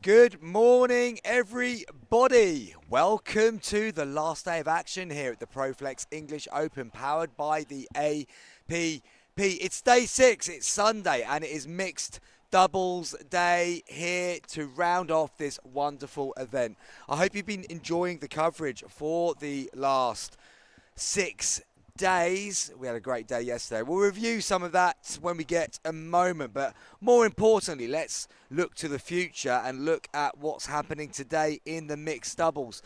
Good morning, everybody. Welcome to the last day of action here at the ProFlex English Open, powered by the APP. It's day 6, it's Sunday, and it is mixed doubles day here to round off this wonderful event. I hope you've been enjoying the coverage for the last 6 days. We had a great day yesterday. We'll review some of that when we get a moment, but more importantly, let's look to the future and look at what's happening today in the mixed doubles.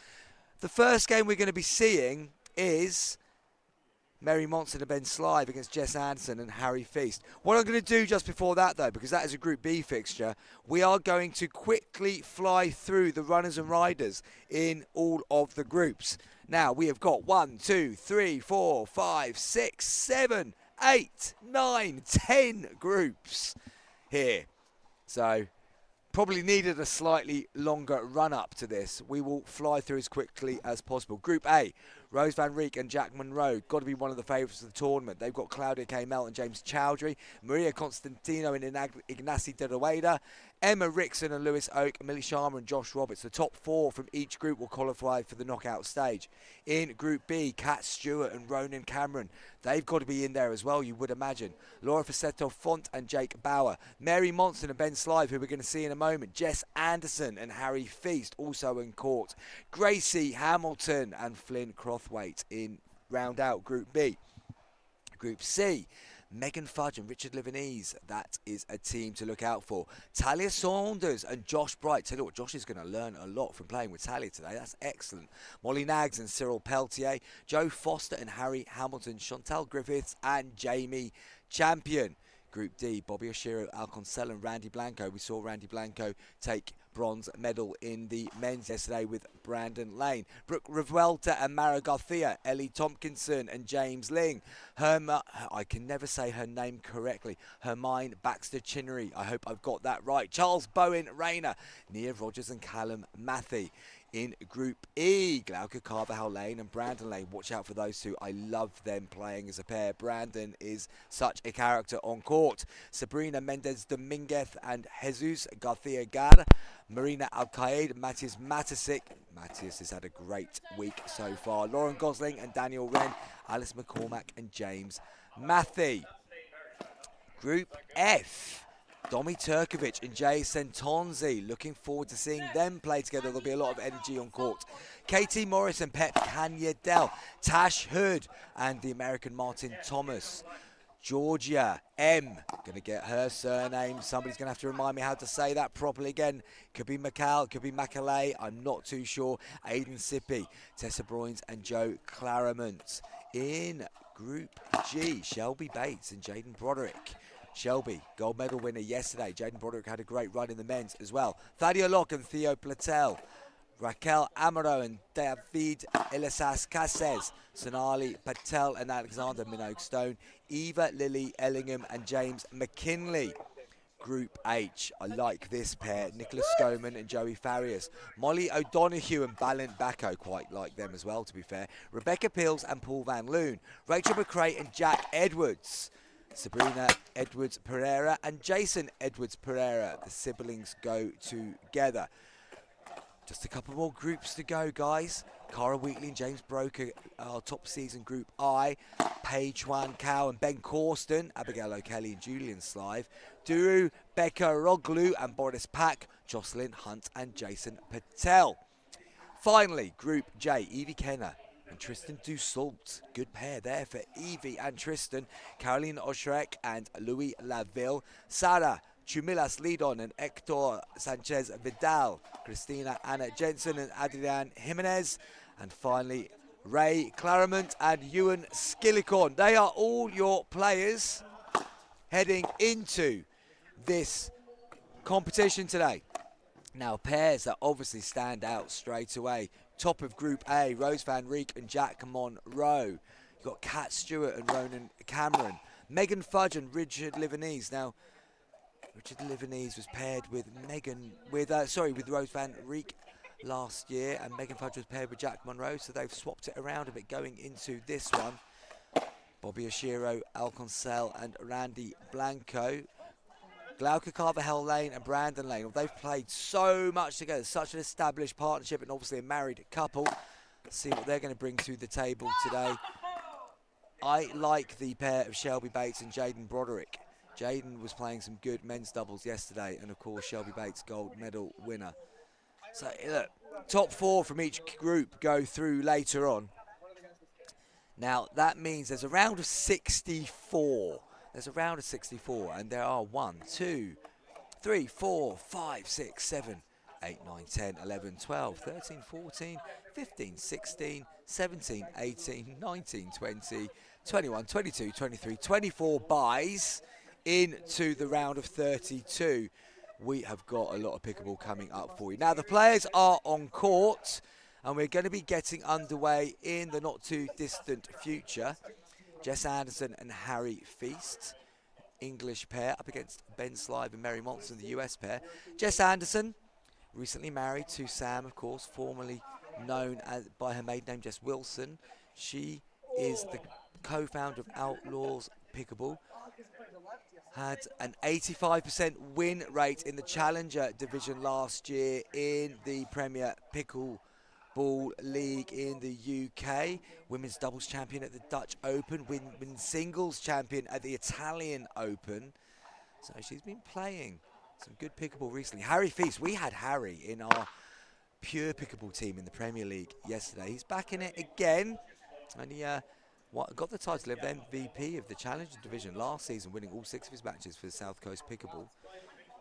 The first game we're going to be seeing is Mary Monson and Ben Slive against Jess Anderson and Harry Feast. What I'm going to do just before that, though, because that is a Group B fixture, we are going to quickly fly through the runners and riders in all of the groups. Now, we have got 1, 2, 3, 4, 5, 6, 7, 8, 9, 10 groups here. So, probably needed a slightly longer run-up to this. We will fly through as quickly as possible. Group A, Rose Van Reek and Jack Monroe, got to be one of the favourites of the tournament. They've got Claudia K. Mel and James Chowdhury, Maria Constantino and Ignacy de Rueda, Emma Rickson and Lewis Oak, Millie Sharma and Josh Roberts. The top 4 from each group will qualify for the knockout stage. In Group B, Kat Stewart and Ronan Cameron. They've got to be in there as well, you would imagine. Laura Facetto Font and Jake Bauer. Mary Monson and Ben Slive, who we're going to see in a moment. Jess Anderson and Harry Feast also in court. Gracie Hamilton and Flynn Crothwaite in round out Group B. Group C, Megan Fudge and Richard Livanese. That is a team to look out for. Talia Saunders and Josh Bright. Tell you what, Josh is going to learn a lot from playing with Talia today. That's excellent. Molly Nags and Cyril Peltier. Joe Foster and Harry Hamilton. Chantal Griffiths and Jamie Champion. Group D, Bobby Oshiro, Alconcel and Randy Blanco. We saw Randy Blanco take bronze medal in the men's yesterday with Brandon Lane. Brooke Revuelta and Mara Garcia, Ellie Tompkinson and James Ling. I can never say her name correctly. Hermine Baxter Chinnery. I hope I've got that right. Charles Bowen Rayner, Nia Rogers and Callum Matthey. In Group E, Glauca Carvajal Lane and Brandon Lane. Watch out for those two. I love them playing as a pair. Brandon is such a character on court. Sabrina Mendez Dominguez and Jesus Garcia Gar. Marina Alcaide, Matthias Matisic. Matthias has had a great week so far. Lauren Gosling and Daniel Wren. Alice McCormack and James Matthey. Group F, Domi Turkovic and Jay Sentonzi. Looking forward to seeing them play together. There'll be a lot of energy on court. Katie Morris and Pep Kanyadel. Tash Hood and the American Martin Thomas. Georgia M. Going to get her surname. Somebody's going to have to remind me how to say that properly again. Could be McCall, could be Macaulay. I'm not too sure. Aidan Sippy, Tessa Broynes and Joe Claremont. In Group G, Shelby Bates and Jaden Broderick. Shelby, gold medal winner yesterday. Jaden Broderick had a great run in the men's as well. Thadio Locke and Theo Platel. Raquel Amaro and David Elisas Cases. Sonali Patel and Alexander Minogue Stone. Eva Lily Ellingham and James McKinley. Group H, I like this pair. Nicholas Skoman and Joey Farias. Molly O'Donoghue and Balint Bacco, quite like them as well, to be fair. Rebecca Peels and Paul Van Loon. Rachel McRae and Jack Edwards. Sabrina Edwards Pereira and Jason Edwards Pereira. The siblings go together. Just a couple more groups to go, guys. Cara Wheatley and James Broker, our top season Group I. Paige Juan Cow and Ben Corsten. Abigail O'Kelly and Julian Slive. Duru Becca Roglu and Boris Pack. Jocelyn Hunt and Jason Patel. Finally, Group J. Evie Kenner and Tristan Dussault. Good pair there for Evie and Tristan. Caroline Oshrek and Louis Laville. Sarah Chumilas Lidon and Hector Sanchez Vidal. Christina Anna Jensen and Adrian Jimenez. And finally, Ray Claremont and Ewan Skillicon. They are all your players heading into this competition today. Now, pairs that obviously stand out straight away. Top of Group A, Rose Van Reek and Jack Monroe. You've got Kat Stewart and Ronan Cameron. Megan Fudge and Richard Livanese. Now, Richard Livanese was paired with Rose Van Reek last year, and Megan Fudge was paired with Jack Monroe, so they've swapped it around a bit going into this one. Bobby Oshiro, Alconcel and Randy Blanco. Glauca Carvajal Lane and Brandon Lane, well, they've played so much together, such an established partnership, and obviously a married couple. Let's see what they're going to bring to the table today. I like the pair of Shelby Bates and Jaden Broderick. Jaden was playing some good men's doubles yesterday, and of course Shelby Bates, gold medal winner. So look, top 4 from each group go through later on. Now that means there's a round of 64. There's a round of 64, and there are 1, 2, 3, 4, 5, 6, 7, 8, 9, 10, 11, 12, 13, 14, 15, 16, 17, 18, 19, 20, 21, 22, 23, 24 buys into the round of 32. We have got a lot of pickleball coming up for you. Now the players are on court, and we're going to be getting underway in the not too distant future. Jess Anderson and Harry Feast, English pair, up against Ben Slive and Mary Monson, the US pair. Jess Anderson, recently married to Sam, of course, formerly known as by her maiden name, Jess Wilson. She is the co-founder of Outlaws Pickleball. Had an 85% win rate in the Challenger division last year in the Premier Pickleball League in the UK. Women's doubles champion at the Dutch Open. Women's singles champion at the Italian Open. So she's been playing some good pickleball recently. Harry Feast, we had Harry in our pure pickleball team in the Premier League yesterday. He's back in it again, and he got the title of MVP of the Challenger division last season, winning all 6 of his matches for the South Coast Pickleball.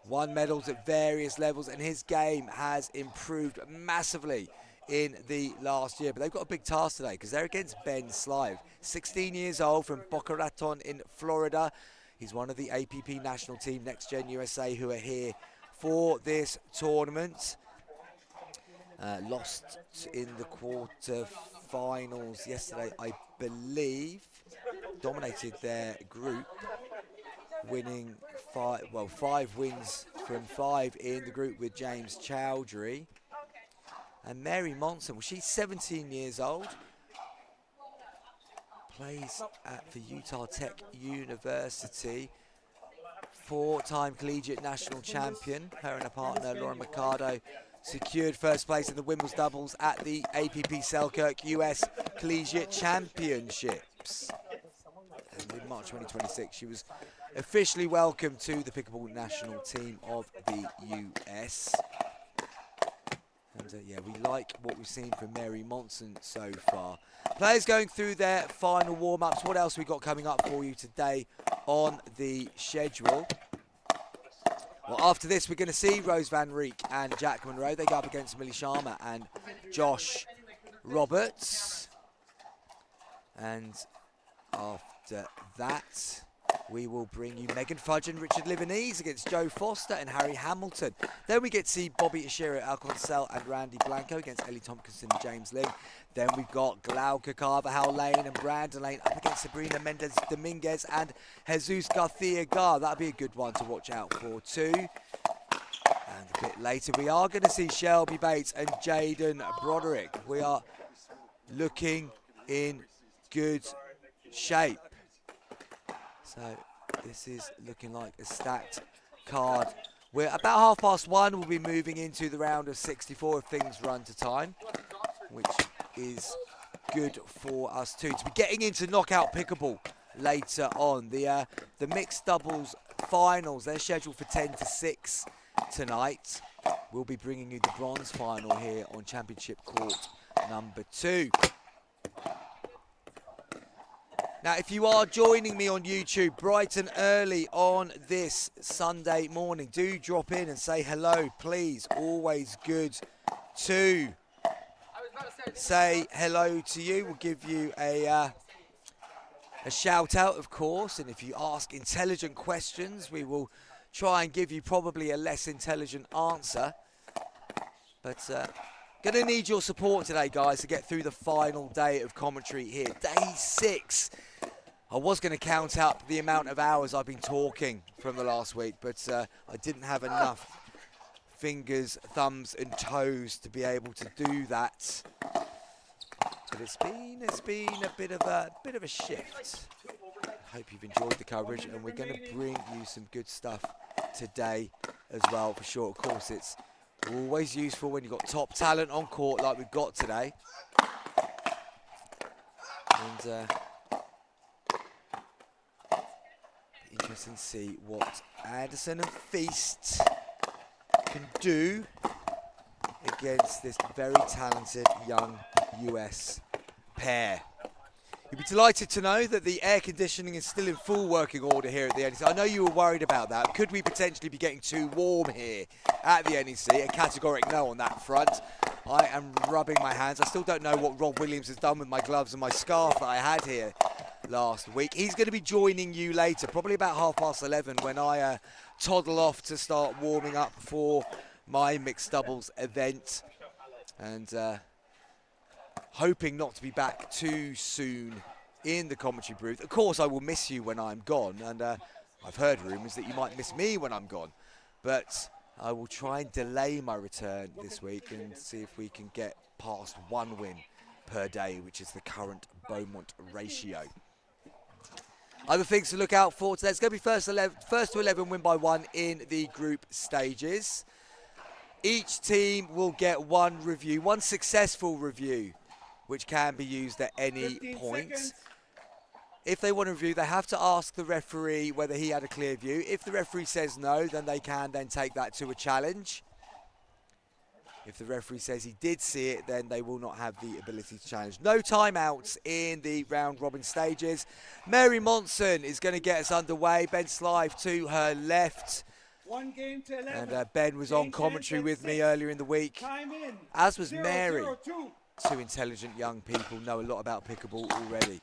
Won medals at various levels, and his game has improved massively in the last year. But they've got a big task today because they're against Ben Slive, 16 years old, from Boca Raton in Florida. He's one of the APP national team, Next Gen USA, who are here for this tournament. Lost in the quarter-finals yesterday, I believe. Dominated their group, winning 5 wins from 5 in the group with James Chowdhury. And Mary Monson, well, she's 17 years old. Plays for Utah Tech University. 4-time collegiate national champion. Her and her partner, Lauren Mercado, secured first place in the women's doubles at the APP Selkirk US Collegiate Championships. And in March 2026, she was officially welcomed to the pickleball national team of the US. And yeah, we like what we've seen from Mary Monson so far. Players going through their final warm-ups. What else we got coming up for you today on the schedule? Well, after this, we're going to see Rose Van Reek and Jack Monroe. They go up against Millie Sharma and Josh Roberts. And after that, we will bring you Megan Fudge and Richard Livanese against Joe Foster and Harry Hamilton. Then we get to see Bobby Ishiro, Alconcel and Randy Blanco against Ellie Tompkinson and James Ling. Then we've got Glauca Carvajal Lane and Brandon Lane up against Sabrina Mendez Dominguez and Jesus Garcia Gar. That'll be a good one to watch out for too. And a bit later, we are going to see Shelby Bates and Jaden Broderick. We are looking in good shape. So this is looking like a stacked card. We're about 1:30. We'll be moving into the round of 64 if things run to time, which is good for us too. To be getting into knockout pickleball later on. The mixed doubles finals, they're scheduled for 10 to 6 tonight. We'll be bringing you the bronze final here on Championship Court number 2. Now, if you are joining me on YouTube bright and early on this Sunday morning, do drop in and say hello, please. Always good to say hello to you. We'll give you a shout out, of course. And if you ask intelligent questions, we will try and give you probably a less intelligent answer. But going to need your support today, guys, to get through the final day of commentary here. Day 6. I was going to count up the amount of hours I've been talking from the last week, but I didn't have enough fingers, thumbs and toes to be able to do that. But it's been a bit of a shift. I hope you've enjoyed the coverage, and we're going to bring you some good stuff today as well, for sure. Of course, it's always useful when you've got top talent on court like we've got today. And interesting to see what Anderson and Feast can do against this very talented young US pair. You'll be delighted to know that the air conditioning is still in full working order here at the NEC. I know you were worried about that. Could we potentially be getting too warm here at the NEC? A categoric no on that front. I am rubbing my hands. I still don't know what Rob Williams has done with my gloves and my scarf that I had here last week. He's going to be joining you later, probably about 11:30, when I toddle off to start warming up for my mixed doubles event. And hoping not to be back too soon in the commentary booth. Of course, I will miss you when I'm gone, and I've heard rumours that you might miss me when I'm gone. But I will try and delay my return this week and see if we can get past 1 win per day, which is the current Beaumont ratio. Other things to look out for today. It's going to be first to 11 win by 1 in the group stages. Each team will get one review, one successful review, which can be used at any point. Seconds. If they want to review, they have to ask the referee whether he had a clear view. If the referee says no, then they can then take that to a challenge. If the referee says he did see it, then they will not have the ability to challenge. No timeouts in the round robin stages. Mary Monson is going to get us underway. Ben Slive to her left. 1 game to 11. And Ben was on commentary with me earlier in the week, Time in. as was 0, Mary. 0, 2. Two intelligent young people know a lot about pickleball already.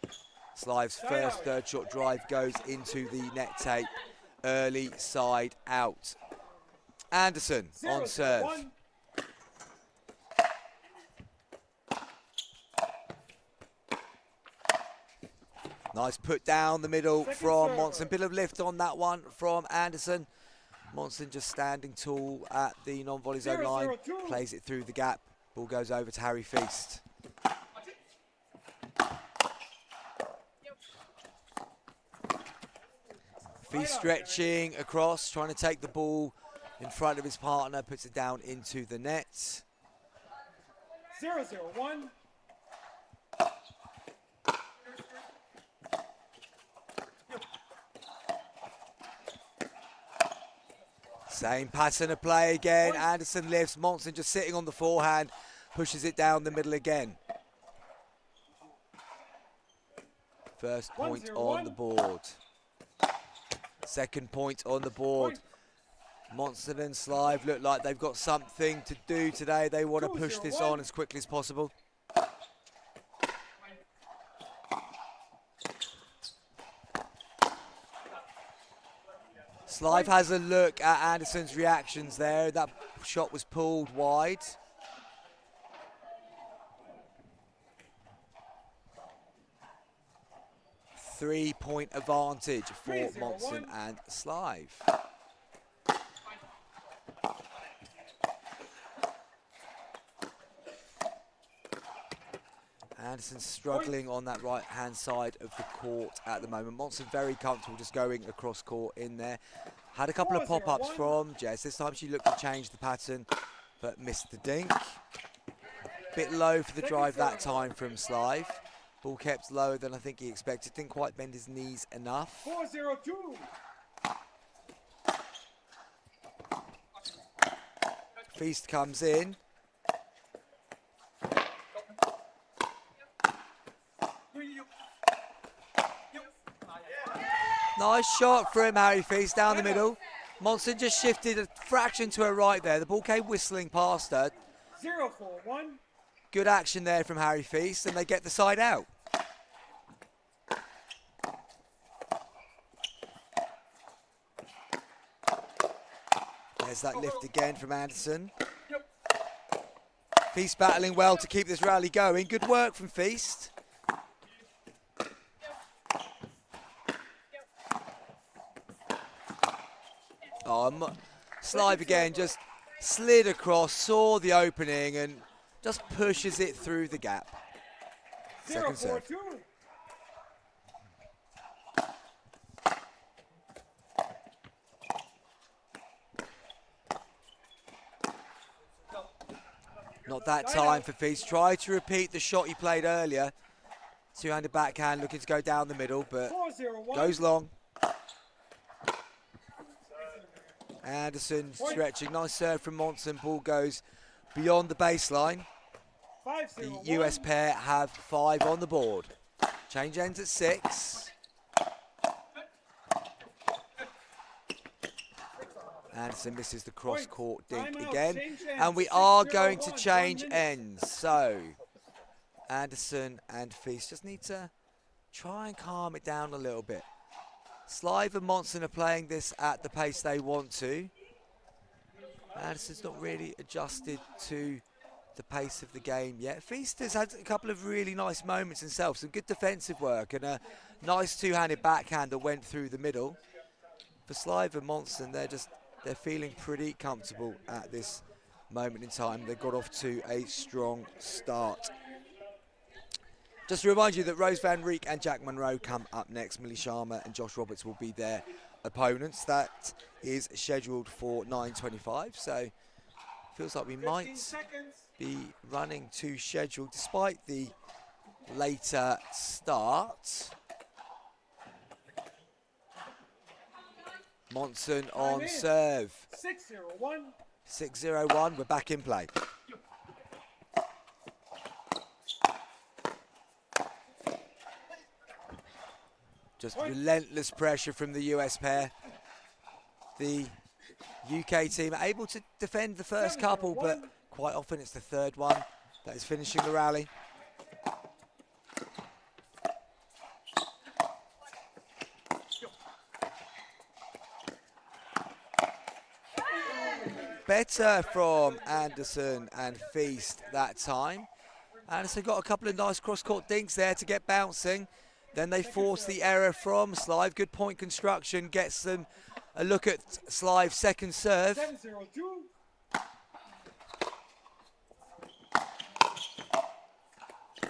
Slive's first third shot drive goes into the net tape. Early side out. Anderson 0, on serve. 1. Nice put down the middle Second from serve. Monson. Bit of lift on that one from Anderson. Monson just standing tall at the non-volley zone 0, line. 0, 2. Plays it through the gap. Ball goes over to Harry Feast. Feast stretching across, trying to take the ball in front of his partner, puts it down into the net. 0, 0, 1. Same pattern of play again. Anderson lifts. Monson just sitting on the forehand. Pushes it down the middle again. First point on the board. Second point on the board. Monson and Slive look like they've got something to do today. They want to push this on as quickly as possible. Slive has a look at Anderson's reactions there. That shot was pulled wide. Three-point advantage for Monson and Slive. Anderson struggling on that right-hand side of the court at the moment. Monson very comfortable just going across court in there. Had a couple of pop-ups from Jess. This time she looked to change the pattern, but missed the dink. Bit low for the drive that time from Slive. Ball kept lower than I think he expected. Didn't quite bend his knees enough. 4, 0, 2. Feast comes in. Nice shot from Harry Feast down the middle. Monson just shifted a fraction to her right there. The ball came whistling past her. 0, 4, 1. Good action there from Harry Feast, and they get the side out. There's that lift again from Anderson. Feast battling well to keep this rally going. Good work from Feast. Slive again just slid across, saw the opening and just pushes it through the gap. 0, Second 4, serve. 2. Not that time for Feast. Tried to repeat the shot he played earlier. Two-handed backhand looking to go down the middle, but 4-0-1. goes long. Anderson stretching. Nice serve from Monson. Ball goes beyond the baseline. 5-0-1. The US pair have 5 on the board. Change ends at 6. Anderson misses the cross-court dink Timeout, again. change ends. And we are 6-0-1, going to 1 change minute. ends. So, Anderson and Feast just need to try and calm it down a little bit. Slive and Monson are playing this at the pace they want to. Anderson's not really adjusted to the pace of the game yet. Feast has had a couple of really nice moments himself, some good defensive work and a nice two-handed backhand that went through the middle. For Slive and Monson, they're feeling pretty comfortable at this moment in time. They got off to a strong start. Just to remind you that Rose Van Reek and Jack Monroe come up next. Millie Sharma and Josh Roberts will be their opponents. That is scheduled for 9:25, so feels like we 15 might seconds. be running to schedule despite the later start. Monson on in. serve. 6-0-1. 6-0-1, we're back in play. Just relentless pressure from the US pair. The UK team are able to defend the first couple, but quite often it's the third one that is finishing the rally. Better from Anderson and Feast that time. Anderson got a couple of nice cross-court dinks there to get bouncing. Then they force the error from Slive. Good point construction gets them a look at Slive's second serve. 7-0-2.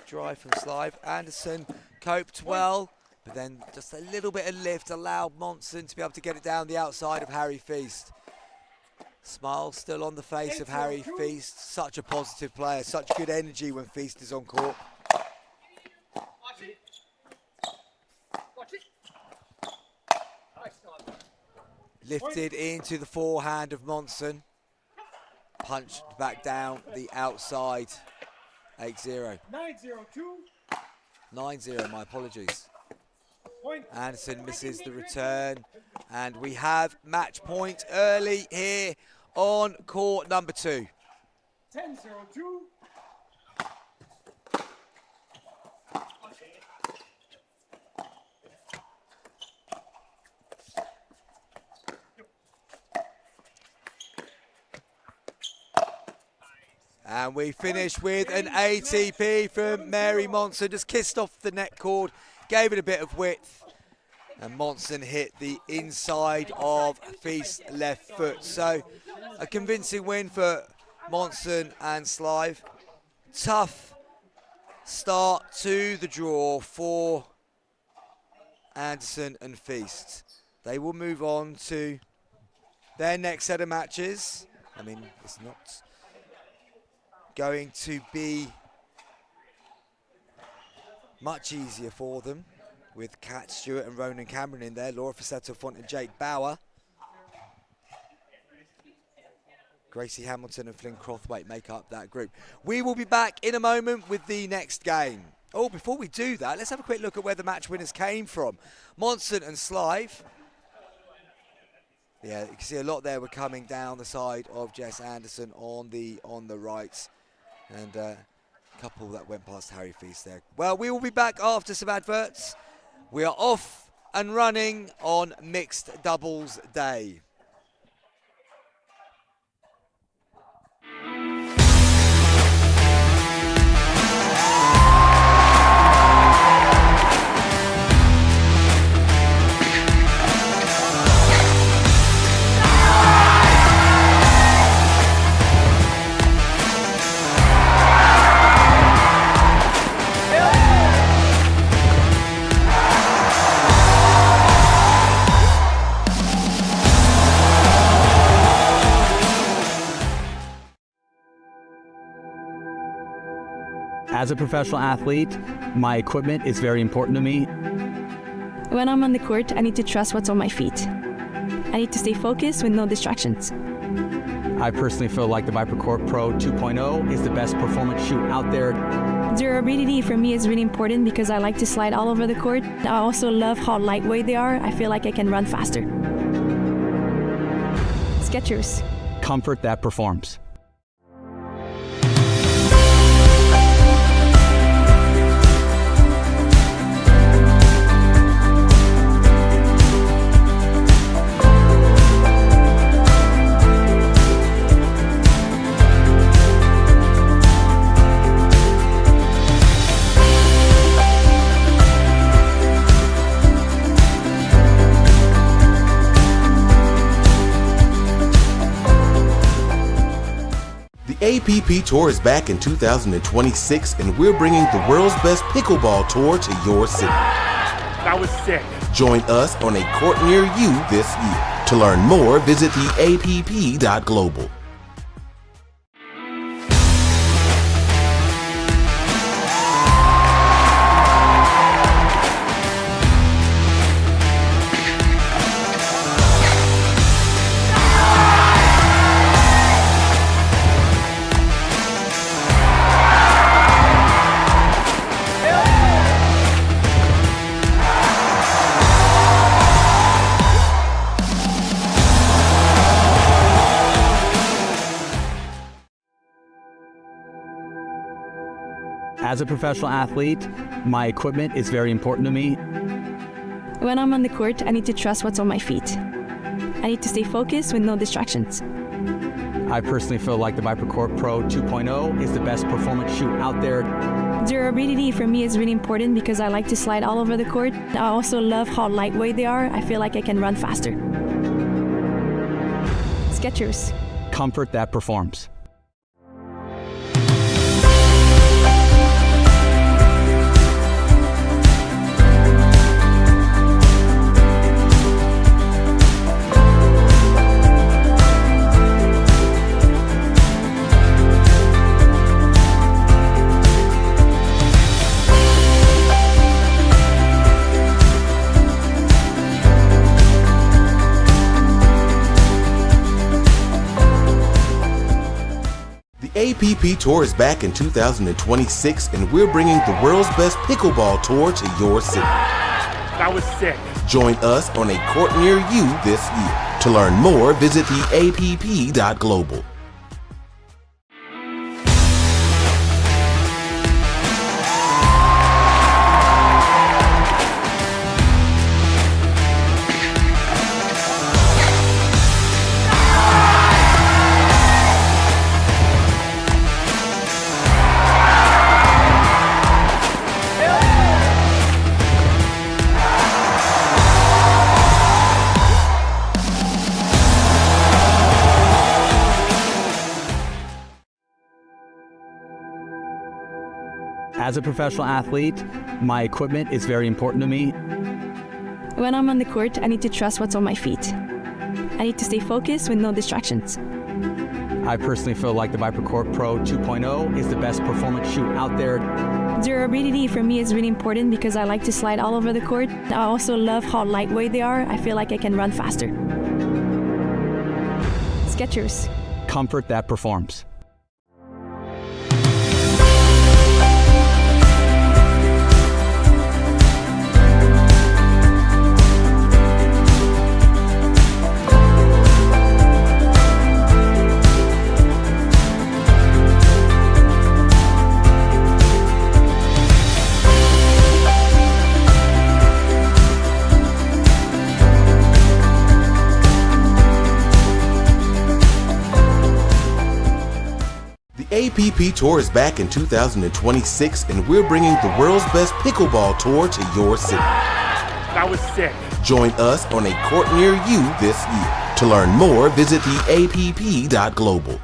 Drive from Slive. Anderson coped well, but then just a little bit of lift allowed Monson to be able to get it down the outside of Harry Feast. Smile still on the face of Harry Feast. Such a positive player, such good energy when Feast is on court. Lifted into the forehand of Monson. Punched back down the outside. 8-0. 9-0-2. 9-0, my apologies. Point. Anderson misses the return. And we have match point early here on court number 2. 10-0-2. And we finish with an ATP from Mary Monson. Just kissed off the net cord, gave it a bit of width. And Monson hit the inside of Feast's left foot. So a convincing win for Monson and Slive. Tough start to the draw for Anderson and Feast. They will move on to their next set of matches. I mean, it's not going to be much easier for them with Kat Stewart and Ronan Cameron in there, Laura Facetto-Font and Jake Bauer. Gracie Hamilton and Flynn Crothwaite make up that group. We will be back in a moment with the next game. Oh, before we do that, let's have a quick look at where the match winners came from. Monson and Slive. Yeah, you can see a lot there were coming down the side of Jess Anderson on the right. And a couple that went past Harry Feast there. Well, we will be back after some adverts. We are off and running on mixed doubles day. As a professional athlete, my equipment is very important to me. When I'm on the court, I need to trust what's on my feet. I need to stay focused with no distractions. I personally feel like the ViperCore Pro 2.0 is the best performance shoe out there. Durability for me is really important because I like to slide all over the court. I also love how lightweight they are. I feel like I can run faster. Skechers. Comfort that performs. The APP Tour is back in 2026, and we're bringing the world's best pickleball tour to your city. That was sick. Join us on a court near you this year. To learn more, visit theapp.global. As a professional athlete, my equipment is very important to me. When I'm on the court, I need to trust what's on my feet. I need to stay focused with no distractions. I personally feel like the ViperCore Pro 2.0 is the best performance shoe out there. Durability for me is really important because I like to slide all over the court. I also love how lightweight they are. I feel like I can run faster. Skechers. Comfort that performs. The APP Tour is back in 2026, and we're bringing the world's best pickleball tour to your city. That was sick. Join us on a court near you this year. To learn more, visit theapp.global. As a professional athlete, my equipment is very important to me. When I'm on the court, I need to trust what's on my feet. I need to stay focused with no distractions. I personally feel like the ViperCore Pro 2.0 is the best performance shoe out there. Durability for me is really important because I like to slide all over the court. I also love how lightweight they are. I feel like I can run faster. Skechers. Comfort that performs. The APP Tour is back in 2026, and we're bringing the world's best pickleball tour to your city. That was sick. Join us on a court near you this year. To learn more, visit theapp.global.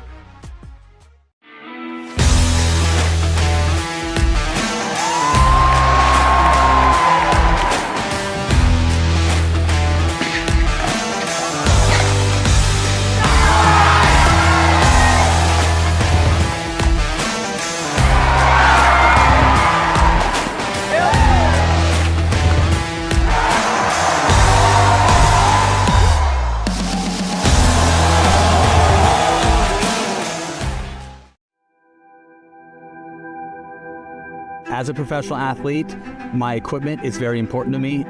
As a professional athlete, my equipment is very important to me.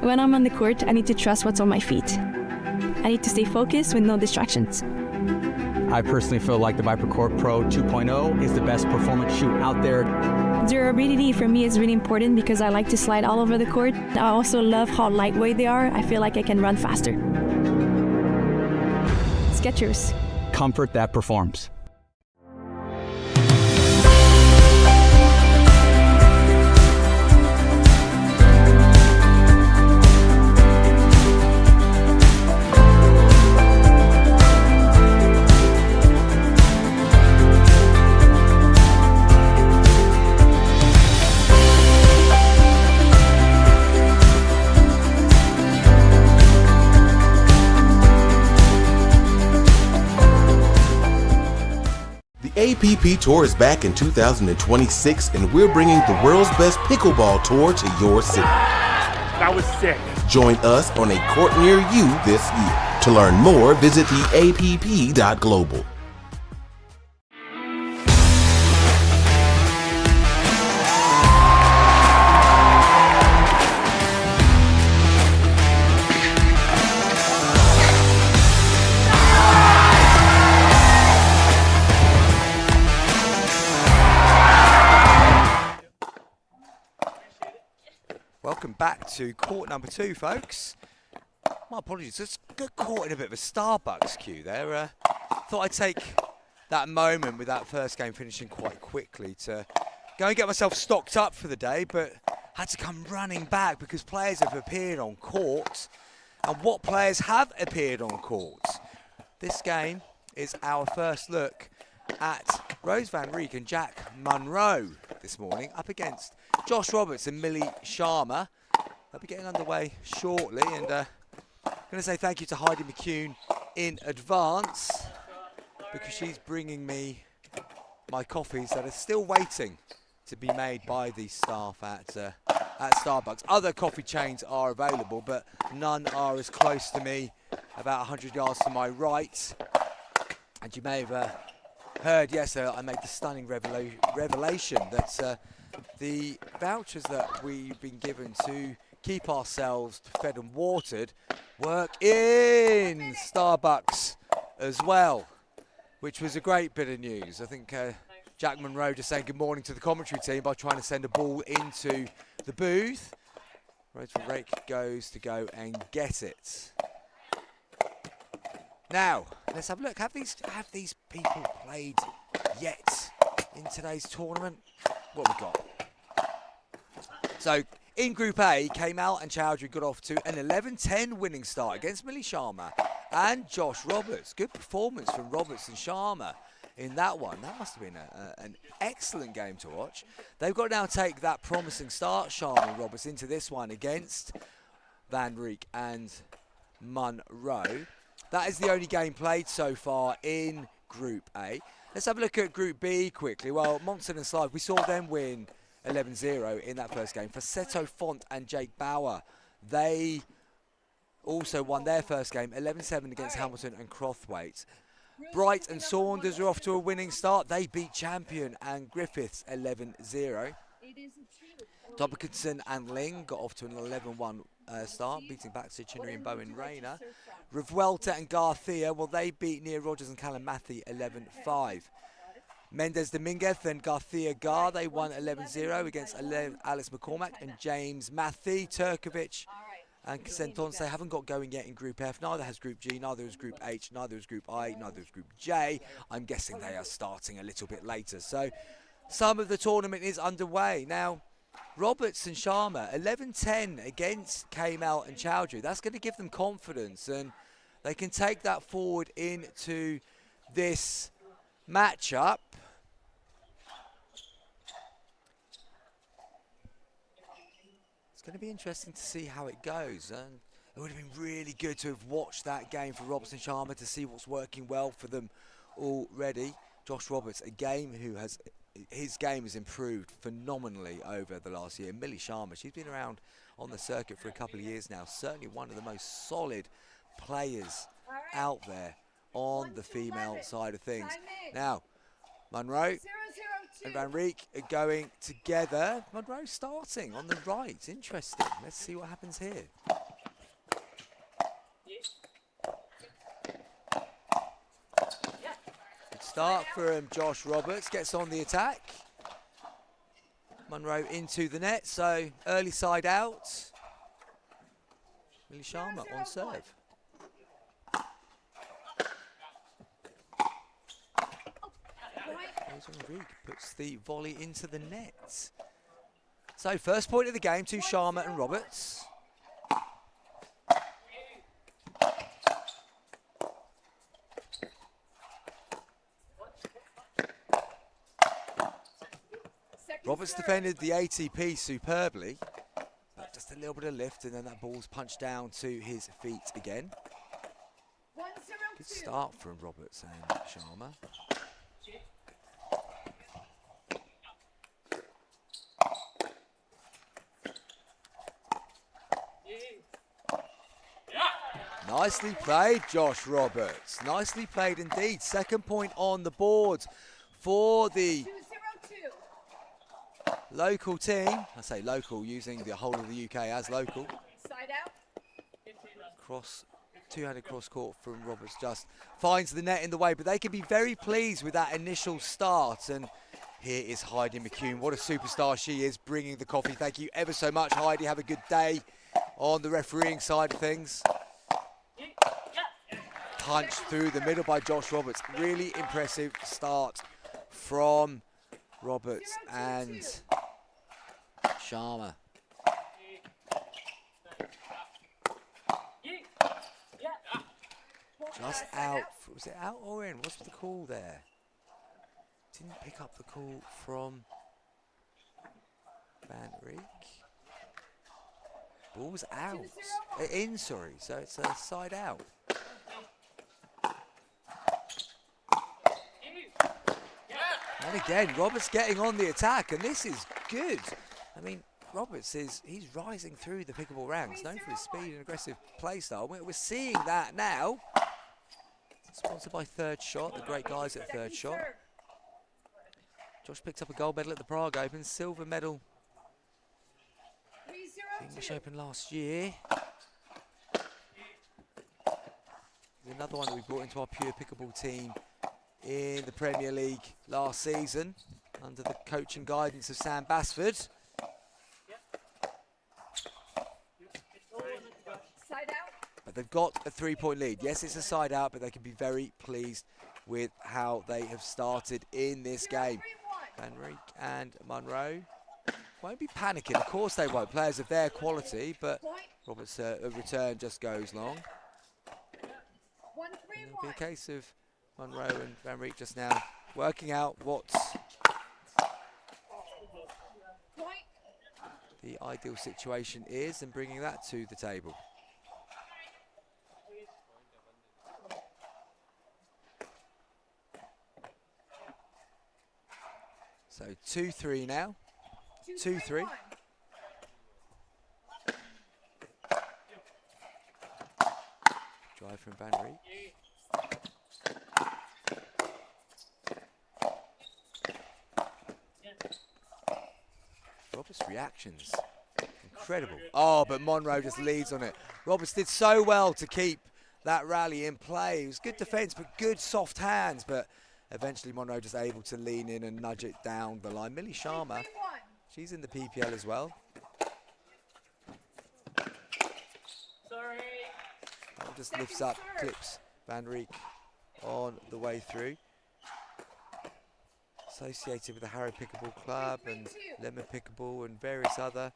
When I'm on the court, I need to trust what's on my feet. I need to stay focused with no distractions. I personally feel like the ViperCourt Pro 2.0 is the best performance shoe out there. Durability for me is really important because I like to slide all over the court. I also love how lightweight they are. I feel like I can run faster. Skechers. Comfort that performs. APP Tour is back in 2026, and we're bringing the world's best pickleball tour to your city. That was sick. Join us on a court near you this year. To learn more, visit theapp.global. Welcome back to court number 2, folks. My apologies, just got caught in a bit of a Starbucks queue there. Thought I'd take that moment with that first game finishing quite quickly to go and get myself stocked up for the day, but had to come running back because players have appeared on court. And what players have appeared on court? This game is our first look at Rose Van Rijk and Jack Munro this morning up against Josh Roberts and Millie Sharma. They'll be getting underway shortly, and I'm going to say thank you to Heidi McCune in advance because she's bringing me my coffees that are still waiting to be made by the staff at Starbucks. Other coffee chains are available, but none are as close to me, about 100 yards to my right. And you may have heard yesterday I made the stunning revelation that the vouchers that we've been given to keep ourselves fed and watered work in Starbucks as well, which was a great bit of news. I think Jack Munro just saying good morning to the commentary team by trying to send a ball into the booth. Rose Van Rijk goes to go and get it. Now, let's have a look. Have these people played yet in today's tournament? What we got? So, in Group A, Kamal and Chowdhury got off to an 11-10 winning start against Millie Sharma and Josh Roberts. Good performance from Roberts and Sharma in that one. That must have been an excellent game to watch. They've got to now take that promising start, Sharma and Roberts, into this one against Van Rijk and Munro. That is the only game played so far in Group A. Let's have a look at Group B quickly. Well, Monson and Slive, we saw them win 11-0 in that first game. Facetto Font and Jake Bauer, they also won their first game 11-7 against Hamilton and Crothwaite. Bright and Saunders are off to a winning start. They beat Champion and Griffiths 11-0. Dobkinson and Ling got off to an 11-1 start, beating Baxter, Chinnery and Bowen Rayner. Revuelta and Garcia, well, they beat Nia Rogers and Callum Matthew 11-5. Mendez Dominguez and Garcia Gar, they won 11-0 against Alice McCormack and James Matthew. Turkovic and Casentonce haven't got going yet in Group F. Neither has Group G, neither is Group H, neither is Group I, neither is Group J. I'm guessing they are starting a little bit later. So some of the tournament is underway. Now, Roberts and Sharma, 11-10 against Kamal and Chowdhury. That's going to give them confidence, and they can take that forward into this matchup. It's going to be interesting to see how it goes, and it would have been really good to have watched that game for Roberts and Sharma to see what's working well for them already. Josh Roberts, a game who has... his game has improved phenomenally over the last year. Millie Sharma, she's been around on the circuit for a couple of years now. Certainly one of the most solid players out there on the female side of things. Now, Munro and Van Rijk are going together. Monroe starting on the right. Interesting. Let's see what happens here. Good start from Josh Roberts. Gets on the attack. Monroe into the net, so early side out. Millie Sharma on serve. Rodrigue puts the volley into the net. So first point of the game to Sharma and Roberts. Roberts defended the ATP superbly, but just a little bit of lift and then that ball's punched down to his feet again. Good start from Roberts and Sharma. Nicely played, Josh Roberts. Nicely played indeed. Second point on the board for the local team. I say local, using the whole of the UK as local. Two-handed cross court from Roberts just finds the net in the way, but they can be very pleased with that initial start. And here is Heidi McCune. What a superstar she is, bringing the coffee. Thank you ever so much, Heidi. Have a good day on the refereeing side of things. Punch through the middle by Josh Roberts. Really impressive start from Roberts and Sharma. Just out. Was it out or in? What's the call there? Didn't pick up the call from Van Rijk. Ball's out. In, sorry. So it's a side out. And again, Roberts getting on the attack, and this is good. I mean, Roberts he's rising through the pickleball ranks, known for his speed and aggressive play style. We're seeing that now. Sponsored by Third Shot, the great guys at Third Shot. Josh picked up a gold medal at the Prague Open, silver medal English Open last year. Another one that we brought into our pure pickleball team in the Premier League last season under the coach and guidance of Sam Basford. But they've got a 3-point lead. Yes, it's a side out, but they can be very pleased with how they have started in this game. Van Rijk and Monroe won't be panicking. Of course they won't. Players of their quality, but Roberts' return just goes long. And it'll be a case of Monroe and Van Rijk just now working out what the ideal situation is and bringing that to the table. So 2-3 now. 2-3. Drive from Van Rijk. Roberts' reactions, incredible. Oh, but Monroe just leads on it. Roberts did so well to keep that rally in play. It was good defence, but good soft hands. But eventually Monroe just able to lean in and nudge it down the line. Millie Sharma, she's in the PPL as well. Just lifts up, clips Van Rijk on the way through. Associated with the Harrow Pickleball Club and Lemon Pickleball and various other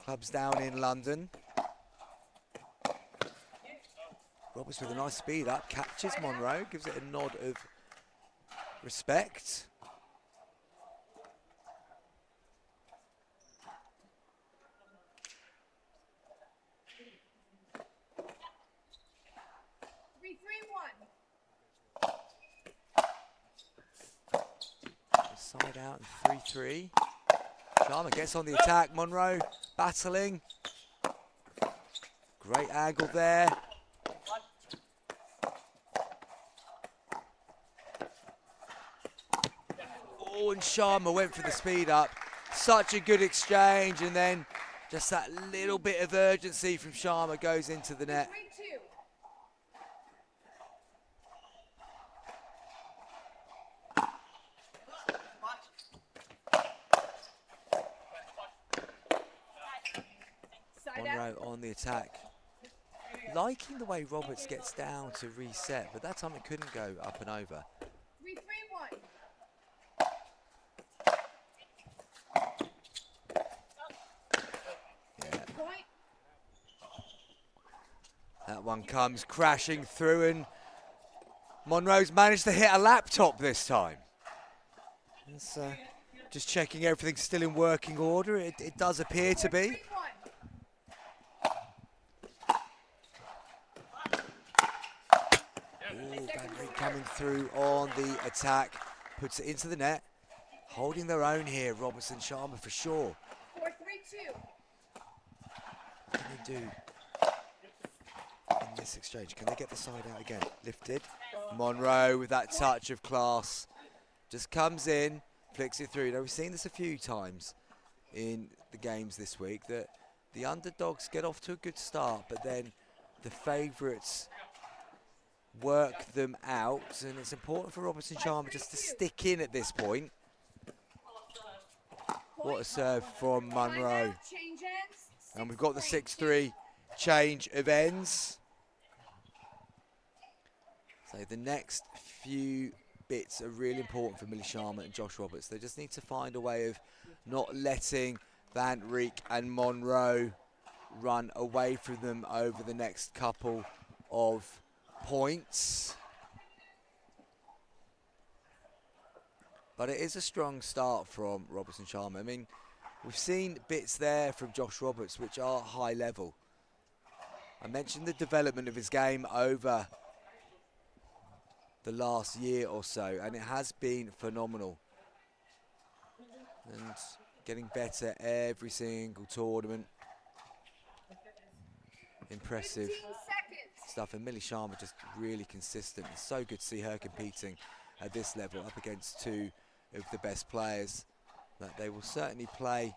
clubs down in London. Roberts with a nice speed up, catches Monroe, gives it a nod of respect. Side out and 3-3. Sharma gets on the attack. Monroe battling. Great angle there. Oh, and Sharma went for the speed up. Such a good exchange, and then just that little bit of urgency from Sharma goes into the net. Monroe on the attack. Liking the way Roberts gets down to reset, but that time it couldn't go up and over. 3-3-1. Yeah. That one comes crashing through, and Monroe's managed to hit a laptop this time. It's, just checking everything's still in working order. It does appear to be. Van Rijk coming through on the attack, puts it into the net. Holding their own here, Robertson, Sharma for sure. 4-3-2. What can they do in this exchange? Can they get the side out again? Lifted. Monroe with that touch of class. Just comes in, flicks it through. Now, we've seen this a few times in the games this week, that the underdogs get off to a good start, but then the favourites work them out, and it's important for Robertson Sharma just to stick in at this point. What a serve from Monroe. And we've got the 6-3 change of ends. So the next few bits are really important for Millie Sharma and Josh Roberts. They just need to find a way of not letting Van Rijk and Monroe run away from them over the next couple of points. But it is a strong start from Robertson Sharma. I mean, we've seen bits there from Josh Roberts which are high level. I mentioned the development of his game over the last year or so, and it has been phenomenal. And getting better every single tournament. Impressive stuff, and Millie Sharma just really consistent. It's so good to see her competing at this level up against two of the best players that they will certainly play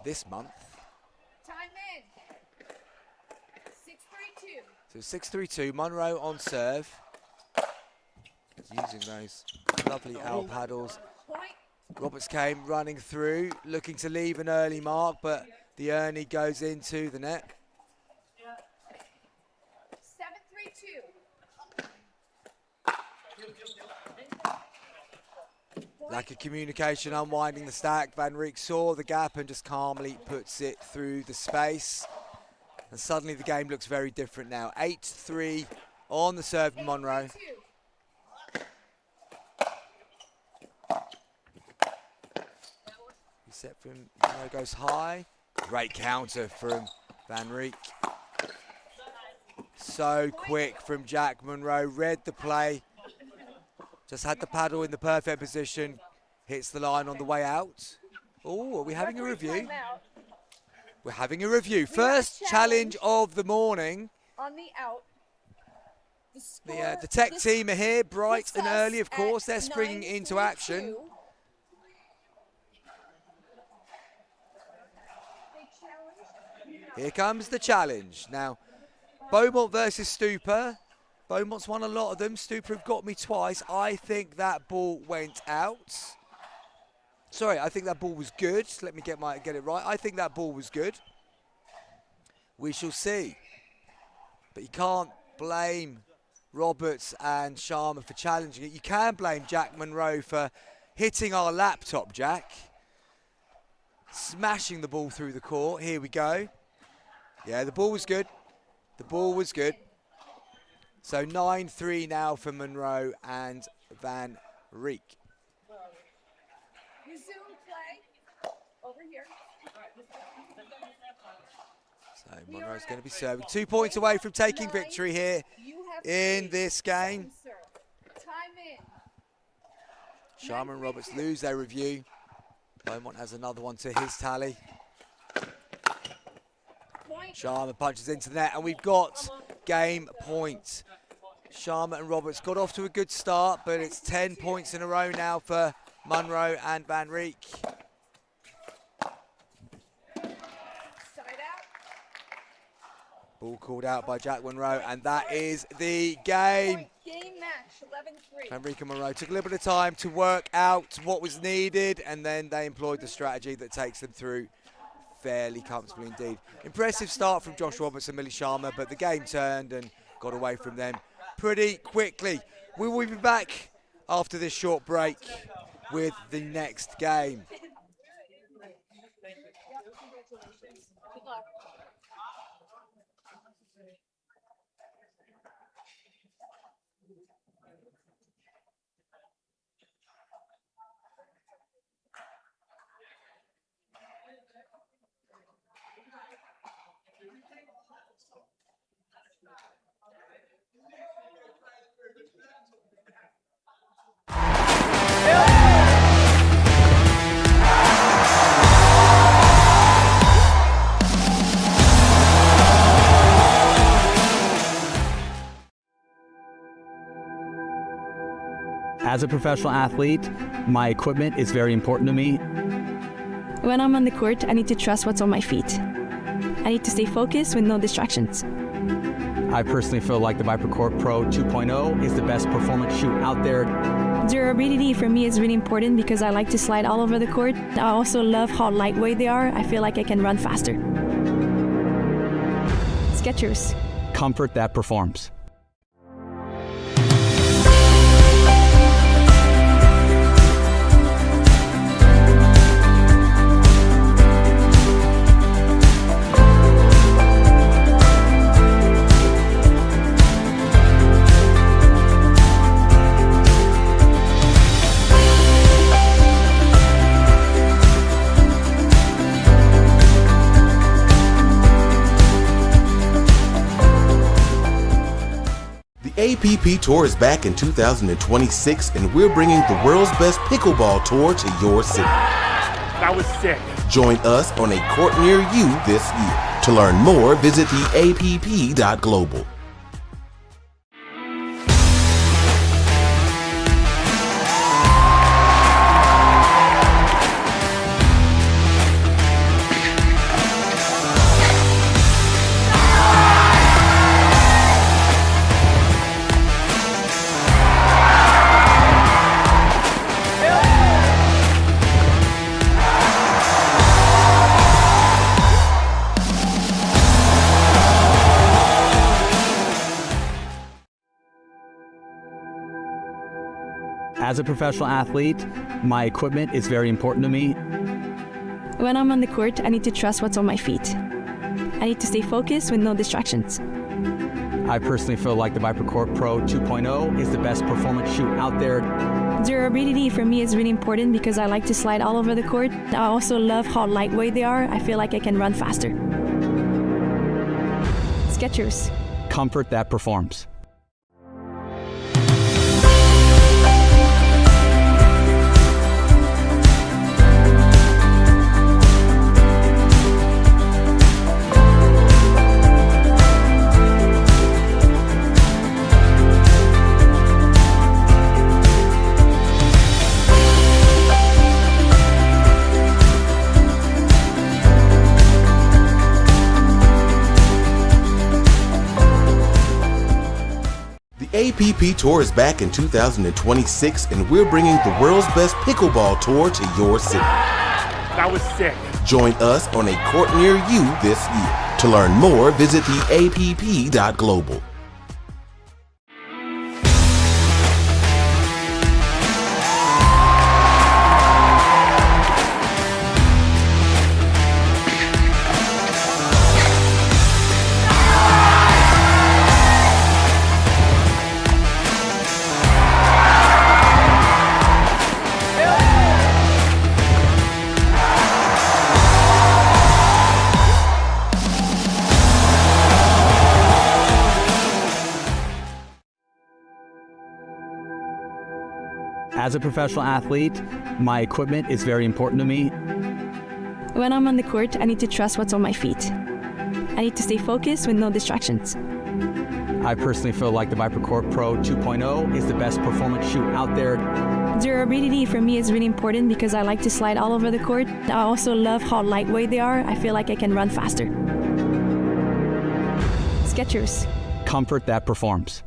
this month. Time in. 6-3-2. So 6-3-2, Monroe on serve. Using those lovely out paddles. Point. Roberts came running through, looking to leave an early mark, but the Ernie goes into the net. 7-3-2. Lack of communication, unwinding the stack. Van Rijk saw the gap and just calmly puts it through the space. And suddenly the game looks very different now. 8-3 on the serve from Monroe. 8-3-2. Set from Monroe goes high. Great counter from Van Rijk. So quick from Jack Monroe. Read the play. Just had the paddle in the perfect position. Hits the line on the way out. Oh, are we having a review? We're having a review. First challenge of the morning. On the out. The tech team are here, bright and early, of course. They're springing into action. Here comes the challenge. Now, Beaumont versus Stupa. Beaumont's won a lot of them. Stupa have got me twice. I think that ball went out. Sorry, I think that ball was good. Let me get it right. I think that ball was good. We shall see. But you can't blame Roberts and Sharma for challenging it. You can blame Jack Monroe for hitting our laptop, Jack. Smashing the ball through the court. Here we go. Yeah, the ball was good. The ball was good. So 9-3 now for Monroe and Van Rijk. Resume play. Over here. So Monroe's going to be serving. 2 points away from taking victory here in this game. Time in. Sharma and Roberts lose their review. Beaumont has another one to his tally. Sharma punches into the net, and we've got game point. Sharma and Roberts got off to a good start, but it's 10 points in a row now for Munro and Van Reek. Side out. Ball called out by Jack Munro, and that is the game. Point. Game match, 11-3. Van Reek and Munro took a little bit of time to work out what was needed, and then they employed the strategy that takes them through fairly comfortably indeed. Impressive start from Josh Roberts and Millie Sharma, but the game turned and got away from them pretty quickly. We will be back after this short break with the next game. Good luck. As a professional athlete, my equipment is very important to me. When I'm on the court, I need to trust what's on my feet. I need to stay focused with no distractions. I personally feel like the ViperCourt Pro 2.0 is the best performance shoe out there. Durability for me is really important because I like to slide all over the court. I also love how lightweight they are. I feel like I can run faster. Skechers. Comfort that performs. APP Tour is back in 2026, and we're bringing the world's best pickleball tour to your city. That was sick. Join us on a court near you this year. To learn more, visit theapp.global. As a professional athlete, my equipment is very important to me. When I'm on the court, I need to trust what's on my feet. I need to stay focused with no distractions. I personally feel like the ViperCourt Pro 2.0 is the best performance shoe out there. Durability for me is really important because I like to slide all over the court. I also love how lightweight they are. I feel like I can run faster. Skechers. Comfort that performs. APP Tour is back in 2026, and we're bringing the world's best pickleball tour to your city. That was sick. Join us on a court near you this year. To learn more, visit theapp.global. As a professional athlete, my equipment is very important to me. When I'm on the court, I need to trust what's on my feet. I need to stay focused with no distractions. I personally feel like the ViperCourt Pro 2.0 is the best performance shoe out there. Durability for me is really important because I like to slide all over the court. I also love how lightweight they are. I feel like I can run faster. Skechers. Comfort that performs.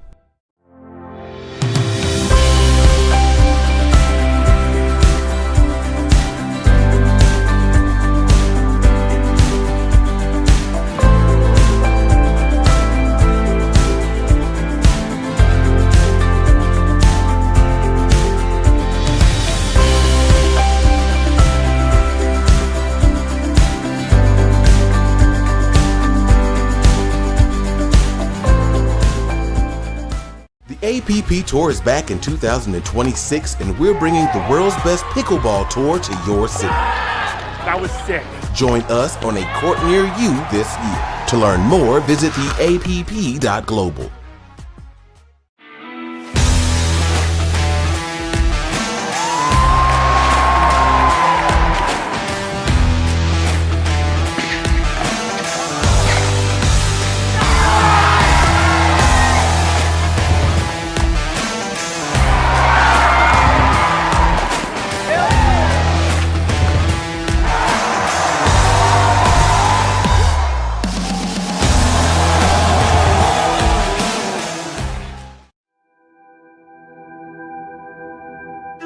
The APP Tour is back in 2026, and we're bringing the world's best pickleball tour to your city. That was sick. Join us on a court near you this year. To learn more, visit theapp.global.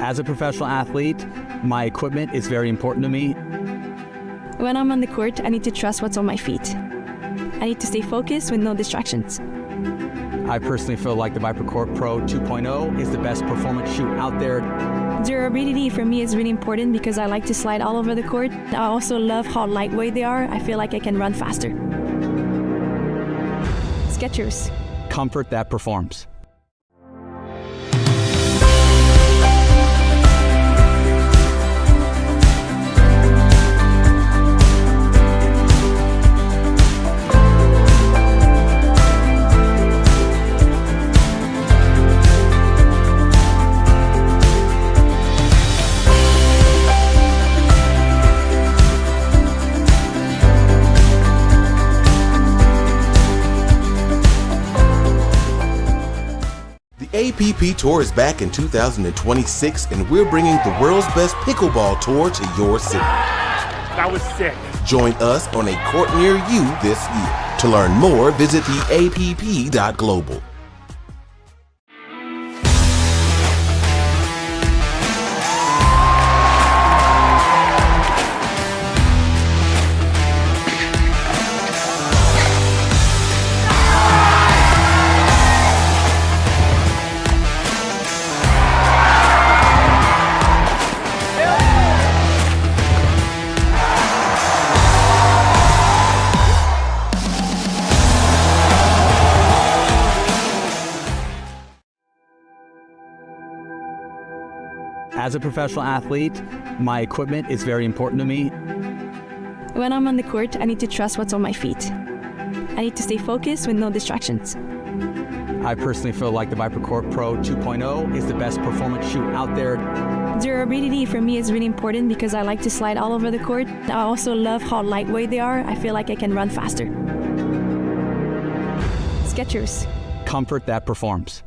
As a professional athlete, my equipment is very important to me. When I'm on the court, I need to trust what's on my feet. I need to stay focused with no distractions. I personally feel like the ViperCourt Pro 2.0 is the best performance shoe out there. Durability for me is really important because I like to slide all over the court. I also love how lightweight they are. I feel like I can run faster. Skechers. Comfort that performs. The APP Tour is back in 2026, and we're bringing the world's best pickleball tour to your city. That was sick. Join us on a court near you this year. To learn more, visit theapp.global. As a professional athlete, my equipment is very important to me. When I'm on the court, I need to trust what's on my feet. I need to stay focused with no distractions. I personally feel like the ViperCourt Pro 2.0 is the best performance shoe out there. Durability for me is really important because I like to slide all over the court. I also love how lightweight they are. I feel like I can run faster. Skechers. Comfort that performs.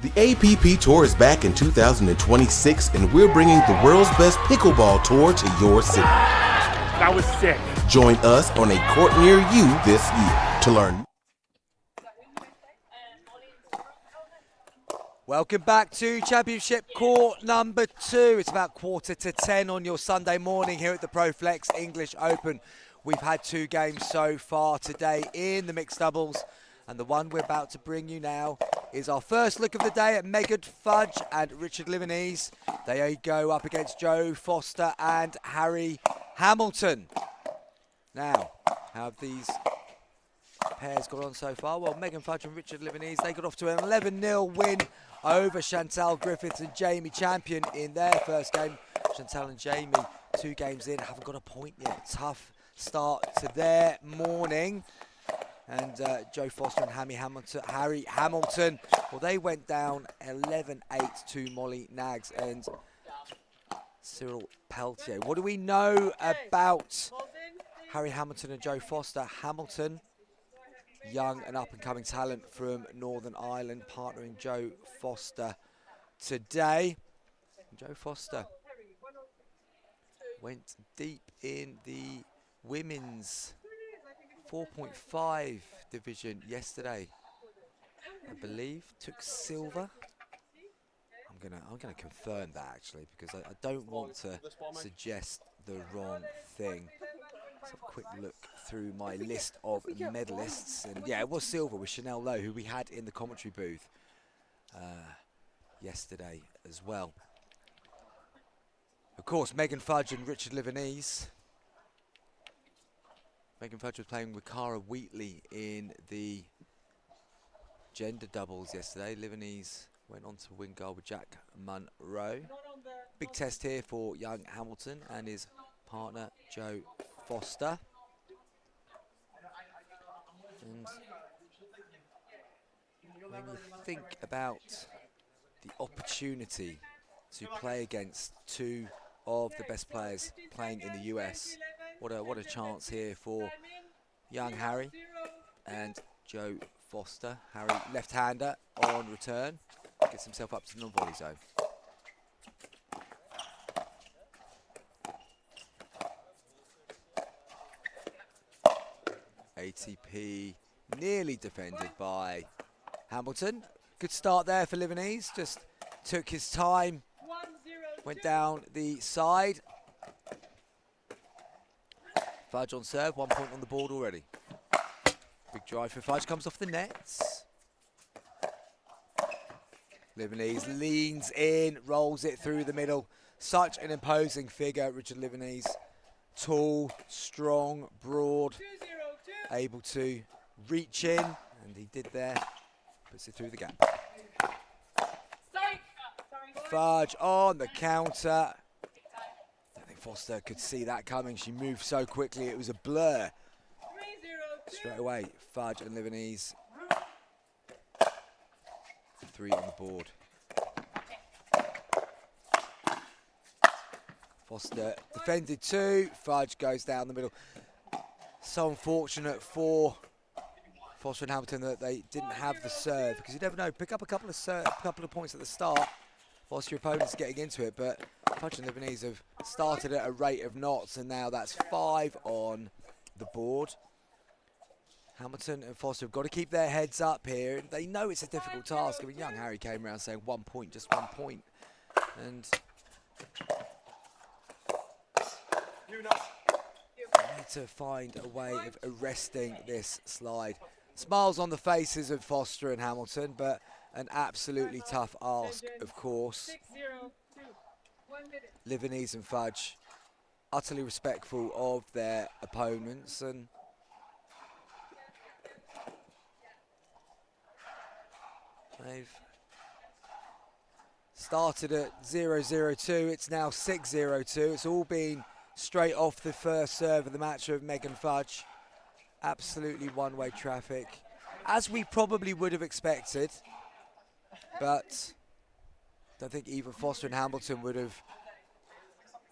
The APP Tour is back in 2026, and we're bringing the world's best pickleball tour to your city. That was sick. Join us on a court near you this year. To learn. Welcome back to Championship Court number 2. It's about 9:45 on your Sunday morning here at the ProFlex English Open. We've had 2 games so far today in the mixed doubles, and the one we're about to bring you now is our first look of the day at Megan Fudge and Richard Limonese. They go up against Joe Foster and Harry Hamilton. Now, how have these pairs got on so far? Well, Megan Fudge and Richard Livanese, they got off to an 11-0 win over Chantal Griffiths and Jamie Champion in their first game. Chantal and Jamie, 2 games in, haven't got a point yet. Tough start to their morning. And Joe Foster and Harry Hamilton, well, they went down 11-8 to Molly Nags and Cyril Peltier. What do we know about Harry Hamilton and Joe Foster? Hamilton, young and up-and-coming talent from Northern Ireland, partnering Joe Foster today. Joe Foster went deep in the women's 4.5 division yesterday. I believe took silver. I'm gonna confirm that actually, because I don't want to suggest the wrong thing. Let's have a quick look through my list of medalists, and yeah, it was silver with Chanel Lowe, who we had in the commentary booth yesterday as well. Of course, Megan Fudge and Richard Livanese. Megan Fudge was playing with Cara Wheatley in the gender doubles yesterday. Livanese went on to win gold with Jack Munro. Big test here for young Hamilton and his partner Joe Foster. And when you think about the opportunity to play against 2 of the best players playing in the US, what a chance here for young Harry and Joe Foster. Harry, left-hander on return, gets himself up to the non-volley zone. ATP nearly defended by Hamilton. Good start there for Livanese, just took his time, went down the side. Fudge on serve, 1 point on the board already. Big drive for Fudge, comes off the nets. Livanese leans in, rolls it through the middle. Such an imposing figure, Richard Livanese. Tall, strong, broad, able to reach in, and he did there. Puts it through the gap. Fudge on the counter. Foster could see that coming. She moved so quickly, it was a blur. Straight away, Fudge and Livanese. 3 on the board. Foster defended 2. Fudge goes down the middle. So unfortunate for Foster and Hamilton that they didn't have the serve, because you never know. Pick up a couple of points at the start whilst your opponent's getting into it, but Fudge and Livanese have started at a rate of knots, and now that's 5 on the board. Hamilton and Foster have got to keep their heads up here. They know it's a difficult task. I mean, young Harry came around saying 1 point, just 1 point. And they need to find a way of arresting this slide. Smiles on the faces of Foster and Hamilton, but an absolutely tough ask, of course. Livanese and Fudge utterly respectful of their opponents, and they've started at 0-0-2. It's now 6-0-2. It's all been straight off the first serve of the match of Megan Fudge. Absolutely one-way traffic, as we probably would have expected. But I don't think even Foster and Hamilton would have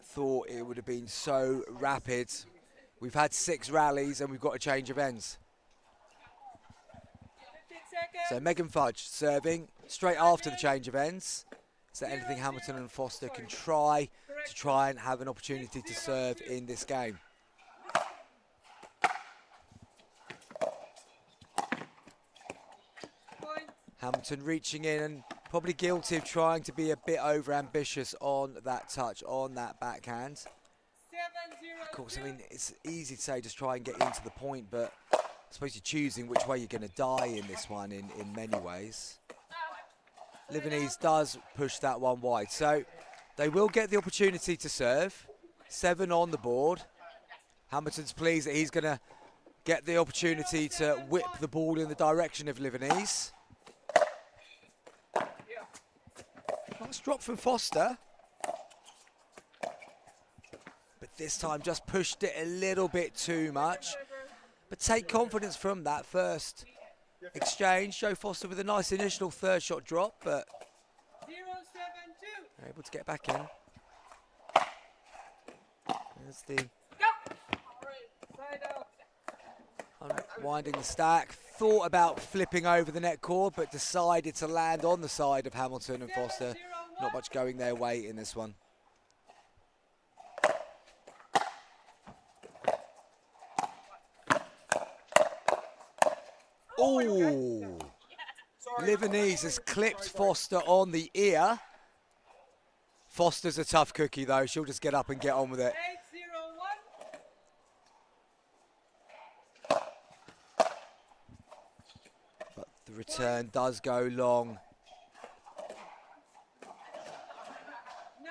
thought it would have been so rapid. We've had 6 rallies and we've got a change of ends. So Megan Fudge serving straight after the change of ends. Is there anything Hamilton and Foster can try and have an opportunity to serve in this game? Hamilton reaching in and probably guilty of trying to be a bit over-ambitious on that touch, on that backhand. Of course, I mean, it's easy to say just try and get into the point, but I suppose you're choosing which way you're going to die in this one in many ways. Livanese does push that one wide, so they will get the opportunity to serve. 7 on the board. Hamilton's pleased that he's going to get the opportunity to whip the ball in the direction of Livanese. Nice drop from Foster. But this time just pushed it a little bit too much. But take confidence from that first exchange. Joe Foster with a nice initial third shot drop, but able to get back in. There's the unwinding the stack. Thought about flipping over the net cord, but decided to land on the side of Hamilton and Foster. Not much going their way in this one. Oh, Livanese has clipped Foster on the ear. Foster's a tough cookie though. She'll just get up and get on with it. But the return does go long. 9-0-1.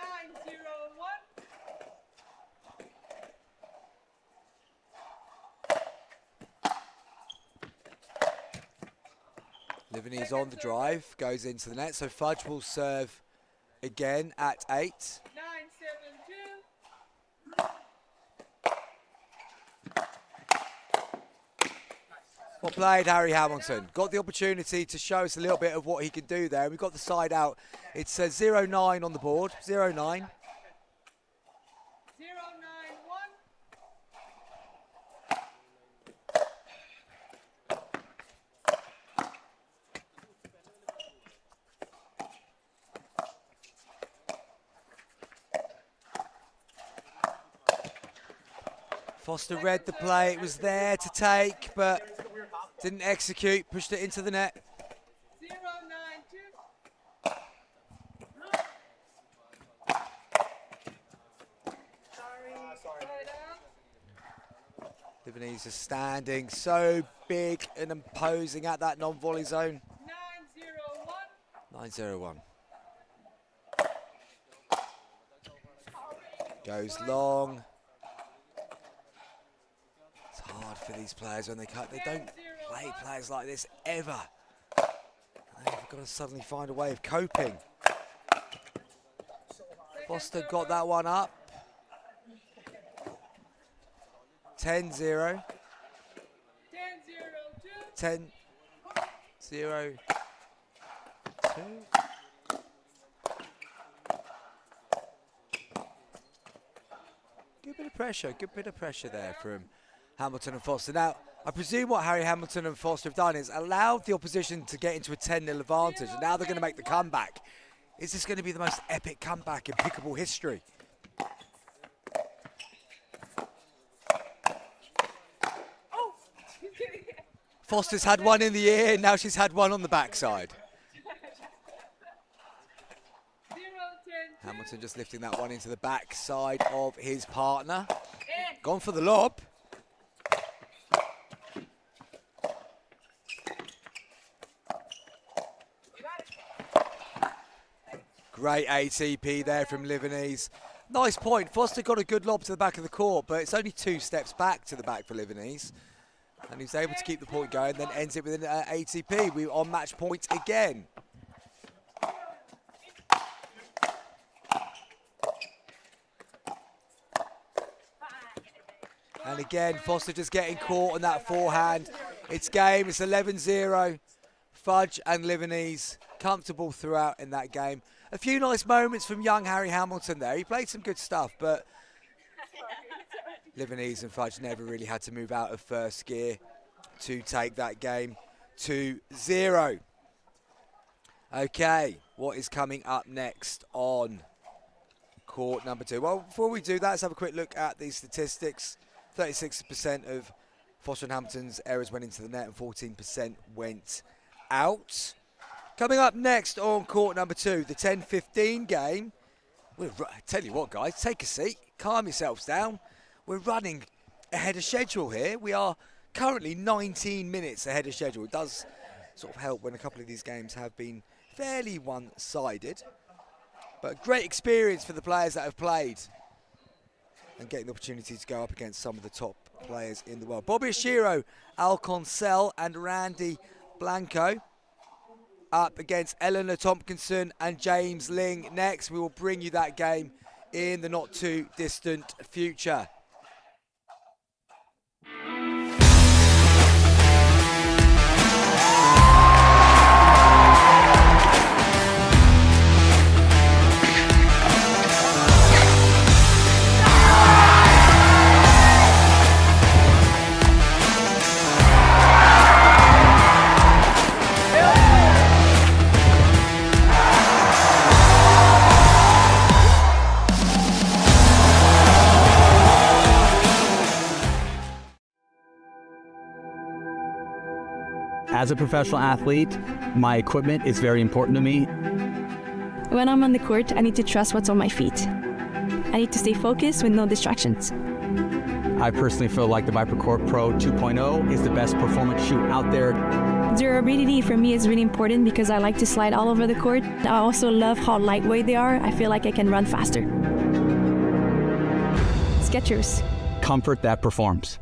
Livanese on the drive, goes into the net, so Fudge will serve again at 8. 9-7-2. Well played, Harry Hamilton. Got the opportunity to show us a little bit of what he can do there. We've got the side out. It's 0-9 on the board, 0-9. 0-9-1. Foster read the play, it was there to take, but didn't execute, pushed it into the net. 0-9-2. Livanese is standing so big and imposing at that non-volley zone. 9-0-1. 9-0-1. Goes long. It's hard for these players when they cut. They don't play players like this ever. They've got to suddenly find a way of coping. Foster got that one up. 10-0. 10-0-2. 10-0-2. Good bit of pressure there from Hamilton and Foster. Now, I presume what Harry Hamilton and Foster have done is allowed the opposition to get into a 10-0 advantage, and now they're going to make the comeback. Is this going to be the most epic comeback in pickleball history? Foster's had one in the ear, now she's had one on the backside. 0-10. Hamilton just lifting that one into the backside of his partner. Gone for the lob. Great ATP there from Livanese. Nice point. Foster got a good lob to the back of the court, but it's only 2 steps back to the back for Livanese. And he's able to keep the point going, then ends it with an ATP. We're on match point again. And again, Foster just getting caught on that forehand. It's game, it's 11-0. Fudge and Livanese comfortable throughout in that game. A few nice moments from young Harry Hamilton there. He played some good stuff, but Livanese and Fudge never really had to move out of first gear to take that game 2-0. Okay, what is coming up next on court number 2? Well, before we do that, let's have a quick look at the statistics. 36% of Foster and Hamilton's errors went into the net and 14% went out. Coming up next on court number 2, the 10-15 game. Tell you what, guys, take a seat, calm yourselves down. We're running ahead of schedule here. We are currently 19 minutes ahead of schedule. It does sort of help when a couple of these games have been fairly one-sided. But a great experience for the players that have played and getting the opportunity to go up against some of the top players in the world. Bobby Ashiro, Alconcel and Randy Blanco up against Eleanor Tompkinson and James Ling. Next, we will bring you that game in the not too distant future. As a professional athlete, my equipment is very important to me. When I'm on the court, I need to trust what's on my feet. I need to stay focused with no distractions. I personally feel like the ViperCore Pro 2.0 is the best performance shoe out there. Durability for me is really important because I like to slide all over the court. I also love how lightweight they are. I feel like I can run faster. Skechers. Comfort that performs.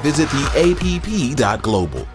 Visit the app.global.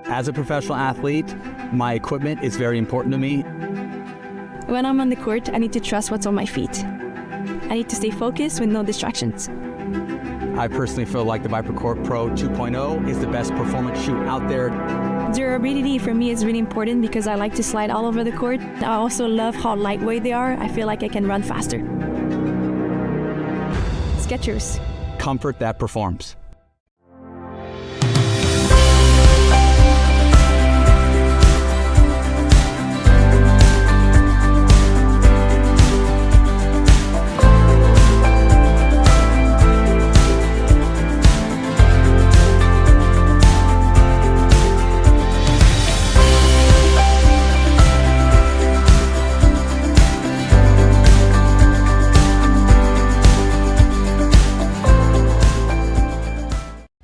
As a professional athlete, my equipment is very important to me. When I'm on the court, I need to trust what's on my feet. I need to stay focused with no distractions. I personally feel like the ViperCore Pro 2.0 is the best performance shoe out there. Durability for me is really important because I like to slide all over the court. I also love how lightweight they are. I feel like I can run faster. Skechers. Comfort that performs.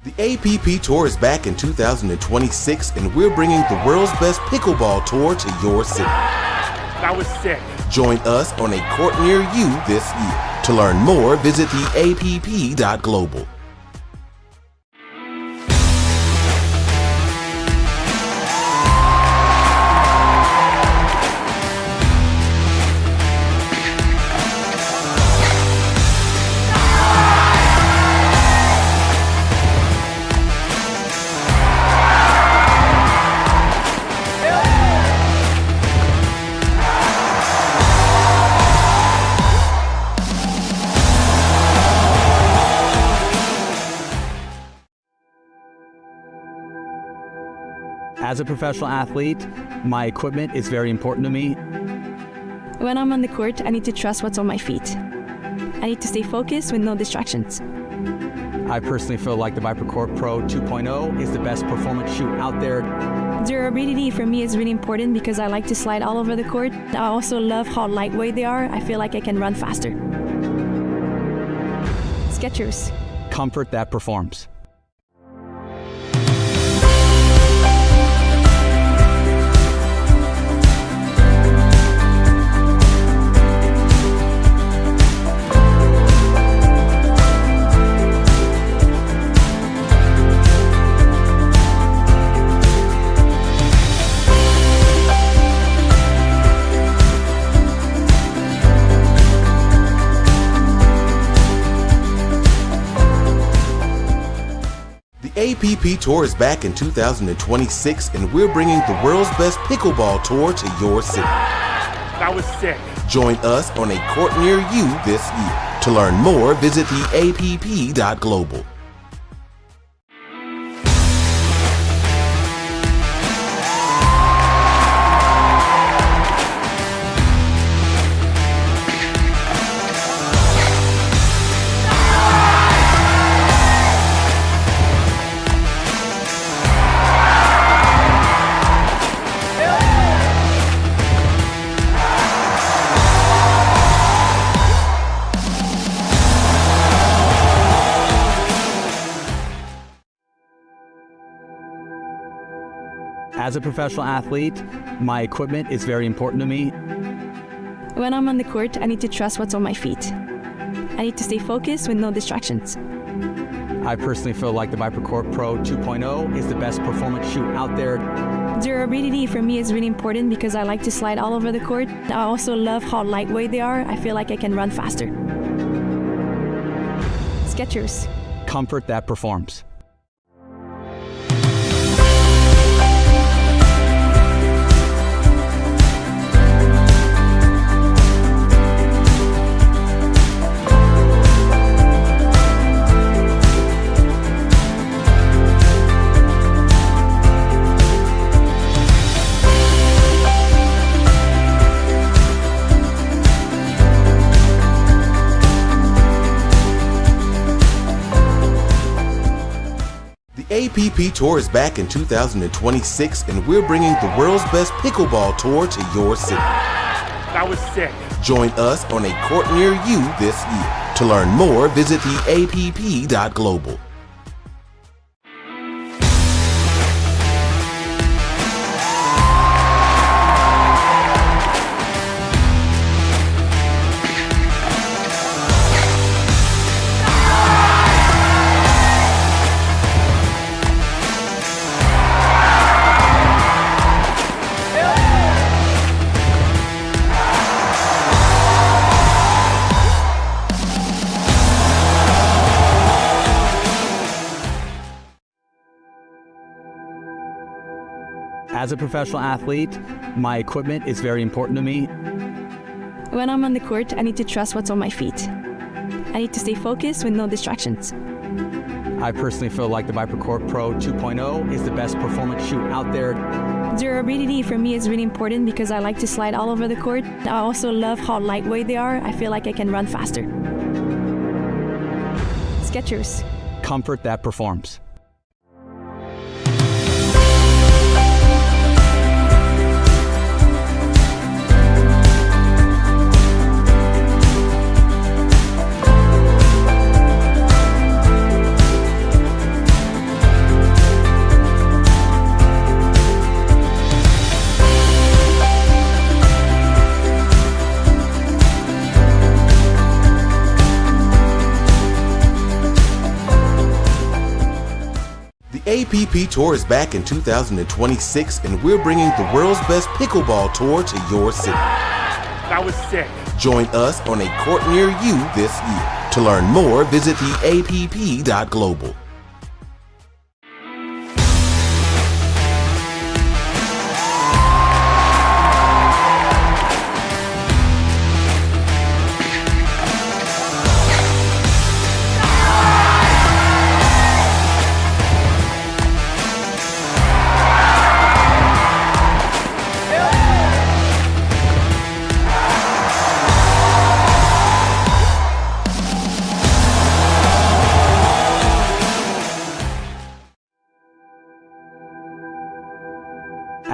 The APP Tour is back in 2026, and we're bringing the world's best pickleball tour to your city. That was sick. Join us on a court near you this year. To learn more, visit the app.global. As a professional athlete, my equipment is very important to me. When I'm on the court, I need to trust what's on my feet. I need to stay focused with no distractions. I personally feel like the ViperCore Pro 2.0 is the best performance shoe out there. Durability for me is really important because I like to slide all over the court. I also love how lightweight they are. I feel like I can run faster. Skechers. Comfort that performs. APP Tour is back in 2026, and we're bringing the world's best pickleball tour to your city. That was sick. Join us on a court near you this year. To learn more, visit theapp.global. As a professional athlete, my equipment is very important to me. When I'm on the court, I need to trust what's on my feet. I need to stay focused with no distractions. I personally feel like the ViperCourt Pro 2.0 is the best performance shoe out there. Durability for me is really important because I like to slide all over the court. I also love how lightweight they are. I feel like I can run faster. Skechers. Comfort that performs. APP Tour is back in 2026, and we're bringing the world's best pickleball tour to your city. That was sick. Join us on a court near you this year. To learn more, visit theapp.global. As a professional athlete, my equipment is very important to me. When I'm on the court, I need to trust what's on my feet. I need to stay focused with no distractions. I personally feel like the ViperCourt Pro 2.0 is the best performance shoe out there. Durability for me is really important because I like to slide all over the court. I also love how lightweight they are. I feel like I can run faster. Skechers. Comfort that performs. APP Tour is back in 2026, and we're bringing the world's best pickleball tour to your city. That was sick. Join us on a court near you this year. To learn more, visit theapp.global.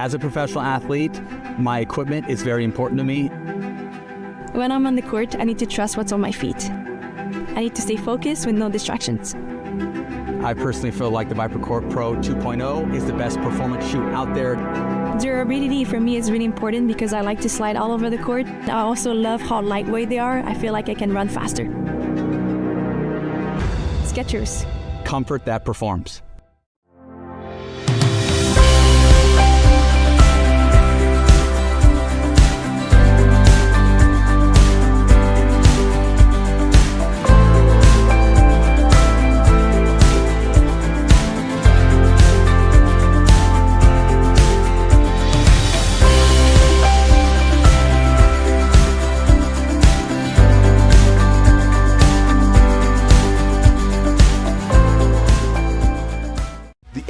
As a professional athlete, my equipment is very important to me. When I'm on the court, I need to trust what's on my feet. I need to stay focused with no distractions. I personally feel like the ViperCourt Pro 2.0 is the best performance shoe out there. Durability for me is really important because I like to slide all over the court. I also love how lightweight they are. I feel like I can run faster. Skechers. Comfort that performs.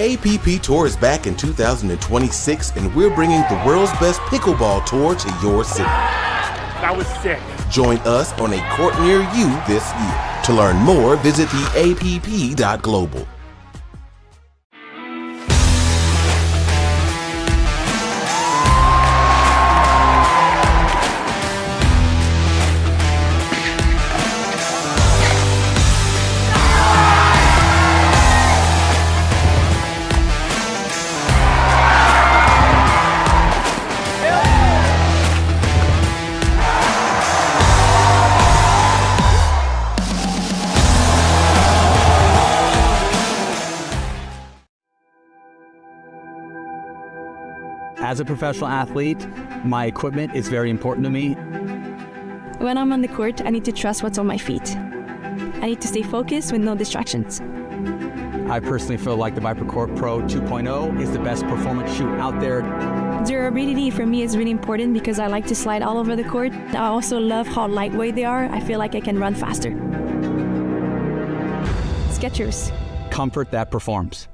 APP Tour is back in 2026, and we're bringing the world's best pickleball tour to your city. That was sick. Join us on a court near you this year. To learn more, visit theapp.global. As a professional athlete, my equipment is very important to me. When I'm on the court, I need to trust what's on my feet. I need to stay focused with no distractions. I personally feel like the ViperCourt Pro 2.0 is the best performance shoe out there. Durability for me is really important because I like to slide all over the court. I also love how lightweight they are. I feel like I can run faster. Skechers. Comfort that performs.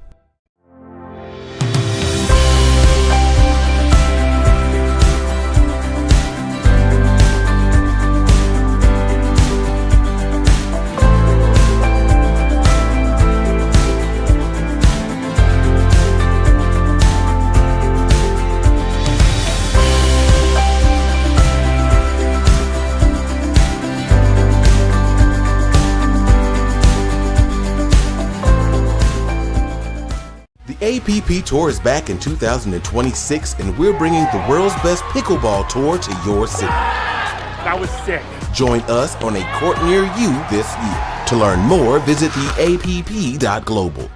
The APP Tour is back in 2026, and we're bringing the world's best pickleball tour to your city. That was sick. Join us on a court near you this year. To learn more, visit theapp.global.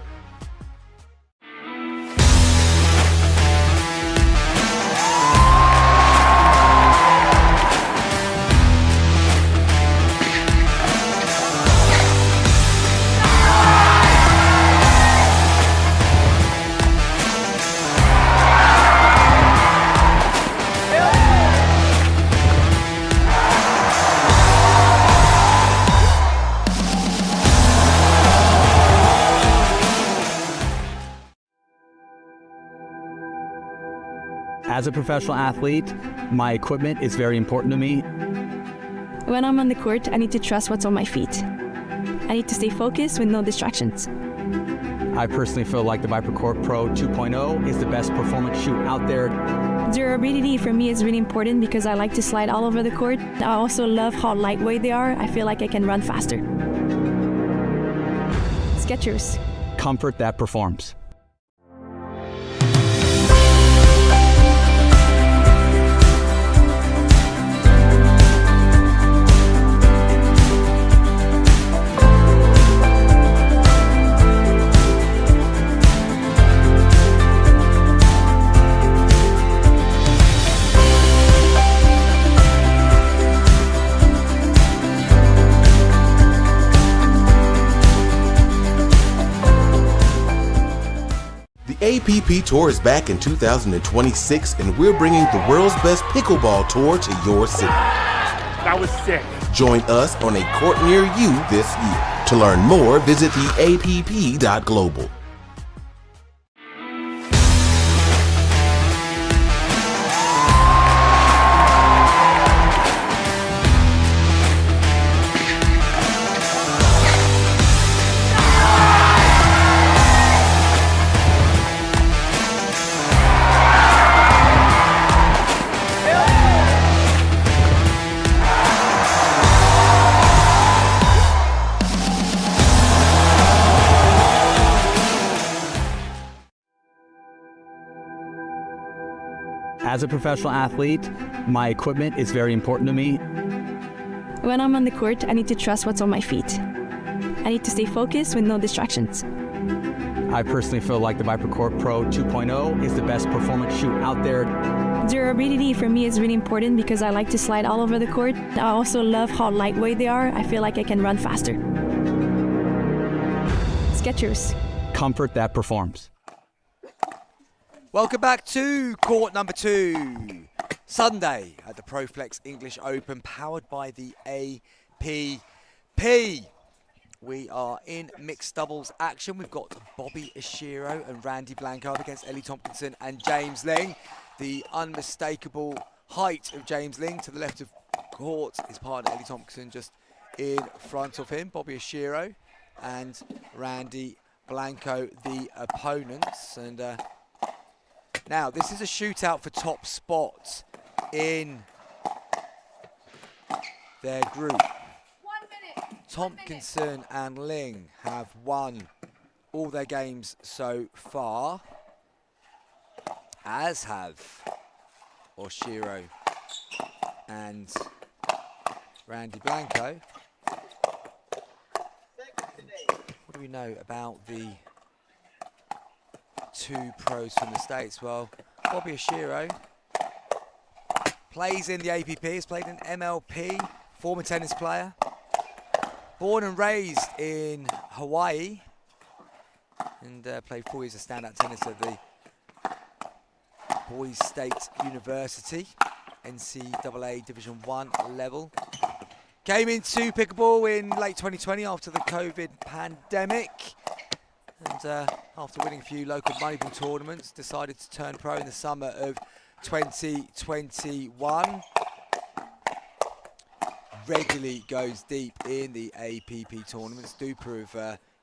As a professional athlete, my equipment is very important to me. When I'm on the court, I need to trust what's on my feet. I need to stay focused with no distractions. I personally feel like the ViperCourt Pro 2.0 is the best performance shoe out there. Durability for me is really important because I like to slide all over the court. I also love how lightweight they are. I feel like I can run faster. Skechers. Comfort that performs. The APP Tour is back in 2026, and we're bringing the world's best pickleball tour to your city. That was sick. Join us on a court near you this year. To learn more, visit theapp.global. As a professional athlete, my equipment is very important to me. When I'm on the court, I need to trust what's on my feet. I need to stay focused with no distractions. I personally feel like the ViperCourt Pro 2.0 is the best performance shoe out there. Durability for me is really important because I like to slide all over the court. I also love how lightweight they are. I feel like I can run faster. Skechers. Comfort that performs. Welcome back to court number 2. Sunday at the ProFlex English Open, powered by the APP. We are in mixed doubles action. We've got Bobby Ishiro and Randy Blanco up against Ellie Tompkinson and James Ling. The unmistakable height of James Ling to the left of court. His partner Ellie Tompkinson just in front of him. Bobby Ishiro and Randy Blanco, the opponents. And now this is a shootout for top spot in their group. 1 minute. Tompkinson and Ling have won all their games so far, as have Oshiro and Randy Blanco. What do we know about the two pros from the States? Well, Bobby Oshiro plays in the APP, has played in MLP, former tennis player. Born and raised in Hawaii and played 4 years of standout tennis at the Boys State University, NCAA Division 1 level. Came into pickleball in late 2020 after the COVID pandemic. And after winning a few local moneyball tournaments, decided to turn pro in the summer of 2021. Regularly goes deep in the APP tournaments. Duper of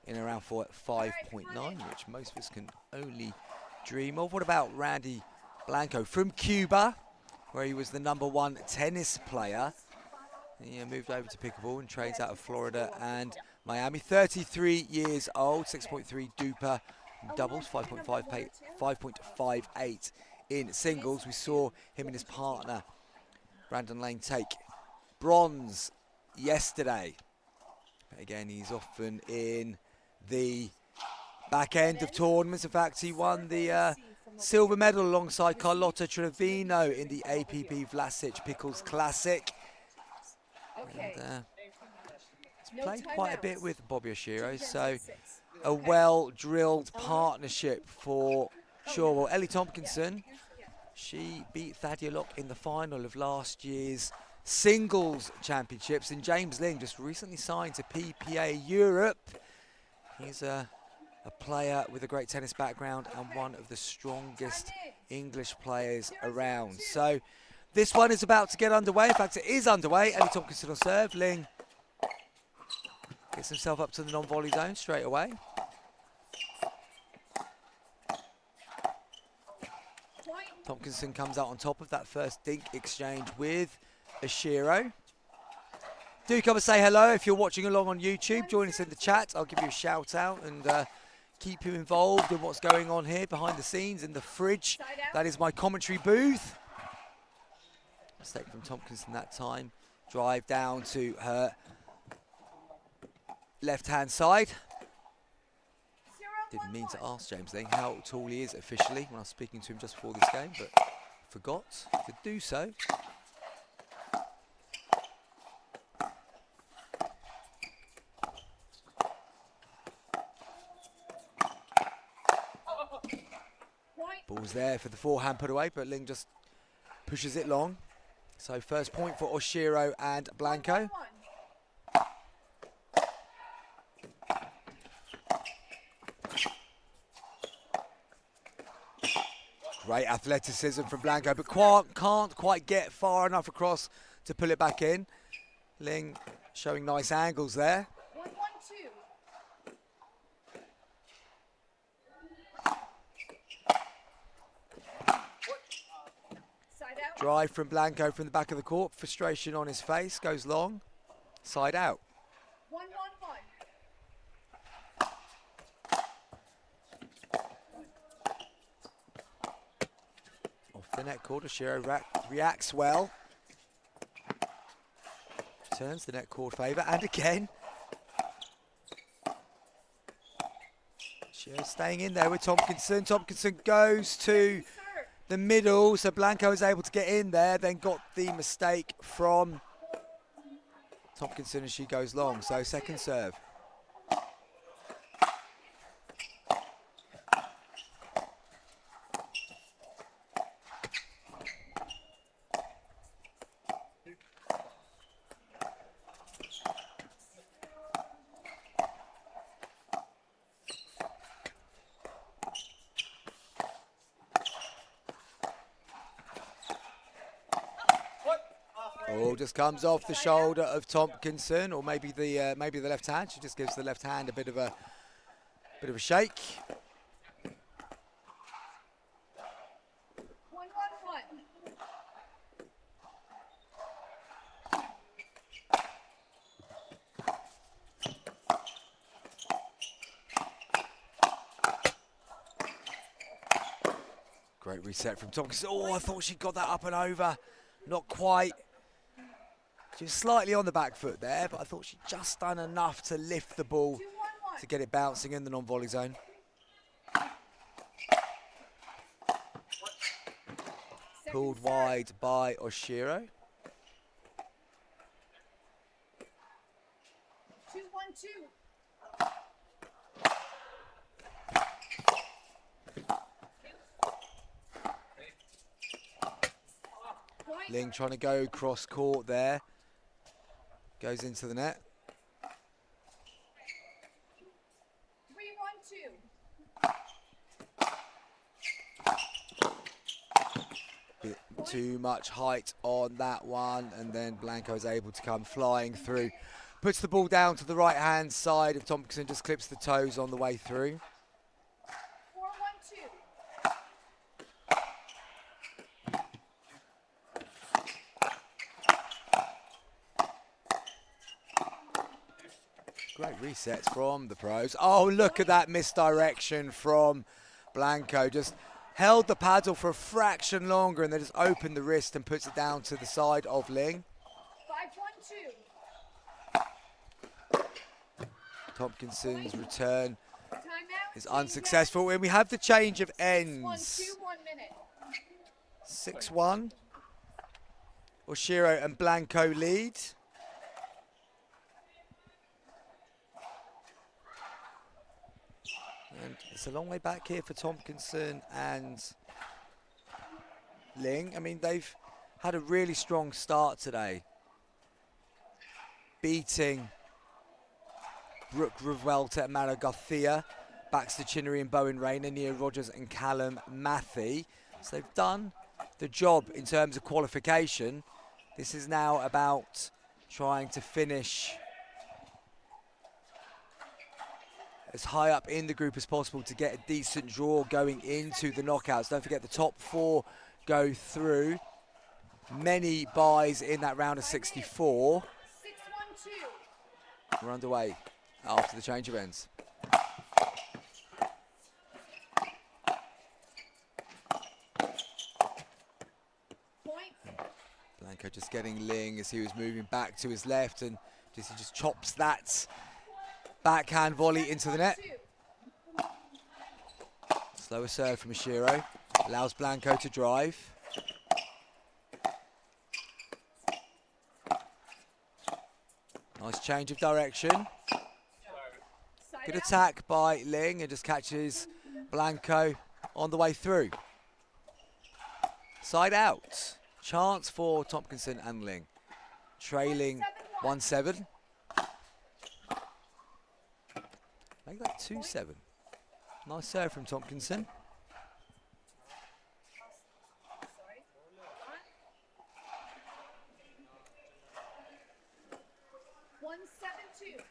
in around 5.9, which most of us can only dream of. What about Randy Blanco from Cuba, where he was the #1 tennis player? He moved over to pickleball and trains out of Florida and Miami. 33 years old, 6.3 Duper doubles, 5.58 in singles. We saw him and his partner, Brandon Lane, take bronze yesterday. But again, he's often in the back end of tournaments. In fact, he won the silver medal alongside Carlotta Trevino in the APP Vlasic Pickles Classic. And, he's played quite a bit with Bobby Oshiro, so a well-drilled partnership for sure. Well, Ellie Tompkinson, she beat Thadia Locke in the final of last year's singles championships, and James Ling just recently signed to PPA Europe. He's a player with a great tennis background and one of the strongest English players around. So this one is about to get underway. In fact, it is underway. Ellie Tompkinson will serve. Ling gets himself up to the non-volley zone straight away. Tompkinson comes out on top of that first dink exchange with Oshiro. Do come and say hello if you're watching along on YouTube. Join us in the chat. I'll give you a shout out and keep you involved in what's going on here behind the scenes in the fridge. That is my commentary booth. Mistake from Tompkinson that time. Drive down to her left-hand side. Didn't mean to ask James Ling how tall he is officially when I was speaking to him just before this game, but forgot to do so. Ball's there for the forehand put away, but Ling just pushes it long. So first point for Oshiro and Blanco. Great athleticism from Blanco, but can't quite get far enough across to pull it back in. Ling showing nice angles there. 1-1-2. Side out. Drive from Blanco from the back of the court. Frustration on his face. Goes long. Side out. 1-1-1. Off the net cord, Oshiro reacts well. Turns the net cord favour, and again. Oshiro staying in there with Tompkinson. Tompkinson goes to the middle, so Blanco is able to get in there, then got the mistake from Tompkinson as she goes long. So second serve. Ball just comes off the shoulder of Tompkinson, or maybe the left hand. She just gives the left hand a bit of a shake. 1-1-1. Great reset from Tompkinson. Oh, I thought she got that up and over. Not quite. She was slightly on the back foot there, but I thought she'd just done enough to lift the ball 2-1-1. to get it bouncing in the non-volley zone. Pulled wide by Oshiro. 2-1-2. Point. Ling trying to go cross court there. Goes into the net. 3-1-2. Bit too much height on that one, and then Blanco is able to come flying through. Puts the ball down to the right-hand side of Tompkinson, just clips the toes on the way through. 4-1-2. Great resets from the pros. Oh, look at that misdirection from Blanco. Just held the paddle for a fraction longer and then just opened the wrist and puts it down to the side of Ling. 5-1-2. Tompkinson's return Timeout. is Team unsuccessful. And we have the change of net. ends. 1-2, 1 minute. 6-1. Oshiro and Blanco lead. And it's a long way back here for Tompkinson and Ling. I mean, they've had a really strong start today. Beating Brooke Revuelta and Mara Garcia, Baxter Chinnery and Bowen Rayner, Nia Rogers and Callum Matthey. So they've done the job in terms of qualification. This is now about trying to finish as high up in the group as possible to get a decent draw going into the knockouts. Don't forget the top 4 go through. Many buys in that round of 64. 6-1-2. We're underway after the change of ends. Point. Blanco just getting Ling as he was moving back to his left, and he just chops that backhand volley into the net. 2. Slower serve from Oshiro. Allows Blanco to drive. Nice change of direction. Side Good out. attack by Ling, and just catches Blanco on the way through. Side out. Chance for Tompkinson and Ling. Trailing 1-7. Make that 2-7. Nice serve from Tompkinson. Sorry. 1-7-2.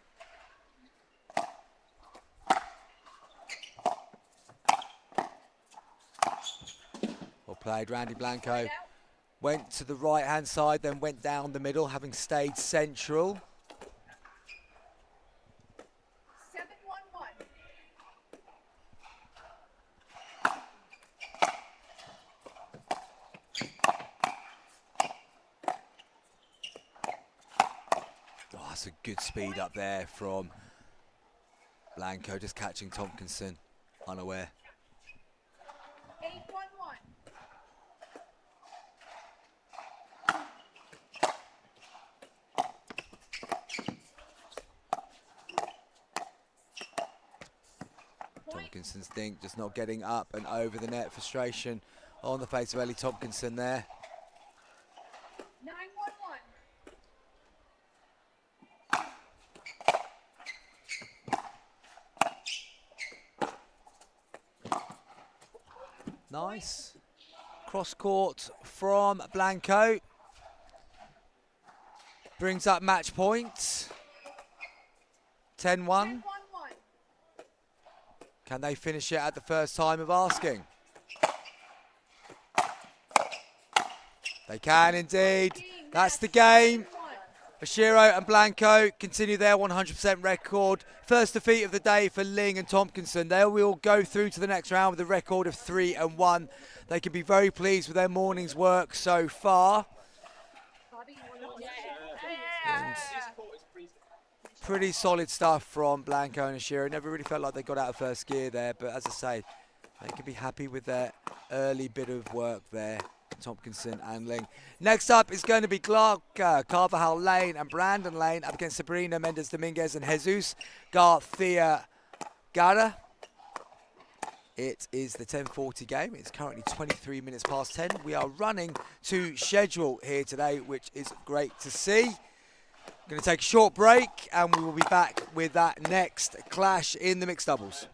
Well played, Randy Blanco. Side out. Went to the right-hand side, then went down the middle, having stayed central. 7-1-1. Oh, that's a good speed up there from Blanco, just catching Tompkinson unaware. 8-1-1. Point. Tompkinson's dink just not getting up and over the net. Frustration on the face of Ellie Tompkinson there. 9-1-1. Nice. Cross court from Blanco. brings up match point. 10-1. 1-1. Can they finish it at the first time of asking? They can indeed. That's the game. Oshiro and Blanco continue their 100% record. First defeat of the day for Ling and Tompkinson. They will go through to the next round with a record of 3-1. They can be very pleased with their morning's work so far. And pretty solid stuff from Blanco and Oshiro. Never really felt like they got out of first gear there, but as I say, they can be happy with their early bit of work there. Tompkinson and Ling. Next up is going to be Clark, Carvajal Lane and Brandon Lane up against Sabrina Mendes Dominguez and Jesus Garcia Gara. It is the 10:40 game. It's currently 23 minutes past 10. We are running to schedule here today, which is great to see. Going to take a short break and we will be back with that next clash in the mixed doubles.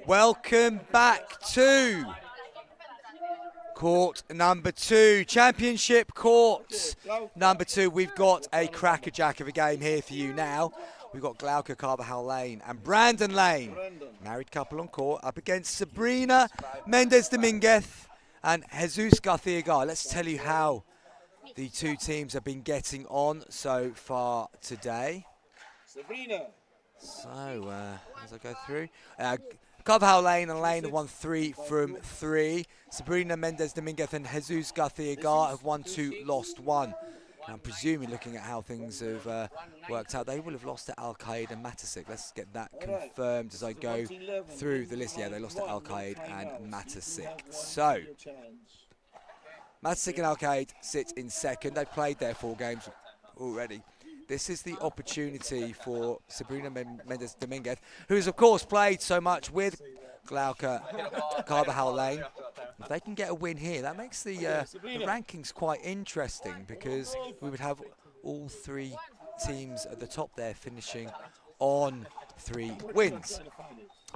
Welcome back to court number 2, championship court number 2. We've got a crackerjack of a game here for you now. We've got Glauca Carvajal Lane and Brandon Lane, married couple on court, up against Sabrina Mendez Dominguez and Jesus Garcia Gar. Let's tell you how the two teams have been getting on so far today. So, as I go through, Carvajal Lane and Lane have won 3 from 3. Sabrina Mendez Dominguez and Jesus Garcia Gar have won 2, lost 1. I'm presuming, looking at how things have worked out, they will have lost to Al Qaeda and Matasik. Let's get that confirmed as I go through the list. Yeah, they lost to Al Qaeda and Matasik. So, Matasik and Al Qaeda sit in second. They've played their 4 games already. This is the opportunity for Sabrina Mendez Dominguez, who has, of course, played so much with Glauca Carvajal Lane. If they can get a win here, that makes the rankings quite interesting, because we would have all 3 teams at the top there finishing on 3 wins.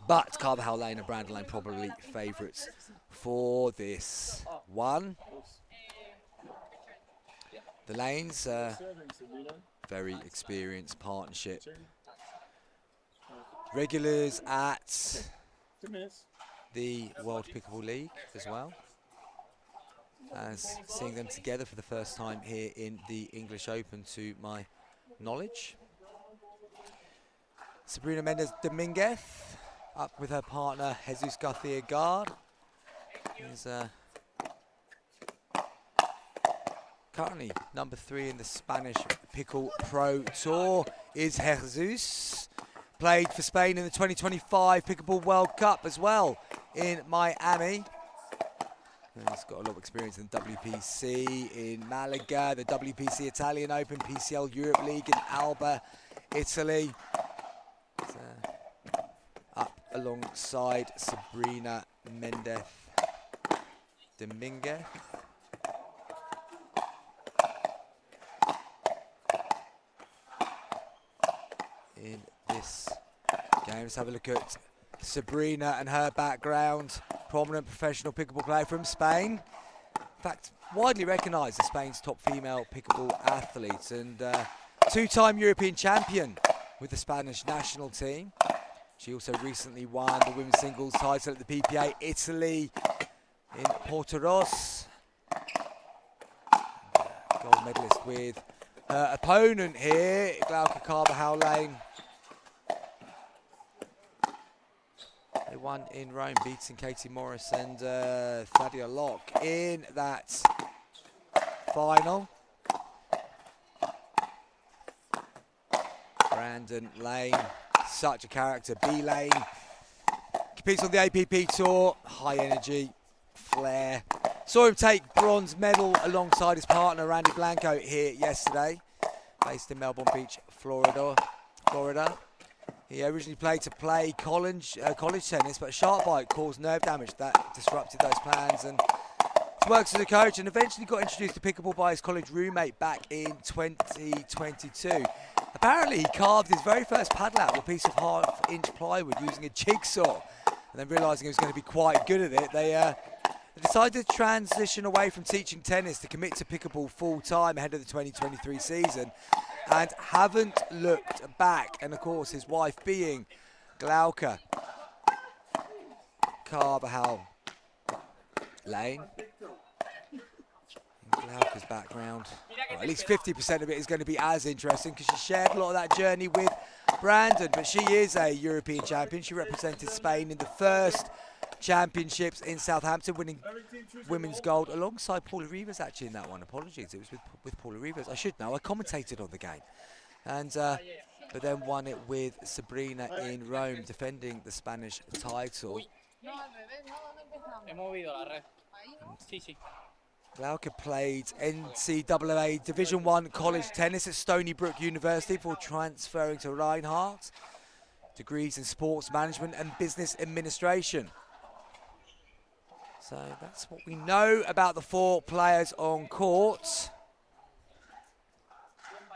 But Carvajal Lane and Brandon Lane probably favourites for this one. The Lanes, very experienced partnership. Regulars at the World Pickleball League as well, as seeing them together for the first time here in the English Open to my knowledge. Sabrina Mendez Dominguez up with her partner Jesus Garcia Gar. Is currently number 3 in the Spanish Pickle Pro Tour is Jesus. Played for Spain in the 2025 Pickleball World Cup as well in Miami. And he's got a lot of experience in WPC in Malaga, the WPC Italian Open, PCL Europe League in Alba, Italy. Up alongside Sabrina Mendez Dominguez. In this game, let's have a look at Sabrina and her background. Prominent professional pickleball player from Spain. In fact, widely recognised as Spain's top female pickleball athlete, and 2-time European champion with the Spanish national team. She also recently won the women's singles title at the PPA Italy in Portoros. Gold medalist with her opponent here, Glauca Carvajal Lane. They won in Rome, beating Katie Morris and Thadia Locke in that final. Brandon Lane, such a character. B Lane competes on the APP Tour, high energy, flair. Saw him take bronze medal alongside his partner Randy Blanco here yesterday, based in Melbourne Beach, Florida. He originally played to play college tennis, but a sharp bite caused nerve damage that disrupted those plans, and works as a coach, and eventually got introduced to pickleball by his college roommate back in 2022. Apparently, he carved his very first paddle out with a piece of half-inch plywood using a jigsaw, and then realising he was going to be quite good at it, they decided to transition away from teaching tennis to commit to pickleball full-time ahead of the 2023 season, and haven't looked back. And of course, his wife being Glauca Carvajal Lane. Glauca's background, well, at least 50% of it is going to be as interesting, because she shared a lot of that journey with Brandon, but she is a European champion. She represented Spain in the first championships in Southampton, winning women's gold alongside Paula Rivas, actually, in that one. Apologies, it was with Paula Rivas. I should know, I commentated on the game. And but then won it with Sabrina in Rome, defending the Spanish title. Glauca played NCAA Division I college tennis at Stony Brook University before transferring to Reinhardt. Degrees in sports management and business administration. So that's what we know about the 4 players on court.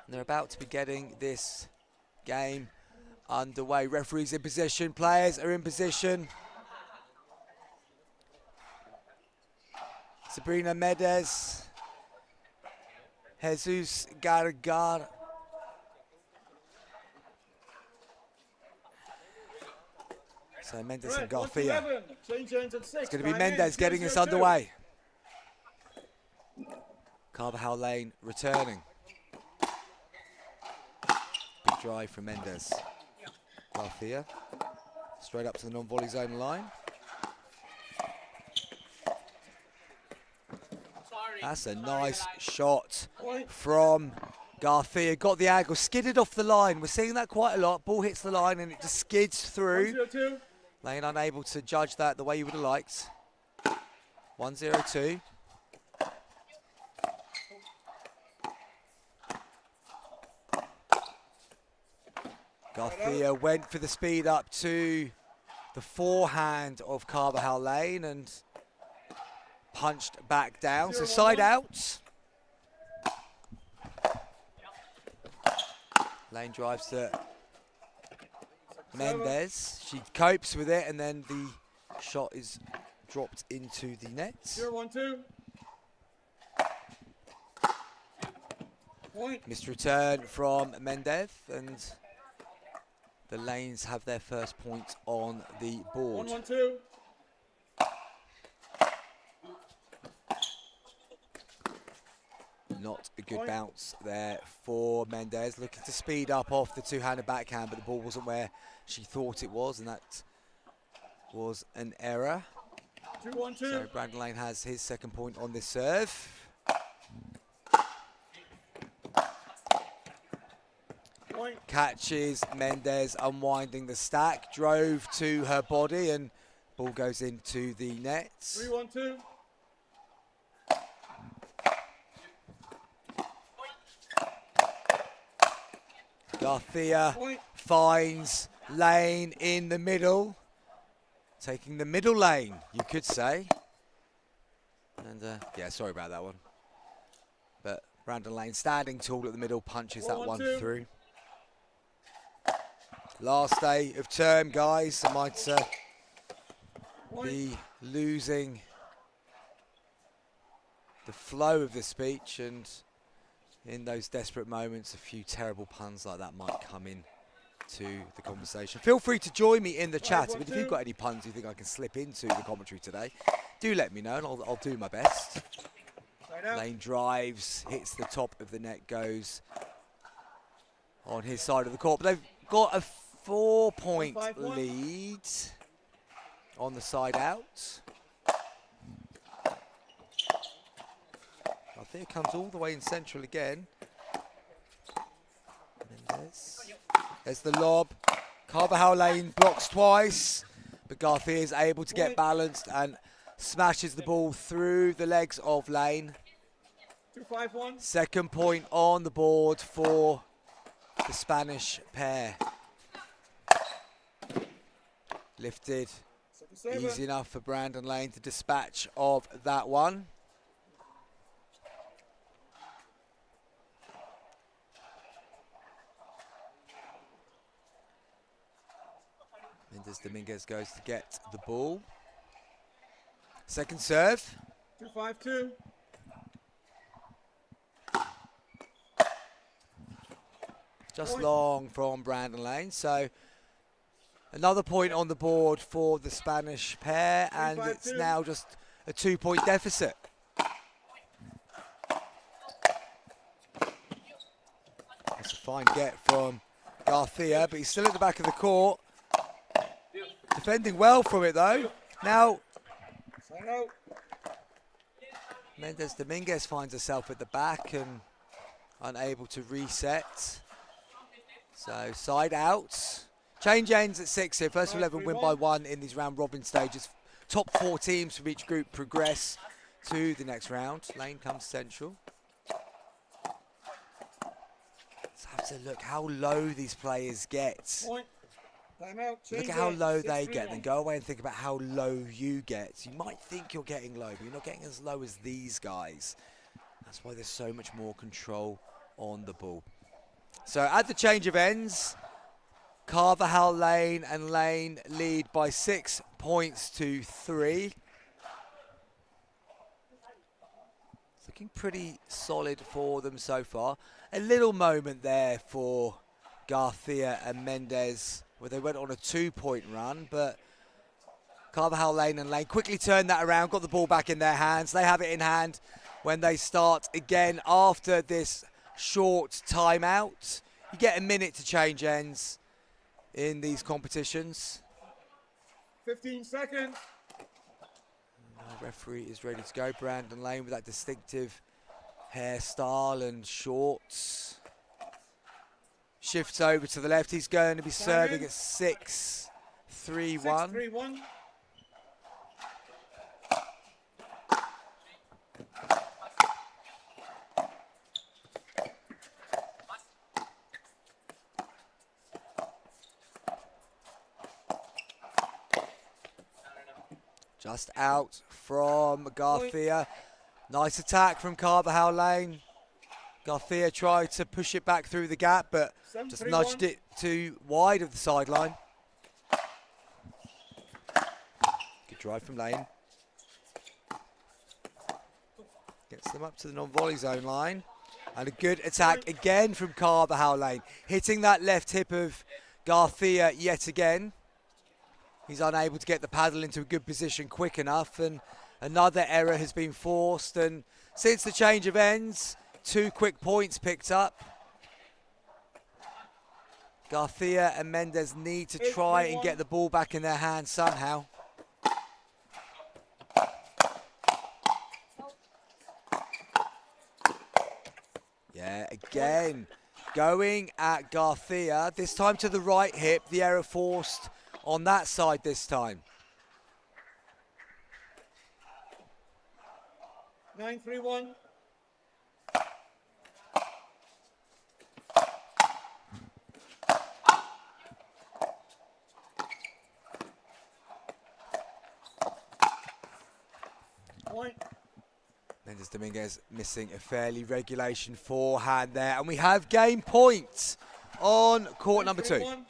And they're about to be getting this game underway. Referees in position, players are in position. Sabrina Mendez, Jesus Gargar. So Mendez and Garcia. It's going to be Mendez getting us underway. Carvajal Lane returning. Big drive from Mendez. Garcia straight up to the non-volley zone line. That's a nice shot from Garcia. Got the angle, skidded off the line. We're seeing that quite a lot. Ball hits the line and it just skids through. Lane unable to judge that the way you would have liked. 1-0-2. Garcia went for the speed up to the forehand of Carvajal Lane and punched back down. So side out. Lane drives to Mendez. She copes with it and then the shot is dropped into the net. 0-1-2. Missed return from Mendez and the Lanes have their first point on the board. 1-1-2. Not a good bounce there for Mendez. Looking to speed up off the two-handed backhand, but the ball wasn't where she thought it was, and that was an error. 2-1-2. So Brandon Lane has his second point on this serve. Catches Mendez unwinding the stack, drove to her body, and ball goes into the net. 3-1-2. Garcia finds Lane in the middle, taking the middle lane, you could say. And yeah, sorry about that one. But Brandon Lane standing tall at the middle, punches that one through. Last day of term, guys. I might be losing the flow of the speech, and in those desperate moments, a few terrible puns like that might come in to the conversation. Feel free to join me in the chat. But if you've got any puns you think I can slip into the commentary today, do let me know and I'll do my best. Lane drives, hits the top of the net, goes on his side of the court. But they've got a 4-point lead on the side out. Garcia comes all the way in central again. Mendez. There's the lob. Carvajal Lane blocks twice, but Garcia is able to get balanced and smashes the ball through the legs of Lane. 2-5-1. Second point on the board for the Spanish pair. Lifted. Easy enough for Brandon Lane to dispatch of that one. Mendez Dominguez goes to get the ball. Second serve. 2-5-2. Just long from Brandon Lane. So another point on the board for the Spanish pair, and it's now just a 2-point deficit. That's a fine get from Garcia, but he's still at the back of the court. Defending well from it though. Now Mendez Dominguez finds herself at the back and unable to reset. So side out. Change ends at 6 here. First 11 win by 1 in these round robin stages. Top 4 teams from each group progress to the next round. Lane comes central. Let's have to look how low these players get. Look at how low they get, then go away and think about how low you get. You might think you're getting low, but you're not getting as low as these guys. That's why there's so much more control on the ball. So at the change of ends, Carvajal Lane and Lane lead by 6 points to 3. It's looking pretty solid for them so far. A little moment there for Garcia and Mendez where they went on a 2-point run, but Carvajal Lane and Lane quickly turned that around, got the ball back in their hands. They have it in hand when they start again after this short timeout. You get a minute to change ends in these competitions. 15 seconds. The referee is ready to go. Brandon Lane with that distinctive hairstyle and shorts. Shifts over to the left. He's going to be serving at 6-3-1. 6-3-1. Just out from Garcia. Nice attack from Carvajal Lane. Garcia tried to push it back through the gap, but just nudged it too wide of the sideline. Good drive from Lane. Gets them up to the non-volley zone line. And a good attack again from Carvajal Lane. Hitting that left hip of Garcia yet again. He's unable to get the paddle into a good position quick enough, and another error has been forced. And since the change of ends, 2 quick points picked up. Garcia and Mendez need to try and get the ball back in their hands somehow. Yeah, again, going at Garcia, this time to the right hip, the error forced on that side this time. 9-3-1. Point. Mendes Dominguez missing a fairly regulation forehand there, and we have game point on court number 2. 9-3-1.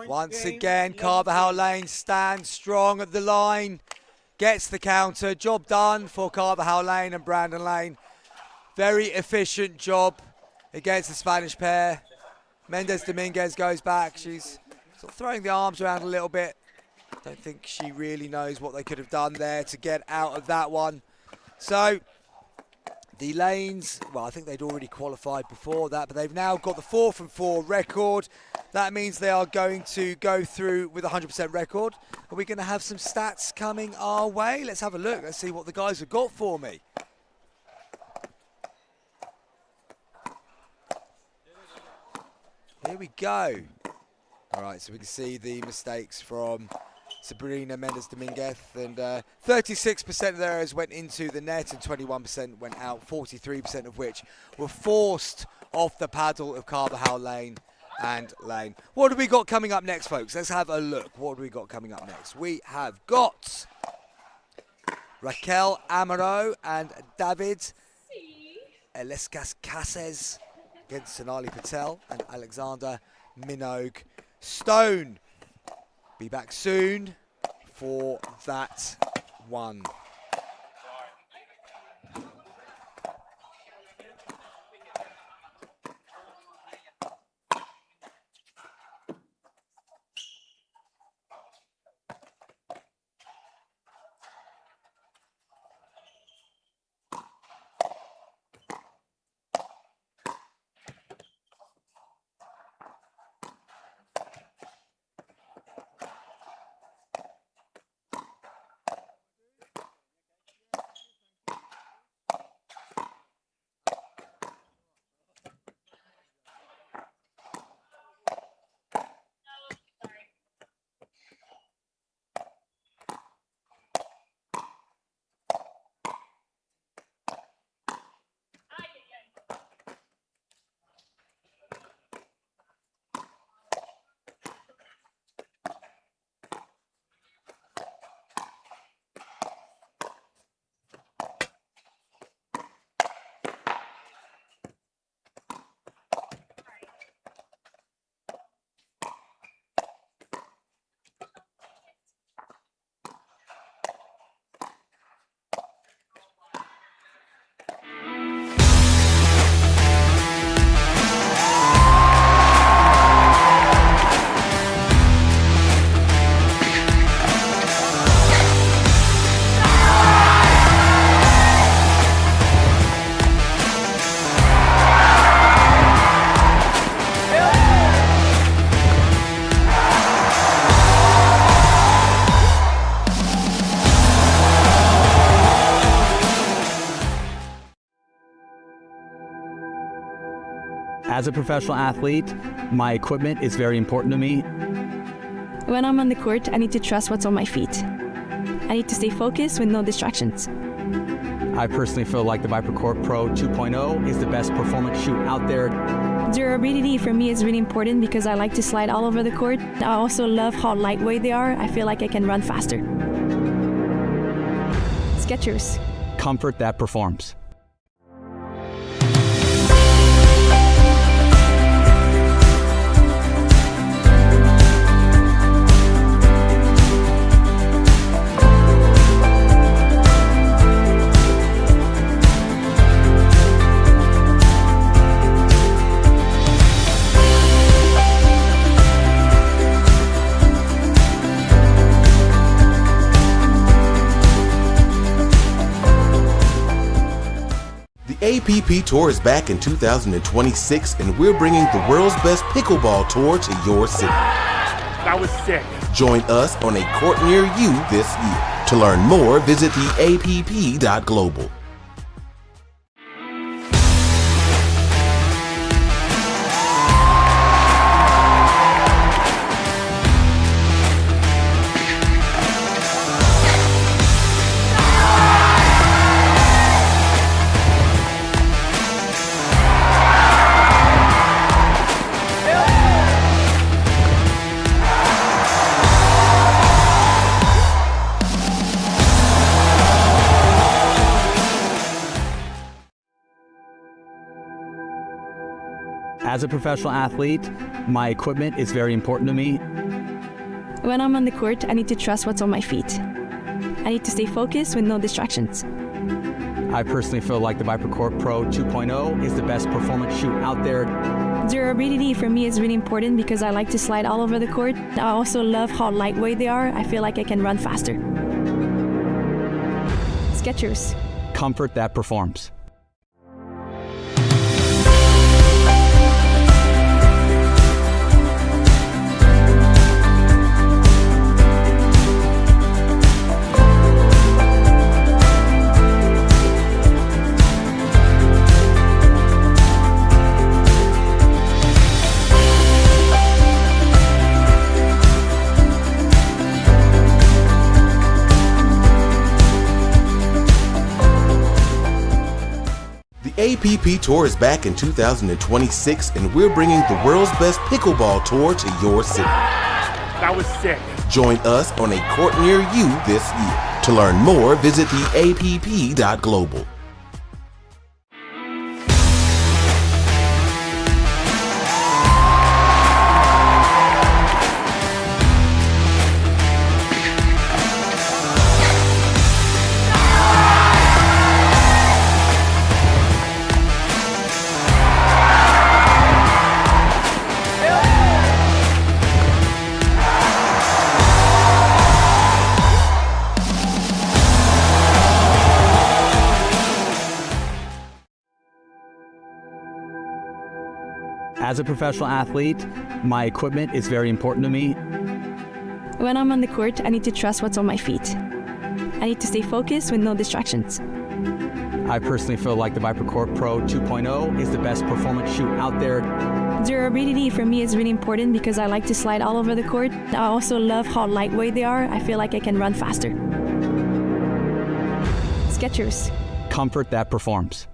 Once again, Carvajal Lane stands strong at the line, gets the counter. Job done for Carvajal Lane and Brandon Lane. Very efficient job against the Spanish pair. Mendes Dominguez goes back. She's sort of throwing the arms around a little bit. Don't think she really knows what they could have done there to get out of that one. So the Lanes, well, I think they'd already qualified before that, but they've now got the 4-from-4 record. That means they are going to go through with a 100% record. Are we going to have some stats coming our way? Let's have a look. Let's see what the guys have got for me. Here we go. All right, so we can see the mistakes from Sabrina Mendes Dominguez, and 36% of their errors went into the net and 21% went out, 43% of which were forced off the paddle of Carvajal Lane and Lane. What have we got coming up next, folks? Let's have a look. What have we got coming up next? We have got Raquel Amaro and David Elescas Cases against Sonali Patel and Alexander Minogue Stone. Be back soon for that one. As a professional athlete, my equipment is very important to me. When I'm on the court, I need to trust what's on my feet. I need to stay focused with no distractions. I personally feel like the ViperCore Pro 2.0 is the best performance shoe out there. Durability for me is really important because I like to slide all over the court. I also love how lightweight they are. I feel like I can run faster. Skechers. Comfort that performs. APP Tour is back in 2026, and we're bringing the world's best pickleball tour to your city. That was sick. Join us on a court near you this year. To learn more, visit theapp.global. As a professional athlete, my equipment is very important to me. When I'm on the court, I need to trust what's on my feet. I need to stay focused with no distractions. I personally feel like the ViperCore Pro 2.0 is the best performance shoe out there. Durability for me is really important because I like to slide all over the court. I also love how lightweight they are. I feel like I can run faster. Skechers. Comfort that performs. APP Tour is back in 2026, and we're bringing the world's best pickleball tour to your city. That was sick. Join us on a court near you this year. To learn more, visit theapp.global. As a professional athlete, my equipment is very important to me. When I'm on the court, I need to trust what's on my feet. I need to stay focused with no distractions. I personally feel like the ViperCore Pro 2.0 is the best performance shoe out there. Durability for me is really important because I like to slide all over the court. I also love how lightweight they are. I feel like I can run faster. Skechers. Comfort that performs.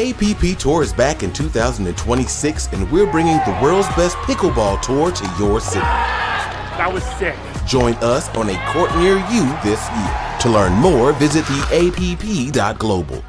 APP Tour is back in 2026, and we're bringing the world's best pickleball tour to your city. That was sick. Join us on a court near you this year. To learn more, visit theapp.global.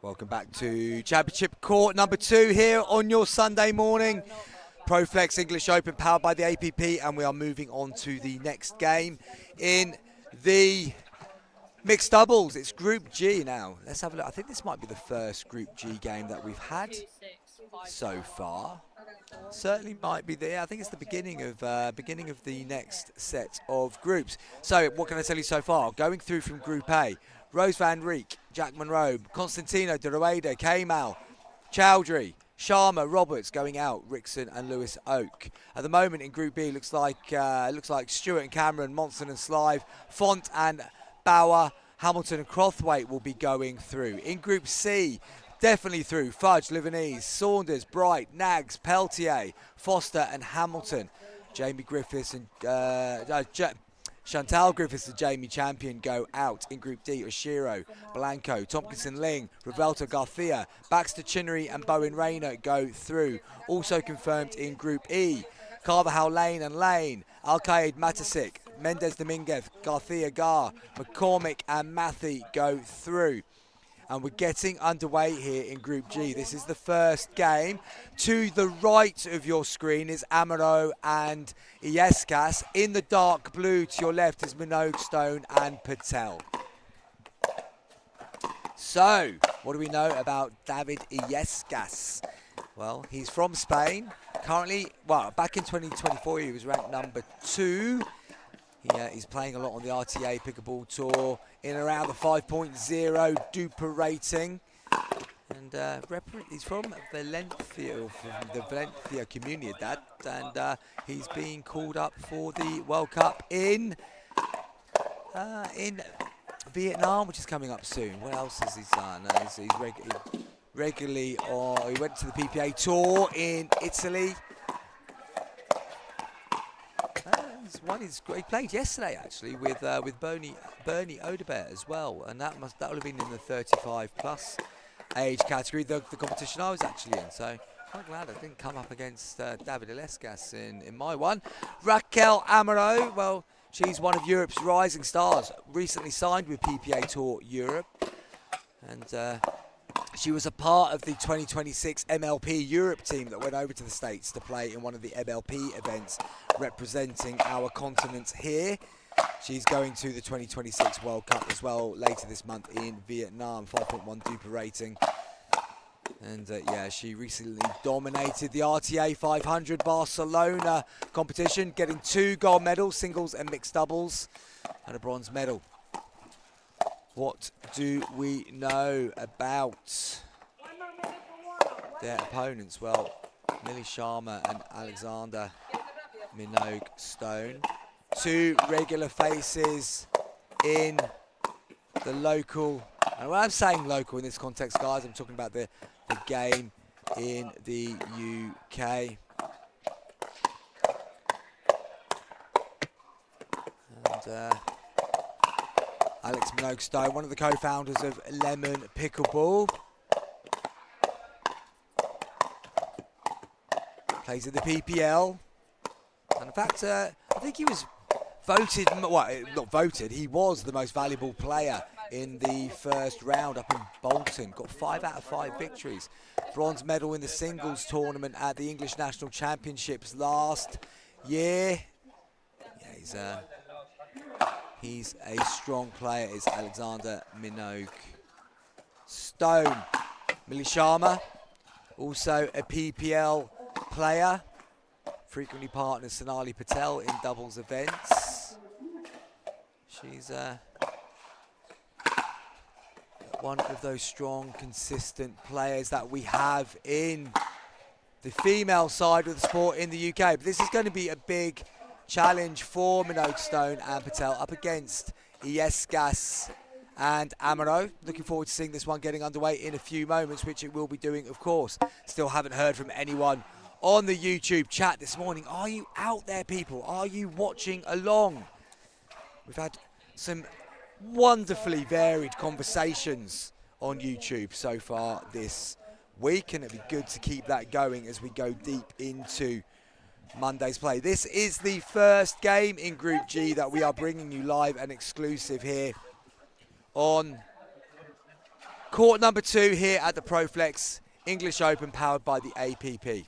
Welcome back to Championship Court number 2 here on your Sunday morning. ProFlex English Open powered by the APP, and we are moving on to the next game in the mixed doubles. It's Group G now. Let's have a look. I think this might be the first Group G game that we've had so far. Certainly might be there. I think it's the beginning of the next set of groups. So what can I tell you so far? Going through from Group A, Rose van Rieck, Jack Monroe, Constantino de Rueda, Kamal, Chowdhury, Sharma, Roberts going out, Rickson and Lewis Oak. At the moment in Group B, looks like Stewart and Cameron, Monson and Slive, Font and Bauer, Hamilton and Crothwaite will be going through. In Group C, definitely through Fudge, Livanese, Saunders, Bright, Nags, Peltier, Foster and Hamilton. Jamie Griffiths and Chantal Griffiths and Jamie Champion go out. In Group D, Oshiro, Blanco, Tompkinson Ling, Revelto Garcia, Baxter Chinnery and Bowen Rayner go through. Also confirmed in Group E, Carvajal Lane and Lane, Alcaid Matasik, Mendez Dominguez, Garcia Gar, McCormick and Matthew go through. And we're getting underway here in Group G. This is the first game. To the right of your screen is Amaro and Iescas. In the dark blue to your left is Minogue, Stone and Patel. So, what do we know about David Iescas? Well, he's from Spain. Currently, well, back in 2024, he was ranked number 2. He's playing a lot on the RTA Pickleball Tour in around the 5.0 Duper rating. And he's from Valencia, from the Valencia Comunidad, and he's being called up for the World Cup in Vietnam, which is coming up soon. What else has he done? He's regularly, he went to the PPA Tour in Italy. He played yesterday actually with Bernie Odebert as well, and that would have been in the 35+ age category, the competition I was actually in. So quite glad I didn't come up against David Iescas in my one. Raquel Amaro, well, she's one of Europe's rising stars. Recently signed with PPA Tour Europe, and she was a part of the 2026 MLP Europe team that went over to the States to play in one of the MLP events representing our continent here. She's going to the 2026 World Cup as well later this month in Vietnam, 5.1 Duper rating. And yeah, she recently dominated the RTA 500 Barcelona competition, getting 2 gold medals, singles and mixed doubles, and a bronze medal. What do we know about their opponents? Well, Millie Sharma and Alexander Minogue Stone. 2 regular faces in the local, and when I'm saying local in this context, guys, I'm talking about the game in the UK. And Alex Minogue Stone, one of the co-founders of Lemon Pickleball. Plays in the PPL. And in fact, I think he was voted, well, not voted, he was the most valuable player in the first round up in Bolton. Got 5 out of 5 victories. Bronze medal in the singles tournament at the English National Championships last year. Yeah, he's a strong player, is Alexander Minogue Stone. Millie Sharma, also a PPL player. Frequently partners Sonali Patel in doubles events. She's one of those strong, consistent players that we have in the female side of the sport in the UK. But this is going to be a big challenge for Minogue Stone and Patel up against Iescas and Amaro. Looking forward to seeing this one getting underway in a few moments, which it will be doing, of course. Still haven't heard from anyone on the YouTube chat this morning. Are you out there, people? Are you watching along? We've had some wonderfully varied conversations on YouTube so far this week, and it'd be good to keep that going as we go deep into Monday's play. This is the first game in Group G that we are bringing you live and exclusive here on court number 2 here at the Proflex English Open, powered by the APP.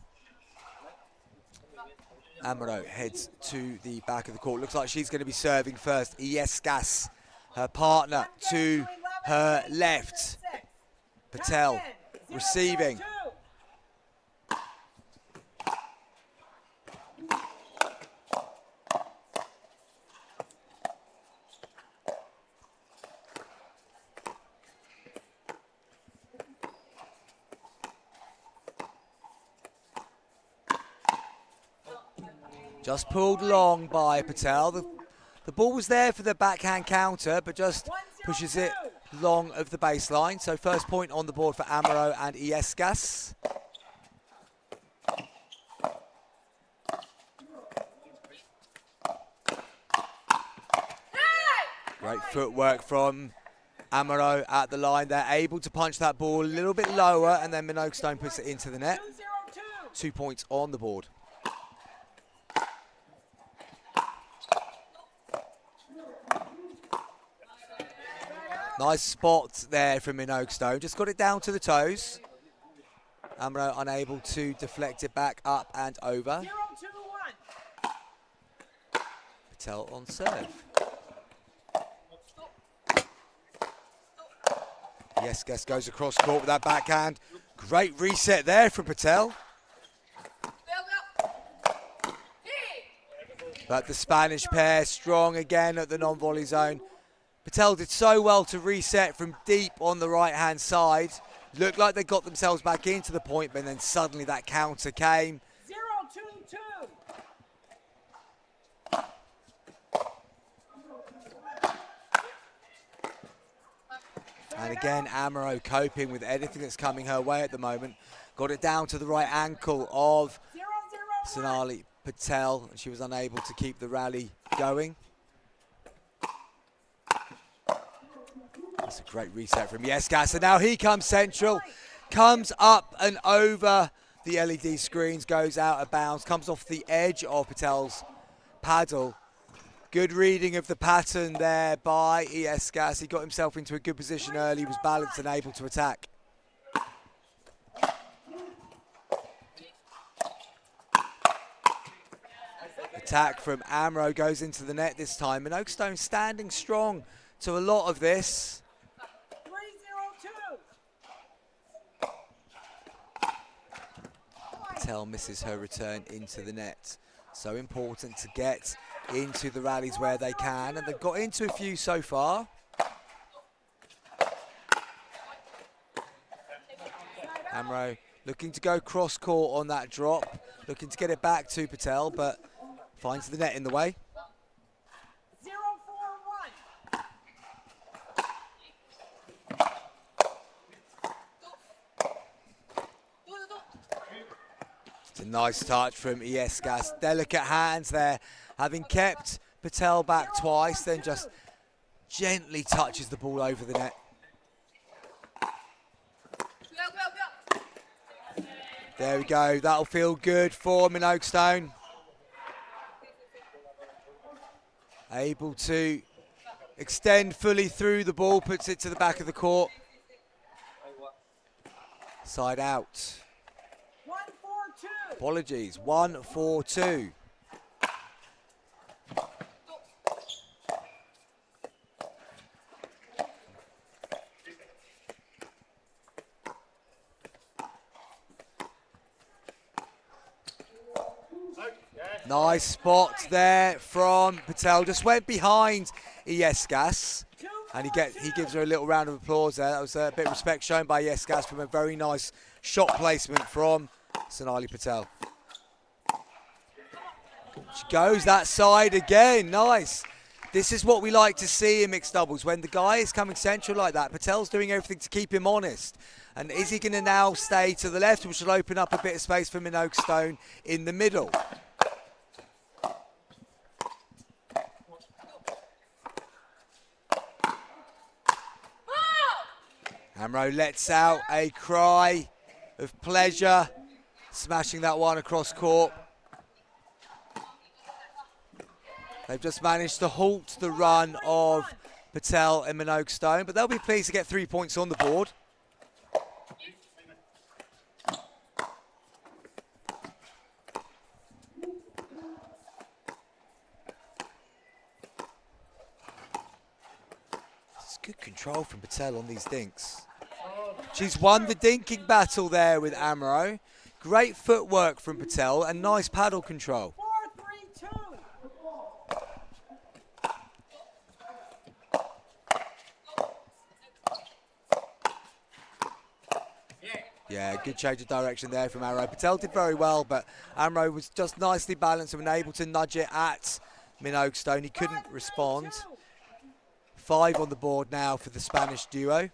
Amaro heads to the back of the court. Looks like she's going to be serving first. Iescas, her partner, to her left. Patel receiving. Just pulled long by Patel. The ball was there for the backhand counter, but just pushes it long of the baseline. So first point on the board for Amaro and Iescas. Great footwork from Amaro at the line. They're able to punch that ball a little bit lower, and then Minogue Stone puts it into the net. 2 points on the board. Nice spot there from Minogue Stone. Just got it down to the toes. Amaro unable to deflect it back up and over. 0-2-1. Patel on serve. Iescas goes across court with that backhand. Great reset there from Patel. But the Spanish pair strong again at the non-volley zone. Patel did so well to reset from deep on the right-hand side. Looked like they got themselves back into the point, but then suddenly that counter came. 0-2-2. And again, Amaro coping with anything that's coming her way at the moment. Got it down to the right ankle of 0-0-1. Sonali Patel, and she was unable to keep the rally going. That's a great reset from Iescas, and now he comes central, comes up and over the LED screens, goes out of bounds, comes off the edge of Patel's paddle. Good reading of the pattern there by Iescas. He got himself into a good position early, was balanced and able to attack. Attack from Amaro goes into the net this time, and Oakstone standing strong to a lot of this. 3-0-2. Patel misses her return into the net. So important to get into the rallies where they can, and they've got into a few so far. Amaro looking to go cross court on that drop, looking to get it back to Patel, but finds the net in the way. 0-4-1. It's a nice touch from Iescas. Delicate hands there, having kept Patel back twice, then just gently touches the ball over the net. There we go, that'll feel good for Minogue Stone. Able to extend fully through the ball, puts it to the back of the court. Side out. 1-4-2. Apologies, 1-4-2. Nice spot there from Patel. Just went behind Iescas, and he gives her a little round of applause there. That was a bit of respect shown by Iescas from a very nice shot placement from Sonali Patel. She goes that side again. Nice. This is what we like to see in mixed doubles. When the guy is coming central like that, Patel's doing everything to keep him honest. And is he going to now stay to the left, which will open up a bit of space for Minogue Stone in the middle? Amaro lets out a cry of pleasure, smashing that one across court. They've just managed to halt the run of Patel and Minogue Stone, but they'll be pleased to get 3 points on the board. It's good control from Patel on these dinks. She's won the dinking battle there with Amro. Great footwork from Patel and nice paddle control. 4-3-2. Yeah, good change of direction there from Amro. Patel did very well, but Amro was just nicely balanced and able to nudge it at Minogue Stone. He couldn't respond. 5 on the board now for the Spanish duo.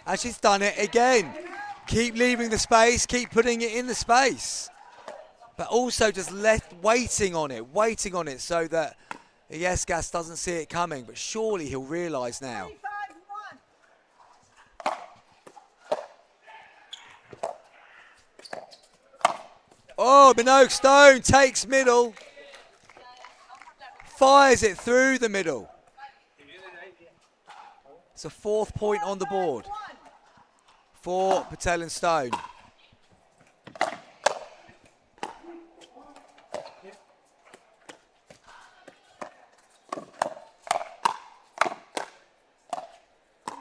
And she's done it again. Keep leaving the space, keep putting it in the space. But also just waiting on it so that Yesgas doesn't see it coming. But surely he'll realise now. 3-5-1. Oh, Minogue Stone takes middle. Fires it through the middle. It's a 4th point on the board for Patel and Stone.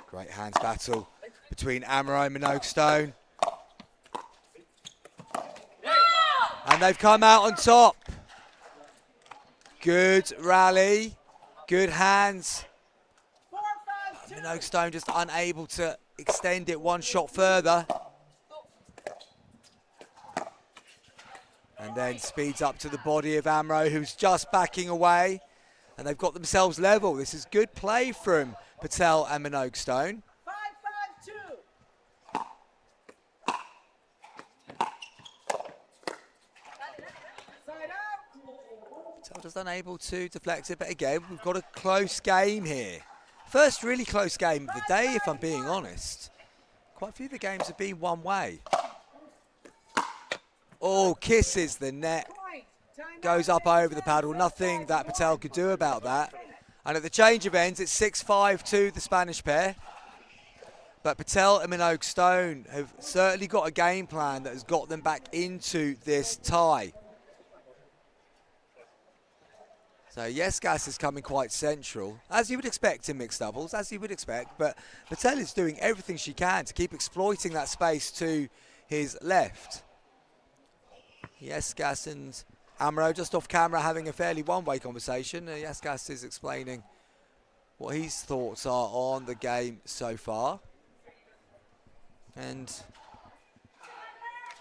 Great hands battle between Amro and Minogue Stone. And they've come out on top. Good rally, good hands. 4-5-2. Minogue Stone just unable to extend it one shot further. And then speeds up to the body of Amro, who's just backing away. And they've got themselves level. This is good play from Patel and Minogue Stone. 5-5-2. Side out. Patel just unable to deflect it, but again, we've got a close game here. First really close game of the day, if I'm being honest. Quite a few of the games have been one way. Oh, kisses the net. Point. Time Goes out. up over the paddle. Nothing that Patel could do about that. And at the change of ends, it's 6-5 to the Spanish pair. But Patel and Minogue Stone have certainly got a game plan that has got them back into this tie. So Yesgas is coming quite central, as you would expect in mixed doubles, as you would expect. But Patel is doing everything she can to keep exploiting that space to his left. Yesgas and Amro just off camera having a fairly one-way conversation. Yesgas is explaining what his thoughts are on the game so far. And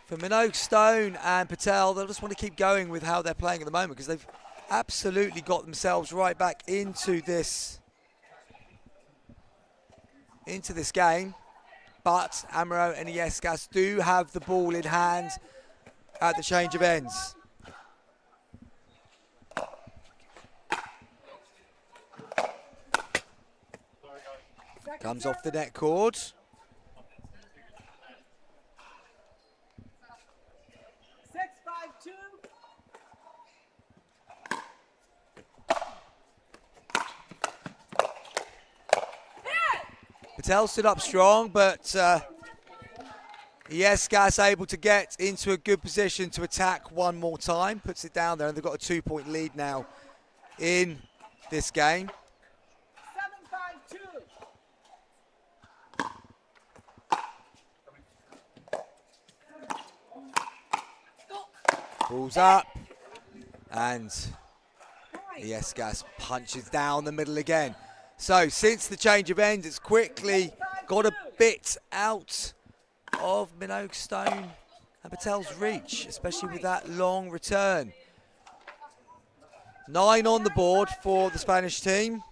for Minogue Stone and Patel, they'll just want to keep going with how they're playing at the moment because they've absolutely got themselves right back into this game. But Amro and Yesgas do have the ball in hand at the change of ends. Comes off the net cord. Patel stood up strong, but Yesgas able to get into a good position to attack one more time. Puts it down there, and they've got a 2-point lead now in this game. 7-5-2. Balls up, and Yesgas punches down the middle again. So since the change of ends, it's quickly got a bit out of Minogue Stone and Patel's reach, especially with that long return. 9 on the board for the Spanish team.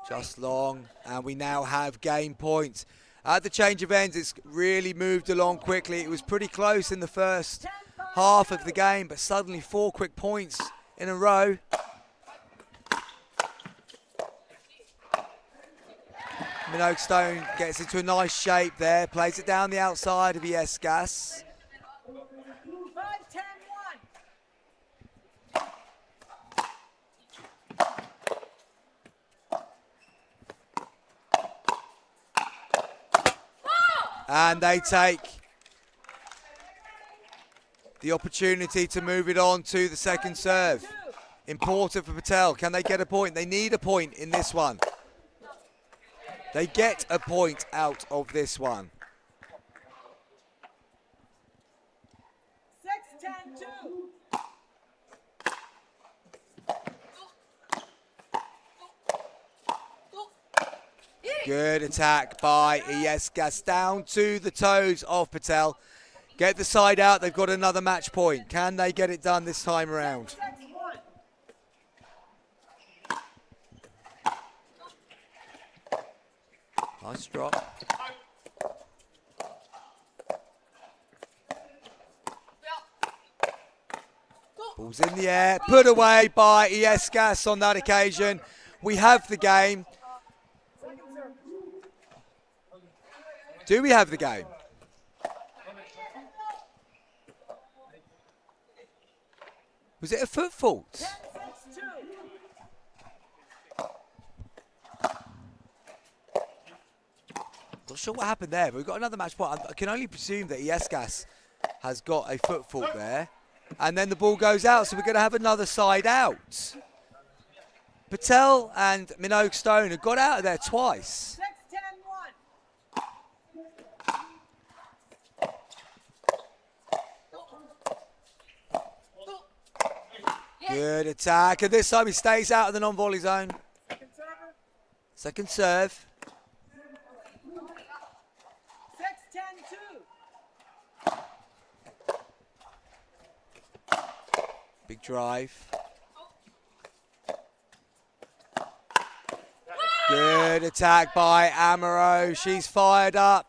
Just long, and we now have game points. At the change of ends, it's really moved along quickly. It was pretty close in the first half of the game, but suddenly 4 quick points in a row. Minogue Stone gets into a nice shape there, plays it down the outside of Yesgas. 5-10-1. And they take the opportunity to move it on to the second serve. Important for Patel. Can they get a point? They need a point in this one. They get a point out of this one. 6-10-2. Good attack by Iesgas down to the toes of Patel. Get the side out. They've got another match point. Can they get it done this time around? 6-1. Nice drop. Ball's in the air. Put away by Iesgas on that occasion. We have the game. Do we have the game? Was it a foot fault? 10-6-2. Not sure what happened there, but we've got another match point. I can only presume that Iesgas has got a foot fault there. And then the ball goes out, so we're going to have another side out. Patel and Minogue Stone have got out of there twice. 6-10-1. Good attack, and this time he stays out of the non-volley zone. Second server. Second serve. 6-10-2. Big drive. Good attack by Amaro. She's fired up.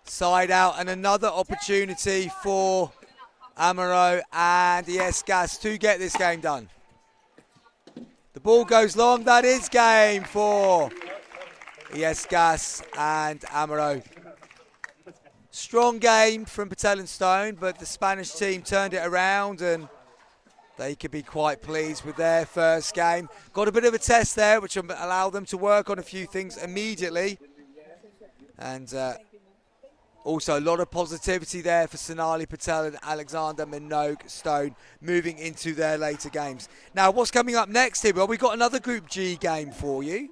Side out, and another opportunity for Amaro and Iesgas to get this game done. The ball goes long. That is game for Iesgas and Amaro. Strong game from Patel and Stone, but the Spanish team turned it around and they could be quite pleased with their first game. Got a bit of a test there, which will allow them to work on a few things immediately. And also a lot of positivity there for Sonali Patel and Alexander Minogue Stone moving into their later games. Now, what's coming up next here? Well, we've got another Group G game for you.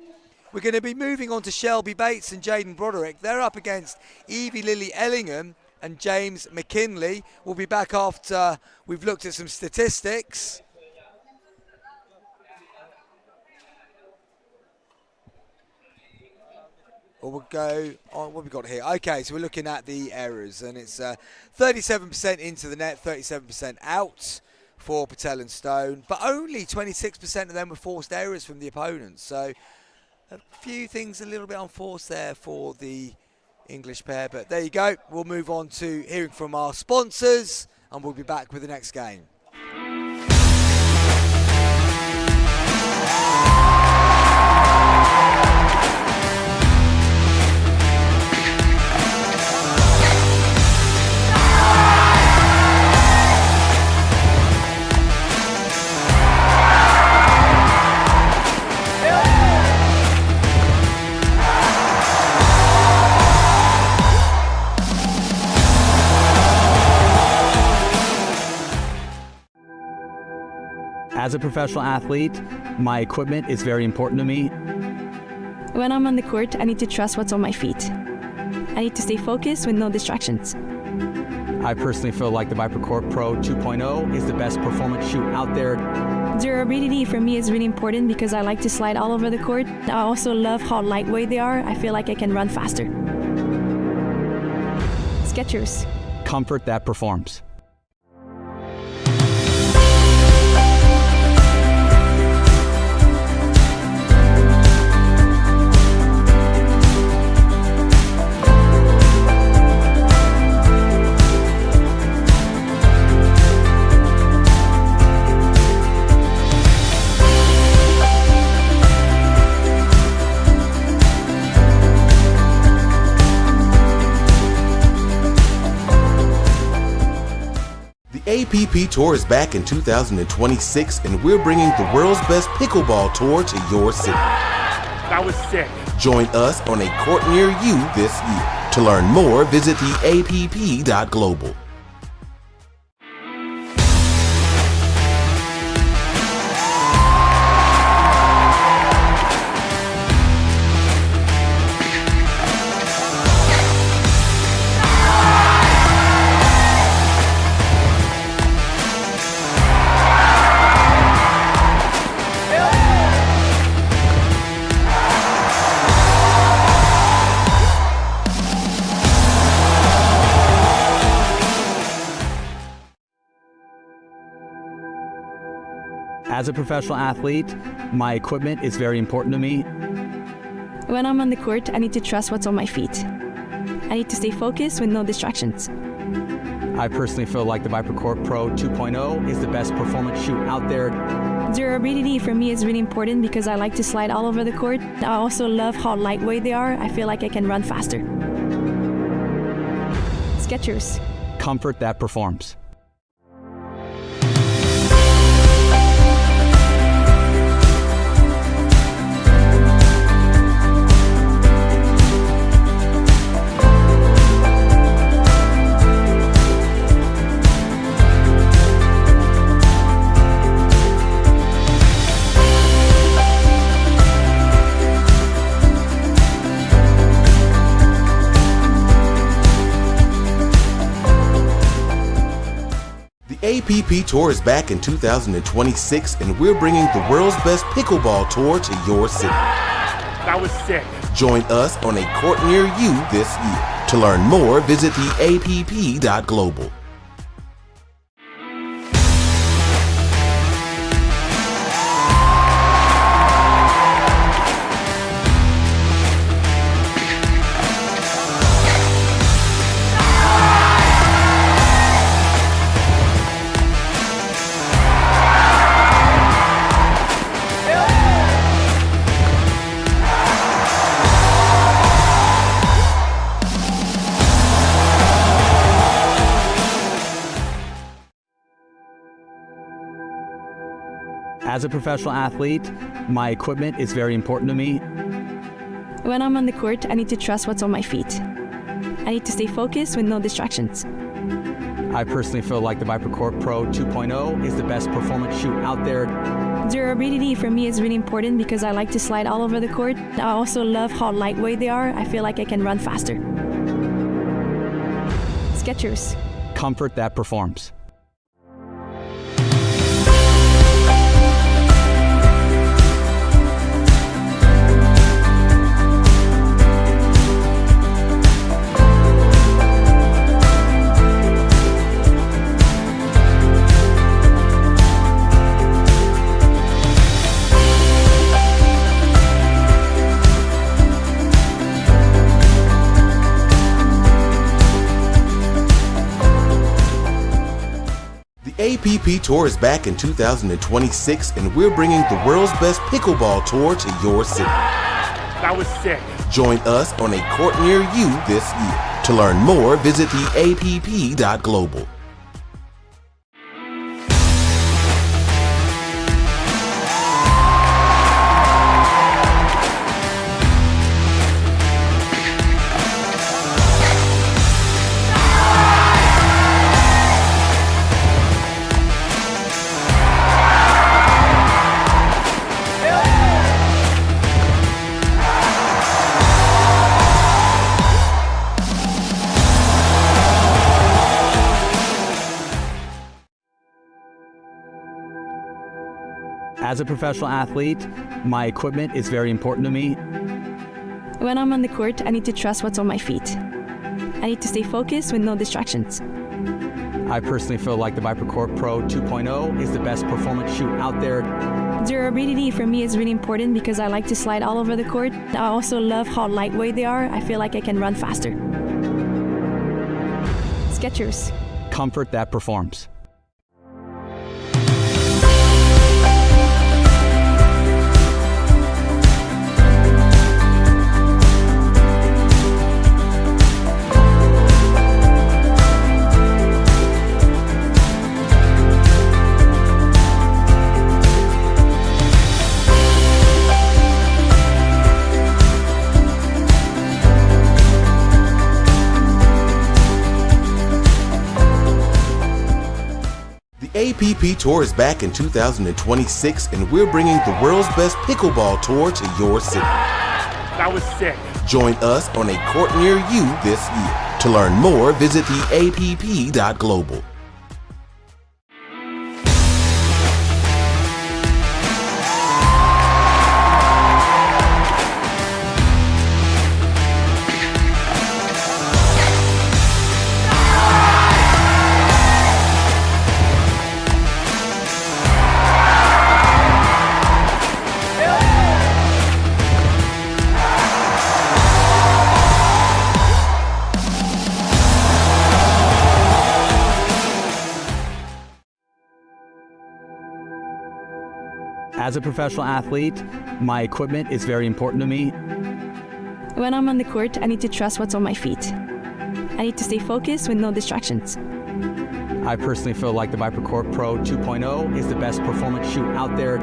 We're going to be moving on to Shelby Bates and Jaden Broderick. They're up against Evie Lily Ellingham and James McKinley. We'll be back after we've looked at some statistics. Or we'll go on what we've got here. Okay, so we're looking at the errors, and it's 37% into the net, 37% out for Patel and Stone, but only 26% of them were forced errors from the opponents. So a few things a little bit unforced there for the English pair, but there you go. We'll move on to hearing from our sponsors, and we'll be back with the next game. As a professional athlete, my equipment is very important to me. When I'm on the court, I need to trust what's on my feet. I need to stay focused with no distractions. I personally feel like the ViperCore Pro 2.0 is the best performance shoe out there. Durability for me is really important because I like to slide all over the court. I also love how lightweight they are. I feel like I can run faster. Skechers. Comfort that performs. APP Tour is back in 2026, and we're bringing the world's best pickleball tour to your city. That was sick. Join us on a court near you this year. To learn more, visit theapp.global. As a professional athlete, my equipment is very important to me. When I'm on the court, I need to trust what's on my feet. I need to stay focused with no distractions. I personally feel like the ViperCourt Pro 2.0 is the best performance shoe out there. Durability for me is really important because I like to slide all over the court. I also love how lightweight they are. I feel like I can run faster. Skechers. Comfort that performs. The APP Tour is back in 2026, and we're bringing the world's best pickleball tour to your city. That was sick. Join us on a court near you this year. To learn more, visit theapp.global. As a professional athlete, my equipment is very important to me. When I'm on the court, I need to trust what's on my feet. I need to stay focused with no distractions. I personally feel like the ViperCourt Pro 2.0 is the best performance shoe out there. Durability for me is really important because I like to slide all over the court. I also love how lightweight they are. I feel like I can run faster. Skechers. Comfort that performs. The APP Tour is back in 2026, and we're bringing the world's best pickleball tour to your city. That was sick. Join us on a court near you this year. To learn more, visit theapp.global. As a professional athlete, my equipment is very important to me. When I'm on the court, I need to trust what's on my feet. I need to stay focused with no distractions. I personally feel like the ViperCourt Pro 2.0 is the best performance shoe out there. Durability for me is really important because I like to slide all over the court. I also love how lightweight they are. I feel like I can run faster. Skechers. Comfort that performs. APP Tour is back in 2026, and we're bringing the world's best pickleball tour to your city. That was sick. Join us on a court near you this year. To learn more, visit theapp.global. As a professional athlete, my equipment is very important to me. When I'm on the court, I need to trust what's on my feet. I need to stay focused with no distractions. I personally feel like the ViperCore Pro 2.0 is the best performance shoe out there.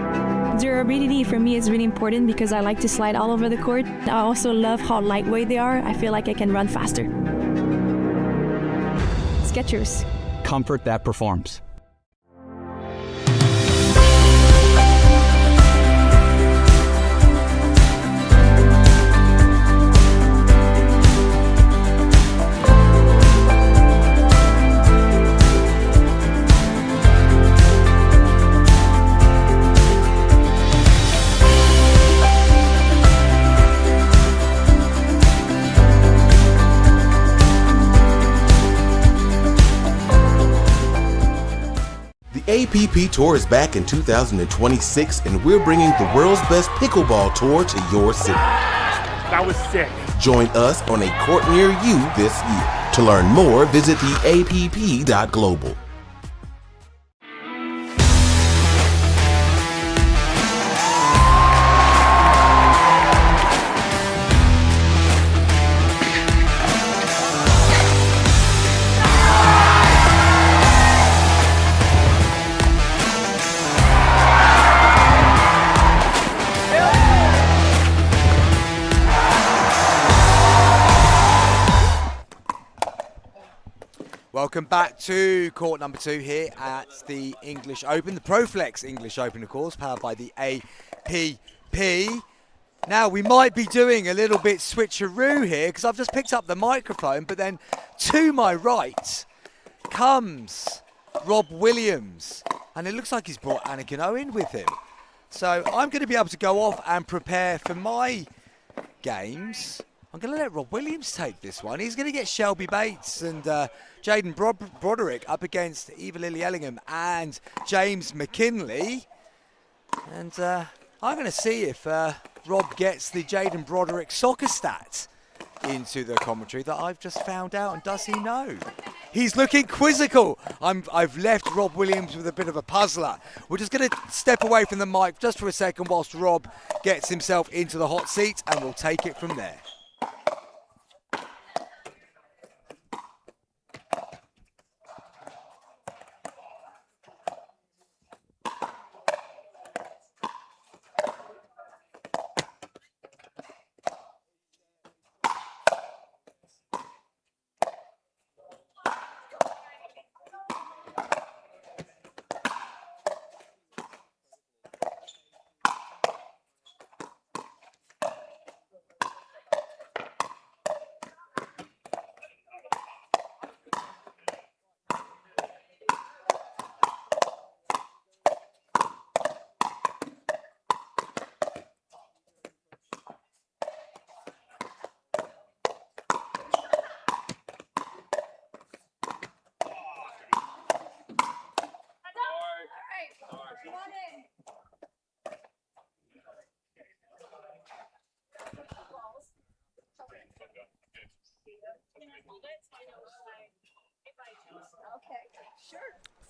Durability for me is really important because I like to slide all over the court. I also love how lightweight they are. I feel like I can run faster. Skechers. Comfort that performs. The APP Tour is back in 2026, and we're bringing the world's best pickleball tour to your city. That was sick. Join us on a court near you this year. To learn more, visit theapp.global. Welcome back to court number 2 here at the English Open, the ProFlex English Open, of course, powered by the APP. Now, we might be doing a little bit switcheroo here because I've just picked up the microphone, but then to my right comes Rob Williams, and it looks like he's brought Anakin Owen with him. So I'm going to be able to go off and prepare for my games. I'm going to let Rob Williams take this one. He's going to get Shelby Bates and Jaden Broderick up against Eva Lily Ellingham and James McKinley. And I'm going to see if Rob gets the Jaden Broderick soccer stat into the commentary that I've just found out. And does he know? He's looking quizzical. I've left Rob Williams with a bit of a puzzler. We're just going to step away from the mic just for a second whilst Rob gets himself into the hot seat, and we'll take it from there.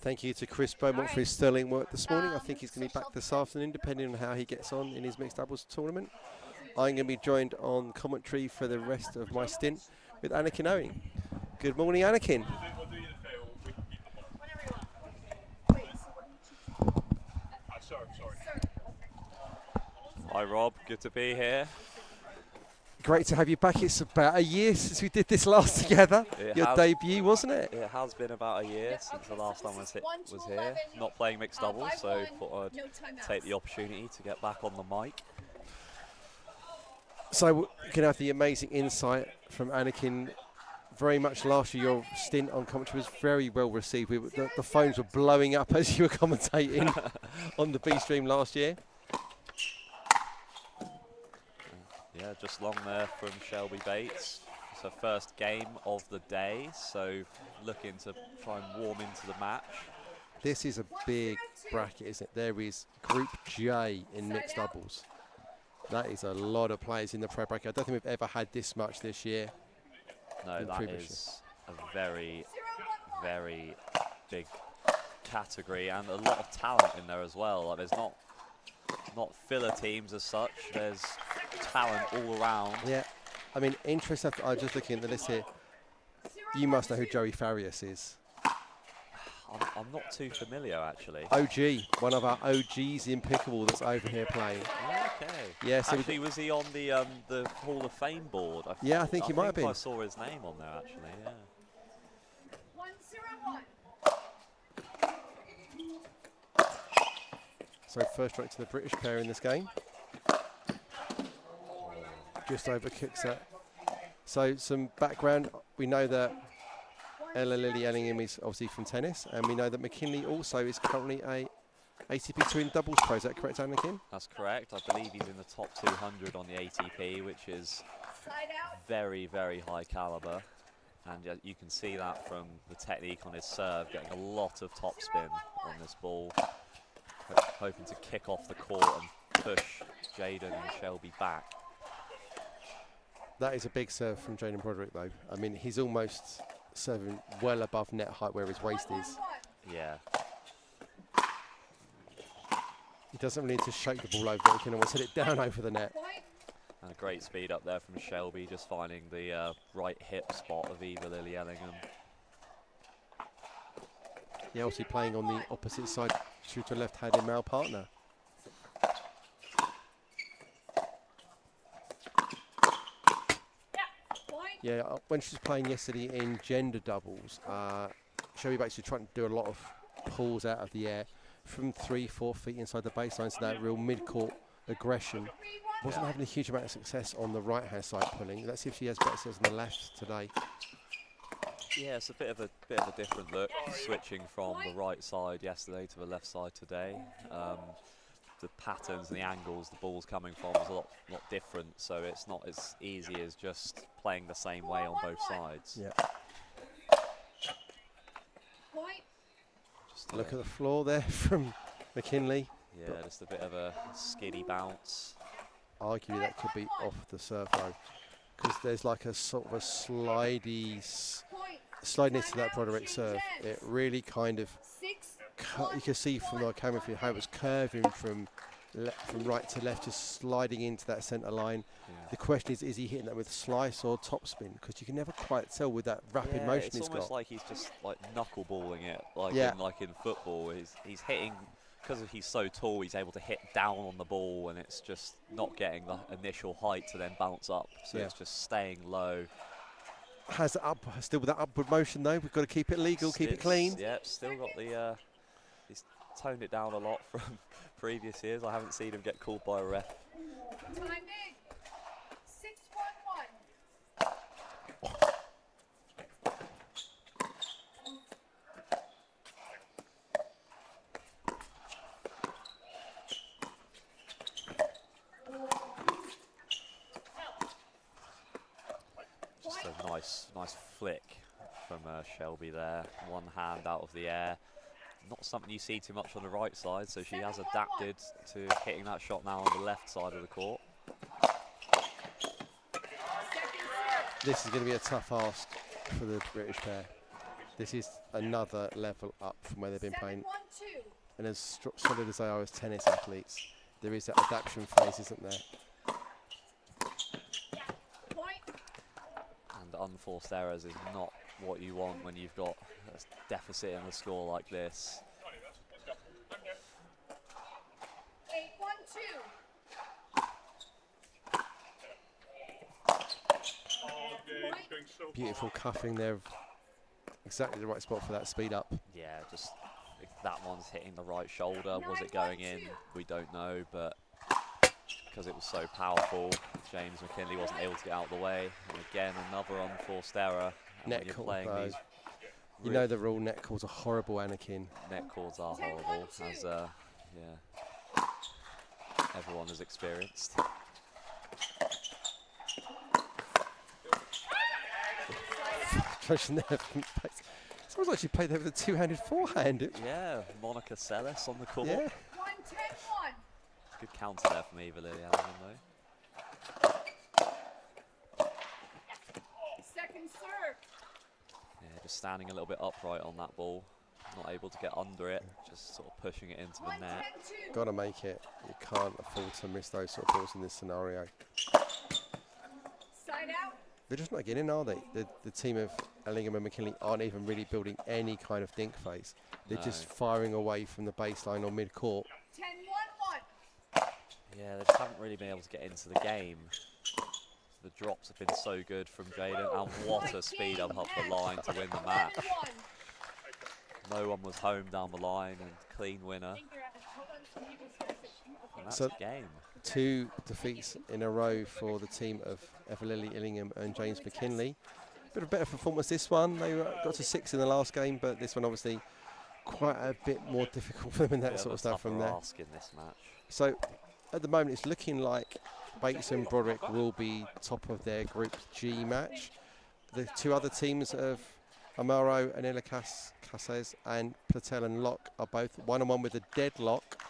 Thank you to Chris Beaumont for his sterling work this morning. I think he's going to be back this afternoon, depending on how he gets on in his mixed doubles tournament. I'm going to be joined on commentary for the rest of my stint with Anakin Owen. Good morning, Anakin. Hi Rob, good to be here. Great to have you back. It's about a year since we did this last together. Your debut, wasn't it? It has been about a year since the last time I was here. Not playing mixed doubles, so thought I'd take the opportunity to get back on the mic. So we're going to have the amazing insight from Anakin. Very much last year, your stint on commentary was very well received. The phones were blowing up as you were commentating on the B stream last year. Yeah, just long there from Shelby Bates. It's her first game of the day, so looking to try and warm into the match. This is a big bracket, isn't it? There is Group J in mixed doubles. That is a lot of players in the pro bracket. I don't think we've ever had this much this year. No, that is a very, very big category and a lot of talent in there as well. Like, there's not filler teams as such. There's talent all around. Yeah, I mean, interesting. I'm just looking at the list here. You must know who Joey Farias is. I'm not too familiar, actually. OG, one of our OGs in pickleball that's over here playing. Okay. Yeah, so actually, was he on the Hall of Fame board? I think he might have been. I saw his name on there, actually. Yeah. 1-0-1. So first strike to the British pair in this game. Just over kicks that. So some background. We know that Ella Lily Ellingham is obviously from tennis, and we know that McKinley also is currently a ATP Twin Doubles Pro. Is that correct, Anakin? That's correct. I believe he's in the top 200 on the ATP, which is very, very high caliber. And you can see that from the technique on his serve, getting a lot of topspin on this ball. Hoping to kick off the court and push Jaden and Shelby back. That is a big serve from Jaden Broderick, though. I mean, he's almost serving well above net height where his waist is. Yeah. He doesn't really need to shake the ball over. He can almost hit it down over the net. And a great speed up there from Shelby, just finding the right hip spot of Eva Lily Ellingham. Yeah, obviously playing on the opposite side to a left-handed male partner. Yeah, when she was playing yesterday in gender doubles, Shelby Bates was trying to do a lot of pulls out of the air from 3-4 feet inside the baseline, so that real mid-court aggression. Wasn't having a huge amount of success on the right-hand side pulling. Let's see if she has better success on the left today. Yeah, it's a bit of a different look, switching from the right side yesterday to the left side today. The patterns and the angles the ball's coming from is a lot different, so it's not as easy as just playing the same way on both sides. Yeah. Just look at the floor there from McKinley. Yeah, just a bit of a skiddy bounce. Arguably that could be off the serve though, because there's like a sort of a slidiness to that Broderick serve. It really kind of, you can see from the camera view how it was curving from right to left, just sliding into that centre line. Yeah. The question is he hitting that with slice or topspin? Because you can never quite tell with that rapid motion he's got. It's almost like he's just like knuckleballing it, like in football. He's hitting, because he's so tall, he's able to hit down on the ball, and it's just not getting the initial height to then bounce up. So it's just staying low. Has it up, still with that upward motion though. We've got to keep it legal, keep it clean. Yep, still got the. He's toned it down a lot from previous years. I haven't seen him get called by a ref. Time in. 6-1-1. Just a nice flick from Shelby there. One hand out of the air. Not something you see too much on the right side, so she has adapted to hitting that shot now on the left side of the court. This is going to be a tough ask for the British pair. This is another level up from where they've been playing. And as solid as they are as tennis athletes, there is that adaptation phase, isn't there? And unforced errors is not what you want when you've got a deficit in the score like this. 8-1-2. Beautiful cuffing there. Exactly the right spot for that speed up. Yeah, just if that one's hitting the right shoulder. Was it going in? We don't know, but because it was so powerful, James McKinley wasn't able to get out of the way. And again, another unforced error. And Net when you're call, playing though. these, You know the rule, net calls are horrible, Anakin. net calls are horrible, as yeah, everyone has experienced. Sounds like she played over the two-handed forehand. Yeah, Monica Seles on the court. Yeah. 1-10-1. Good counter there from Eva Lily Allen, though. Second serve. Yeah, just standing a little bit upright on that ball. Not able to get under it, just sort of pushing it into the net. 1-10-2. Got to make it. You can't afford to miss those sort of balls in this scenario. Side out. They're just not getting in, are they? The team of Ellingham and McKinley aren't even really building any kind of dink phase. They're just firing away from the baseline or mid-court. 10-1-1. Yeah, they just haven't really been able to get into the game. The drops have been so good from Jaden, and what a speed up the line to win the match. 11-1. No one was home down the line, and clean winner. And that's So- the game. 2 defeats in a row for the team of Everlily Illingham and James McKinley. Bit of a better performance this one. They got to 6 in the last game, but this one obviously quite a bit more difficult for them and that Bit sort a of stuff from tougher there. ask in this match. So at the moment it's looking like Bates and Broderick will be top of their Group G match. The 2 other teams of Amaro and Casses and Platel and Locke are both 1-on-1 with a deadlock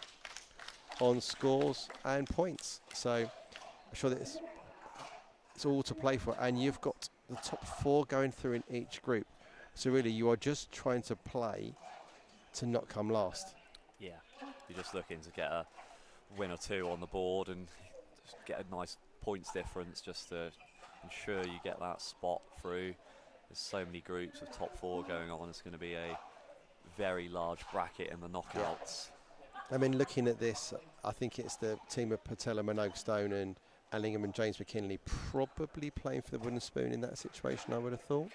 on scores and points. So I'm sure that it's all to play for, and you've got the top 4 going through in each group. So really you are just trying to play to not come last. Yeah, you're just looking to get a win or 2 on the board and just get a nice points difference just to ensure you get that spot through. There's so many groups of top 4 going on. It's going to be a very large bracket in the knockouts. I mean, looking at this, I think it's the team of Patella, Minogue Stone and Ellingham and James McKinley probably playing for the wooden spoon in that situation, I would have thought.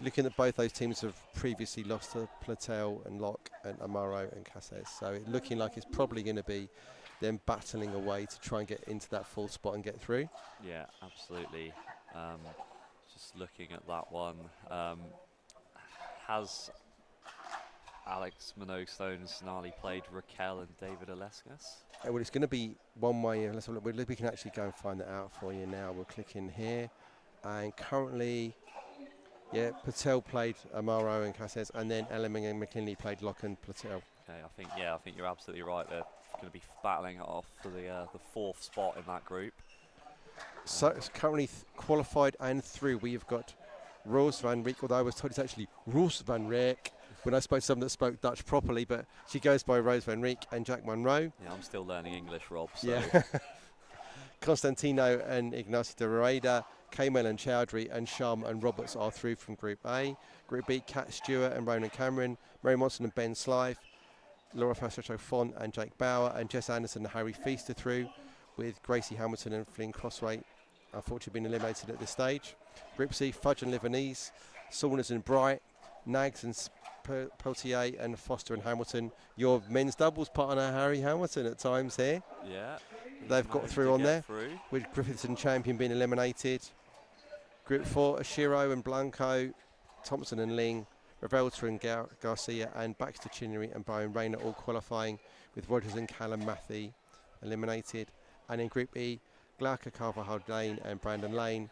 Looking at both those teams have previously lost to Platel and Locke and Amaro and Casses. So it looking like it's probably going to be them battling away to try and get into that full spot and get through. Yeah, absolutely. Just looking at that one, has Alex Minogue-Stone and Sonali played Raquel and David Alescas? Well, it's going to be one way. Let's have a look. We can actually go and find that out for you now. We'll click in here. And currently, yeah, Patel played Amaro and Casses, and then Ellingham and McKinley played Locke and Patel. Okay, I think you're absolutely right. They're going to be battling it off for the 4th spot in that group. So it's currently qualified and through. We've got Roos van Rijk, although I was told it's actually Roos van Rijk when I spoke to someone that spoke Dutch properly, but she goes by Rose van Rijk, and Jack Monroe. Yeah, I'm still learning English, Rob. So. Yeah. Constantino and Ignacio de Rueda, Kamel and Chowdhury, and Sham and Roberts are through from Group A. Group B, Kat Stewart and Ronan Cameron, Mary Monson and Ben Slive, Laura Fastrato Font and Jake Bauer, and Jess Anderson and Harry Feaster through, with Gracie Hamilton and Flynn Crossway unfortunately being eliminated at this stage. Group C, Fudge and Livanese, Saunders and Bright, Nags and Peltier and Foster and Hamilton. Your men's doubles partner Harry Hamilton at times here. Yeah. They've got through on there, with Griffiths and Champion being eliminated. Group 4, Ashiro and Blanco, Thompson and Ling, Revelta and Garcia, and Baxter Chinnery and Brian Rayner all qualifying, with Rogers and Callum Matthew eliminated. And in Group E, Glauca Carvajal Lane and Brandon Lane,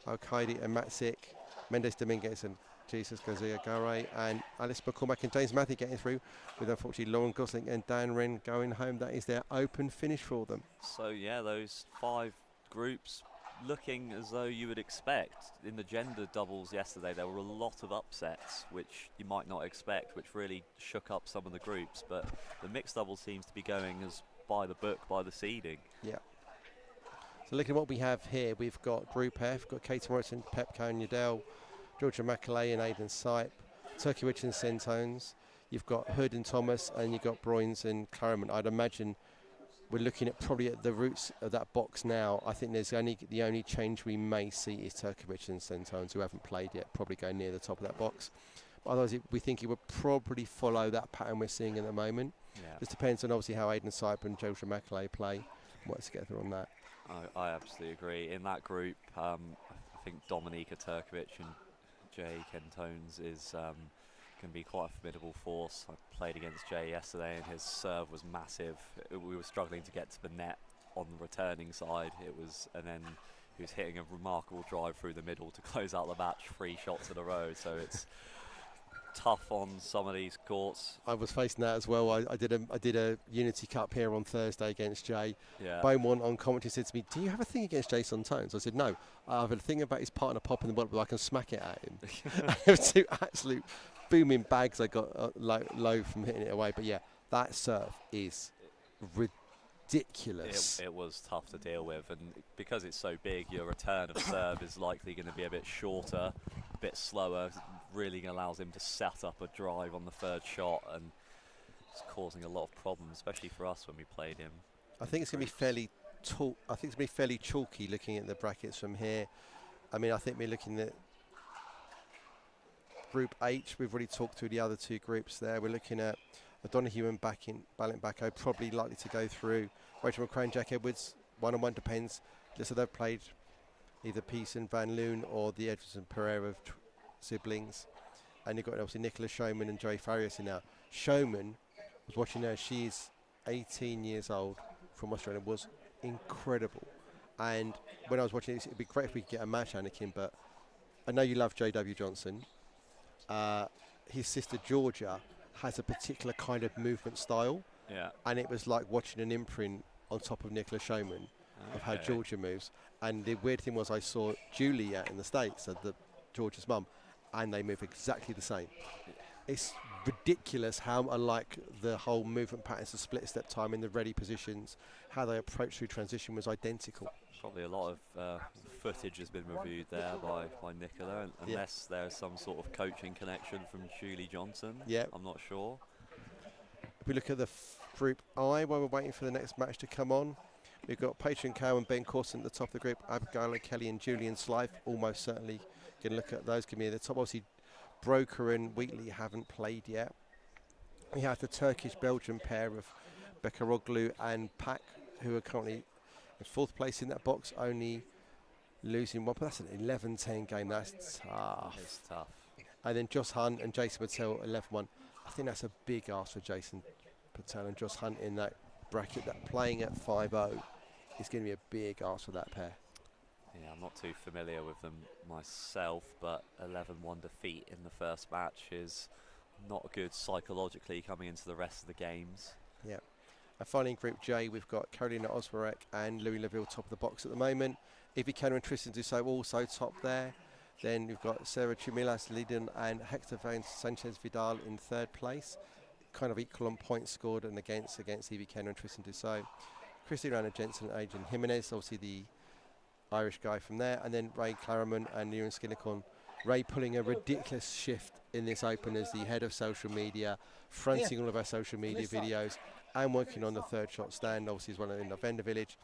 Al-Qaidi and Matzik, Mendes Dominguez and Jesus Garcia Garay, and Alice McCormack and James Matthew getting through, with unfortunately Lauren Gosling and Dan Wren going home. That is their open finish for them. So yeah, those 5 groups looking as though you would expect. In the gender doubles yesterday, there were a lot of upsets, which you might not expect, which really shook up some of the groups. But the mixed doubles seems to be going as by the book, by the seeding. Yeah. So looking at what we have here, we've got Group F, we've got Katie Morrison, Pep Cohn-Udell, Georgia Macaulay and Aidan Sipe, Turkey Witch and Centones. You've got Hood and Thomas, and you've got Broynes and Claremont. I'd imagine we're looking at probably at the roots of that box now. I think there's the only change we may see is Turkovic and Sentones, who haven't played yet, probably go near the top of that box. But otherwise, we think he would probably follow that pattern we're seeing at the moment. Yeah. Just depends on obviously how Aidan Sype and Joshua Macaulay play and work together on that. I absolutely agree. In that group, I think Dominika Turkovic and Jay Kentones is can be quite a formidable force. I played against Jay yesterday and his serve was massive. We were struggling to get to the net on the returning side. And then he was hitting a remarkable drive through the middle to close out the match, 3 shots in a row. So it's tough on some of these courts. I was facing that as well. I did a Unity Cup here on Thursday against Jay. Yeah. Beaumont on commentary said to me, "Do you have a thing against Jason Tones?" I said, "No. I have a thing about his partner popping the ball, but I can smack it at him." I have 2 absolute booming bags I got low from hitting it away. But yeah, that serve is ridiculous. It was tough to deal with, and because it's so big, your return of serve is likely going to be a bit shorter, a bit slower. Really allows him to set up a drive on the 3rd shot, and it's causing a lot of problems, especially for us when we played him. I think it's going to be fairly chalky looking at the brackets from here. I mean, I think we're looking at Group H. We've already talked through the other 2 groups there. We're looking at O'Donoghue and Balint Bacco probably likely to go through. Rachel McCray and Jack Edwards, 1-on-1 depends. Just so they've played either Pearson, Van Loon or the Edwards and Pereira siblings. And you've got obviously Nicola Showman and Joey Farias in now. Showman, I was watching her, she's 18 years old from Australia, was incredible. And when I was watching this, it'd be great if we could get a match, Anakin, but I know you love J.W. Johnson. His sister Georgia has a particular kind of movement style. Yeah. And it was like watching an imprint on top of Nicola Showman of how Georgia moves. And the weird thing was I saw Julia in the States, Georgia's mum, and they move exactly the same. It's ridiculous how unlike the whole movement patterns, the split step time in the ready positions, how they approach through transition was identical. Probably a lot of footage has been reviewed there by Nicola, unless there's some sort of coaching connection from Julie Johnson. Yeah. I'm not sure. If we look at the Group I, while we're waiting for the next match to come on, we've got Patron Cow and Ben Corson at the top of the group. Abigail Kelly and Julian Slife almost certainly going to look at those. Give me the top. Obviously, Broker and Wheatley haven't played yet. We have the Turkish-Belgian pair of Bekaroglu and Pak, who are currently in 4th place in that box, only losing 1. But that's an 11-10 game. That's tough. It's tough. And then Joss Hunt and Jason Patel 11-1. I think that's a big ask for Jason Patel and Joss Hunt in that bracket. That playing at 5-0 is going to be a big ask for that pair. Yeah, I'm not too familiar with them myself, but 11-1 defeat in the first match is not good psychologically coming into the rest of the games. Yeah. And finally in Group J, we've got Carolina Osmarek and Louis Laville top of the box at the moment. Ivy Kenner and Tristan Dussault also top there. Then we've got Sarah Chimilas Liden and Hector Sanchez Vidal in 3rd place. Kind of equal on points scored and against Ivy Kenner and Tristan Dussault. Christina Anna Jensen and Adrian Jimenez, obviously the Irish guy from there, and then Ray Clariman and Newman Skinnicon. Ray pulling a ridiculous shift in this Open as the head of social media, fronting all of our social media videos, and working on the 3rd shot stand, obviously as well in the vendor village,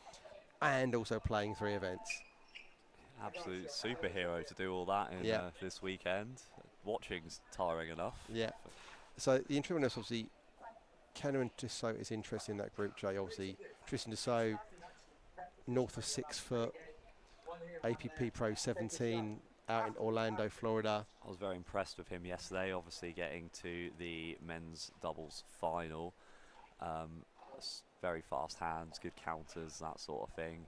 and also playing 3 events. Absolute superhero to do all that in this weekend. Watching's tiring enough. Yeah. So the interesting is obviously Kenner and Dussault is interested in that Group J. Obviously Tristan Dussault north of 6 foot, APP Pro 17 out in Orlando, Florida. I was very impressed with him yesterday, obviously getting to the men's doubles final. Very fast hands, good counters, that sort of thing.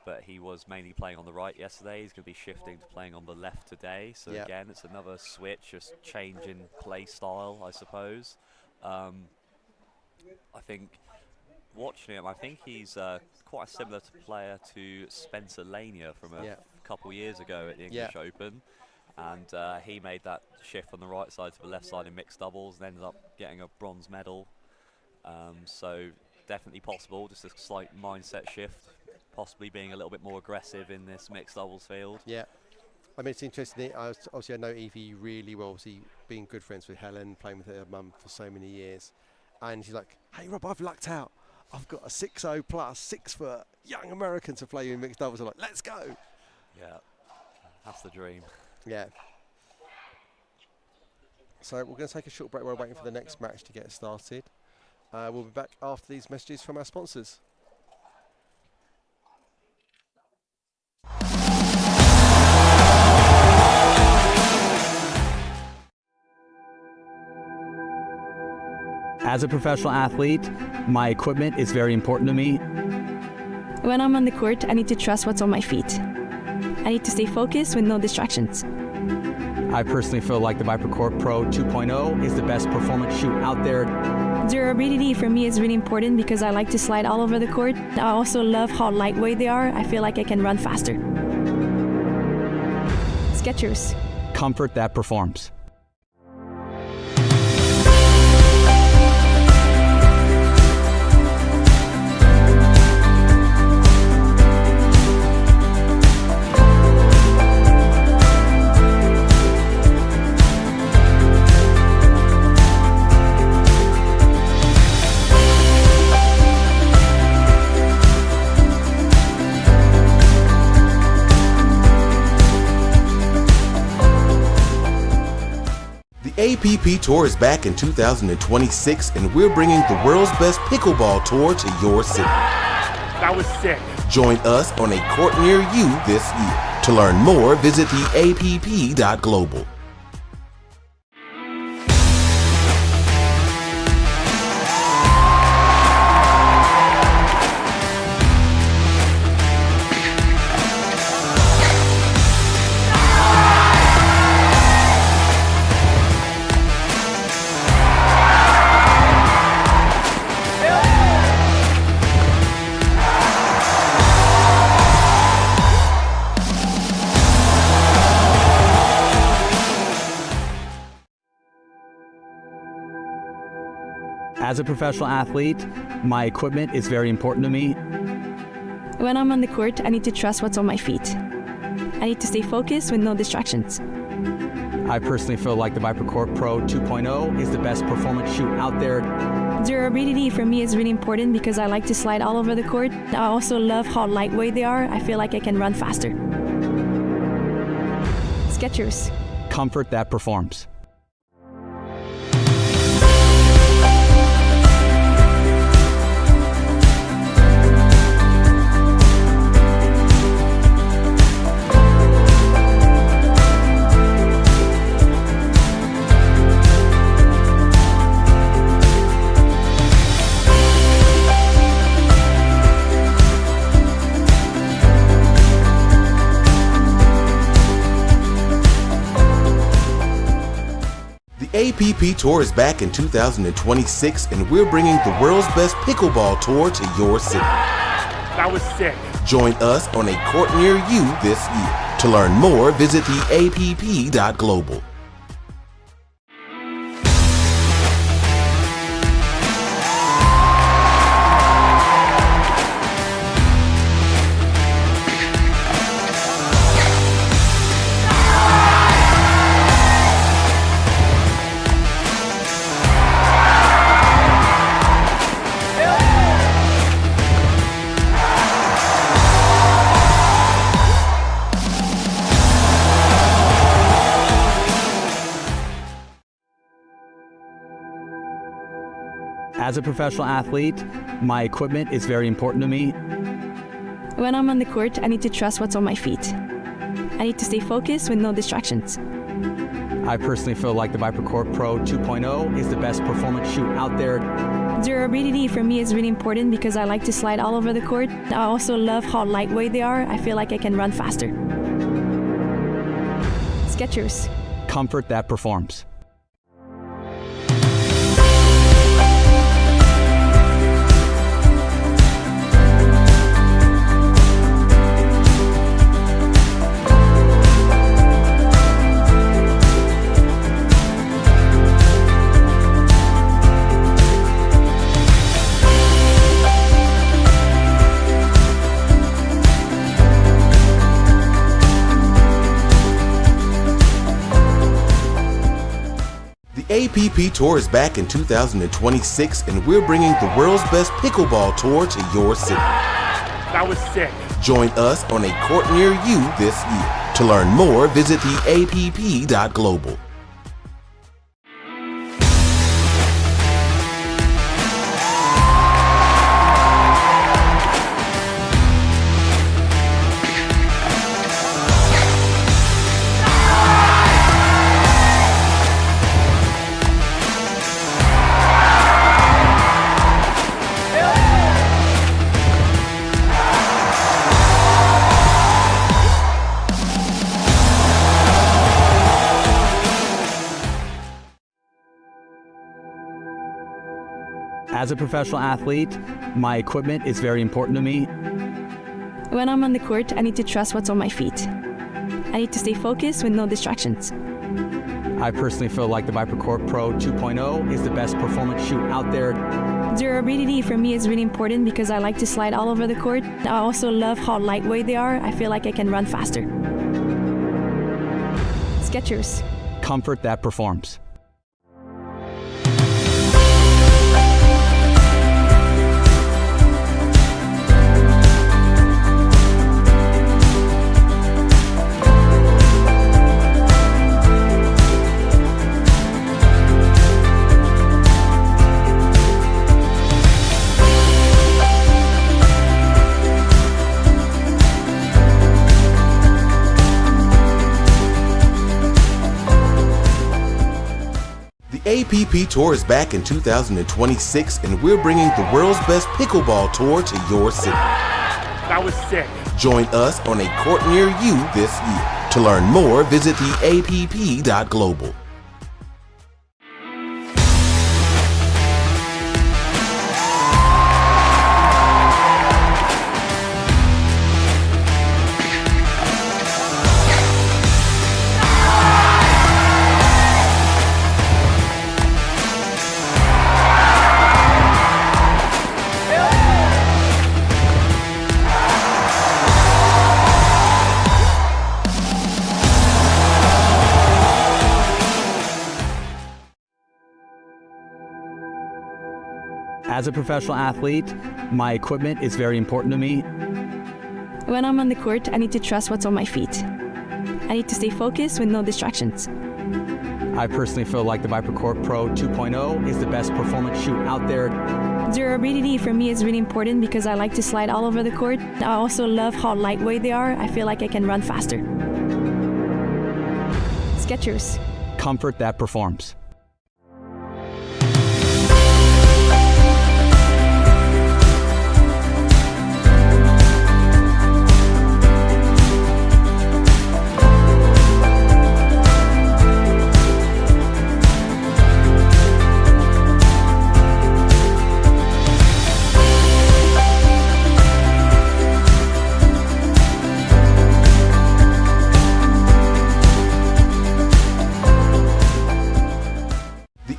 But he was mainly playing on the right yesterday. He's going to be shifting to playing on the left today. So again, it's another switch, just change in play style, I suppose. I think watching him, I think he's quite a similar player to Spencer Lania from a couple years ago at the English Open. And he made that shift on the right side to the left side in mixed doubles and ended up getting a bronze medal. So definitely possible, just a slight mindset shift, possibly being a little bit more aggressive in this mixed doubles field. Yeah. I mean, it's interesting. Obviously, I know Evie really well. Obviously, being good friends with Helen, playing with her mum for so many years. And she's like, "Hey, Rob, I've lucked out. I've got a 6'0 plus, 6 foot young American to play in mixed doubles. I'm like, let's go. Yeah, that's the dream. Yeah. So we're going to take a short break while we're waiting for the next match to get started. We'll be back after these messages from our sponsors. As a professional athlete, my equipment is very important to me. When I'm on the court, I need to trust what's on my feet. I need to stay focused with no distractions. I personally feel like the ViperCore Pro 2.0 is the best performance shoe out there. Durability for me is really important because I like to slide all over the court. I also love how lightweight they are. I feel like I can run faster. Skechers. Comfort that performs. The APP Tour is back in 2026, and we're bringing the world's best pickleball tour to your city. That was sick. Join us on a court near you this year. To learn more, visit theapp.global. As a professional athlete, my equipment is very important to me. When I'm on the court, I need to trust what's on my feet. I need to stay focused with no distractions. I personally feel like the ViperCore Pro 2.0 is the best performance shoe out there. Durability for me is really important because I like to slide all over the court. I also love how lightweight they are. I feel like I can run faster. Skechers. Comfort that performs. The APP Tour is back in 2026, and we're bringing the world's best pickleball tour to your city. That was sick. Join us on a court near you this year. To learn more, visit theapp.global. As a professional athlete, my equipment is very important to me. When I'm on the court, I need to trust what's on my feet. I need to stay focused with no distractions. I personally feel like the ViperCore Pro 2.0 is the best performance shoe out there. Durability for me is really important because I like to slide all over the court. I also love how lightweight they are. I feel like I can run faster. Skechers. Comfort that performs. APP Tour is back in 2026, and we're bringing the world's best pickleball tour to your city. That was sick. Join us on a court near you this year. To learn more, visit theapp.global. As a professional athlete, my equipment is very important to me. When I'm on the court, I need to trust what's on my feet. I need to stay focused with no distractions. I personally feel like the ViperCourt Pro 2.0 is the best performance shoe out there. Durability for me is really important because I like to slide all over the court. I also love how lightweight they are. I feel like I can run faster. Skechers. Comfort that performs. APP Tour is back in 2026, and we're bringing the world's best pickleball tour to your city. That was sick. Join us on a court near you this year. To learn more, visit theapp.global. As a professional athlete, my equipment is very important to me. When I'm on the court, I need to trust what's on my feet. I need to stay focused with no distractions. I personally feel like the ViperCourt Pro 2.0 is the best performance shoe out there. Durability for me is really important because I like to slide all over the court. I also love how lightweight they are. I feel like I can run faster. Skechers. Comfort that performs.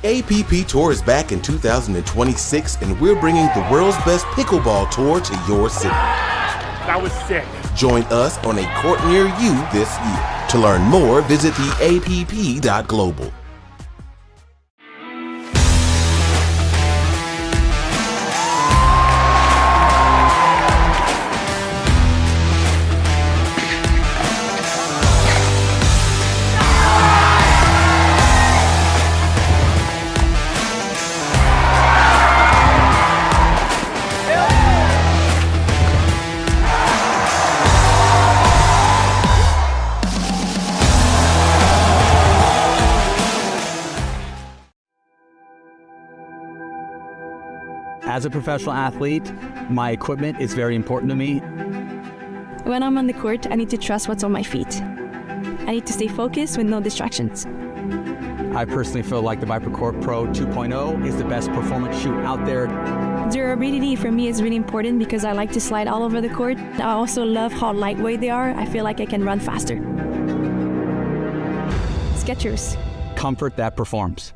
APP Tour is back in 2026, and we're bringing the world's best pickleball tour to your city. That was sick. Join us on a court near you this year. To learn more, visit theapp.global. As a professional athlete, my equipment is very important to me. When I'm on the court, I need to trust what's on my feet. I need to stay focused with no distractions. I personally feel like the ViperCourt Pro 2.0 is the best performance shoe out there. Durability for me is really important because I like to slide all over the court. I also love how lightweight they are. I feel like I can run faster. Skechers. Comfort that performs.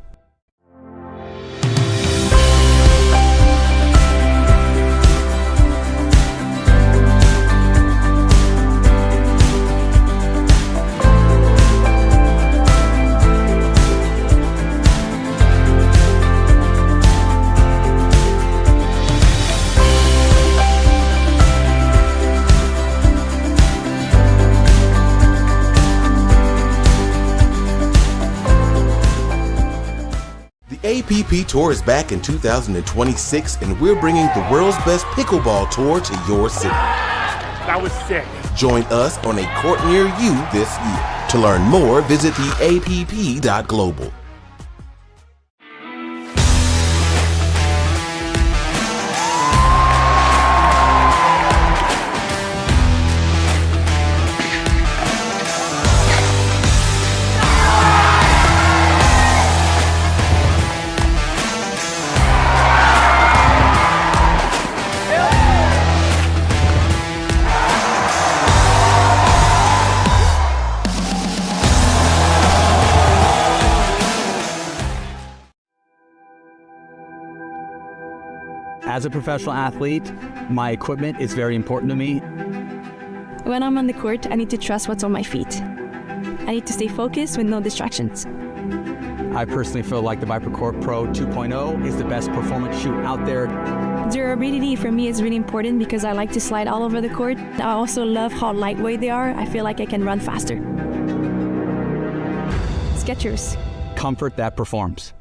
APP Tour is back in 2026, and we're bringing the world's best pickleball tour to your city. That was sick. Join us on a court near you this year. To learn more, visit theapp.global. As a professional athlete, my equipment is very important to me. When I'm on the court, I need to trust what's on my feet. I need to stay focused with no distractions. I personally feel like the ViperCourt Pro 2.0 is the best performance shoe out there. Durability for me is really important because I like to slide all over the court. I also love how lightweight they are. I feel like I can run faster. Skechers. Comfort that performs.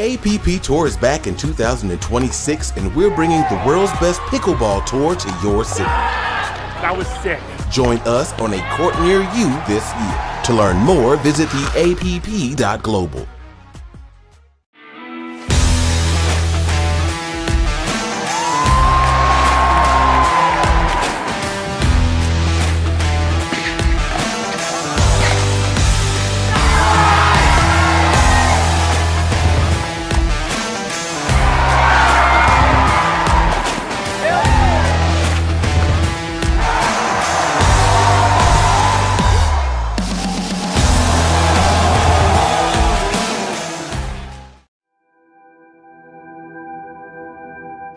APP Tour is back in 2026, and we're bringing the world's best pickleball tour to your city. That was sick. Join us on a court near you this year. To learn more, visit theapp.global.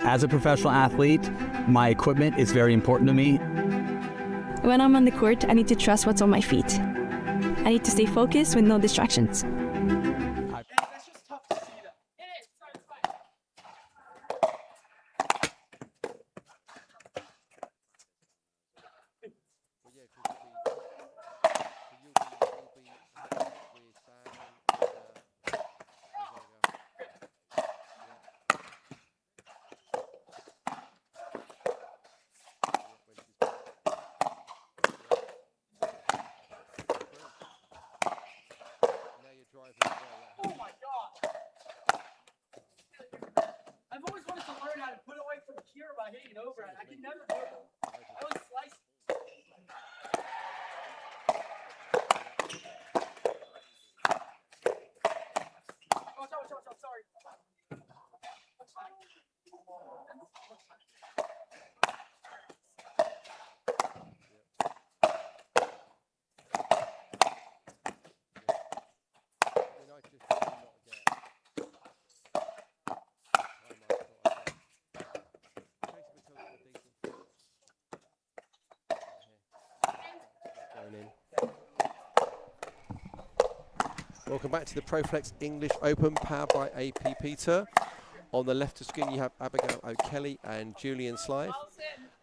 As a professional athlete, my equipment is very important to me. When I'm on the court, I need to trust what's on my feet. I need to stay focused with no distractions. That's just tough to see that. It is. It's fine. Oh my god! I've always wanted to learn how to put away from here by hitting over it. I can never do it. I always slice. Oh, sorry. Welcome back to the ProFlex English Open, powered by APP Tour. On the left of screen, you have Abigail O'Kelly and Julian Slive.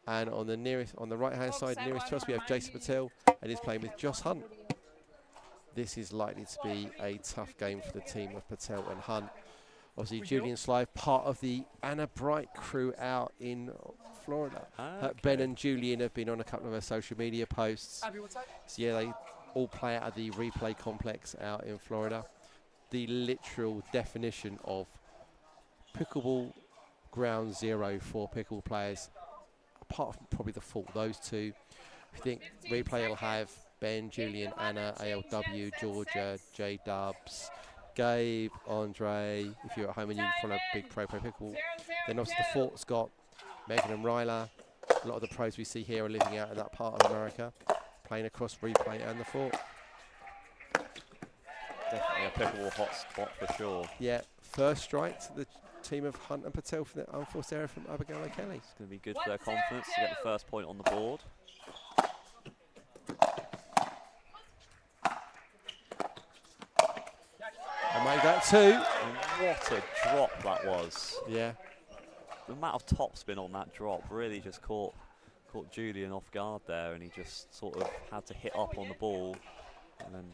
And on the right-hand side, nearest to us, we have Jason Patel, and he's playing with Josh Hunt. This is likely to be a tough game for the team of Patel and Hunt. Obviously, Julian Slive, part of the Anna Bright crew out in Florida. Ben and Julian have been on a couple of her social media posts. So yeah, they all play out of the replay complex out in Florida. The literal definition of pickleball ground zero for pickleball players, apart from probably the full, those two. I think replay will have Ben, Julian, Anna, ALW, Georgia, J Dubs, Gabe, Andre, if you're at home and you follow big pro pickleball. Then obviously the fort's got Megan and Ryla. A lot of the pros we see here are living out in that part of America, playing across replay and the fort. Definitely a pickleball hot spot for sure. Yeah, First strike to the team of Hunt and Patel for the unforced error from Abigail O'Kelly. It's going to be good for their confidence to get the first point on the board. I made that too. And what a drop that was. Yeah. The amount of topspin on that drop really just caught Julian off guard there, and he just sort of had to hit up on the ball. And then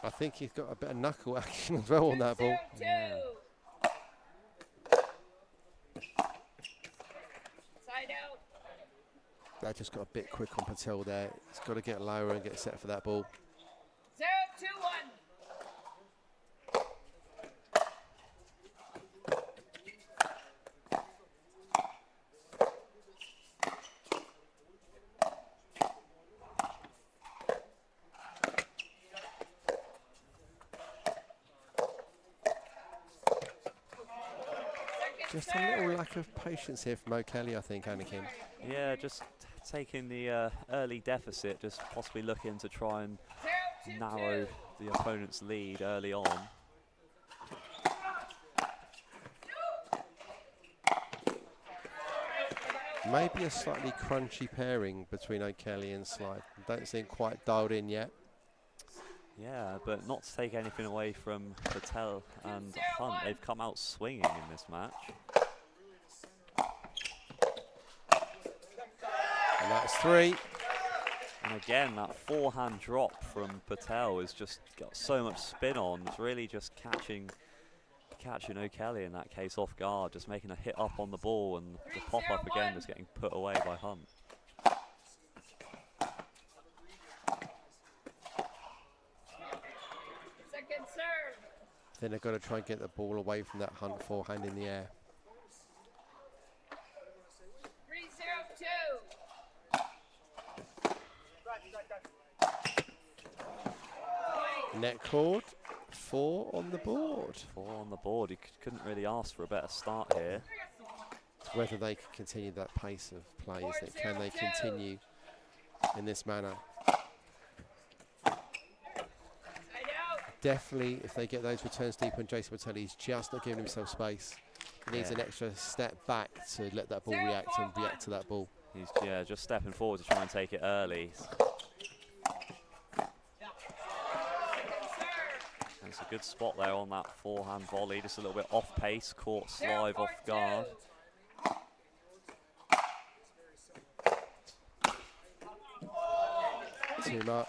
I think he's got a bit of knuckle action as well on that ball. yeah. Side out. That just got a bit quick on Patel there. He's got to get lower and get set for that ball. 0-2-1. Just a little lack of patience here from O'Kelly, I think, Anakin. Yeah, just taking the early deficit, just possibly looking to try and narrow the opponent's lead early on. Maybe a slightly crunchy pairing between O'Kelly and Slide. Don't seem quite dialed in yet. Yeah, but not to take anything away from Patel and Hunt. They've come out swinging in this match. And that's 3. And again, that forehand drop from Patel has just got so much spin on. It's really just catching O'Kelly in that case off guard, just making a hit up on the ball, and the pop up again just getting put away by Hunt. Second serve. Then they've got to try and get the ball away from that Hunt forehand in the air. 3-0-2. Net cord, 4 on the board. 4 on the board. He couldn't really ask for a better start here. It's whether they can continue that pace of play, isn't it? Can they continue in this manner? Side out. Definitely, if they get those returns deep on Jason Patel, he's just not giving himself space. He needs an extra step back to let that ball react and react to that ball. He's just stepping forward to try and take it early. And it's a good spot there on that forehand volley, just a little bit off pace, caught Slive off guard. Too much.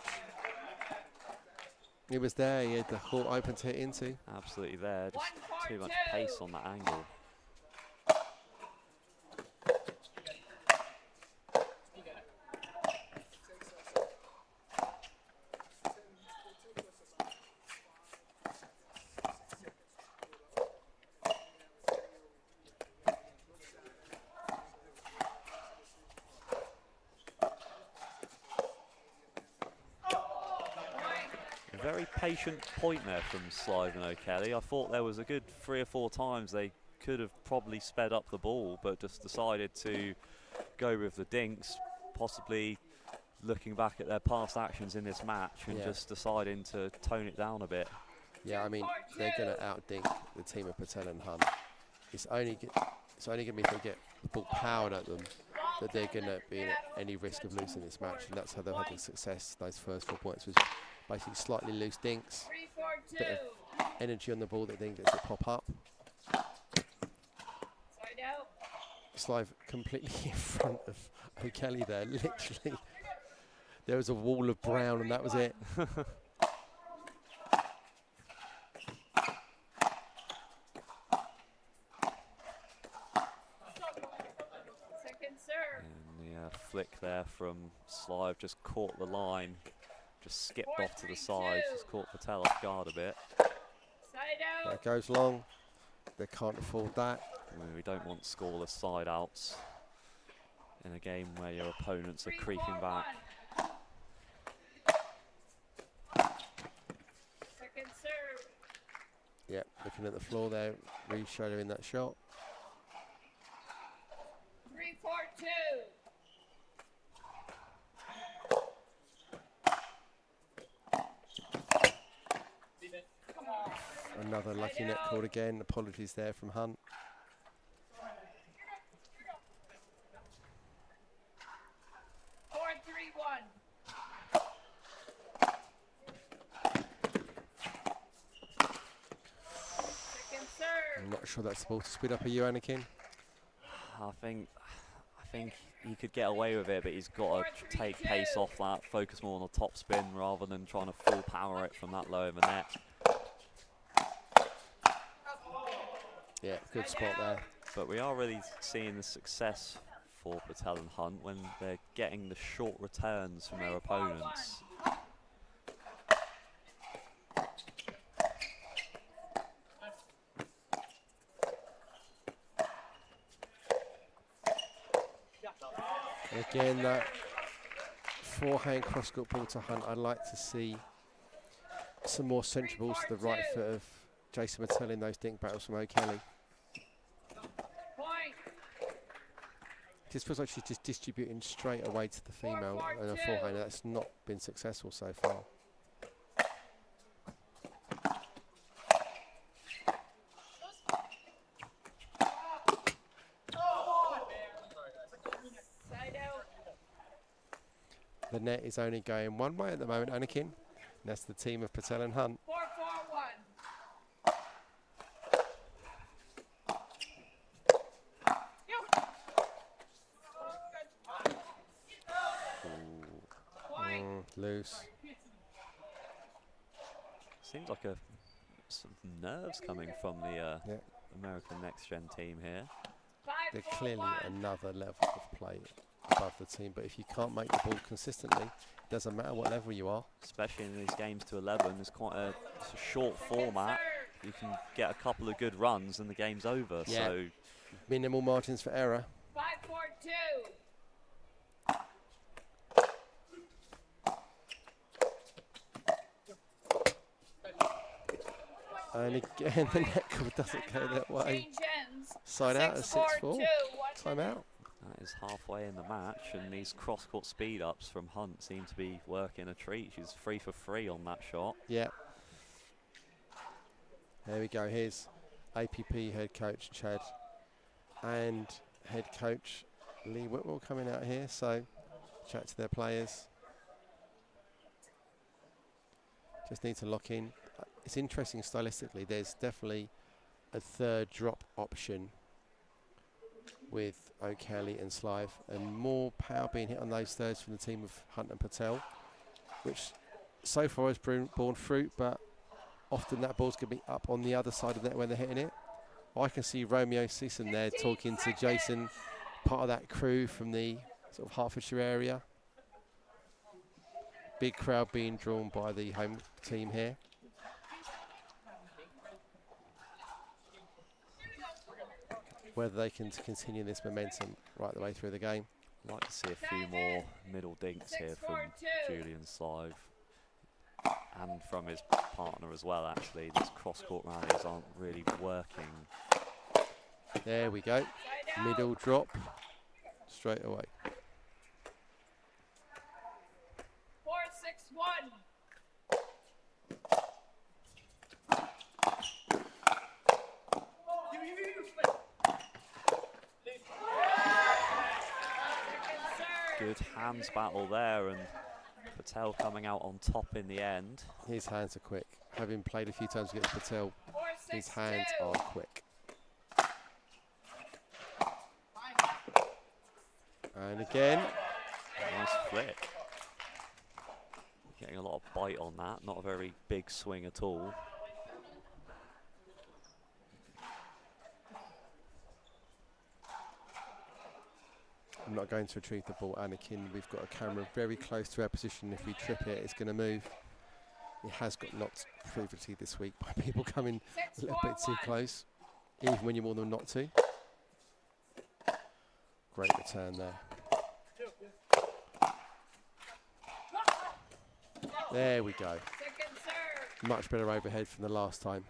He was there, he had the court open to hit into. Absolutely there, just too much pace on that angle. Very patient point there from Slive and O'Kelly. I thought there was a good 3 or 4 times they could have probably sped up the ball, but just decided to go with the dinks, possibly looking back at their past actions in this match and just deciding to tone it down a bit. Yeah, I mean, they're going to outdink the team of Patel and Hunt. It's only going to be if they get the ball powered at them that they're going to be at any risk of losing this match, and that's how they've had the success. Those first 4 points was basically slightly loose dinks, bit of energy on the ball that then gets it pop up. Side out. Slive completely in front of O'Kelly there, literally. There was a wall of brown and that was it. Second serve. And the flick there from Slive just caught the line, just skipped off to the side, just caught Patel off guard a bit. Side out. That goes long. They can't afford that. I mean, we don't want scoreless side outs in a game where your opponents are creeping back. Second serve. Yeah, looking at the floor there, re-shadowing that shot. 3-4-2. Another lucky net called again. Apologies there from Hunt. I'm not sure that's the ball to speed up. Are you, Anakin? I think he could get away with it, but he's got to take pace off that, focus more on the top spin rather than trying to full power it from that low of a net. Yeah, good spot there. But we are really seeing the success for Patel and Hunt when they're getting the short returns from their opponents. Again, that forehand cross-court ball to Hunt. I'd like to see some more central balls to the right foot of Jason Patel in those dink battles from O'Kelly. Just feels like she's just distributing straight away to the female and a forehand. That's not been successful so far. The net is only going one way at the moment, Anakin. And that's the team of Patel and Hunt. 4-4-1. Loose. Seems like some nerves coming from the American Next Gen team here. They're clearly another level of play above the team, but if you can't make the ball consistently, it doesn't matter what level you are. Especially in these games to 11, it's a short format. You can get a couple of good runs and the game's over. Yeah. So minimal margins for error. 5-4-2. And again, the net call doesn't go that way. Side out at 6-4. Time out. that is halfway in the match, and these cross-court speed-ups from Hunt seem to be working a treat. She's 3 for 3 on that shot. Yeah. There we go. Here's APP head coach Chad and head coach Lee Whitwell coming out here. So chat to their players. Just need to lock in. It's interesting stylistically. There's definitely a third drop option with O'Kelly and Slive, and more power being hit on those thirds from the team of Hunt and Patel, which so far has borne fruit, but often that ball's going to be up on the other side of the net when they're hitting it. I can see Romeo Season there talking to Jason, part of that crew from the sort of Hertfordshire area. Big crowd being drawn by the home team here. Whether they can continue this momentum right the way through the game. I'd like to see a few more middle dinks here from Julian Slive and from his partner as well, actually. These cross-court rallies aren't really working. There we go. Middle drop straight away. 4-6-1. Good hands battle there, and Patel coming out on top in the end. His hands are quick. Having played a few times against Patel, his hands are quick. And again. Nice flick. Getting a lot of bite on that, not a very big swing at all. I'm not going to retrieve the ball, Anakin. We've got a camera very close to our position. If we trip it, it's going to move. It has got knocked previously this week by people coming a little bit too close, even when you want them not to. Great return there. There we go. Much better overhead from the last time.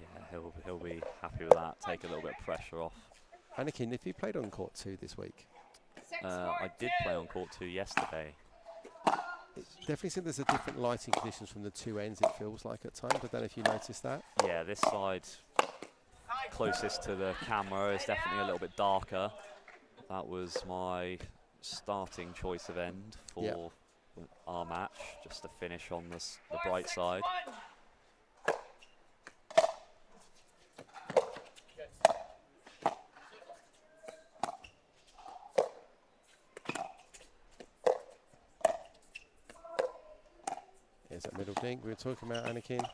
Yeah, he'll be happy with that. Take a little bit of pressure off. Anakin, have you played on court 2 this week? I did play on court 2 yesterday. Definitely think there's a different lighting conditions from the two ends, it feels like at times. I don't know if you noticed that. Yeah, this side closest to the camera is definitely a little bit darker. That was my starting choice of end for our match, just to finish on the bright side. Here's that middle dink we were talking about, Anakin.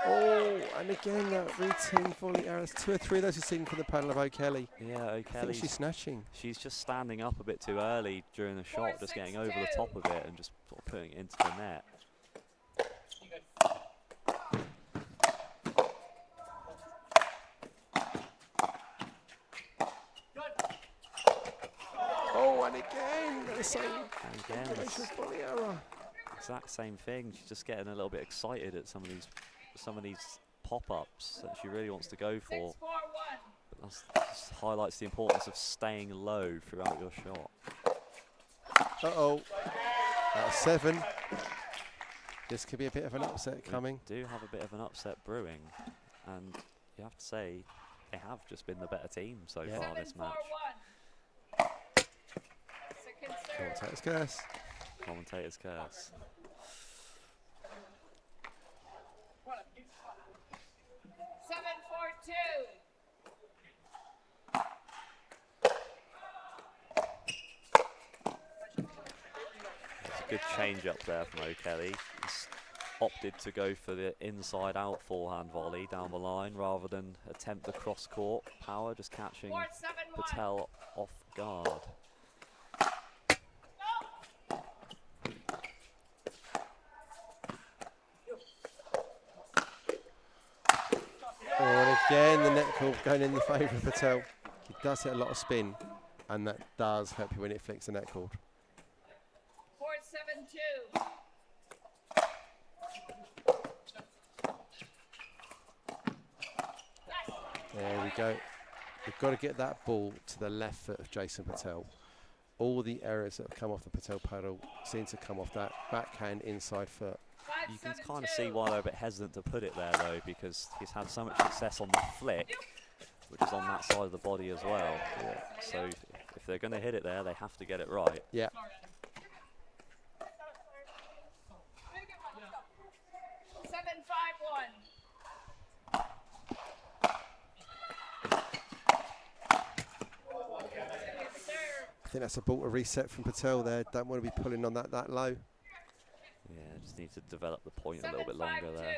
Oh, and again that routine volley errors. 2 or 3 of those you've seen from the paddle of O'Kelly. Yeah, I think O'Kelly. she's snatching. She's just standing up a bit too early during the shot, just getting over the top of it and just sort of putting it into the net. Oh, and again the same. And again, Volley error. exact same thing. She's just getting a little bit excited at some of these pop-ups that she really wants to go for. But that just highlights the importance of staying low throughout your shot. Uh-oh. That's 7. This could be a bit of an upset coming. We do have a bit of an upset brewing, and you have to say they have just been the better team so far this match. Commentator's curse. Commentator's curse. It's a good change up there from O'Kelly. He's opted to go for the inside out forehand volley down the line rather than attempt the cross court power, just catching Patel off guard. Oh, and again the net call going in the favour of Patel. He does hit a lot of spin, and that does help you when it flicks the net cord. 4-7-2. There we go. We've got to get that ball to the left foot of Jason Patel. All the errors that have come off the Patel paddle seem to come off that backhand inside foot. You can kind of see why they're a bit hesitant to put it there though, because he's had so much success on the flick, which is on that side of the body as well. Yeah. So if they're going to hit it there, they have to get it right. Yeah. 7-5-1. I think that's a ball to reset from Patel there. Don't want to be pulling on that low. Yeah, just need to develop the point a little bit longer there.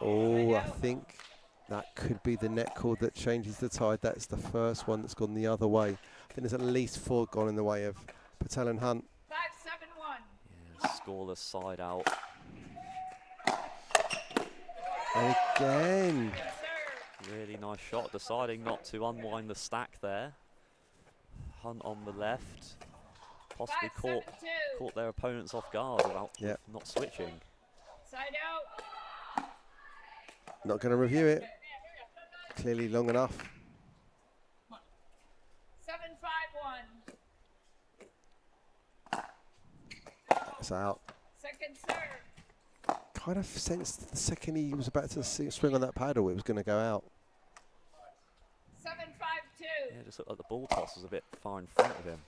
Oh, I think that could be the net cord that changes the tide. That's the first one that's gone the other way. I think there's at least 4 gone in the way of Patel and Hunt. 5-7-1. Yeah, scoreless side out. And again. Really nice shot, deciding not to unwind the stack there. Hunt on the left, possibly caught their opponents off guard without not switching. Side out. Not going to review it. Clearly long enough. 7-5-1. It's out. Second serve. Kind of sensed the second he was about to swing on that paddle, it was going to go out. 7-5-2. Yeah, just looked like the ball toss was a bit far in front of him.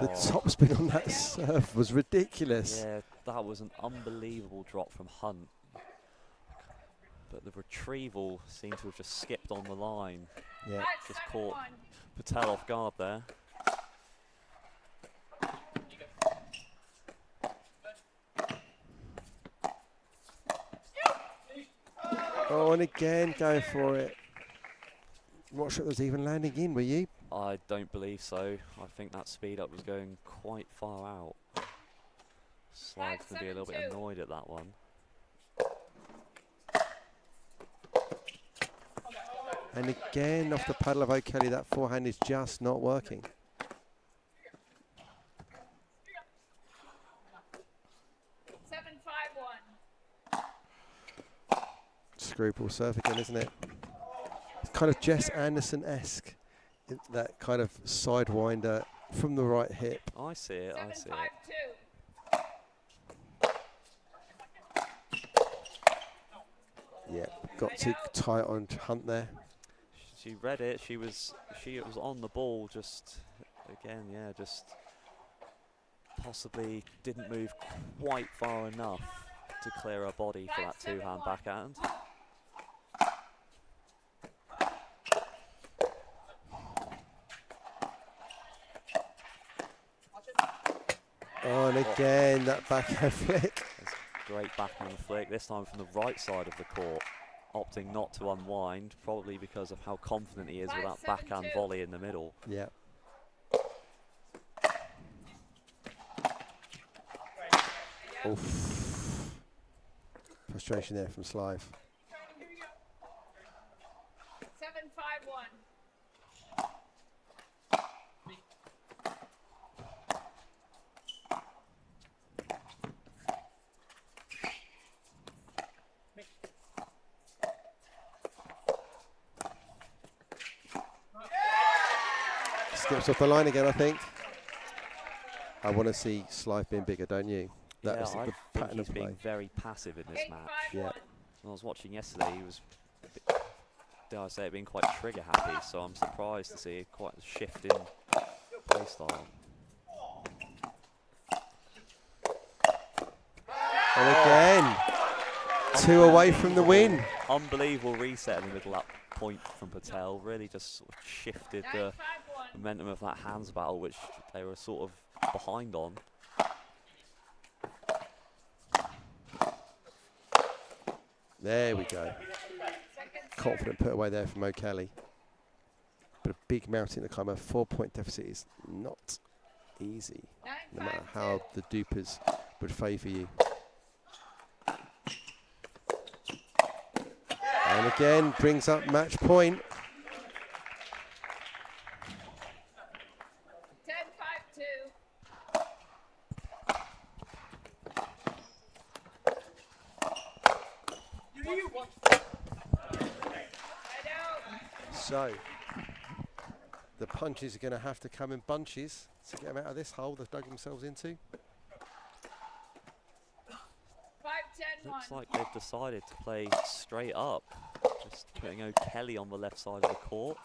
The top spin on that serve was ridiculous. Yeah, that was an unbelievable drop from Hunt. But the retrieval seemed to have just skipped on the line. Yeah. Just caught Patel off guard there. Oh, and again, go for it. I'm not sure it was even landing in, were you? I don't believe so. I think that speed up was going quite far out. Slide's going to be a little bit annoyed at that one. And again, off the paddle of O'Kelly, that forehand is just not working. screw ball serve again, isn't it? It's kind of Jess Anderson-esque, that kind of sidewinder from the right hip. I see it. I see it. 7-5-2. Yeah, got too tight on Hunt there. She read it. She was on the ball. Just again, yeah, just possibly didn't move quite far enough to clear her body for that two-hand backhand. Oh, and again that backhand flick. Great backhand flick, this time from the right side of the court, opting not to unwind, probably because of how confident he is with that backhand volley in the middle. Yeah. Oof. Frustration there from Slive. 7-5-1. Skips off the line again, I think. I want to see Slive being bigger, don't you? That was I the think pattern he's of play. being very passive in this match. Yeah. When I was watching yesterday, he was, dare I say it, being quite trigger happy, so I'm surprised to see quite a shift in play style. And again, 2 away from the win. Unbelievable reset in the middle of that point from Patel. Really just sort of shifted the 9-5-1. momentum of that hands battle, which they were sort of behind on. There we go. Confident put away there from O'Kelly. But a big mountain to climb. A 4-point deficit is not easy, no matter how the dupers would favour you. And again, brings up match point. 10-5-2. So, the punches are going to have to come in bunches to get them out of this hole they've dug themselves into. 5-10-1. Looks like they've decided to play straight up, just putting O'Kelly on the left side of the court.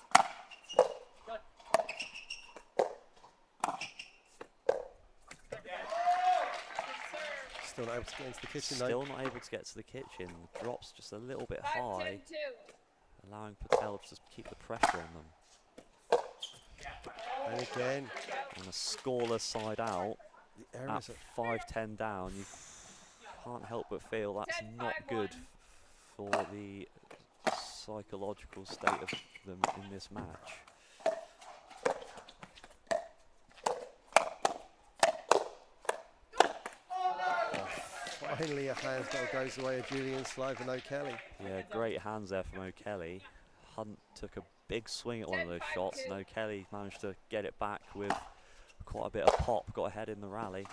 Still not able to get into the kitchen though. Still not able to get to the kitchen. Drops just a little bit 5-10-2. high, allowing Patel to just keep the pressure on them. And again, On a scoreless side out, the at errors 5-10 down, you can't help but feel that's not good for the psychological state of them in this match. finally a hands goal goes away of Julian Slive and O'Kelly. Yeah, great hands there from O'Kelly. Hunt took a big swing at one of those shots, and O'Kelly managed to get it back with quite a bit of pop, got ahead in the rally.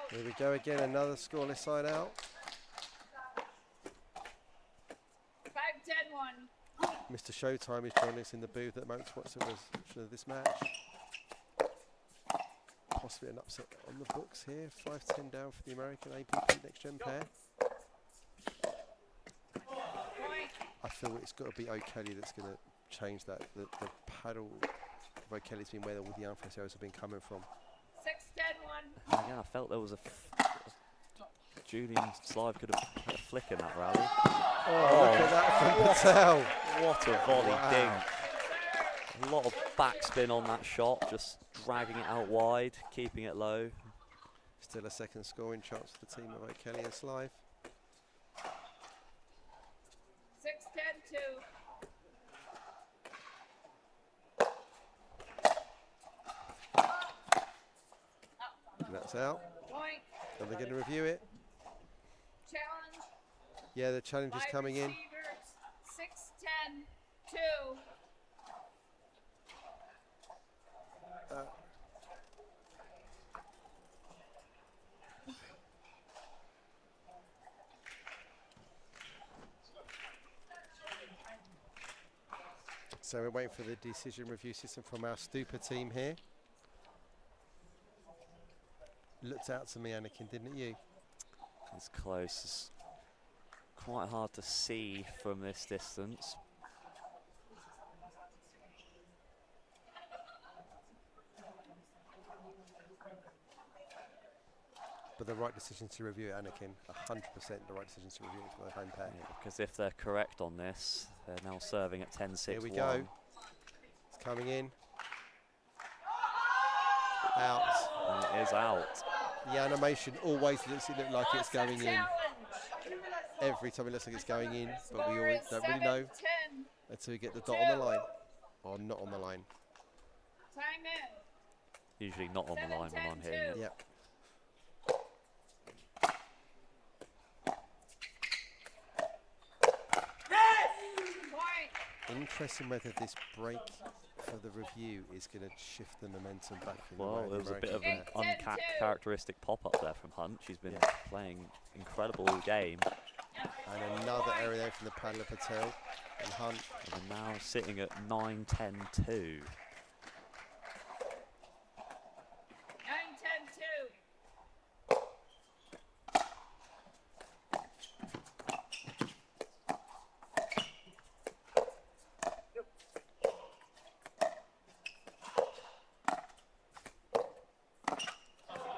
Here we go again, another scoreless side out. 5-10-1. Mr. Showtime is joining us in the booth at Motorsports of this match. Possibly an upset on the books here. 5-10 down for the American APP next gen pair. I feel it's got to be O'Kelly that's going to change that. The paddle of O'Kelly's been where all the unfair errors have been coming from. 6-10-1. Yeah, I felt there was Julian Slive could have had a flick in that rally. Oh, look at that from Patel. What a volley Wow. ding. A lot of backspin on that shot, just dragging it out wide, keeping it low. Still a second scoring chance for the team of O'Kelly and Slive. 6-10-2. And that's out. Point. Are they going to review it? Challenge. Yeah, the challenge is Wide coming in. receivers, 6-10-2. So we're waiting for the decision review system from our Stupa team here. Looked out to me, Anakin, didn't you? It's close. It's quite hard to see from this distance. But the right decision to review it, Anakin. 100% the right decision to review it for the home pair. Yeah, because if they're correct on this, they're now serving at 10-6-1. Here we go. It's coming in. Out. And it is out. The animation always looks like it's going in. Every time it looks like it's going in, but we always don't really know until we get the dot on the line. Or not on the line. Time in. Usually not on the line when I'm hitting it. Yep. Interesting whether this break for the review is going to shift the momentum back in the way Well, of there was a bit of American an pair. uncharacteristic pop-up there from Hunt. She's been playing incredible game. And another area there from the paddler Patel and Hunt. And they're now sitting at 9-10-2. 9-10-2.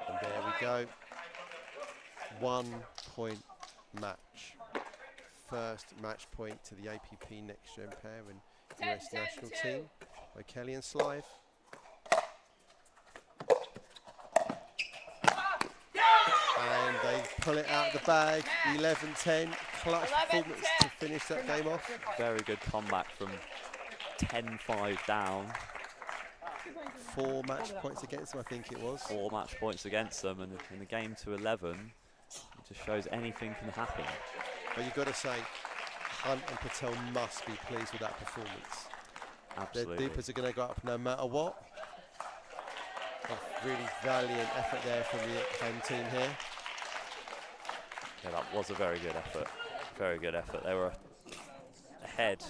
And there we go. 1 point match. First match point to the APP Next Gen pair and US national team by Kelly and Slive. And they pull it out of the bag. 11-10. Clutch performance to finish that game off. Very good comeback from 10-5 down. 4 match points against them, I think it was. 4 match points against them, and in the game to 11, it just shows anything can happen. But you've got to say, Hunt and Patel must be pleased with that performance. Absolutely. Their Dupas are going to go up no matter what. A really valiant effort there from the home team here. Yeah, that was a very good effort. Very good effort. They were ahead.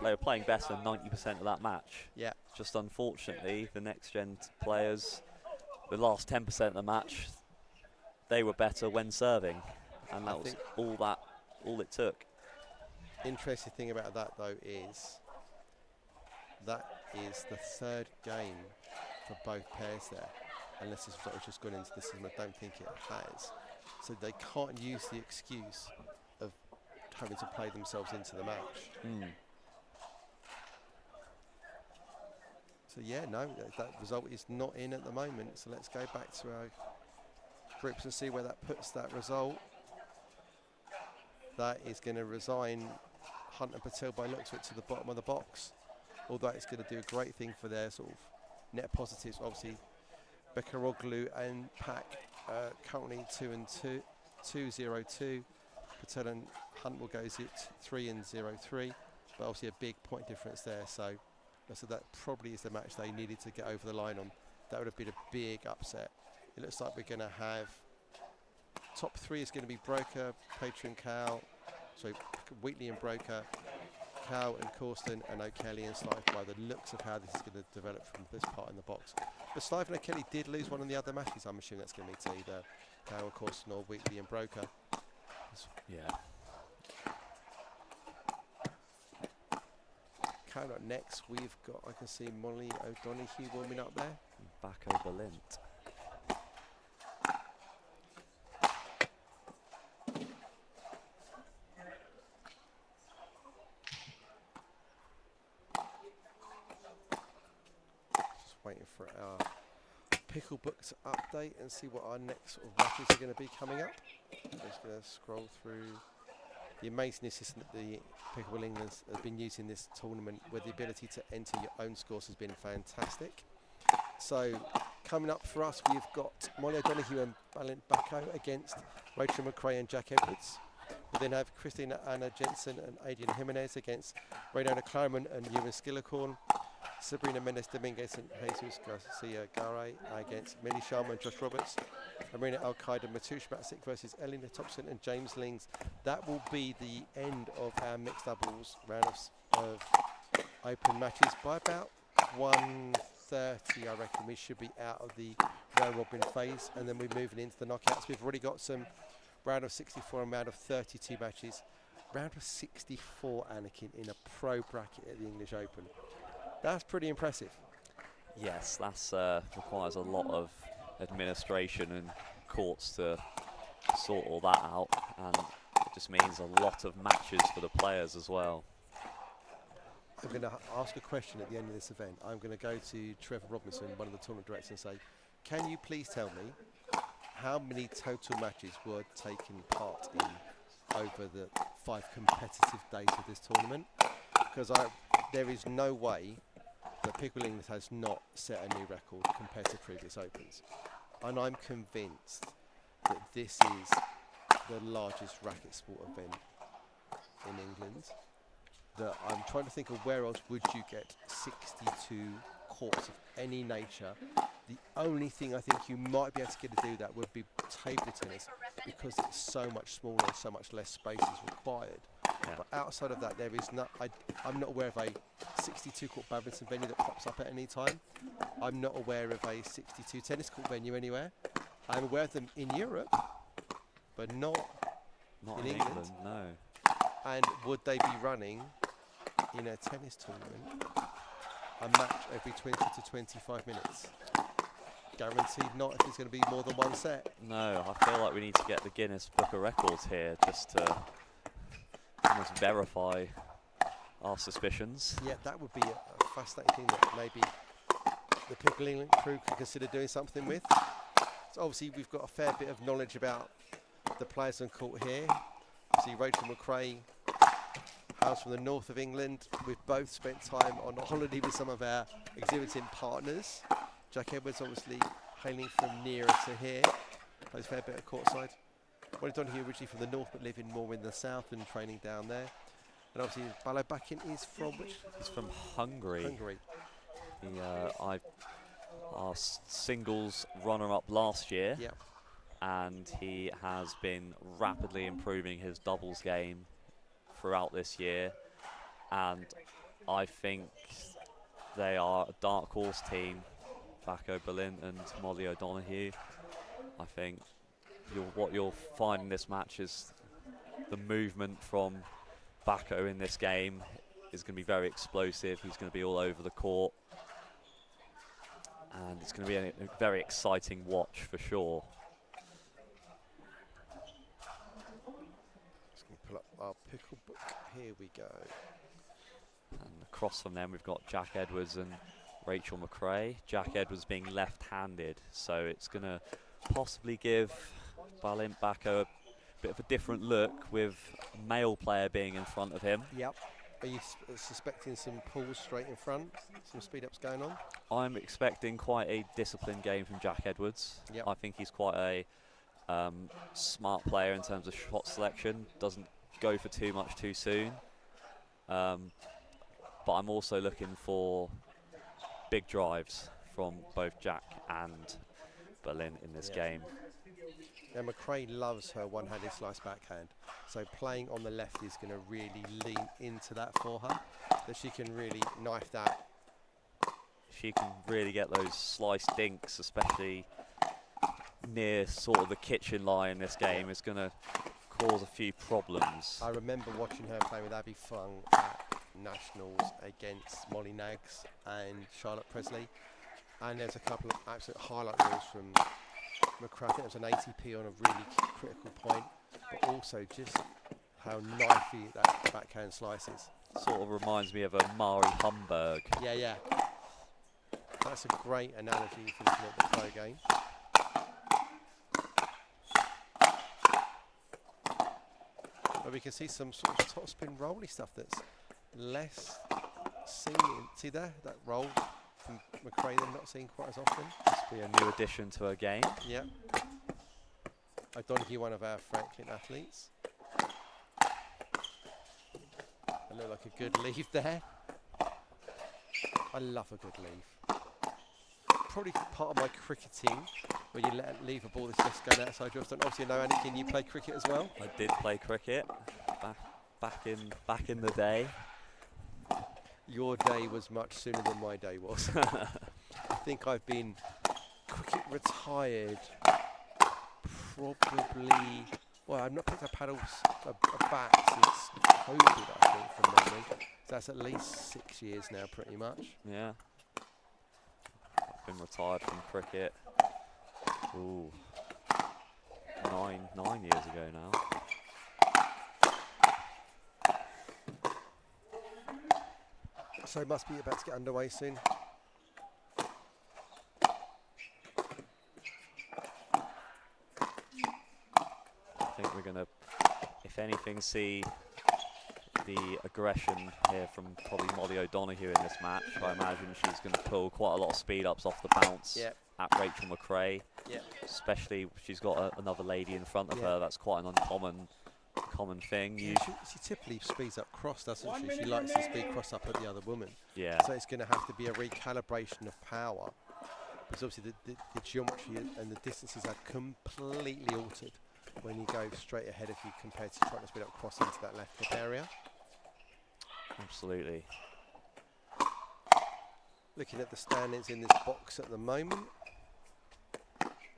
They were playing better than 90% of that match. Yeah. Just unfortunately, the next gen players, the last 10% of the match, they were better when serving, and that was all it took. Interesting thing about that though is that is the 3rd game for both pairs there, unless this result has just gone into the system. I don't think it has. So they can't use the excuse of having to play themselves into the match. So yeah, no, that result is not in at the moment. So let's go back to our groups and see where that puts that result. That is going to resign Hunt and Patel by looks of it to the bottom of the box. Although it's going to do a great thing for their sort of net positives. Obviously, Bekaroglu and Pak currently 2-2, 2-0-2. Patel and Hunt will go 3-0-3, but obviously a big point difference there. So that probably is the match they needed to get over the line on. That would have been a big upset. It looks like we're going to have top 3 is going to be Broker, Patron, Cal, so Wheatley and Broker, Cal and Corsten, and O'Kelly and Slive by the looks of how this is going to develop from this part in the box. But Slive and O'Kelly did lose one of the other matches. I'm assuming that's going to be to either Cal or Corsten or Wheatley and Broker. Yeah. Coming up next, we've got, I can see Molly O'Donoghue warming up there. Back over Lint. Just waiting for our pickle book to update and see what our next sort of matches are going to be coming up. I'm just going to scroll through the amazing system that the Pickleball England has been using this tournament, where the ability to enter your own scores has been fantastic. So coming up for us, we've got Molly O'Donoghue and Balint Bacco against Rachel McRae and Jack Edwards. We then have Christina Anna Jensen and Adrian Jimenez against Raynona Kleiman and Ewan Skillicorn. Sabrina Mendes Dominguez and Jesus Garcia Garay against Millie Sharma and Josh Roberts. Marina Al-Qaeda Matoush Matsik versus Elena Thompson and James Lings. That will be the end of our mixed doubles round of Open matches. By about 1:30, I reckon we should be out of the round robin phase, and then we're moving into the knockouts. We've already got some round of 64 and round of 32 matches. Round of 64, Anakin, in a pro bracket at the English Open. That's pretty impressive. Yes, that's requires a lot of administration and courts to sort all that out, and it just means a lot of matches for the players as well. I'm going to ask a question at the end of this event. I'm going to go to Trevor Robinson, one of the tournament directors, and say, can you please tell me how many total matches were taken part in over the 5 competitive days of this tournament? Because there is no way that Pickleball England has not set a new record compared to previous Opens. And I'm convinced that this is the largest racket sport event in England. That I'm trying to think of where else would you get 62 courts of any nature. The only thing I think you might be able to get to do that would be table tennis, because it's so much smaller and so much less space is required. Yeah. But outside of that, there is not. I'm not aware of a 62 court badminton venue that pops up at any time. I'm not aware of a 62 tennis court venue anywhere. I'm aware of them in Europe, but not in England. No. And would they be running in a tennis tournament a match every 20 to 25 minutes? Guaranteed not if it's going to be more than one set. No, I feel like we need to get the Guinness Book of Records here just to almost verify our suspicions. Yeah, that would be a fascinating thing that maybe the Pickleball England crew could consider doing something with. So obviously we've got a fair bit of knowledge about the players on court here. Obviously Rachel McRae hails from the north of England. We've both spent time on a holiday with some of our exhibiting partners. Jack Edwards obviously hailing from nearer to here, plays a fair bit of courtside. Well, Donahue originally from the north but living more in the south and training down there. And obviously Balo Bakin is from which? He's from Hungary. Hungary. He, our singles runner-up last year. Yeah. And he has been rapidly improving his doubles game throughout this year, and I think they are a dark horse team, Bacco Berlin and Molly O'Donoghue. I think what you'll find in this match is the movement from Bacco in this game is going to be very explosive. He's going to be all over the court, and it's going to be a very exciting watch for sure. Pull up our pickle book. Here we go. And across from them, we've got Jack Edwards and Rachel McRae. Jack Edwards being left-handed, so it's going to possibly give Balint Bacco a bit of a different look with a male player being in front of him. Yep. Are you suspecting some pulls straight in front, some speed-ups going on? I'm expecting quite a disciplined game from Jack Edwards. Yep. I think he's quite a smart player in terms of shot selection, doesn't go for too much too soon, but I'm also looking for big drives from both Jack and Berlin in this game. Now McRae loves her one-handed slice backhand, so playing on the left is going to really lean into that for her, that she can really knife that. She can really get those slice dinks, especially near sort of the kitchen line in this game. Is going to cause a few problems. I remember watching her play with Abby Fung at Nationals against Molly Nags and Charlotte Presley, and there's a couple of absolute highlight reels from McRae. I think it was an ATP on a really critical point, but also just how knifey that backhand slice is. Sort of reminds me of a Mari Humberg. Yeah, yeah. That's a great analogy for looking at the pro game. But we can see some sort of top spin rolly stuff that's less seen. See there, that roll from McRae they're not seeing quite as often. Must be a new addition to her game. Yeah. O'Donoghue, one of our Franklin athletes. I look like a good leave there. I love a good leave. Probably part of my cricketing, where you leave a ball that's just going outside your stump. Obviously, I know, Anakin, you play cricket as well. I did play cricket back in the day. Your day was much sooner than my day was. I think I've been cricket retired probably, well, I've not picked up paddles, a bat since COVID, I think, from memory. So that's at least 6 years now, pretty much. Yeah. I've been retired from cricket. Ooh. Nine years ago now. So it must be about to get underway soon. I think we're going to, if anything, see the aggression here from probably Molly O'Donoghue in this match. I imagine she's going to pull quite a lot of speed ups off the bounce at Rachel McRae. Especially she's got another lady in front of her. That's quite an uncommon thing. She typically speeds up cross, doesn't she? She likes to speed cross up at the other woman. Yeah. So it's going to have to be a recalibration of power. Because obviously the geometry and the distances are completely altered when you go straight ahead if you compare to trying to speed up cross into that left hip area. Absolutely. Looking at the standings in this box at the moment,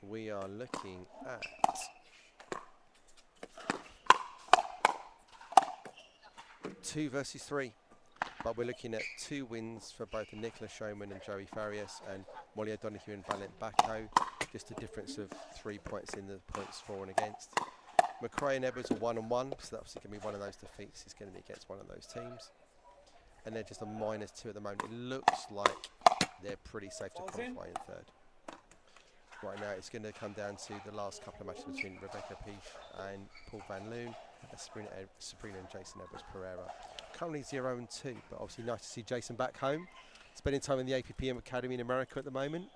we are looking at 2 versus 3, but we're looking at 2 wins for both Nicola Showman and Joey Farias, and Molly O'Donoghue and Valent Bacco. Just a difference of 3 points in the points for and against. McRae and Edwards are 1-1, so that's going to be one of those defeats. It's going to be against one of those teams. And they're just a -2 at the moment. It looks like they're pretty safe to qualify in third. Right now, it's going to come down to the last couple of matches between Rebecca Peach and Paul Van Loon, and Sabrina and Jason Edwards Pereira. Currently 0-2, but obviously nice to see Jason back home, spending time in the APPM Academy in America at the moment.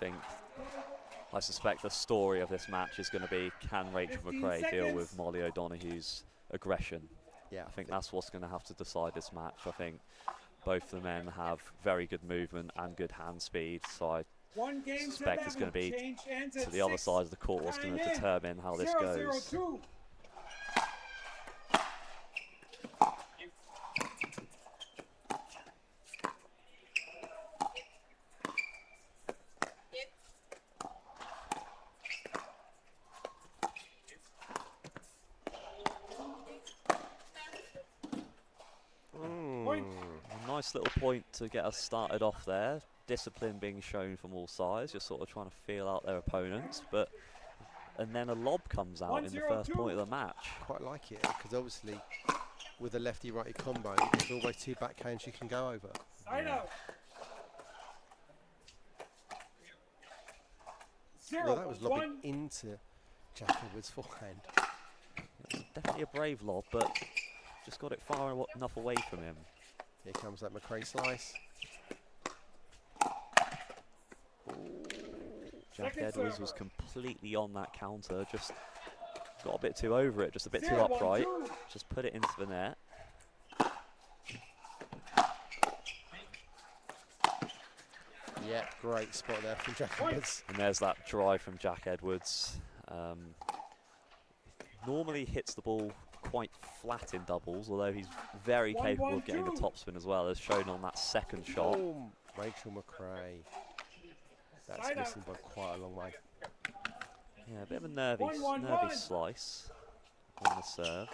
And I suspect the story of this match is going to be, can Rachel McRae deal with Molly O'Donoghue's aggression? Yeah, I think that's what's going to have to decide this match. I think both the men have very good movement and good hand speed, so I suspect it's going to be to the other side of the court what's going to determine how this goes. Nice little point to get us started off there. Discipline being shown from all sides, just sort of trying to feel out their opponents, and then a lob comes out in the first point of the match. Quite like it, because obviously with a lefty-righty combo, there's always 2 backhands you can go over. Well, that was lobbing into Jack Edwards' forehand. It was definitely a brave lob, but just got it far enough away from him. Here comes that McRae slice. Jack Edwards was completely on that counter, just got a bit too over it, just a bit too upright, just put it into the net. Yeah, great spot there from Jack Edwards. And there's that drive from Jack Edwards. Normally hits the ball quite flat in doubles, although he's very capable of getting the topspin as well, as shown on that second shot. Boom. Rachel McRae. That's missing by quite a long way. Yeah, a bit of a nervy slice on the serve.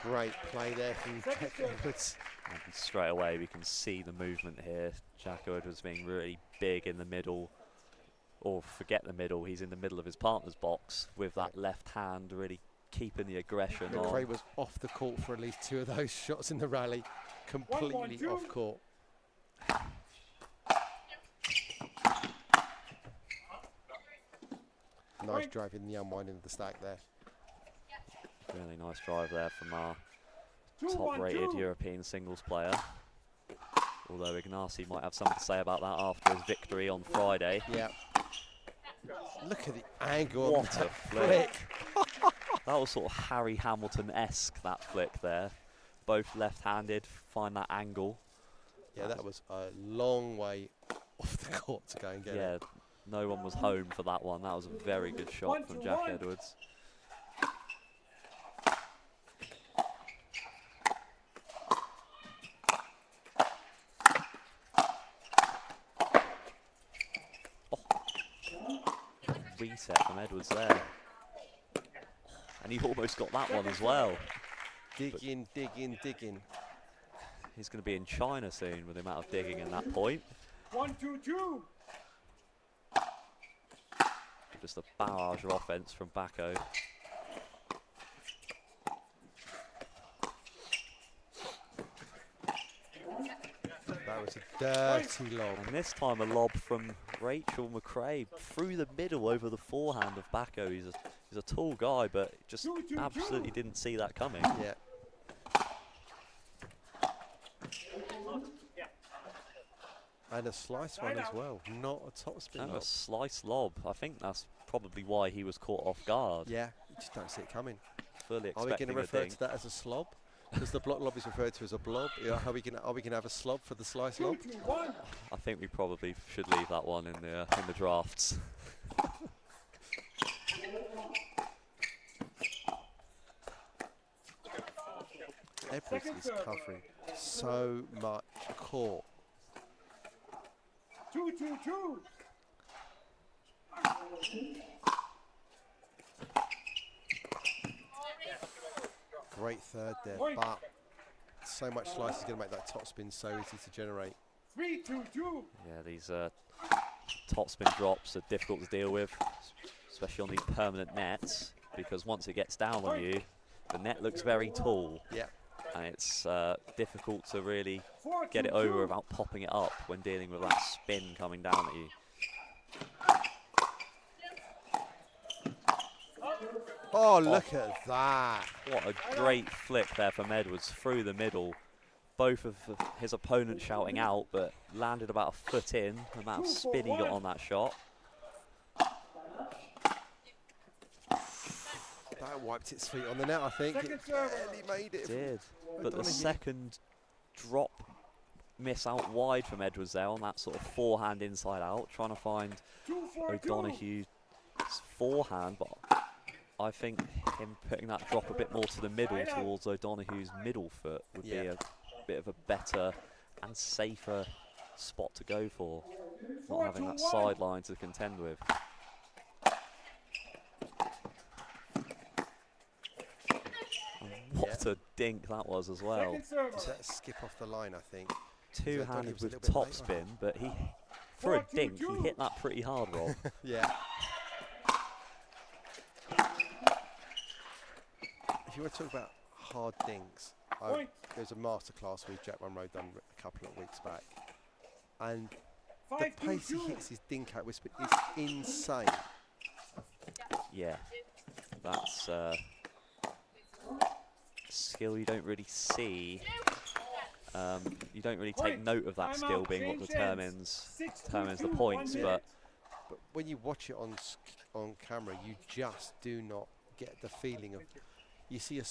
Great play there from Jack Edwards. And straight away we can see the movement here. Jack Edwards being really big in the middle, or forget the middle, he's in the middle of his partner's box with that left hand really keeping the aggression on. McRae was off the court for at least 2 of those shots in the rally, completely off court. Nice drive in the unwinding of the stack there. Really nice drive there from our top-rated European singles player. Although Ignacy might have something to say about that after his victory on Friday. Yeah. Look at the angle. What a flick. That was sort of Harry Hamilton-esque, that flick there. Both left-handed, find that angle. Yeah, that was a long way off the court to go and get Yeah, it. no one was home for that one. That was a very good shot from Jack Edwards. Reset from Edwards there. And he almost got that one as well. Digging, digging, digging. He's going to be in China soon with the amount of digging in that point. 1-2-2. Just a barrage of offense from Bacco. That was a dirty lob. And this time a lob from Rachel McRae through the middle over the forehand of Bacco. He's a tall guy, but just absolutely didn't see that coming. Yeah. And a slice one as well, not a topspin And lob. a slice lob. I think that's probably why he was caught off guard. Yeah, you just don't see it coming. Fully Are we going expecting to a refer ding. to that as a slob? Because the block lob is referred to as a blob. Yeah, are we going to have a slob for the slice lob? 2-2-1. I think we probably should leave that one in the drafts. Edwards is covering so much court. 2-2-2. Great third there, Point. but so much slice is going to make that topspin so easy to generate. 3-2-2. Yeah, these topspin drops are difficult to deal with, especially on these permanent nets, because once it gets down on you, the net looks very tall. Yeah. And it's difficult to really 4-2-2. get it over without popping it up when dealing with that spin coming down at you. Oh, look at that. What a great flick there from Edwards through the middle. Both of his opponents shouting out, but landed about a foot in, the amount of spin he got on that shot. That wiped its feet on the net, I think. Second It serve. barely made it. It did. But the O'Donoghue. second drop miss out wide from Edwards there on that sort of forehand inside out, trying to find 2-4-2. O'Donoghue's forehand, but I think him putting that drop a bit more to the middle towards O'Donoghue's middle foot would be a bit of a better and safer spot to go for, not having that 4-2-1. sideline to contend with. And what a dink that was as well. Second serve. Was that a skip off the line, I think? Two-handed was a with little bit late on topspin, but he, for a dink, he 4-2-2. hit that pretty hard, Rob. Yeah. If you want to talk about hard dinks, Point. there's a masterclass with Jack Monroe done a couple of weeks back, and the 5-2-2. pace he hits his dink out with spin is insane. Yeah, that's skill you don't really see. You don't really take Point. note of that Timeout. skill being what Change determines ends. the 6-2-2, points, 1 but But when you watch it on camera, you just do not get the feeling of. You see a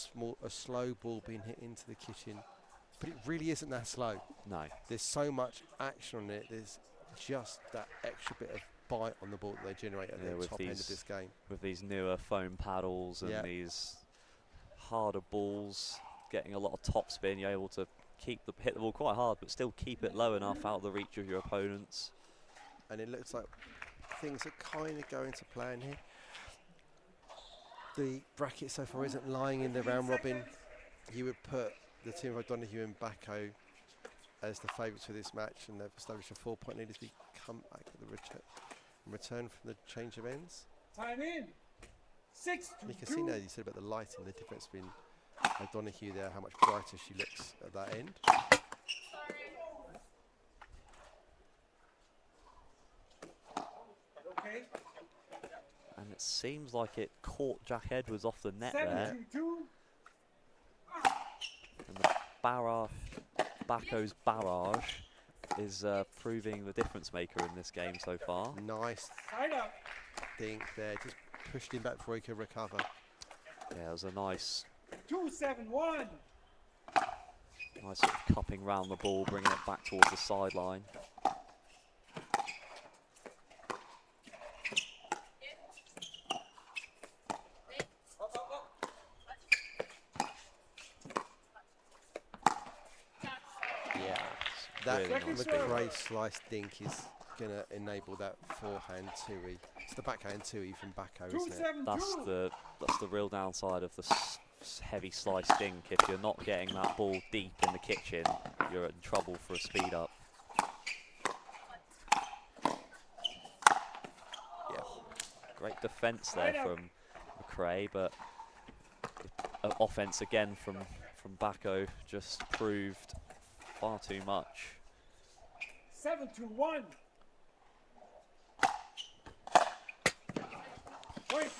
slow ball being hit into the kitchen, but it really isn't that slow. no. There's so much action on it. There's just that extra bit of bite on the ball that they generate at Yeah, the with top end of these- this game. With these newer foam paddles and Yeah. these harder balls, getting a lot of top spin, you're able to hit the ball quite hard, but still keep it low enough out of the reach of your opponents. And it looks like things are kind of going to plan here. The bracket so far isn't lying in the round robin. You would put the team of O'Donoghue and Bacco as the favourites for this match, and they've established a 4-point lead as we come back at the return from the change of ends. Time in. 6-2-2. You can see now, you said about the lighting, the difference between O'Donoghue there, how much brighter she looks at that end. Okay. And it seems like it caught Jack Edwards off the net there. 7-2-2. And the Bacco's barrage is proving the difference maker in this game so far. Nice Side up. dink there, just pushed him back before he could recover. Yeah, it was a nice 2-7-1. Nice sort of cupping round the ball, bringing it back towards the sideline. Yeah, that Really nice ball. McRae slice dink is going to enable that forehand two-e. It's the backhand two-e from Bacco, isn't it? That's the real downside of the heavy slice dink. If you're not getting that ball deep in the kitchen, you're in trouble for a speed up. Yeah. Great defence there from McRae, but offense again from Bacco just proved far too much. 7-1. Point.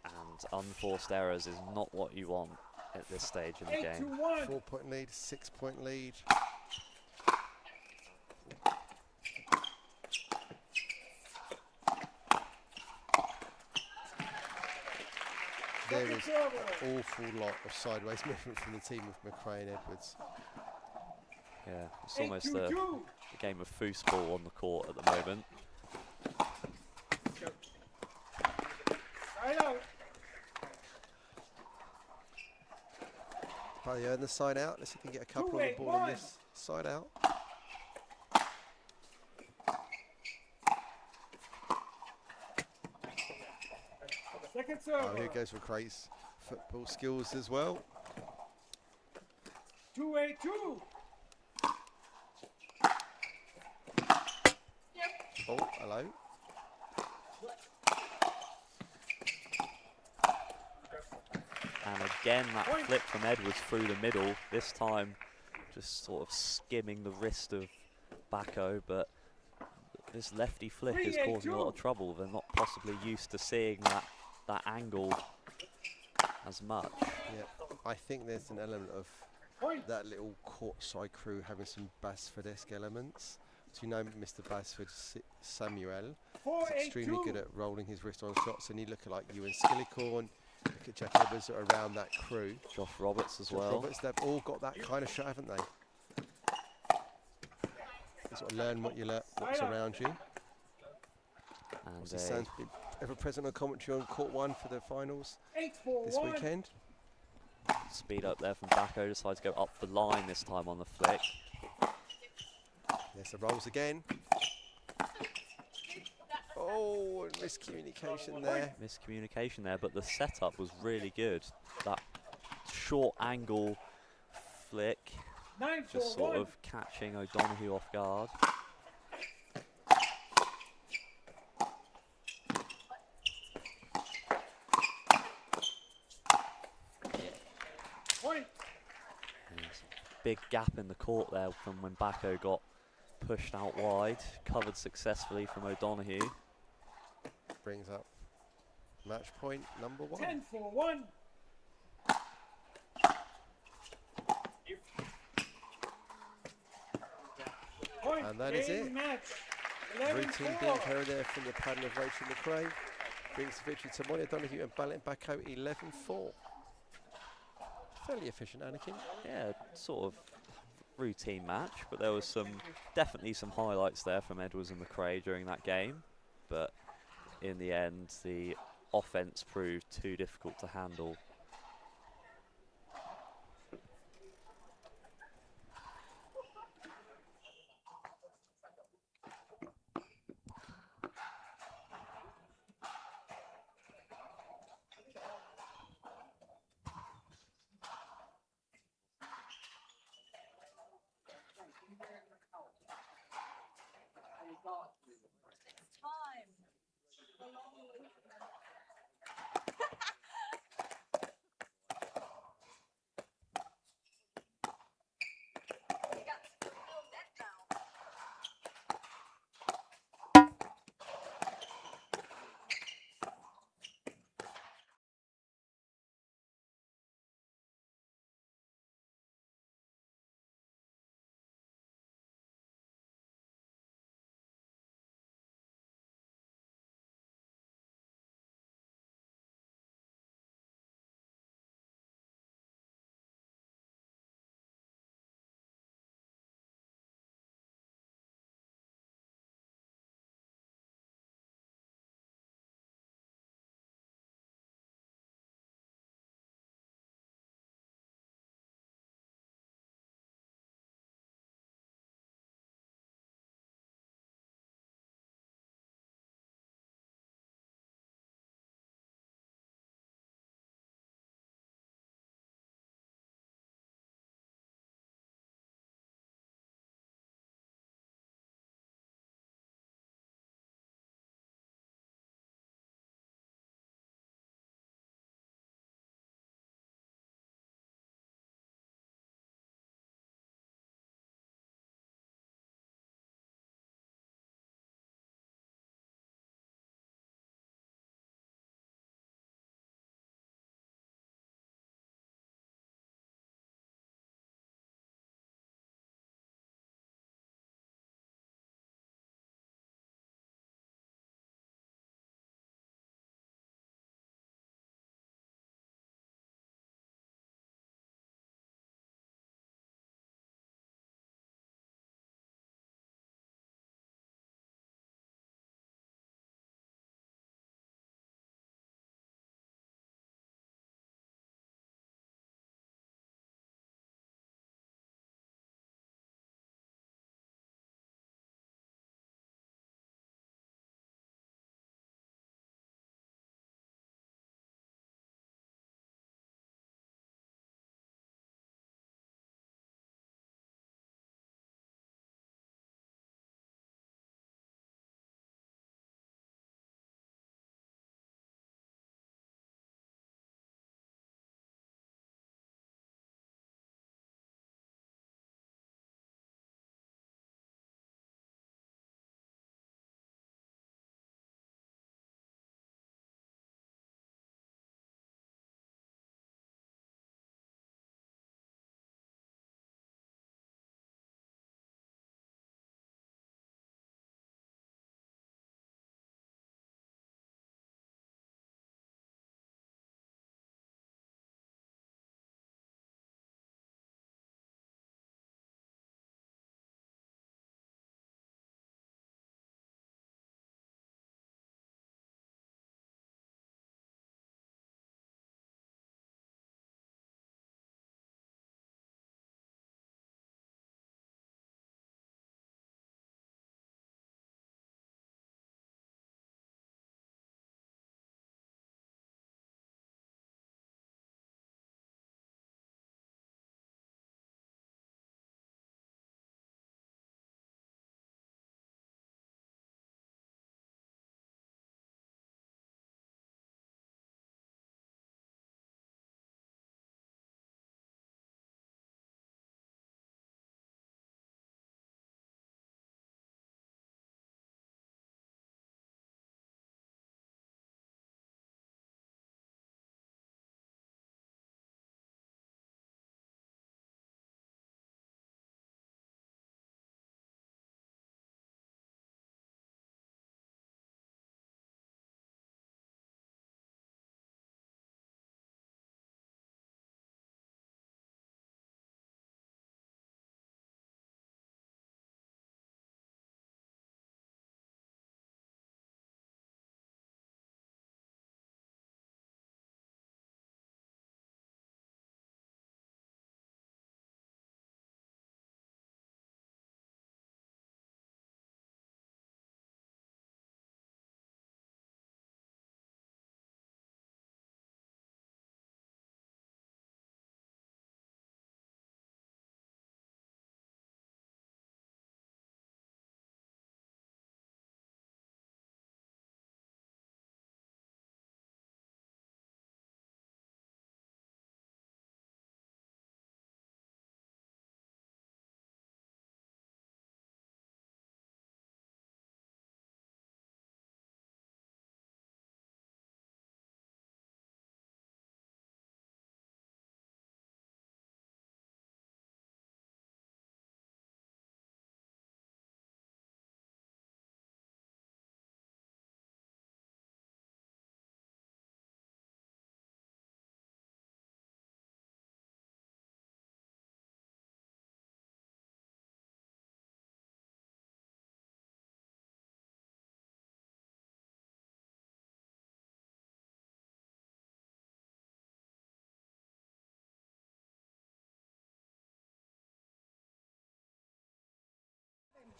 And unforced errors is not what you want at this stage in the game. 4-point lead, 6-point lead. There is an awful lot of sideways movement from the team of McRae and Edwards. Yeah, it's almost a game of foosball on the court at the moment. Probably earn the side out. Let's see if we can get a couple on the ball on this side out. Oh, here goes McRae's football skills as well. 2-8-2. Oh, hello. And again, that flip from Edwards through the middle, this time just sort of skimming the wrist of Bacco, but this lefty flick is causing a lot of trouble. They're not possibly used to seeing that angle as much. Yeah, I think there's an element of that little courtside crew having some Basford-esque elements. So you know Mr. Basford Samuel is extremely good at rolling his wrist on shots, and he look like you and Skillicorn. Look at Jack Edwards around that crew. Josh Roberts as well. Roberts, they've all got that kind of shot, haven't they? You sort of learn what's around you. And Sam's been ever present on commentary on Court 1 for the finals this weekend. Speed up there from Bacco, decides to go up the line this time on the flick. There's the rolls again. Oh, miscommunication there. Miscommunication there, but the setup was really good. That short angle flick, just sort of catching O'Donoghue off guard. Big gap in the court there from when Bacco got pushed out wide, covered successfully from O'Donoghue. Brings up match point number 1. 10-1. And that is it. Routine dink error there from the paddle of Rachel McRae. Brings the victory to Molly O'Donoghue and Balint Bacco 11-4. Fairly efficient, Anakin. Yeah, sort of routine match, but there was definitely some highlights there from Edwards and McRae during that game. But in the end, the offense proved too difficult to handle.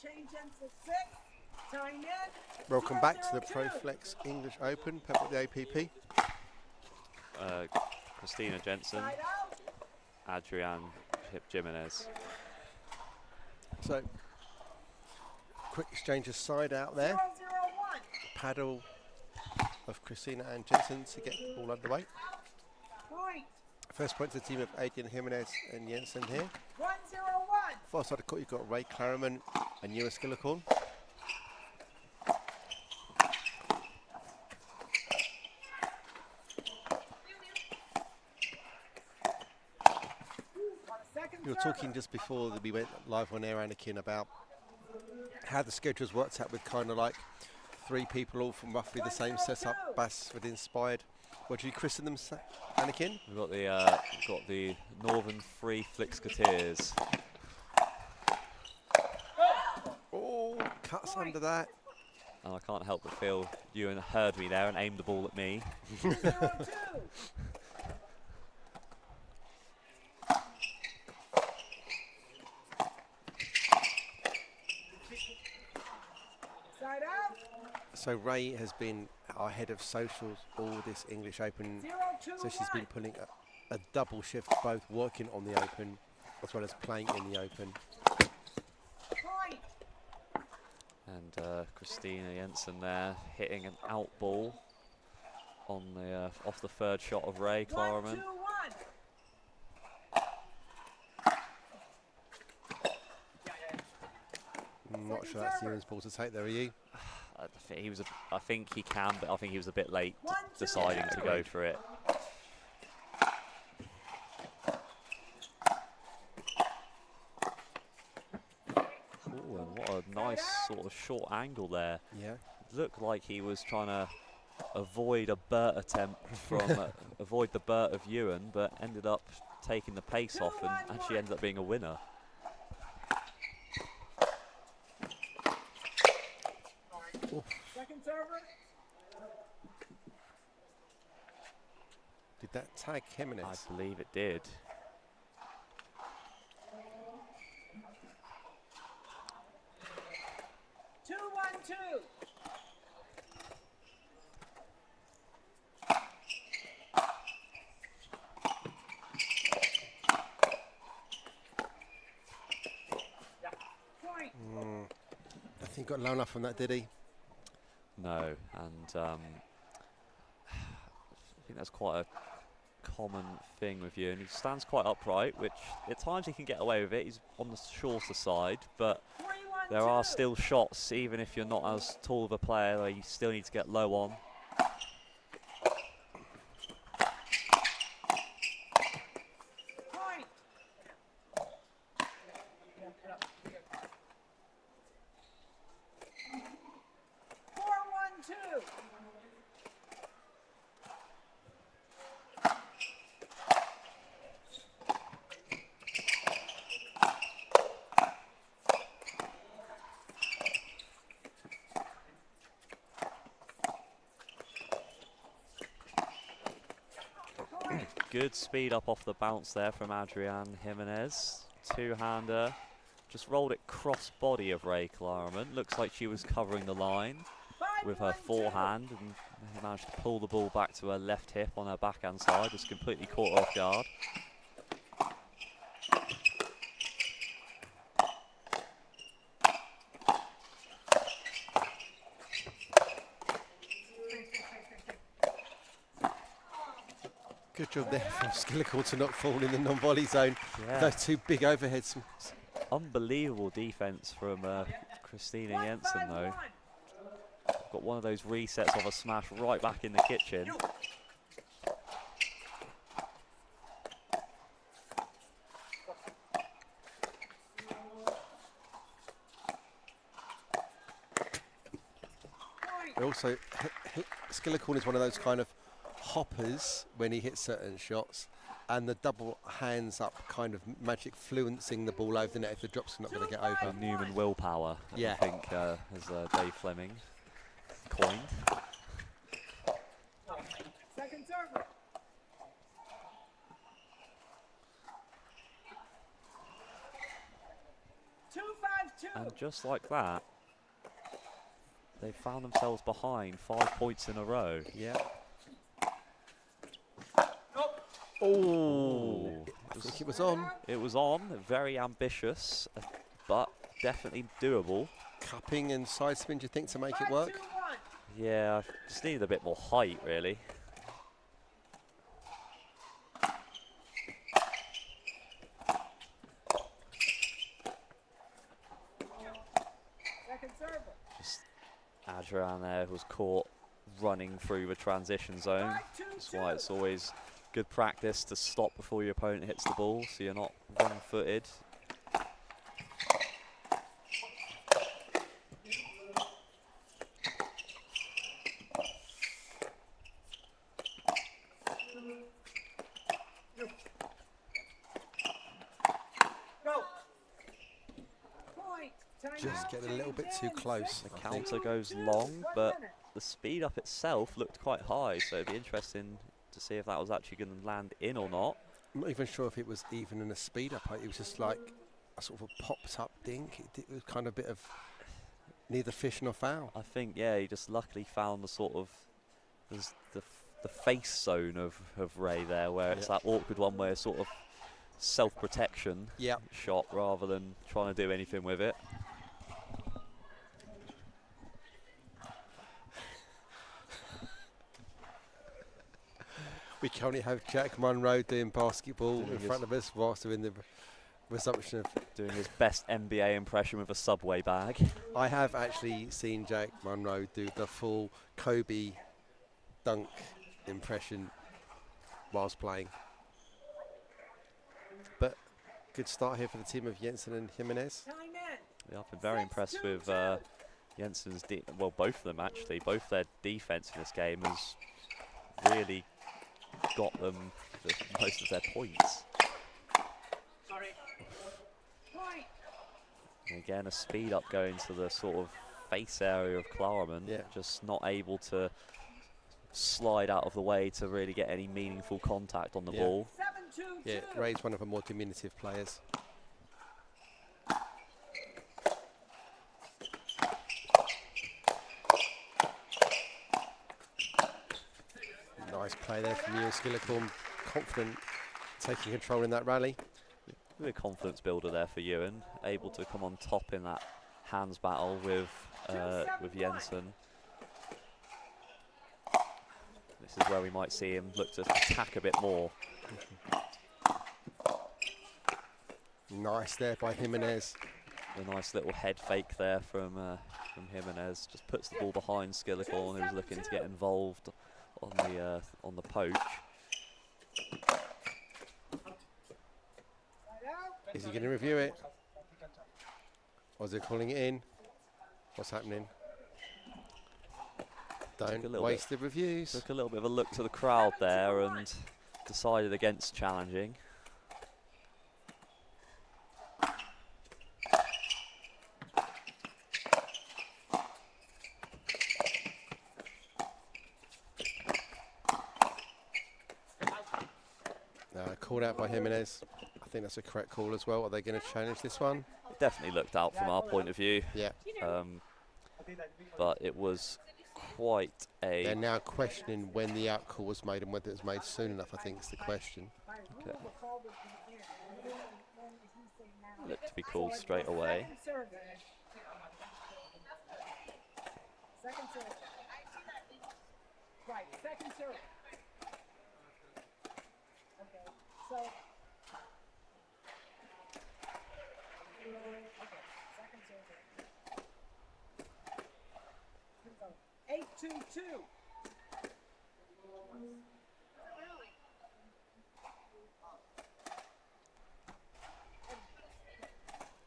Change ends at 6. Time in. Welcome back to the 0-0-2. ProFlex English Open, pep at the APP. Christina Jensen, Side out. Adrian Jimenez. So, quick exchange of side out there. 0-0-1. Paddle of Christina and Jensen to get the ball underway. Point. First point to the team of Adrian Jimenez and Jensen here. 1-0-1. Far side of the court, you've got Ray Clariman and Ewan Skillicorn. We were talking just before that we went live on air, Anakin, about how the schedules worked out with kind of like 3 people all from roughly the same setup. Bass with Inspired. What do you christen them, Anakin? We've got the Northern Free Flixketeers. Oh, cuts under that. And I can't help but feel Ewan heard me there and aimed the ball at me. 0-2. Side out. So Ray has been our head of socials all this English Open. 0-2-1. So she's been pulling a double shift, both working on the Open as well as playing in the Open. Point. And Christina Jensen there hitting an out ball on the off the third shot of Ray Clariman. 1-2-1. I'm not sure that's Ewan's ball to take there, are you? I think he can, but I think he was a bit late 1-2. deciding to go for it. Ooh, and what a nice sort of short angle there. Yeah. Looked like he was trying to avoid a Burt attempt from avoid the Burt of Ewan, but ended up taking the pace off and actually ended up being a winner. Second server. Did that tag Jimenez? I believe it did. Two, 1-2. Point. I think got low enough from that, did he? No, and I think that's quite a common thing with you. And he stands quite upright, which at times he can get away with it. He's on the shorter side, but 3-1-2. there are still shots, even if you're not as tall of a player, where you still need to get low on. Point. 4-1-2. Good speed up off the bounce there from Adrian Jimenez. Two-hander. Just rolled it cross-body of Ray Clariman. Looks like she was covering the line with her 5-1-2. forehand and managed to pull the ball back to her left hip on her backhand side. Just completely caught her off guard. Good job there from Skillicorn to not fall in the non-volley zone. Yeah. Those 2 big overheads. Unbelievable defense from Christina Jensen, though. 1-5-1. Got one of those resets of a smash right back in the kitchen. Point. Also, Skillicorn is one of those kind of hoppers when he hits certain shots, and the double hands up kind of magic fluencing the ball over the net if the drop's not going to get over. Newman willpower, Yeah. I think, as Dave Fleming coined. Second server. Two, 5-2. And just like that, they found themselves behind 5 points in a row. Yeah. Oh, I think it was on. it was on, very ambitious, but definitely doable. Cupping and side spin, do you think, to make it work? Yeah, just needed a bit more height, really. Just Adrian there was caught running through the transition zone. That's why it's always good practice to stop before your opponent hits the ball, so you're not wrong-footed. Just get a little bit too close. The counter goes long, but the speed up itself looked quite high, so it'd be interesting to see if that was actually going to land in or not. I'm not even sure if it was even in a speed up. It was just like a sort of a popped up dink. It was kind of a bit of neither fish nor fowl. I think, yeah, he just luckily found the sort of the face zone of Ray there, where it's that awkward one where it's sort of self-protection shot rather than trying to do anything with it. We currently have Jack Munro doing basketball in front of us whilst we're in the resumption of doing his best NBA impression with a Subway bag. I have actually seen Jack Munro do the full Kobe dunk impression whilst playing. But good start here for the team of Jensen and Jimenez. Yeah, I've been very impressed with Jensen's, well, both of them actually. Both their defense in this game has really got them most of their points. And again, a speed up going to the sort of face area of Klarman, just not able to slide out of the way to really get any meaningful contact on the ball. Yeah, Ray's one of the more diminutive players. Nice play there from Ewan Skillicorn, confident taking control in that rally. A confidence builder there for Ewan, able to come on top in that hands battle with Jensen. This is where we might see him look to attack a bit more. Nice there by Jimenez. A nice little head fake there from Jimenez. Just puts the ball behind Skillicorn, who's looking to get involved on the poach. Is he going to review it? Or is he calling it in? What's happening? Don't waste the reviews. Took a little bit of a look to the crowd there and decided against challenging. Called out by Jimenez. I think that's a correct call as well. Are they going to challenge this one? It definitely looked out from our point of view. Yeah. But it was quite a... They're now questioning when the out call was made and whether it was made soon enough, I think is the question. Okay. Looked to be called straight away. Second serve. Right, second serve. Okay, so. Okay, second serve. 8-2-2.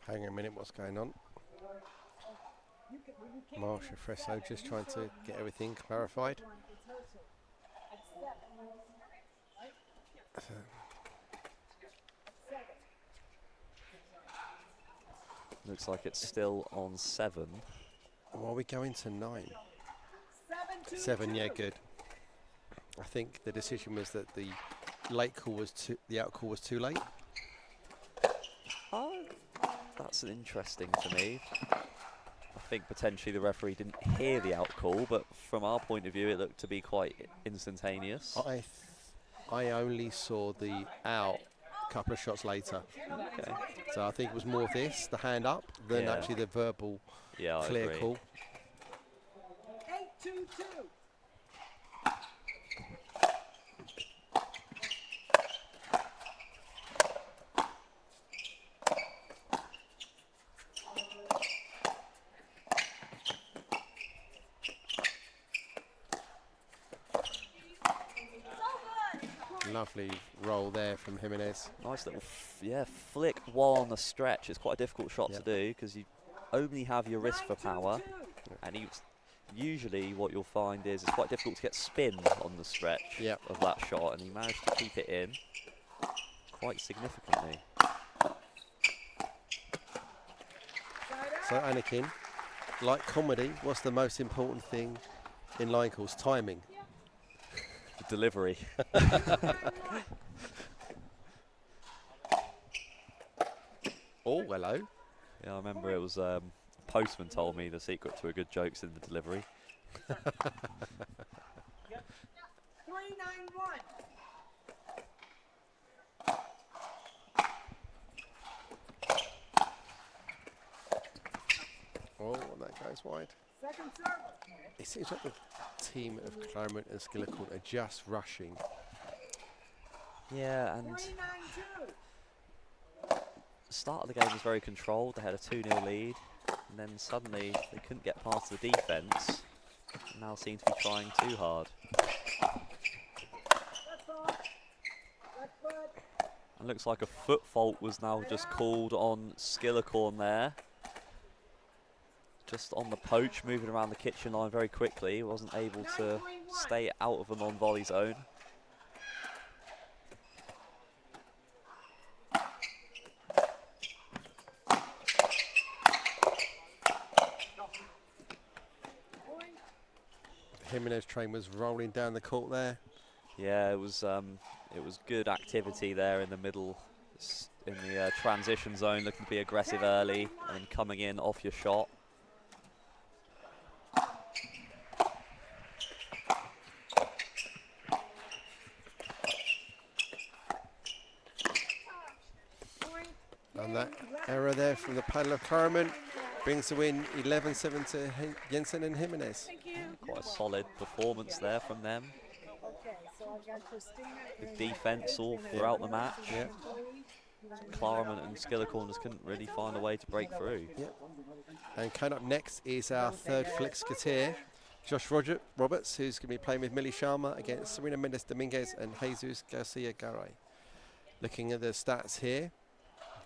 Hang on a minute, what's going on? Marsha Fresso just trying to get everything clarified. Looks like it's still on 7. Or are we going to 9? 7, yeah, good. I think the decision was that the late call was the out call was too late. that's interesting to me. I think potentially the referee didn't hear the out call, but from our point of view, it looked to be quite instantaneous. I only saw the out a couple of shots later. Okay. So I think it was more this, the hand up, than Yeah. actually the verbal Yeah, I clear agree. call. 8-2-2. Lovely roll there from Jimenez. Nice little, flick while on the stretch. It's quite a difficult shot to do because you only have your wrist for power. And usually what you'll find is it's quite difficult to get spin on the stretch of that shot. And he managed to keep it in quite significantly. So Anakin, like comedy, what's the most important thing in line calls? Timing. The delivery. Oh, hello. Yeah, I remember it was Postman told me the secret to a good joke's in the delivery. 3-9-1. Oh, that goes wide. Second serve. It seems like the team of Claremont and Skillicorn are just rushing. Yeah, and 3-9-2. start of the game was very controlled. They had a 2-0 lead, and then suddenly they couldn't get past the defence. Now seem to be trying too hard. And looks like a foot fault was now just called on Skillicorn there. Just on the poach, moving around the kitchen line very quickly. Wasn't able to stay out of the non-volley zone. Jimenez train was rolling down the court there. Yeah, it was good activity there in the middle, in the transition zone, looking to be aggressive early and then coming in off your shot. And that error there from the paddle of Claremont brings the win 11-7 to Jensen and Jimenez. Quite a solid performance there from them. Good defence all throughout the match. Yeah. Claremont and Skillicorn just couldn't really find a way to break through. Yep. And coming up next is our third flick skater, Josh Roberts, who's going to be playing with Millie Sharma against Serena Mendes Dominguez and Jesus Garcia Garay. Looking at the stats here,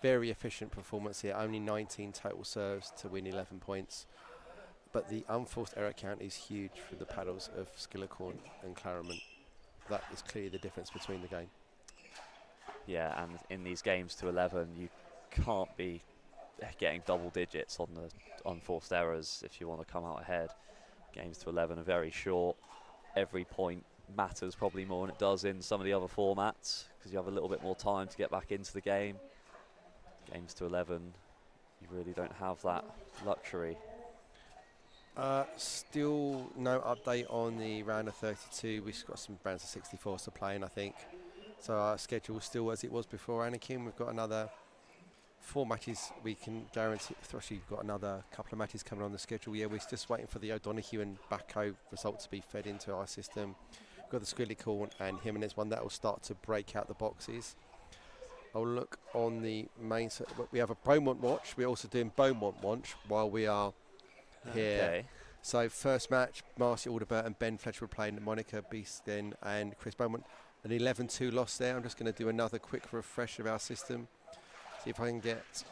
very efficient performance here, only 19 total serves to win 11 points. But the unforced error count is huge for the paddles of Skillicorn and Claremont. That is clearly the difference between the game. Yeah, and in these games to 11, you can't be getting double digits on the unforced errors if you want to come out ahead. Games to 11 are very short. Every point matters probably more than it does in some of the other formats because you have a little bit more time to get back into the game. Games to 11, you really don't have that luxury. Still no update on the round of 32. We've got some rounds of 64 to play in, I think. So our schedule is still as it was before Anakin. We've got another 4 matches we can guarantee. Actually, we've got another couple of matches coming on the schedule. Yeah, we're just waiting for the O'Donoghue and Bacco result to be fed into our system. We've got the Skillicorn and Jimenez one that will start to break out the boxes. I'll look on the main. We have a Beaumont watch. We're also doing Beaumont watch while we are here. Okay. So first match, Marcy Alderbert and Ben Fletcher were playing Monica Beeston and Chris Beaumont. An 11-2 loss there. I'm just going to do another quick refresh of our system. See if I can get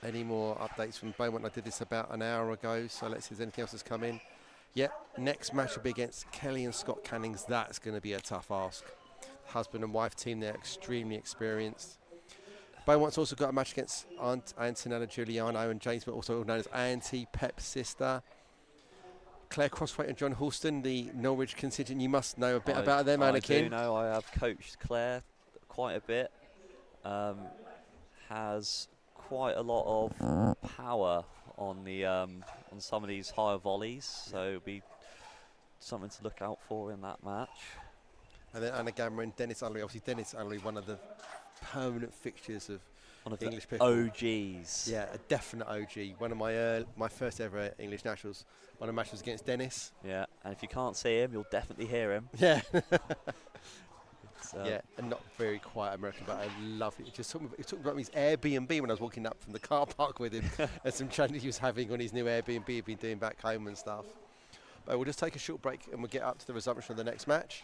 any more updates from Beaumont. I did this about an hour ago, so let's see if there's anything else that's come in. Yep, next match will be against Kelly and Scott Cannings. That's going to be a tough ask. Husband and wife team, they're extremely experienced. Beaumont's also got a match against Aunt Antonella Giuliano and James, but also known as Auntie Pep's sister. Claire Crosswaite and John Halston, the Norwich contingent. You must know a bit about them, Anakin. I do know. I have coached Claire quite a bit. Has quite a lot of power on the on some of these higher volleys, so it'll be something to look out for in that match. And then Anna Gamma and Dennis Allery. Obviously, Dennis Allery, one of the permanent fixtures of One of English the pickleball. OGs. Yeah, a definite OG. One of my first ever English nationals. One of the matches was against Dennis. Yeah, and if you can't see him, you'll definitely hear him. Yeah. So Yeah, and not very quiet American, but I love it. Just talking about his Airbnb when I was walking up from the car park with him, and some challenges he was having on his new Airbnb he'd been doing back home and stuff. But we'll just take a short break and we'll get up to the resumption of the next match.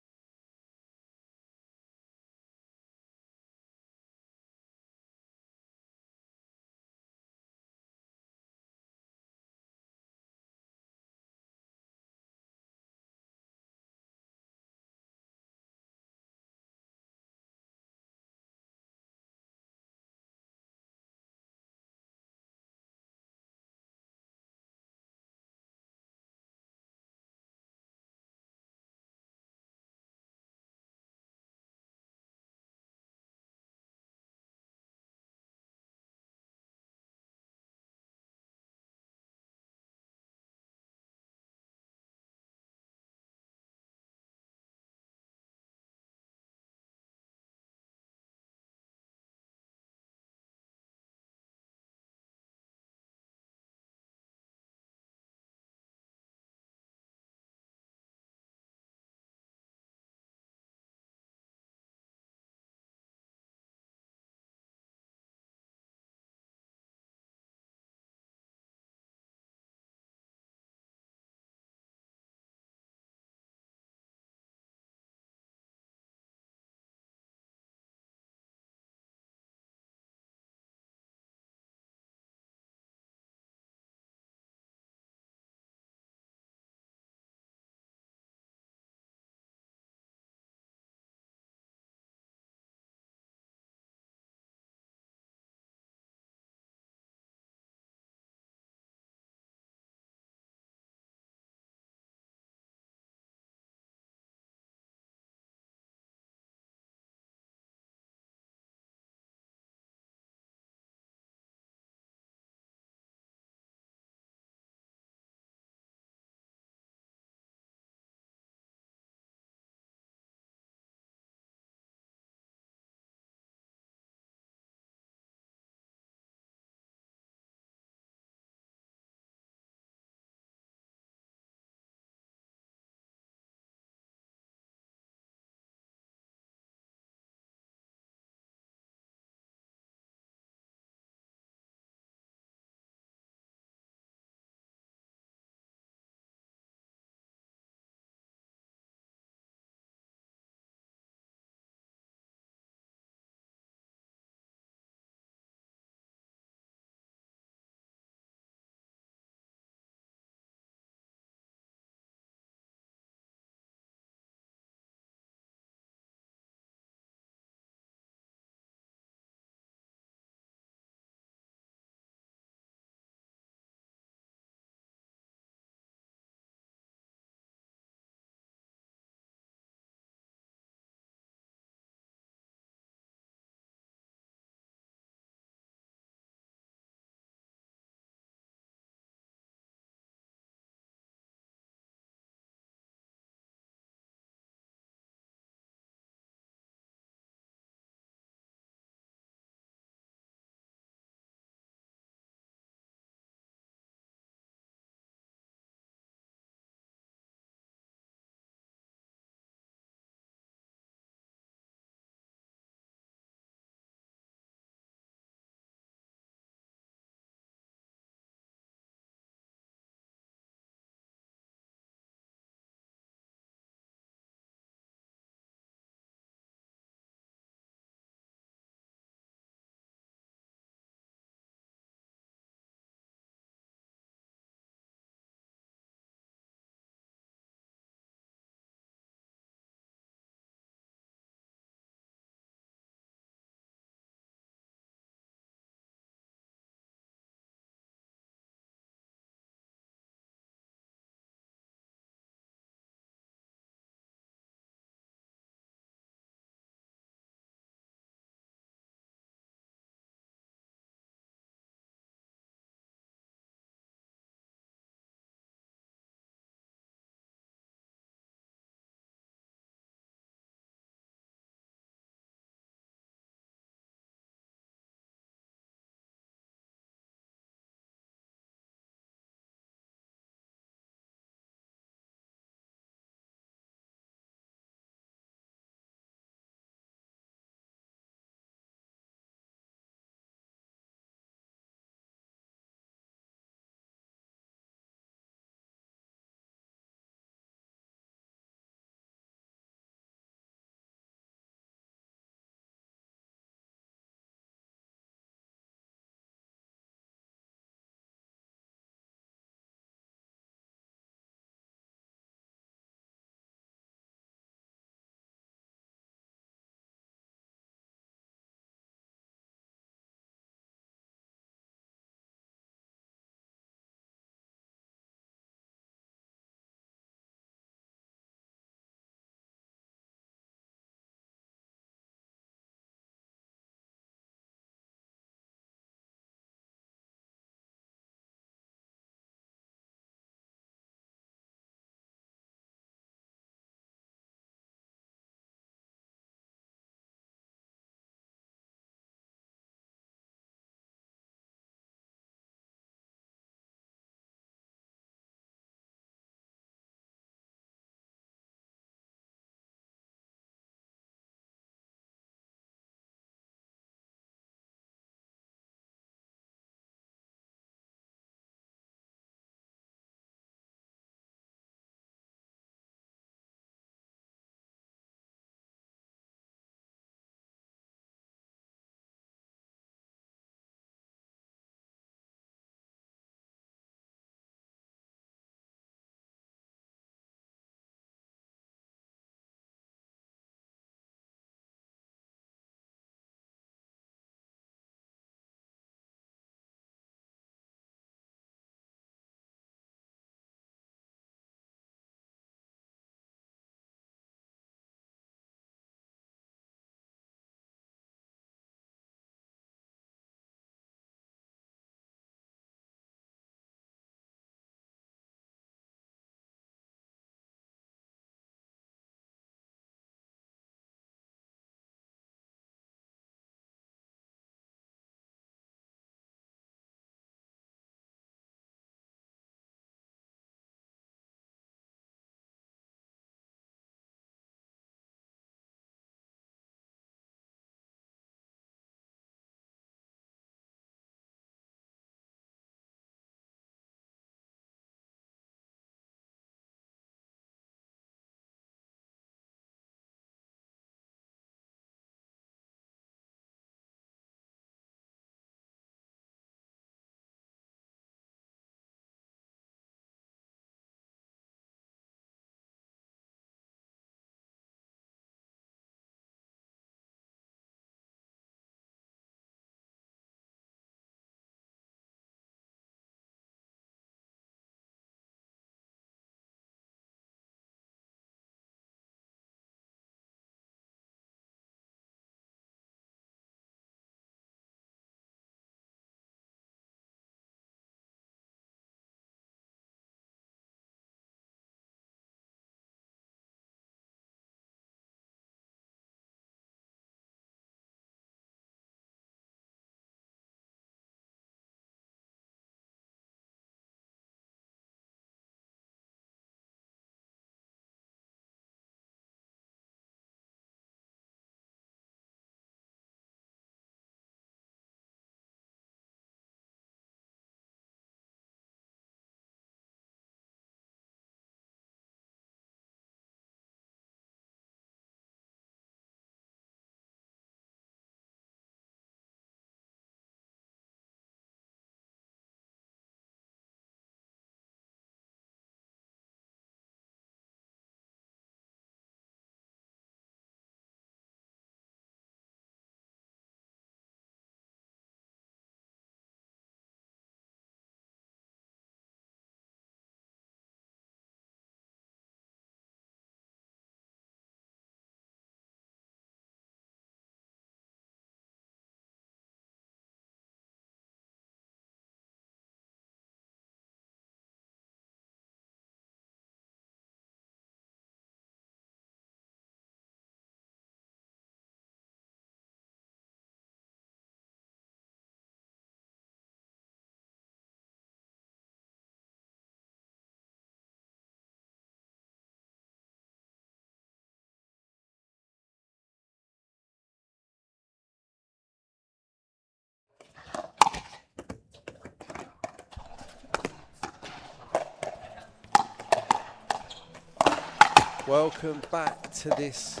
Welcome back to this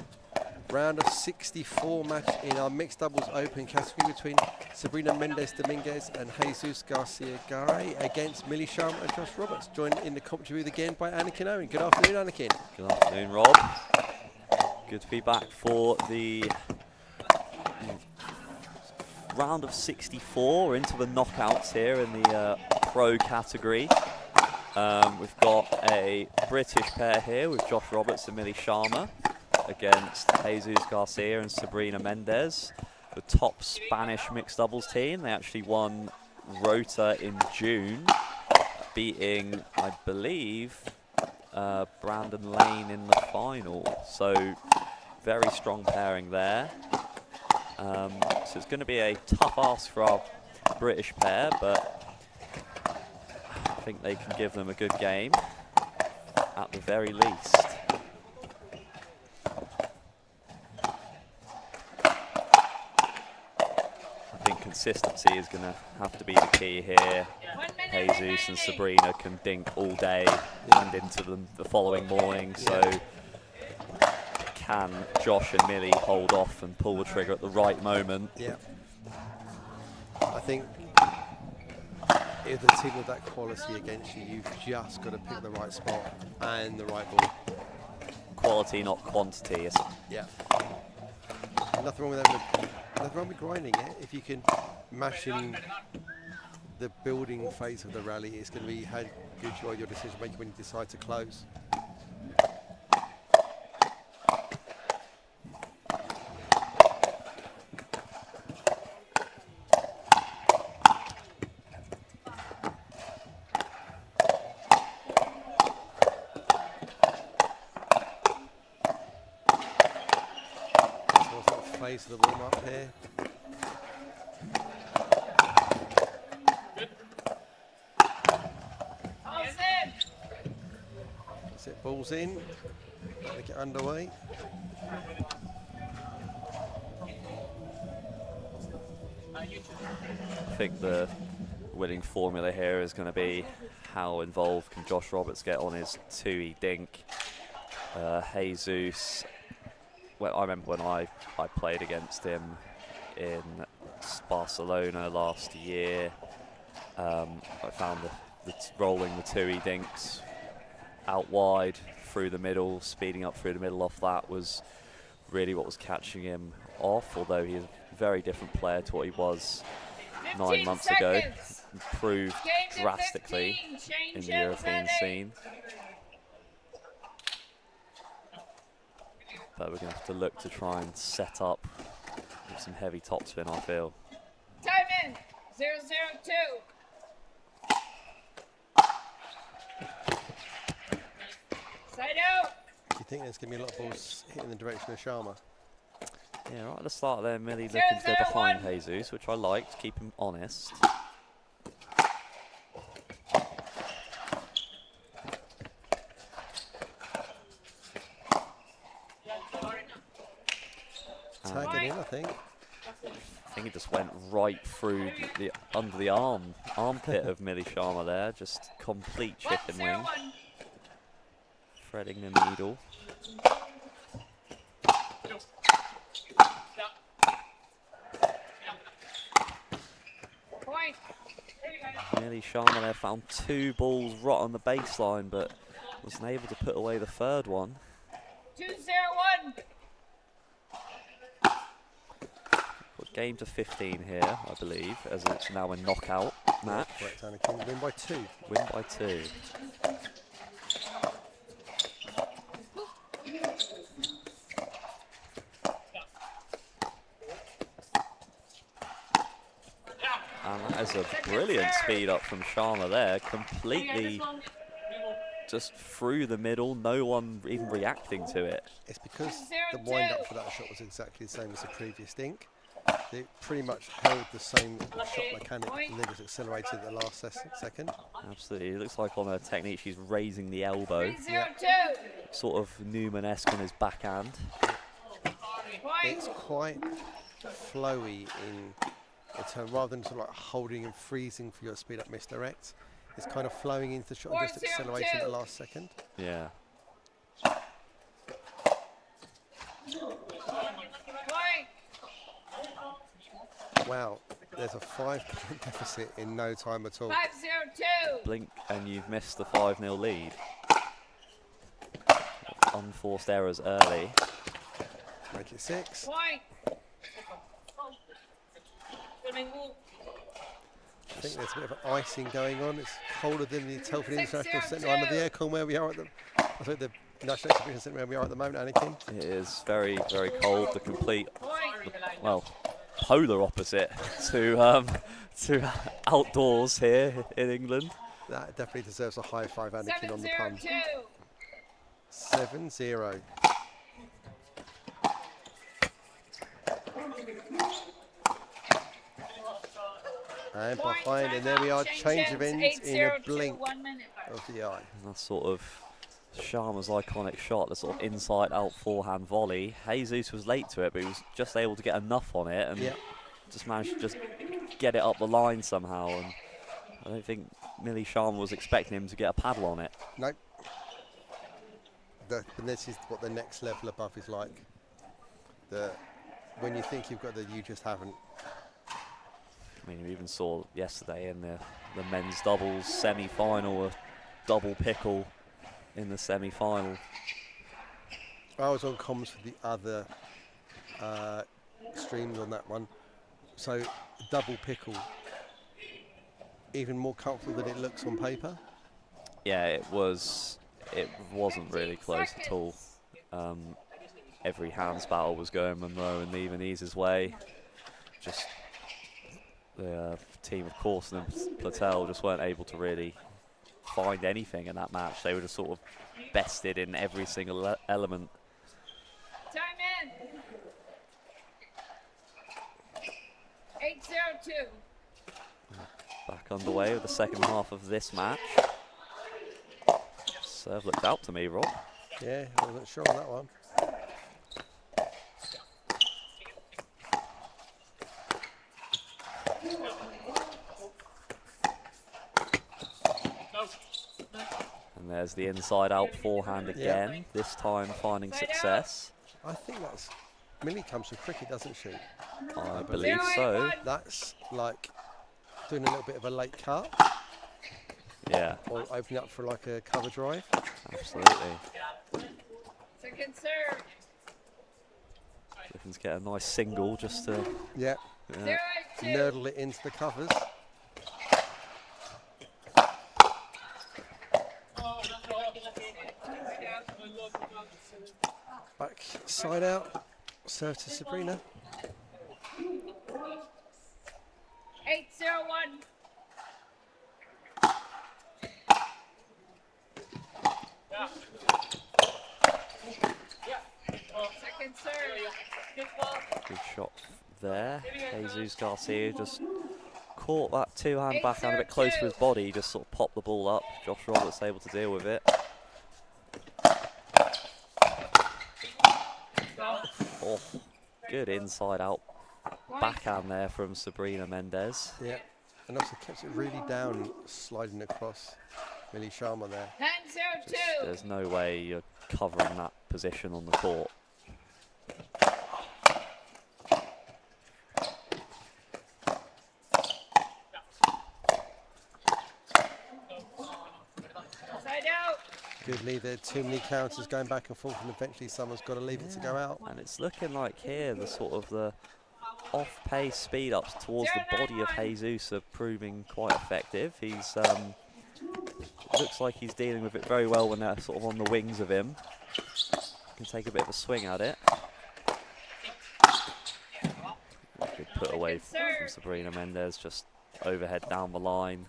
round of 64 match in our mixed doubles open category between Sabrina Mendez Dominguez and Jesus Garcia Garay against Millie Sharma and Josh Roberts. Joined in the commentary booth again by Anakin Owen. Good afternoon, Anakin. Good afternoon, Rob. Good to be back for the round of 64. We're into the knockouts here in the pro category. We've got a British pair here with Josh Roberts and Millie Sharma against Jesus Garcia and Sabrina Mendez, the top Spanish mixed doubles team. They actually won Rota in June, beating, I believe, Brandon Lane in the final. So very strong pairing there. So it's going to be a tough ask for our British pair, but I think they can give them a good game at the very least. I think consistency is going to have to be the key here. Jesus and Sabrina can dink all day and into them the following morning, so can Josh and Millie hold off and pull the trigger at the right moment? Yeah. I think if the team with that quality against you, you've just got to pick the right spot and the right ball. Quality, not quantity. Yeah. Nothing wrong with that. Nothing wrong with grinding it. If you can mash in the building phase of the rally, it's going to be how good you are your decision making when you decide to close. Phase of the warm up here. That's it, balls in. Make it underway. I think the winning formula here is going to be how involved can Josh Roberts get on his 2E dink. Jesus, well, I remember when I played against him in Barcelona last year. I found the rolling the 2E dinks out wide through the middle, speeding up through the middle off that was really what was catching him off, although he's a very different player to what he was 9 months ago. Improved drastically in the European scene. But we're going to have to look to try and set up with some heavy topspin, I feel. Time in, 0-0-2. Side out. Do you think there's going to be a lot of balls hitting the direction of Sharma? Yeah, right at the start there, Millie looking to go behind Jesus, which I liked, keep him honest. Tagging in, I think. I think he just went right through the under the armpit of Millie Sharma there, just complete chicken wing. Threading the needle. Millie Sharma there found 2 balls right on the baseline, but wasn't able to put away the third one. 2-0-1. Game to 15 here, I believe, as it's now a knockout match. Correct, Anakin. Win by 2. Win by 2. And that is a brilliant speed up from Sharma there, completely just through the middle, no one even reacting to it. It's because the wind up for that shot was exactly the same as the previous dink. They pretty much held the same shot mechanic and then just accelerated at the last second. Absolutely, it looks like on her technique she's raising the elbow. Sort of Newman-esque on his backhand. It's quite flowy in turn, rather than sort of like holding and freezing for your speed up misdirect. It's kind of flowing into the shot and just accelerating at the last second. Yeah. Point. Wow, there's a 5-point deficit in no time at all. 5-0-2. Blink and you've missed the 5-0 lead. Unforced errors early. Make it 6. Point. I think there's a bit of icing going on. It's colder than the Telford International Centre under the aircon where we are at the. I think the National Exhibition Centre where we are at the moment, Anakin. It is very, very cold. The complete, well, polar opposite to outdoors here in England. That definitely deserves a high five, Anakin, on the pun. 7-0-2. 7-0. And behind, and there we are, change of ends in a blink of the eye. And that's sort of Sharma's iconic shot, the sort of inside-out forehand volley. Jesus was late to it, but he was just able to get enough on it and just managed to just get it up the line somehow. And I don't think Millie Sharma was expecting him to get a paddle on it. Nope. And this is what the next level above is like. When you think you've got you just haven't. I mean, you even saw yesterday in the men's doubles semi-final, a double pickle in the semi-final. I was on comms for the other streams on that one. So, double pickle, even more comfortable than it looks on paper. Yeah, it wasn't really close at all. Every hands battle was going Monroe and Lebanese way. Just the team of Corson and Platel just weren't able to really find anything in that match. They were just sort of bested in every single element. Time in. 8-0-2. Back underway with the second half of this match. Serve looked out to me, Rob. Yeah, I wasn't sure on that one. And there's the inside-out forehand again, this time finding success. I think that's... Millie comes from cricket, doesn't she? I believe so. That's like doing a little bit of a late cut. Yeah. Or opening up for like a cover drive. Absolutely. Second serve. Looking to get a nice single just to... Yeah. Nurdle it into the covers. Back side out. Serve to Sabrina. 8-0-1. Second serve. Good shot there. Jesus Garcia just caught that two-hand backhand a bit close to his body, just sort of popped the ball up. Josh Roberts able to deal with it. Oh, good inside-out backhand there from Sabrina Mendez. Yeah, and also kept it really down, sliding across Millie Sharma there. 10-0-2. There's no way you're covering that position on the court. Side out. Good lead there, too many counters going back and forth, and eventually someone's got to leave it to go out. And it's looking like here the sort of the off-pace speed-ups towards the body of Jesus are proving quite effective. He's looks like he's dealing with it very well when they're sort of on the wings of him. Can take a bit of a swing at it. Good put away from Sabrina Mendez, just overhead down the line.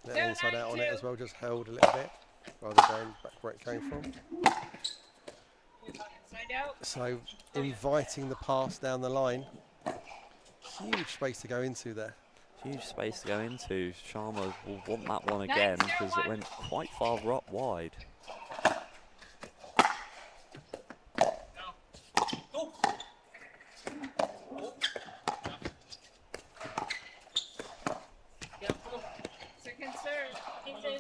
Little inside out on it as well, just held a little bit rather than going back where it came from. So inviting the pass down the line. Huge space to go into there. Huge space to go into. Sharma will want that one again because it went quite far wide. Second serve.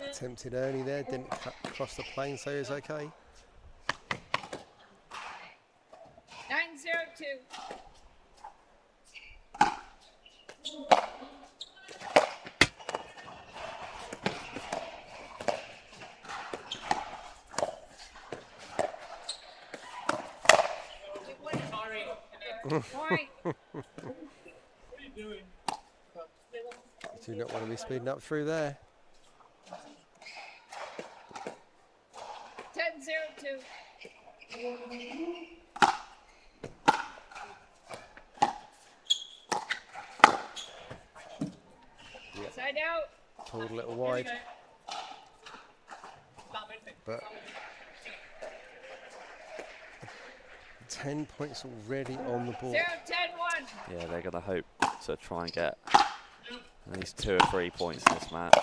Attempted early there, didn't cut across the plane, so it's okay. 10-0-2. Point. You do not want to be speeding up through there. 10-0-2. Side out. Pulled a little wide. But 10 points already on the board. 0-10-1. Yeah, they're going to hope to try and get at least 2 or 3 points in this match.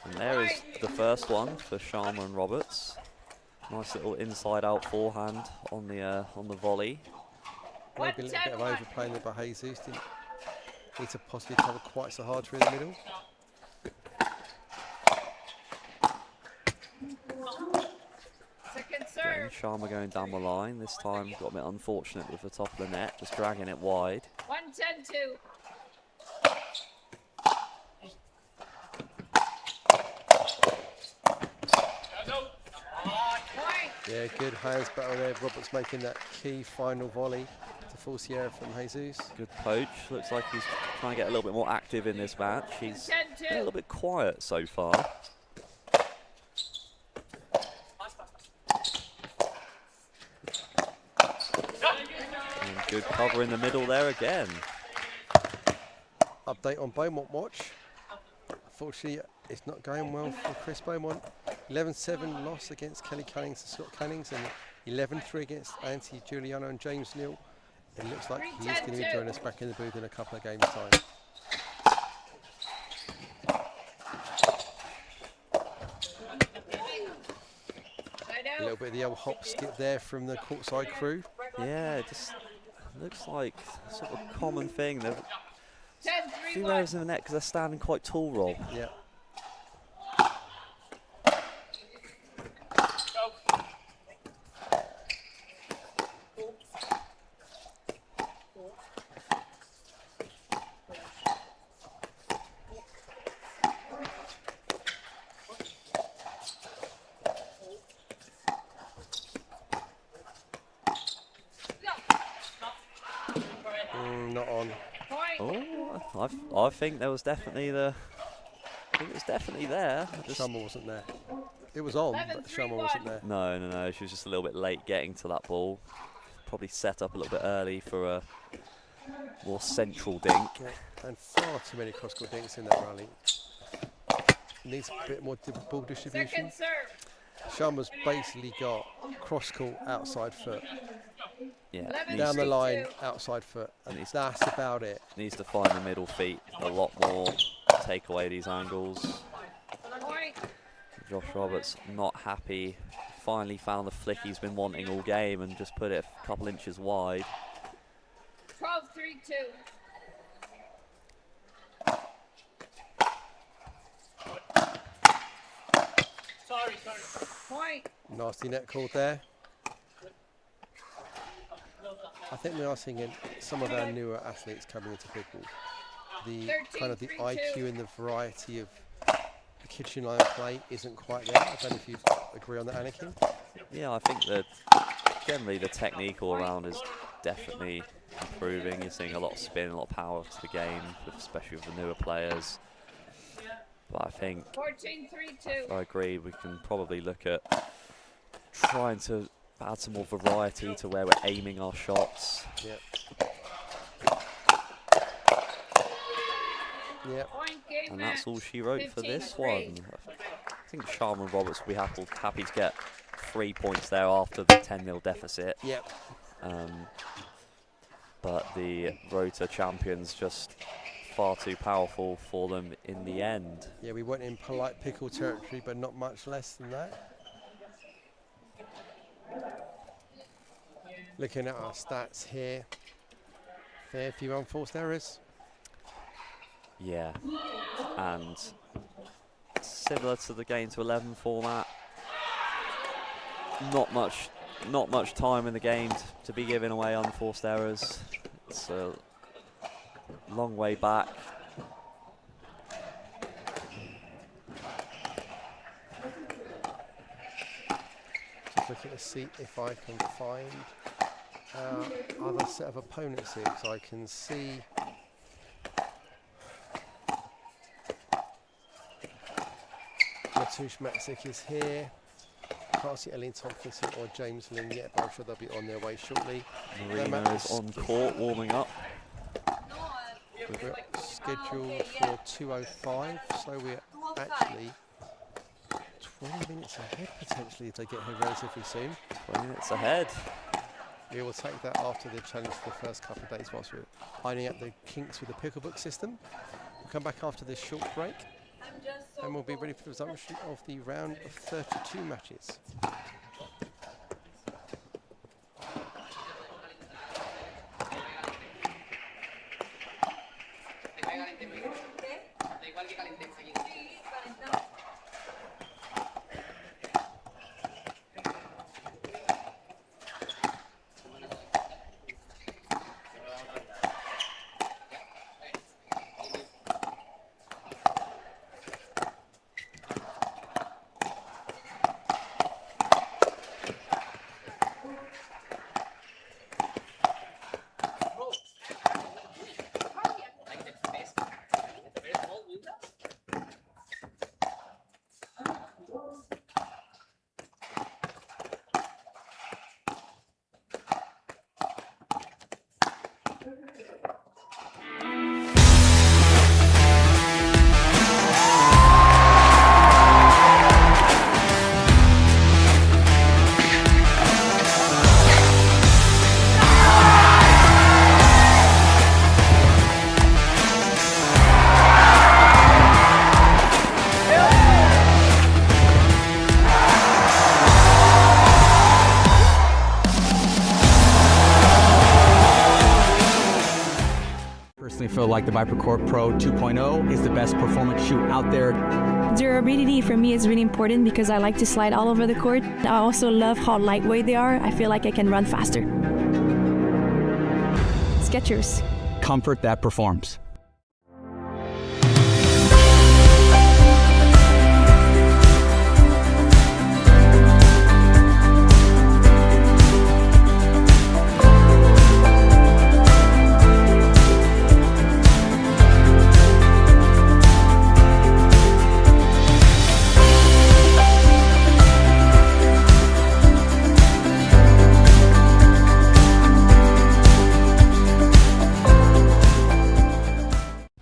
And there is the first one for Sharma and Roberts. Nice little inside-out forehand on the volley. Maybe a little bit of overplaying there by Jesus. Didn't need to possibly cover quite so hard through the middle. Second Again, serve. Sharma going down the line. This time got a bit unfortunate with the top of the net, just dragging it wide. 1-10-2. Point. Yeah, good hands battle there. Roberts making that key final volley to force the error from Jesus. Good poach. Looks like he's trying to get a little bit more active in this match. He's been a 10-2. little bit quiet so far. And good cover in the middle there again. Update on Beaumont watch. Unfortunately, it's not going well for Chris Beaumont. 11-7 loss against Kelly Cannings and Scott Cannings, and 11-3 against Anthony Giuliano and James Neal. It looks like he is going to be joining us back in the booth in a couple of games' time. A little bit of the old hop skip there from the courtside crew. Yeah, it just looks like sort of a common thing. There are a few 10-3-1. errors in the net because they're standing quite tall, Rob. Yeah. Not on. Point. Oh, I think there was definitely the. I think it was definitely there. Sharma wasn't there. It was on, but Sharma wasn't there. No. She was just a little bit late getting to that ball. Probably set up a little bit early for a more central dink. Yeah, and far too many cross-court dinks in that rally. Needs a bit more ball distribution. Second serve. Sharma's basically got cross-court outside foot. Yeah, Down the line, outside foot, and that's about it. Needs to find the middle feet a lot more, take away these angles. Point. Josh Roberts not happy, finally found the flick he's been wanting all game and just put it a couple inches wide. 12-3-2. Sorry. Point. Nasty net called there. I think we are seeing some of our newer athletes coming into pickleball. The kind of the IQ and the variety of the kitchen line play isn't quite there. I don't know if you agree on that, Anakin. Yeah, I think that generally the technique all around is definitely improving. You're seeing a lot of spin, a lot of power to the game, especially with the newer players. But I think 14-3-2. I agree, we can probably look at trying to add some more variety to where we're aiming our shots. Yep. Yep. Point game And that's match. all she wrote for this 15-3. one. I think Sharma and Roberts will be happy to get 3 points there after the 10-0 deficit. Yep. But the Rota champions just far too powerful for them in the end. Yeah, we went in polite pickle territory, but not much less than that. Looking at our stats here, fair few unforced errors. Yeah, and similar to the game to 11 format, not much not much time in the game to be giving away unforced errors. It's a long way back. Just looking to see if I can find other set of opponents here, so I can see Matush Matzik is here. Can't see Eileen Tompkinson or James Lynn yet, but I'm sure they'll be on their way shortly. Marina is on court warming up. We're scheduled for 2:05, so we're actually 20 minutes ahead potentially if they get here relatively soon. 20 minutes ahead. We will take that after the challenge for the first couple of days whilst we're ironing out the kinks with the Pickleball system. We'll come back after this short break and we'll be ready for the resumption of the round of 32 matches. Feel like the ViperCore Pro 2.0 is the best performance shoe out there. Durability for me is really important because I like to slide all over the court. I also love how lightweight they are. I feel like I can run faster. Skechers. Comfort that performs.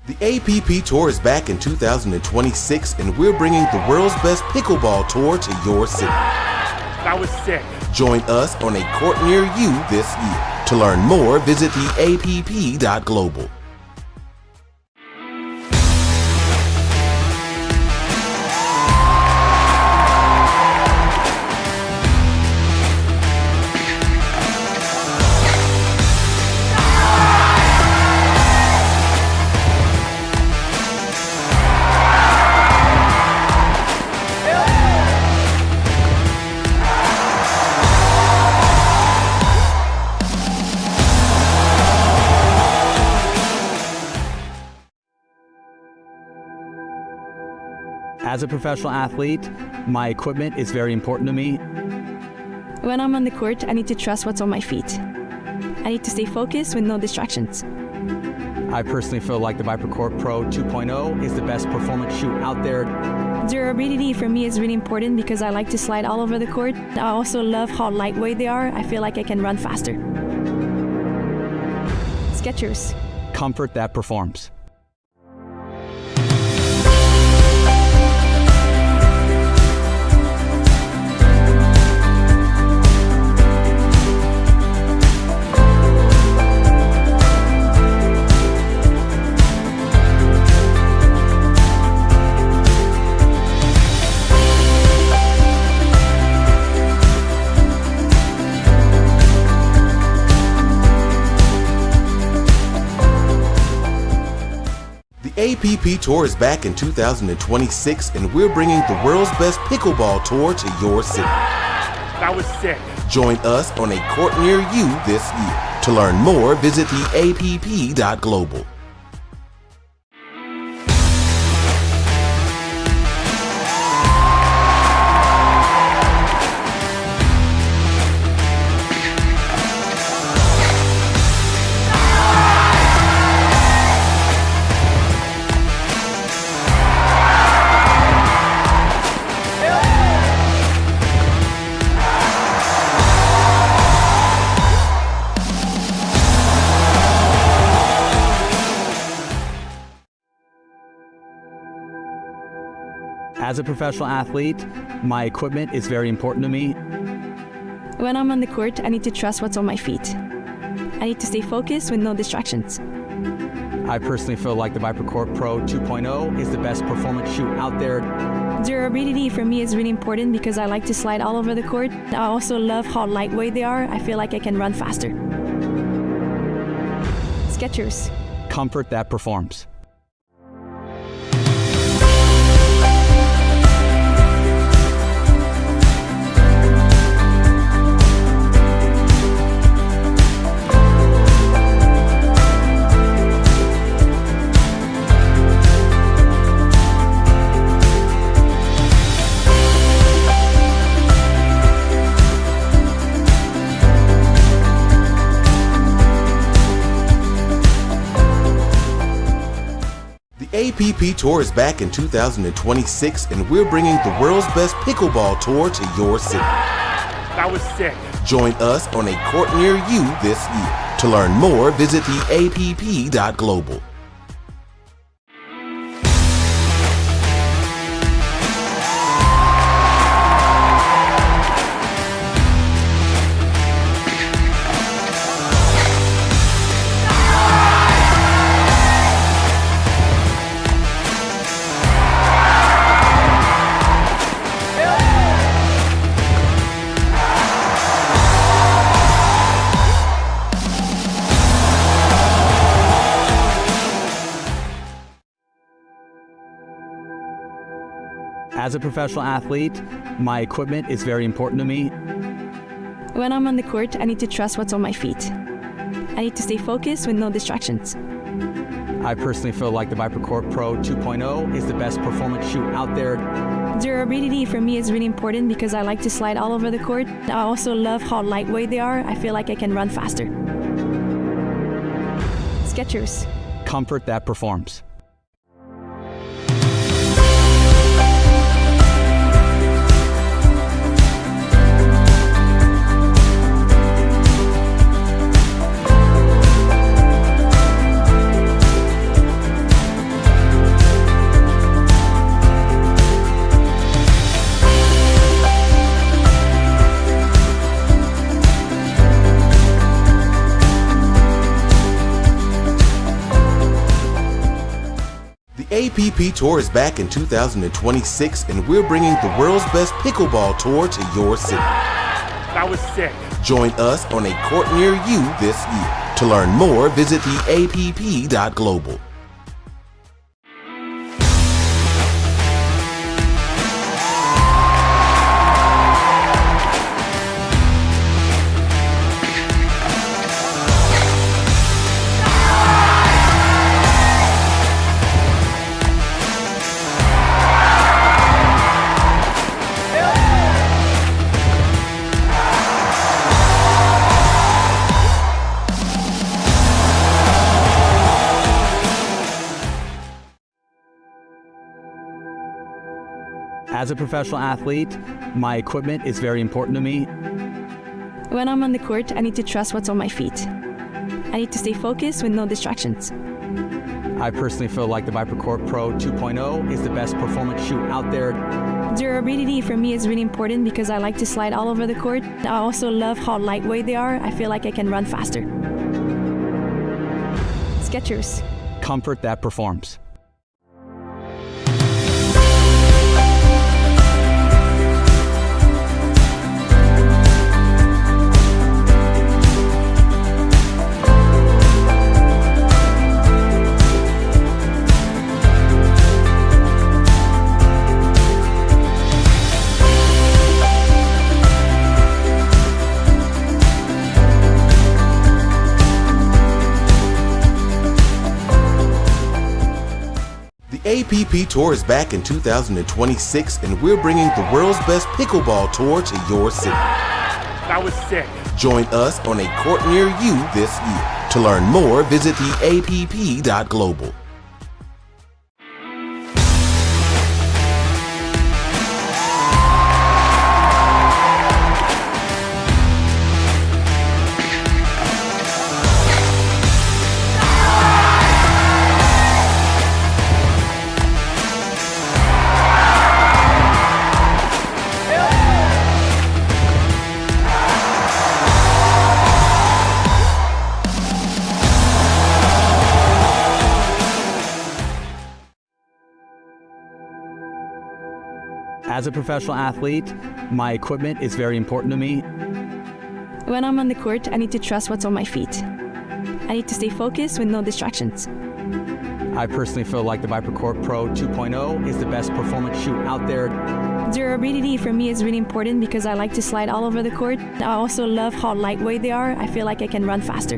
The APP Tour is back in 2026, and we're bringing the world's best pickleball tour to your city. That was sick. Join us on a court near you this year. To learn more, visit theapp.global. As a professional athlete, my equipment is very important to me. When I'm on the court, I need to trust what's on my feet. I need to stay focused with no distractions. I personally feel like the ViperCore Pro 2.0 is the best performance shoe out there. Durability for me is really important because I like to slide all over the court. I also love how lightweight they are. I feel like I can run faster. Skechers. Comfort that performs. The APP Tour is back in 2026, and we're bringing the world's best pickleball tour to your city. That was sick. Join us on a court near you this year. To learn more, visit theapp.global. As a professional athlete, my equipment is very important to me. When I'm on the court, I need to trust what's on my feet. I need to stay focused with no distractions. I personally feel like the ViperCourt Pro 2.0 is the best performance shoe out there. Durability for me is really important because I like to slide all over the court. I also love how lightweight they are. I feel like I can run faster. Skechers. Comfort that performs. The APP Tour is back in 2026, and we're bringing the world's best pickleball tour to your city. That was sick. Join us on a court near you this year. To learn more, visit theapp.global. As a professional athlete, my equipment is very important to me. When I'm on the court, I need to trust what's on my feet. I need to stay focused with no distractions. I personally feel like the ViperCourt Pro 2.0 is the best performance shoe out there. Durability for me is really important because I like to slide all over the court. I also love how lightweight they are. I feel like I can run faster. Skechers. Comfort that performs. The APP Tour is back in 2026, and we're bringing the world's best pickleball tour to your city. That was sick. Join us on a court near you this year. To learn more, visit theapp.global. As a professional athlete, my equipment is very important to me. When I'm on the court, I need to trust what's on my feet. I need to stay focused with no distractions. I personally feel like the ViperCourt Pro 2.0 is the best performance shoe out there. Durability for me is really important because I like to slide all over the court. I also love how lightweight they are. I feel like I can run faster. Skechers. Comfort that performs. APP Tour is back in 2026, and we're bringing the world's best pickleball tour to your city. That was sick. Join us on a court near you this year. To learn more, visit theapp.global. As a professional athlete, my equipment is very important to me. When I'm on the court, I need to trust what's on my feet. I need to stay focused with no distractions. I personally feel like the ViperCourt Pro 2.0 is the best performance shoe out there. Durability for me is really important because I like to slide all over the court. I also love how lightweight they are. I feel like I can run faster.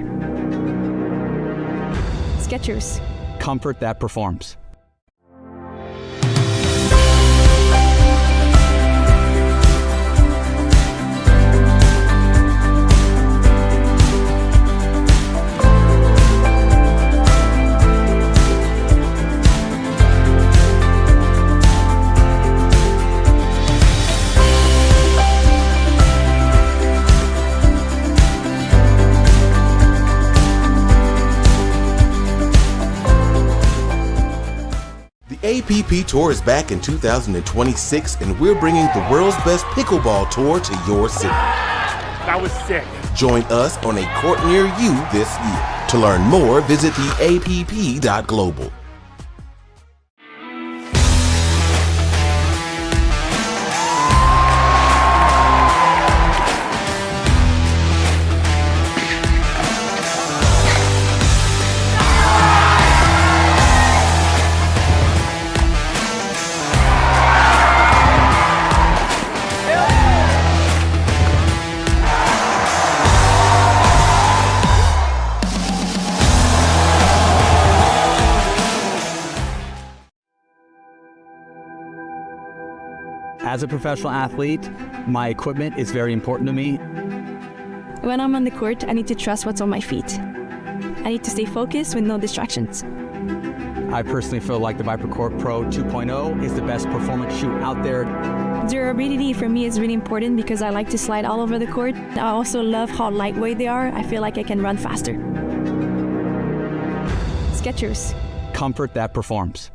Skechers. Comfort that performs. APP Tour is back in 2026, and we're bringing the world's best pickleball tour to your city. That was sick. Join us on a court near you this year. To learn more, visit theapp.global. As a professional athlete, my equipment is very important to me. When I'm on the court, I need to trust what's on my feet. I need to stay focused with no distractions. I personally feel like the ViperCourt Pro 2.0 is the best performance shoe out there. Durability for me is really important because I like to slide all over the court. I also love how lightweight they are. I feel like I can run faster. Skechers. Comfort that performs.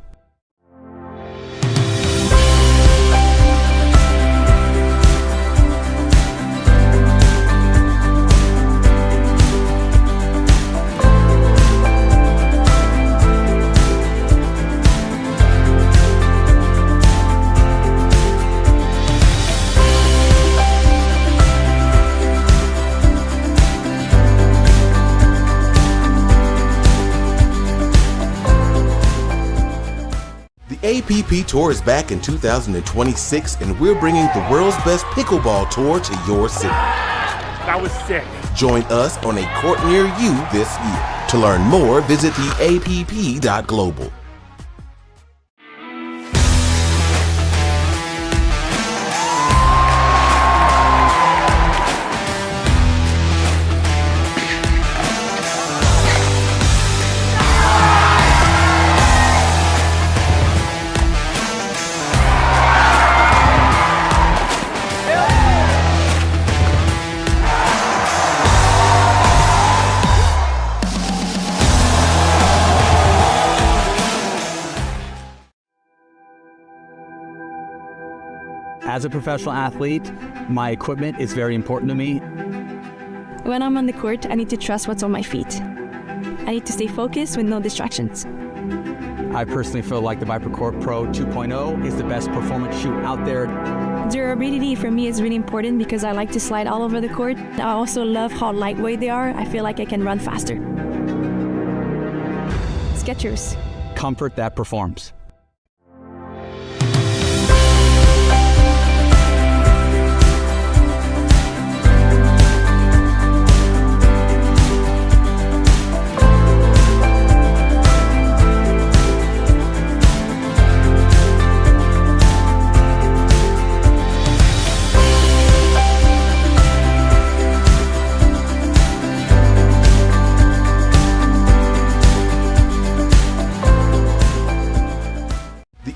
APP Tour is back in 2026, and we're bringing the world's best pickleball tour to your city. That was sick. Join us on a court near you this year. To learn more, visit theapp.global. As a professional athlete, my equipment is very important to me. When I'm on the court, I need to trust what's on my feet. I need to stay focused with no distractions. I personally feel like the ViperCourt Pro 2.0 is the best performance shoe out there. Durability for me is really important because I like to slide all over the court. I also love how lightweight they are. I feel like I can run faster. Skechers. Comfort that performs.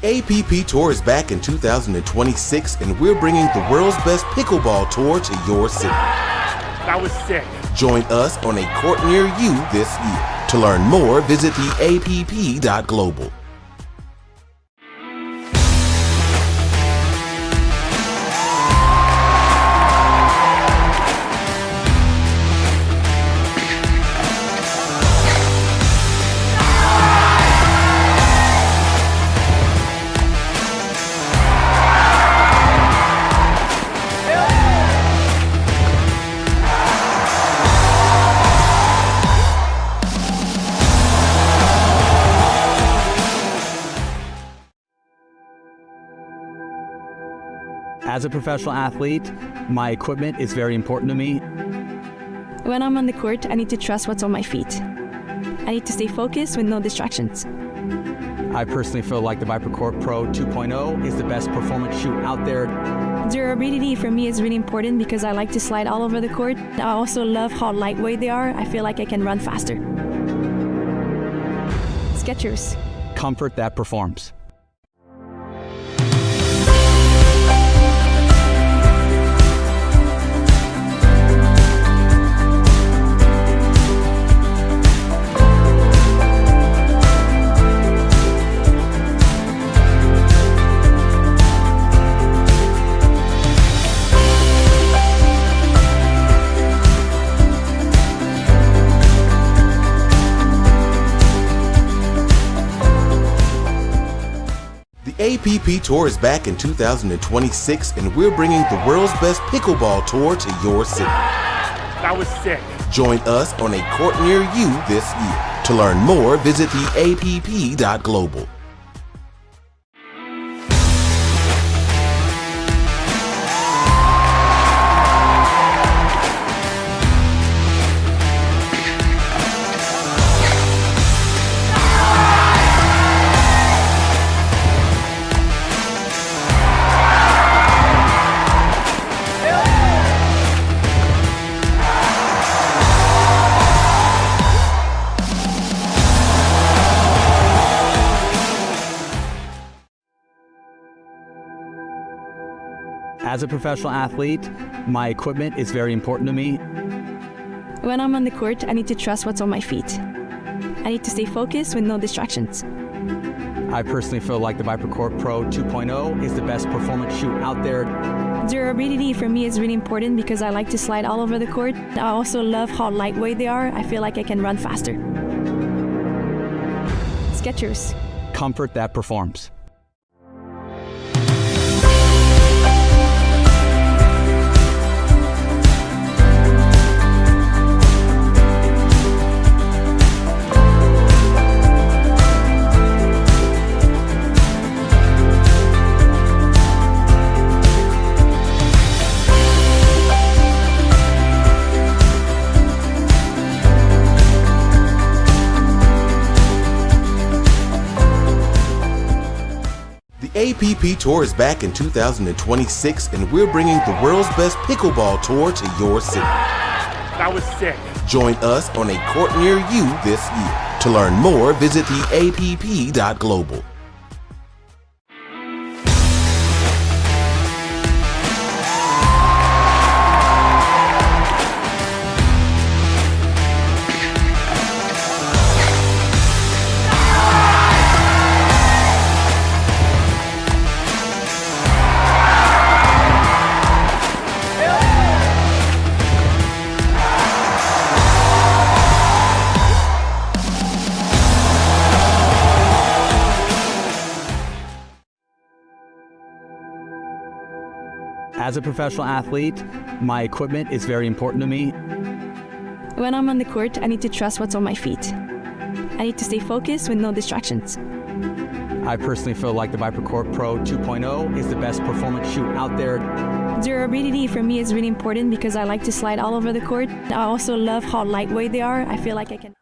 APP Tour is back in 2026, and we're bringing the world's best pickleball tour to your city. That was sick. Join us on a court near you this year. To learn more, visit theapp.global. As a professional athlete, my equipment is very important to me. When I'm on the court, I need to trust what's on my feet. I need to stay focused with no distractions. I personally feel like the ViperCourt Pro 2.0 is the best performance shoe out there. Durability for me is really important because I like to slide all over the court. I also love how lightweight they are. I feel like I can run faster. Skechers. Comfort that performs. APP Tour is back in 2026, and we're bringing the world's best pickleball tour to your city. That was sick. Join us on a court near you this year. To learn more, visit theapp.global. As a professional athlete, my equipment is very important to me. When I'm on the court, I need to trust what's on my feet. I need to stay focused with no distractions. I personally feel like the ViperCourt Pro 2.0 is the best performance shoe out there. Durability for me is really important because I like to slide all over the court. I also love how lightweight they are. I feel like I can run faster. Skechers. Comfort that performs. APP Tour is back in 2026, and we're bringing the world's best pickleball tour to your city. That was sick. Join us on a court near you this year. To learn more, visit theapp.global. As a professional athlete, my equipment is very important to me. When I'm on the court, I need to trust what's on my feet. I need to stay focused with no distractions. I personally feel like the ViperCourt Pro 2.0 is the best performance shoe out there. Durability for me is really important because I like to slide all over the court. I also love how lightweight they are. I feel like I can...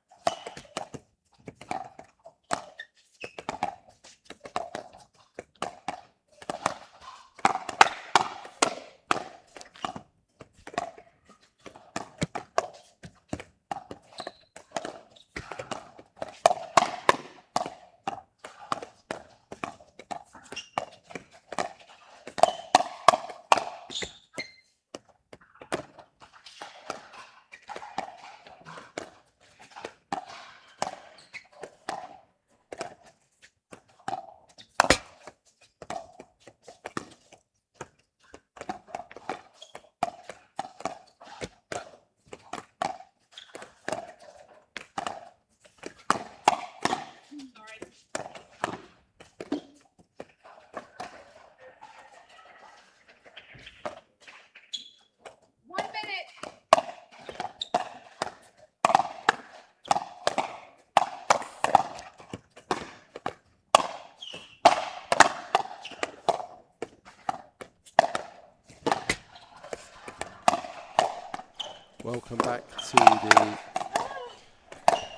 Welcome back to the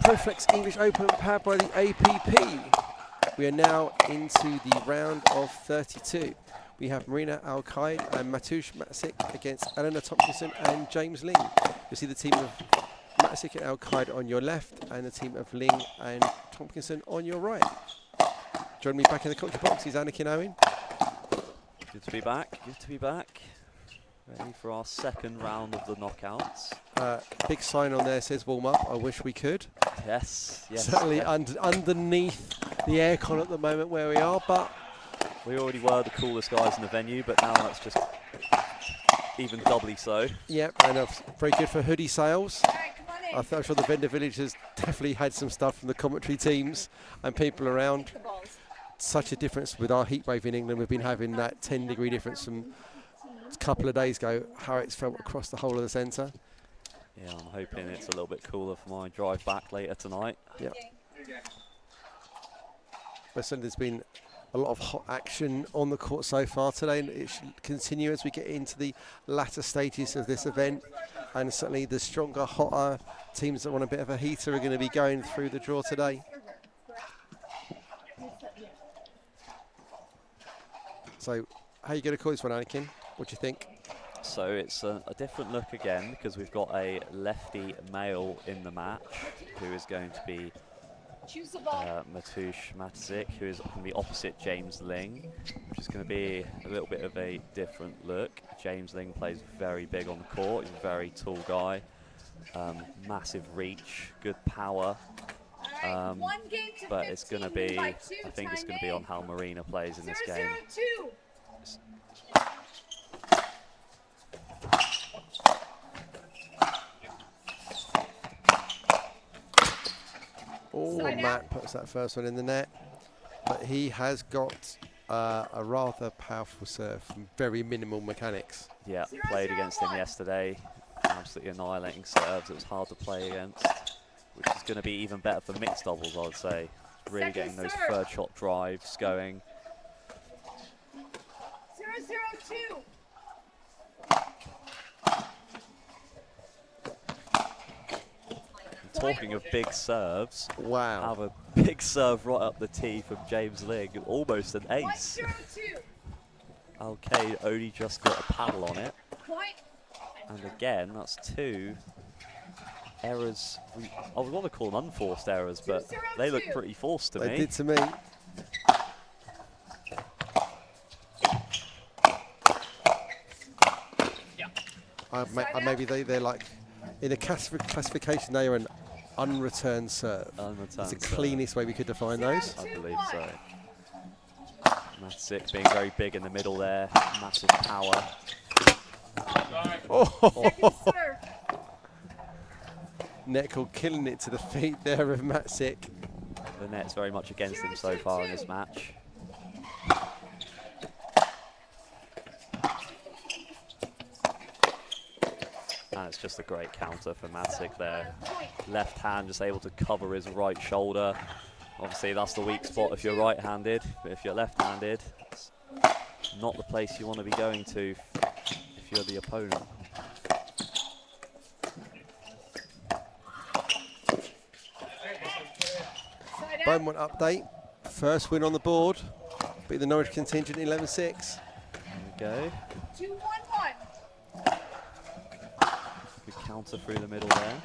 ProFlex English Open powered by the APP. We are now into the round of 32. We have Marina Al-Qaid and Matush Matsik against Eleanor Tompkinson and James Ling. You see the team of Matsik and Al-Qaid on your left and the team of Ling and Tompkinson on your right. Joining me back in the commentary box is Anakin Owen. Good to be back. Good to be back. Ready for our second round of the knockouts. Big sign on there says warm up. I wish we could. Yes, yes. Certainly underneath the aircon at the moment where we are, but we already were the coolest guys in the venue, but now that's just even doubly so. Yep, and very good for hoodie sales. I'm sure the vendor village has definitely had some stuff from the commentary teams and people around. Such a difference with our heat wave in England. We've been having that 10-degree difference from a couple of days ago, how it's felt across the whole of the centre. Yeah, I'm hoping it's a little bit cooler for my drive back later tonight. Yep. But certainly there's been a lot of hot action on the court so far today, and it should continue as we get into the latter stages of this event. And certainly the stronger, hotter teams that want a bit of a heater are going to be going through the draw today. So, how are you going to call this one, Anakin? What do you think? So it's a different look again, because we've got a lefty male in the match who is going to be Matush Matsik, who is going to be opposite James Ling, which is going to be a little bit of a different look. James Ling plays very big on the court. He's a very tall guy, massive reach, good power. But it's going to be, I think it's going to be on how Marina plays in this game. Oh, Matt puts that first one in the net, but he has got a rather powerful serve from very minimal mechanics. Yeah, played against him yesterday, absolutely annihilating serves. It was hard to play against, which is going to be even better for mixed doubles, I would say. Really getting those third shot drives going. 0-0-2. Talking of big serves, wow! Have a big serve right up the tee from James Ling, almost an ace. Okay, only just got a paddle on it, and again that's two errors. I would want to call them unforced errors, but they look pretty forced to me. They did to me. Maybe they're like in a classification. They are an unreturned serve. It's the cleanest way we could define those. I believe so. Matsik being very big in the middle there, massive power. Oh. Neckel killing it to the feet there of Matsik. The net's very much against him so far in this match. And it's just a great counter for Matsik there. Left hand just able to cover his right shoulder. Obviously that's the weak spot if you're right-handed, but if you're left-handed, it's not the place you want to be going to if you're the opponent. Beaumont update. First win on the board. Beat the Norwich contingent 11-6. There we go. 2-1-1. Good counter through the middle there.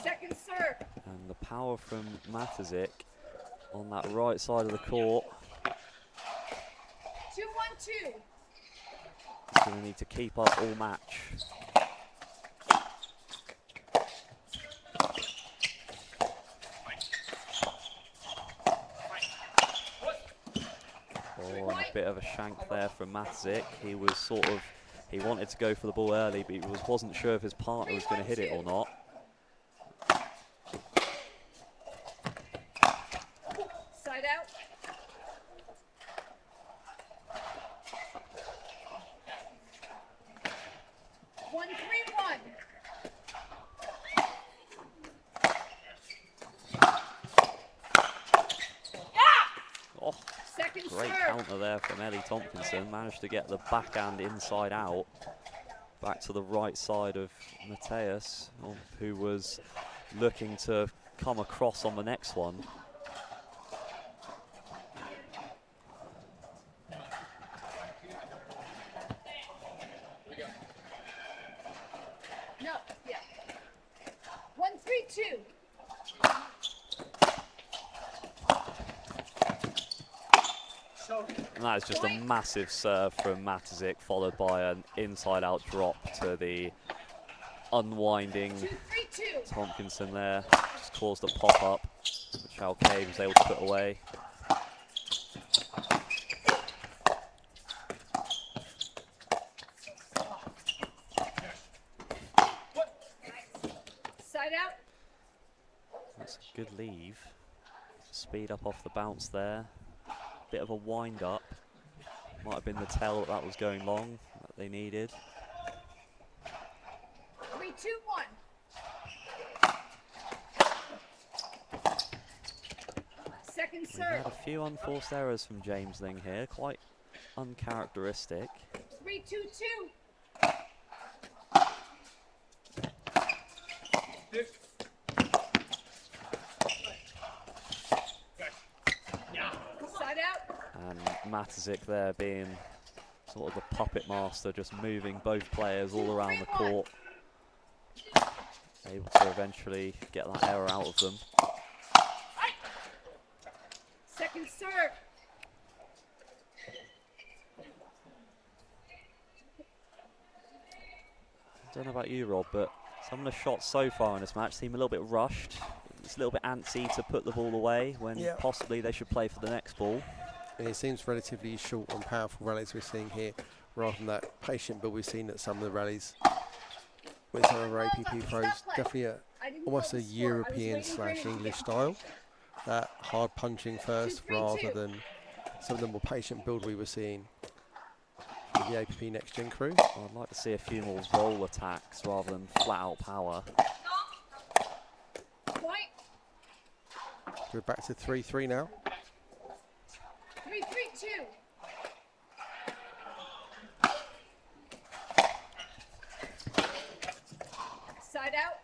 Second serve. And the power from Matazic on that right side of the court. 2-1-2. He's going to need to keep up all match. Oh, and a bit of a shank there from Matazic. He was sort of, he wanted to go for the ball early, but he wasn't sure if his partner was going to hit it or not. Side out. One, 3-1. Oh, Second great serve. counter there from Ellie Tompkinson. Managed to get the backhand inside out. back to the right side of Mateus, who was looking to come across on the next one. No, yeah. 1-3-2. And that is just a massive serve from Matuzik, followed by an inside-out drop to the unwinding 2-3-2. Tompkinson there. Just caused a pop-up, which Alcade was able to put away. Side out. That's a good leave. Speed up off the bounce there. Bit of a wind up. Might have been the tell that was going long that they needed. 3-2-1. Second We've serve. had a few unforced errors from James Ling here, quite uncharacteristic. 3-2-2. Side out. And Matuzik there being sort of the puppet master, just moving both players all around the court. Able to eventually get that error out of them. Second serve. I don't know about you, Rob, but some of the shots so far in this match seem a little bit rushed. It's a little bit antsy to put the ball away when possibly they should play for the next ball. And it seems relatively short and powerful rallies we're seeing here, rather than that patient build we've seen at some of the rallies with some of our APP pros. Definitely almost a European / English style. That hard punching first, rather than some of the more patient build we were seeing with the APP Next Gen crew. I'd like to see a few more roll attacks rather than flat out power. Point. We're back to 3-3 now. 3-3-2. Side out.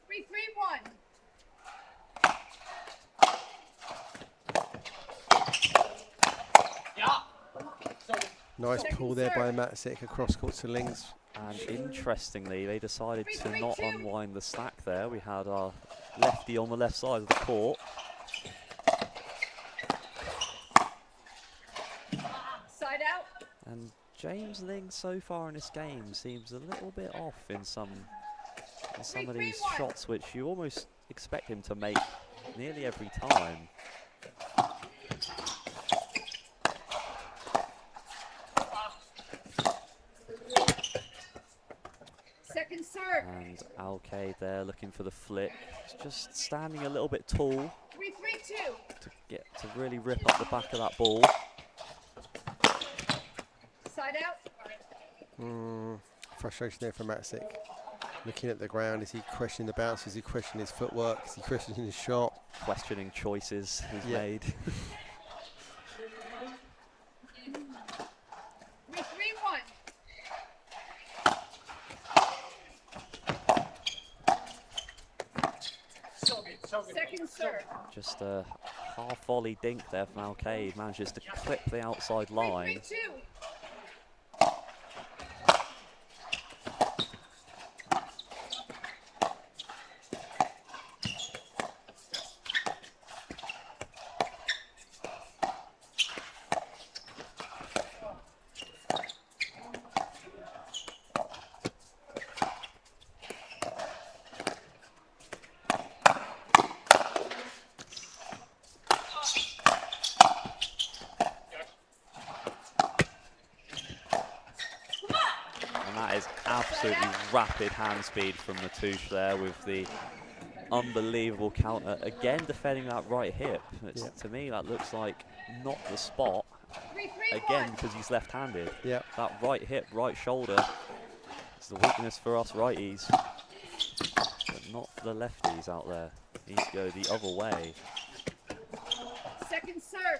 Three, 3-1. Nice pull there by Matuzik across court to Lings. And interestingly, they decided to not unwind the stack there. We had our lefty on the left side of the court. Side out. And James Ling so far in this game seems a little bit off in some of these shots, which you almost expect him to make nearly every time. Second serve. And Alcade there looking for the flick. He's just standing a little bit tall 3-3-2. to get to really rip up the back of that ball. Side out. Frustration there from Matuzik. Looking at the ground, is he questioning the bounce? Is he questioning his footwork? Is he questioning his shot? Questioning choices he's made. 3-3-1. Second serve. Just a half volley dink there from Alcade. Manages to clip the outside line. 3-3-2. Absolutely rapid hand speed from Matouche there with the unbelievable counter. Again, defending that right hip. To me, that looks like not the spot. Again, because he's left-handed. Yep. That right hip, right shoulder is the weakness for us righties, but not for the lefties out there. Needs to go the other way. Second serve.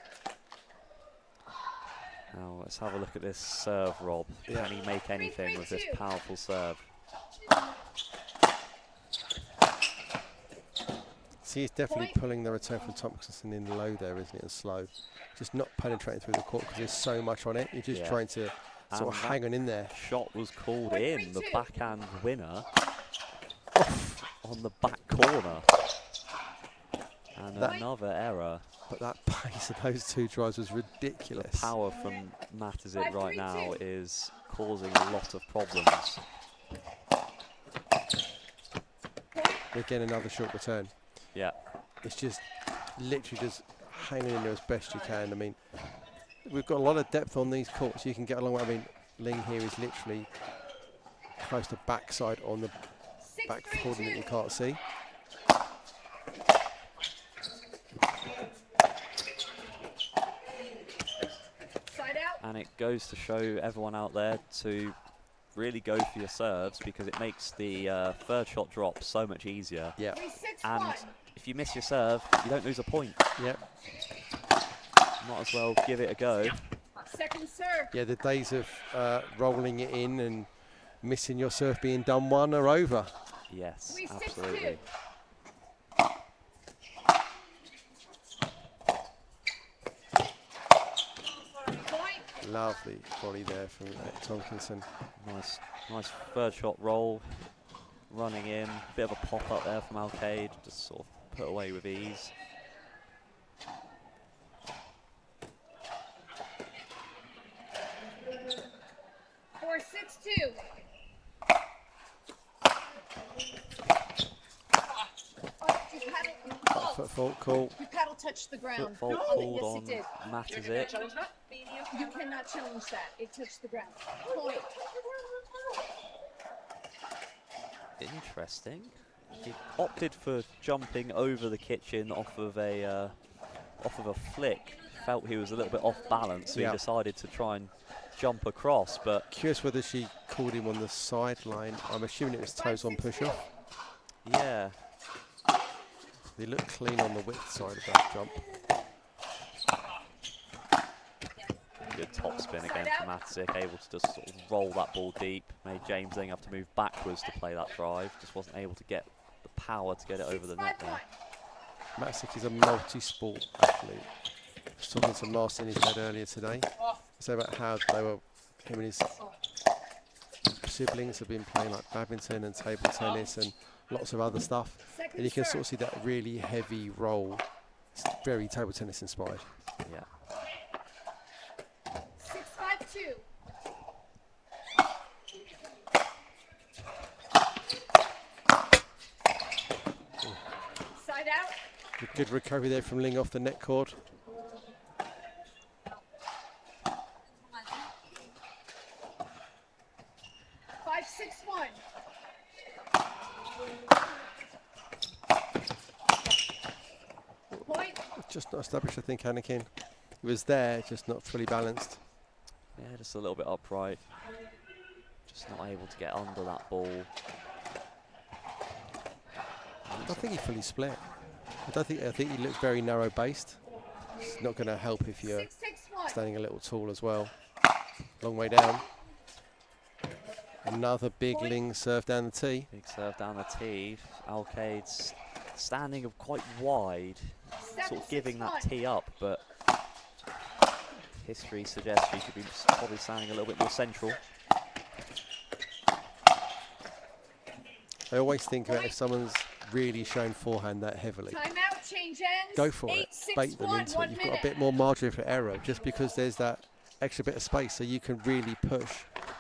Now let's have a look at this serve, Rob. Yeah. Can he make anything with this powerful serve? See, he's definitely pulling the return from Thompson in low there, isn't it, and slow. Just not penetrating through the court because there's so much on it. You're just trying to sort of hang on in there. Shot was called in, the backhand winner on the back corner. And another error. But that pace of those two drives was ridiculous. The power from Matuzic right now is causing a lot of problems. Again, another short return. Yeah. It's just literally just hanging in there as best you can. I mean, we've got a lot of depth on these courts. You can get a long way. I mean, Ling here is literally close to backside on the back corner that you can't see. And it goes to show everyone out there to really go for your serves because it makes the third shot drop so much easier. Yeah. And if you miss your serve, you don't lose a point. Yep. Might as well give it a go. Second serve. Yeah, the days of rolling it in and missing your serve being done one are over. Yes, absolutely. Lovely volley there from Tomkinson. Nice third shot roll, running in. Bit of a pop up there from Alcade, just sort of put away with ease. Four, 6-2. Foot fault call. Your paddle touched the ground. Foot fault called on Matuzic. You cannot challenge that. It touched the ground. Point. Interesting. He opted for jumping over the kitchen off of a flick. Felt he was a little bit off balance, so he decided to try and jump across. But curious whether she called him on the sideline. I'm assuming it was toes on push off. Yeah. They look clean on the width side of that jump. Good top spin again from Matuzic, able to just sort of roll that ball deep. Made James then have to move backwards to play that drive. Just wasn't able to get the power to get it over the net there. Matuzic is a multi-sport athlete. I was talking to Lars in his head earlier today. So about how him and his siblings have been playing like badminton and table tennis and lots of other stuff. And you can sort of see that really heavy roll. It's very table tennis inspired. Yeah. 6-5-2. Side out. Good recovery there from Ling off the net cord. Five, 6-1. Point. Just not established, I think, Anakin. He was there, just not fully balanced. Yeah, just a little bit upright. Just not able to get under that ball. I think he fully split. I think he looked very narrow based. It's not going to help if you're standing a little tall as well. Long way down. Another big Ling serve down the tee. Big serve down the tee. Alcade's standing up quite wide, sort of giving that tee up, but history suggests she could be probably standing a little bit more central. I always think about if someone's really shown forehand that heavily. Timeout, change ends. Go for it. Bait them into it. You've got a bit more margin for error just because there's that extra bit of space, so you can really push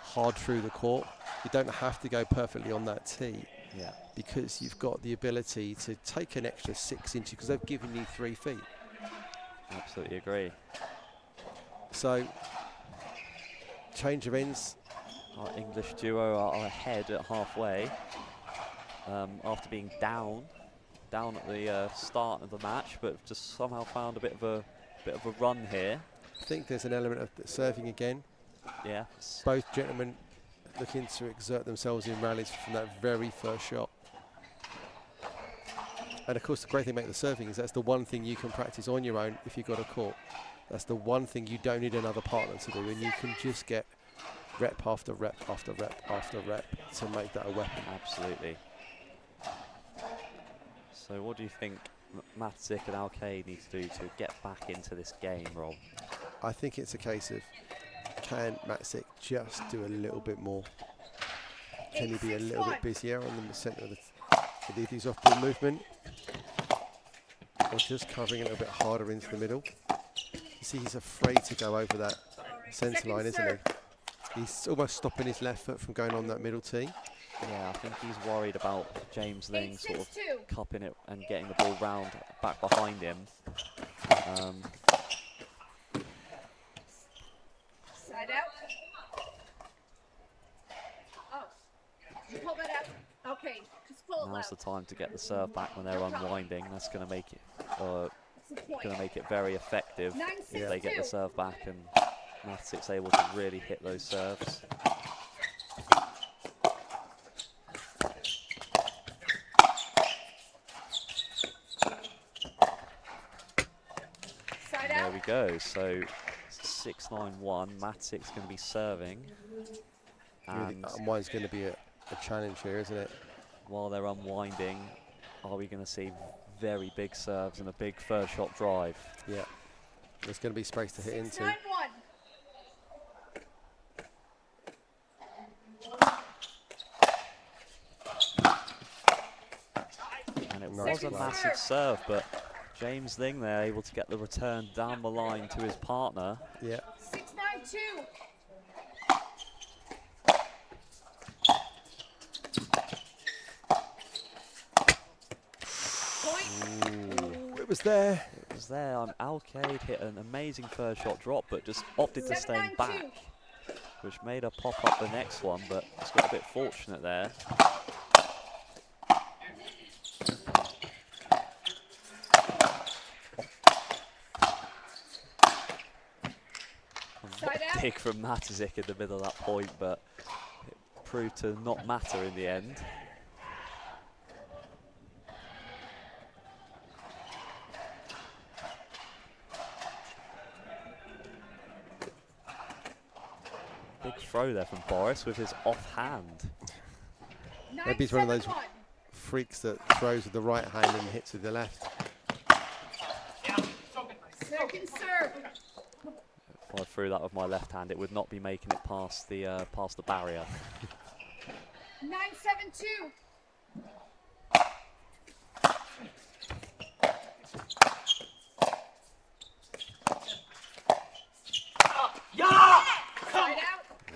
hard through the court. You don't have to go perfectly on that tee. Yeah. Because you've got the ability to take an extra 6 inches because they've given you 3 feet. Absolutely agree. So, change of ends. Our English duo are ahead at halfway after being down at the start of the match, but just somehow found a bit of a run here. I think there's an element of serving again. Yeah. Both gentlemen looking to exert themselves in rallies from that very first shot. And of course the great thing about the serving is that's the one thing you can practice on your own if you've got a court. That's the one thing you don't need another partner to do, and you can just get rep after rep after rep after rep to make that a weapon. Absolutely. So what do you think Matzik and Alcade need to do to get back into this game, Rob? I think it's a case of, can Matzik just do a little bit more? Can he be a little bit busier on the centre of his off-ball movement? Or just covering a little bit harder into the middle? You see, he's afraid to go over that centre line, isn't he? He's almost stopping his left foot from going on that middle tee. Yeah, I think he's worried about James Ling sort of cupping it and getting the ball round back behind him. Side out. Oh, you pull that out. Okay, just pull it Now's the out. time to get the serve back when they're unwinding. That's going to make it very effective if they get the serve back and Matic's able to really hit those serves. There we go. So 6-9-1. Matic's going to be serving. And unwind's going to be a challenge here, isn't it? While they're unwinding, are we going to see very big serves and a big first shot drive? Yeah. There's going to be space to hit into. 6-9-1. And it was a massive serve, but James Ling there able to get the return down the line to his partner. Yeah. 6-9-2. It was there. It was there. Alcade hit an amazing first shot drop, but just opted to stay back, which made her pop up the next one, but it's got a bit fortunate there. Big from Matuzik in the middle of that point, but it proved to not matter in the end. Big throw there from Boris with his offhand. Maybe he's one of those freaks that throws with the right hand and hits with the left. Second serve. If I threw that with my left hand, it would not be making it past the barrier. 9-7-2.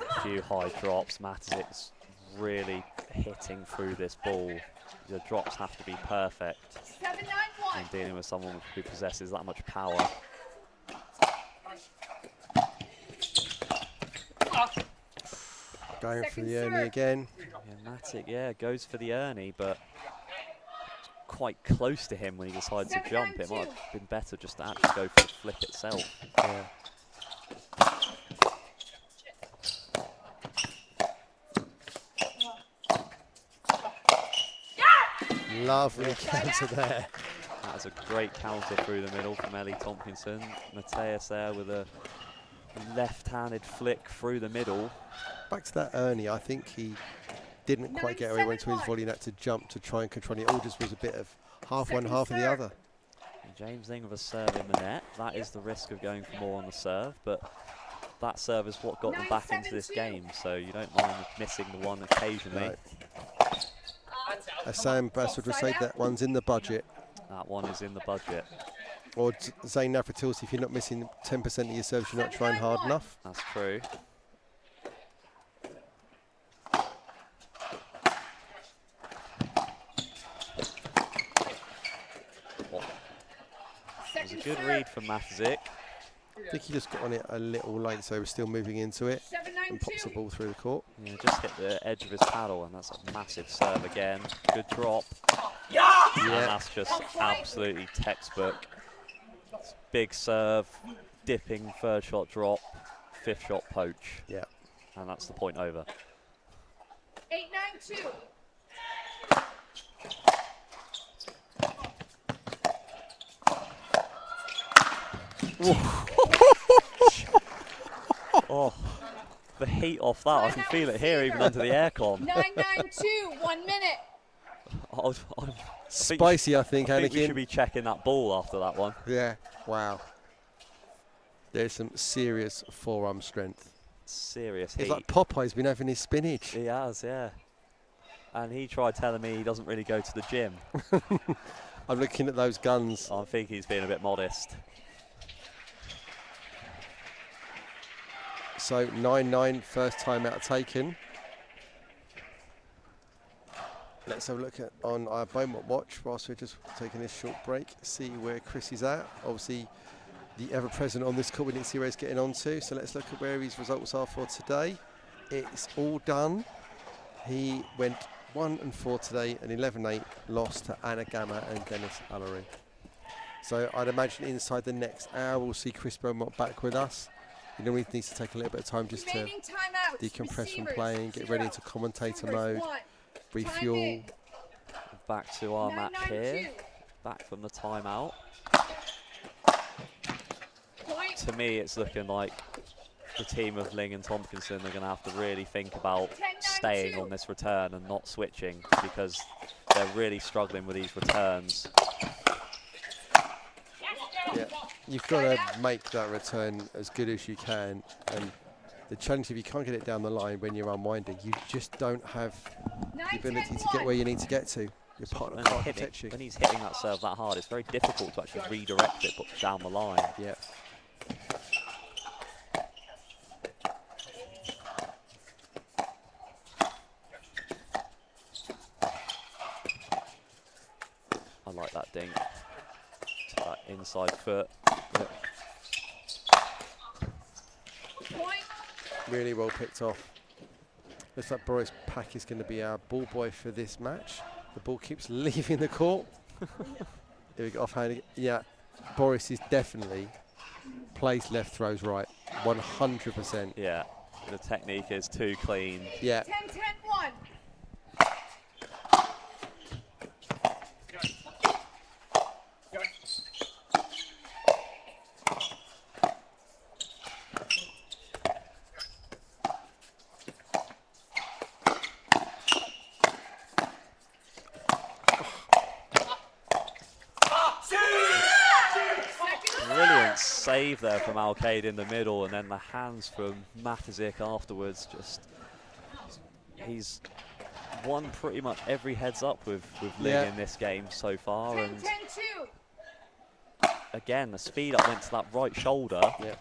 A few high drops. Matizic's really hitting through this ball. The drops have to be perfect. 7-9-1. And dealing with someone who possesses that much power. Going for the Ernie again. Yeah, Matic, goes for the Ernie, but quite close to him when he decides to jump. It might have been better just to actually go for the flip itself. Yeah. Lovely counter there. That was a great counter through the middle from Ellie Tompkinson. Mateus there with a left-handed flick through the middle. Back to that Ernie, I think he didn't quite get where he went to his volley net to jump to try and control it. All just was a bit of half one, half of the other. And James Ling with a serve in the net. That is the risk of going for more on the serve, but that serve is what got them back into this game, so you don't mind missing the one occasionally. No. As Sam Bass would say, that one's in the budget. That one is in the budget. Or Zayn Navratilsi, if you're not missing 10% of your serves, you're not trying hard enough. That's true. It was a good read from Matuzik. I think he just got on it a little late, so he was still moving into it and pops the ball through the court. Yeah, just hit the edge of his paddle, and that's a massive serve again. Good drop. Yeah. And that's just absolutely textbook. Big serve, dipping third shot drop, fifth shot poach. Yeah. And that's the point over. 8-9-2. Oh, the heat off that. I can feel it here, even under the aircon. 992, 1 minute. Spicy, I think, I Anakin. think we should be checking that ball after that one. Yeah, wow. There's some serious forearm strength. Serious heat. It's like Popeye's been having his spinach. He has, yeah. And he tried telling me he doesn't really go to the gym. I'm looking at those guns. I think he's being a bit modest. So 9-9, first time out taken. Let's have a look at on our Beaumont watch whilst we're just taking this short break. See where Chris is at. Obviously, the ever-present on this court we need to see where he's getting on to. So let's look at where his results are for today. It's all done. He went 1-4 today, an 11-8 loss to Anna Gamma and Dennis Allery. So I'd imagine inside the next hour we'll see Chris Beaumont back with us. You know, he needs to take a little bit of time just to decompress from playing, get ready into commentator mode, refuel. Back to our match here. Back from the timeout. To me, it's looking like the team of Ling and Tompkinson are going to have to really think about staying on this return and not switching, because they're really struggling with these returns. Yeah, you've got to make that return as good as you can, and the challenge, if you can't get it down the line when you're unwinding, you just don't have the ability to get where you need to get to. Your partner can't protect you. When he's hitting that serve that hard, it's very difficult to actually redirect it down the line. Yeah. I like that dink. To that inside foot. Yep. Really well picked off. Looks like Boris Pack is going to be our ball boy for this match. The ball keeps leaving the court. Here we go, offhand. Yeah, Boris is definitely plays left, throws right. 100%. Yeah, the technique is too clean. Yeah. 10-10-1. Save there from Alcade in the middle, and then the hands from Matazic afterwards. Just he's won pretty much every heads up with Ling in this game so far. 10, and 10, 2. Again, the speed up went to that right shoulder. Yeah.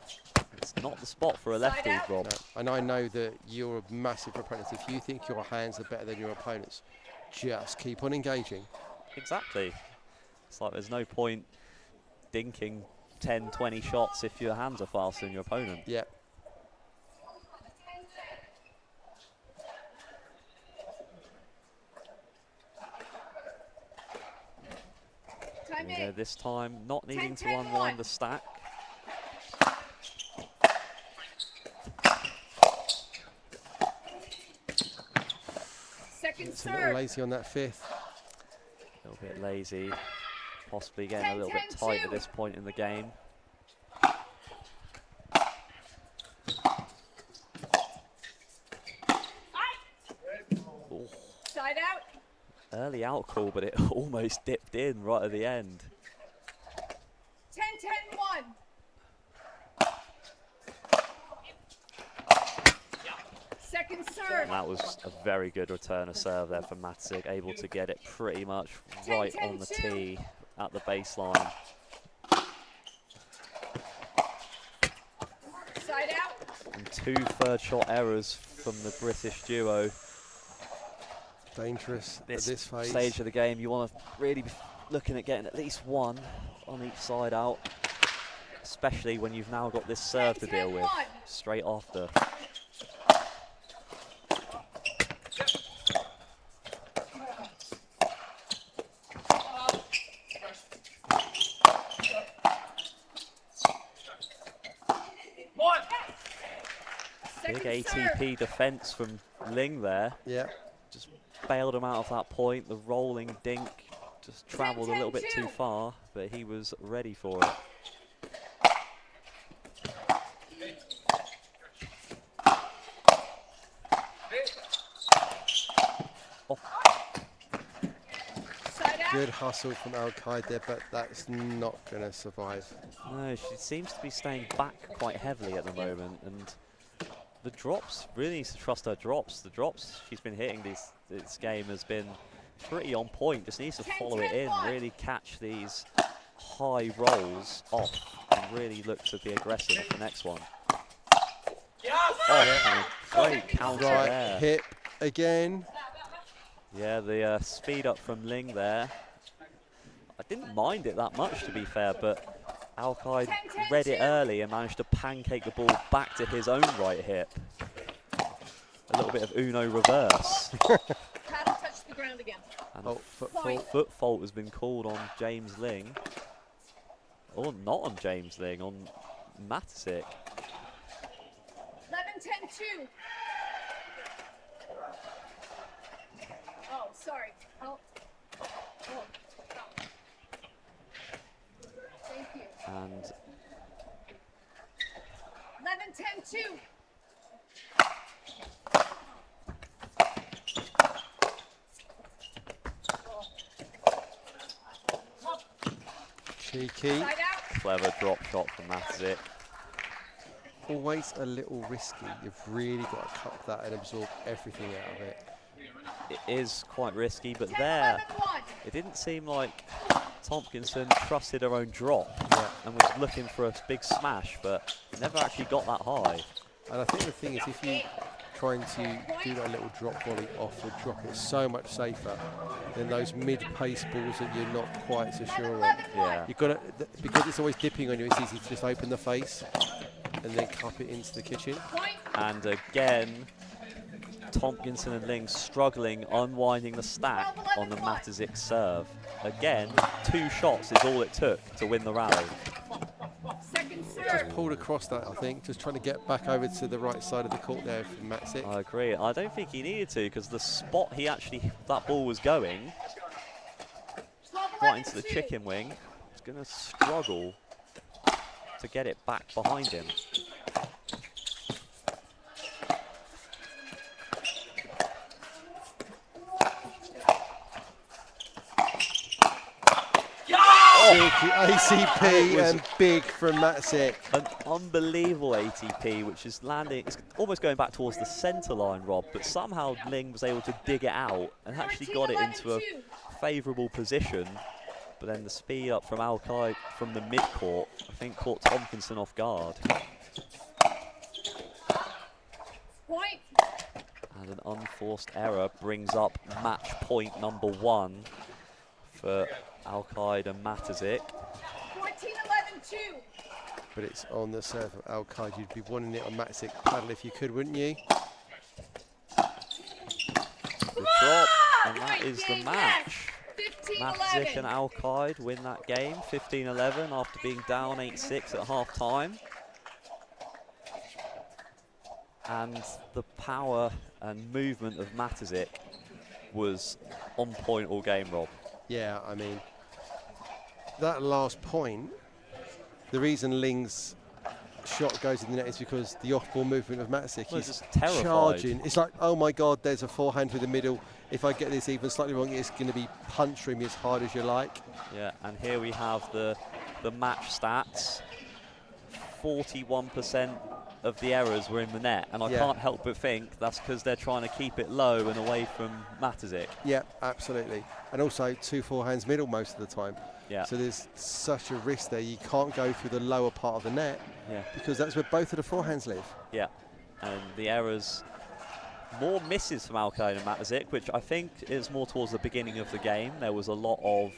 It's not the spot for a lefty, Rob. No. And I know that you're a massive proponent. If you think your hands are better than your opponents, just keep on engaging. Exactly. It's like there's no point dinking 10, 20 shots if your hands are faster than your opponent. Yeah. This time, not needing to unwind the stack. Second it's a little lazy on that fifth. A little bit lazy. Possibly getting a little bit tight at this point in the game. Side out. Early out call, but it almost dipped in right at the end. 10-10-1. Second serve. And that was a very good return of serve there for Matsic, able to get it pretty much right on the tee at the baseline. Side out. And 2 third shot errors from the British duo. Dangerous at this phase. Stage of the game, you want to really be looking at getting at least one on each side out, especially when you've now got this serve to deal with straight after. Big ATP defense from Ling there. Yeah. Just bailed him out of that point. The rolling dink just travelled a little bit too far, but he was ready for it. Oh. Good hustle from Al-Qaeda there, but that's not going to survive. No, she seems to be staying back quite heavily at the moment, and the drops, really needs to trust her drops. The drops she's been hitting this game has been pretty on point. Just needs to follow it in, really catch these high rolls off, and really look to be aggressive at the next one. Oh, great counter there. Hip again. Yeah, the speed up from Ling there. I didn't mind it that much, to be fair, but Al-Qaeda read it early and managed to pancake the ball back to his own right hip. A little bit of Uno reverse. Touch the ground again. And foot fault has been called on James Ling. Or not on James Ling, on Matisic. 11-10-2. Oh, sorry. Oh. Thank you. And 11-10-2. Cheeky. Clever drop shot from Matisic. Always a little risky. You've really got to cup that and absorb everything out of it. It is quite risky, but there, it didn't seem like Tompkinson trusted her own drop and was looking for a big smash, but never actually got that high. And I think the thing is, if you're trying to do that little drop volley off the drop, it's so much safer than those mid-pace balls that you're not quite so sure on. Yeah. You've got to, because it's always dipping on you, it's easy to just open the face and then cup it into the kitchen. And again, Tompkinson and Ling struggling, unwinding the stack on the Matisic serve. Again, 2 shots is all it took to win the rally. Just pulled across that, I think, just trying to get back over to the right side of the court there from Matisic. I agree. I don't think he needed to, because the spot that ball was going, right into the chicken wing, was going to struggle to get it back behind him. ACP and big from Matisic. An unbelievable ATP, which is landing, it's almost going back towards the centre line, Rob, but somehow Ling was able to dig it out and actually got it into a favourable position. But then the speed up from Al-Qaeda from the mid-court, I think, caught Tompkinson off guard. And an unforced error brings up match point number 1 for Al-Qaeda and Matisic. 14-11-2. But it's on the serve of Al-Qaeda. You'd be wanting it on Matisic paddle if you could, wouldn't you? The drop, and that is the match. Matisic and Al-Qaeda win that game, 15-11, after being down 8-6 at half-time. And the power and movement of Matisic was on point all game, Rob. Yeah, I mean, that last point, the reason Ling's shot goes in the net is because the off-ball movement of Matisic is charging. It's like, oh my God, there's a forehand through the middle. If I get this even slightly wrong, it's going to be puncturing me as hard as you like. Yeah, and here we have the match stats. 41% of the errors were in the net, and I can't help but think that's because they're trying to keep it low and away from Matisic. Yeah, absolutely. And also 2 forehands middle most of the time. Yeah. So there's such a risk there. You can't go through the lower part of the net because that's where both of the forehands live. Yeah, and the errors, more misses from Al-Qaeda and Matisic, which I think is more towards the beginning of the game. There was a lot of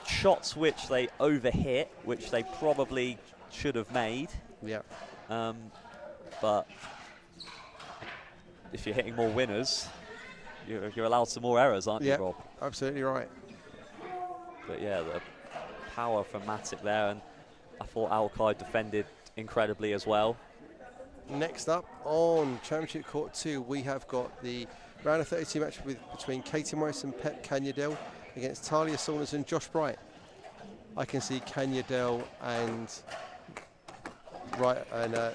shots which they overhit, which they probably should have made. Yeah. But if you're hitting more winners, you're allowed some more errors, aren't you, Rob? Absolutely right. But yeah, the power from Matisic there, and I thought Al-Qaeda defended incredibly as well. Next up on Championship Court 2, we have got the round of 32 match between Katie Morris and Pep Canyadel against Talia Saunders and Josh Bright. I can see Canyadel and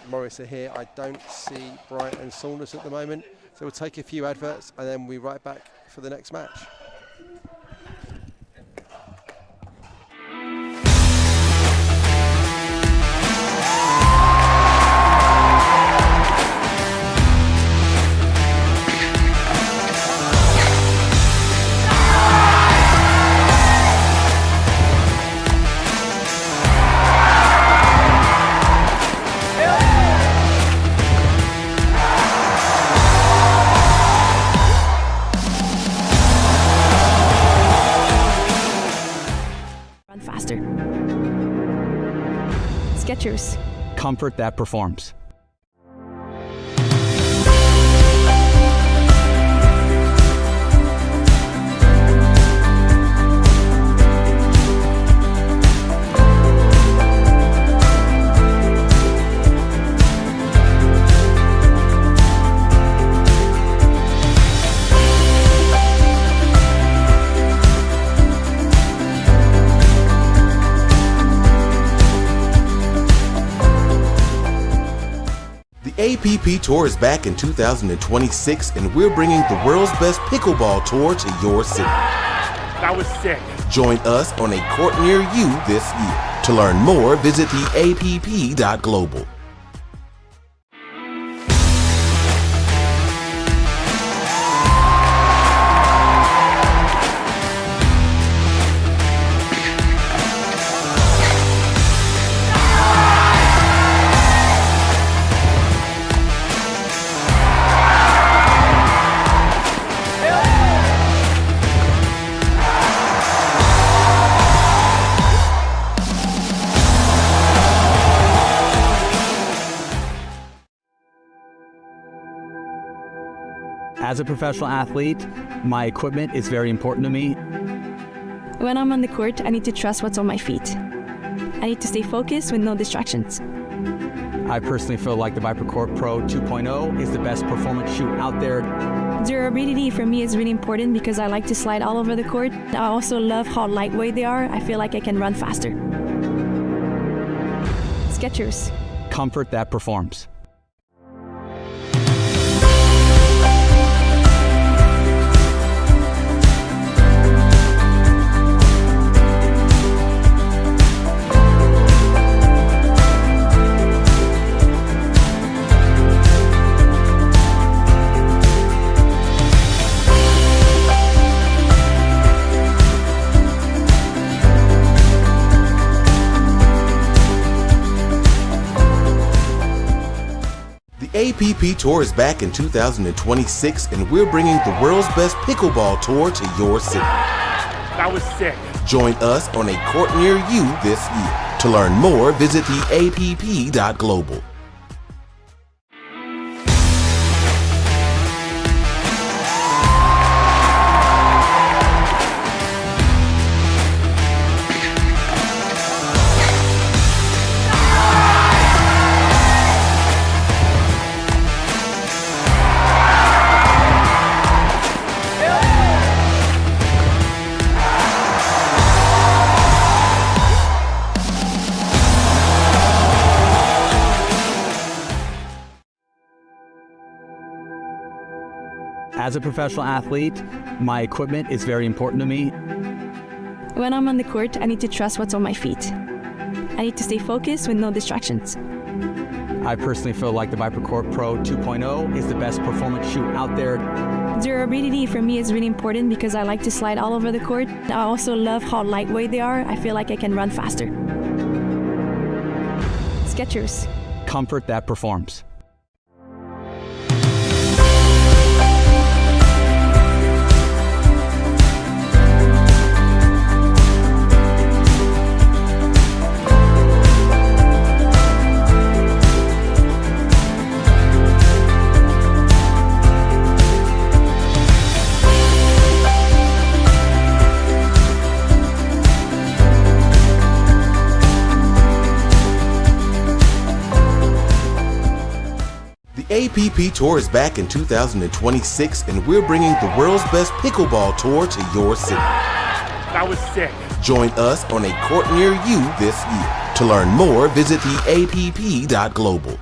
Morris are here. I don't see Bright and Saunders at the moment. So we'll take a few adverts and then we'll be right back for the next match. Run faster. Skechers. Comfort that performs. The APP Tour is back in 2026, and we're bringing the world's best pickleball tour to your city. That was sick. Join us on a court near you this year. To learn more, visit theapp.global. As a professional athlete, my equipment is very important to me. When I'm on the court, I need to trust what's on my feet. I need to stay focused with no distractions. I personally feel like the ViperCourt Pro 2.0 is the best performance shoe out there. Durability for me is really important because I like to slide all over the court. I also love how lightweight they are. I feel like I can run faster. Skechers. Comfort that performs. The APP Tour is back in 2026, and we're bringing the world's best pickleball tour to your city. That was sick. Join us on a court near you this year. To learn more, visit theapp.global. As a professional athlete, my equipment is very important to me. When I'm on the court, I need to trust what's on my feet. I need to stay focused with no distractions. I personally feel like the ViperCourt Pro 2.0 is the best performance shoe out there. Durability for me is really important because I like to slide all over the court. I also love how lightweight they are. I feel like I can run faster. Skechers. Comfort that performs. The APP Tour is back in 2026, and we're bringing the world's best pickleball tour to your city. That was sick. Join us on a court near you this year. To learn more, visit theapp.global.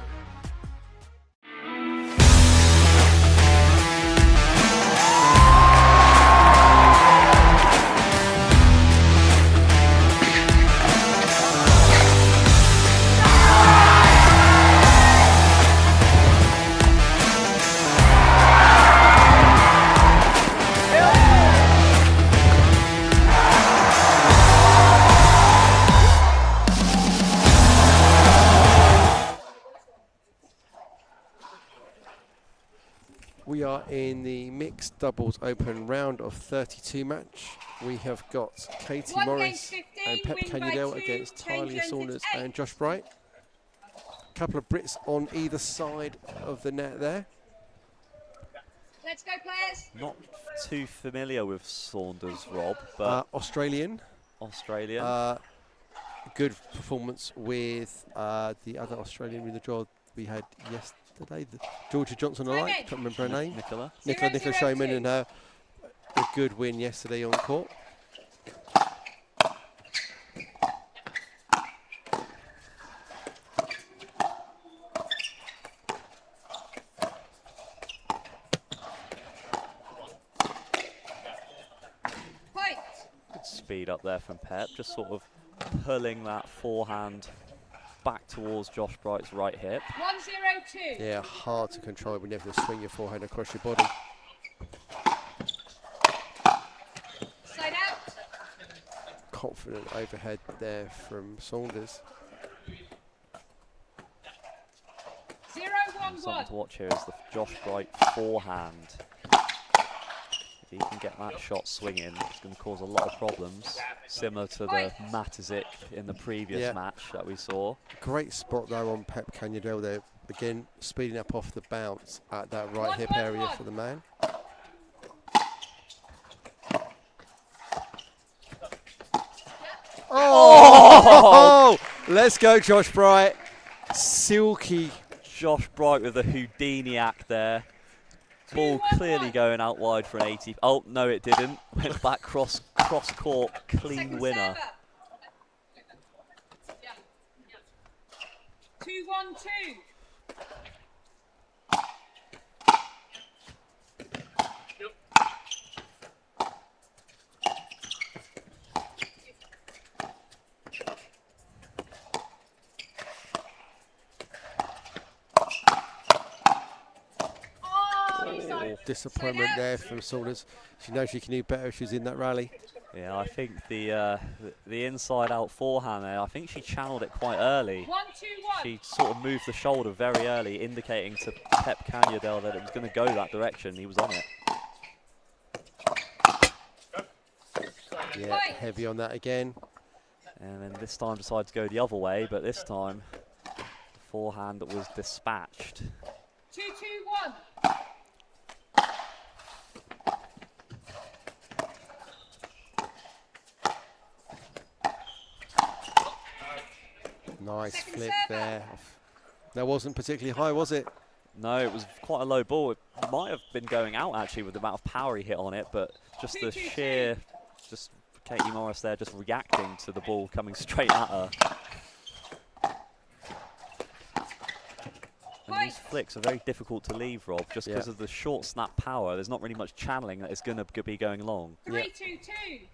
We are in the mixed doubles open round of 32 match. We have got Katie Morris and Pep Canyadel against Talia Saunders and Josh Bright. A couple of Brits on either side of the net there. Let's go, players. Not too familiar with Saunders, Rob, but Australian. Good performance with the other Australian in the draw we had yesterday, Georgia Johnson alike, can't remember her name. Nicola Showman, and her a good win yesterday on court. Good speed up there from Pep, just sort of pulling that forehand back towards Josh Bright's right hip. 1-0-2. Yeah, hard to control when you have to swing your forehand across your body. Side out. Confident overhead there from Saunders. 0-1-1. Something to watch here is the Josh Bright forehand. If he can get that shot swinging, it's going to cause a lot of problems, similar to the Matuzic in the previous match that we saw. Great spot though on Pep Canyadel there. Again, speeding up off the bounce at that right hip area for the man. Oh! Let's go, Josh Bright. Silky. Josh Bright with a Houdini act there. Ball clearly going out wide for an 80. Oh, no, it didn't. Went back cross court, clean winner. 2-1-2. Disappointment there from Saunders. She knows she can do better if she's in that rally. Yeah, I think the inside-out forehand there, I think she channeled it quite early. 1-2-1. She sort of moved the shoulder very early, indicating to Pep Canyadel that it was going to go that direction. He was on it. Yeah, heavy on that again. And then this time decided to go the other way, but this time the forehand was dispatched. 2-2-1. Nice flip there. That wasn't particularly high, was it? No, it was quite a low ball. It might have been going out actually with the amount of power he hit on it, but just the sheer, just Katie Morris there just reacting to the ball coming straight at her. And these flicks are very difficult to leave, Rob, just because of the short snap power. There's not really much channeling that is going to be going long. 3-2-2.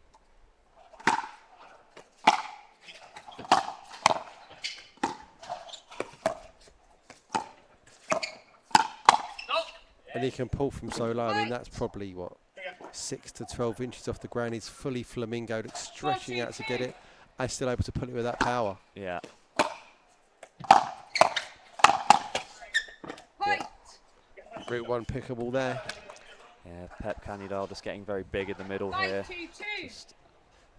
And he can pull from so low. I mean, that's probably, what, 6 to 12 inches off the ground. He's fully flamingoed, stretching out to get it, and still able to pull it with that power. Yeah. Route 1 pickleball there. Yeah, Pep Canyadel just getting very big in the middle here. Just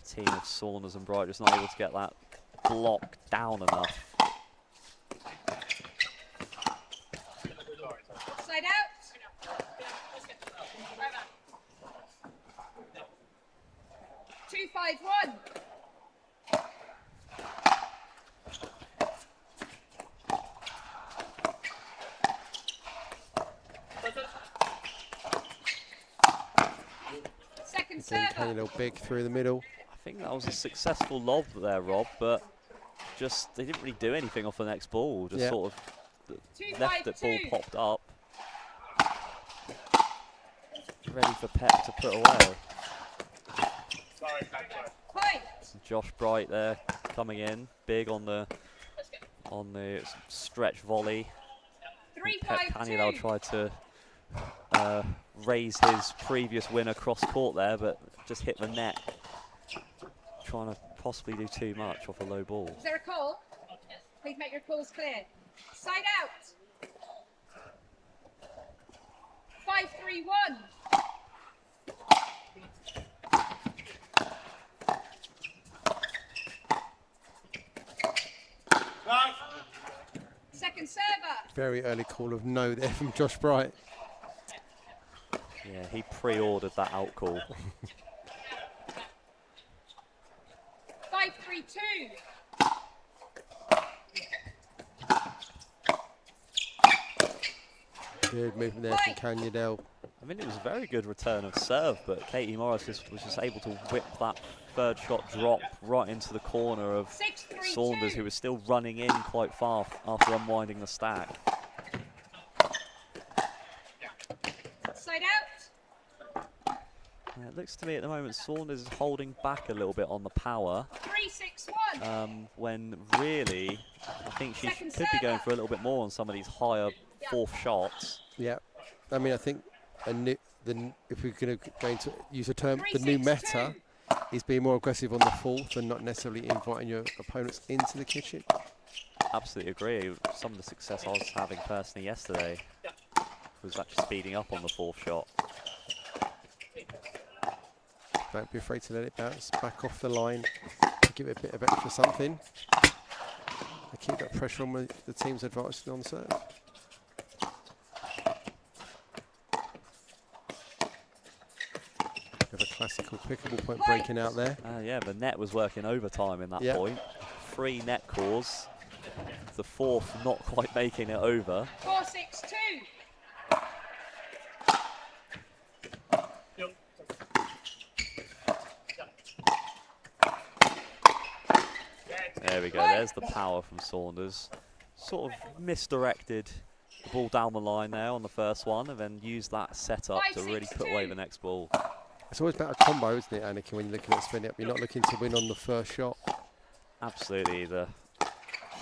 a team of Saunders and Bright just not able to get that block down enough. Side out. 2-5-1. Second serve. Canyadel big through the middle. I think that was a successful lob there, Rob, but just they didn't really do anything off the next ball. Just sort of left it, ball popped up. Ready for Pep to put away. Josh Bright there coming in, big on the stretch volley. Pep Canyadel tried to raise his previous win across court there, but just hit the net. Trying to possibly do too much off a low ball. Is there a call? Please make your calls clear. Side out. 5-5. 5-3-1. Second server. Very early call of no there from Josh Bright. Yeah, he pre-ordered that out call. 5-3-2. Good movement there from Canyadel. I mean, it was a very good return of serve, but Katie Morris was just able to whip that third shot drop right into the corner of 6-3-2. Saunders, who was still running in quite far after unwinding the stack. Side out. It looks to me at the moment Saunders is holding back a little bit on the power, 3-6-1. when really I think she could be going for a little bit more on some of these higher fourth shots. Yeah, I mean, I think if we're going to use a term, the new meta is being more aggressive on the fourth and not necessarily inviting your opponents into the kitchen. Absolutely agree. Some of the success I was having personally yesterday was actually speeding up on the fourth shot. Don't be afraid to let it bounce back off the line, give it a bit of extra something. And keep that pressure on the team's advancing on serve. Have a classical pickleball point breaking out there. Yeah, the net was working overtime in that Yep. point. 3 net calls. The fourth not quite making it over. 4-6-2. There we go, there's the power from Saunders. Sort of misdirected the ball down the line there on the first one and then used that setup to really put away the next ball. It's always about a combo, isn't it, Anakin, when you're looking at spin up? You're not looking to win on the first shot. Absolutely, the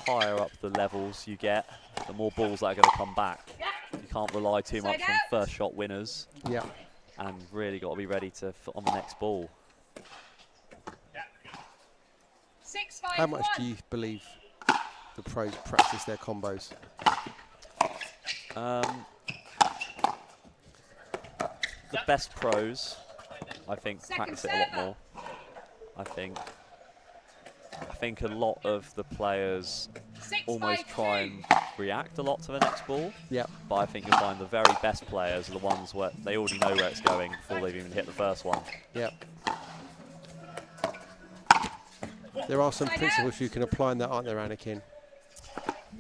higher up the levels you get, the more balls that are going to come back. You can't rely too much on first shot winners. Yeah. And really got to be ready to on the next ball. 6-5-1. How much do you believe the pros practice their combos? The best pros, I think, practice it a lot more. I think a lot of the players almost try and react a lot to the next ball. Yeah. But I think you'll find the very best players are the ones where they already know where it's going before they've even hit the first one. Yeah. There are some principles you can apply in that, aren't there, Anakin?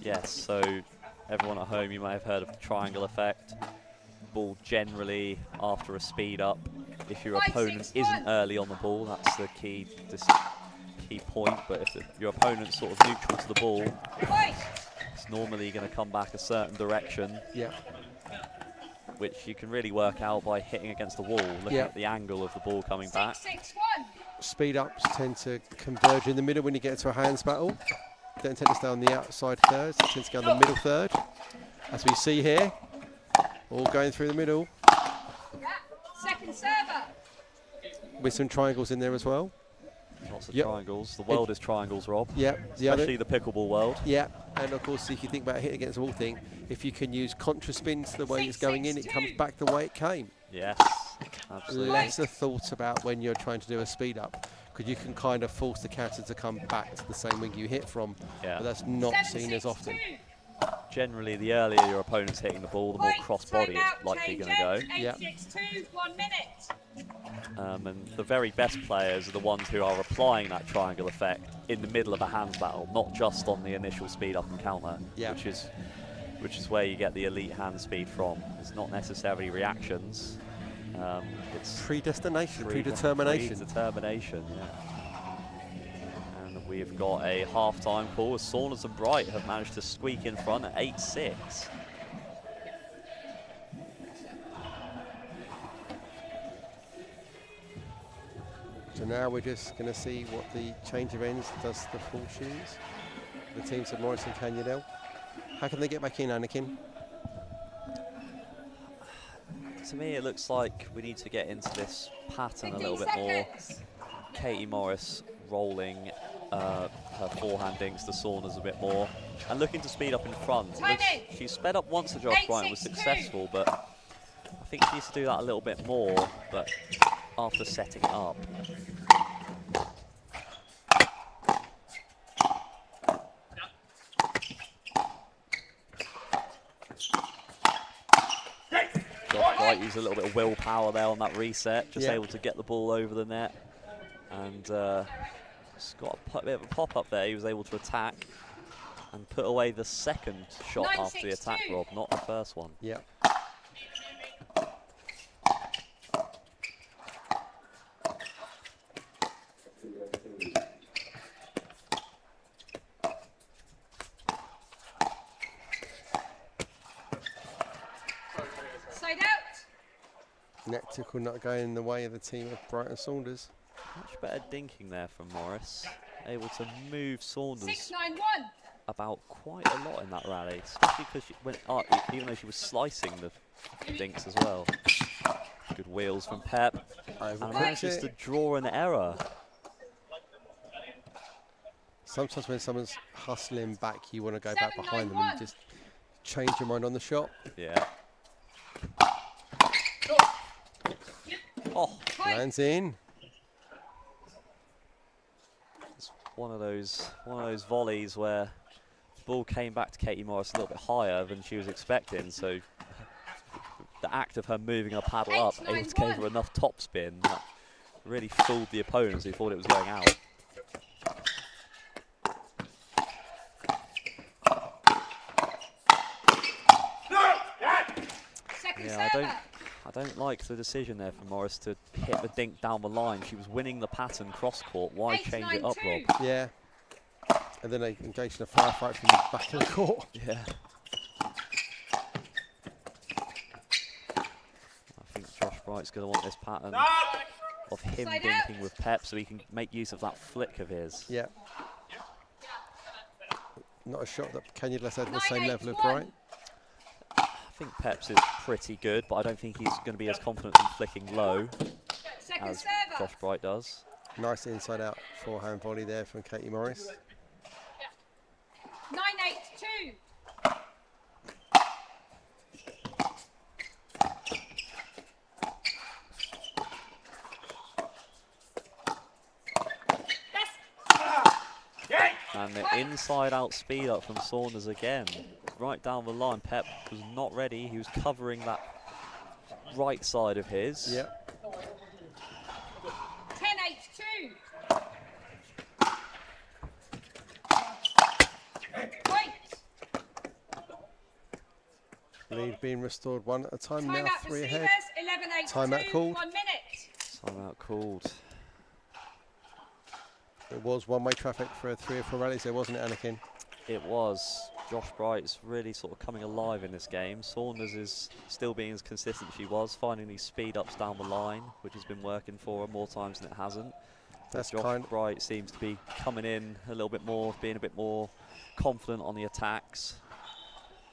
Yes, so everyone at home, you may have heard of the triangle effect. Ball generally after a speed up. If your opponent isn't early on the ball, that's the key point. But if your opponent's sort of neutral to the ball, it's normally going to come back a certain direction. Yeah. Which you can really work out by hitting against the wall, looking at the angle of the ball coming back. 6-6-1. Speed ups tend to converge in the middle when you get to a hands battle. Don't tend to stay on the outside thirds, they tend to go on the middle third. As we see here, all going through the middle. Second server. With some triangles in there as well. Lots of triangles. The world is triangles, Rob. Yeah. Especially the pickleball world. Yeah, and of course, if you think about a hit against the wall thing, if you can use contra spins the way it's going in, it comes back the way it came. Yes, absolutely. Lesser thought about when you're trying to do a speed up, because you can kind of force the counter to come back to the same wing you hit from, but that's not seen as often. Generally, the earlier your opponent's hitting the ball, the more cross-body it's likely going to go. 8-6-2, 1 minute. And the very best players are the ones who are applying that triangle effect in the middle of a hands battle, not just on the initial speed up and counter, which is where you get the elite hand speed from. It's not necessarily reactions. It's predestination, predetermination. Predetermination, yeah. And we've got a half-time call as Saunders and Bright have managed to squeak in front at 8-6. So now we're just going to see what the change of ends does to the full shoes. The teams of Morris and Canyadel. How can they get back in, Anakin? To me, it looks like we need to get into this pattern a little bit more. Katie Morris rolling her forehand dinks to Saunders a bit more and looking to speed up in front. She sped up once to Josh Bryant, was successful, but I think she needs to do that a little bit more, but after setting it up. Josh Bright used a little bit of willpower there on that reset, just able to get the ball over the net. And just got a bit of a pop-up there. He was able to attack and put away the second shot after the attack, Rob, not the first one. Yeah. Side out. Net tickle not going in the way of the team of Bright and Saunders. Much better dinking there from Morris. Able to move Saunders 6-9-1. about quite a lot in that rally, especially because she went up, even though she was slicing the dinks as well. Good wheels from Pep. And manages to draw an error. Sometimes when someone's hustling back, you want to go back behind them and just change your mind on the shot. Yeah. Oh, lands in. It's one of those volleys where the ball came back to Katie Morris a little bit higher than she was expecting. So the act of her moving her paddle up, able to give her enough topspin, that really fooled the opponents who thought it was going out. Yeah, I don't like the decision there from Morris to hit the dink down the line. She was winning the pattern cross court. Why change it up, Rob? Yeah. And then they engaged in a firefight from the back of the court. Yeah. I think Josh Bright's going to want this pattern of him dinking with Pep so he can make use of that flick of his. Yeah. Not a shot that Canulus had at the same level of Bright. I think Pep's is pretty good, but I don't think he's going to be as confident in flicking low as Josh Bright does. Nice inside out forehand volley there from Katie Morris. 9-8-2. And the inside out speed up from Saunders again. Right down the line, Pep was not ready. He was covering that right side of his. Yep. 10-8-2. Lead being restored one at a time. Now Timeout 3 receivers, ahead. 11-8-2. Timeout called. 1 minute. Timeout called. It was one-way traffic for 3 or 4 rallies there, wasn't it, Anakin? It was. Josh Bright's really sort of coming alive in this game. Saunders is still being as consistent as she was, finding these speed ups down the line, which has been working for her more times than it hasn't. That's Josh Bright seems to be coming in a little bit more, being a bit more confident on the attacks.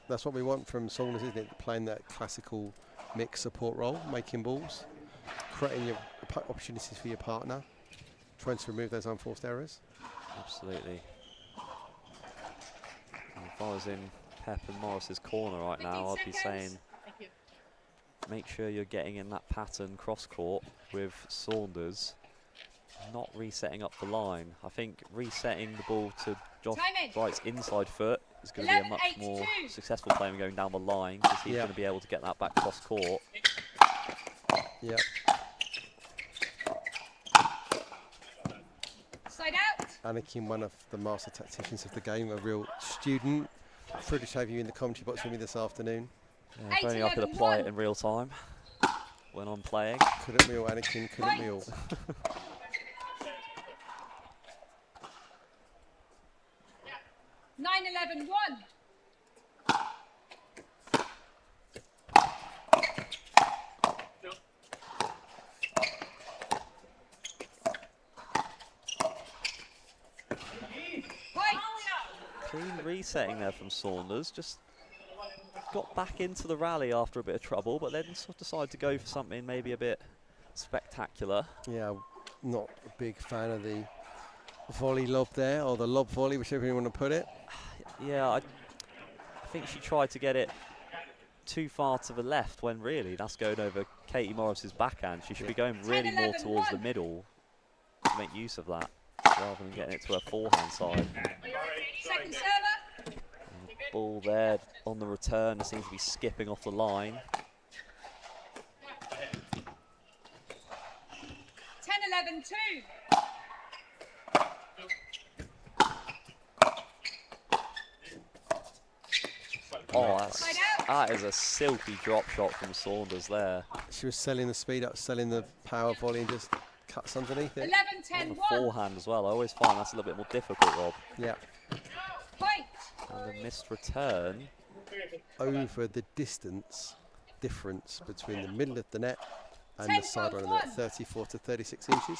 That's what we want from Saunders, isn't it? Playing that classical mix support role, making balls, creating your opportunities for your partner, trying to remove those unforced errors. Absolutely. And if I was in Pep and Morris's corner right now, I'd be saying, make sure you're getting in that pattern cross court with Saunders, not resetting up the line. I think resetting the ball to Josh Bright's inside foot is going to be a much more successful play than going down the line, because he's going to be able to get that back cross court. Yep. Side out. Anakin, one of the master tacticians of the game, a real student. Privileged to have you in the commentary box with me this afternoon. Yeah, if only I could apply it in real time when I'm playing. Couldn't we all, Anakin? Couldn't we all? 9-11-1. Clean resetting there from Saunders. Just got back into the rally after a bit of trouble, but then sort of decided to go for something maybe a bit spectacular. Yeah, not a big fan of the volley lob there, or the lob volley, whichever you want to put it. Yeah, I think she tried to get it too far to the left when really that's going over Katie Morris's backhand. She should be going really more towards the middle to make use of that, rather than getting it to her forehand side. Second server. And the ball there on the return seems to be skipping off the line. 10-11-2. Oh, that is a silky drop shot from Saunders there. She was selling the speed up, selling the power volley, and just cuts underneath it. 11-10-1. The forehand as well. I always find that's a little bit more difficult, Rob. Yeah. Point. And a missed return. Over the distance difference between the middle of the net and the sideline of the net, 34 to 36 inches,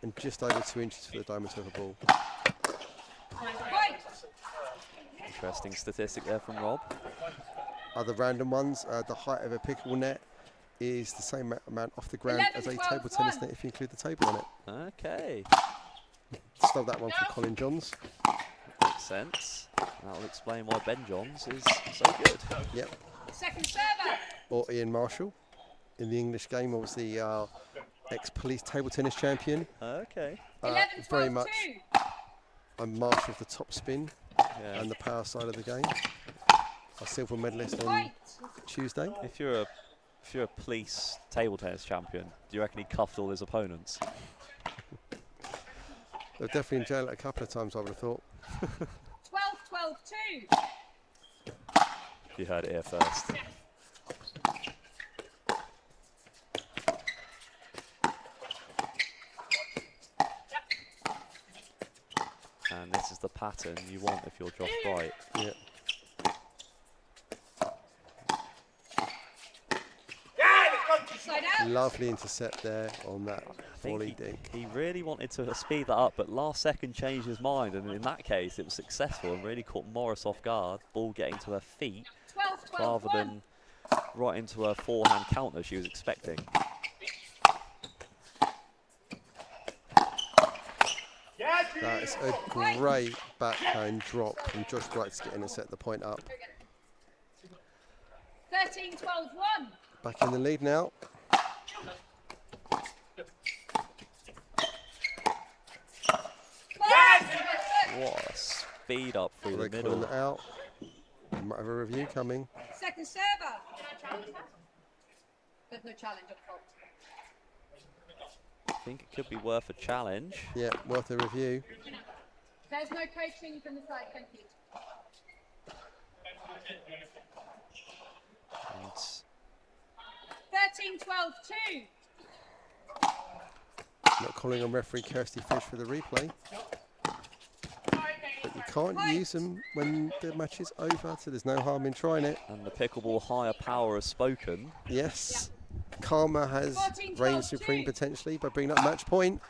and just over 2 inches for the diameter of the ball. Point. Interesting statistic there from Rob. Other random ones, the height of a pickleball net is the same amount off the ground as a table tennis net if you include the table on it. Okay. Stole that one from Colin Johns. Makes sense. That'll explain why Ben Johns is so good. Yep. Second server. Or Ian Marshall in the English game, obviously ex-police table tennis champion. Okay. 11-12-2. Very much a master of the top spin and the power side of the game. A silver medalist on Tuesday. If you're a police table tennis champion, do you reckon he cuffed all his opponents? They're definitely in jail a couple of times, I would have thought. 12-12-2. You heard it here first. And this is the pattern you want if you're Josh Bright. Yeah. Lovely intercept there on that volley dink. He really wanted to speed that up, but last second changed his mind, and in that case it was successful and really caught Morris off guard. Ball getting to her feet rather than right into her forehand counter she was expecting. That is a great backhand drop from Josh Bright to get in and set the point up. 13-12-1. Back in the lead now. What a speed up through the middle. Calling it out. Might have a review coming. Second server. There's no challenge up front. I think it could be worth a challenge. Yeah, worth a review. There's no coaching from the side, thank you. And 13-12-2. Not calling on referee Kirsty Fish for the replay. But you can't use them when the match is over, so there's no harm in trying it. And the pickleball higher power has spoken. Yes. Karma has reigned supreme potentially by bringing up match point.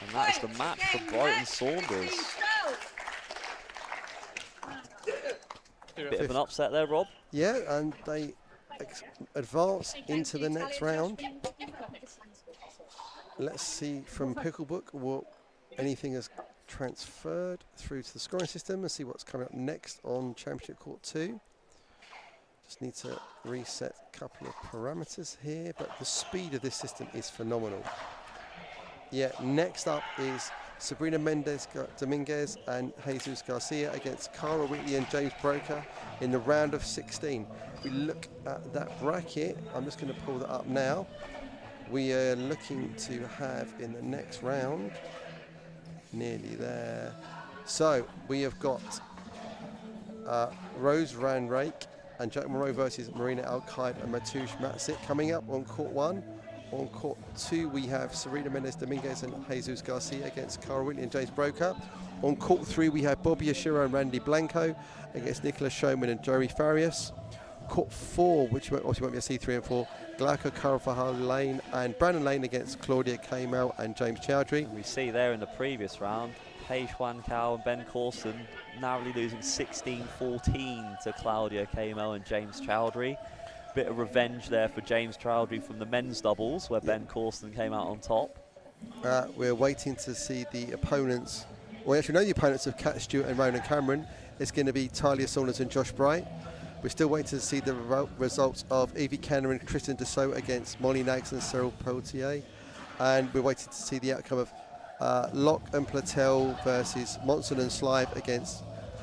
And that is the match for Brighton Saunders. Bit of an upset there, Rob. Yeah, and they advance into the next round. Let's see from Picklebook what anything has transferred through to the scoring system and see what's coming up next on Championship Court 2. Just need to reset a couple of parameters here, but the speed of this system is phenomenal. Yeah, next up is Sabrina Dominguez and Jesus Garcia against Cara Whitley and James Broker in the round of 16. If we look at that bracket, I'm just going to pull that up now. We are looking to have in the next round, nearly there. So we have got Rose Van Rake and Jack Moreau versus Marina Al-Qaid and Matoush Matzik coming up on court 1. On court 2, we have Serena Mendes Dominguez and Jesus Garcia against Cara Whitley and James Broker. On court 3, we have Bobby Ashiro and Randy Blanco against Nicholas Showman and Jeremy Farias. Court 4, which obviously won't be a C3 and 4, Glauco Carvajal Lane and Brandon Lane against Claudia Kamel and James Chowdhury. We see there in the previous round, Paige Juan Cao and Ben Corson narrowly losing 16-14 to Claudia Kamel and James Chowdhury. Bit of revenge there for James Chowdhury from the men's doubles, where Ben Corson came out on top. We're waiting to see the opponents we actually know the opponents of Kat Stewart and Ronan Cameron. It's going to be Talia Saunders and Josh Bright. We're still waiting to see the results of Evie Kenner and Kristen Dassault against Molly Nags and Cyril Peltier. And we're waiting to see the outcome of Locke and Platel versus Monson and Slive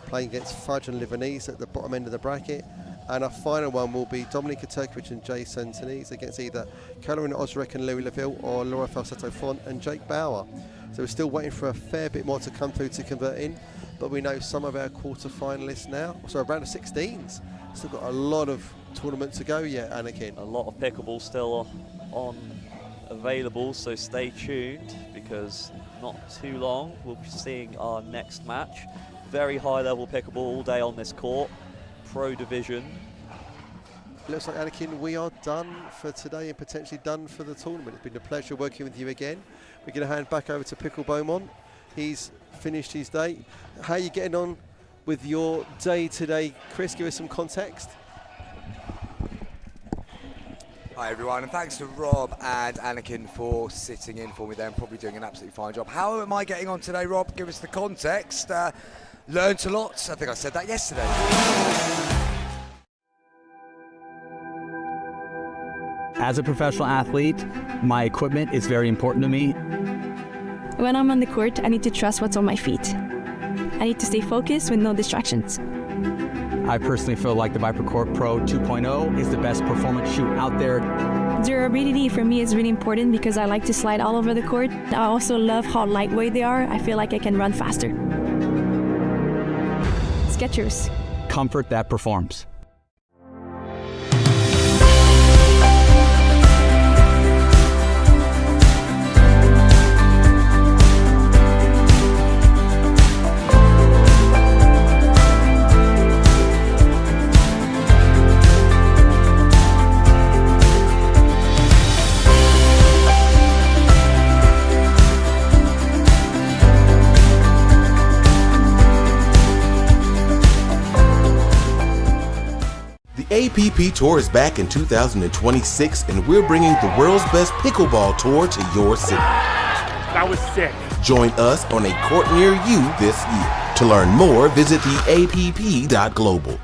playing against Fudge and Livanese at the bottom end of the bracket. And our final one will be Dominika Turkovic and Jason Tanese against either Caroline Osric and Louis Laville or Laura Falsetto Font and Jake Bauer. So we're still waiting for a fair bit more to come through to convert in, but we know some of our quarter-finalists now, so around the 16s. Still got a lot of tournament to go yet, Anakin. A lot of pickleball still on available, so stay tuned because not too long we'll be seeing our next match. Very high level pickleball all day on this court, pro division. Looks like, Anakin, we are done for today and potentially done for the tournament. It's been a pleasure working with you again. We're going to hand back over to Pickle Beaumont. He's finished his day. How are you getting on with your day today, Chris? Give us some context. Hi everyone, and thanks to Rob and Anakin for sitting in for me there and probably doing an absolutely fine job. How am I getting on today, Rob? Give us the context. Learned a lot. I think I said that yesterday. As a professional athlete, my equipment is very important to me. When I'm on the court, I need to trust what's on my feet. I need to stay focused with no distractions. I personally feel like the ViperCourt Pro 2.0 is the best performance shoe out there. Durability for me is really important because I like to slide all over the court. I also love how lightweight they are. I feel like I can run faster. Skechers. Comfort that performs. The APP Tour is back in 2026, and we're bringing the world's best pickleball tour to your city. That was sick. Join us on a court near you this year. To learn more, visit theapp.global.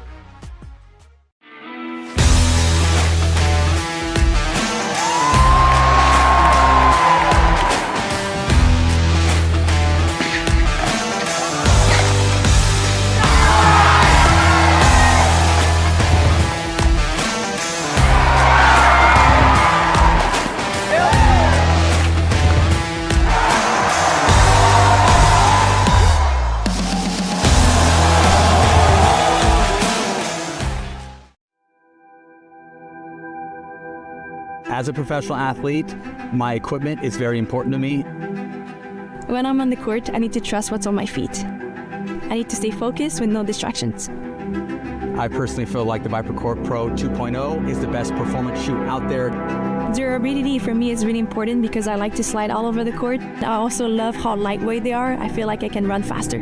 As a professional athlete, my equipment is very important to me. When I'm on the court, I need to trust what's on my feet. I need to stay focused with no distractions. I personally feel like the ViperCourt Pro 2.0 is the best performance shoe out there. Durability for me is really important because I like to slide all over the court. I also love how lightweight they are. I feel like I can run faster.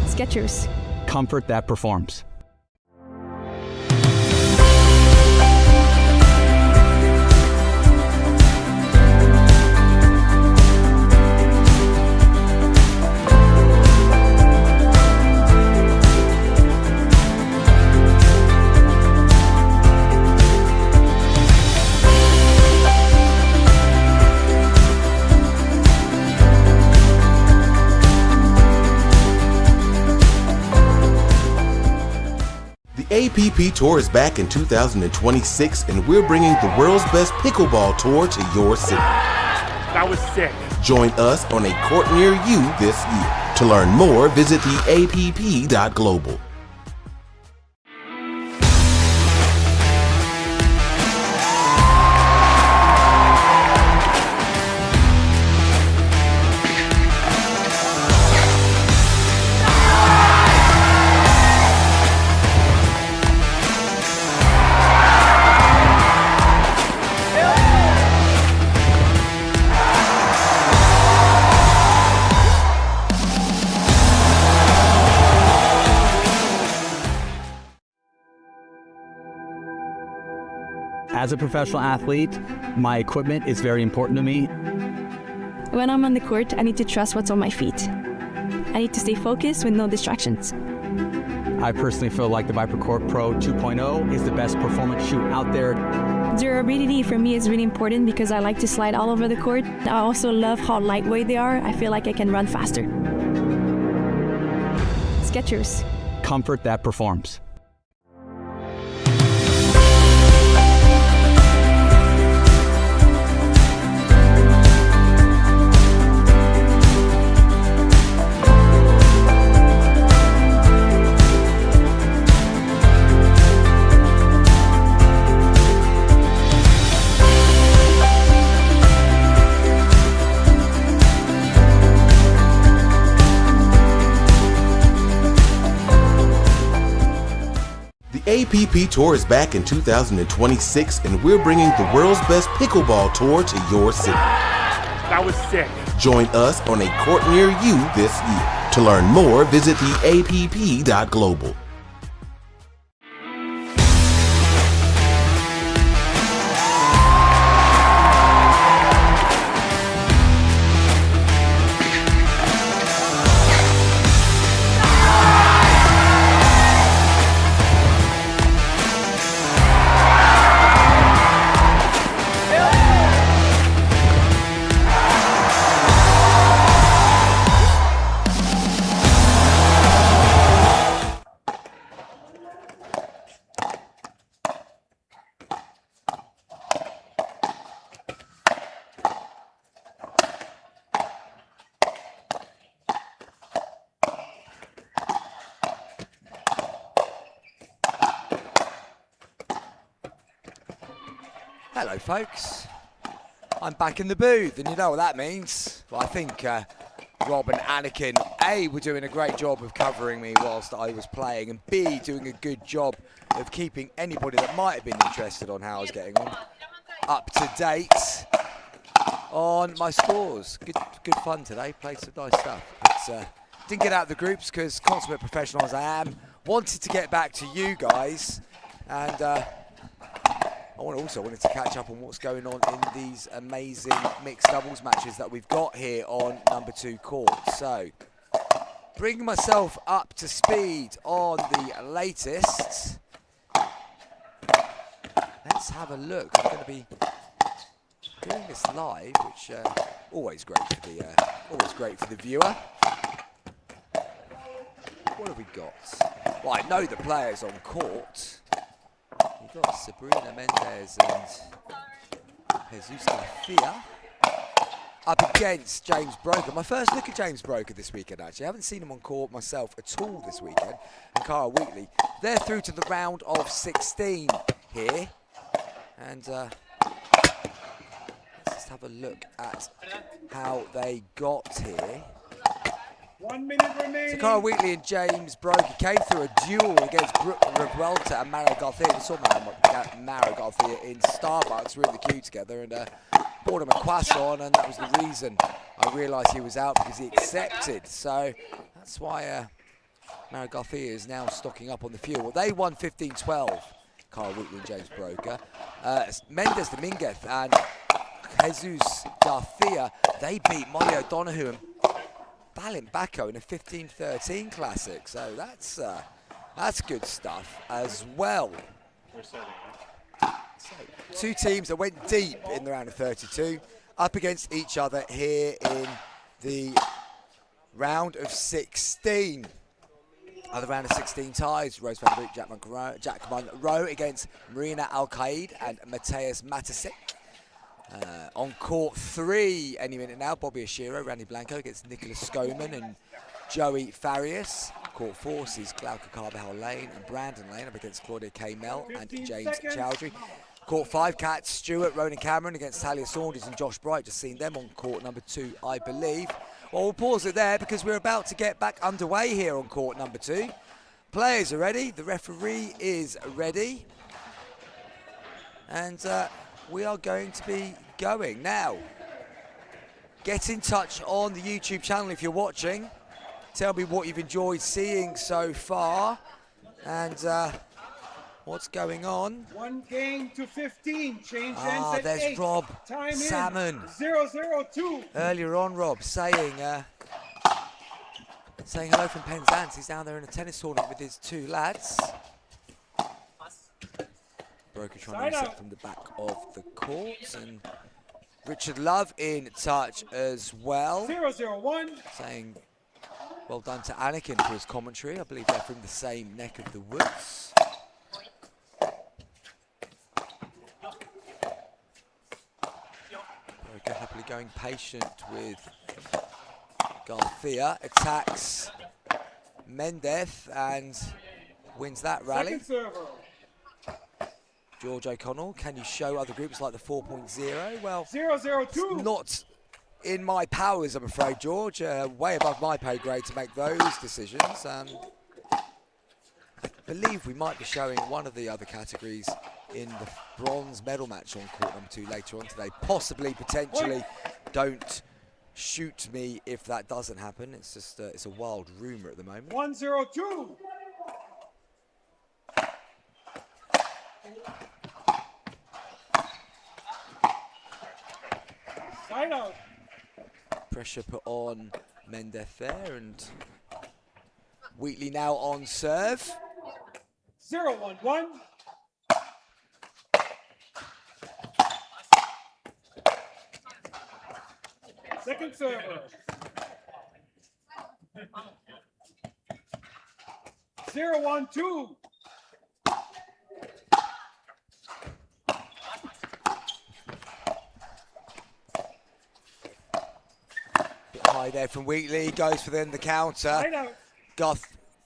Skechers. Comfort that performs. The APP Tour is back in 2026, and we're bringing the world's best pickleball tour to your city. That was sick. Join us on a court near you this year. To learn more, visit theapp.global. As a professional athlete, my equipment is very important to me. When I'm on the court, I need to trust what's on my feet. I need to stay focused with no distractions. I personally feel like the ViperCourt Pro 2.0 is the best performance shoe out there. Durability for me is really important because I like to slide all over the court. I also love how lightweight they are. I feel like I can run faster. Skechers. Comfort that performs. The APP Tour is back in 2026, and we're bringing the world's best pickleball tour to your city. That was sick. Join us on a court near you this year. To learn more, visit theapp.global. Hello folks, I'm back in the booth and you know what that means. Well, I think Rob and Anakin, A, were doing a great job of covering me whilst I was playing, and B, doing a good job of keeping anybody that might have been interested on how I was getting on up to date on my scores. Good fun today, played some nice stuff. But, didn't get out of the groups because, consummate professional as I am, wanted to get back to you guys, and I also wanted to catch up on what's going on in these amazing mixed doubles matches that we've got here on number 2 court. So, bringing myself up to speed on the latest. Let's have a look. I'm going to be doing this live, which always great for the viewer. What have we got? Well, I know the players on court. We've got Sabrina Mendez and Jesus Garcia up against James Broker. My first look at James Broker this weekend, actually. I haven't seen him on court myself at all this weekend. And Cara Wheatley. They're through to the round of 16 here. And let's just have a look at how they got here. 1 minute remaining. So Cara Wheatley and James Broker came through a duel against Brooke Revuelta and Mara Garcia. We saw Mara Garcia in Starbucks. We were in the queue together and bought him a croissant, and that was the reason I realised he was out, because he accepted. So that's why Mara Garcia is now stocking up on the fuel. Well, they won 15-12, Cara Wheatley and James Broker. Mendes Dominguez and Jesus Garcia, they beat Molly O'Donoghue and Balint Bacco in a 15-13 classic, so that's good stuff as well. So, 2 teams that went deep in the round of 32 up against each other here in the round of 16. Other round of 16 ties: Rose van Vliet, Jack Monroe against Marina Al-Qaid and Mateus Matasek. On court 3, any minute now, Bobby Ashiro, Randy Blanco against Nicholas Skoman and Joey Farias. Court 4 sees Glauca Carvajal Lane and Brandon Lane up against Claudia K. and James Chowdhury. Court 5, Kat Stewart, Ronan Cameron against Talia Saunders and Josh Bright. Just seen them on court number 2, I believe. Well, we'll pause it there because we're about to get back underway here on court number 2. Players are ready, the referee is ready. And we are going to be going now. Get in touch on the YouTube channel if you're watching. Tell me what you've enjoyed seeing so far, and What's going on? 1 game to 15. Change ends at There's 8. Rob Time Salmon. in. 0-0-2. Earlier on, Rob saying hello from Penzance. He's down there in a tennis tournament with his 2 lads. Broker trying to reset from the back of the court, and Richard Love in touch as well. 0-0-1. Saying well done to Anakin for his commentary. I believe they're from the same neck of the woods. Broker happily going patient with Garcia. Attacks Mendez and wins that rally. Second server. George O'Connell, can you show other groups like the 4.0? Well, 0-0-2. not in my powers, I'm afraid, George. Way above my pay grade to make those decisions. I believe we might be showing one of the other categories in the bronze medal match on court number 2 later on today. Possibly, potentially. Don't shoot me if that doesn't happen. It's just it's a wild rumour at the moment. 1-0-2. Side out. Pressure put on Mendez there, and Wheatley now on serve. 0-1-1. Second server. 0-1-2. Bit high there from Wheatley, goes for then the counter.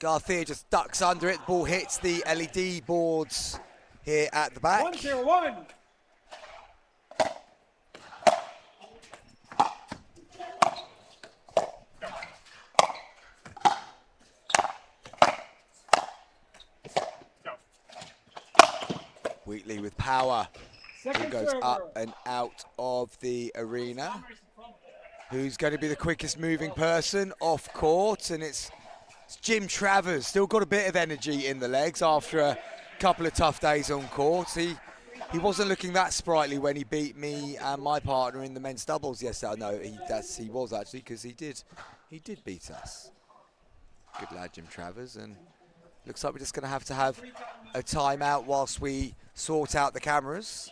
Garcia just ducks under it, ball hits the LED boards here at the back. 1-0-1. Wheatley with power. Ball Second goes server. up and out of the arena. Who's going to be the quickest moving person off court? And it's Jim Travers. Still got a bit of energy in the legs after a couple of tough days on court. He wasn't looking that sprightly when he beat me and my partner in the men's doubles yesterday. No, he was actually, because he did beat us. Good lad, Jim Travers. And looks like we're just going to have a timeout whilst we sort out the cameras.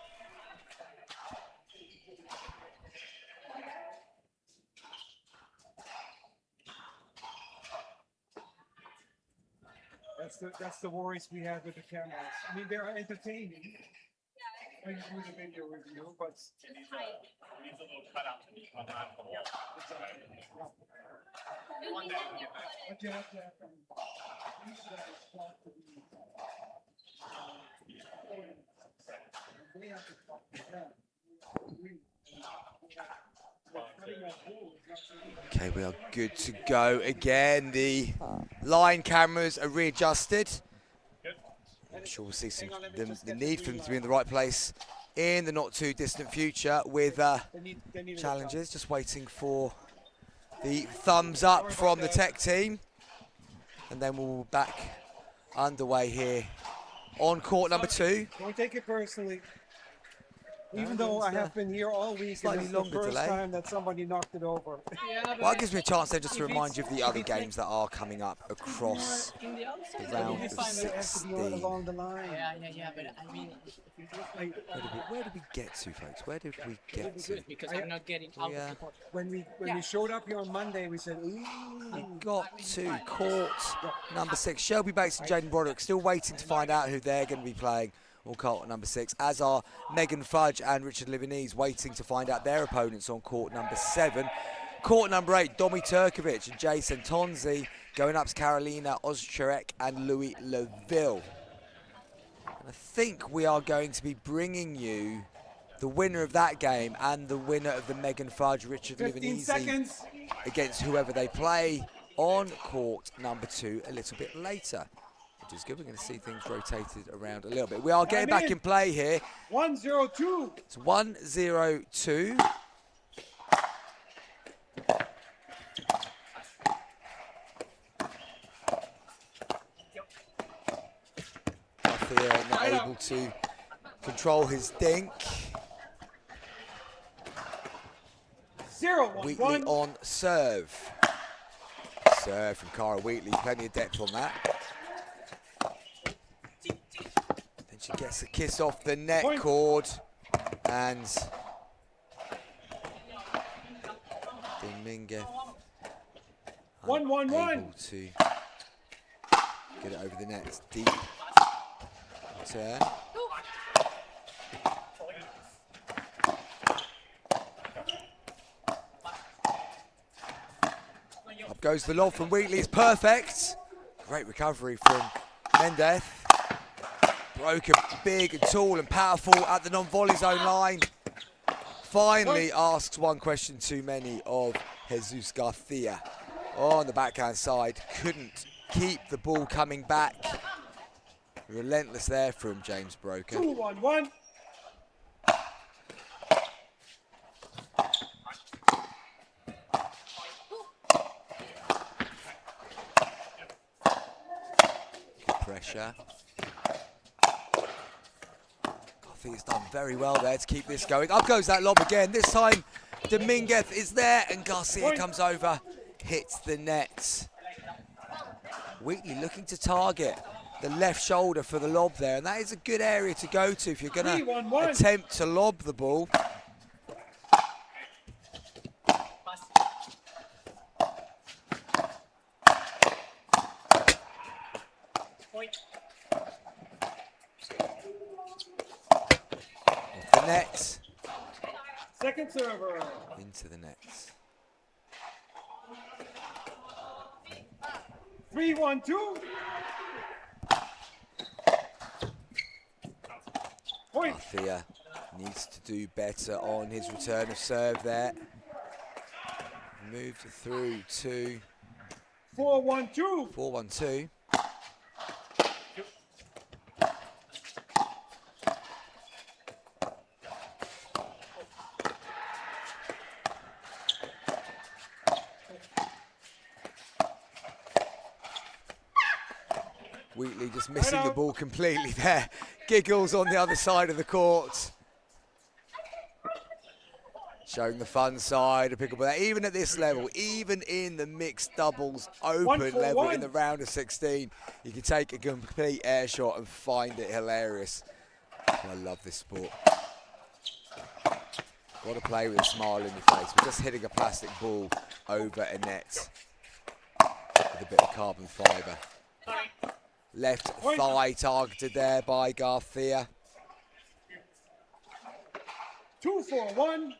That's the worries we have with the cameras. I mean, they're entertaining when you do the video review, but you have to have Okay, we are good to go again. The line cameras are readjusted. I'm sure we'll see the need for them to be in the right place in the not too distant future with challenges. Just waiting for the thumbs up from the tech team. And then we'll be back underway here on court number 2. Don't take it personally. Even though I have been here all week, slightly it's longer the first delay. time that somebody knocked it over. Well, it gives me a chance then just to remind you of the other games that are coming up across the round of 16. Along the line. Yeah, but I mean, Where did we get to, folks? Where did we get to? because I'm not getting out of the court. When we showed up here on Monday, we said, ooh. We got to court number 6. Shelby Bates and Jaden Broderick still waiting to find out who they're going to be playing on court number 6, as are Megan Fudge and Richard Livanese waiting to find out their opponents on court number 7. Court number 8, Domi Turkovic and Jason Tonzi going up to Carolina Ozcherek and Louis Leville. And I think we are going to be bringing you the winner of that game and the winner of the Megan Fudge, Richard 15 Livanese seconds. against whoever they play on court number 2 a little bit later. Which is good. We're going to see things rotated around a little bit. We are getting back in play here. 1-0-2. It's 1-0-2. Garcia not able to control his dink. 0-1-1. Wheatley on serve. Serve from Cara Wheatley, plenty of depth on that. Then she gets a kiss off the net cord, and Dominguez 1-1-1. able to get it over the net. Deep turn. Up goes the lob from Wheatley. It's perfect. Great recovery from Mendez. Broker, big and tall and powerful at the non-volley zone line. Finally asks one question too many of Jesus Garcia. On the backhand side, couldn't keep the ball coming back. Relentless there from James Broker. 2-1-1. Pressure. I think it's done very well there to keep this going. Up goes that lob again. This time Dominguez is there and Garcia comes over, hits the net. Wheatley looking to target the left shoulder for the lob there, and that is a good area to go to if you're going to attempt to lob the ball. Off the net. Second server. Into the net. 3-1-2. Point. Garcia needs to do better on his return of serve there. Moved through to 4-1-2. 4-1-2. Wheatley just missing the ball completely there. Giggles on the other side of the court. Showing the fun side of pickleball. Even at this level, even in the mixed doubles open level in the round of 16, you can take a complete air shot and find it hilarious. I love this sport. Got to play with a smile on your face. We're just hitting a plastic ball over a net with a bit of carbon fibre. Left thigh targeted there by Garcia. 2-4-1.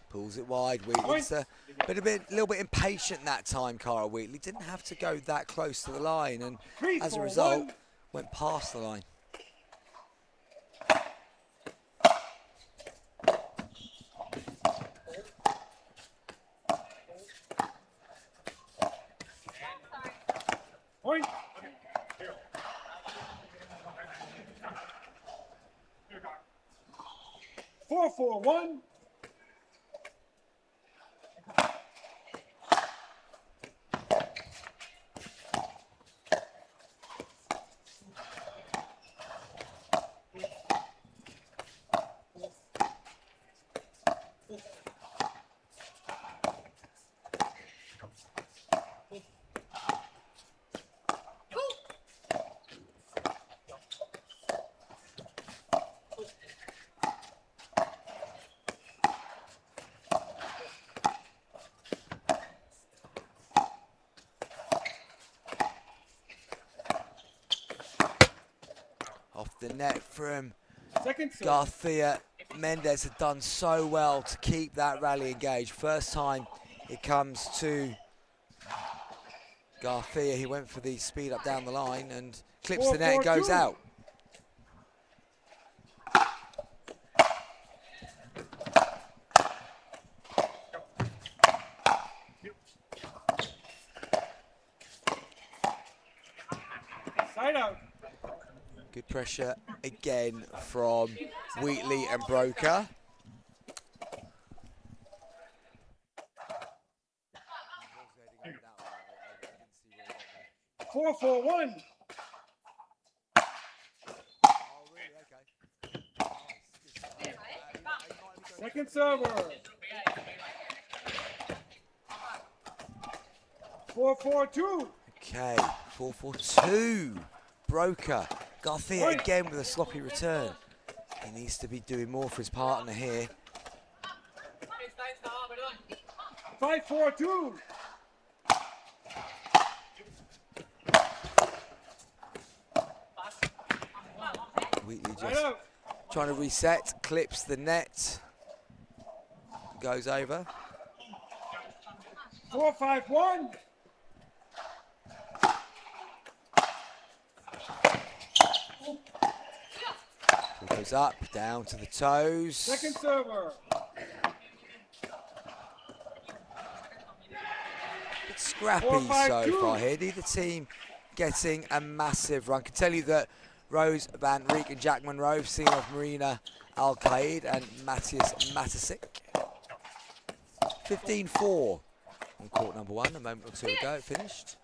Pulls it wide. Wheatley's a little bit impatient that time. Cara Wheatley didn't have to go that close to the line, and as a result, went past the line. Point. 4-4-1. Off the net from Second serve. Garcia. Mendez had done so well to keep that rally engaged. First time it comes to Garcia, he went for the speed up down the line and clips the net and goes out. Side out. Good pressure again from Wheatley and Broker. 4-4-1. Second server. 4-4-2. Okay, 4-4-2. Broker. Garcia again with a sloppy return. He needs to be doing more for his partner here. 5-4-2. Wheatley just trying to reset, clips the net, goes over. 4-5-1. Goes up, down to the toes. Second server. It's scrappy 4-5-2. so far here. Neither team getting a massive run. I can tell you that Rose Van Rijk and Jack Monroe have seen off Marina Al-Qaid and Matthias Matisic. 15-4 on court number one, a moment or two ago it finished.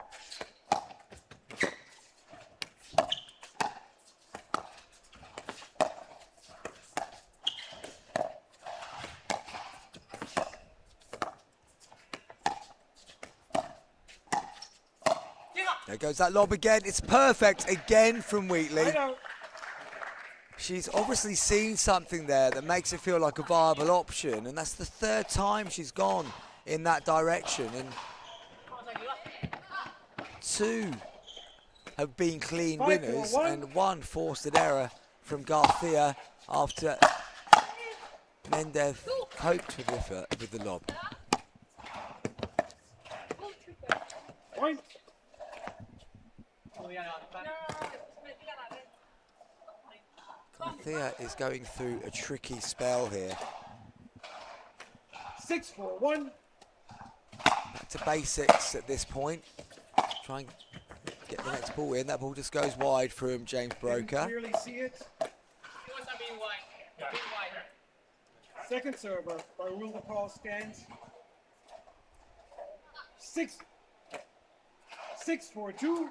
There goes that lob again. It's perfect again from Wheatley. She's obviously seen something there that makes it feel like a viable option, and that's the third time she's gone in that direction. And two have been clean winners, and one forced an error from Garcia after Mendev coped with the lob. Point. Garcia is going through a tricky spell here. 6-4-1. Back to basics at this point. Try and get the next ball in. That ball just goes wide from James Broker. Clearly see it. Second server by Will the Call stands. 6-4-2.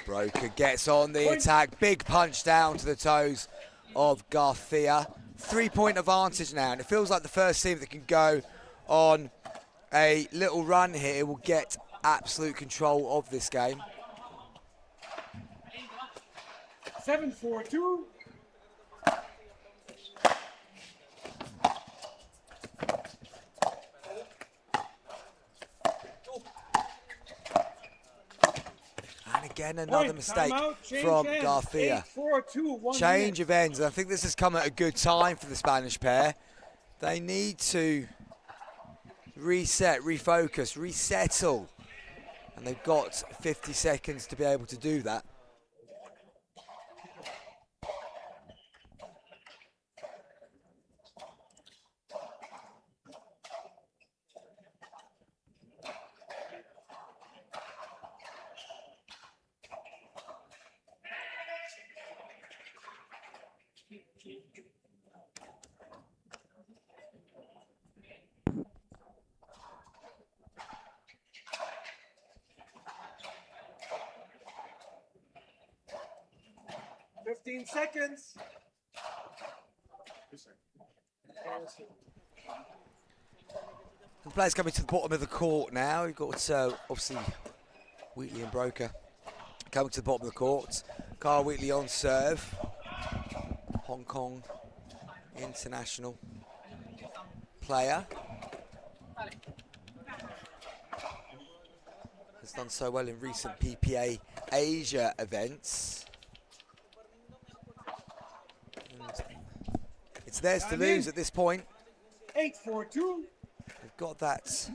Broker gets on the attack. Big punch down to the toes of Garcia. 3-point advantage now, and it feels like the first team that can go on a little run here will get absolute control of this game. 7-4-2. Again, another mistake from Garcia. 8-4-2, Change of ends. I think this has come at a good time for the Spanish pair. They need to reset, refocus, resettle. And they've got 50 seconds to be able to do that. Seconds. The players coming to the bottom of the court now. You've got obviously Wheatley and Broker coming to the bottom of the court. Carl Wheatley on serve. Hong Kong international player. Has done so well in recent PPA Asia events. It's theirs to lose at this point. 8-4-2. They've got that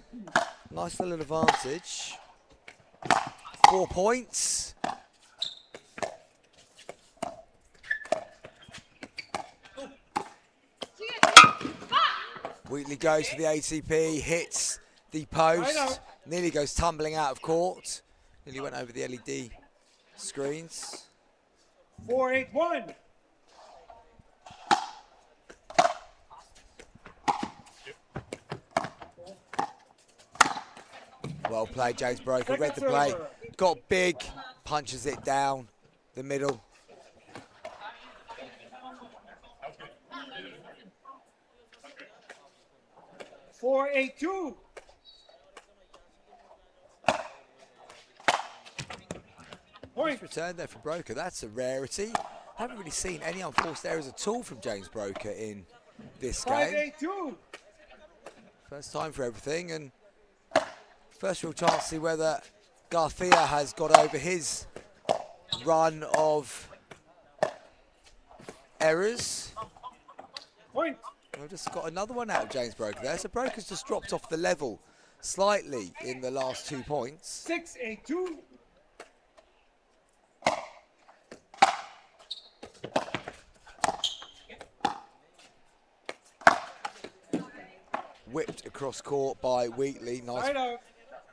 nice little advantage. 4 points. Wheatley goes for the ATP, hits the post. Nearly goes tumbling out of court. Nearly went over the LED screens. 4-8-1. Well played, James Broker. Second Read the play. server. Got big. Punches it down the middle. Four, 8-2. Point. Nice return there for Broker. That's a rarity. Haven't really seen any unforced errors at all from James Broker in this game. 5-8-2. First time for everything, and first real chance to see whether Garcia has got over his run of errors. Point. We've just got another one out of James Broker there. So Broker's just dropped off the level slightly in the last 2 points. 6-8-2. Whipped across court by Wheatley. Nice Right out.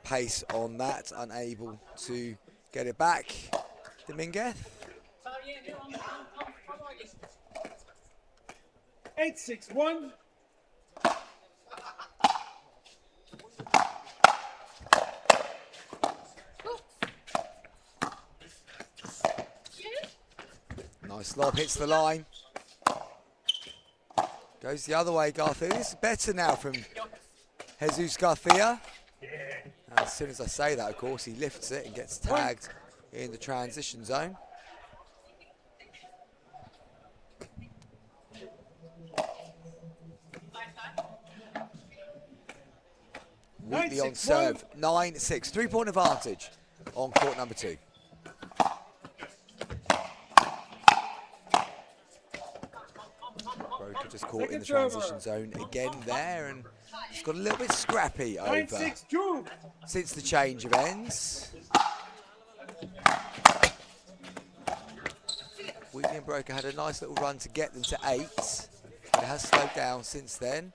pace on that. Unable to get it back. Dominguez. 8-6-1. Nice lob, hits the line. Goes the other way, Garcia. This is better now from Jesus Garcia. And as soon as I say that, of course, he lifts it and gets tagged in the transition zone. Wheatley on serve, 9-6, 3-point advantage on court number 2. Broker just caught in the transition zone again there, and it's got a little bit scrappy over 9-6-2. since the change of ends. Wheatley and Broker had a nice little run to get them to 8, but it has slowed down since then.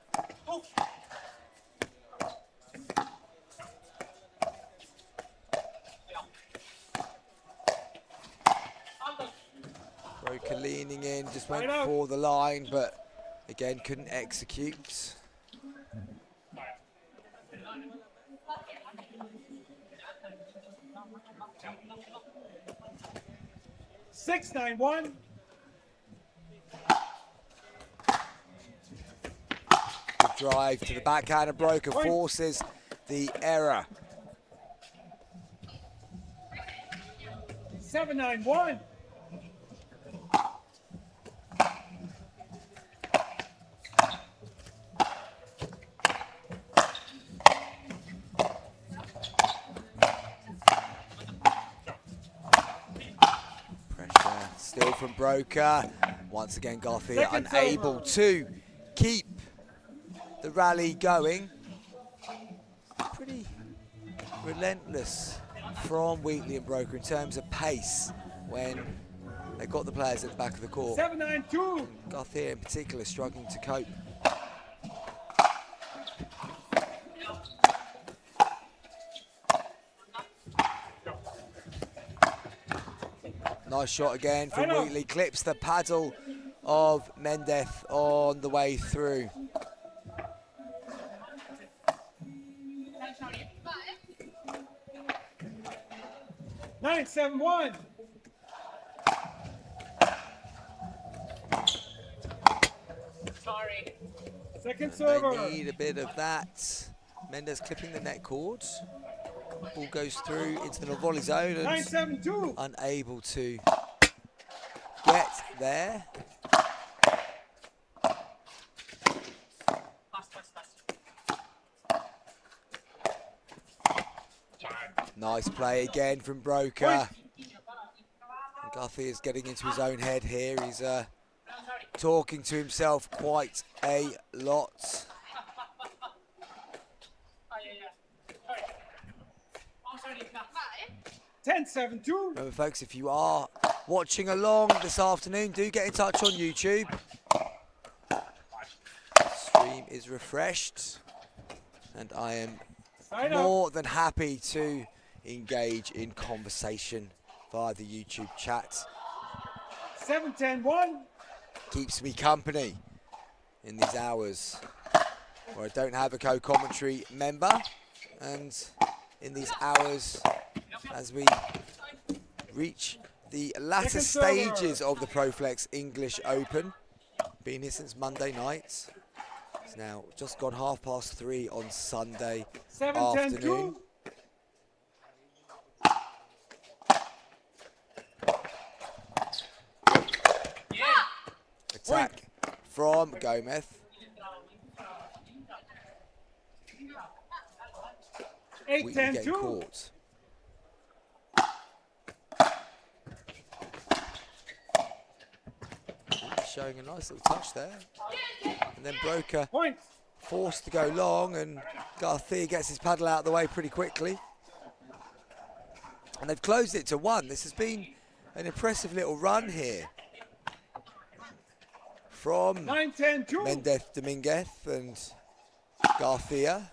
Broker leaning in, just went for the line, but again couldn't execute. Six, 9-1. Good drive to the backhand, and Broker forces the error. 7-9-1. Pressure still from Broker. Once again, Garcia unable to keep the rally going. Pretty relentless from Wheatley and Broker in terms of pace when they got the players at the back of the court. 7-9-2. Garcia in particular struggling to cope. Nice shot again from Wheatley. Clips the paddle of Mendez on the way through. Nine, 7-1. Sorry. Second server. They need a bit of that. Mendez clipping the net cord. Ball goes through into the volley zone and 9-7-2. unable to get there. Nice play again from Broker. Garcia is getting into his own head here. He's talking to himself quite a lot. 10-7-2. Remember, folks, if you are watching along this afternoon, do get in touch on YouTube. The stream is refreshed, and I am more than happy to engage in conversation via the YouTube chat. 7-10-1. Keeps me company in these hours where I don't have a co-commentary member, and in these hours as we reach the latter stages of the ProFlex English Open. Been here since Monday night. It's now just gone 3:30 on Sunday afternoon. Attack from Gomez. 8-10-2. Caught. Showing a nice little touch there. And then Broker forced to go long, and Garcia gets his paddle out of the way pretty quickly. And they've closed it to 1. This has been an impressive little run here from Mendez Dominguez and Garcia.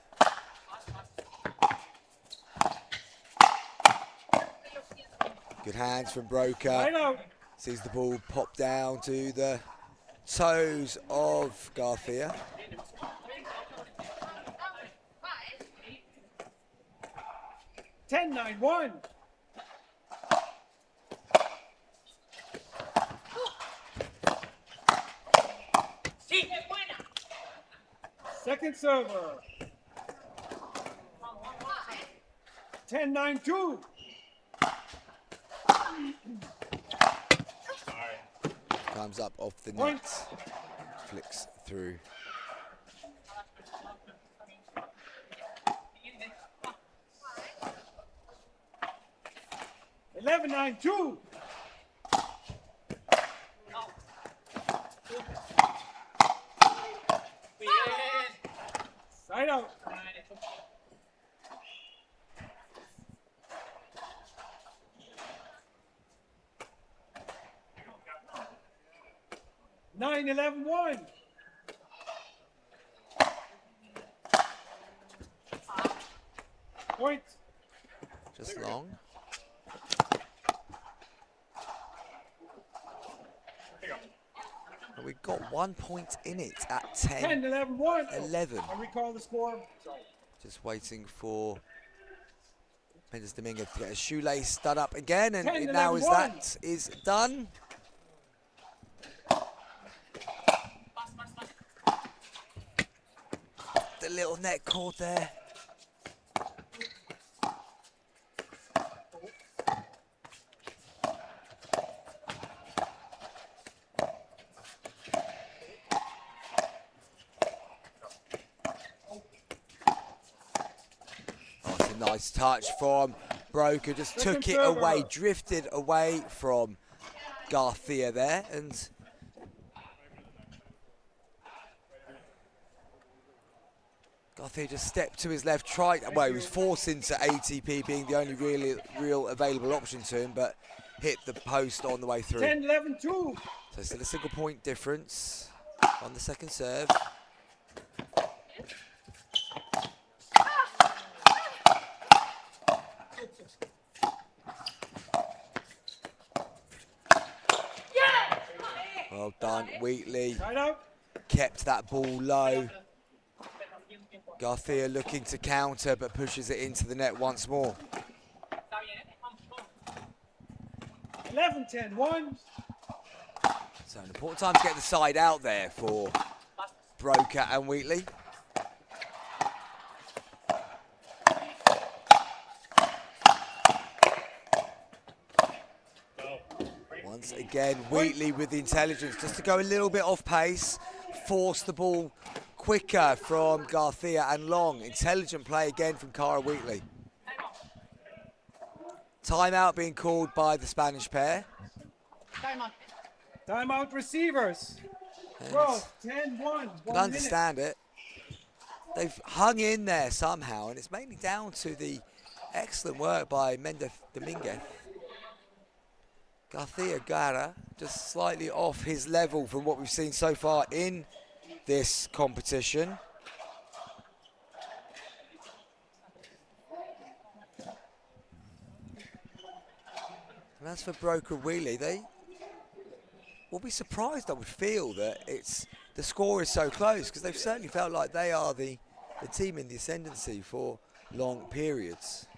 Good hands from Broker. Sees the ball pop down to the toes of Garcia. Ten, 9-1. Second server. 10-9-2. Comes up off the net, flicks through. Eleven, 9-2. Side out. Nine, 11-1. Point. Just long. And we've got 1 point in it at 10. 11-1. 11. I recall the score. Just waiting for Mendez Dominguez to get a shoelace done up again, and 10, now 11, as that is done. The little net cord there. Oh, it's a nice touch from Broker. Just took it away, drifted away from Garcia there, and Garcia just stepped to his left, well, he was forced into ATP being the only real available option to him, but hit the post on the way through. 10-11-2. So still a single point difference on the second serve. Well done, Wheatley. Kept that ball low. Garcia looking to counter, but pushes it into the net once more. 11-10-1. So an important time to get the side out there for Broker and Wheatley. Once again, Wheatley with the intelligence just to go a little bit off pace, force the ball quicker from Garcia and long. Intelligent play again from Cara Wheatley. Timeout being called by the Spanish pair. Timeout receivers. Bro, 10-1. Can understand it. They've hung in there somehow, and it's mainly down to the excellent work by Mendez Dominguez. Garcia Gara just slightly off his level from what we've seen so far in this competition. And as for Broker Wheatley, they will be surprised, I would feel, that the score is so close, because they've certainly felt like they are the team in the ascendancy for long periods.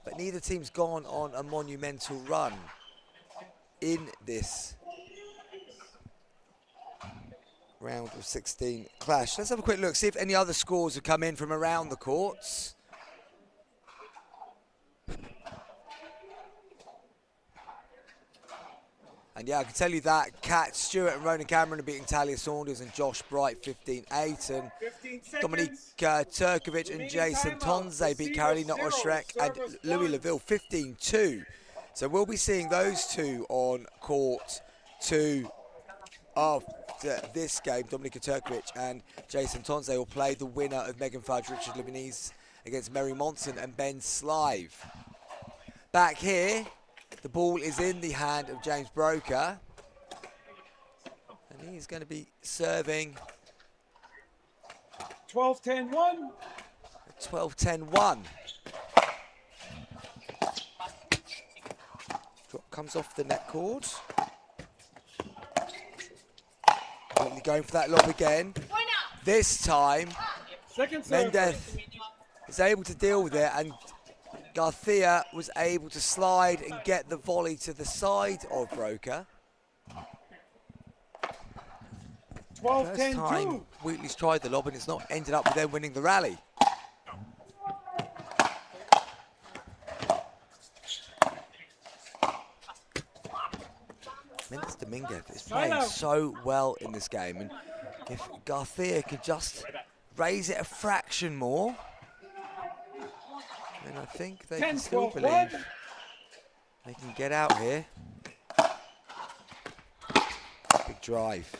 But neither team's gone on a monumental run in this round of 16 clash. Let's have a quick look, see if any other scores have come in from around the courts. And yeah, I can tell you that Kat Stewart and Ronan Cameron are beating Talia Saunders and Josh Bright 15-8. And Dominique Turkovic and Jason Tonze beat Carolina Oshrek and Louis Leville 15-2. So we'll be seeing those two on court 2 of this game. Dominique Turkovic and Jason Tonze will play the winner of Megan Fudge, Richard Lebanese against Mary Monson and Ben Slive. Back here, the ball is in the hand of James Broker. And he's going to be serving 12-10-1. 12-10-1. Drop comes off the net cord. Really going for that lob again. This time, Mendez is able to deal with it, and Garcia was able to slide and get the volley to the side of Broker. First time Wheatley's tried the lob and it's not ended up with them winning the rally. Mendes Dominguez is playing so well in this game, and if Garcia could just raise it a fraction more, and I think they can still believe they can get out here. Big drive.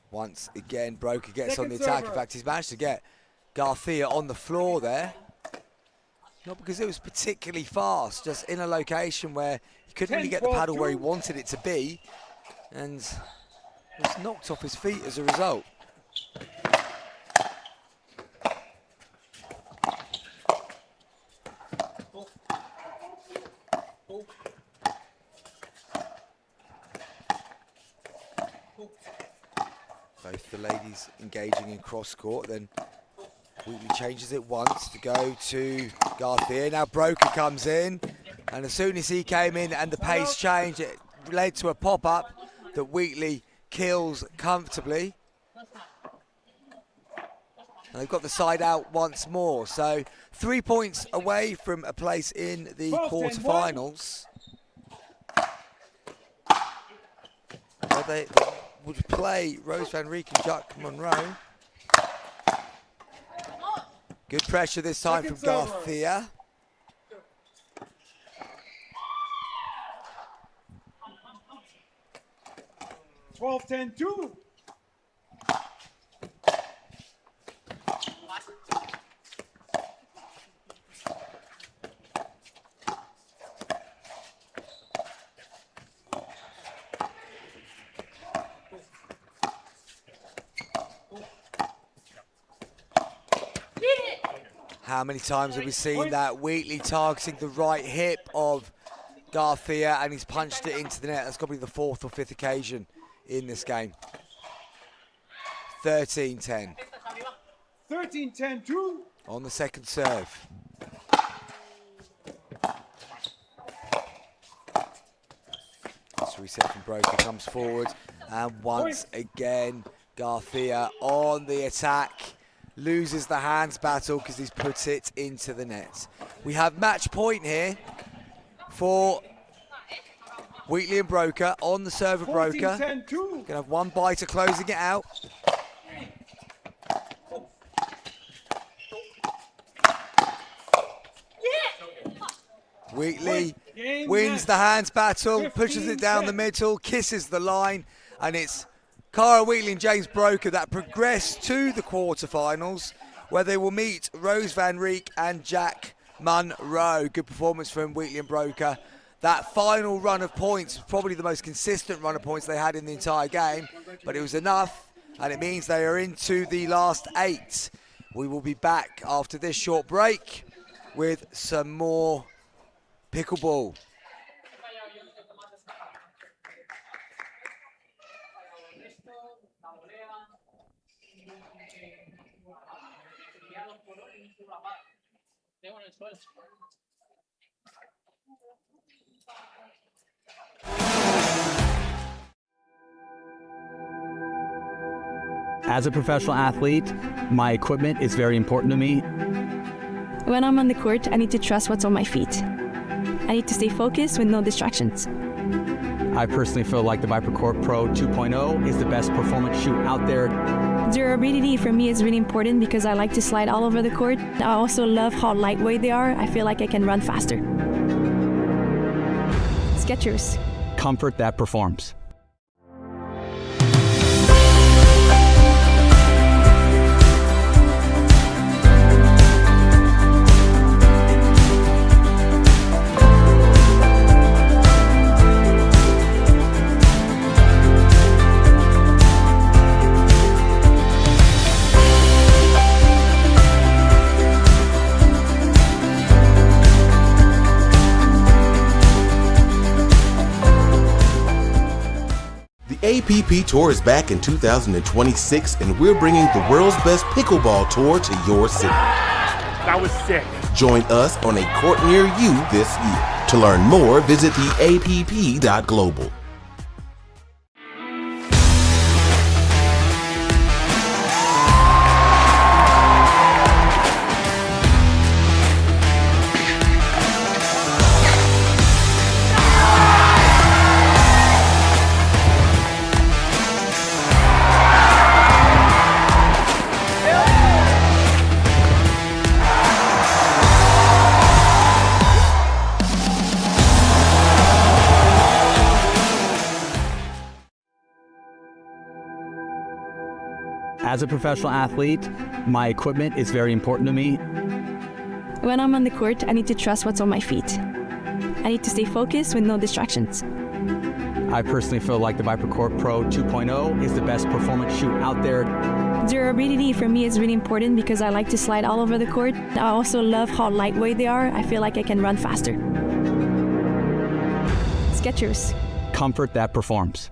Once again, Broker gets on the attack. In fact, he's managed to get Garcia on the floor there. Not because it was particularly fast, just in a location where he couldn't really get the paddle where he wanted it to be, and was knocked off his feet as a result. Both the ladies engaging in cross court, then Wheatley changes it once to go to Garcia. Now Broker comes in, and as soon as he came in and the pace changed, it led to a pop-up that Wheatley kills comfortably. And they've got the side out once more. So 3 points away from a place in the quarterfinals. Where they would play Rose Van Rieck and Jack Monroe. Good pressure this time from Garcia. Twelve, 10-2. How many times have we seen that? Wheatley targeting the right hip of Garcia, and he's punched it into the net. That's got to be the 4th or 5th occasion in this game. 13-10. 13-10-2. On the second serve. This reset from Broker comes forward, and once again Garcia on the attack. Loses the hands battle because he's put it into the net. We have match point here for Wheatley and Broker on the serve of Broker. Going to have one bite of closing it out. Wheatley wins the hands battle, pushes it down the middle, kisses the line, and it's Cara Wheatley and James Broker that progress to the quarterfinals, where they will meet Rose Van Rieck and Jack Monroe. Good performance from Wheatley and Broker. That final run of points was probably the most consistent run of points they had in the entire game, but it was enough, and it means they are into the last 8. We will be back after this short break with some more pickleball. As a professional athlete, my equipment is very important to me. When I'm on the court, I need to trust what's on my feet. I need to stay focused with no distractions. I personally feel like the ViperCourt Pro 2.0 is the best performance shoe out there. Durability for me is really important because I like to slide all over the court. I also love how lightweight they are. I feel like I can run faster. Skechers. Comfort that performs. APP Tour is back in 2026, and we're bringing the world's best pickleball tour to your city. That was sick. Join us on a court near you this year. To learn more, visit theapp.global. As a professional athlete, my equipment is very important to me. When I'm on the court, I need to trust what's on my feet. I need to stay focused with no distractions. I personally feel like the ViperCourt Pro 2.0 is the best performance shoe out there. Durability for me is really important because I like to slide all over the court. I also love how lightweight they are. I feel like I can run faster. Skechers. Comfort that performs.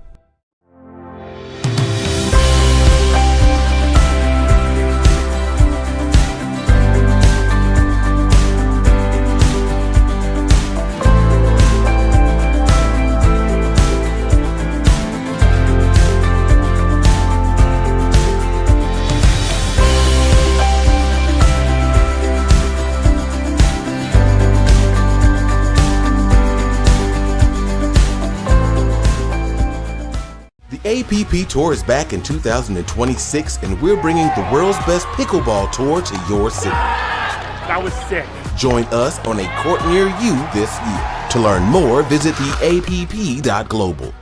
APP Tour is back in 2026, and we're bringing the world's best pickleball tour to your city. That was sick. Join us on a court near you this year. To learn more, visit theapp.global.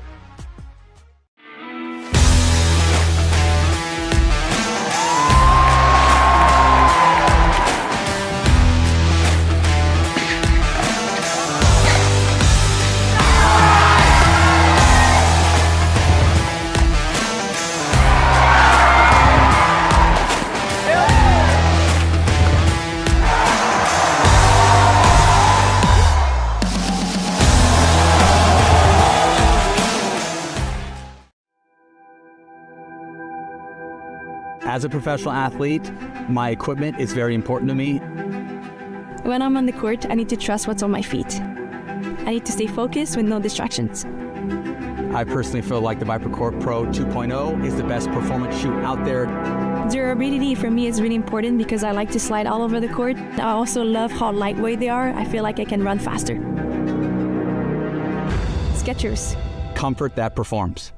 As a professional athlete, my equipment is very important to me. When I'm on the court, I need to trust what's on my feet. I need to stay focused with no distractions. I personally feel like the ViperCourt Pro 2.0 is the best performance shoe out there. Durability for me is really important because I like to slide all over the court. I also love how lightweight they are. I feel like I can run faster. Skechers. Comfort that performs.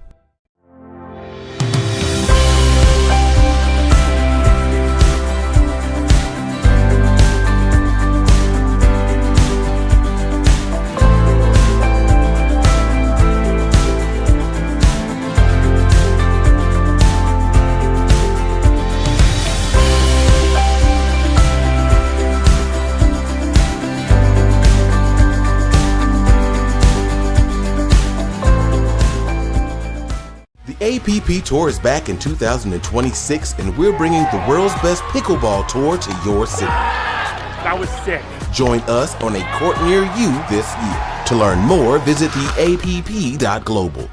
APP Tour is back in 2026, and we're bringing the world's best pickleball tour to your city. That was sick. Join us on a court near you this year. To learn more, visit theapp.global.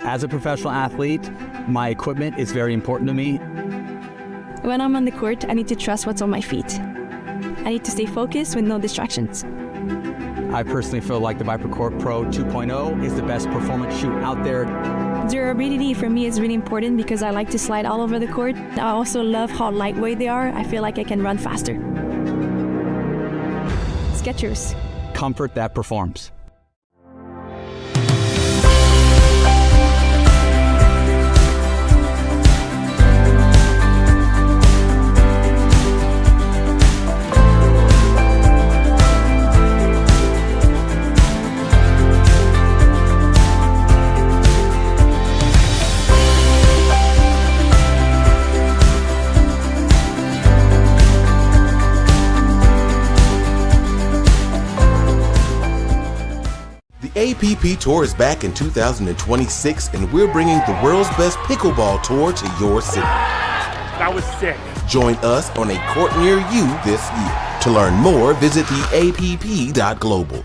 As a professional athlete, my equipment is very important to me. When I'm on the court, I need to trust what's on my feet. I need to stay focused with no distractions. I personally feel like the ViperCourt Pro 2.0 is the best performance shoe out there. Durability for me is really important because I like to slide all over the court. I also love how lightweight they are. I feel like I can run faster. Skechers. Comfort that performs. The APP Tour is back in 2026, and we're bringing the world's best pickleball tour to your city. That was sick. Join us on a court near you this year. To learn more, visit theapp.global.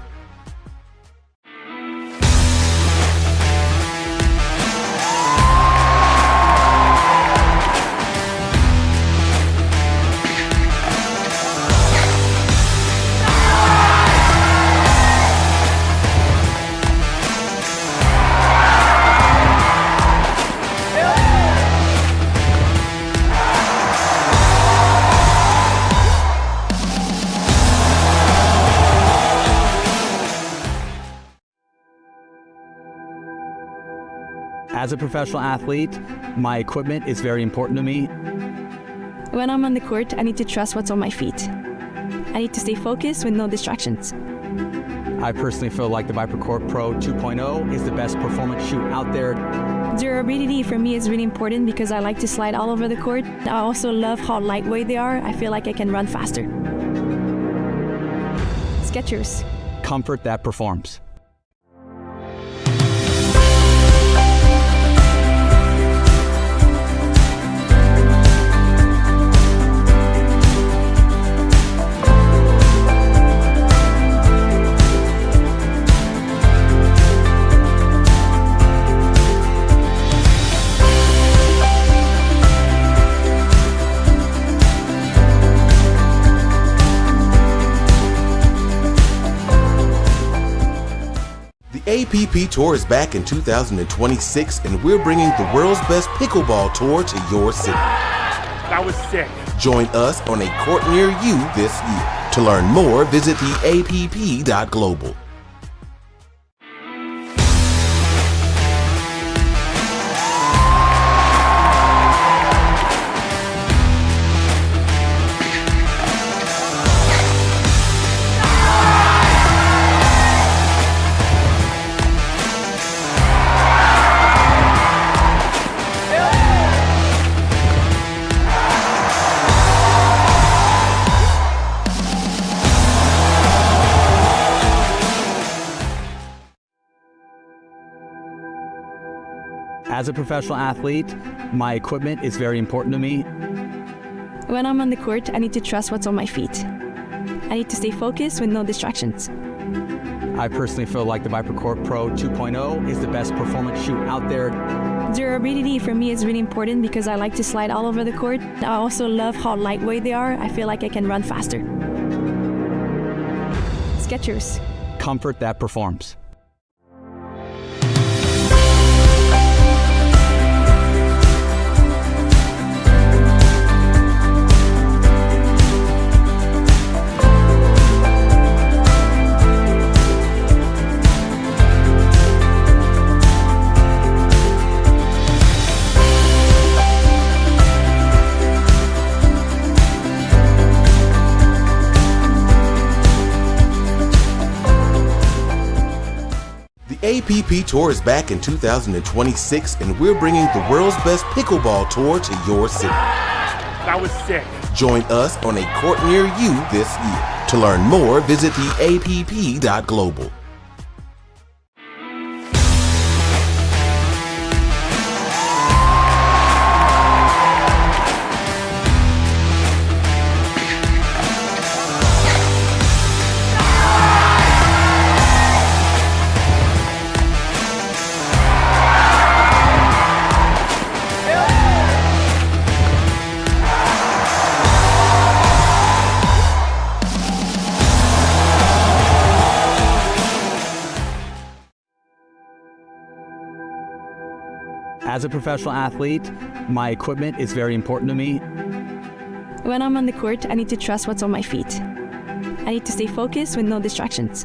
As a professional athlete, my equipment is very important to me. When I'm on the court, I need to trust what's on my feet. I need to stay focused with no distractions. I personally feel like the ViperCourt Pro 2.0 is the best performance shoe out there. Durability for me is really important because I like to slide all over the court. I also love how lightweight they are. I feel like I can run faster. Skechers. Comfort that performs. The APP Tour is back in 2026, and we're bringing the world's best pickleball tour to your city. That was sick. Join us on a court near you this year. To learn more, visit theapp.global. As a professional athlete, my equipment is very important to me. When I'm on the court, I need to trust what's on my feet. I need to stay focused with no distractions. I personally feel like the ViperCourt Pro 2.0 is the best performance shoe out there. Durability for me is really important because I like to slide all over the court. I also love how lightweight they are. I feel like I can run faster. Skechers. Comfort that performs. APP Tour is back in 2026, and we're bringing the world's best pickleball tour to your city. That was sick. Join us on a court near you this year. To learn more, visit theapp.global. As a professional athlete, my equipment is very important to me. When I'm on the court, I need to trust what's on my feet. I need to stay focused with no distractions.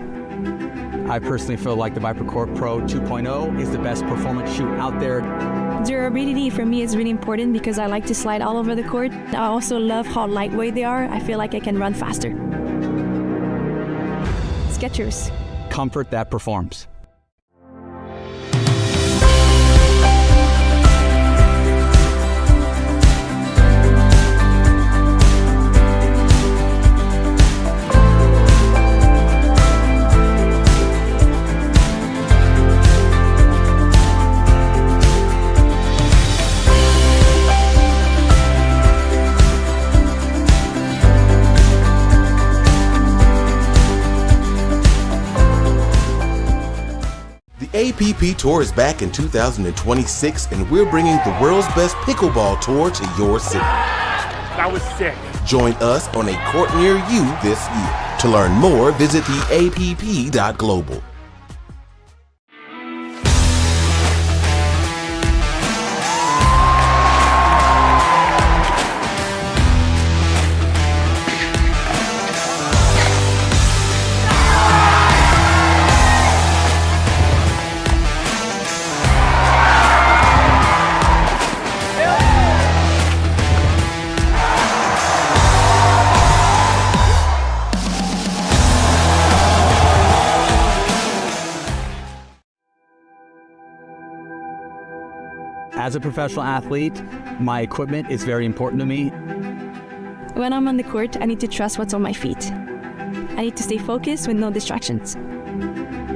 I personally feel like the ViperCourt Pro 2.0 is the best performance shoe out there. Durability for me is really important because I like to slide all over the court. I also love how lightweight they are. I feel like I can run faster. Skechers. Comfort that performs. APP Tour is back in 2026, and we're bringing the world's best pickleball tour to your city. That was sick. Join us on a court near you this year. To learn more, visit theapp.global. As a professional athlete, my equipment is very important to me. When I'm on the court, I need to trust what's on my feet. I need to stay focused with no distractions.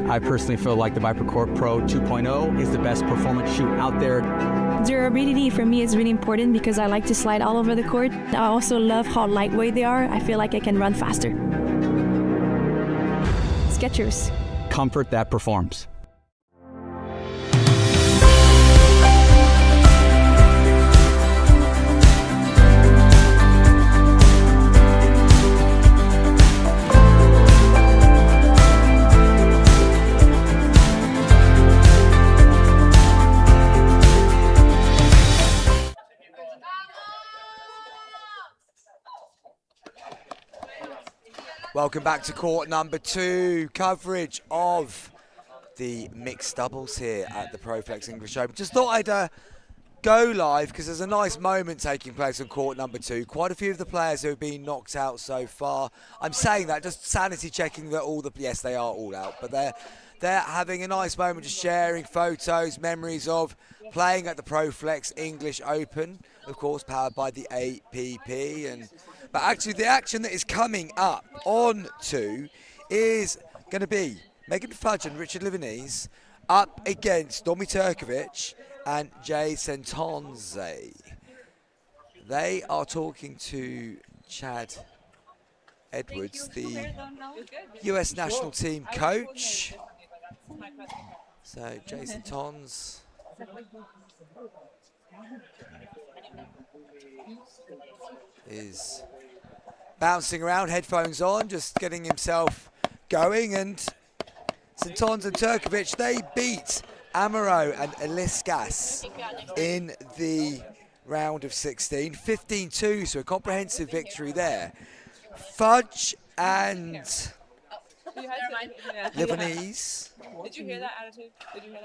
I personally feel like the ViperCourt Pro 2.0 is the best performance shoe out there. Durability for me is really important because I like to slide all over the court. I also love how lightweight they are. I feel like I can run faster. Skechers. Comfort that performs. Welcome back to court number 2, coverage of the mixed doubles here at the ProFlex English Open. Just thought I'd go live because there's a nice moment taking place on court number 2. Quite a few of the players who have been knocked out so far. I'm saying that, just sanity checking that yes, they are all out, but they're having a nice moment, just sharing photos, memories of playing at the ProFlex English Open, of course, powered by the APP. But actually, the action that is coming up on 2 is going to be Megan Fudge and Richard Livanese up against Domi Turkovic and Jay Sentonze. They are talking to Chad Edwards, the US national team coach. So Jason Tons is bouncing around, headphones on, just getting himself going. And Santons and Turkovic, they beat Amaro and Eliskas in the round of 16, 15-2, so a comprehensive victory there. Fudge and Lebanese. Did you hear that attitude? Did you hear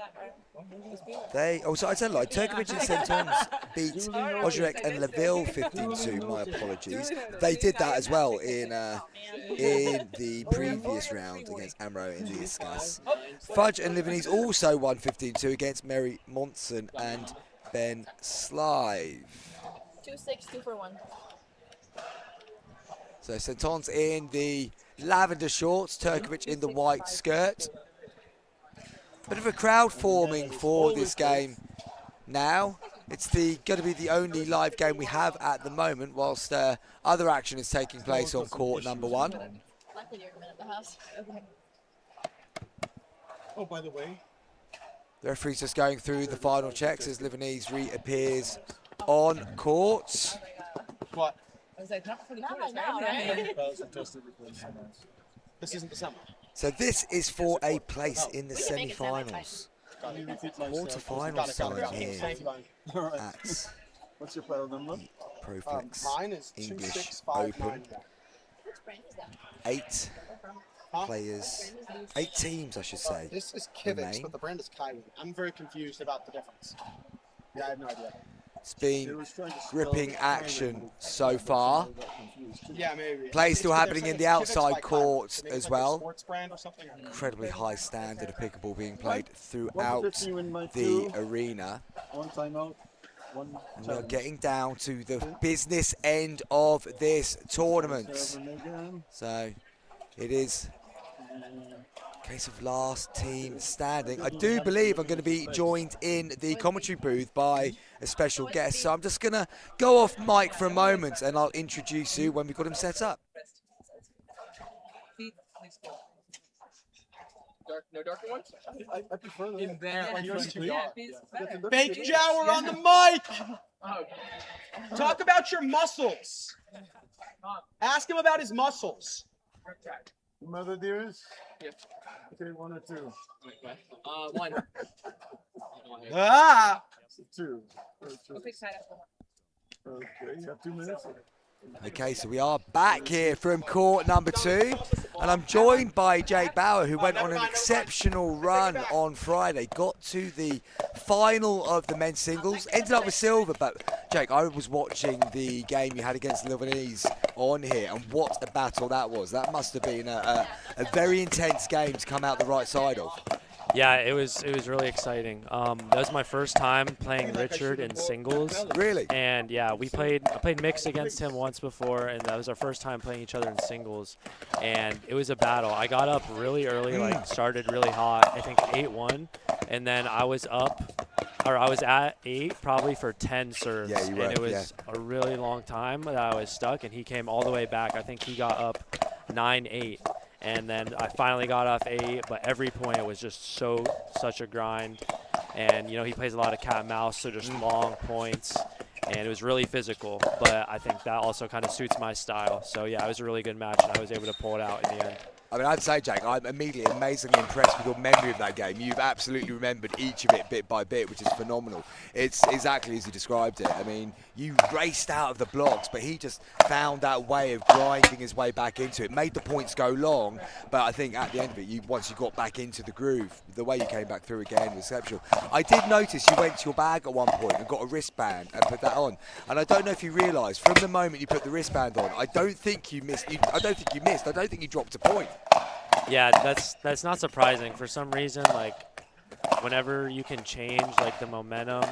that? So I tell you, like, Turkovic and Sentons beat Ojrek and Laville 15-2. My apologies. They did that as well in the previous round against Amro and Liaskas. Fudge and Lebanese also won 15-2 against Mary Monson and Ben Slive. 2-6, 2 for 1. So Sentons in the lavender shorts, Turkovic in the white skirt. Bit of a crowd forming for this game now. It's going to be the only live game we have at the moment, whilst other action is taking place on court number 1. Luckily you're at the house. Okay. Oh, by the way. The referee's just going through the final checks as Lebanese reappears on court. What? I was like, not for the Not quarters, right now, right? right? This isn't December. So this is for a place in the semi-finals. Quarter-final time here at What's your player number? Proflex Mine is English 26599. Open. 8 players, 8 teams, I should say. This is remain. Kivix, but the brand is Kylin. I'm very confused about the difference. Yeah, I have no idea. It's been gripping action so far. Yeah, maybe. Play still happening in the outside Kivix court like as well. Sports brand or something. Incredibly high standard of pickleball being played throughout the arena. One timeout. And we're getting down to the business end of this tournament. So it is a case of last team standing. I do believe I'm going to be joined in the commentary booth by a special guest. So I'm just going to go off mic for a moment and I'll introduce you when we've got him set up. No darker ones? I prefer In there. Like yours too. Bacon Shower on the mic! Talk about your muscles. Ask him about his muscles. Mother dearest? Yes. Okay, 1 or 2? 1. Ah! 2. I'll pick side up. Okay, you have 2 minutes. Okay, so we are back here from court number 2, and I'm joined by Jake Bauer, who went on an exceptional run on Friday, got to the final of the men's singles, ended up with silver. But Jake, I was watching the game you had against the Lebanese on here, and what a battle that was. That must have been a very intense game to come out the right side of. Yeah, it was really exciting. That was my first time playing Richard in singles. Really? And yeah, I played mixed against him once before, and that was our first time playing each other in singles. And it was a battle. I got up really early, like started really hot, I think 8-1, and then I was at 8 probably for 10 serves. Yeah, you were, and it was a really long time that I was stuck, and he came all the way back. I think he got up 9-8. And then I finally got off 8, but every point it was just such a grind. And, you know, he plays a lot of cat and mouse, so just long points. And it was really physical, but I think that also kind of suits my style. So, yeah, it was a really good match, and I was able to pull it out in the end. I mean, I'd say, Jake, I'm immediately amazingly impressed with your memory of that game. You've absolutely remembered each of it bit by bit, which is phenomenal. It's exactly as you described it. I mean, you raced out of the blocks, but he just found that way of grinding his way back into it. Made the points go long, but I think at the end of it, once you got back into the groove, the way you came back through again was exceptional. I did notice you went to your bag at one point and got a wristband and put that on. And I don't know if you realised, from the moment you put the wristband on, I don't think you missed. I don't think you dropped a point. Yeah, that's not surprising. For some reason, like, whenever you can change, like, the momentum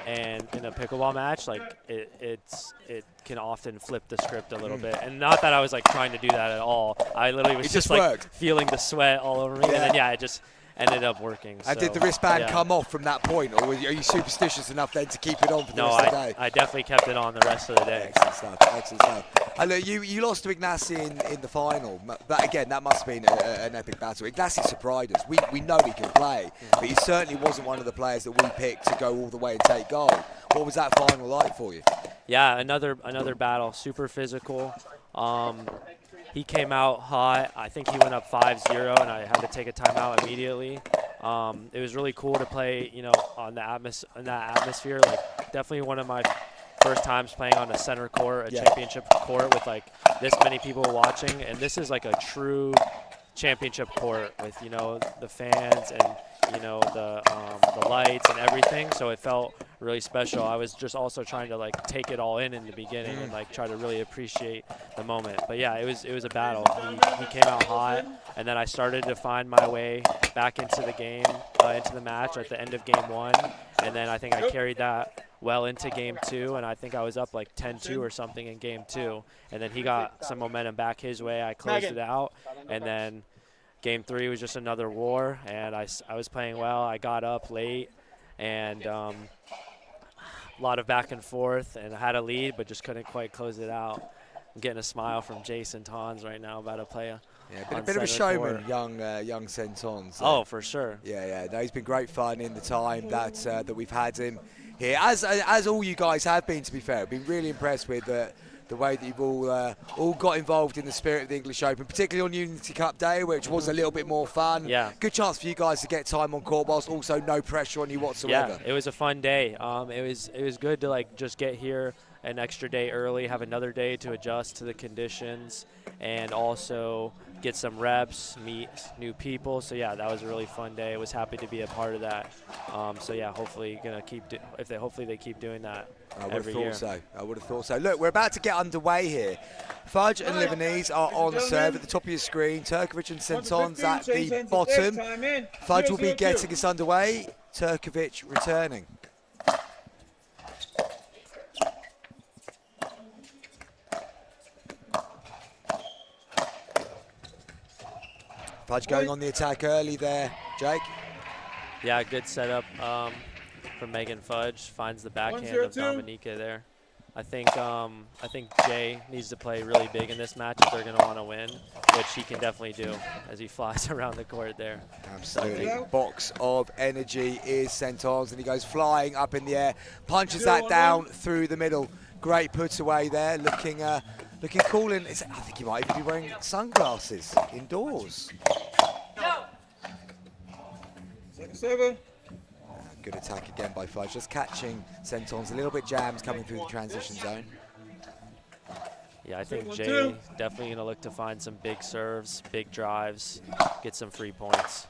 and in a pickleball match, like, it can often flip the script a little bit. And not that I was, like, trying to do that at all. I literally was just like, feeling the sweat all over me. And then, yeah, it just ended up working. And did the wristband come off from that point, or are you superstitious enough then to keep it on for the rest of the day? I definitely kept it on the rest of the day. Excellent stuff, excellent stuff. And look, you lost to Ignacy in the final. But again, that must have been an epic battle. Ignacy surprised us. We know he can play, but he certainly wasn't one of the players that we picked to go all the way and take gold. What was that final like for you? Yeah, another battle, super physical. He came out hot. I think he went up 5-0, and I had to take a timeout immediately. It was really cool to play, you know, in that atmosphere. Like, definitely one of my first times playing on a center court, a championship court with like this many people watching. And this is like a true championship court with, you know, the fans and, you know, the lights and everything. So it felt really special. I was just also trying to like take it all in the beginning and like try to really appreciate the moment. But yeah, it was a battle. He came out hot, and then I started to find my way back into the game, into the match at the end of game 1, and then I think I carried that well into game 2, and I think I was up like 10-2 or something in game 2, and then he got some momentum back his way. I closed it out, and then game 3 was just another war, and I was playing well. I got up late, and a lot of back and forth, and I had a lead but just couldn't quite close it out. I'm getting a smile from Jason Tons right now about to play a bit of a showman, young Sentons. Oh, for sure. Yeah. No, he's been great fun in the time that we've had him here, as all you guys have been. To be fair, I've been really impressed with the way that you've all got involved in the spirit of the English Open, particularly on Unity Cup Day, which was a little bit more fun. Yeah. Good chance for you guys to get time on court, whilst also no pressure on you whatsoever. Yeah, it was a fun day. It was good to like just get here an extra day early, have another day to adjust to the conditions, and also get some reps, meet new people. So yeah, that was a really fun day. I was happy to be a part of that. So yeah, hopefully gonna hopefully they keep doing that every year. I would have thought so. Look, we're about to get underway here. Fudge and Livanese are on serve at the top of your screen. Turkovic and Sentons at the bottom. Fudge will be getting us underway. Turkovic returning. Fudge going on the attack early there, Jake. Yeah, good setup from Megan Fudge. Finds the backhand of Dominika there. I think Jay needs to play really big in this match if they're going to want to win, which he can definitely do as he flies around the court there. Absolutely. Box of energy is Sentons, and he goes flying up in the air, punches that down through the middle. Great put away there, looking cool. I think he might even be wearing sunglasses indoors. Good attack again by Fudge, just catching Sentons a little bit jammed coming through the transition zone. Yeah, I think Jay definitely going to look to find some big serves, big drives, get some free points.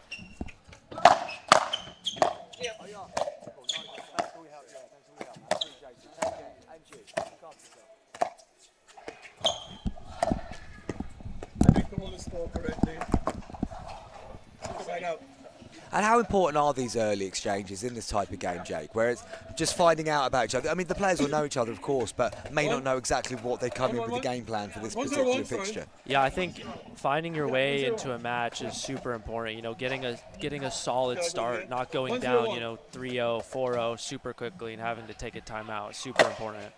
And how important are these early exchanges in this type of game, Jake, where it's just finding out about each other? I mean, the players will know each other, of course, but may not know exactly what they come in with the game plan for this particular fixture. Yeah, I think finding your way into a match is super important. You know, getting a solid start, not going down, you know, 3-0, 4-0 super quickly and having to take a timeout is super important.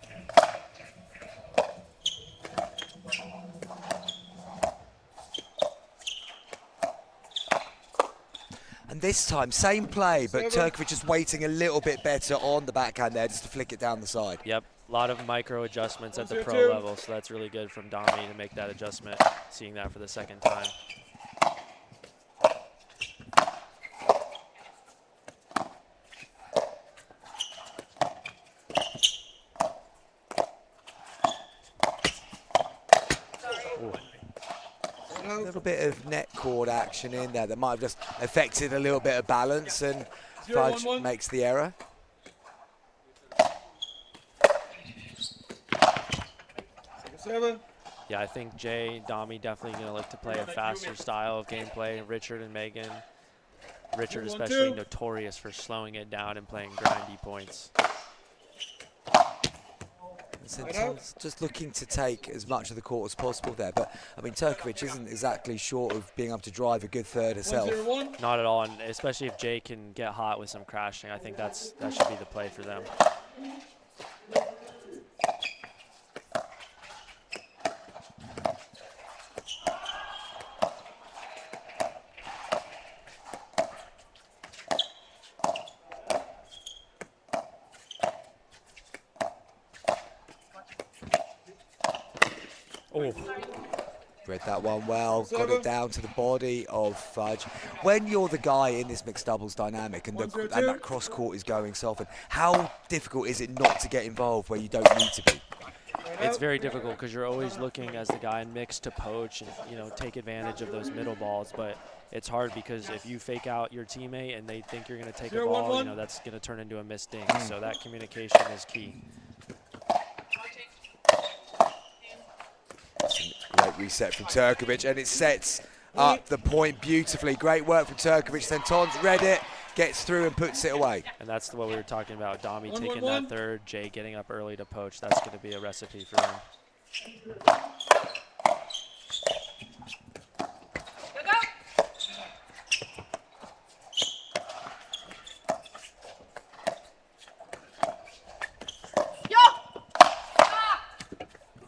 And this time, same play, but Turkovic just waiting a little bit better on the backhand there just to flick it down the side. Yep, a lot of micro adjustments at the pro level, so that's really good from Domi to make that adjustment, seeing that for the second time. A little bit of net cord action in there that might have just affected a little bit of balance, and Fudge makes the error. Yeah, I think Jay, Domi definitely going to look to play a faster style of gameplay. Richard and Megan. Richard especially notorious for slowing it down and playing grindy points. Sentons just looking to take as much of the court as possible there, but I mean Turkovic isn't exactly short of being able to drive a good third herself. Not at all, and especially if Jay can get hot with some crashing, I think that should be the play for them. Read that one well, got it down to the body of Fudge. When you're the guy in this mixed doubles dynamic and that cross court is going so often, how difficult is it not to get involved where you don't need to be? it's very difficult because you're always looking as the guy in mix to poach and, you know, take advantage of those middle balls. But it's hard because if you fake out your teammate and they think you're going to take a ball, you know, that's going to turn into a missed dink. So that communication is key. Great reset from Turkovic, and it sets up the point beautifully. Great work from Turkovic. Sentons read it, gets through and puts it away. And that's what we were talking about. Dami taking that third, Jay getting up early to poach. That's going to be a recipe for them.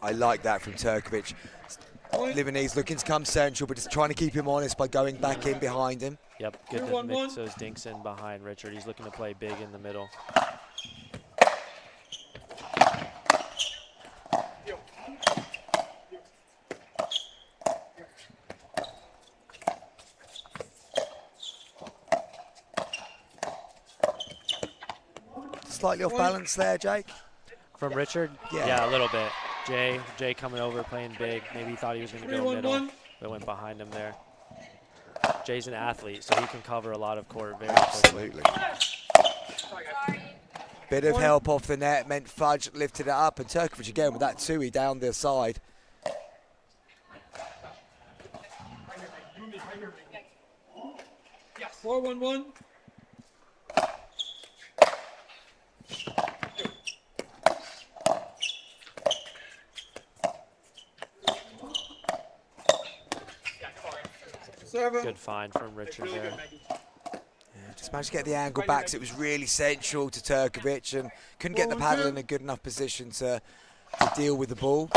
I like that from Turkovic. Livanese looking to come central, but just trying to keep him honest by going back in behind him. Yep, good to mix those dinks in behind Richard. He's looking to play big in the middle. Slightly off balance there, Jake. From Richard? Yeah, a little bit. Jay coming over, playing big. Maybe he thought he was going to go middle, but went behind him there. Jay's an athlete, so he can cover a lot of court very quickly. Absolutely. Bit of help off the net meant Fudge lifted it up, and Turkovic again with that two-y down the side. Yes. 4-1-1. Good find from Richard there. Yeah, just managed to get the angle back, so it was really central to Turkovic and couldn't get the paddle in a good enough position to deal with the ball.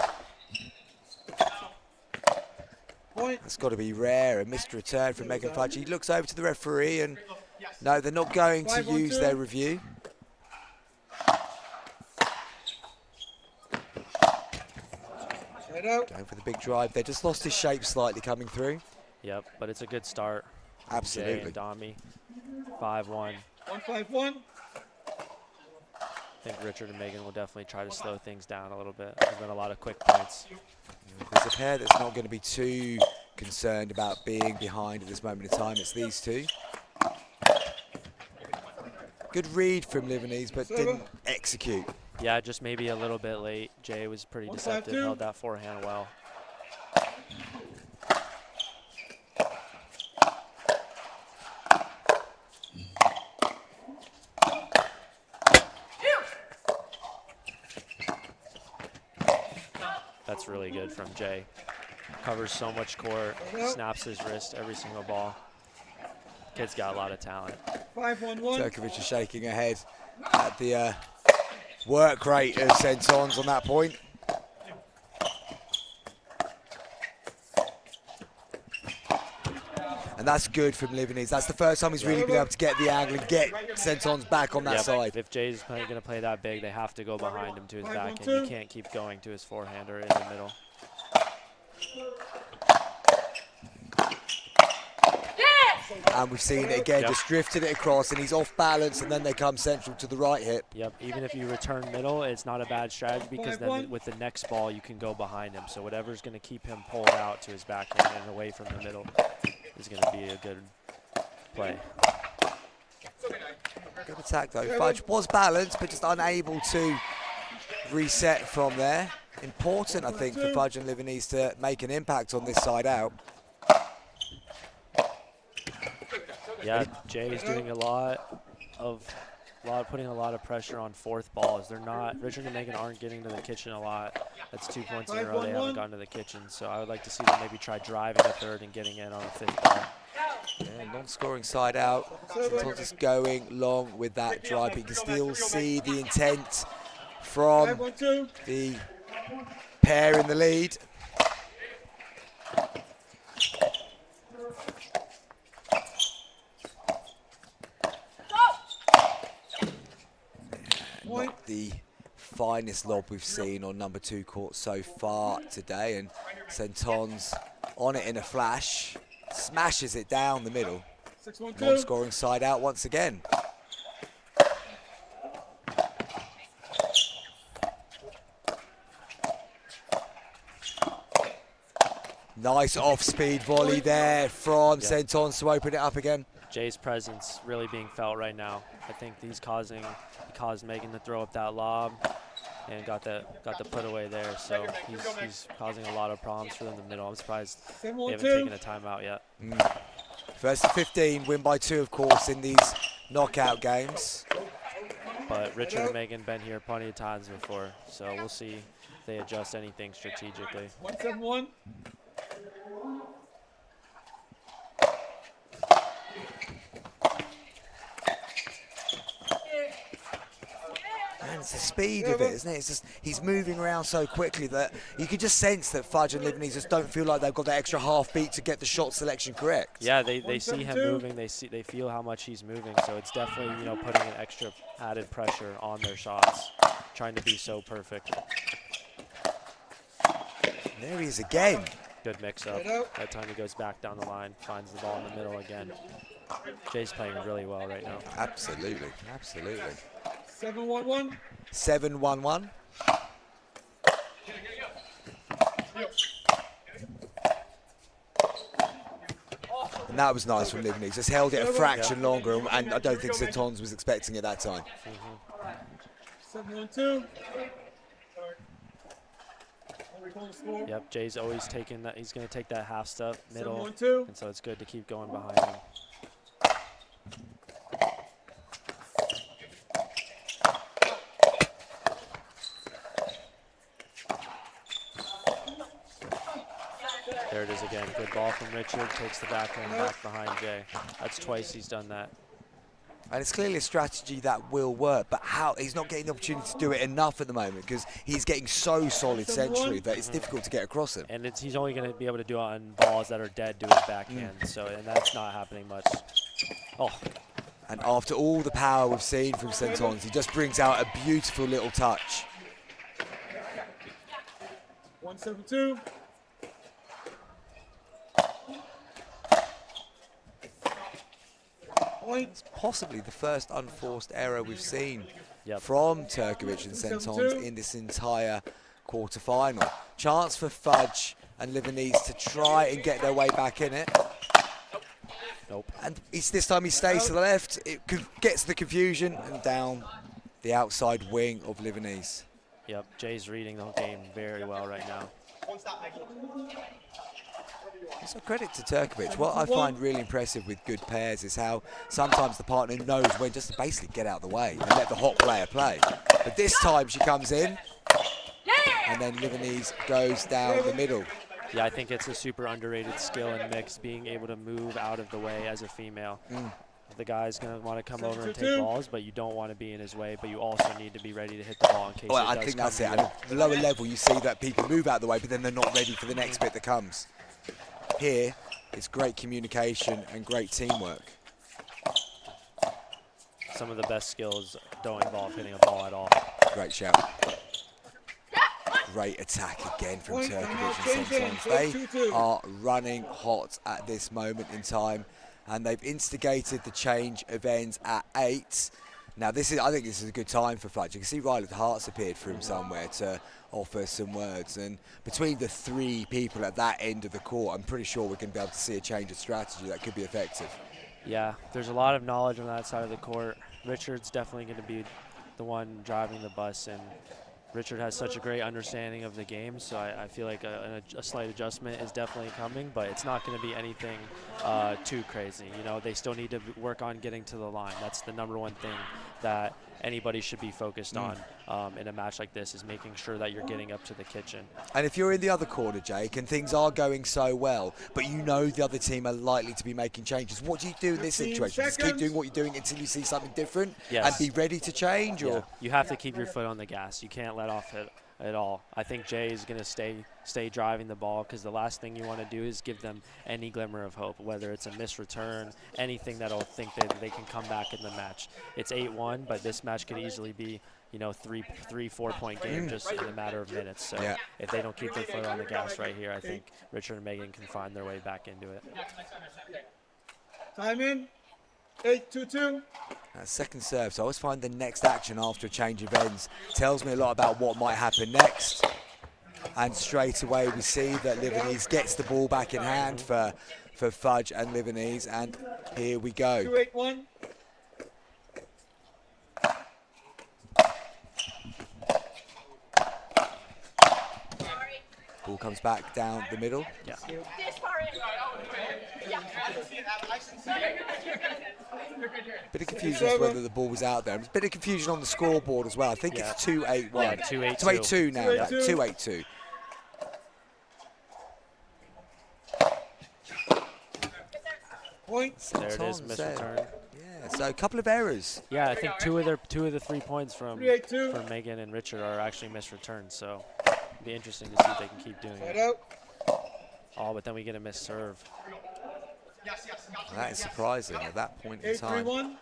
That's got to be rare. A missed return from Megan Fudge. He looks over to the referee and no, they're not going to use their review. Going for the big drive. They just lost his shape slightly coming through. Yep, but it's a good start. Absolutely. Jay and Dami, 5-1. 1-5-1. I think Richard and Megan will definitely try to slow things down a little bit. There's been a lot of quick points. There's a pair that's not going to be too concerned about being behind at this moment in time. It's these two. Good read from Livanese, but didn't execute. Yeah, just maybe a little bit late. Jay was pretty deceptive, held that forehand well. That's really good from Jay. Covers so much court, snaps his wrist every single ball. Kid's got a lot of talent. 5-1-1. Turkovic is shaking her head at the work rate of Sentons on that point. And that's good from Livanese. That's the first time he's really been able to get the angle and get Sentons back on that side. If Jay's going to play that big, they have to go behind him to his backhand. You can't keep going to his forehand or in the middle. And we've seen it again, just drifted it across, and he's off balance, and then they come central to the right hip. Yep, even if you return middle, it's not a bad strategy because then with the next ball, you can go behind him. So whatever's going to keep him pulled out to his backhand and away from the middle is going to be a good play. Good attack, though. Fudge was balanced, but just unable to reset from there. Important, I think, for Fudge and Livanese to make an impact on this side out. Yeah, Jay's doing putting a lot of pressure on fourth balls. They're not, Richard and Megan aren't getting to the kitchen a lot. That's 2 points in a row they haven't gotten to the kitchen. So I would like to see them maybe try driving a third and getting in on a fifth ball. Yeah, non-scoring side out. Sentons just going long with that drive. But you can still see the intent from the pair in the lead. Not the finest lob we've seen on number 2 court so far today, and Sentons on it in a flash, smashes it down the middle. Non-scoring side out once again. Nice off-speed volley there from Sentons to open it up again. Jay's presence really being felt right now. I think he caused Megan to throw up that lob and got the put away there. So he's causing a lot of problems for them in the middle. I'm surprised they haven't taken a timeout yet. First to 15, win by 2, of course, in these knockout games. But Richard and Megan been here plenty of times before, so we'll see if they adjust anything strategically. 171. And it's the speed of it, isn't it? It's just he's moving around so quickly that you can just sense that Fudge and Livanese just don't feel like they've got that extra half beat to get the shot selection correct. Yeah, they see him moving, they feel how much he's moving, so it's definitely, you know, putting an extra added pressure on their shots, trying to be so perfect. There he is again. Good mix-up. That time he goes back down the line, finds the ball in the middle again. Jay's playing really well right now. Absolutely, absolutely. 7-1-1. 7-1-1. And that was nice from Livanese. Just held it a fraction longer, and I don't think Sentons was expecting it that time. 7-1-2. Yep, Jay's always taking that. He's going to take that half step middle, 7-1-2. and so it's good to keep going behind him. There it is again. Good ball from Richard. Takes the backhand back behind Jay. That's twice he's done that. And it's clearly a strategy that will work, but how he's not getting the opportunity to do it enough at the moment because he's getting so solid centrally that it's difficult to get across him. And he's only going to be able to do it on balls that are dead to his backhand. So, and that's not happening much. Oh. And after all the power we've seen from Sentons, he just brings out a beautiful little touch. 1-7-2. It's possibly the first unforced error we've seen from Turkovic and Sentons in this entire quarter-final. Chance for Fudge and Livanese to try and get their way back in it. Nope. And this time he stays to the left. It gets the confusion and down the outside wing of Livanese. Yep, Jay's reading the whole game very well right now. So credit to Turkovic. What I find really impressive with good pairs is how sometimes the partner knows when just to basically get out of the way and let the hot player play. But this time she comes in and then Livanese goes down the middle. Yeah, I think it's a super underrated skill and mix, being able to move out of the way as a female. The guy's going to want to come over and take balls, but you don't want to be in his way, but you also need to be ready to hit the ball in case I think that's it. And at the lower level, you see that people move out of the way, but then they're not ready for the next bit that comes. Here, it's great communication and great teamwork. Some of the best skills don't involve hitting a ball at all. Great shout. Great attack again from Turkovic and Sentons. They are running hot at this moment in time, and they've instigated the change of ends at 8. Now, I think this is a good time for Fudge. You can see Riley Hart's appeared for him somewhere to offer some words. And between the 3 people at that end of the court, I'm pretty sure we're going to be able to see a change of strategy that could be effective. Yeah, there's a lot of knowledge on that side of the court. Richard's definitely going to be the one driving the bus, and Richard has such a great understanding of the game, so I feel like a slight adjustment is definitely coming, but it's not going to be anything too crazy. You know, they still need to work on getting to the line. That's the #1 thing that anybody should be focused on in a match like this, is making sure that you're getting up to the kitchen. And if you're in the other corner, Jake, and things are going so well, but you know the other team are likely to be making changes, what do you do in this situation? Just keep doing what you're doing until you see something different and be ready to change? Or you have to keep your foot on the gas. You can't let off it at all. I think Jay is going to stay driving the ball, because the last thing you want to do is give them any glimmer of hope, whether it's a missed return, anything that'll think that they can come back in the match. It's 8-1, but this match could easily be, you know, 3-4 point game just in a matter of minutes. So if they don't keep their foot on the gas right here, I think Richard and Megan can find their way back into it. Time in. 8-2-2. Second serve. So I always find the next action after a change of ends tells me a lot about what might happen next. And straight away we see that Livanese gets the ball back in hand for Fudge and Livanese, and here we go. 2-8-1. Ball comes back down the middle. Yeah. Bit of confusion as to whether the ball was out there. There's a bit of confusion on the scoreboard as well. I think it's 2-8-1. Yeah, 2-8-2. 2-8-2 now. 2-8-2. Points. There it is, missed return. Yeah, so a couple of errors. Yeah, I think two of the 3 points from 3-8-2. from Megan and Richard are actually missed returns. So it'll be interesting to see if they can keep doing Side it. out. Oh, but then we get a missed serve. That is surprising at that point in time. 8-3-1.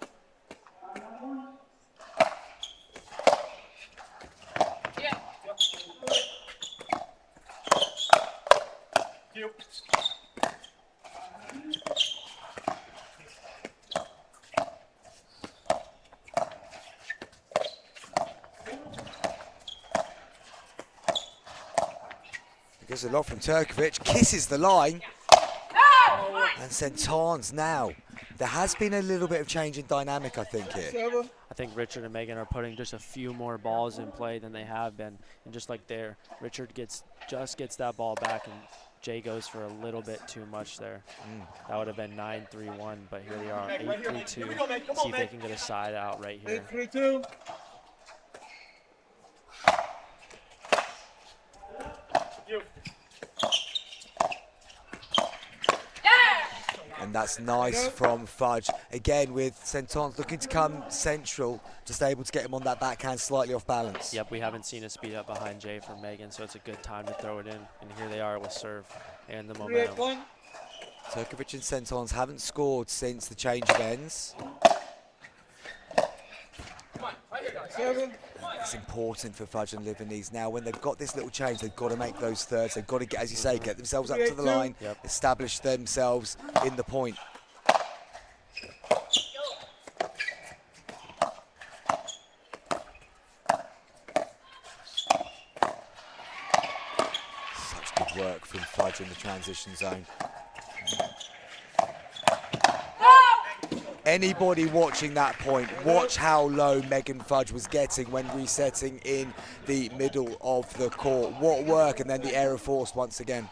Goes a lot from Turkovic, kisses the line. And Centons now. There has been a little bit of change in dynamic, I think, here. I think Richard and Megan are putting just a few more balls in play than they have been. And just like there, Richard just gets that ball back, and Jay goes for a little bit too much there. That would have been 9-3-1, but here they are, 8-3-2. See if they can get a side out right here. 8-3-2. And that's nice from Fudge. Again, with Centons looking to come central, just able to get him on that backhand slightly off balance. Yep, we haven't seen a speed up behind Jay from Megan, so it's a good time to throw it in. And here they are with serve and the momentum. 3-8-1. Turkovic and Centons haven't scored since the change of ends. 7. It's important for Fudge and Livanese now. When they've got this little change, they've got to make those thirds. They've got to get, as you say, get themselves up to the line, establish themselves in the point. Such good work from Fudge in the transition zone. Anybody watching that point, watch how low Megan Fudge was getting when resetting in the middle of the court. What work, and then the error forced once again.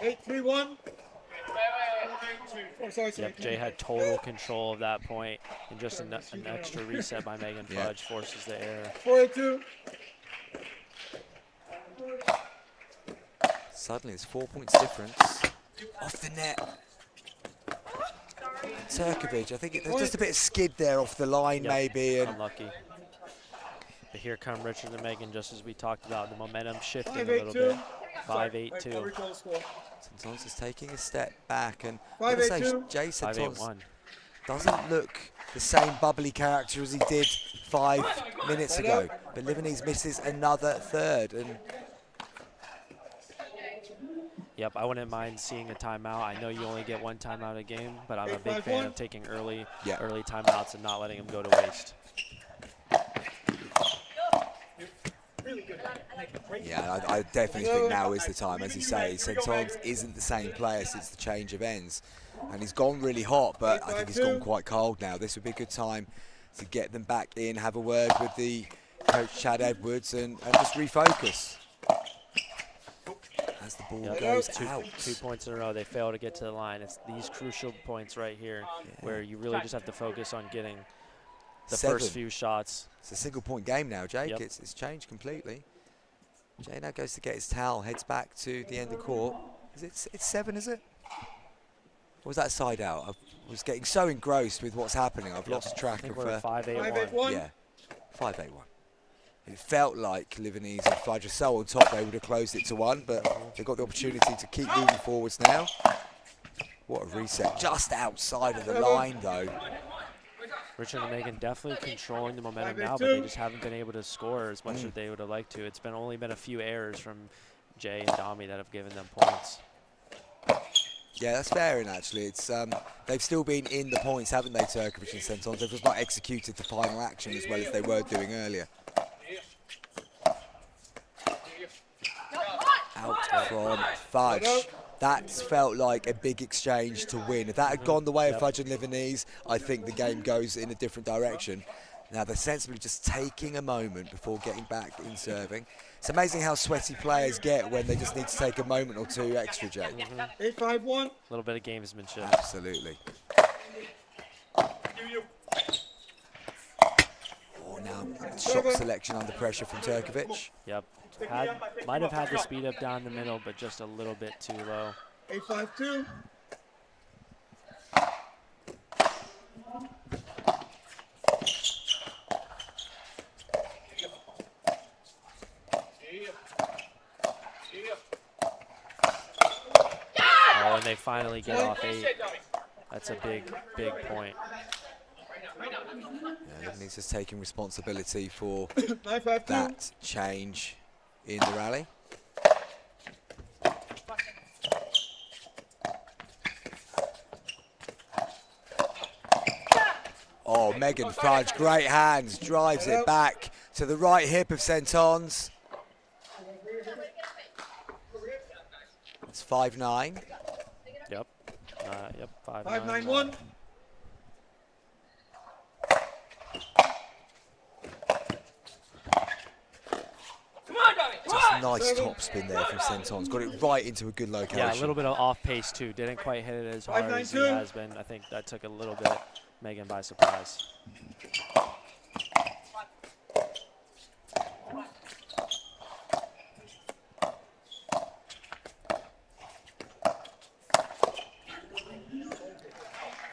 8-3-1. Yep, Jay had total control of that point, and just an extra reset by Megan Fudge forces the error. 4-2. Suddenly it's 4 points difference. Off the net. Turkovic, I think there's just a bit of skid there off the line, maybe. And unlucky. But here come Richard and Megan, just as we talked about, the momentum shifting a little bit. 5-8-2. Centons is taking a step back, and 5-8-2. Jay Centons doesn't look the same bubbly character as he did 5 minutes ago. But Livanese misses another third, and yep, I wouldn't mind seeing a timeout. I know you only get one timeout a game, but I'm a big fan of taking early timeouts and not letting them go to waste. yeah, I definitely think now is the time. As you say, Centons isn't the same player since the change of ends. And he's gone really hot, but I think he's gone quite cold now. This would be a good time to get them back in, have a word with the coach, Chad Edwards, and just refocus. As the ball goes out. 2 points in a row, they fail to get to the line. It's these crucial points right here where you really just have to focus on getting the first few shots. It's a single point game now, Jake. Yep. It's changed completely. Jay now goes to get his towel, heads back to the end of court. It's 7, is it? Or was that side out? I was getting so engrossed with what's happening. I've lost track of. We're 5-8-1. Yeah, 5-8-1. It felt like Livanese and Fudge are so on top they would have closed it to 1, but they've got the opportunity to keep moving forwards now. What a reset. Just outside of the line, though. Richard and Megan definitely controlling the momentum now, but they just haven't been able to score as much as they would have liked to. It's only been a few errors from Jay and Dami that have given them points. Yeah, that's fair, and actually, it's they've still been in the points, haven't they, Turkovic and Centons? They've just not executed the final action as well as they were doing earlier. Fudge. That's felt like a big exchange to win. If that had gone the way of Fudge and Livanese, I think the game goes in a different direction. Now they're sensibly just taking a moment before getting back in serving. It's amazing how sweaty players get when they just need to take a moment or two extra, Jay. 8-5-1. A little bit of gamesmanship. Absolutely. Oh, now shot selection under pressure from Turkovic. Yep. Might have had the speed up down the middle, but just a little bit too low. 8-5-2. Oh, and they finally get off 8. That's a big, big point. Yeah, Livanese just taking responsibility for 9-5-2. that change in the rally. Oh, Megan Fudge, great hands, drives it back to the right hip of Centons. It's 5-9. Yep. Yep. 5-9-1. Just nice top spin there from Centons. Got it right into a good location. Yeah, a little bit of off pace too. Didn't quite hit it as hard as he has been. I think that took a little bit Megan by surprise.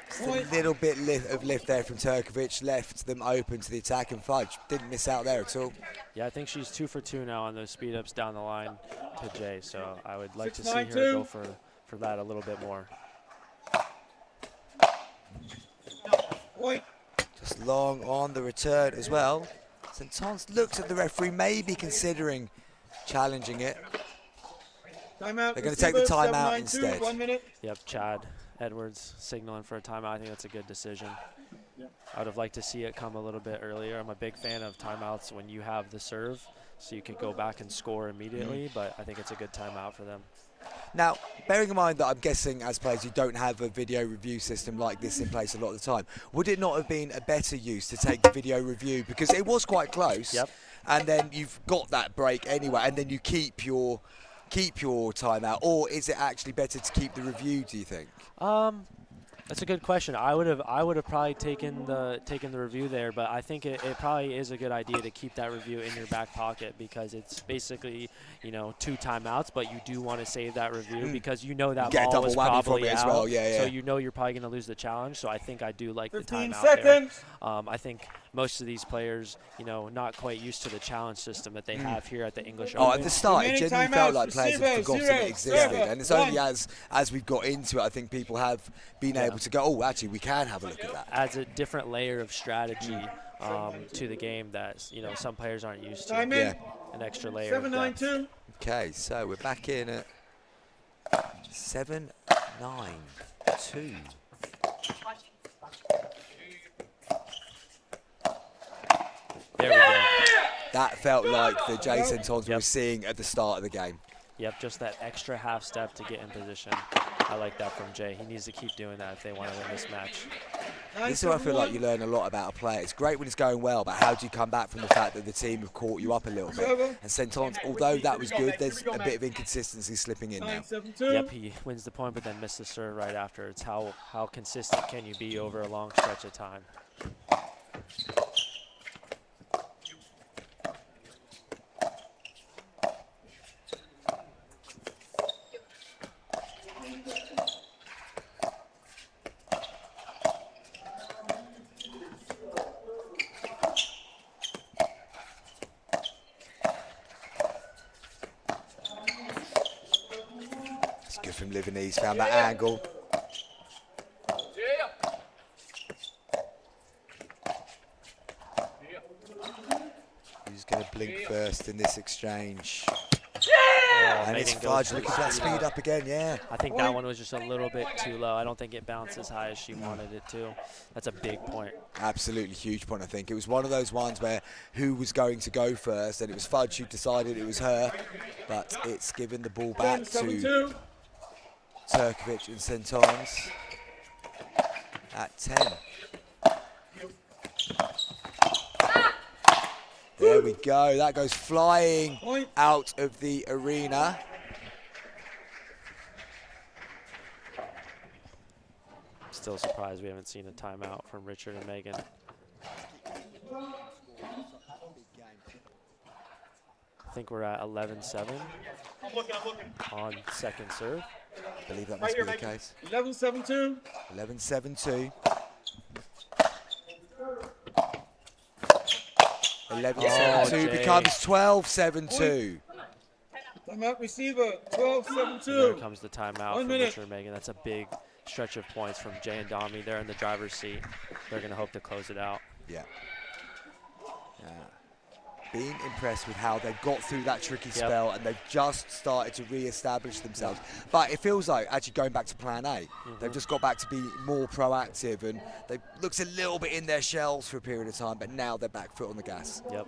Just a little bit of lift there from Turkovic, left them open to the attack, and Fudge didn't miss out there at all. Yeah, I think she's 2 for 2 now on those speed ups down the line to Jay, so I would like to see her go for that a little bit more. Just long on the return as well. Centons looks at the referee, maybe considering challenging it. Timeout. They're going to take the timeout 7-9-2, instead. 1 minute. Yep, Chad Edwards signaling for a timeout. I think that's a good decision. I would have liked to see it come a little bit earlier. I'm a big fan of timeouts when you have the serve, so you could go back and score immediately, but I think it's a good timeout for them. Now, bearing in mind that I'm guessing as players you don't have a video review system like this in place a lot of the time, would it not have been a better use to take the video review, because it was quite close, and then you've got that break anyway, and then you keep your timeout, or is it actually better to keep the review, do you think? That's a good question. I would have probably taken the review there, but I think it probably is a good idea to keep that review in your back pocket, because it's basically, 2 timeouts, but you do want to save that review because you know that ball was probably out, as well. So you know you're probably going to lose the challenge. So I think I do like the timeout 15 seconds. there. I think most of these players, not quite used to the challenge system that they have here at the English Open. At the start, it genuinely felt like players had forgotten it existed, and it's only as we've got into it, I think people have been able to go, oh, actually, we can have a look at that. Adds a different layer of strategy to the game that some players aren't used to. An extra layer. 7-9-2. Okay, so we're back in at 7-9-2. There we go. That felt like the Jason Tons we were seeing at the start of the game. Yep, just that extra half step to get in position. I like that from Jay. He needs to keep doing that if they want to win this match. This is where I feel like you learn a lot about a player. It's great when it's going well, but how do you come back from the fact that the team have caught you up a little bit? And Centons, although that was good, there's a bit of inconsistency slipping in now. Yep, he wins the point, but then missed the serve right after. It's how consistent can you be over a long stretch of time. From Livanese, found that angle. Who's going to blink first in this exchange? And it's Megan goes Fudge for looking the for that speed speed up again, yeah. I think that one was just a little bit too low. I don't think it bounced as high as she wanted it to. That's a big point. Absolutely huge point, I think. It was one of those ones where who was going to go first, and it was Fudge who decided it was her, but it's given the ball back to Turkovic and Sentons at 10. There we go. That goes flying out of the arena. Still surprised we haven't seen a timeout from Richard and Megan. I think we're at 11-7 on second serve. I believe that must be the case. 11-7-2. 11-7-2. 11-7-2 becomes 12-7-2. Timeout receiver, 12-7-2. There comes the timeout 1 from minute. Richard and Megan. That's a big stretch of points from Jay and Dami. They're in the driver's seat. They're going to hope to close it out. Yeah. Being impressed with how they've got through that tricky spell and they've just started to re-establish themselves. But it feels like actually going back to plan A. They've just got back to be more proactive and they looked a little bit in their shells for a period of time, but now they're back foot on the gas. Yep.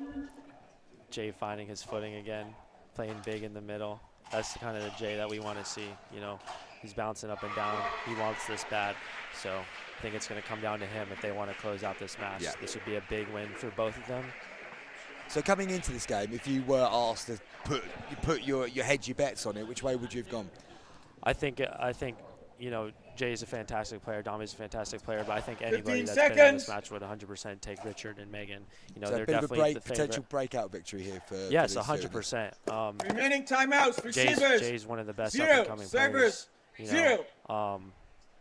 Jay finding his footing again, playing big in the middle. That's the kind of the Jay that we want to see. You know, he's bouncing up and down. He wants this bad. So I think it's going to come down to him if they want to close out this match. Yeah. This would be a big win for both of them. So coming into this game, if you were asked to put your hedge your bets on it, which way would you have gone? I think you know, Jay's a fantastic player, Dami's a fantastic player, but I think anybody that's 15 been in this seconds. match would 100% take Richard and Megan. You know, So they're a bit of a definitely the potential favorite. breakout victory here for Yes, for these two. 100%. Remaining timeouts, receivers. Jay's one of the best Zero. up-and-coming Servers. players. Zero.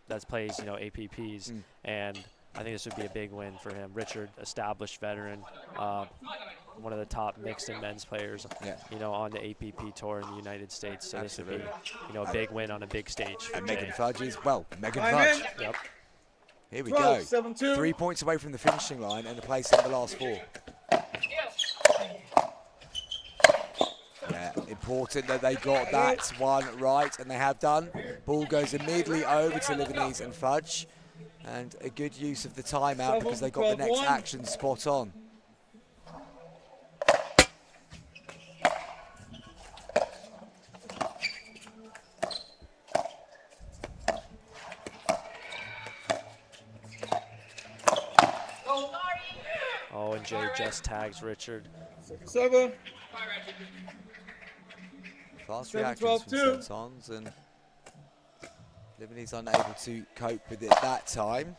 That plays, you know, APPs, and I think this would be a big win for him. Richard, established veteran, one of the top mixed and men's players, you know, on the APP tour in the United States. So this would be, you know, a big win on a big stage for And Jay. Megan Fudge is, well, Megan Time Fudge. in. Yep. Here we 12, go. 7-2. 3 points away from the finishing line and the place in the last 4. Yeah, important that they got that one right, and they have done. Ball goes immediately over to Lebanese and Fudge, and a good use of the timeout because they got the next 12-1. action spot on. Oh, and Jay just tags Richard. Server. Fast 7, reactions 12, from 2. Sentons, and Lebanese unable to cope with it that time.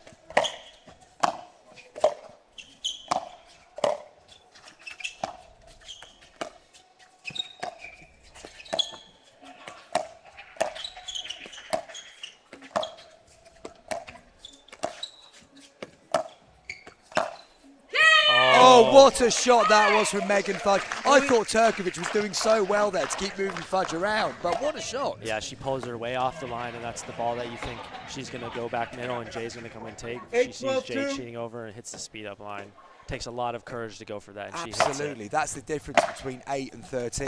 Oh, what a shot that was from Megan Fudge. I thought Turkovic was doing so well there to keep moving Fudge around, but what a shot. Yeah, she pulls her way off the line, and that's the ball that you think she's going to go back middle and Jay's going to come and take. 8, She sees 12, Jay 2. cheating over and hits the speed up line. Takes a lot of courage to go for that, and she hits Absolutely, it. that's the difference between 8 and 13.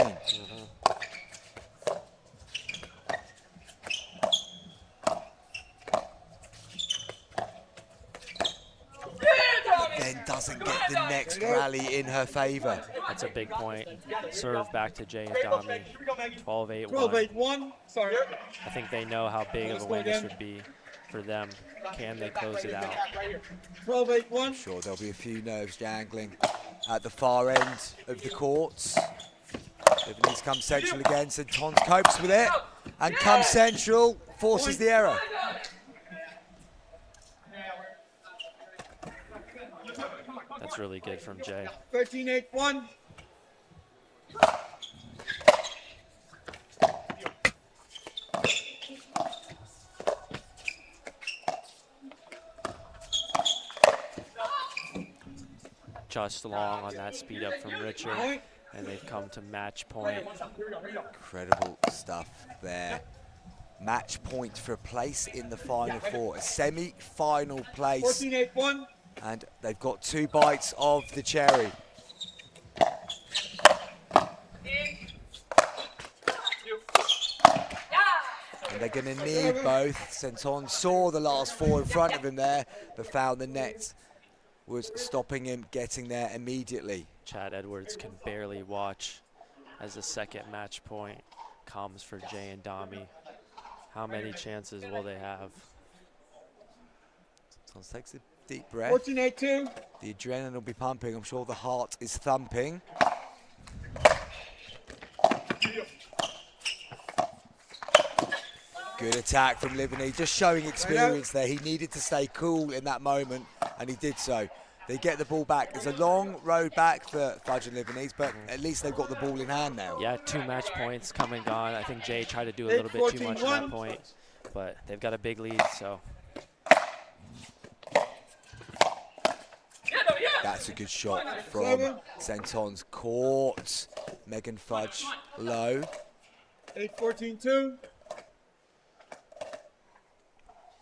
Then doesn't get the next rally in her favour. That's a big point. Serve back to Jay and Dami. 12-8-1. 12-8-1. Sorry. I think they know how big of a win this would be for them. Can they close it out? 12-8-1. Sure, there'll be a few nerves jangling at the far end of the courts. Lebanese comes central again, so Tons copes with it, and comes central, forces the error. That's really good from Jay. 13-8-1. Just long on that speed up from Richard, and they've come to match point. Incredible stuff there. Match point for a place in the Final Four, a semi-final place. 14-8-1. And they've got 2 bites of the cherry. They're going to need both. Senton saw the last 4 in front of him there, but found the net was stopping him getting there immediately. Chad Edwards can barely watch as the second match point comes for Jay and Dami. How many chances will they have? Senton takes a deep breath. 14-8-2. The adrenaline will be pumping. I'm sure the heart is thumping. Good attack from Livany, just showing experience there. He needed to stay cool in that moment, and he did so. They get the ball back. It's a long road back for Fudge and Livany's, but at least they've got the ball in hand now. Yeah, 2 match points come and gone. I think Jay tried to do a little bit too much at that point, but they've got a big lead, so. That's a good shot from Senton's court. Megan Fudge low. 8-14-2.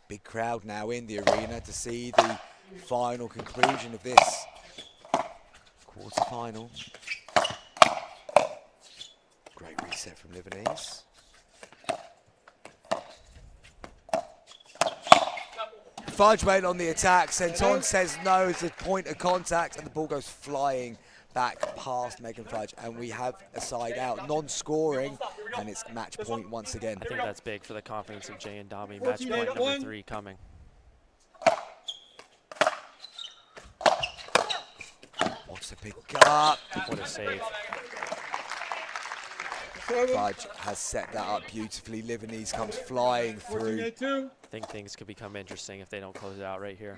Big crowd now in the arena to see the final conclusion of this quarter-final. Great reset from Livanese. Fudge went on the attack. Senton says no, it's a point of contact, and the ball goes flying back past Megan Fudge, and we have a side out, non-scoring, and it's match point once again. I think that's big for the confidence of Jay and Dami. Match point number 3 coming. What's the pick up? What a save. Fudge has set that up beautifully. Livanese comes flying through. I think things could become interesting if they don't close it out right here.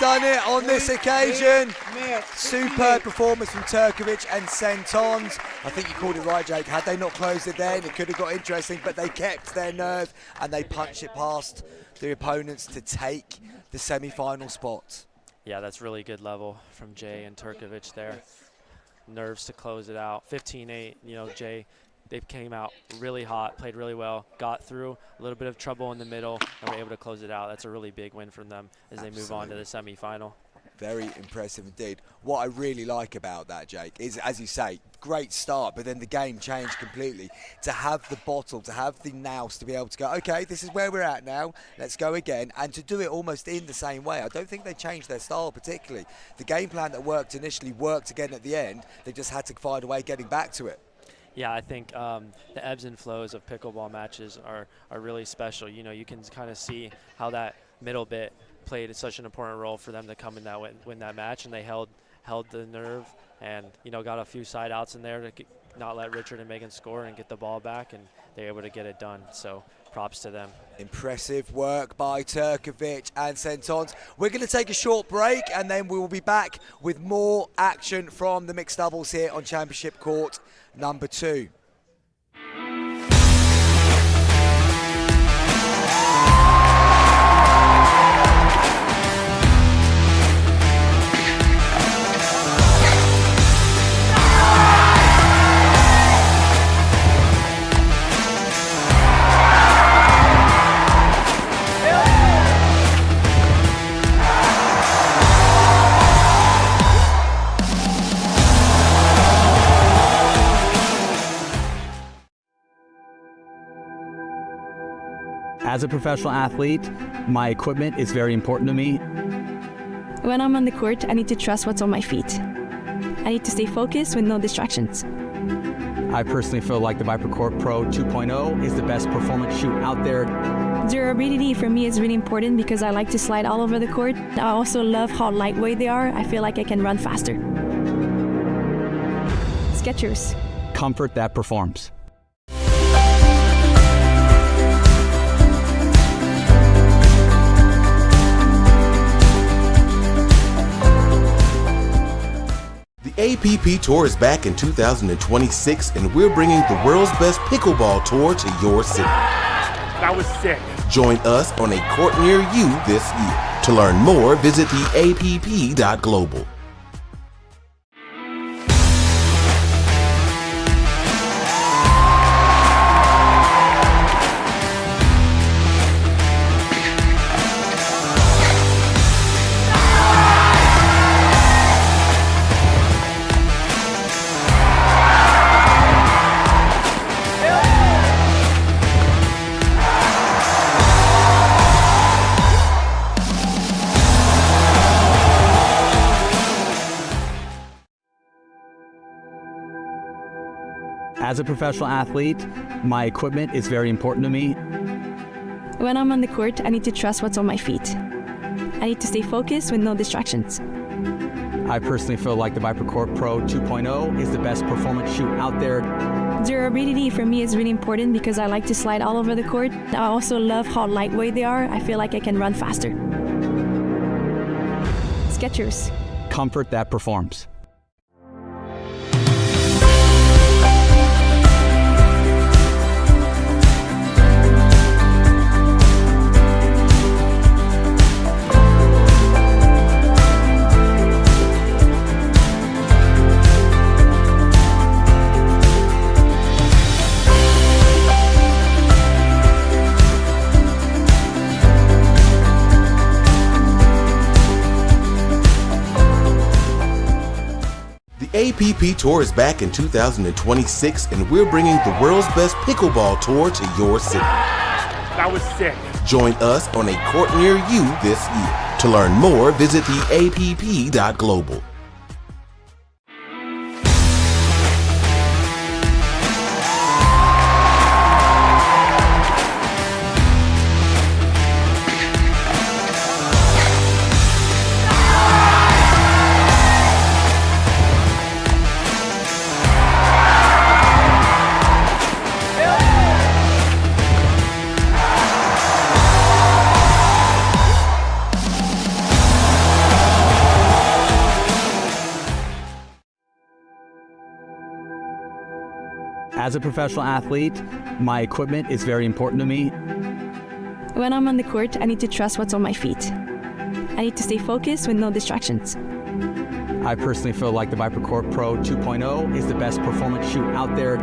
Done it on this occasion. Superb performance from Turkovic and Sentons. I think you called it right, Jake. Had they not closed it then, it could have got interesting, but they kept their nerve and they punched it past the opponents to take the semi-final spot. Yeah, that's really good level from Jay and Turkovic there. Nerves to close it out. 15-8, you know, Jay, they came out really hot, played really well, got through a little bit of trouble in the middle, and were able to close it out. That's a really big win from them as they move on to the semi-final. Very impressive indeed. What I really like about that, Jake, is, as you say, great start, but then the game changed completely. To have the bottle, to have the nous, to be able to go, okay, this is where we're at now, let's go again, and to do it almost in the same way. I don't think they changed their style particularly. The game plan that worked initially worked again at the end. They just had to find a way getting back to it. Yeah, I think the ebbs and flows of pickleball matches are really special. You know, you can kind of see how that middle bit played such an important role for them to come in that win that match, and they held the nerve and, you know, got a few side outs in there to not let Richard and Megan score and get the ball back, and they're able to get it done. So props to them. Impressive work by Turkovic and Sentons. We're going to take a short break, and then we will be back with more action from the mixed doubles here on Championship Court number 2. As a professional athlete, my equipment is very important to me. When I'm on the court, I need to trust what's on my feet. I need to stay focused with no distractions. I personally feel like the Viper Court Pro 2.0 is the best performance shoe out there. Durability for me is really important because I like to slide all over the court. I also love how lightweight they are. I feel like I can run faster. Skechers. Comfort that performs. The APP Tour is back in 2026, and we're bringing the world's best pickleball tour to your city. That was sick. Join us on a court near you this year. To learn more, visit theapp.global. As a professional athlete, my equipment is very important to me. When I'm on the court, I need to trust what's on my feet. I need to stay focused with no distractions. I personally feel like the ViperCore Pro 2.0 is the best performance shoe out there. Durability for me is really important because I like to slide all over the court. I also love how lightweight they are. I feel like I can run faster. Skechers. Comfort that performs. The APP Tour is back in 2026, and we're bringing the world's best pickleball tour to your city. That was sick. Join us on a court near you this year. To learn more, visit theapp.global. As a professional athlete, my equipment is very important to me. When I'm on the court, I need to trust what's on my feet. I need to stay focused with no distractions. I personally feel like the ViperCore Pro 2.0 is the best performance shoe out there.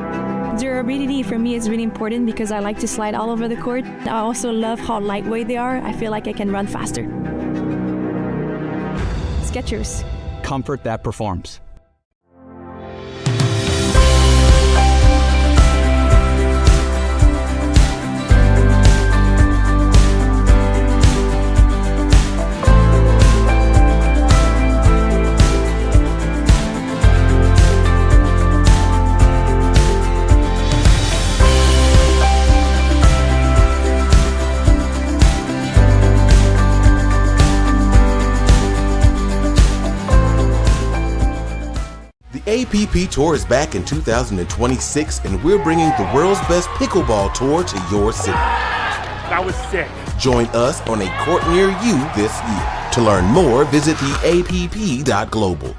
Durability for me is really important because I like to slide all over the court. I also love how lightweight they are. I feel like I can run faster. Skechers. Comfort that performs. The APP Tour is back in 2026, and we're bringing the world's best pickleball tour to your city. That was sick. Join us on a court near you this year. To learn more, visit theapp.global.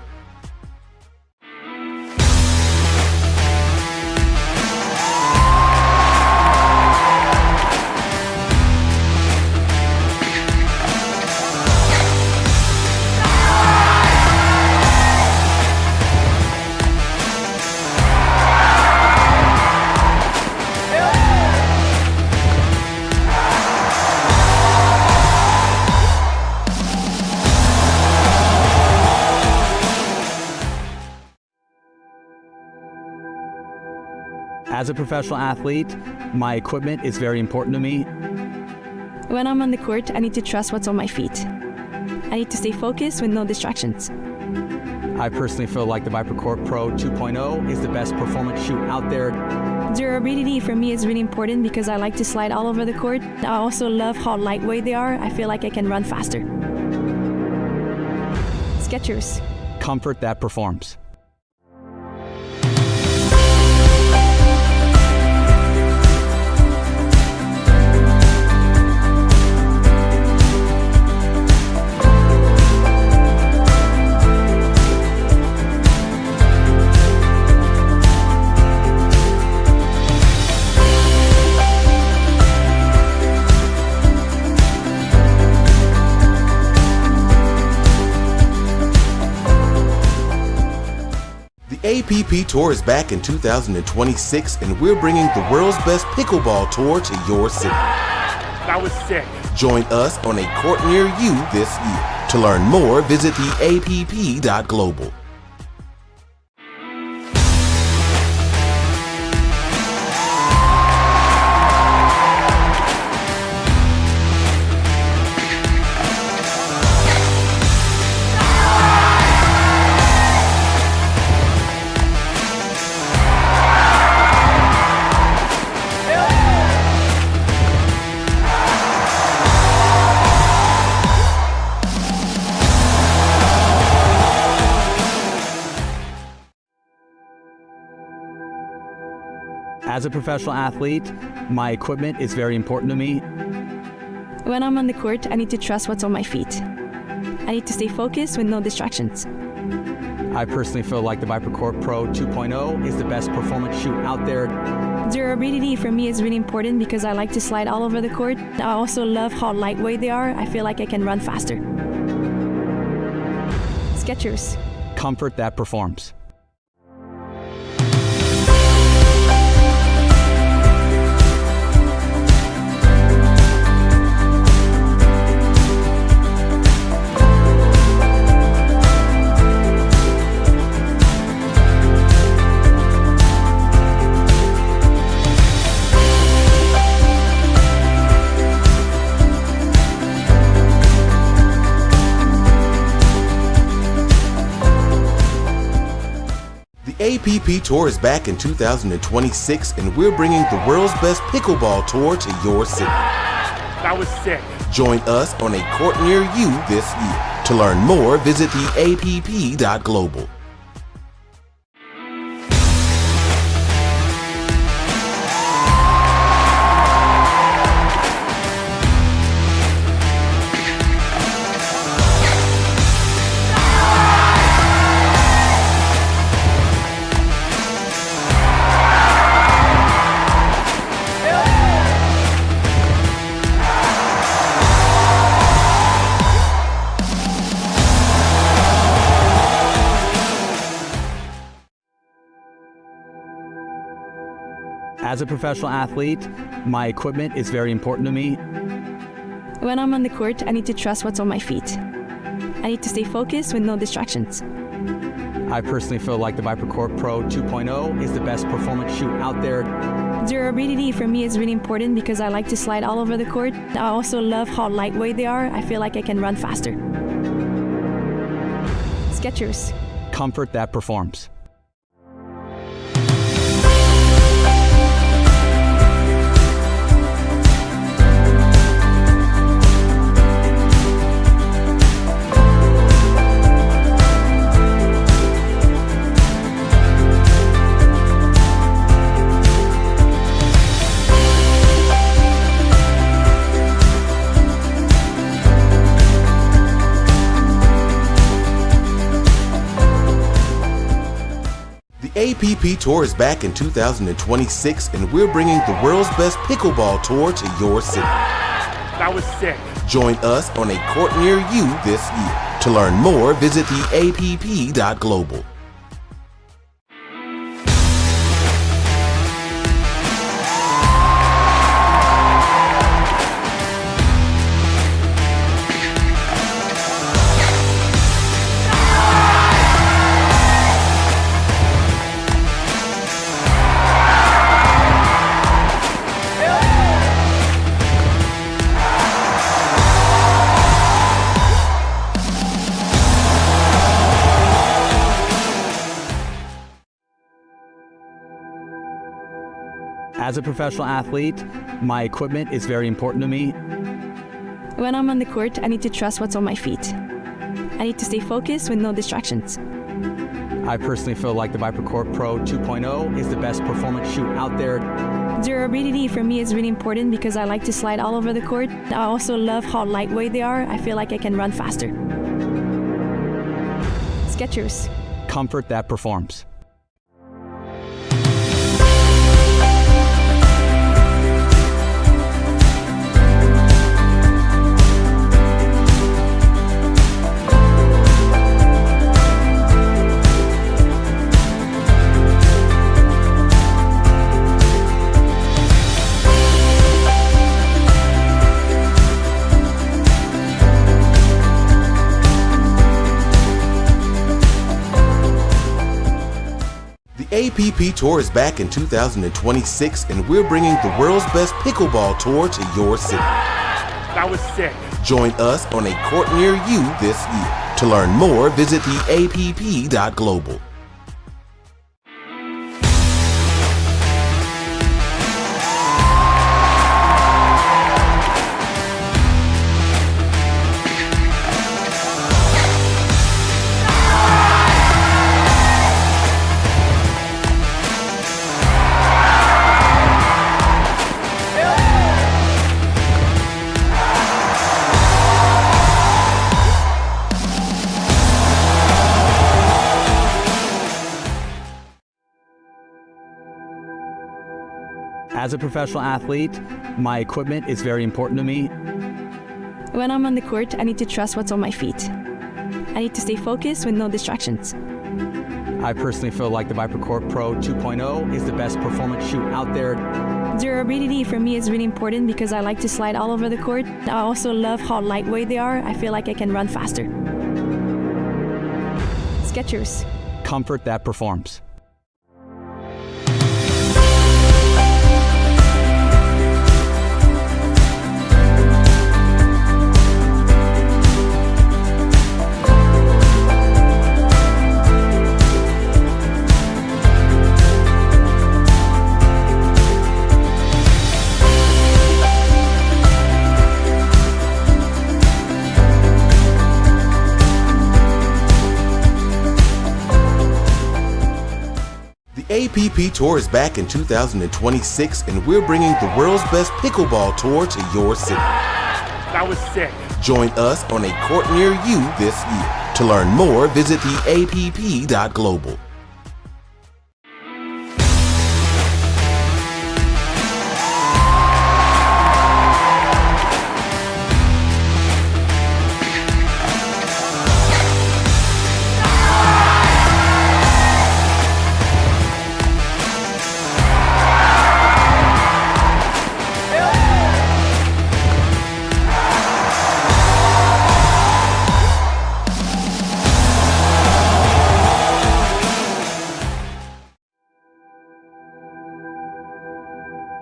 As a professional athlete, my equipment is very important to me. When I'm on the court, I need to trust what's on my feet. I need to stay focused with no distractions. I personally feel like the ViperCore Pro 2.0 is the best performance shoe out there. Durability for me is really important because I like to slide all over the court. I also love how lightweight they are. I feel like I can run faster. Skechers. Comfort that performs. The APP Tour is back in 2026, and we're bringing the world's best pickleball tour to your city. That was sick. Join us on a court near you this year. To learn more, visit theapp.global. As a professional athlete, my equipment is very important to me. When I'm on the court, I need to trust what's on my feet. I need to stay focused with no distractions. I personally feel like the ViperCourt Pro 2.0 is the best performance shoe out there. Durability for me is really important because I like to slide all over the court. I also love how lightweight they are. I feel like I can run faster. Skechers. Comfort that performs. The APP Tour is back in 2026, and we're bringing the world's best pickleball tour to your city. That was sick. Join us on a court near you this year. To learn more, visit theapp.global. As a professional athlete, my equipment is very important to me. When I'm on the court, I need to trust what's on my feet. I need to stay focused with no distractions. I personally feel like the ViperCourt Pro 2.0 is the best performance shoe out there. Durability for me is really important because I like to slide all over the court. I also love how lightweight they are. I feel like I can run faster. Skechers. Comfort that performs. The APP Tour is back in 2026, and we're bringing the world's best pickleball tour to your city. That was sick. Join us on a court near you this year. To learn more, visit theapp.global. As a professional athlete, my equipment is very important to me. When I'm on the court, I need to trust what's on my feet. I need to stay focused with no distractions. I personally feel like the ViperCourt Pro 2.0 is the best performance shoe out there. Durability for me is really important because I like to slide all over the court. I also love how lightweight they are. I feel like I can run faster. Skechers. Comfort that performs. The APP Tour is back in 2026, and we're bringing the world's best pickleball tour to your city. That was sick. Join us on a court near you this year. To learn more, visit theapp.global. As a professional athlete, my equipment is very important to me. When I'm on the court, I need to trust what's on my feet. I need to stay focused with no distractions. I personally feel like the ViperCore Pro 2.0 is the best performance shoe out there. Durability for me is really important because I like to slide all over the court. I also love how lightweight they are. I feel like I can run faster. Skechers. Comfort that performs. The APP Tour is back in 2026, and we're bringing the world's best pickleball tour to your city. That was sick. Join us on a court near you this year. To learn more, visit theapp.global.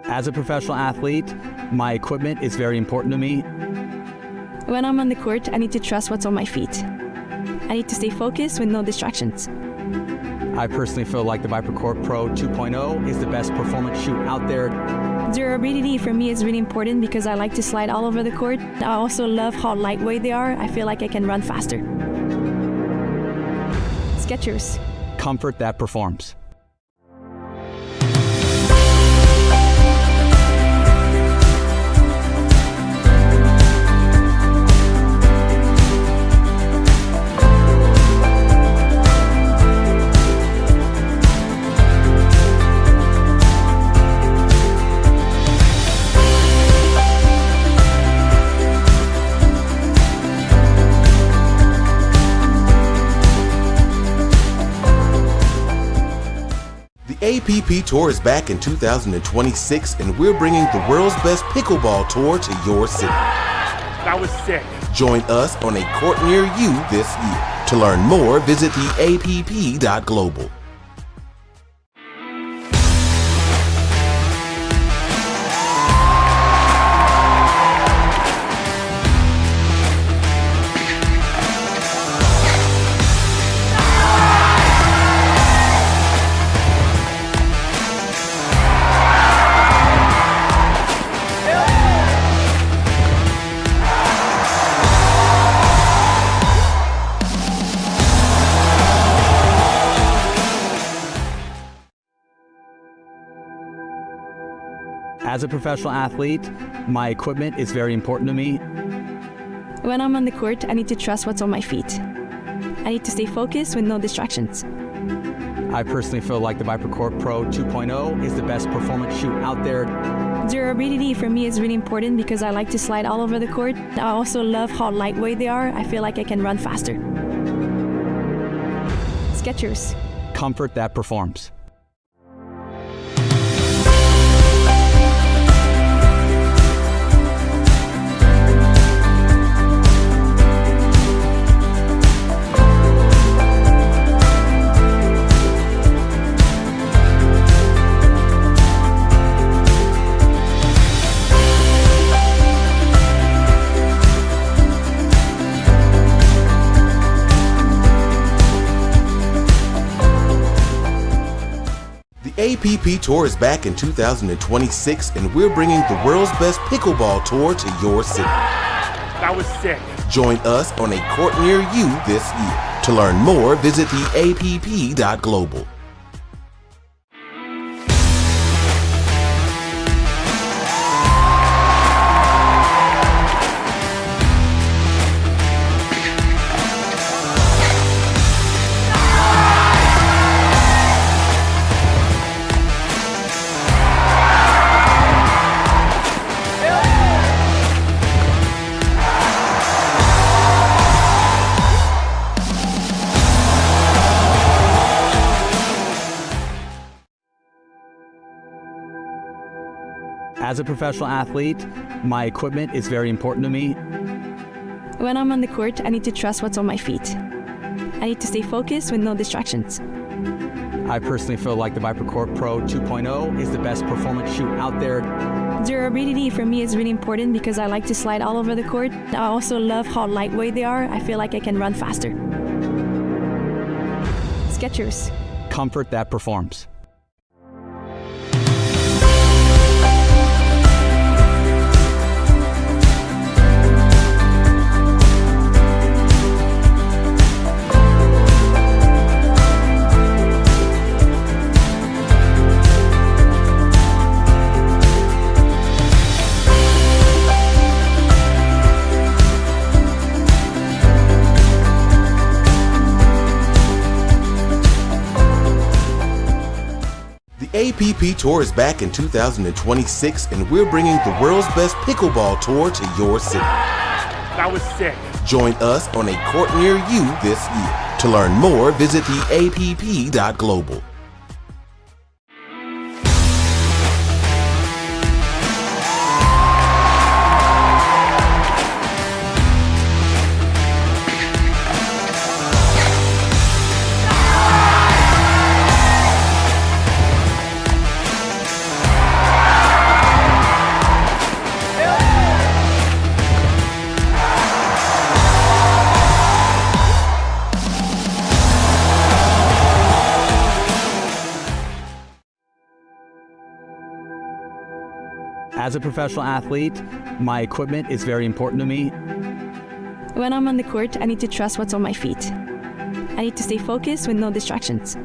As a professional athlete, my equipment is very important to me. When I'm on the court, I need to trust what's on my feet. I need to stay focused with no distractions. I personally feel like the ViperCore Pro 2.0 is the best performance shoe out there. Durability for me is really important because I like to slide all over the court. I also love how lightweight they are. I feel like I can run faster. Skechers. Comfort that performs. The APP Tour is back in 2026, and we're bringing the world's best pickleball tour to your city. That was sick. Join us on a court near you this year. To learn more, visit theapp.global. As a professional athlete, my equipment is very important to me. When I'm on the court, I need to trust what's on my feet. I need to stay focused with no distractions. I personally feel like the ViperCore Pro 2.0 is the best performance shoe out there. Durability for me is really important because I like to slide all over the court. I also love how lightweight they are. I feel like I can run faster. Skechers. Comfort that performs. The APP Tour is back in 2026, and we're bringing the world's best pickleball tour to your city. That was sick. Join us on a court near you this year. To learn more, visit theapp.global. As a professional athlete, my equipment is very important to me. When I'm on the court, I need to trust what's on my feet. I need to stay focused with no distractions. I personally feel like the ViperCourt Pro 2.0 is the best performance shoe out there. Durability for me is really important because I like to slide all over the court. I also love how lightweight they are. I feel like I can run faster. Skechers. Comfort that performs. APP Tour is back in 2026, and we're bringing the world's best pickleball tour to your city. That was sick. Join us on a court near you this year. To learn more, visit theapp.global. As a professional athlete, my equipment is very important to me. When I'm on the court, I need to trust what's on my feet. I need to stay focused with no distractions.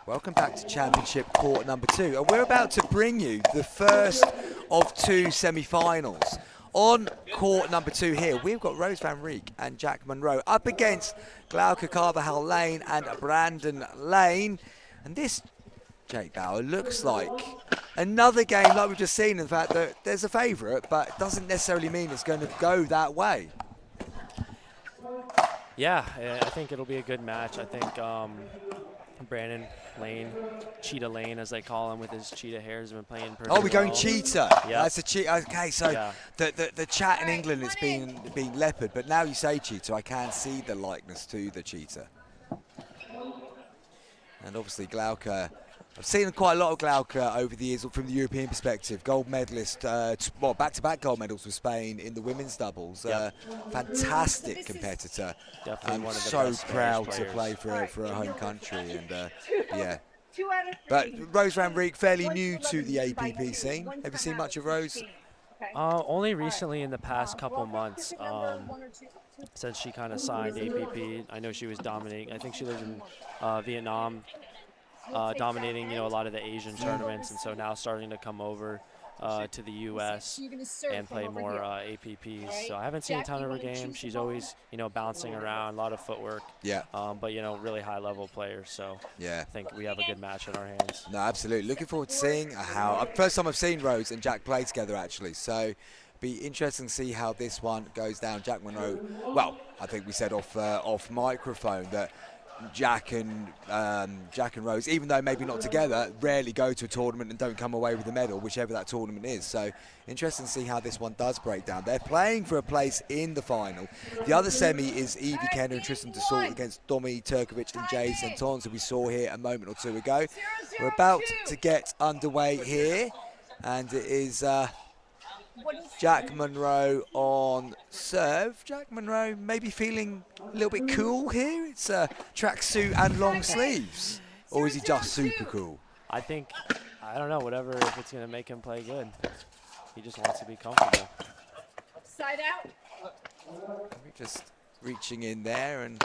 Welcome back to Championship Court number 2, and we're about to bring you the first of 2 semi-finals. On court number 2 here, we've got Rose van Rijk and Jack Monroe up against Glauca Carvajal Lane and Brandon Lane. And this, Jake Bauer, looks like another game like we've just seen, in the fact that there's a favourite, but it doesn't necessarily mean it's going to go that way. Yeah, I think it'll be a good match. I think Brandon Lane, Cheetah Lane as they call him with his cheetah hairs, have been playing pretty well. Oh, we're going cheetah. Yeah. That's a cheetah. Okay, so Yeah. the chat in England is being leopard, but now you say cheetah, I can see the likeness to the cheetah. And obviously Glauca, I've seen quite a lot of Glauca over the years from the European perspective. Gold medalist, well, back-to-back gold medals with Spain in the women's doubles. Yep. Fantastic competitor. Definitely I'm one of the so best proud Spanish to play players. for her home country, and yeah. But Rose van Rijk, fairly new to the APP scene. Have you seen much of Rose? Only recently in the past couple months, since she kind of signed APP. I know she was dominating. I think she lives in Vietnam, dominating, a lot of the Asian tournaments, and so now starting to come over to the U.S. and play more APPs. So I haven't seen a ton of her game. She's always, bouncing around, a lot of footwork. Yeah. But really high-level player. So yeah, I think we have a good match in our hands. No, absolutely. Looking forward to seeing how. First time I've seen Rose and Jack play together, actually. So be interesting to see how this one goes down. Jack Monroe. Well, I think we said off microphone that Jack and Rose, even though maybe not together, rarely go to a tournament and don't come away with a medal, whichever that tournament is. So interesting to see how this one does break down. They're playing for a place in the final. The other semi is Evie Kenner and Tristan Dassault against Domi Turkovic and Jay Santon, who we saw here a moment or two ago. We're about to get underway here, and it is Jack Monroe on serve. Jack Monroe maybe feeling a little bit cool here. It's a tracksuit and long sleeves. Or is he just super cool? I think, I don't know, whatever, if it's going to make him play good. He just wants to be comfortable. Side out. Just reaching in there, and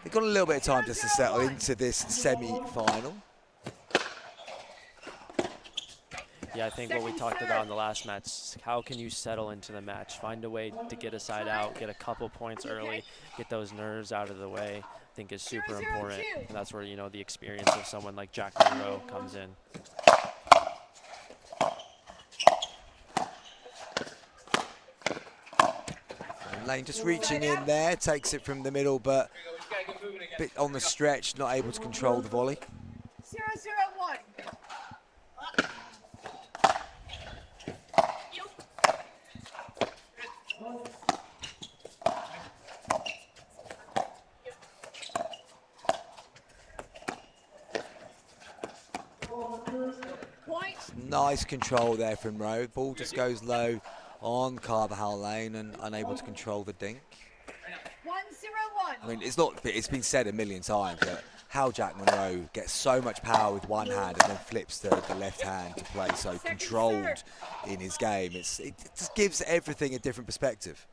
they've got a little bit of time just to settle into this semi-final. Yeah, I think what we talked about in the last match, how can you settle into the match? Find a way to get a side out, get a couple points early, get those nerves out of the way, I think is super important. And that's where, the experience of someone like Jack Monroe comes in. And Lane just reaching in there, takes it from the middle, but a bit on the stretch, not able to control the volley. 0-0-1. Nice control there from Rowe. Ball just goes low on Carvajal Lane and unable to control the dink. 1-0-1. I mean, it's been said a million times that how Jack Monroe gets so much power with one hand and then flips the left hand to play so controlled in his game. It just gives everything a different perspective.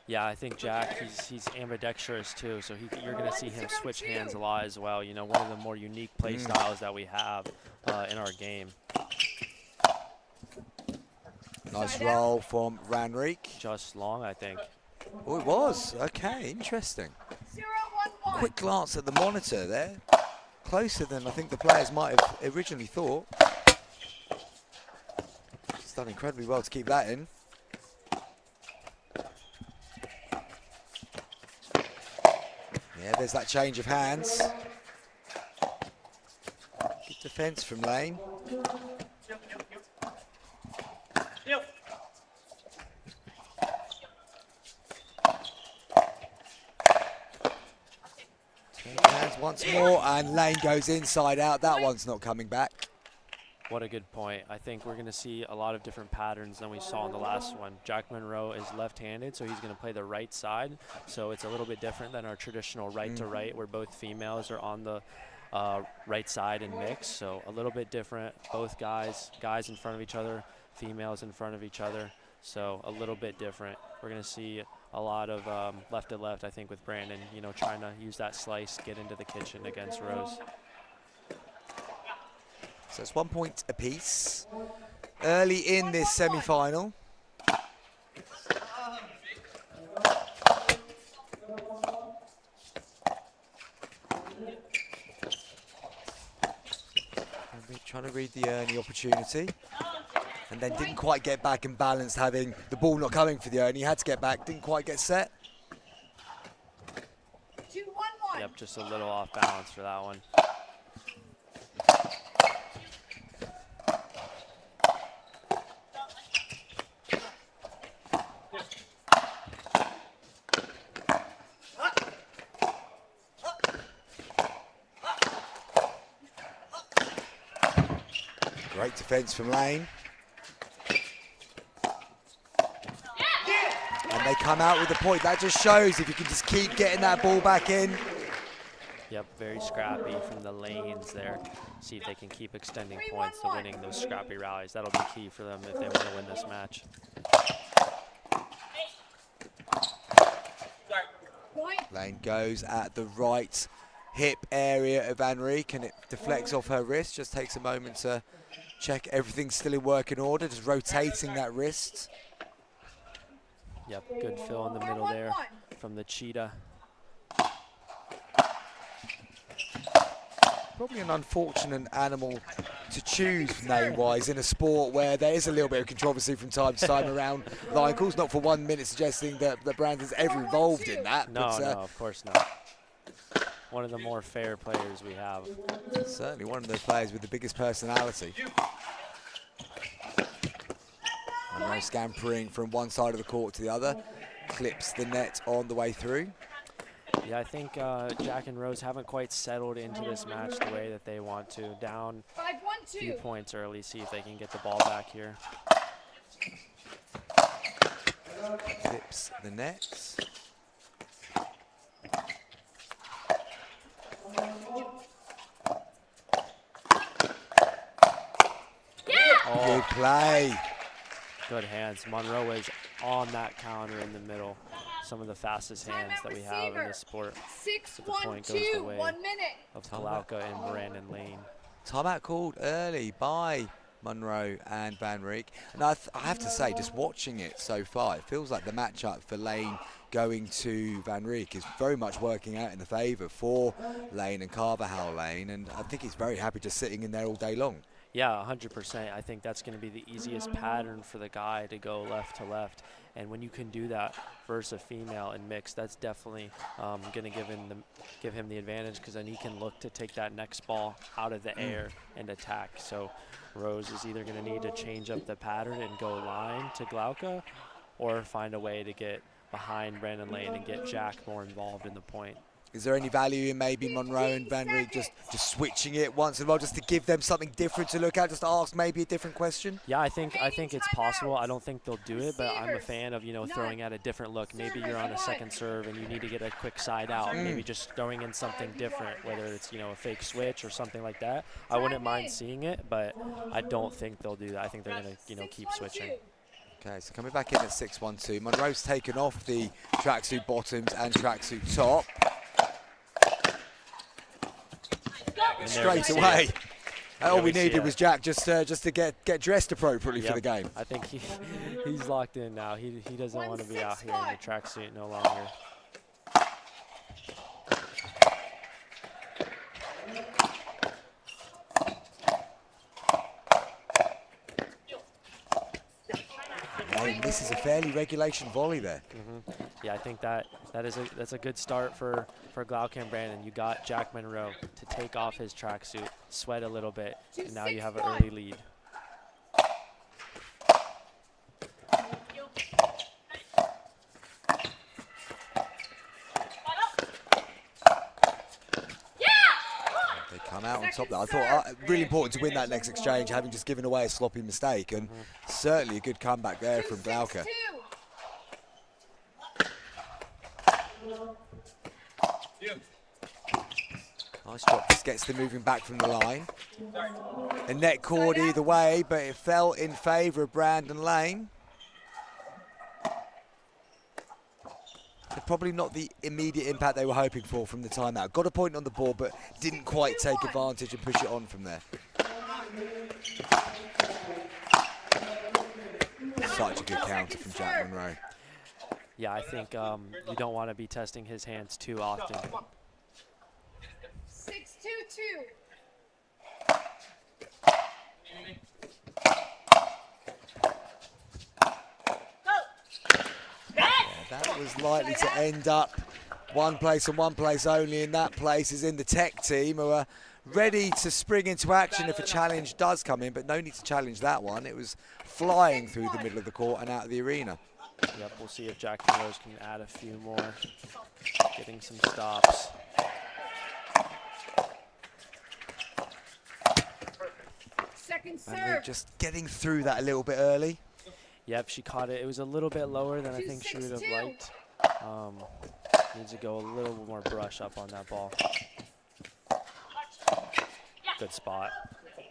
Yeah, I think Jack, he's ambidextrous too, so you're going to see him switch hands a lot as well. You know, one of the more unique play styles that we have in our game. Nice roll from Van Rijk. Just long, I think. Oh, it was. Okay, interesting. Quick glance at the monitor there. Closer than I think the players might have originally thought. He's done incredibly well to keep that in. Yeah, there's that change of hands. Good defence from Lane. Hands once more, and Lane goes inside out. That one's not coming back. What a good point. I think we're going to see a lot of different patterns than we saw in the last one. Jack Monroe is left-handed, so he's going to play the right side. So it's a little bit different than our traditional right-to-right, where both females are on the right side and mix. So a little bit different. Both guys in front of each other, females in front of each other. So a little bit different. We're going to see a lot of left to left, I think, with Brandon, you know, trying to use that slice, get into the kitchen against Rose. So it's 1 point apiece. Early in this semi-final. Trying to read the Ernie opportunity. And then didn't quite get back and balanced, having the ball not coming for the Ernie. He had to get back, didn't quite get set. 2-1-1. Yep, just a little off balance for that one. Great defence from Lane. And they come out with a point. That just shows if you can just keep getting that ball back in. Yep, very scrappy from the lanes there. See if they can keep extending points to winning those scrappy rallies. That'll be key for them if they want to win this match. Lane goes at the right hip area of Van Rijk, and it deflects off her wrist. Just takes a moment to check everything's still in working order. Just rotating that wrist. Yep, good fill in the middle there from the cheetah. Probably an unfortunate animal to choose name-wise in a sport where there is a little bit of controversy from time to time around line calls. Not for 1 minute suggesting that Brandon's ever involved in that. No, but, no, of course not. One of the more fair players we have. Certainly one of the players with the biggest personality. Monroe scampering from one side of the court to the other. Clips the net on the way through. Yeah, I think Jack and Rose haven't quite settled into this match the way that they want to. Down a few points early, see if they can get the ball back here. Clips the net. Oh. Good play. Good hands. Monroe is on that counter in the middle. Some of the fastest hands that we have in this sport. 6-1-2, 1 minute. Of Glauca and Brandon Lane. Timeout called early by Monroe and Van Rijk. And I have to say, just watching it so far, it feels like the matchup for Lane going to Van Rijk is very much working out in the favour for Lane and Carvajal Lane. And I think he's very happy just sitting in there all day long. Yeah, 100%. I think that's going to be the easiest pattern for the guy to go left to left. And when you can do that versus a female and mix, that's definitely going to give him the advantage, because then he can look to take that next ball out of the air and attack. So Rose is either going to need to change up the pattern and go line to Glauca, or find a way to get behind Brandon Lane and get Jack more involved in the point. Is there any value in maybe Monroe and Van Rijk just switching it once in a while, just to give them something different to look at, just to ask maybe a different question? Yeah, I think it's possible. I don't think they'll do it, but I'm a fan of, throwing at a different look. Maybe you're on a second serve and you need to get a quick side out. Maybe just throwing in something different, whether it's, a fake switch or something like that. I wouldn't mind seeing it, but I don't think they'll do that. I think they're going to, keep switching. Okay, so coming back in at 6-1-2. Monroe's taken off the tracksuit bottoms and tracksuit top. Straight away. All we needed was Jack just to get dressed appropriately for the game. I think he's locked in now. He doesn't want to be out here in the tracksuit no longer. This is a fairly regulation volley there. Yeah, I think that's a good start for Glaucon Brandon. You got Jack Monroe to take off his tracksuit, sweat a little bit, and now you have an early lead. They come out on top there. I thought really important to win that next exchange, having just given away a sloppy mistake, and certainly a good comeback there from Glaucon. Nice drop, just gets them moving back from the line. A net cord either way, but it fell in favour of Brandon Lane. Probably not the immediate impact they were hoping for from the timeout. Got a point on the board, but didn't quite take advantage and push it on from there. Such a good counter from Jack Monroe. Yeah, I think you don't want to be testing his hands too often. 6-2-2. That was likely to end up one place and one place only, and that place is in the tech team, who are ready to spring into action if a challenge does come in, but no need to challenge that one. It was flying through the middle of the court and out of the arena. Yep, we'll see if Jack Monroe can add a few more, getting some stops. Second serve. And just getting through that a little bit early. Yep, she caught it. It was a little bit lower than I think she would have liked. Needs to go a little more brush up on that ball. Good spot.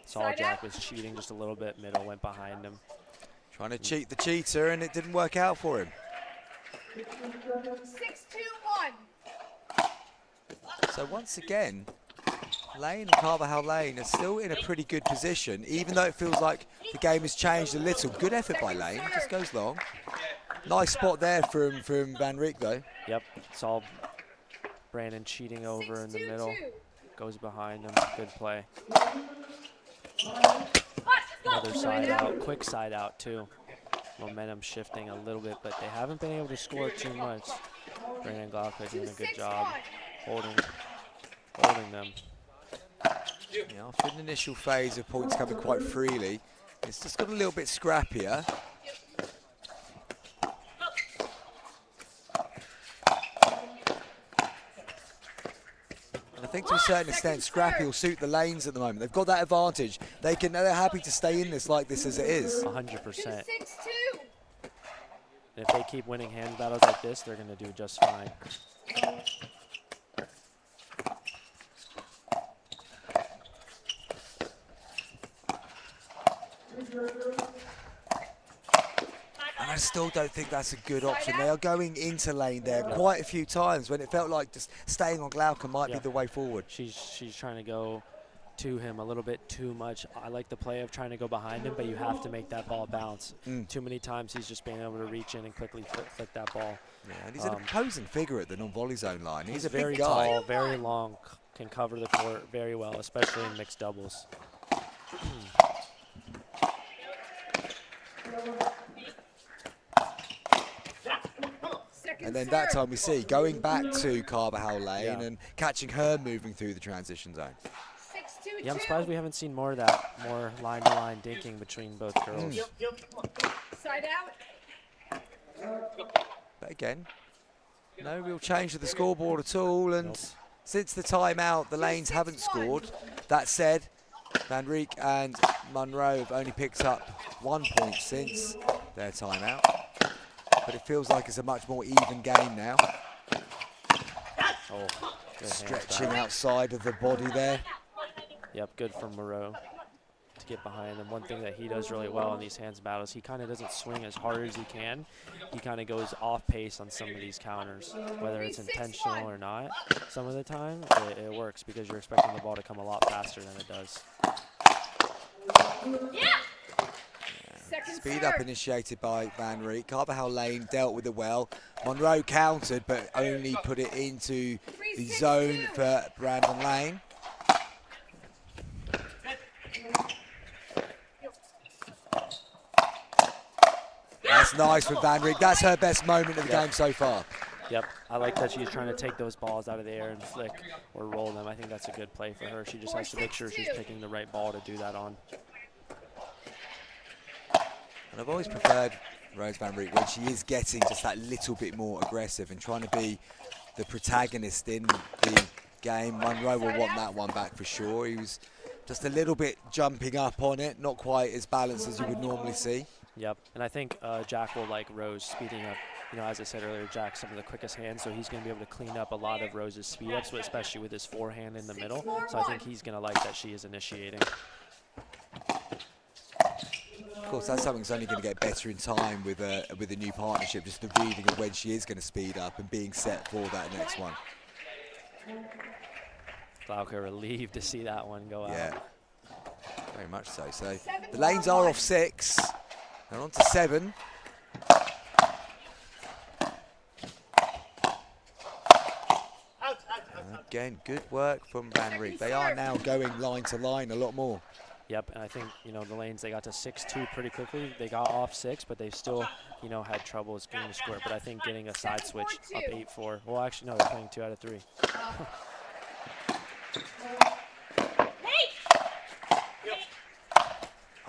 Saw Jack was cheating just a little bit. Middle went behind him. Trying to cheat the cheater, and it didn't work out for him. 6-2-1. So once again, Lane and Carvajal Lane are still in a pretty good position, even though it feels like the game has changed a little. Good effort by Lane, just goes long. Nice spot there from Van Rijk though. Yep, saw Brandon cheating over in the middle. Goes behind him, good play. Another side out, quick side out too. Momentum shifting a little bit, but they haven't been able to score too much. Brandon Glaucon doing a good job holding them. Yeah, after an initial phase of points coming quite freely, it's just got a little bit scrappier. And I think to a certain extent, scrappy will suit the Lanes at the moment. They've got that advantage. They're happy to stay in this like this as it is. 100%. And if they keep winning hand battles like this, they're going to do just fine. And I still don't think that's a good option. They are going into lane there quite a few times when it felt like just staying on Glaucon might be the way forward. She's trying to go to him a little bit too much. I like the play of trying to go behind him, but you have to make that ball bounce. Too many times he's just being able to reach in and quickly flick that ball. Yeah, and he's an opposing figure at the non-volley zone line. He's a very big guy. tall, very long, can cover the court very well, especially in mixed doubles. And then that time we see going back to Carvajal Lane and catching her moving through the transition zone. Yeah, I'm surprised we haven't seen more of that, more line-to-line dinking between both girls. Side out. But again, No real change to the scoreboard at all, and since the timeout, the lanes haven't scored. That said, Van Rijk and Munro have only picked up 1 point since their timeout, but it feels like it's a much more even game now. Oh, stretching outside of the body there. Yep, good from Moreau to get behind. And one thing that he does really well in these hands battles, he kind of doesn't swing as hard as he can. He kind of goes off pace on some of these counters, whether it's intentional or not. Some of the time, it works because you're expecting the ball to come a lot faster than it does. Speed up initiated by Van Rijk. Carvajal Lane dealt with it well. Monroe countered, but only put it into the zone for Brandon Lane. That's nice from Van Rijk. That's her best moment of the game so far. Yep, I like that she's trying to take those balls out of the air and flick or roll them. I think that's a good play for her. She just has to make sure she's picking the right ball to do that on. And I've always preferred Rose Van Rijk when she is getting just that little bit more aggressive and trying to be the protagonist in the game. Munro will want that one back for sure. He was just a little bit jumping up on it, not quite as balanced as you would normally see. Yep, and I think Jack will like Rose speeding up. You know, as I said earlier, Jack's some of the quickest hands, so he's going to be able to clean up a lot of Rose's speed ups, especially with his forehand in the middle. So I think he's going to like that she is initiating. Of course, that's something that's only going to get better in time with a new partnership, just the reading of when she is going to speed up and being set for that next one. Glauca relieved to see that one go out. Yeah, very much so. So the lanes are off 6. They're on to 7. Again, good work from Van Rijk. They are now going line to line a lot more. Yep, and I think, you know, the lanes, they got to 6-2 pretty quickly. They got off 6, but they still, you know, had troubles getting the square. But I think getting a side switch up 8-4. Well, actually, no, they're playing 2 out of 3.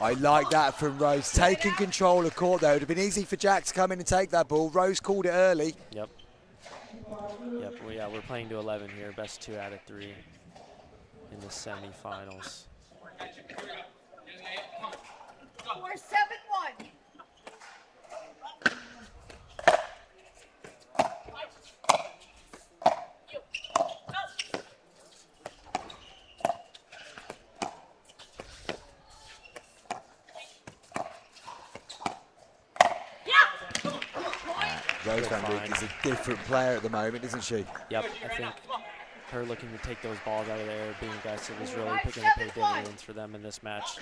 I like that from Rose. Taking control of court, though. It would have been easy for Jack to come in and take that ball. Rose called it early. Yep. Yep, well, yeah, we're playing to 11 here. Best 2 out of 3 in the semifinals. 4-7-1. Rose Van Rijk is a different player at the moment, isn't she? Yep, I think her looking to take those balls out of the air, being aggressive, is really picking up pay dividends for them in this match.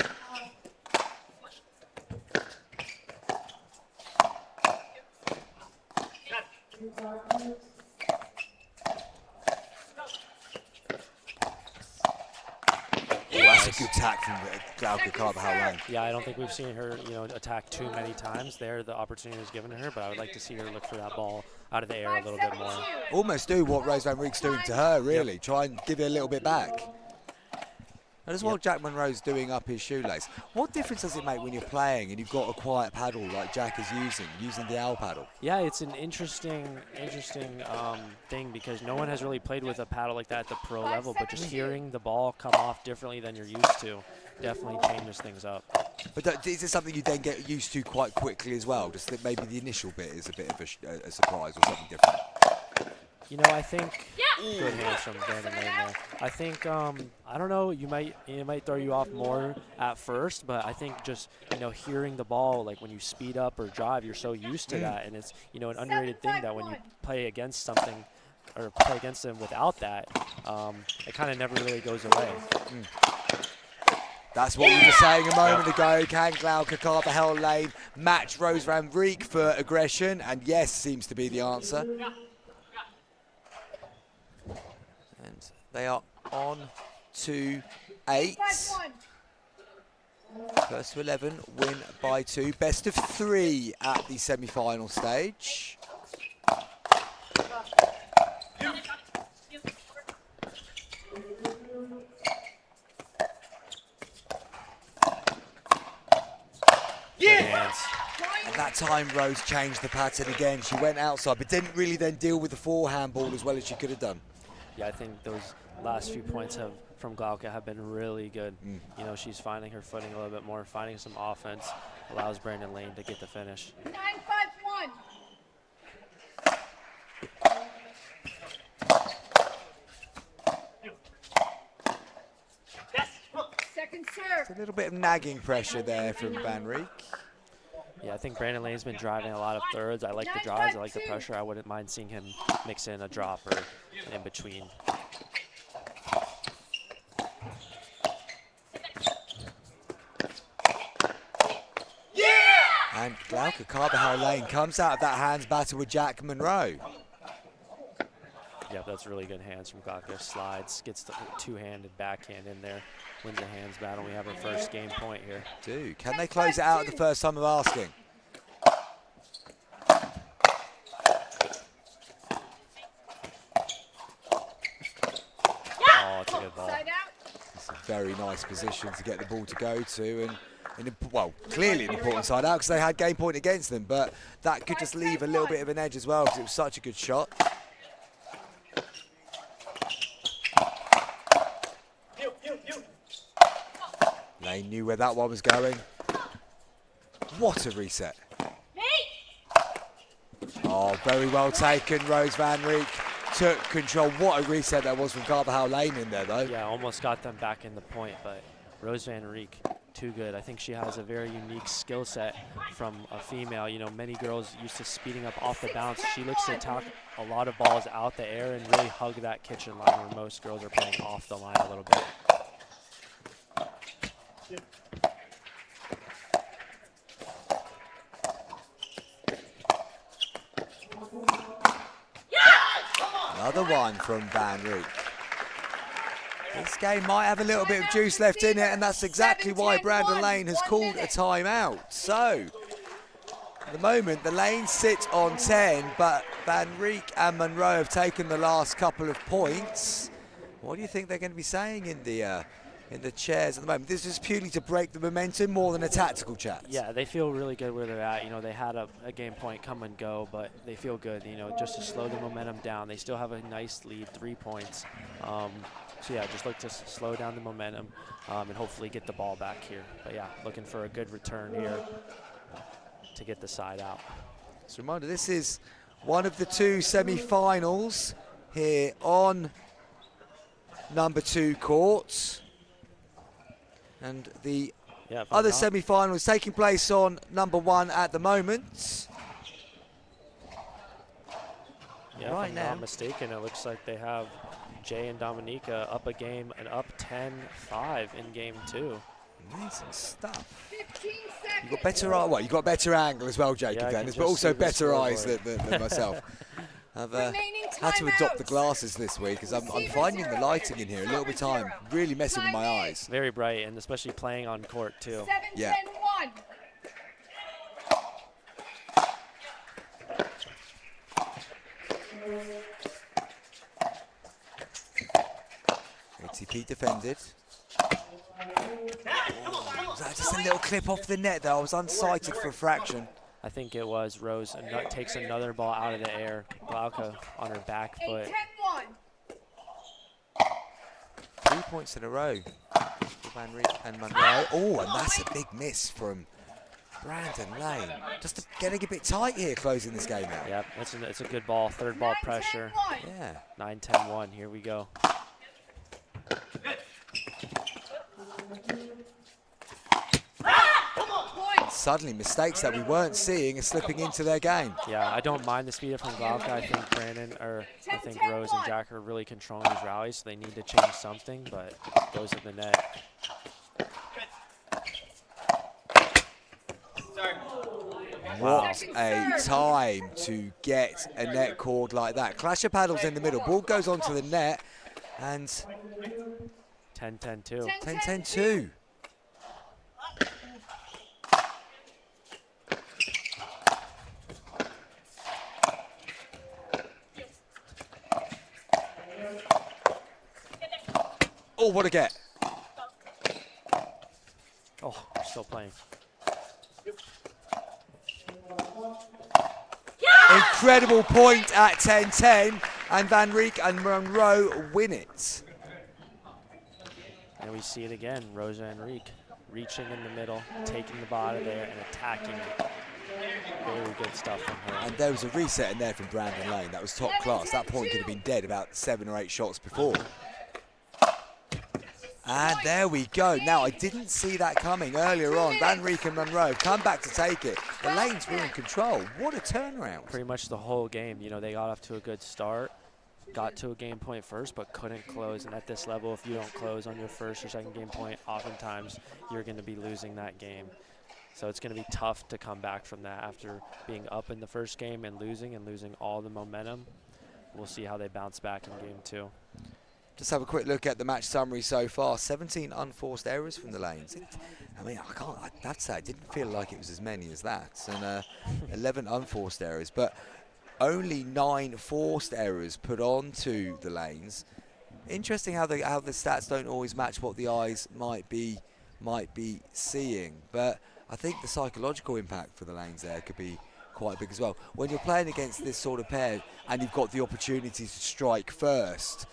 That's a good attack from Glauca Carvajal Lane. Yeah, I don't think we've seen her, you know, attack too many times. There, the opportunity was given to her, but I would like to see her look for that ball out of the air a little bit more. Almost do what Rose Van Rijk's doing to her, really. Yep. Try and give it a little bit back. And as well, Jack Monroe's doing up his shoelace. What difference does it make when you're playing and you've got a quiet paddle like Jack is using the owl paddle? Yeah, it's an interesting thing because no one has really played with a paddle like that at the pro level, but just hearing the ball come off differently than you're used to definitely changes things up. But is it something you then get used to quite quickly as well? Just that maybe the initial bit is a bit of a surprise or something different? You know, I think good hands from Brandon Lane there. I think I don't know, it might throw you off more at first, but I think just, you know, hearing the ball, like when you speed up or drive, you're so used to that, and it's, you know, an underrated thing that when you play against something or play against them without that, it kind of never really goes away. That's what we were saying a moment ago. Can Glauca Carvajal Lane match Rose Van Rijk for aggression? And yes, seems to be the answer. And they are on to 8. First to 11, win by 2. Best of 3 at the semi-final stage. And that time Rose changed the pattern again. She went outside, but didn't really then deal with the forehand ball as well as she could have done. Yeah, I think those last few points from Glauca have been really good. You know, she's finding her footing a little bit more, finding some offense, allows Brandon Lane to get the finish. 9-5-1. Second serve. A little bit of nagging pressure there from Van Rieck. Yeah, I think Brandon Lane's been driving a lot of thirds. I like the drives, I like the pressure. I wouldn't mind seeing him mix in a drop or in between. And Glauca Carvajal Lane comes out of that hands battle with Jack Monroe. Yeah, that's really good hands from Glauca. Slides, gets the two-handed backhand in there, wins the hands battle. We have our first game point here. Can they close it out the first time of asking? Oh, it's a good ball. It's a very nice position to get the ball to go to, and well, clearly an important side out because they had game point against them, but that could just leave a little bit of an edge as well because it was such a good shot. Lane knew where that one was going. What a reset. Oh, very well taken. Rose Van Rieck took control. What a reset that was from Carvajal Lane in there, though. Yeah, almost got them back in the point, but Rose Van Rieck, too good. I think she has a very unique skill set from a female. You know, many girls used to speeding up off the bounce. She looks to attack a lot of balls out the air and really hug that kitchen line where most girls are playing off the line a little bit. Another one from Van Rieck. This game might have a little bit of juice left in it, and that's exactly why Brandon Lane has called a timeout. So, at the moment, the Lanes sit on 10, but Van Rieck and Monroe have taken the last couple of points. What do you think they're going to be saying in the chairs at the moment? This is purely to break the momentum more than a tactical chat. Yeah, they feel really good where they're at. You know, they had a game point come and go, but they feel good, you know, just to slow the momentum down. They still have a nice lead, 3 points. So, yeah, just look to slow down the momentum and hopefully get the ball back here. But, yeah, looking for a good return here to get the side out. Just a reminder, this is one of the two semi-finals here on number 2 court. And the other semi-final is taking place on number 1 at the moment. Yeah, right if I'm now, not mistaken, it looks like they have Jay and Dominica up a game and up 10-5 in game 2. Amazing stuff. 15 seconds. You got better well, you got better angle as well, Jacob Dennis, but also better eyes than myself. I've had to adopt the glasses this week because I'm finding the lighting in here a little bit time really messing with my eyes. Very bright, and especially playing on court too. 7-10-1. ATP defended. Was that just a little clip off the net though? I was unsighted for a fraction. I think it was Rose takes another ball out of the air. Glauca on her back foot. 8-10-1. 3 points in a row for Van Rieck and Monroe. Oh, and that's a big miss from Brandon Lane. Just getting a bit tight here closing this game out. Yep, it's a good ball. Third ball pressure. Yeah. 9-10-1. Here we go. Suddenly, mistakes that we weren't seeing are slipping into their game. Yeah, I don't mind the speed from Glauca. I think Rose and Jack are really controlling these rallies, so they need to change something, but it goes to the net. What a time to get a net cord like that. Clash of paddles in the middle. Ball goes onto the net, and 10-10-2. 10-10-2. Oh, what a get. Oh, we're still playing. Incredible point at 10-10, and Van Rijk and Monroe win it. And we see it again, Rosa and Rijk reaching in the middle, taking the ball out of there and attacking it. Very good stuff from her. And there was a reset in there from Brandon Lane. That was top class. That point could have been dead about 7 or 8 shots before. And there we go. Now, I didn't see that coming earlier on. Van Rijk and Monroe come back to take it. The lanes were in control. What a turnaround. Pretty much the whole game. You know, they got off to a good start, got to a game point first, but couldn't close. And at this level, if you don't close on your first or second game point, oftentimes you're going to be losing that game. So it's going to be tough to come back from that after being up in the first game and losing all the momentum. We'll see how they bounce back in game 2. Just have a quick look at the match summary so far. 17 unforced errors from the lanes. I have to say, I didn't feel like it was as many as that. And 11 unforced errors, but only 9 forced errors put onto the lanes. Interesting how the stats don't always match what the eyes might be seeing. But I think the psychological impact for the lanes there could be quite big as well. When you're playing against this sort of pair and you've got the opportunity to strike first,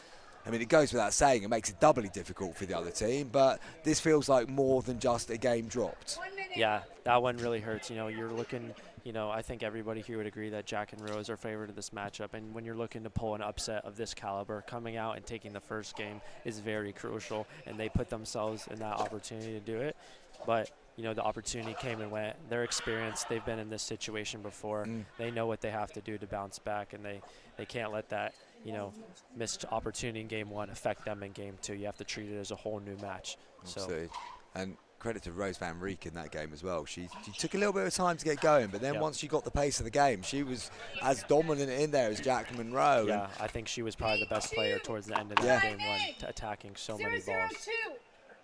I mean, it goes without saying, it makes it doubly difficult for the other team, but this feels like more than just a game dropped. Yeah, that one really hurts. You know, you're looking, you know, I think everybody here would agree that Jack and Rose are favored in this matchup, and when you're looking to pull an upset of this caliber, coming out and taking the first game is very crucial, and they put themselves in that opportunity to do it. But you know, the opportunity came and went. They're experienced. They've been in this situation before. They know what they have to do to bounce back, and they can't let that, you know, missed opportunity in game 1 affect them in game 2. You have to treat it as a whole new match. Absolutely. And credit to Rose Van Rijk in that game as well. She took a little bit of time to get going, but then once she got the pace of the game, she was as dominant in there as Jack Monroe. Yeah, I think she was probably the best player towards the end of that game 1, attacking so many balls.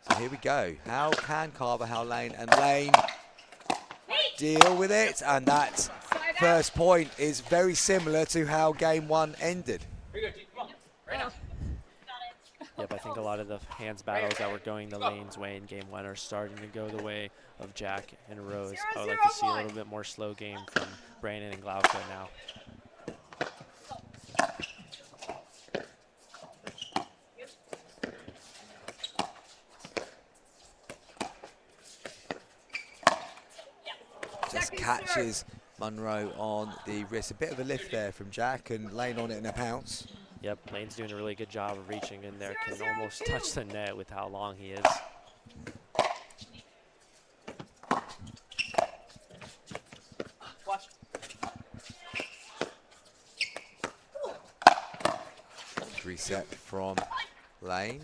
So here we go. How can Carver, Lane, and Lane deal with it? And that first point is very similar to how game 1 ended. Yep, I think a lot of the hands battles that were going the lane's way in game 1 are starting to go the way of Jack and Rose. I would like to see a little bit more slow game from Brandon and Glauca now. Just catches Monroe on the wrist. A bit of a lift there from Jack, and Lane on it in a pounce. Yep, Lane's doing a really good job of reaching in there. Can almost touch the net with how long he is. Reset from Lane.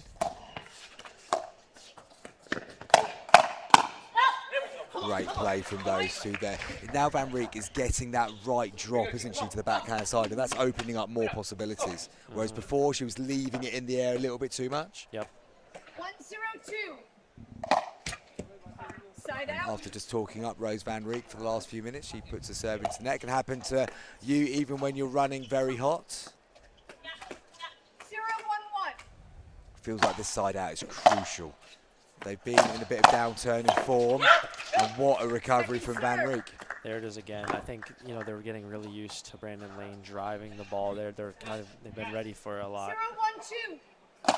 Great play from those two there. Now Van Rijk is getting that right drop, isn't she, to the backhand side, and that's opening up more possibilities. Whereas before she was leaving it in the air a little bit too much. Yep. 1-0-2. Side out. After just talking up Rose Van Rijk for the last few minutes, she puts a serve into the net. Can happen to you even when you're running very hot. 0-1-1. Feels like this side out is crucial. They've been in a bit of downturn in form, and what a recovery from Van Rijk. There it is again. I think, you know, they were getting really used to Brandon Lane driving the ball there. They've been ready for a lot. 0-1-2.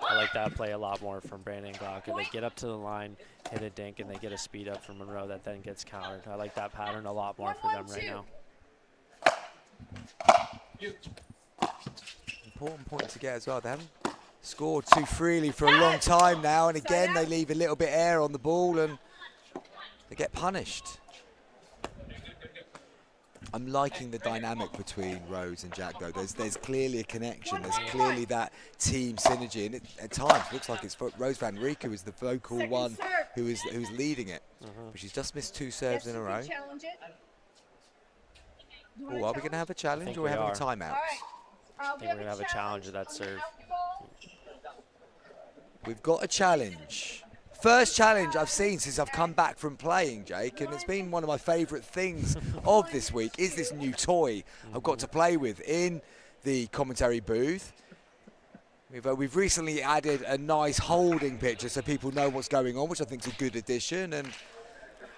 I like that play a lot more from Brandon and Glauca. They get up to the line, hit a dink, and they get a speed up from Monroe that then gets countered. I like that pattern a lot more for them right now. Important point to get as well. They haven't scored too freely for a long time now, and again they leave a little bit air on the ball and they get punished. I'm liking the dynamic between Rose and Jack though. There's clearly a connection. There's clearly that team synergy, and it, at times looks like it's Rose Van Rijk who is the vocal one who's leading it. But she's just missed 2 serves in a row. Oh, are we going to have a challenge, or are we having a timeout? I think we're going to have a challenge of that serve. We've got a challenge. First challenge I've seen since I've come back from playing, Jake, and it's been one of my favourite things of this week, is this new toy I've got to play with in the commentary booth. We've recently added a nice holding picture so people know what's going on, which I think is a good addition, and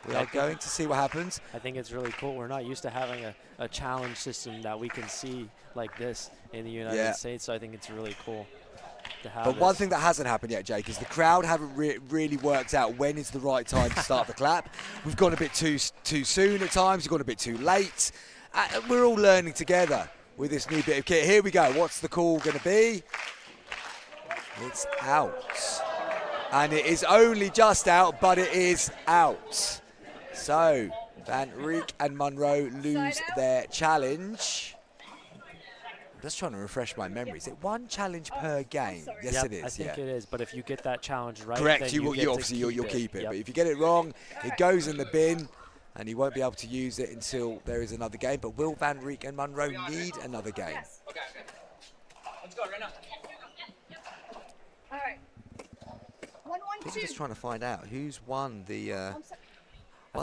we are going to see what happens. I think it's really cool. We're not used to having a challenge system that we can see like this in the United States, so I think it's really cool to have. But one thing that hasn't happened yet, Jake, is the crowd haven't really worked out when is the right time to start the clap. We've gone a bit too soon at times. We've gone a bit too late. We're all learning together with this new bit of kit. Here we go. What's the call going to be? It's out. And it is only just out, but it is out. So Van Rijk and Munro lose their challenge. I'm just trying to refresh my memory. Is it one challenge per game? Yes, it is. I think it is. But if you get that challenge right, correct, then you'll keep it. But if you get it wrong, it goes in the bin, and you won't be able to use it until there is another game. But will Van Rijk and Munro need another game? Yes. Okay. Let's go right now. All right. 1, 1, 2. I'm just trying to find out who's won the. I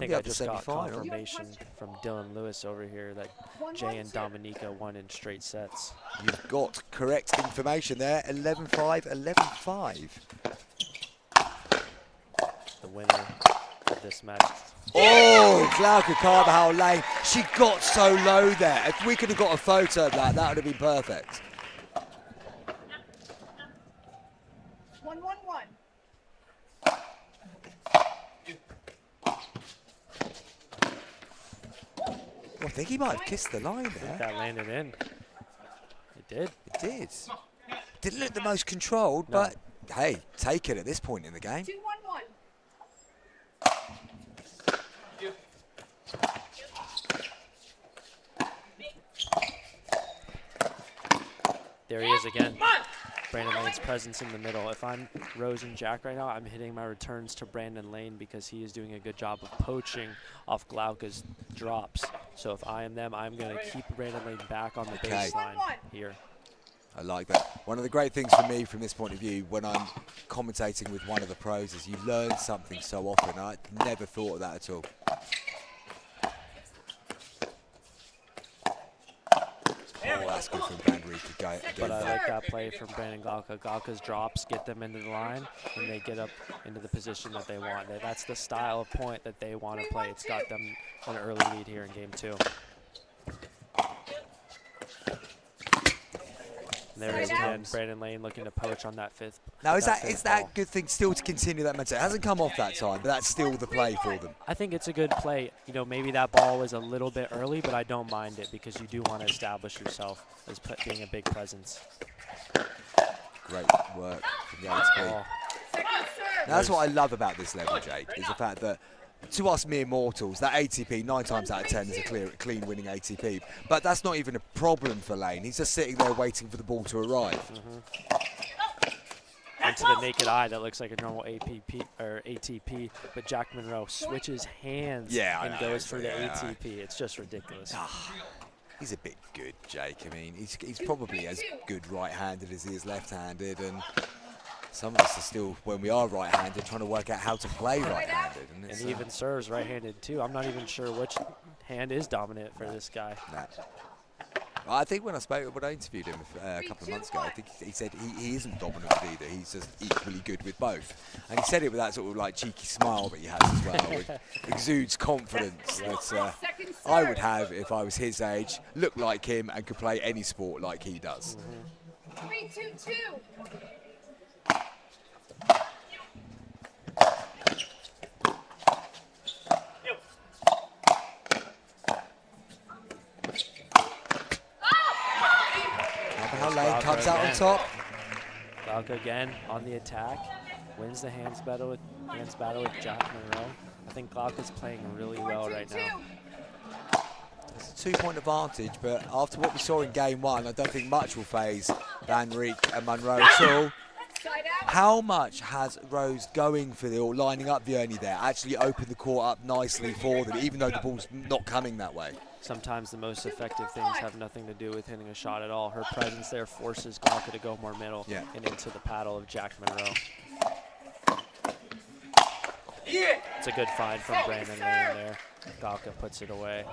think I just got confirmation from Dylan Lewis over here that Jay and Dominica won in straight sets. You've got correct information there. 11-5, 11-5. The winner of this match. Oh, Glauca Carvajal Lane. She got so low there. If we could have got a photo of that, that would have been perfect. 1, 1, 1. I think he might have kissed the line there. That landed in. It did. It did. Didn't look the most controlled, but hey, take it at this point in the game. 2, 1, 1. There he is again. Brandon Lane's presence in the middle. If I'm Rose and Jack right now, I'm hitting my returns to Brandon Lane because he is doing a good job of poaching off Glauca's drops. So if I am them, I'm going to keep Brandon Lane back on the baseline here. I like that. One of the great things for me from this point of view when I'm commentating with one of the pros is you learn something so often. I never thought of that at all. Oh, that's good from Van Rijk. But I like that play from Brandon Glauca. Glauca's drops get them into the line, and they get up into the position that they want. That's the style of point that they want to play. It's got them an early lead here in game 2. And there is again, Brandon Lane looking to poach on that fifth. Now, is that a good thing still to continue that momentum? It hasn't come off that time, but that's still the play for them. I think it's a good play. You know, maybe that ball was a little bit early, but I don't mind it because you do want to establish yourself as being a big presence. Great work from the ATP. That's what I love about this level, Jake, is the fact that to us mere mortals, that ATP 9 times out of 10 is a clean winning ATP. But that's not even a problem for Lane. He's just sitting there waiting for the ball to arrive. And to the naked eye, that looks like a normal ATP. But Jack Monroe switches hands and goes for the ATP. It's just ridiculous. He's a bit good, Jake. I mean, he's probably as good right-handed as he is left-handed, and some of us are still, when we are right-handed, trying to work out how to play right-handed. And he even serves right-handed too. I'm not even sure which hand is dominant for this guy. I think when I interviewed him a couple of months ago, I think he said he isn't dominant with either. He's just equally good with both. And he said it with that sort of like cheeky smile that he has as well, which exudes confidence that I would have if I was his age, looked like him and could play any sport like he does. 3, 2, 2. Lane comes out on top. Glauca again on the attack, wins the hands battle with Jack Monroe. I think Glauca's playing really well right now. It's a 2-point advantage, but after what we saw in game 1, I don't think much will phase Van Rijk and Monroe at all. How much has Rose going for or lining up the Ernie there actually opened the court up nicely for them, even though the ball's not coming that way? Sometimes the most effective things have nothing to do with hitting a shot at all. Her presence there forces Glauca to go more middle and into the paddle of Jack Monroe. It's a good find from Brandon Lane there. Glauca puts it away.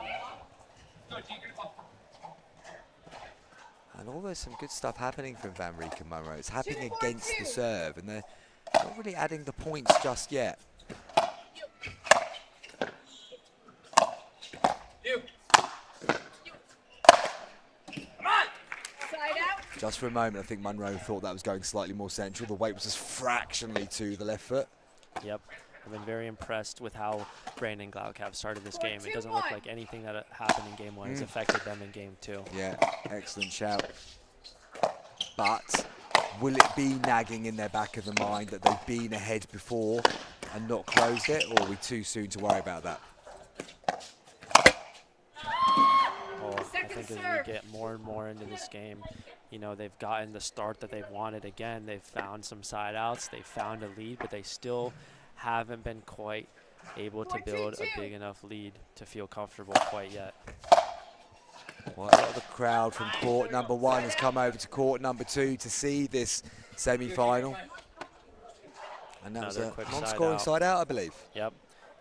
And although some good stuff happening from Van Rieck and Munro, it's happening against the serve, and they're not really adding the points just yet. Just for a moment, I think Munro thought that was going slightly more central. The weight was just fractionally to the left foot. Yep. I've been very impressed with how Brandon Glauc have started this game. It doesn't look like anything that happened in game 1 has affected them in game 2. Yeah, excellent shout. But will it be nagging in their back of the mind that they've been ahead before and not closed it, or are we too soon to worry about that? Oh, I think as we get more and more into this game, you know, they've gotten the start that they've wanted. Again, they've found some side outs, they found a lead, but they still haven't been quite able to build a big enough lead to feel comfortable quite yet. Well, a lot of the crowd from court number 1 has come over to court number 2 to see this semi-final. And that was a non-scoring side out, I believe. Yep,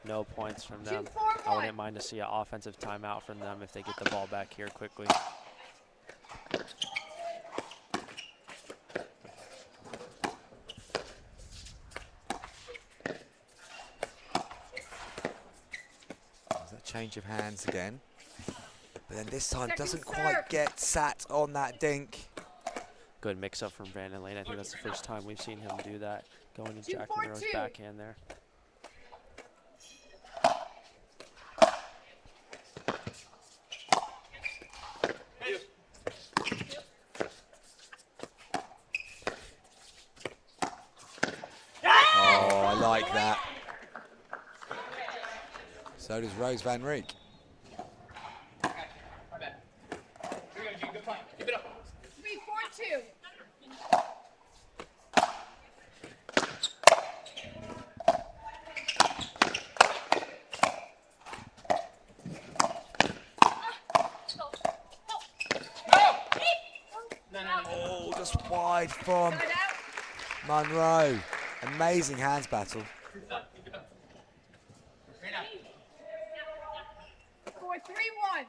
no points from them. I wouldn't mind to see an offensive timeout from them if they get the ball back here quickly. Change of hands again, but then this time doesn't quite get sat on that dink. Good mix up from Brandon Lane. I think that's the first time we've seen him do that, going to Jack Monroe's backhand there. Oh, I like that. So does Rose Van Rieck. 3-4-2. Oh, just wide from Monroe. Amazing hands battle. 4-3-1.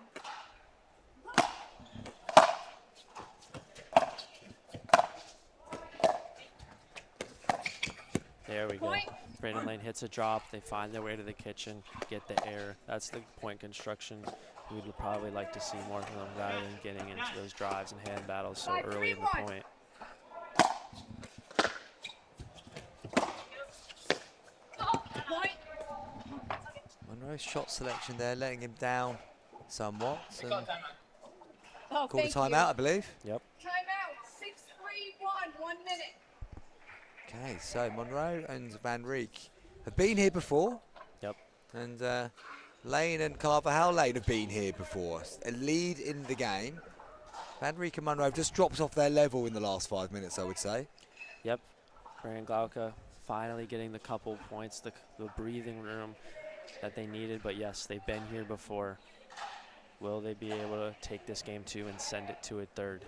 There we go. Brandon Lane hits a drop. They find their way to the kitchen, get the air. That's the point construction we would probably like to see more from them rather than getting into those drives and hand battles so early in the point. Monroe's shot selection there, letting him down somewhat. So Oh, call the timeout, I believe. Yep. Timeout. 6-3-1. 1 minute. Okay, so Monroe and Van Rieck have been here before. Yep. And Lane and Carver-Howell Lane have been here before. A lead in the game. Van Rieck and Monroe have just dropped off their level in the last 5 minutes, I would say. Yep. Brandon Glauc finally getting the couple points, the breathing room that they needed. But yes, they've been here before. Will they be able to take this game 2 and send it to a 3rd?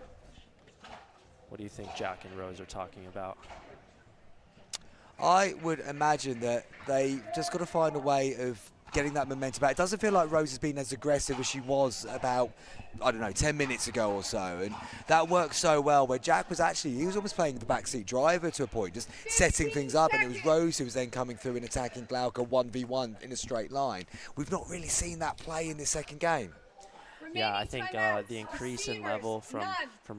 What do you think Jack and Rose are talking about? I would imagine that they just got to find a way of getting that momentum back. It doesn't feel like Rose has been as aggressive as she was about, I don't know, 10 minutes ago or so. And that worked so well where Jack was actually, he was almost playing the backseat driver to a point, just setting things up. And it was Rose who was then coming through and attacking Glauca 1v1 in a straight line. We've not really seen that play in this second game. Yeah, I think the increase in level from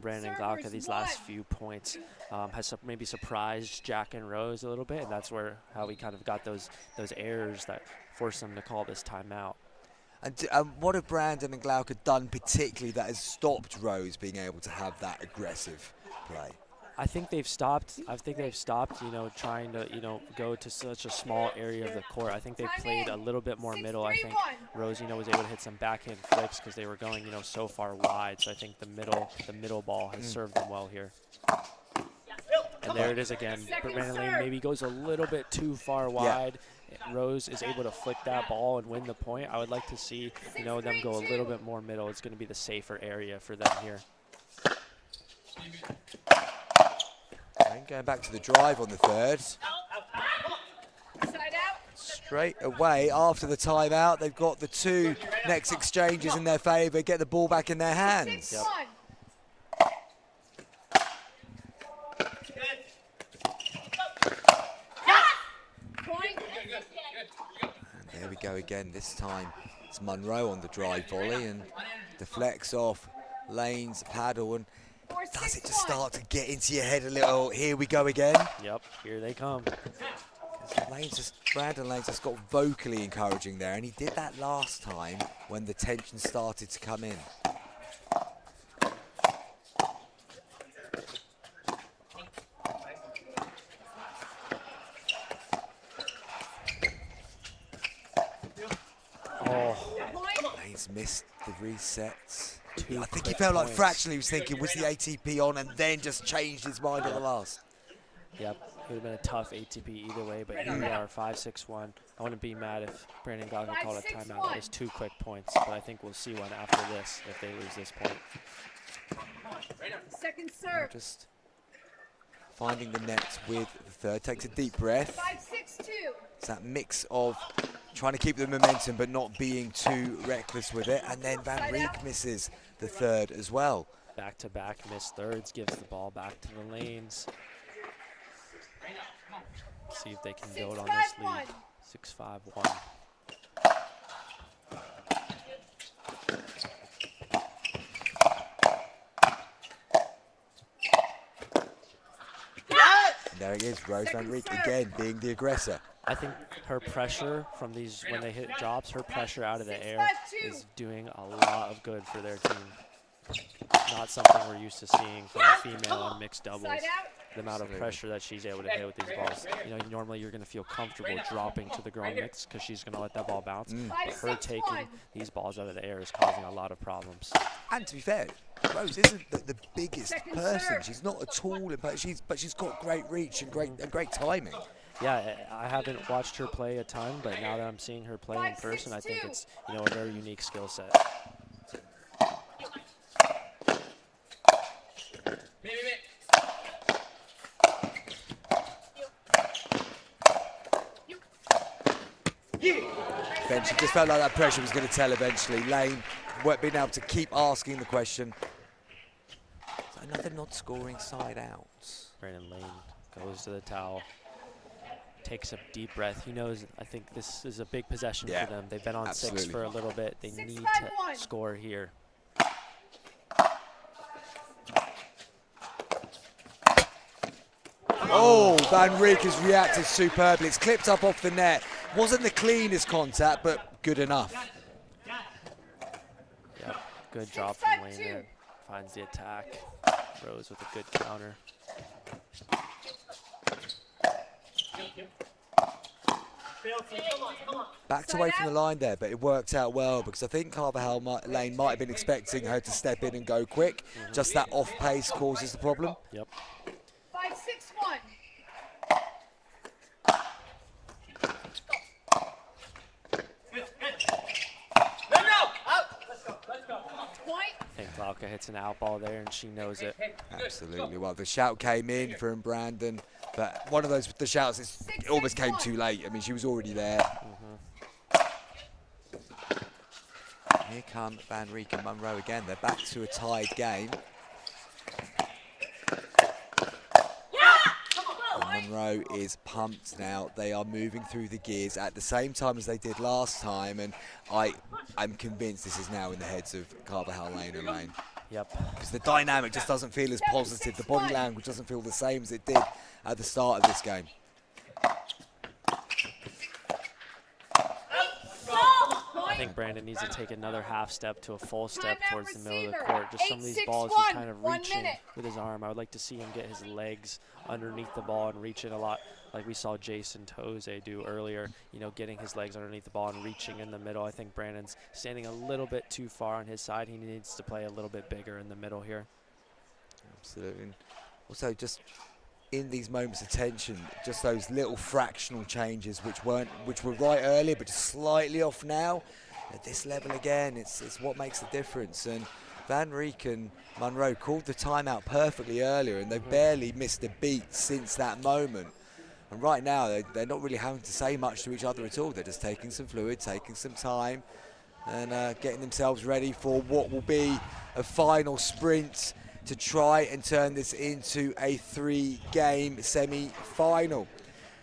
Brandon Glauca these last few points has maybe surprised Jack and Rose a little bit, and that's how we kind of got those errors that forced them to call this timeout. And what have Brandon and Glauca done particularly that has stopped Rose being able to have that aggressive play? I think they've stopped. You know, trying to go to such a small area of the court. I think they've played a little bit more middle. I think Rose, was able to hit some backhand flicks because they were going, so far wide. So I think the middle ball has served them well here. And there it is again. Brandon Lane maybe goes a little bit too far wide. Rose is able to flick that ball and win the point. I would like to see, them go a little bit more middle. It's going to be the safer area for them here. And going back to the drive on the 3rd. Straight away after the timeout, they've got the 2 next exchanges in their favour, get the ball back in their hands. Yep. And there we go again. This time it's Munro on the drive volley and deflects off Lane's paddle. And does it just start to get into your head a little? Here we go again. Yep, here they come. Brandon Lane's just got vocally encouraging there, and he did that last time when the tension started to come in. Lane's missed the resets. I think he felt like fractionally he was thinking, was the ATP on, and then just changed his mind on the last. Yep, it would have been a tough ATP either way, but here we are, 5-6-1. I wouldn't be mad if Brandon Gaga called a timeout. That was 2 quick points, but I think we'll see one after this if they lose this point. Second serve. Just finding the net with the third. Takes a deep breath. 5-6-2. It's that mix of trying to keep the momentum but not being too reckless with it. And then Van Rieck misses the third as well. Back-to-back missed thirds, gives the ball back to the lanes. See if they can build on this lead. 6-5-1. And there it is, Rose Van Rieck again being the aggressor. I think her pressure from these, when they hit drops, her pressure out of the air is doing a lot of good for their team. Not something we're used to seeing from a female on mixed doubles. The amount of pressure that she's able to hit with these balls. You know, normally you're going to feel comfortable dropping to the ground mix because she's going to let that ball bounce. But her taking these balls out of the air is causing a lot of problems. And to be fair, Rose isn't the biggest person. She's not at all, but she's got great reach and great timing. Yeah, I haven't watched her play a ton, but now that I'm seeing her play in person, I think it's, you know, a very unique skill set. She just felt like that pressure was going to tell eventually. Lane being able to keep asking the question. So another not scoring side out. Brandon Lane goes to the towel, takes a deep breath. He knows, I think this is a big possession for them. They've been on 6 for a little bit. They need to score here. Oh, Van Rieck has reacted superbly. It's clipped up off the net. Wasn't the cleanest contact, but good enough. Yep, good job from Lane there. Finds the attack. Rose with a good counter. Backed away from the line there, but it worked out well because I think Carvajal Lane might have been expecting her to step in and go quick. Just that off pace causes the problem. Yep. 5-6-1. I think Glauca hits an out ball there, and she knows it. Absolutely. Well, the shout came in from Brandon, but one of the shouts, it almost came too late. I mean, she was already there. Here come Van Rieck and Munro again. They're back to a tied game. And Munro is pumped now. They are moving through the gears at the same time as they did last time, and I'm convinced this is now in the heads of Carvajal Lane and Lane. Yep. Because the dynamic just doesn't feel as positive. The body language doesn't feel the same as it did at the start of this game. I think Brandon needs to take another half step to a full step towards the middle of the court. Just some of these balls he's kind of reaching with his arm. I would like to see him get his legs underneath the ball and reach it a lot like we saw Jason Toze do earlier, you know, getting his legs underneath the ball and reaching in the middle. I think Brandon's standing a little bit too far on his side. He needs to play a little bit bigger in the middle here. Absolutely. Also, just in these moments of tension, just those little fractional changes which were right earlier but just slightly off now. At this level again, it's what makes the difference. And Van Rieck and Munro called the timeout perfectly earlier, and they've barely missed a beat since that moment. And right now, they're not really having to say much to each other at all. They're just taking some fluid, taking some time, and getting themselves ready for what will be a final sprint to try and turn this into a 3-game semi-final.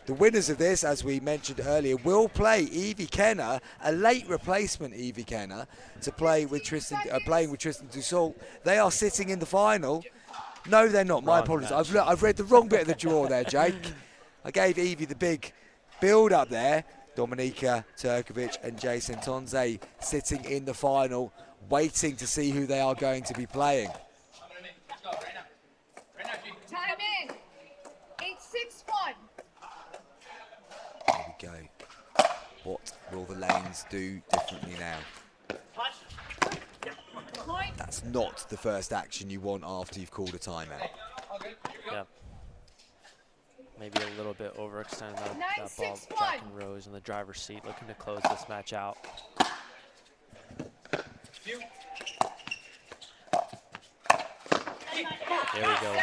The winners of this, as we mentioned earlier, will play Evie Kenner, a late replacement Evie Kenner, to play with Tristan, playing with Tristan Dussault. They are sitting in the final. No, they're not. My apologies. I've read the wrong bit of the draw there, Jake. I gave Evie the big build up there. Dominika Turkovic and Jason Tonze sitting in the final, waiting to see who they are going to be playing. Time in. 8-6-1. There we go. What will the lanes do differently now? That's not the first action you want after you've called a timeout. Yeah. Maybe a little bit overextended that ball. Jack and Rose in the driver's seat looking to close this match out. There we go.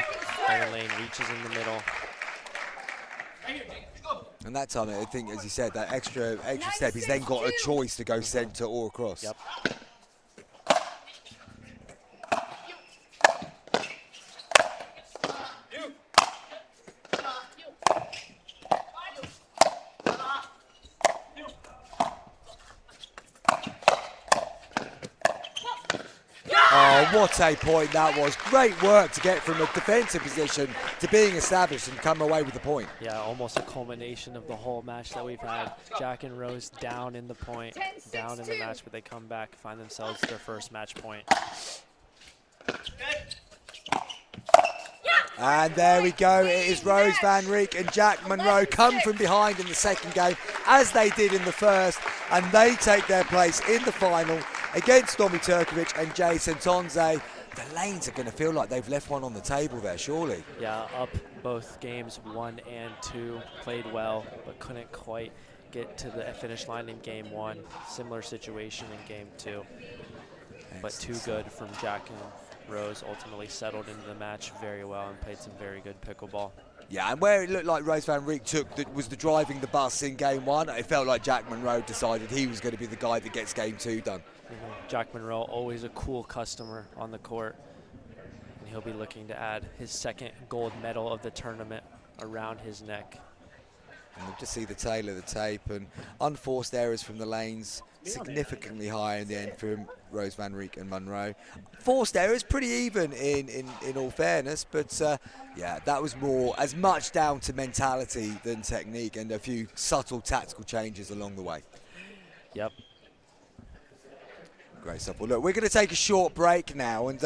Third lane reaches in the middle. And that time, I think, as you said, that extra step, he's then got a choice to go centre or across. Yep. Oh, what a point that was. Great work to get from a defensive position to being established and come away with the point. Yeah, almost a culmination of the whole match that we've had. Jack and Rose down in the point, down in the match, but they come back, find themselves their first match point. And there we go. It is Rose Van Rijk and Jack Monroe come from behind in the second game, as they did in the first, and they take their place in the final against Domi Turkovic and Jason Tonze. The lanes are going to feel like they've left one on the table there, surely. Yeah, up both games 1 and 2, played well, but couldn't quite get to the finish line in game 1. Similar situation in game 2, but too good from Jack and Rose. Ultimately settled into the match very well and played some very good pickleball. Yeah, and where it looked like Rose Van Rijk was the driving the bus in game 1, it felt like Jack Monroe decided he was going to be the guy that gets game 2 done. Jack Monroe, always a cool customer on the court, and he'll be looking to add his second gold medal of the tournament around his neck. And we'll just see the tail of the tape, and unforced errors from the lanes significantly higher in the end from Rose Van Rijk and Monroe. Forced errors pretty even in all fairness, but yeah, that was more as much down to mentality than technique and a few subtle tactical changes along the way. Yep. Great stuff. Well, look, we're going to take a short break now, and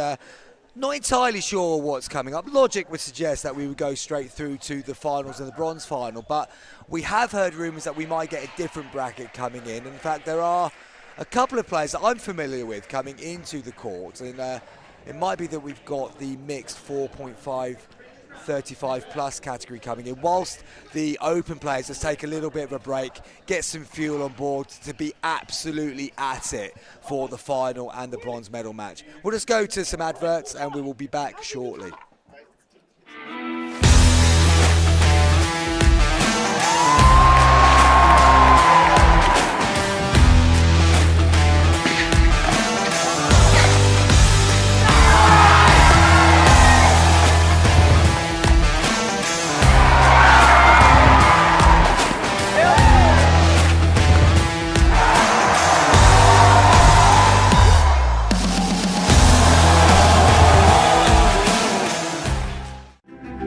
not entirely sure what's coming up. Logic would suggest that we would go straight through to the finals and the bronze final, but we have heard rumours that we might get a different bracket coming in. In fact, there are a couple of players that I'm familiar with coming into the court, and it might be that we've got the mixed 4.5 35 plus category coming in, whilst the open players just take a little bit of a break, get some fuel on board to be absolutely at it for the final and the bronze medal match. We'll just go to some adverts and we will be back shortly.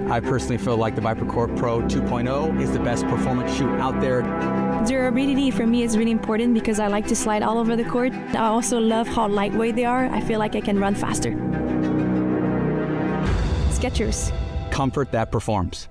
I personally feel like the ViperCore Pro 2.0 is the best performance shoe out there. Durability for me is really important because I like to slide all over the court. I also love how lightweight they are. I feel like I can run faster. Skechers. Comfort that performs.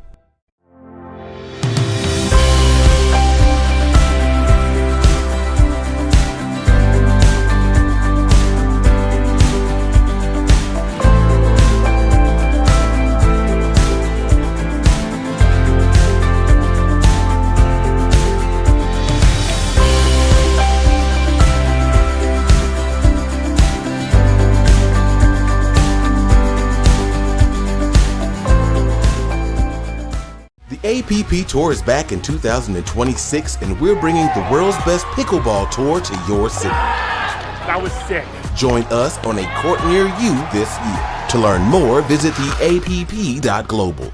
APP Tour is back in 2026, and we're bringing the world's best pickleball tour to your city. That was sick. Join us on a court near you this year. To learn more, visit theapp.global.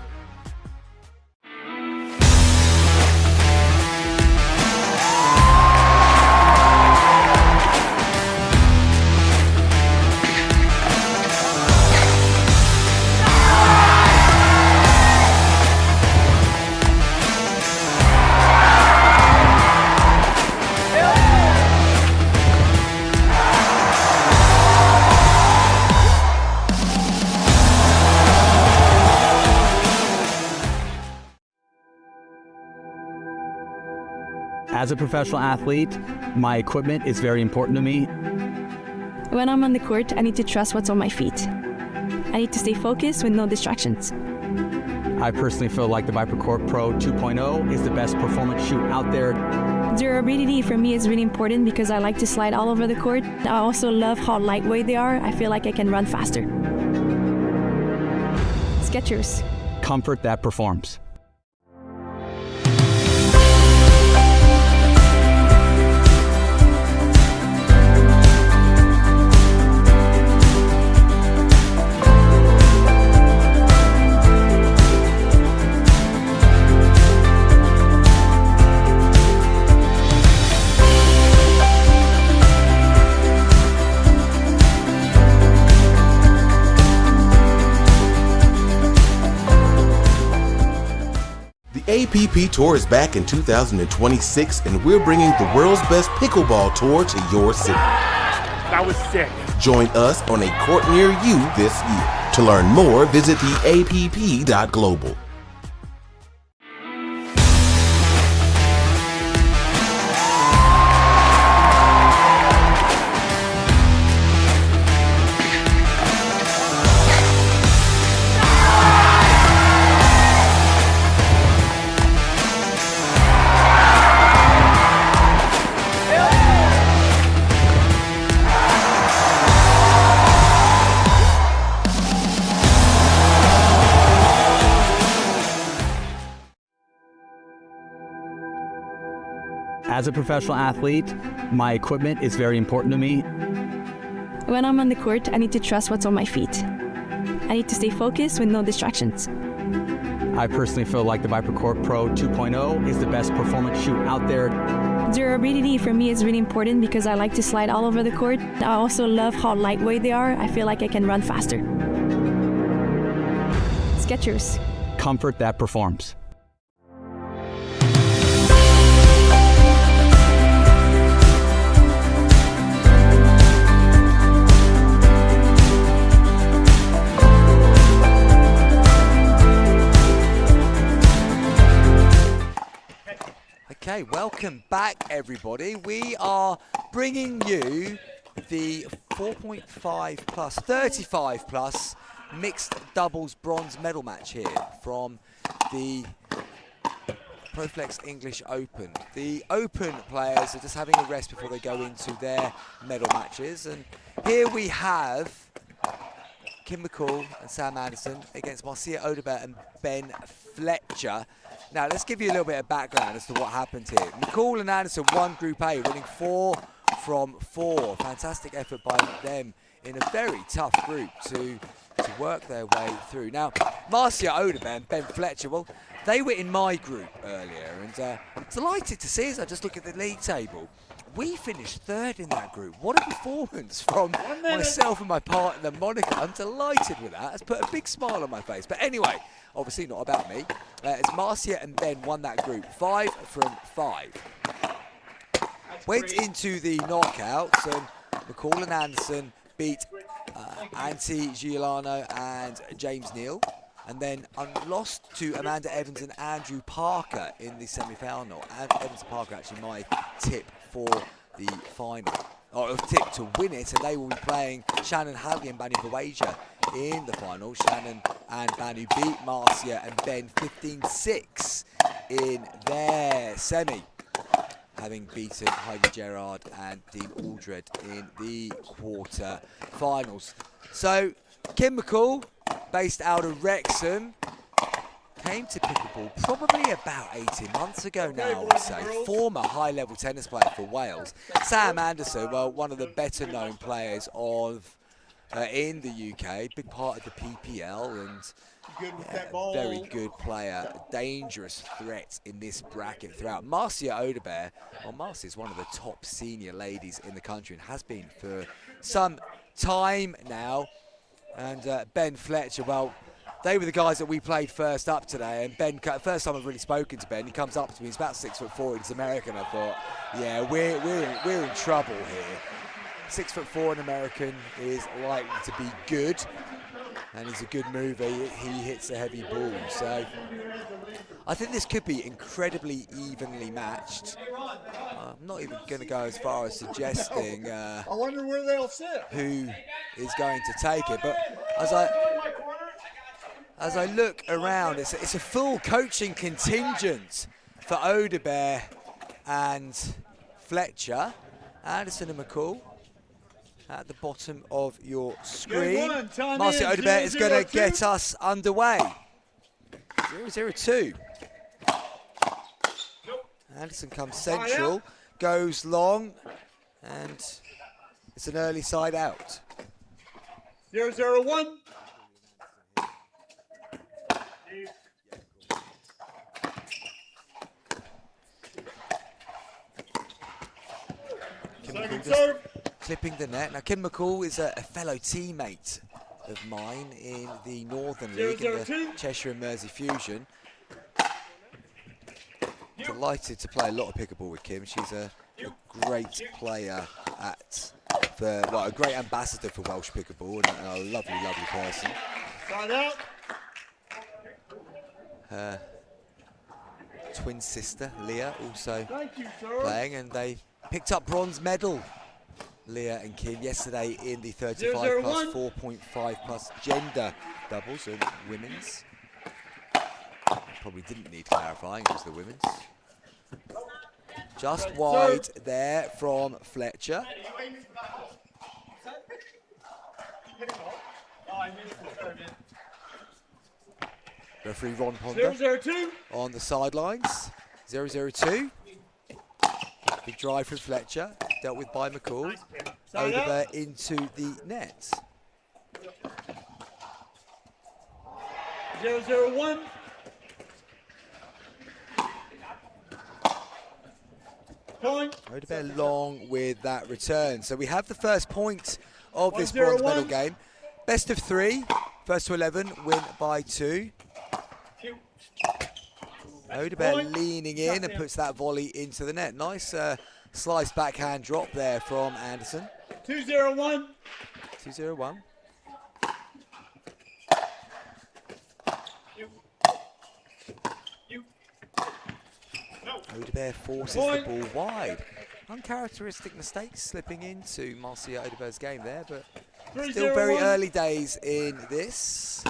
As a professional athlete, my equipment is very important to me. When I'm on the court, I need to trust what's on my feet. I need to stay focused with no distractions. I personally feel like the ViperCourt Pro 2.0 is the best performance shoe out there. Durability for me is really important because I like to slide all over the court. I also love how lightweight they are. I feel like I can run faster. Skechers. Comfort that performs. The APP Tour is back in 2026, and we're bringing the world's best pickleball tour to your city. That was sick. Join us on a court near you this year. To learn more, visit theapp.global. As a professional athlete, my equipment is very important to me. When I'm on the court, I need to trust what's on my feet. I need to stay focused with no distractions. I personally feel like the ViperCourt Pro 2.0 is the best performance shoe out there. Durability for me is really important because I like to slide all over the court. I also love how lightweight they are. I feel like I can run faster. Skechers. Comfort that performs. Okay, welcome back everybody. We are bringing you the 4.5 plus, 35 plus mixed doubles bronze medal match here from the ProFlex English Open. The Open players are just having a rest before they go into their medal matches, and here we have Kim McCall and Sam Anderson against Marcia Odebert and Ben Fletcher. Now, let's give you a little bit of background as to what happened here. McCall and Anderson won Group A, winning 4 from 4. Fantastic effort by them in a very tough group to work their way through. Now, Marcia Odebert and Ben Fletcher, well, they were in my group earlier, and I'm delighted to see as I just look at the league table. We finished 3rd in that group. What a performance from myself and my partner, Monica. I'm delighted with that. It's put a big smile on my face. But anyway, obviously not about me. It's Marcia and Ben won that group, 5 from 5. Went into the knockouts, and McCall and Anderson beat Antti Giuliano and James Neal, and then lost to Amanda Evans and Andrew Parker in the semi-final. And Evans and Parker actually my tip for the final, or a tip to win it, and they will be playing Shannon Hadley and Banu Baweja in the final. Shannon and Banu beat Marcia and Ben 15-6 in their semi, having beaten Heidi Gerard and Dean Aldred in the quarter-finals. So, Kim McCall, based out of Wrexham, came to pickleball probably about 18 months ago now, I would say. Former high-level tennis player for Wales. Sam Anderson, well, one of the better-known players of in the UK, big part of the PPL, and very good player, dangerous threat in this bracket throughout. Marcia Odebert, well, Marcia is one of the top senior ladies in the country and has been for some time now. And Ben Fletcher, well, they were the guys that we played first up today, and Ben, first time I've really spoken to Ben, he comes up to me, he's about 6'4", he's American. I thought, yeah, we're in trouble here. 6'4", an American is likely to be good. And he's a good mover. He hits a heavy ball. So I think this could be incredibly evenly matched. I'm not even going to go as far as suggesting I wonder where they'll sit. who is going to take it. But as I look around, it's a full coaching contingent for Odebear and Fletcher. Anderson and McCall at the bottom of your screen. Marcia Odebear is going to get us underway. 0-0-2. Anderson comes central, goes long, and it's an early side out. 0-0-1. Second serve. Clipping the net. Now, Kim McCall is a fellow teammate of mine in the Northern League in the Cheshire and Mersey Fusion. Delighted to play a lot of pickleball with Kim. She's a great player a great ambassador for Welsh pickleball and a lovely, lovely person. Her twin sister, Leah, also playing, and they picked up bronze medal, Leah and Kim, yesterday in the 35 plus 4.5 plus gender doubles and women's. Probably didn't need clarifying, it was the women's. Just wide there from Fletcher. Referee Ron Ponder on the sidelines. 0-0-2. Big drive from Fletcher, dealt with by McCall. Odebear into the net. 0-0-1. Odebear long with that return. So we have the first point of this bronze medal game. Best of 3, first to 11, win by 2. Odebear leaning in and puts that volley into the net. Nice slice backhand drop there from Anderson. 2-0-1. 2-0-1. Odebear forces the ball wide. Uncharacteristic mistakes slipping into Marcia Odebear's game there, but still very early days in this.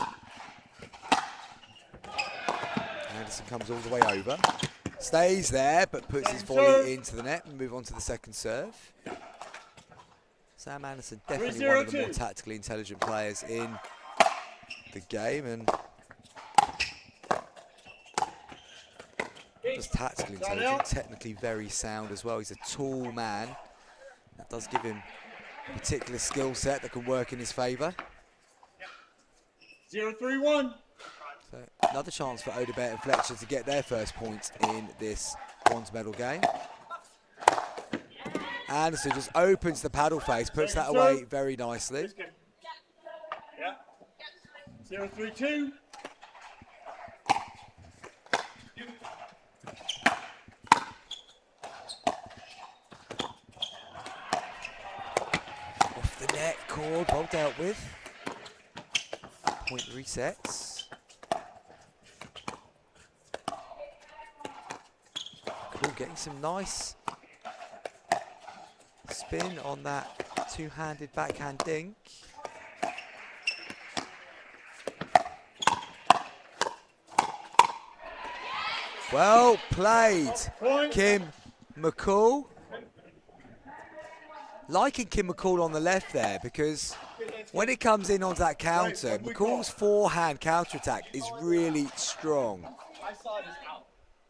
Anderson comes all the way over. Stays there, but puts his volley into the net and move on to the second serve. Sam Anderson, definitely one of the more tactically intelligent players in the game, and just tactically intelligent, technically very sound as well. He's a tall man. That does give him a particular skill set that can work in his favour. 0-3-1. So another chance for Odebear and Fletcher to get their first point in this bronze medal game. Anderson just opens the paddle face, puts that away very nicely. 0-3-2. Off the net, cord, well dealt with. Point resets. Cool, getting some nice spin on that two-handed backhand dink. Well played, Kim McCall. Liking Kim McCall on the left there, because when it comes in onto that counter, McCall's forehand counter-attack is really strong.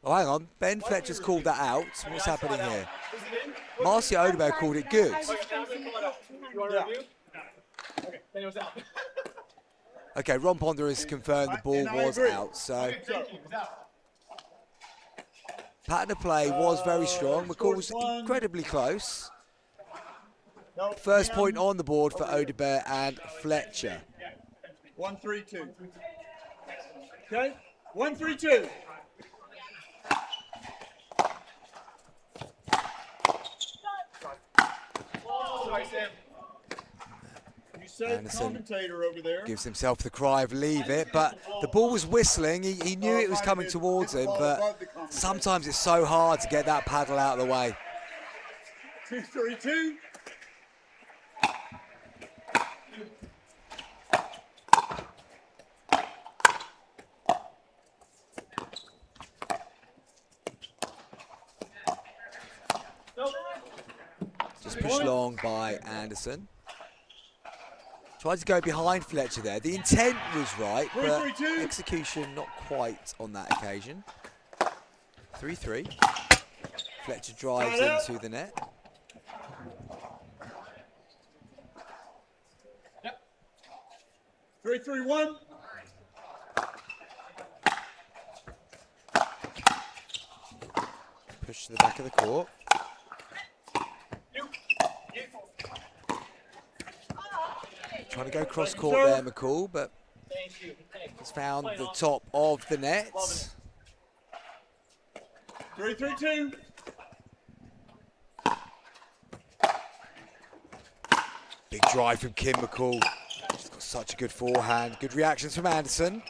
Oh, hang on. Ben Fletcher's called that out. What's happening here? Marcia Odebear called it good. Okay, Ron Ponder has confirmed the ball was out, so pattern of play was very strong. McCall was incredibly close. First point on the board for Odebear and Fletcher. 1-3-2. Okay, 1-3-2. Anderson gives himself the cry of leave it, but the ball was whistling. He knew it was coming towards him, but sometimes it's so hard to get that paddle out of the way. 2-3-2. Just pushed long by Anderson. Tried to go behind Fletcher there. The intent was right, but execution not quite on that occasion. 3-3. Fletcher drives into the net. Yep. 3-3-1. Push to the back of the court. Trying to go cross court there, McCall, but has found the top of the net. 3-3-2. Big drive from Kim McCall. She's got such a good forehand. Good reactions from Anderson.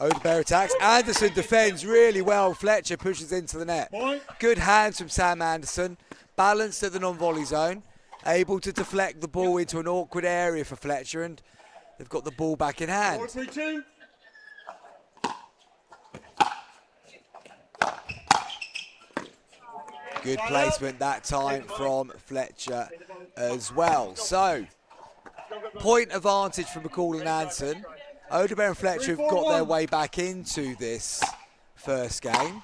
Odebear attacks. Anderson defends really well. Fletcher pushes into the net. Good hands from Sam Anderson. Balanced at the non-volley zone. Able to deflect the ball into an awkward area for Fletcher, and they've got the ball back in hand. 4-3-2. Good placement that time from Fletcher as well. So, point advantage for McCall and Anderson. Odebear and Fletcher have got their way back into this first game.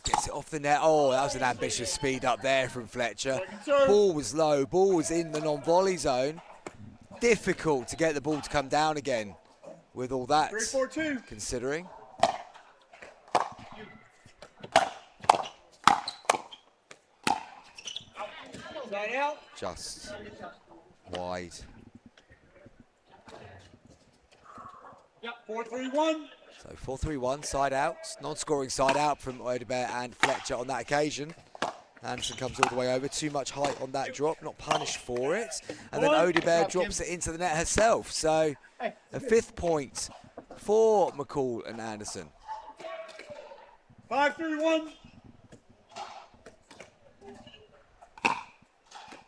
Gets it off the net. Oh, that was an ambitious speed up there from Fletcher. Ball was low. Ball was in the non-volley zone. Difficult to get the ball to come down again with all that considering. Just wide. Yep, 4-3-1. So 4-3-1, side out. Non-scoring side out from Odebear and Fletcher on that occasion. Anderson comes all the way over. Too much height on that drop, not punished for it. And then Odebear drops it into the net herself. So a 5th point for McCall and Anderson. 5-3-1.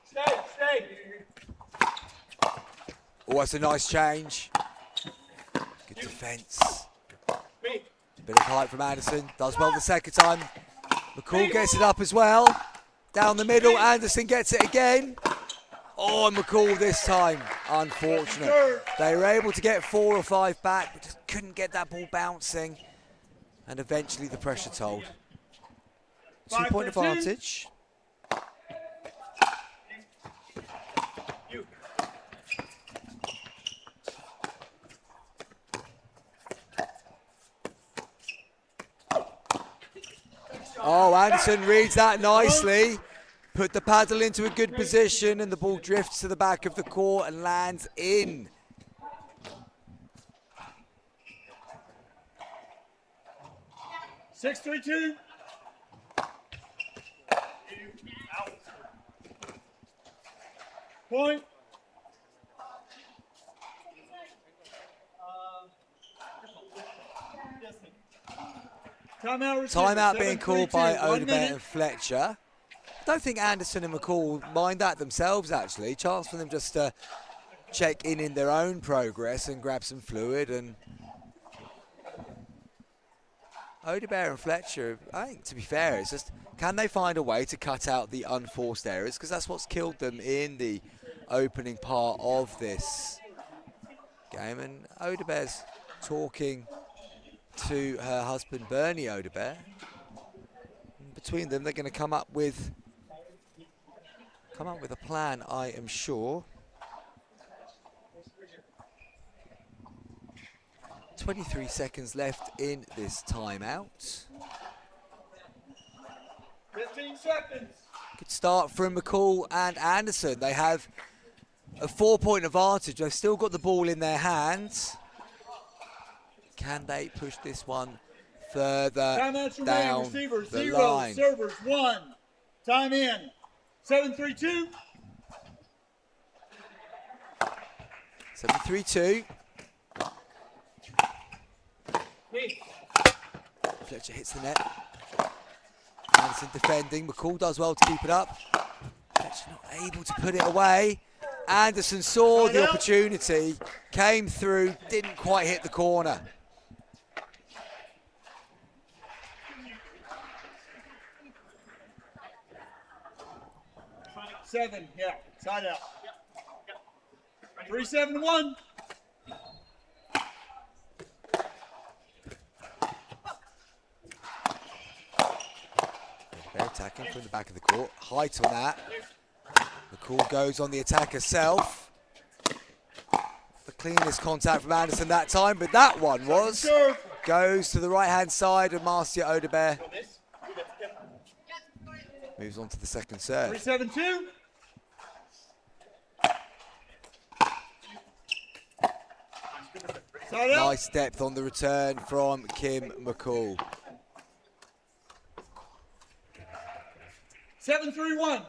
Stay. Oh, that's a nice change. Good defence. Bit of height from Anderson. Does well the second time. McCall gets it up as well. Down the middle. Anderson gets it again. Oh, and McCall this time. Unfortunate. They were able to get 4 or 5 back, but just couldn't get that ball bouncing. And eventually the pressure told. 2-point advantage. Oh, Anderson reads that nicely. Put the paddle into a good position and the ball drifts to the back of the court and lands in. Six, 3-2. Point. Timeout being called by Odebear and Fletcher. I don't think Anderson and McCall mind that themselves, actually. Chance for them just to check in their own progress and grab some fluid. And Odebear and Fletcher, I think, to be fair, it's just, can they find a way to cut out the unforced errors? Because that's what's killed them in the opening part of this game. And Odebear's talking to her husband Bernie Odebear. And between them, they're going to come up with a plan, I am sure. 23 seconds left in this timeout. 15 seconds. Good start from McCall and Anderson. They have a 4-point advantage. They've still got the ball in their hands. Can they push this one further Timeouts remain. down Receivers the 0, line. servers 1. Time in. 7-3-2. 7-3-2. Fletcher hits the net. Anderson defending. McCall does well to keep it up. Fletcher not able to put it away. Anderson saw the opportunity, came through, didn't quite hit the corner. Seven, yeah, side out. 3-7-1. They're attacking from the back of the court. Height on that. McCall goes on the attack herself. The cleanest contact from Anderson that time, but that one goes to the right-hand side of Marcia Odebert. Moves on to the second serve. 3-7-2. Nice depth on the return from Kim McCall. 7-3-1.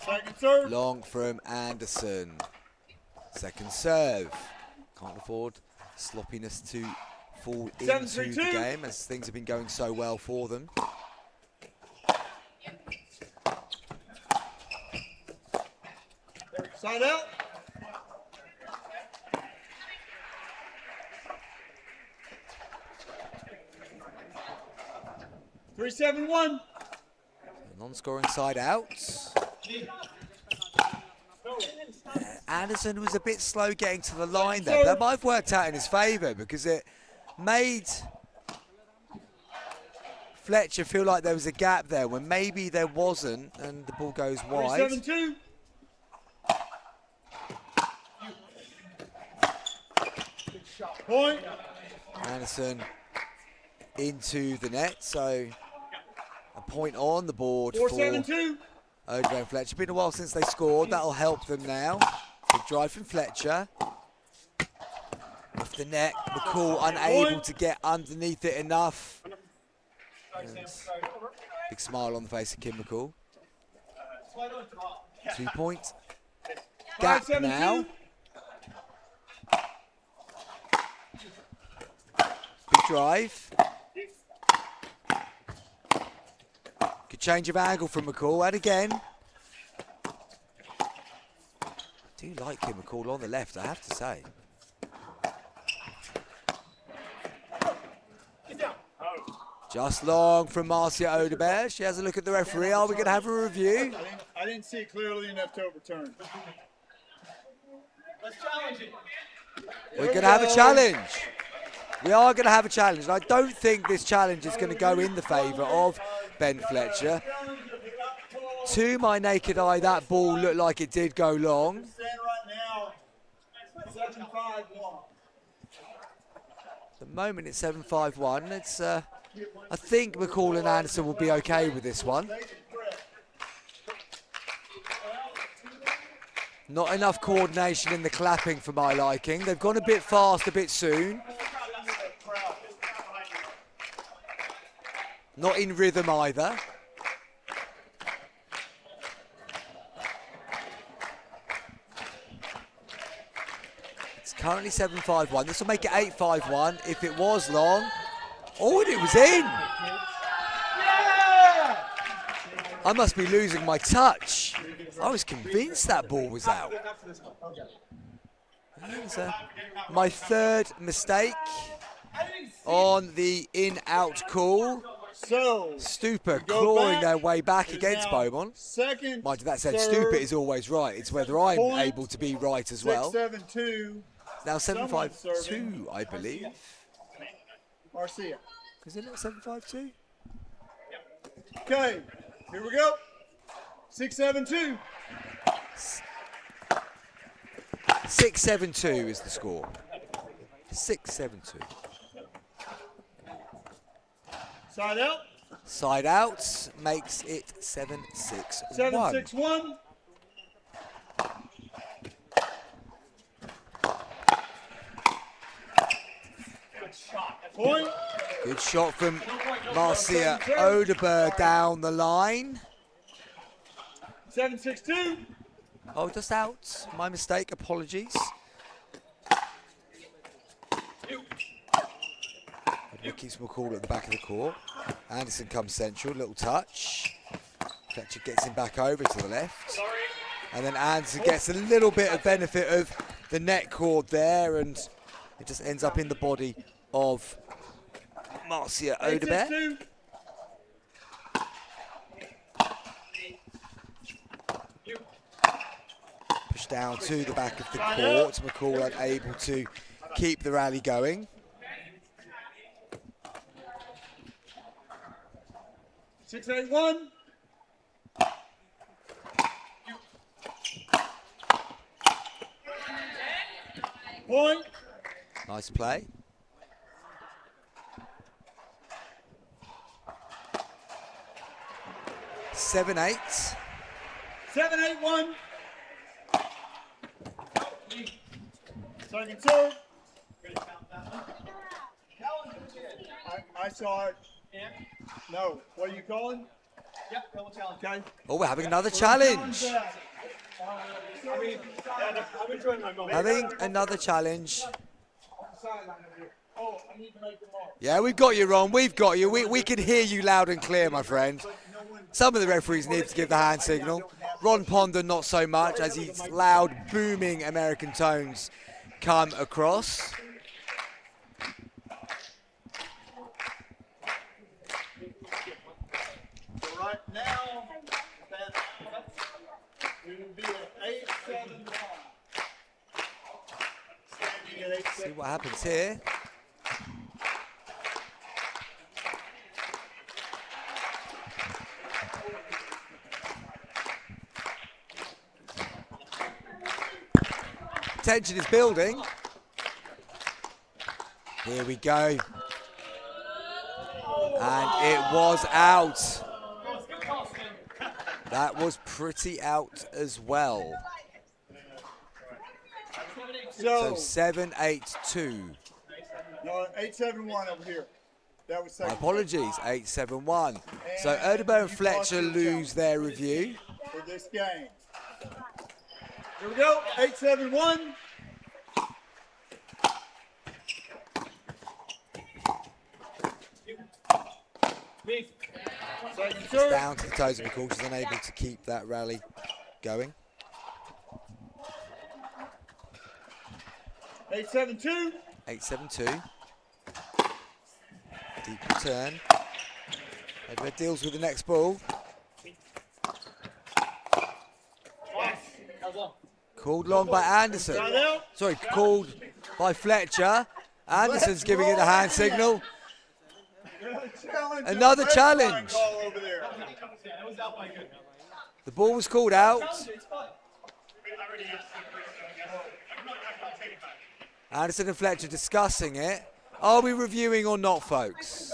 Second serve. Long from Anderson. Second serve. Can't afford sloppiness to fall into the game as things have been going so well for them. Side out. Three, 7-1. Non-scoring side out. Anderson was a bit slow getting to the line there. That might have worked out in his favour because it made Fletcher feel like there was a gap there when maybe there wasn't, and the ball goes wide. 3-7-2. Point. Anderson into the net, so a point on the board 4-7-2. for Odebert and Fletcher. Been a while since they scored. That'll help them now. Big drive from Fletcher. Off the net. McCall unable to get underneath it enough. And big smile on the face of Kim McCall. 2 point gap now. Big drive. Good change of angle from McCall. And again. I do like Kim McCall on the left, I have to say. Just long from Marcia Odebert. She has a look at the referee. Are we going to have a review? I didn't see it clearly enough to overturn. Let's challenge it. We're going to have a challenge. We are going to have a challenge. And I don't think this challenge is going to go in the favour of Ben Fletcher. To my naked eye, that ball looked like it did go long. At the moment it's 7-5-1. It's I think McCall and Anderson will be okay with this one. Not enough coordination in the clapping for my liking. They've gone a bit fast, a bit soon. Not in rhythm either. It's currently 7-5-1. This will make it 8-5-1 if it was long. Oh, and it was in. I must be losing my touch. I was convinced that ball was out. My third mistake on the in-out call. So Stupa clawing their way back against Beaumont. Second. Mind you, that said, Stupa is always right. It's whether I'm able to be right as well. 6-7-2. Now 7-5-2, I believe. Marcia. Isn't it 7-5-2? Okay, here we go. 6-7-2. 6-7-2 is the score. 6-7-2. Side out. Side out makes it 7-6-1. 7-6-1. Good shot. Point. Good shot from Marcia Odeberg down the line. 7-6-2. Oh, just out. My mistake. Apologies. Keeps McCall at the back of the court. Anderson comes central. Little touch. Fletcher gets him back over to the left. And then Anderson gets a little bit of benefit of the net cord there, and it just ends up in the body of Marcia Odeberg. Push down to the back of the court. McCall unable to keep the rally going. 6-8-1. Point. Nice play. Seven, 8. 7-8-1. Second serve. I saw it. No. What are you calling? Yep, double challenge. Okay. Oh, we're having another challenge. Having another challenge. Yeah, we've got you, Ron. We've got you. We can hear you loud and clear, my friend. Some of the referees need to give the hand signal. Ron Ponder, not so much, as his loud, booming American tones come across. Right now, we will be at 8-7-1. Standing at 8-7. See what happens here. Tension is building. Here we go. And it was out. That was pretty out as well. So 7-8-2. No, 8-7-1 over here. That was My second. apologies, 8-7-1. So Odeberg and Fletcher lose their review. For this game. Here we go. 8-7-1. It's down to the toes of McCall. She's unable to keep that rally going. 8-7-2. 8-7-2. Deep return. Odeberg deals with the next ball. Called long by Anderson. Sorry, called by Fletcher. Anderson's giving it a hand signal. Another challenge. The ball was called out. Anderson and Fletcher discussing it. Are we reviewing or not, folks?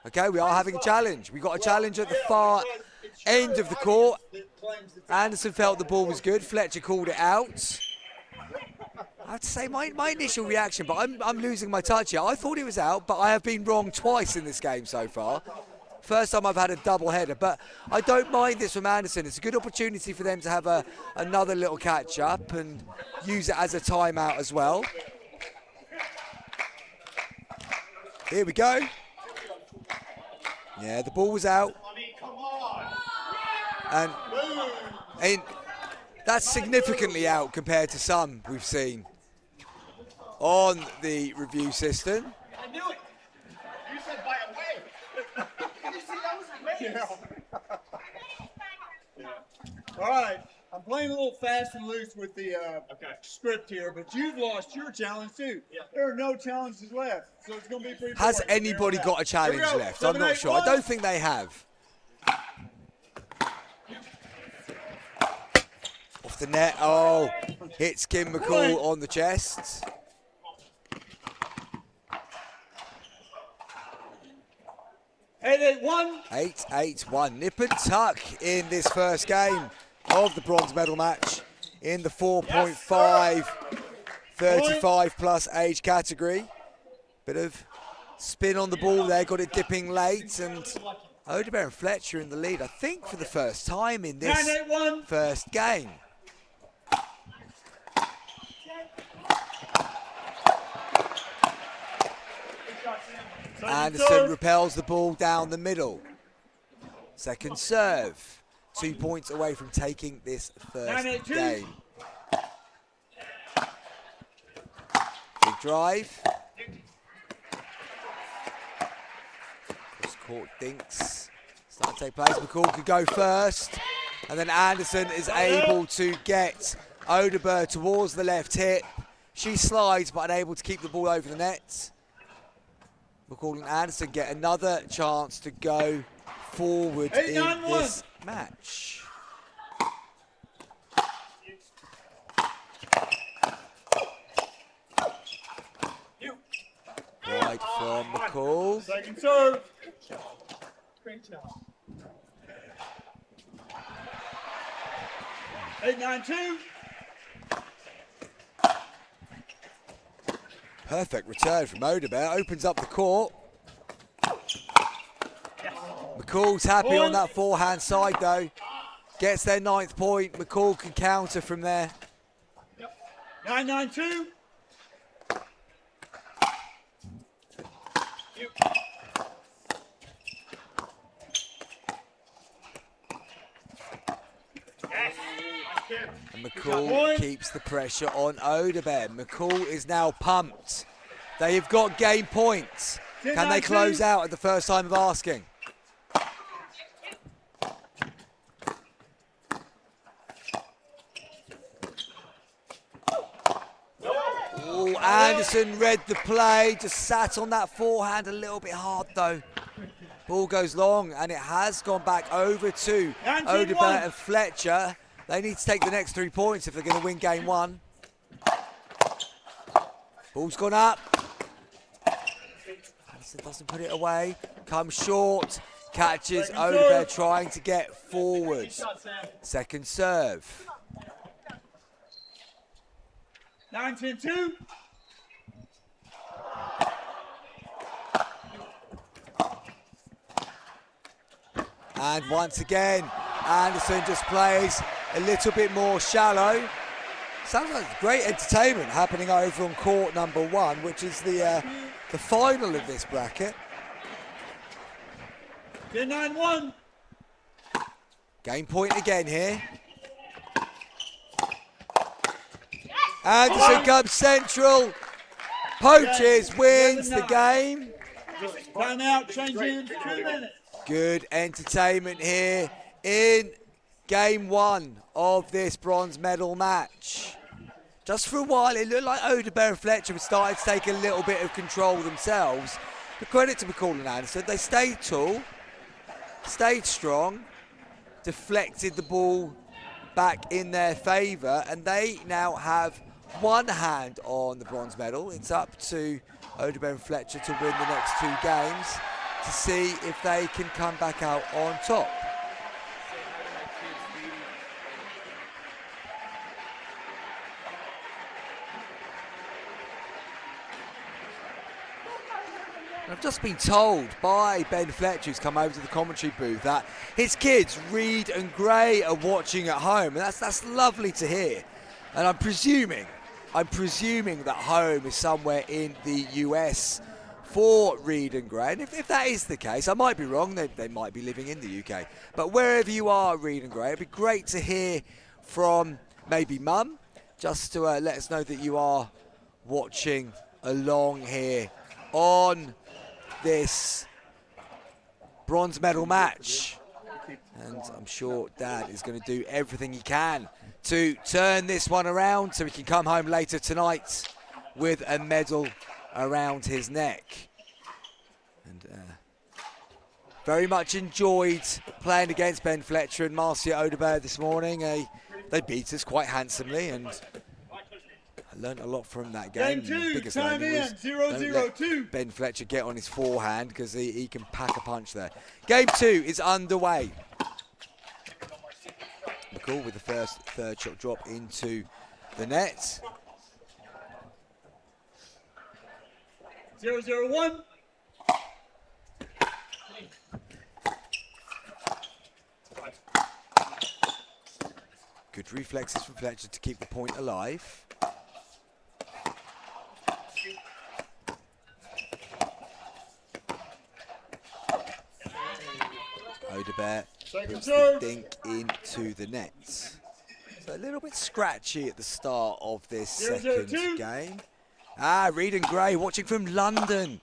Okay, we are having a challenge. We got a challenge at the far end of the court. Anderson felt the ball was good. Fletcher called it out. I have to say, my initial reaction, but I'm losing my touch here. I thought it was out, but I have been wrong twice in this game so far. First time I've had a double header, but I don't mind this from Anderson. It's a good opportunity for them to have another little catch up and use it as a timeout as well. Here we go. Yeah, the ball was out. And that's significantly out compared to some we've seen on the review system. I knew it. You said by a way. Did you see that was amazing? Yeah. All right. I'm playing a little fast and loose with the script here, but you've lost your challenge too. Yeah. There are no challenges left, so it's going to be pretty. Has anybody got a challenge left? I'm not sure. I don't think they have. Off the net. Oh, hits Kim McCall on the chest. Eight, 8-1. 8-8-1. Nip and tuck in this first game of the bronze medal match in the 4.5 35 plus age category. Bit of spin on the ball there, got it dipping late, and Odeberg and Fletcher in the lead, I think for the first time in this first game. Anderson repels the ball down the middle. Second serve. 2 points away from taking this first game. Big drive. Cross court dinks. Start to take place. McCall could go first. And then Anderson is able to get Odeberg towards the left hip. She slides but unable to keep the ball over the net. McCall and Anderson get another chance to go forward in this match. Wide from McCall. Second serve. Great job. 8-9-2. Perfect return from Odeberg. Opens up the court. McCall's happy on that forehand side though. Gets their 9th point. McCall can counter from there. 9-9-2. And McCall keeps the pressure on Odeberg. McCall is now pumped. They have got game points. Can they close out at the first time of asking? Oh, Anderson read the play, just sat on that forehand a little bit hard though. Ball goes long and it has gone back over to Odeberg and Fletcher. They need to take the next 3 points if they're going to win game 1. Ball's gone up. Anderson doesn't put it away. Comes short. Catches Odeberg trying to get forward. Second serve. 9-10-2. And once again, Anderson just plays a little bit more shallow. Sounds like great entertainment happening over on court number 1, which is the final of this bracket. 10-9-1. Game point again here. Anderson comes central. Poaches, wins the game. Time out, change in 2 minutes. Good entertainment here in game 1 of this bronze medal match. Just for a while, it looked like Odeberg and Fletcher were starting to take a little bit of control themselves. But credit to McCall and Anderson, they stayed tall, stayed strong, deflected the ball back in their favour, and they now have one hand on the bronze medal. It's up to Odeberg and Fletcher to win the next 2 games to see if they can come back out on top. I've just been told by Ben Fletcher, who's come over to the commentary booth, that his kids, Reed and Gray, are watching at home, and that's lovely to hear. And I'm presuming that home is somewhere in the US for Reed and Gray. And if that is the case, I might be wrong, they might be living in the UK. But wherever you are, Reed and Gray, it'd be great to hear from maybe Mum, just to let us know that you are watching along here on this bronze medal match. And I'm sure Dad is going to do everything he can to turn this one around so he can come home later tonight with a medal around his neck. And very much enjoyed playing against Ben Fletcher and Marcia Odeberg this morning. They beat us quite handsomely, and I learned a lot from that game. Game 2, biggest time learning in, was 0-0-2. Ben Fletcher get on his forehand because he can pack a punch there. Game 2 is underway. McCall with the third shot drop into the net. 0-0-1. Good reflexes from Fletcher to keep the point alive. Odebert puts the dink into the net. So a little bit scratchy at the start of this second game. Reed and Gray watching from London.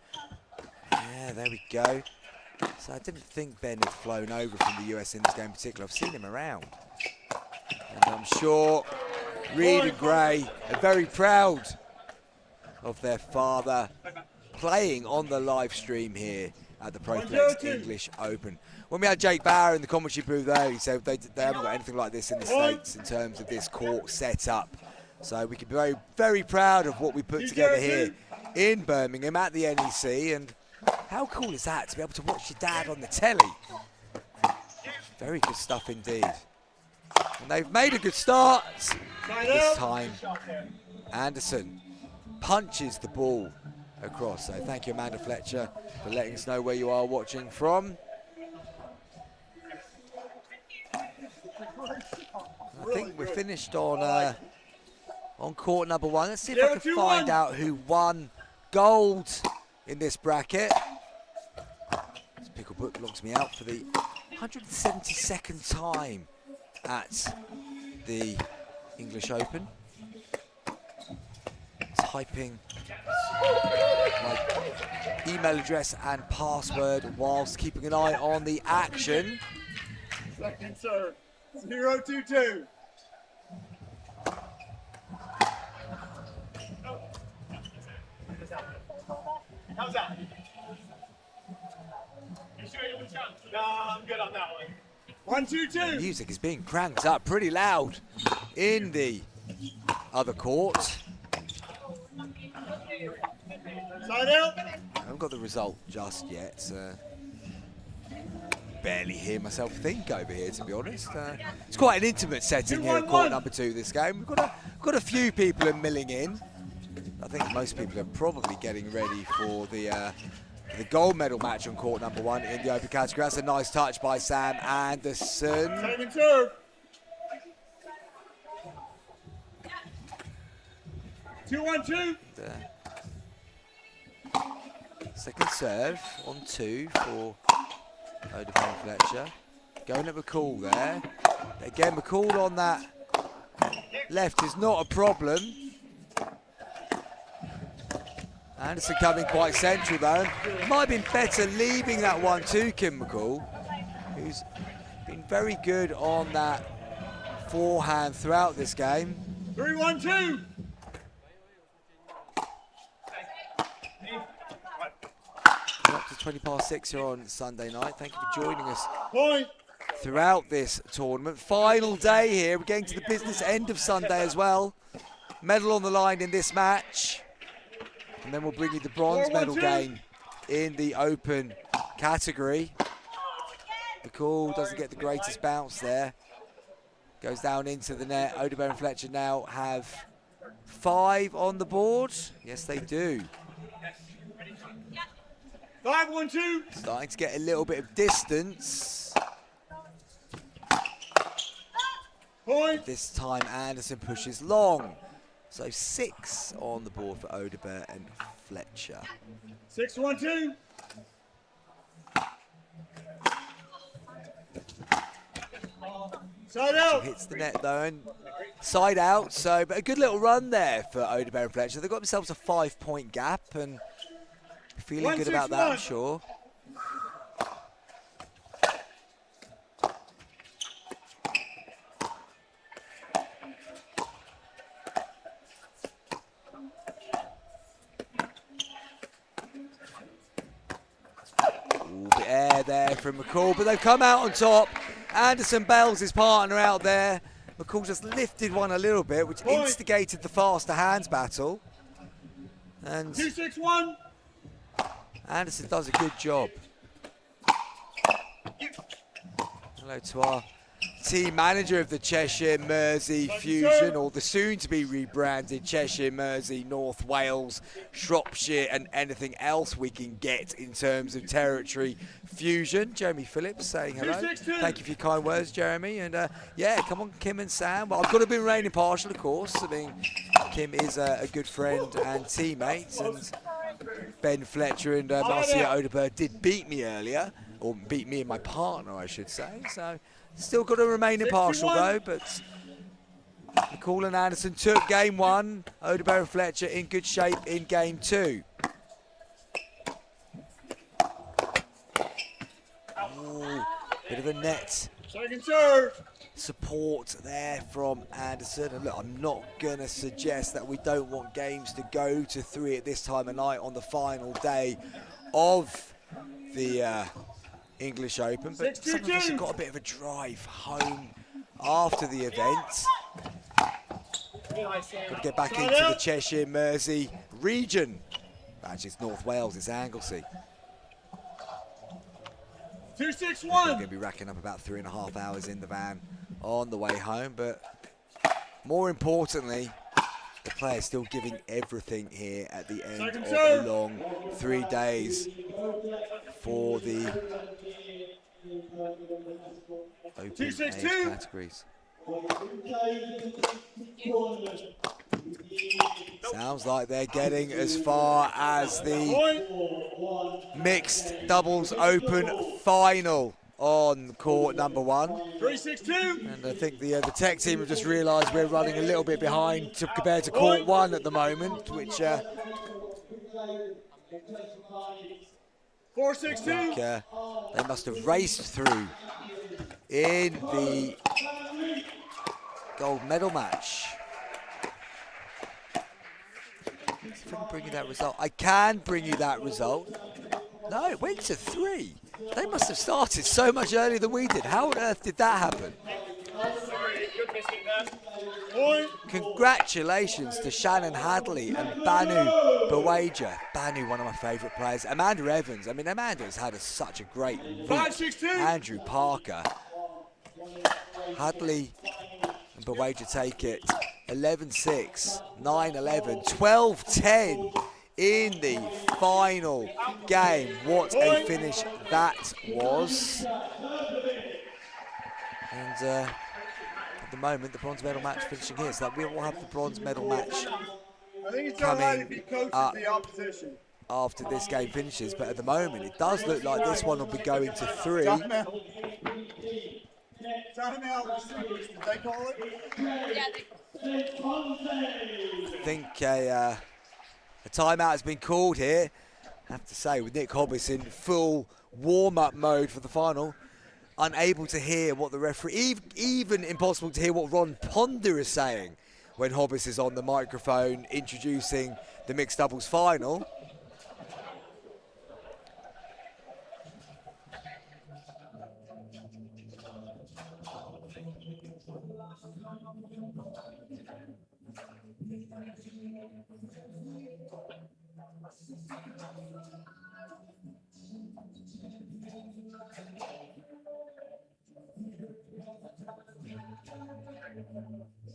Yeah, there we go. So I didn't think Ben had flown over from the US in this game in particular. I've seen him around. And I'm sure Reed and Gray are very proud of their father playing on the live stream here at the ProFlex English Open. When we had Jake Bauer in the commentary booth there, he said they haven't got anything like this in the States in terms of this court setup. So we can be very, very proud of what we put together here in Birmingham at the NEC. And how cool is that to be able to watch your dad on the telly? Very good stuff indeed. And they've made a good start this time. Anderson punches the ball across. So thank you, Amanda Fletcher, for letting us know where you are watching from. I think we're finished on court number 1. Let's see if I can find out who won gold in this bracket. This Picklebook logs me out for the 172nd time at the English Open. Typing my email address and password whilst keeping an eye on the action. Second serve, 0-2-2. How's that? You sure you want to chance? No, I'm good on that one. 1-2-2. The music is being cranked up pretty loud in the other court. Side out. I haven't got the result just yet. Barely hear myself think over here, to be honest. It's quite an intimate setting here at court number 2 this game. We've got a few people milling in. I think most people are probably getting ready for the gold medal match on court number 1 in the open category. That's a nice touch by Sam Anderson. Second serve. 2-1-2. Second serve on 2 for Odebert and Fletcher. Going at McCall there. Again, McCall on that left is not a problem. Anderson coming quite central though. Might have been better leaving that one to Kim McCall, who's been very good on that forehand throughout this game. 3-1-2. Up to 20 past 6 here on Sunday night. Thank you for joining us Point. throughout this tournament. Final day here. We're getting to the business end of Sunday as well. Medal on the line in this match. And then we'll bring you the bronze medal game in the open category. McCall doesn't get the greatest bounce there. Goes down into the net. Odebert and Fletcher now have 5 on the board. Yes, they do. 5-1-2. Starting to get a little bit of distance. Point. This time Anderson pushes long. So 6 on the board for Odebert and Fletcher. 6-1-2. Side out. Hits the net though and side out. So, but a good little run there for Odebert and Fletcher. They've got themselves a 5-point gap and feeling good about that, I'm sure. Bit air there from McCall, but they've come out on top. Anderson bails his partner out there. McCall just lifted one a little bit, which instigated the faster hands battle. And 2-6-1. Anderson does a good job. Hello to our team manager of the Cheshire Mersey Fusion, or the soon-to-be rebranded Cheshire Mersey, North Wales, Shropshire, and anything else we can get in terms of territory fusion. Jeremy Phillips saying hello. Thank you for your kind words, Jeremy. And yeah, come on, Kim and Sam. Well, I've got to be remaining impartial, of course. I mean, Kim is a good friend and teammate, and Ben Fletcher and Marcia Odeberg did beat me earlier, or beat me and my partner, I should say. So still got to remain impartial though, but McCall and Anderson took game one. Odeberg and Fletcher in good shape in game two. Ooh, bit of a net Second serve. support there from Anderson. And look, I'm not going to suggest that we don't want games to go to 3 at this time of night on the final day of the English Open, but some of us have got a bit of a drive home after the event. Got to get back into the Cheshire Mersey region. Actually, it's North Wales, it's Anglesey. 2-6-1. We're going to be racking up about 3.5 hours in the van on the way home, but more importantly, the players still giving everything here at the end of a long 3 days for the Open age categories. Sounds like they're getting as far as the mixed doubles Open final on court number 1. 3-6-2. And I think the tech team have just realised we're running a little bit behind compared to court 1 at the moment, which 4-6-2. They must have raced through in the gold medal match. Let's see if I can bring you that result. I can bring you that result. No, it went to 3. They must have started so much earlier than we did. How on earth did that happen? Congratulations to Shannon Hadley and Banu Bawaja. Banu, one of my favourite players. Amanda Evans. I mean, Amanda has had such a great week. 5-6-2. Andrew Parker. Hadley and Bawaja take it 11-6, 9-11, 12-10 in the final game. What a finish that was. And at the moment, the bronze medal match finishing here. So we will have the bronze medal match coming up after this game finishes. But at the moment, it does look like this one will be going to 3. Timeout. Did they call it? I think a timeout has been called here. I have to say, with Nick Hobbs in full warm-up mode for the final, unable to hear what the referee, even impossible to hear what Ron Ponder is saying when Hobbs is on the microphone introducing the mixed doubles final.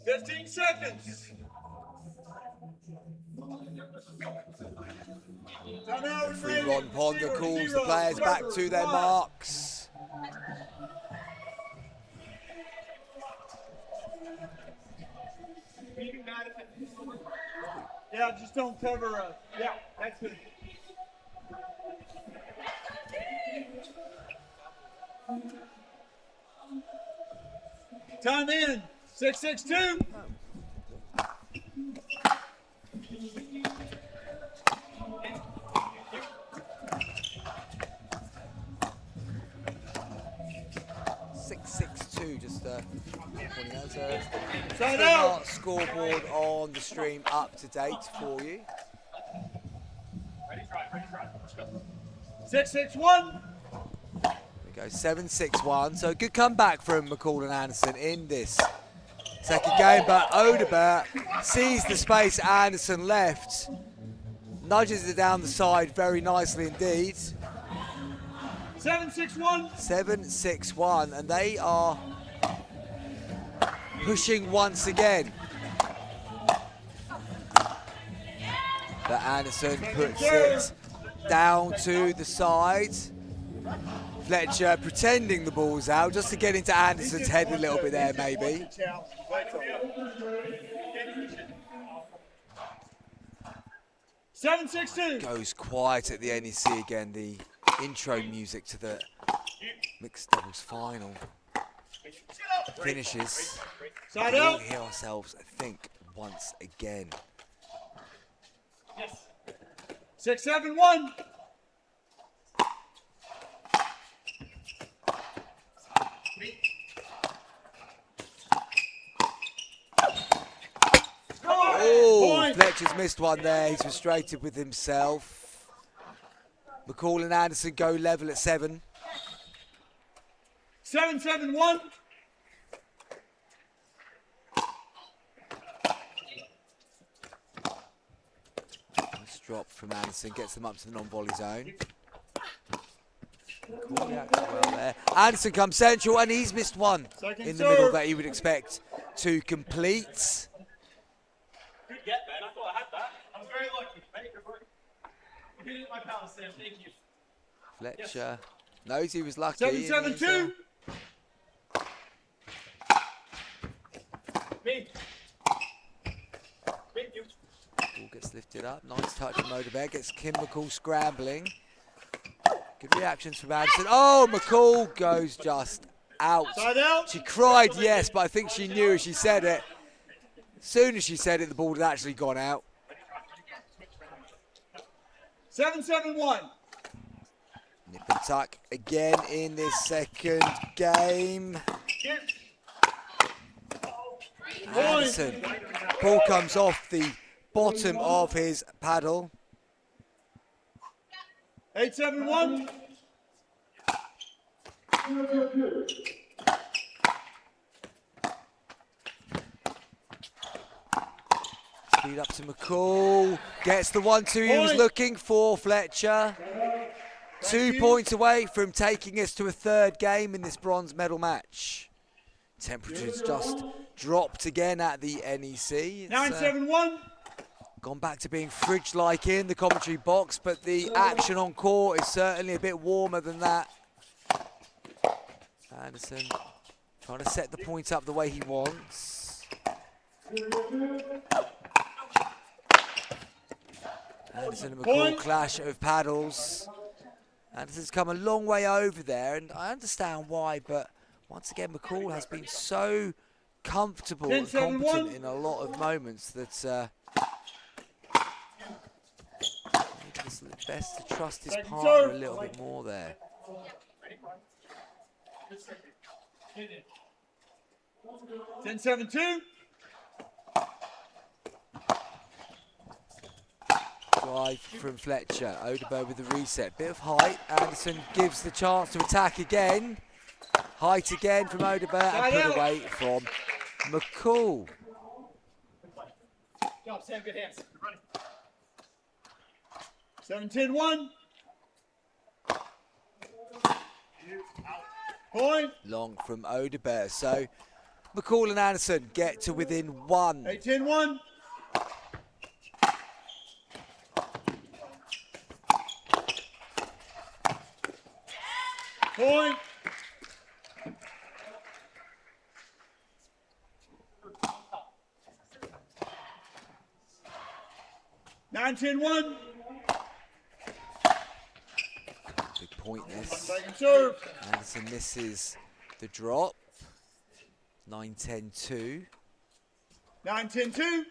$15 seconds. Referee Ron Ponder calls the players back to their marks. Yeah, just don't cover up. Yeah, that's good. Time in. 6-6-2. 6-6-2, just pointing out. Scoreboard on the stream up to date for you. Ready, try. Let's go. 6-6-1. There we go, 7-6-1. So good comeback from McCall and Anderson in this second game, but Odeberg sees the space Anderson left, nudges it down the side very nicely indeed. 7-6-1. 7-6-1, and they are pushing once again. But Anderson puts it down to the side. Fletcher pretending the ball's out just to get into Anderson's head a little bit there, maybe. 7-6-2. Goes quiet at the NEC again, the intro music to the mixed doubles final. Finishes. Side We'll out. hear ourselves think once again. 6-7-1. Oh, Fletcher's missed one there. He's frustrated with himself. McCall and Anderson go level at 7. 7-7-1. Nice drop from Anderson, gets them up to the non-volley zone. McCall reacts well there. Anderson comes central and he's missed one in the middle that he would expect to complete. Good get, man. I thought I had that. I was very lucky. You did it my power, Sam. Thank you. Fletcher knows he was lucky. 7-7-2. Me. Ball gets lifted up. Nice touch from Odeberg. Gets Kim McCall scrambling. Good reactions from Anderson. Oh, McCall goes just out. Side out. She cried yes, but I think she knew as she said it. As soon as she said it, the ball had actually gone out. 7-7-1. Nip and tuck again in this second game. Anderson. Ball comes off the bottom of his paddle. 8-7-1. Speed up to McCall. Gets the 1-2 he was looking for, Fletcher. 2 points away from taking us to a third game in this bronze medal match. Temperatures just dropped again at the NEC. 9-7-1. Gone back to being fridge-like in the commentary box, but the action on court is certainly a bit warmer than that. Anderson trying to set the point up the way he wants. Anderson and McCall clash of paddles. Anderson's come a long way over there, and I understand why, but once again, McCall has been so comfortable and competent in a lot of moments that it's best to trust his partner a little bit more there. 10-7-2. Drive from Fletcher. Odeberg with the reset. Bit of height. Anderson gives the chance to attack again. Height again from Odeberg and put away from McCall. Good job, Sam. Good hands. 7-10-1. Point. Long from Odeberg. So McCall and Anderson get to within 1. 8-10-1. Point. Nine, 10-1. Big point this. Second serve. Anderson misses the drop. 9-10-2. 9-10-2.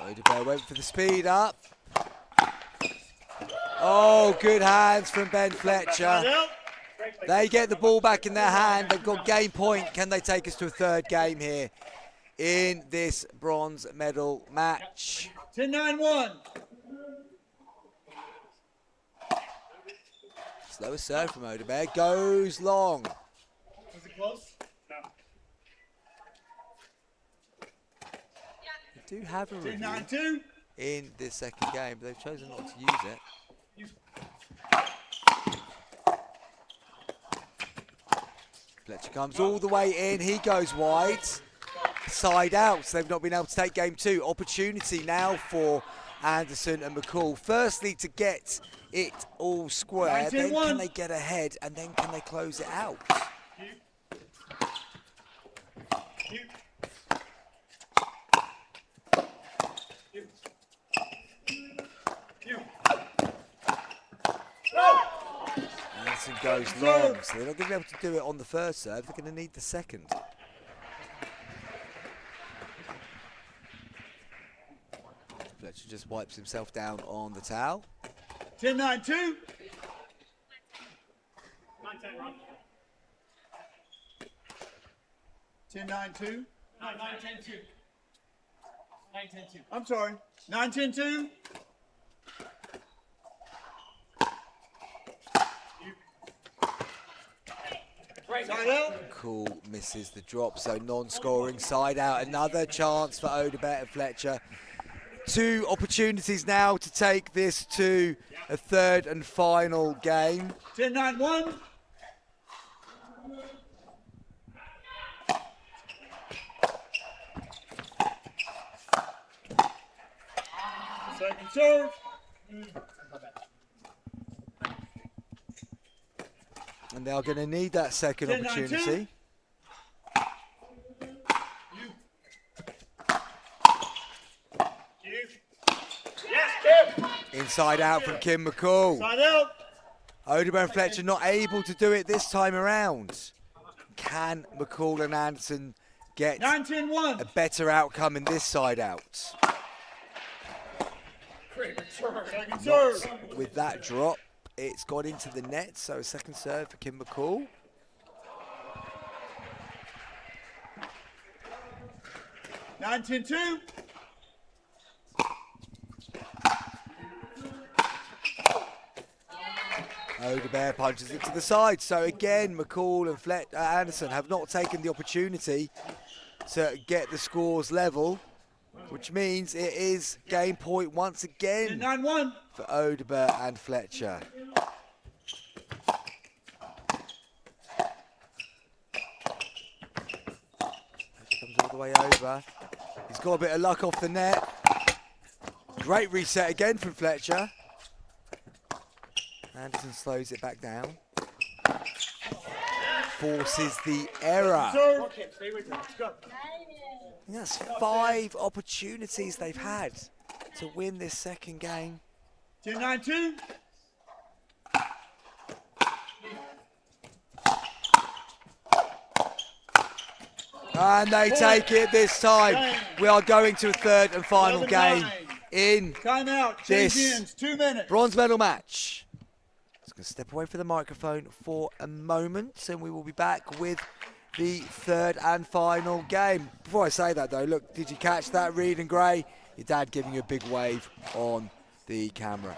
Odeberg went for the speed up. Oh, good hands from Ben Fletcher. They get the ball back in their hand. They've got game point. Can they take us to a third game here in this bronze medal match? 10-9-1. Slower serve from Odeberg. Goes long. close? No. They do have a review 2-9-2. in this second game, but they've chosen not to use it. Fletcher comes all the way in. He goes wide. Side out. So they've not been able to take game two. Opportunity now for Anderson and McCall. Firstly, to get it all square. Then can they get ahead? And then can they close it out? Anderson goes long, so they're not going to be able to do it on the first serve. They're going to need the second. Fletcher just wipes himself down on the towel. 10-9-2. 10-9-2. 9-10-2. 9-10-2. I'm sorry. 9-10-2. Side out. Cool misses the drop, so non-scoring side out. Another chance for Odebert and Fletcher. Two opportunities now to take this to a third and final game. 10-9-1. Second serve. And they are going to need that second 10-9-2. opportunity. Inside out from Kim McCall. Side out. Odebert and Fletcher not able to do it this time around. Can McCall and Anderson get 9-10-1. a better outcome in this side out? Second serve. With that drop, it's got into the net, so a second serve for Kim McCall. Nine, 10-2. Odebert punches it to the side. So again, McCall and Anderson have not taken the opportunity to get the scores level, which means it is game point once again 9-1 for Odebert and Fletcher. Comes all the way over. He's got a bit of luck off the net. Great reset again from Fletcher. Anderson slows it back down. Forces the error. And that's 5 opportunities they've had to win this second game. 10-9-2. And they take it this time. We are going to a third and final game in this 2 minutes. bronze medal match. Just going to step away from the microphone for a moment and we will be back with the third and final game. Before I say that though, look, did you catch that, Reed and Gray? Your dad giving you a big wave on the camera.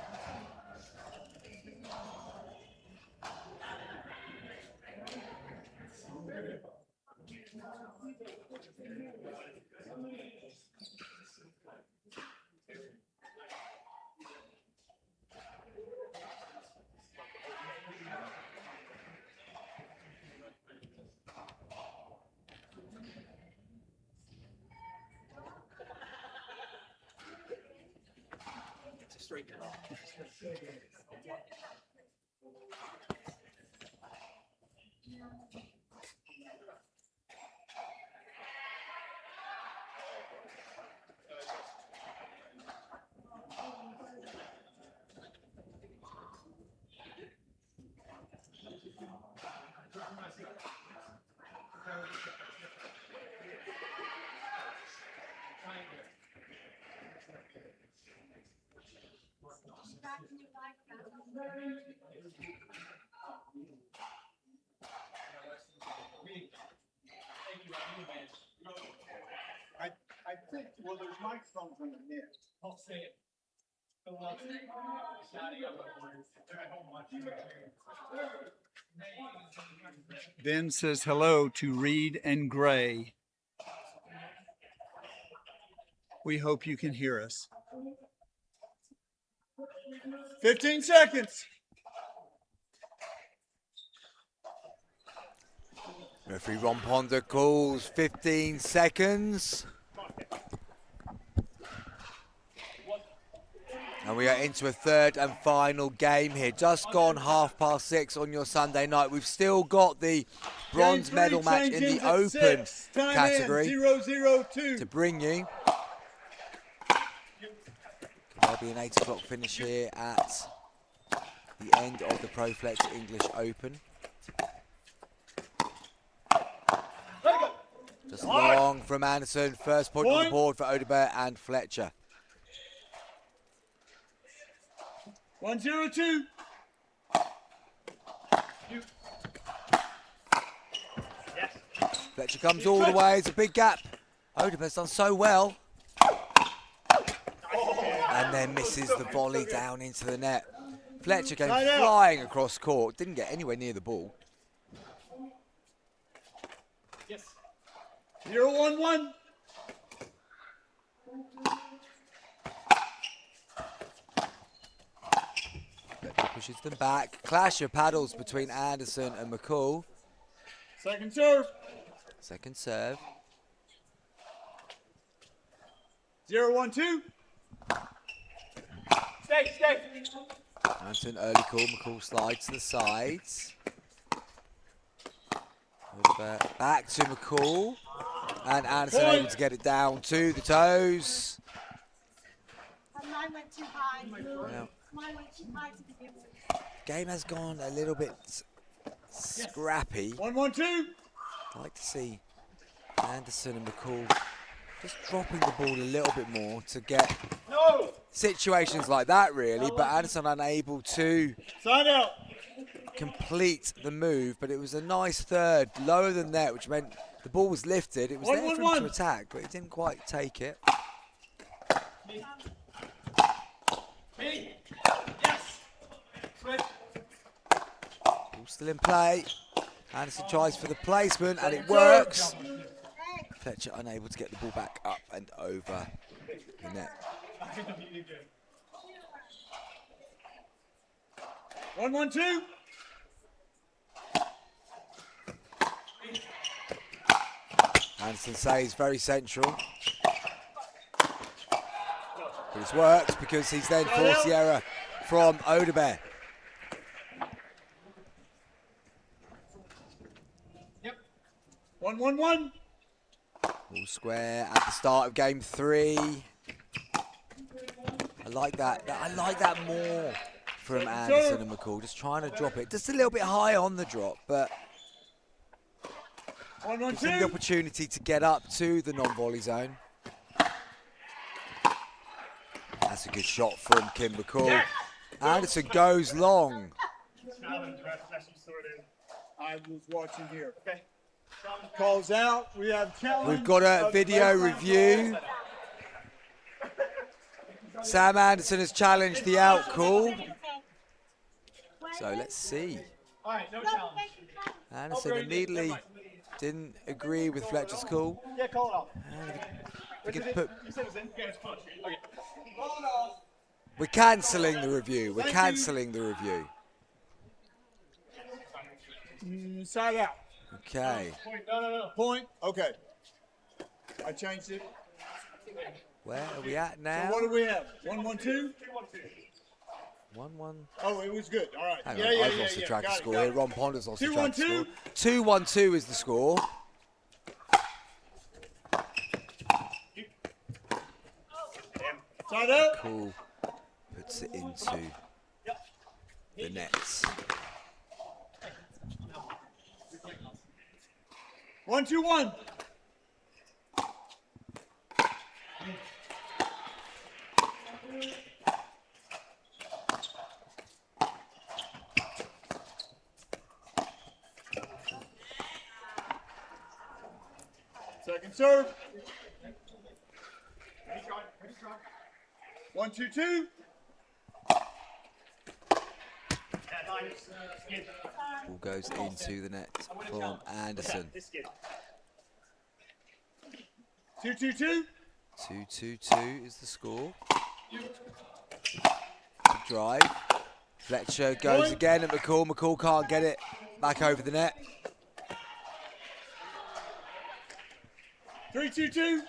I think, well, there's microphones on the net. I'll say it. Ben says hello to Reed and Gray. We hope you can hear us. 15 seconds. Referee Ron Ponder calls 15 seconds. And we are into a third and final game here. Just gone 6:30 on your Sunday night. We've still got the bronze medal match in the open category to bring you. There'll be an 8 o'clock finish here at the end of the ProFlex English Open. Just long from Anderson. First point on the board for Odebert and Fletcher. 1-0-2. Fletcher comes all the way. It's a big gap. Odebert's done so well. And then misses the volley down into the net. Fletcher came flying across court. Didn't get anywhere near the ball. 0-1-1. Pushes them back. Clash of paddles between Anderson and McCall. Second serve. Second serve. 0-1-2. Stay. Anderson early call. McCall slides to the sides. Back to McCall. And Anderson able to get it down to the toes. Mine went too high. Well, Mine went too high to begin with. game has gone a little bit scrappy. 1-1-2. I'd like to see Anderson and McCall just dropping the ball a little bit more to get situations like that, really. But Anderson unable to complete the move. But it was a nice third, lower than net, which meant the ball was lifted. It was there for him to attack, but he didn't quite take it. Ball still in play. Anderson tries for the placement, and it works. Fletcher unable to get the ball back up and over the net. 1-1-2. Anderson says very central. But it's worked because he's then forced the error from Odebert. 1-1-1. All square at the start of game 3. I like that. I like that more from Anderson and McCall. Just trying to drop it. Just a little bit high on the drop, but gives him the opportunity to get up to the non-volley zone. That's a good shot from Kim McCall. Anderson goes long. I was watching here. Calls out. We have challenge. We've got a video review. Sam Anderson has challenged the out call. So let's see. All right, no challenge. Anderson immediately didn't agree with Fletcher's call. Yeah, call it off. We could put, You said it was in? Yeah, it's push. Okay. we're cancelling the review. We're cancelling the review. Side out. Okay. No. Point. Okay. I changed it. Where are we at now? So what do we have? 1-1-2? 1-1. Oh, it was good. All right. Hang on, I've lost the track of score here. Ron Ponder's lost the track of score. 2-1-2. 2-1-2 is the score. Side out. Cool. Puts it into the nets. 1-2-1. Second serve. 1-2-2. Ball goes into the net from Anderson. 2-2-2. 2-2-2 is the score. Drive. Fletcher goes again at McCall. McCall can't get it back over the net. 3-2-2.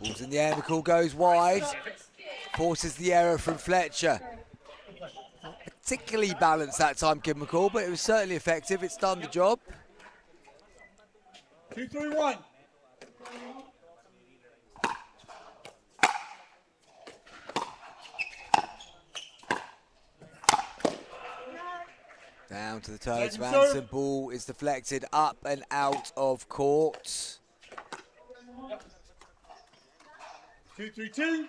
Ball's in the air. McCall goes wide. Forces the error from Fletcher. Not particularly balanced that time, Kid McCall, but it was certainly effective. It's done the job. 2-3-1. Down to the toes of Anderson. Ball is deflected up and out of court. 2-3-2.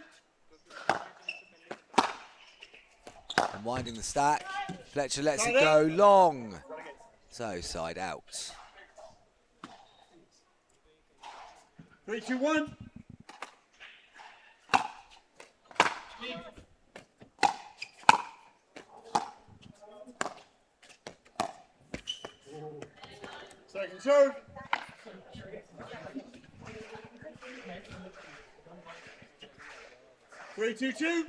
Unwinding the stack. Fletcher lets it go long. So side out. 3-2-1. Second serve. 3-2-2.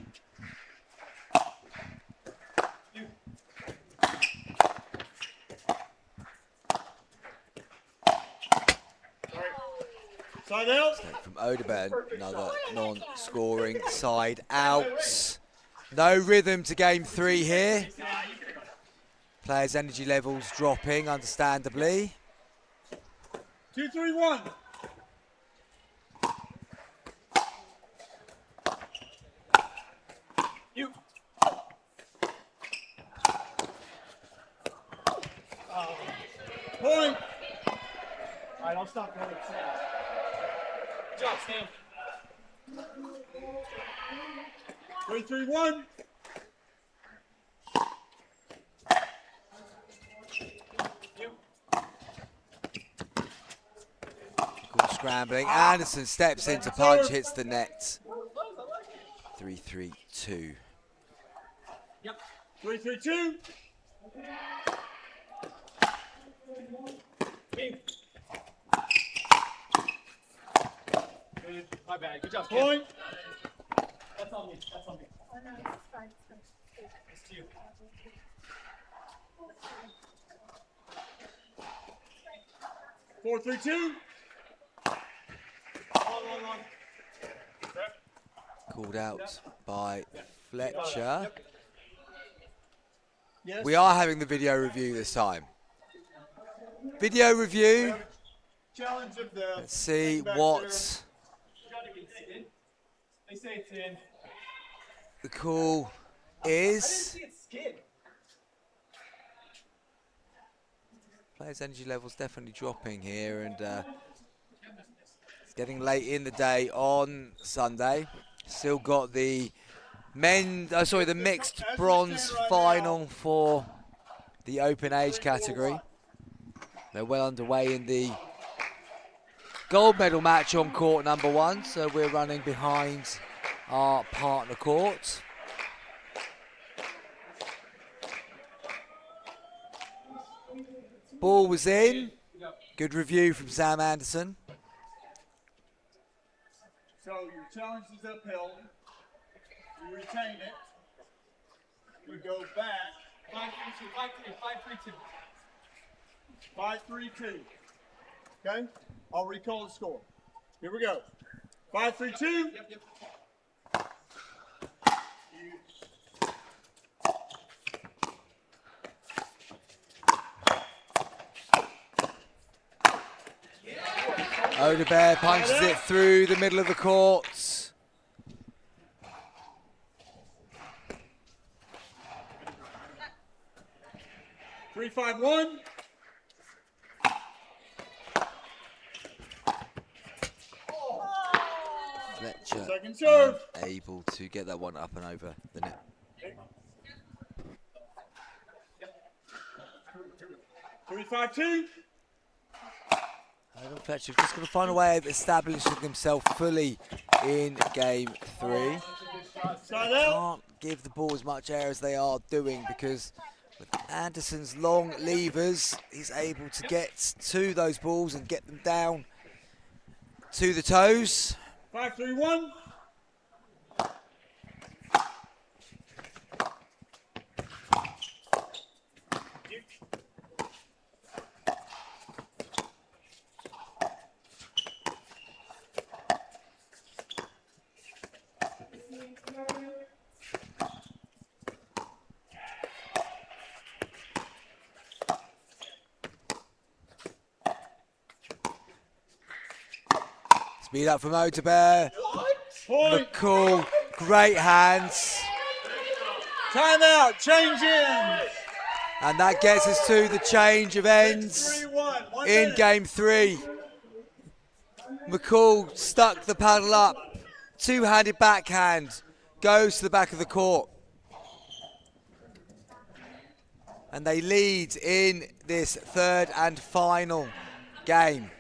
Side out. From Odeberg, another non-scoring side out. No rhythm to game 3 here. Players' energy levels dropping, understandably. 2-3-1. Point. All right, I'll stop there. Good job, Sam. 3-3-1. Good scrambling. Anderson steps in to punch, hits the net. 3-3-2. 3-3-2. My bad. Good job, Kim. Point. That's on me. That's on me. It's to you. 4-3-2. Called out by Fletcher. Yes. We are having the video review this time. Video review. Challenge of the. Let's see what They say it's in. the call is. Players' energy levels definitely dropping here, and it's getting late in the day on Sunday. Still got the the mixed bronze final for the open age category. They're well underway in the gold medal match on court number 1, so we're running behind our partner court. Ball was in. Good review from Sam Anderson. So your challenge is uphill. You retain it. We go back. 5-3-2. Okay? I'll recall the score. Here we go. 5-3-2. Odeberg punches it through the middle of the court. 3-5-1. Fletcher Second serve. able to get that one up and over the net. 3-5-2. Fletcher just going to find a way of establishing himself fully in game 3. Side out. Can't give the ball as much air as they are doing because with Anderson's long levers, he's able to get to those balls and get them down to the toes. 5-3-1. Speed up from Oterbear. Point. McCall, great hands. Timeout. Change in. And that gets us to the change of ends 3-1. 1 in minute. game 3. McCall stuck the paddle up. Two-handed backhand. Goes to the back of the court. And they lead in this third and final game.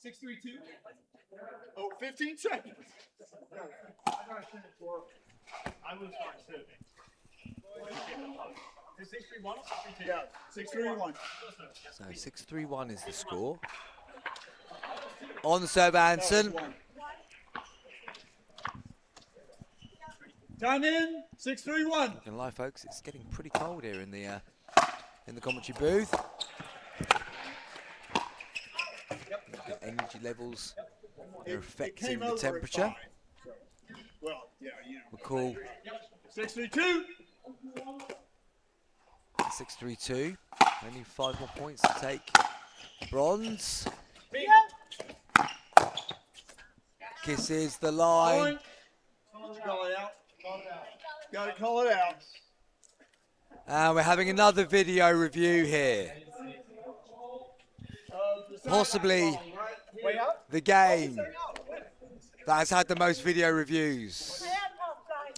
Six, 3-2. Oh, 15 seconds. I would start soon. Is 6-3-1 or 6-3-2? Yeah, 6-3-1. So 6-3-1 is the score. On the serve, Anderson. Time in. 6-3-1. And lie, folks, it's getting pretty cold here in the commentary booth. The energy levels are affecting the temperature. Well, yeah, you know. McCall 6-3-2. 6-3-2. Only 5 more points to take bronze. Kisses the line. Call it out. Got to call it out. And we're having another video review here. Possibly the game that has had the most video reviews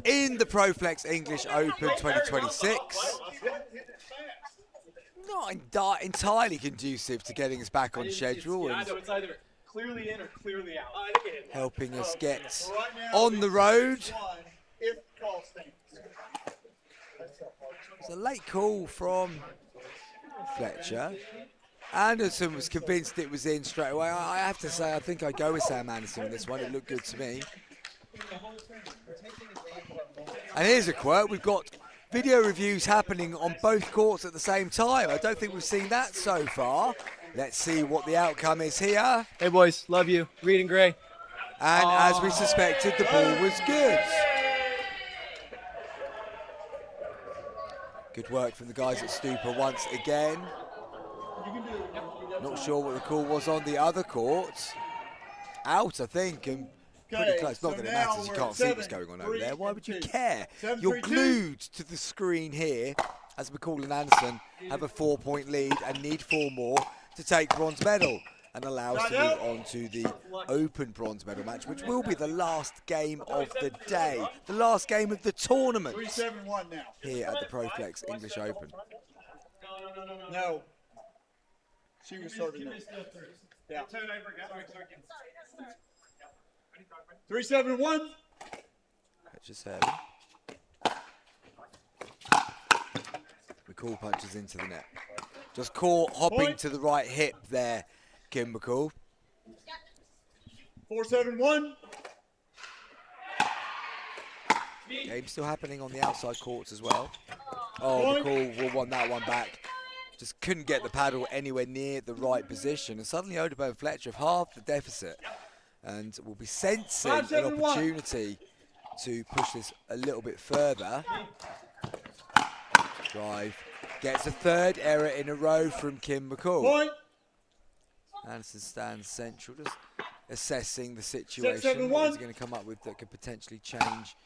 in the ProFlex English Open 2026. Not entirely conducive to getting us back on schedule and it's either clearly in or clearly out. helping us get on the road. If call stands. It's a late call from Fletcher. Anderson was convinced it was in straight away. I have to say, I think I'd go with Sam Anderson in this one. It looked good to me. And here's a quote. We've got video reviews happening on both courts at the same time. I don't think we've seen that so far. Let's see what the outcome is here. Hey, boys. Love you. Reed and Gray. And as we suspected, the ball was good. Good work from the guys at Stupa once again. Not sure what the call was on the other court. Out, I think, and pretty close. Not that it matters, you can't see what's going on over there. Why would you care? You're glued to the screen here as McCall and Anderson have a 4-point lead and need 4 more to take bronze medal and allow us to move on to the open bronze medal match, which will be the last game of the day, the last game of the tournament 3-7-1 now. here at the ProFlex English Open. No. She was serving it. Yeah. 3-7-1. Just McCall punches into the net. Just caught hopping to the right hip there, Kim McCall. 4-7-1. Game still happening on the outside courts as well. Oh, McCall will want that one back. Just couldn't get the paddle anywhere near the right position. And suddenly Oderbo and Fletcher have halved the deficit and will be sensing an opportunity to push this a little bit further. Drive Gets a third error in a row from Kim McCall. Point. Anderson stands central, just assessing the situation. 7-1. What he's going to come up with that could potentially change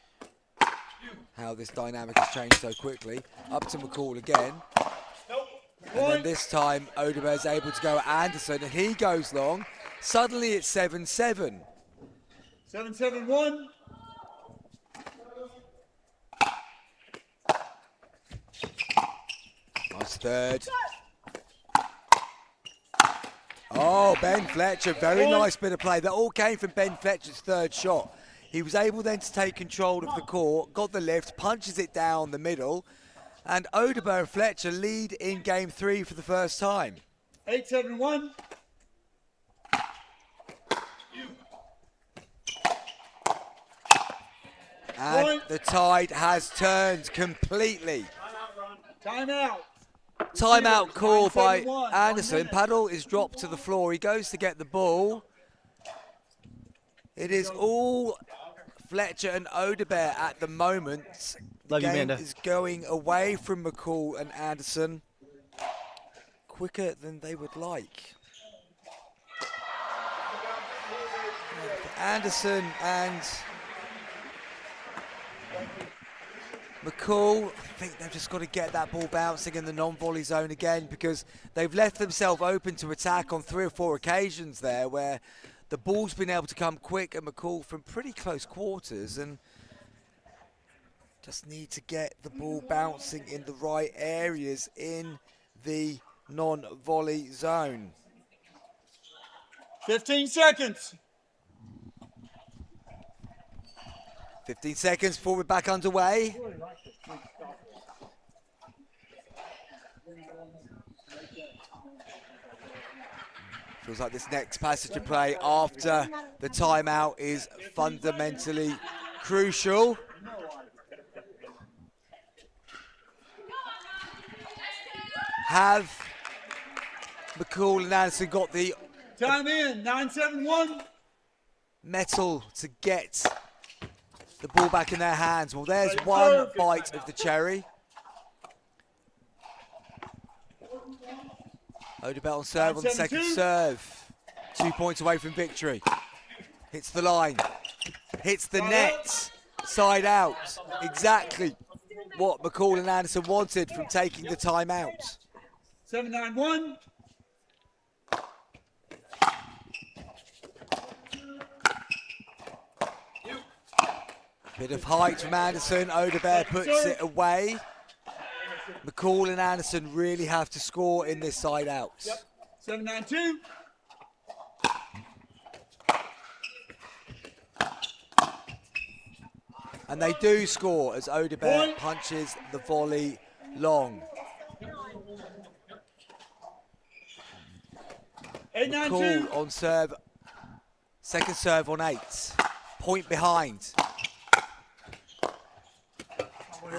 how this dynamic has changed so quickly. Up to McCall again. And then this time, Odeberg is able to go at Anderson, and he goes long. Suddenly it's 7-7. 7-7-1. Nice third. Oh, Ben Fletcher, very nice bit of play. That all came from Ben Fletcher's third shot. He was able then to take control of the court, got the lift, punches it down the middle, and Odeberg and Fletcher lead in game 3 for the first time. 8-7-1. And the tide has turned completely. Timeout. Timeout call by 9-7-1. Anderson. Paddle is dropped to the floor. He goes to get the ball. It is all Fletcher and Odeberg at the moment. The Love you, game Amanda. is going away from McCall and Anderson quicker than they would like. Anderson and McCall, I think they've just got to get that ball bouncing in the non-volley zone again, because they've left themselves open to attack on 3 or 4 occasions there where the ball's been able to come quick at McCall from pretty close quarters, and just need to get the ball bouncing in the right areas in the non-volley zone. 15 seconds. 15 seconds before we're back underway. Feels like this next passage of play after the timeout is fundamentally crucial. Have McCall and Anderson got the Time in. 9-7-1. metal to get the ball back in their hands? Well, there's one bite of the cherry. Odeberg on serve on the second serve. 2 points away from victory. Hits the line. Hits the net. Side out. Exactly what McCall and Anderson wanted from taking the timeout. 7-9-1. Bit of height from Anderson. Odeberg puts it away. McCall and Anderson really have to score in this side out. 7-9-2. And they do score as Odeberg punches the volley long. 8-9-2. McCall on serve. Second serve on 8. Point behind.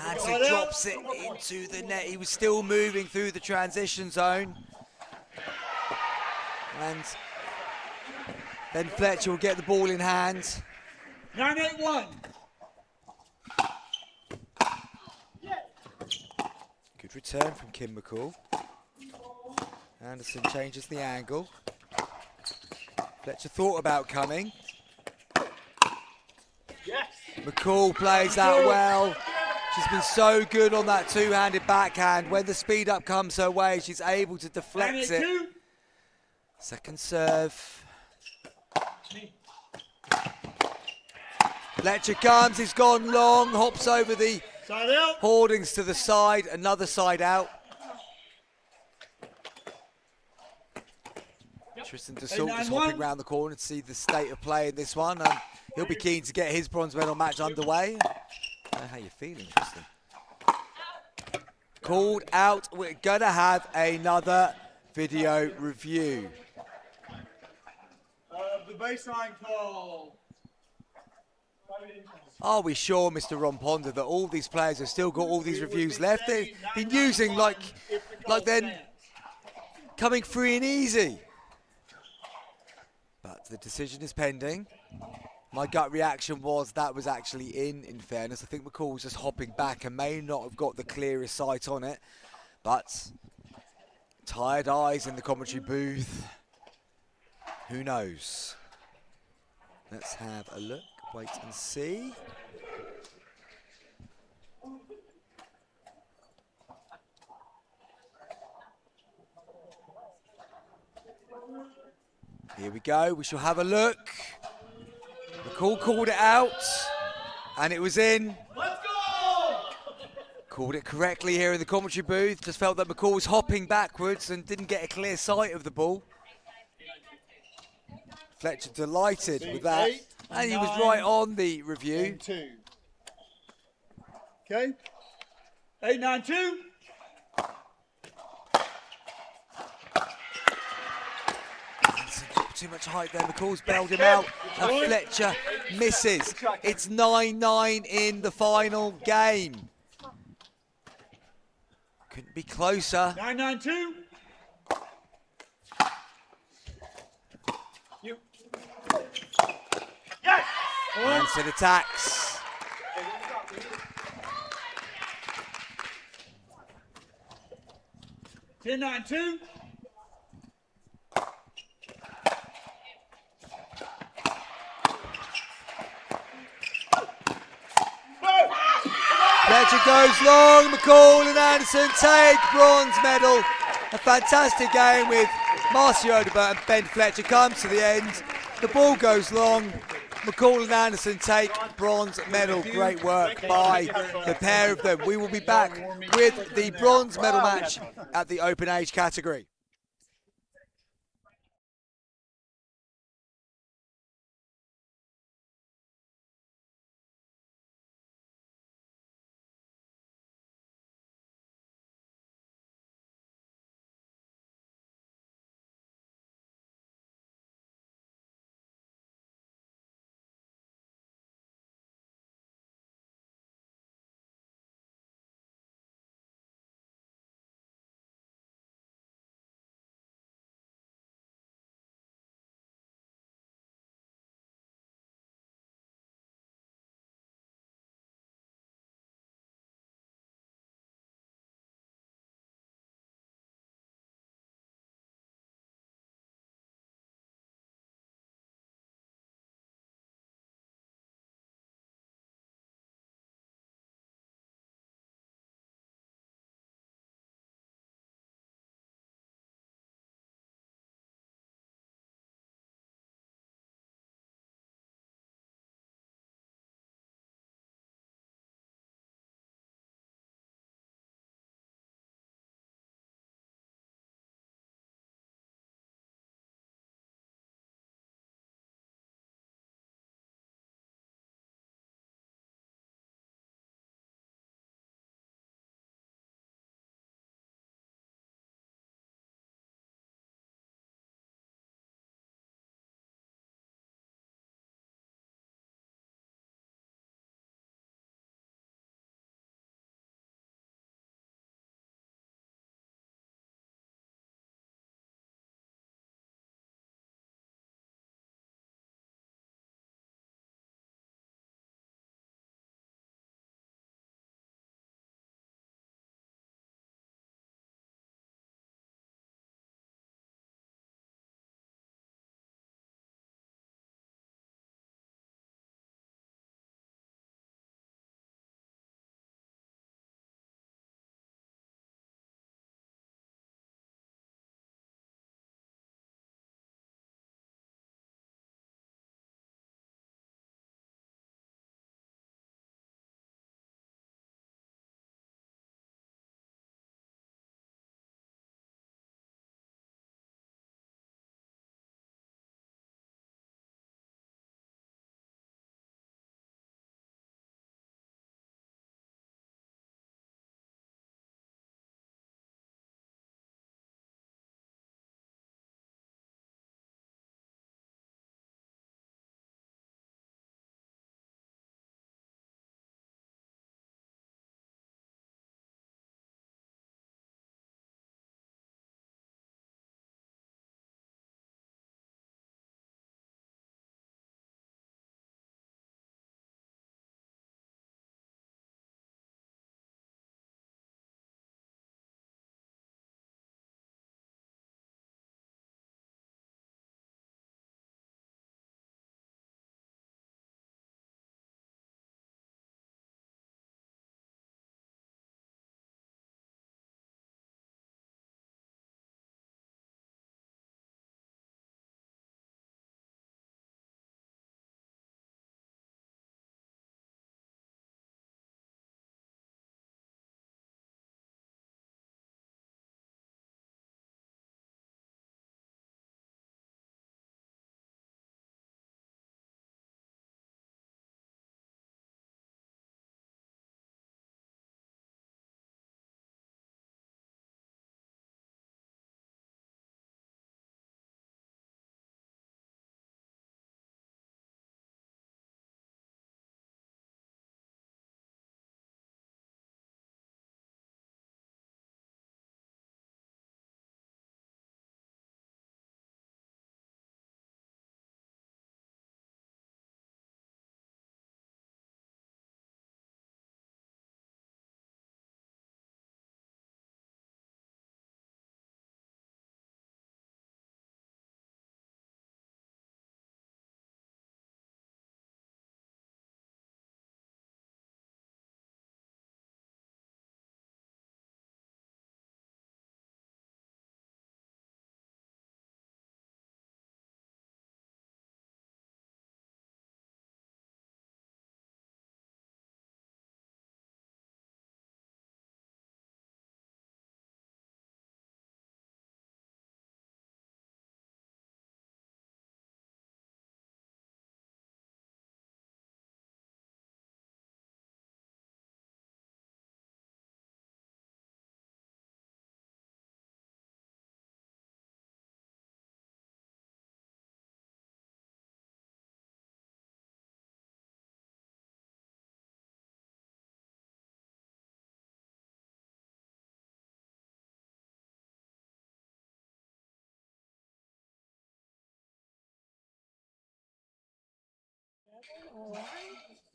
Anderson drops it into the net. He was still moving through the transition zone. And then Fletcher will get the ball in hand. 9-8-1. Good return from Kim McCall. Anderson changes the angle. Fletcher thought about coming. McCall plays that well. She's been so good on that two-handed backhand. When the speed up comes her way, she's able to deflect it. Second serve. Fletcher comes, he's gone long, hops over the hoardings to the side, another side out. Tristan DeSalt is hopping around the corner to see the state of play in this one. He'll be keen to get his bronze medal match underway. I don't know how you're feeling, Tristan. Called out. We're going to have another video review. The baseline call. Are we sure, Mr. Ron Ponder, that all these players have still got all these reviews left? They've been using like they're coming free and easy. But the decision is pending. My gut reaction was that was actually in fairness. I think McCall was just hopping back and may not have got the clearest sight on it. But tired eyes in the commentary booth. Who knows? Let's have a look, wait and see. Here we go, we shall have a look. McCall called it out, and it was in. Let's go! Called it correctly here in the commentary booth. Just felt that McCall was hopping backwards and didn't get a clear sight of the ball. Fletcher delighted with that. And he was right on the review. 2. Okay. 8-9-2. Too much height there. McCall's bailed him out. And Fletcher misses. It's 9-9 in the final game. Couldn't be closer. 9-9-2. Yes! Anderson attacks. Ten, 9-2. Fletcher goes long. McCall and Anderson take bronze medal. A fantastic game with Marcio Odebert and Ben Fletcher comes to the end. The ball goes long. McCall and Anderson take bronze medal. Great work by the pair of them. We will be back with the bronze medal match at the open age category.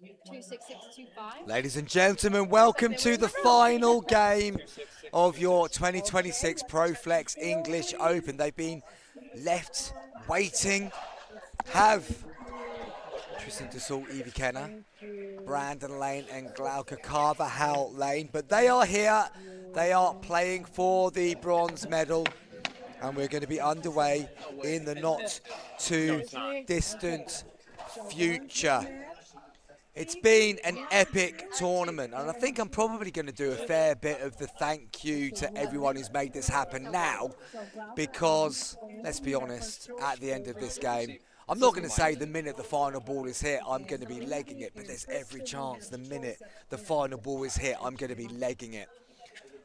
26625. Ladies and gentlemen, welcome to the final game of your 2026 ProFlex English Open. They've been left waiting. Have Tristan Dussault, Evie Kenner, Brandon Lane and Glauca Carvajal Lane. But they are here. They are playing for the bronze medal. And we're going to be underway in the not too distant future. It's been an epic tournament, and I think I'm probably going to do a fair bit of the thank you to everyone who's made this happen now, because, let's be honest, at the end of this game, I'm not going to say the minute the final ball is hit, I'm going to be legging it, but there's every chance the minute the final ball is hit, I'm going to be legging it.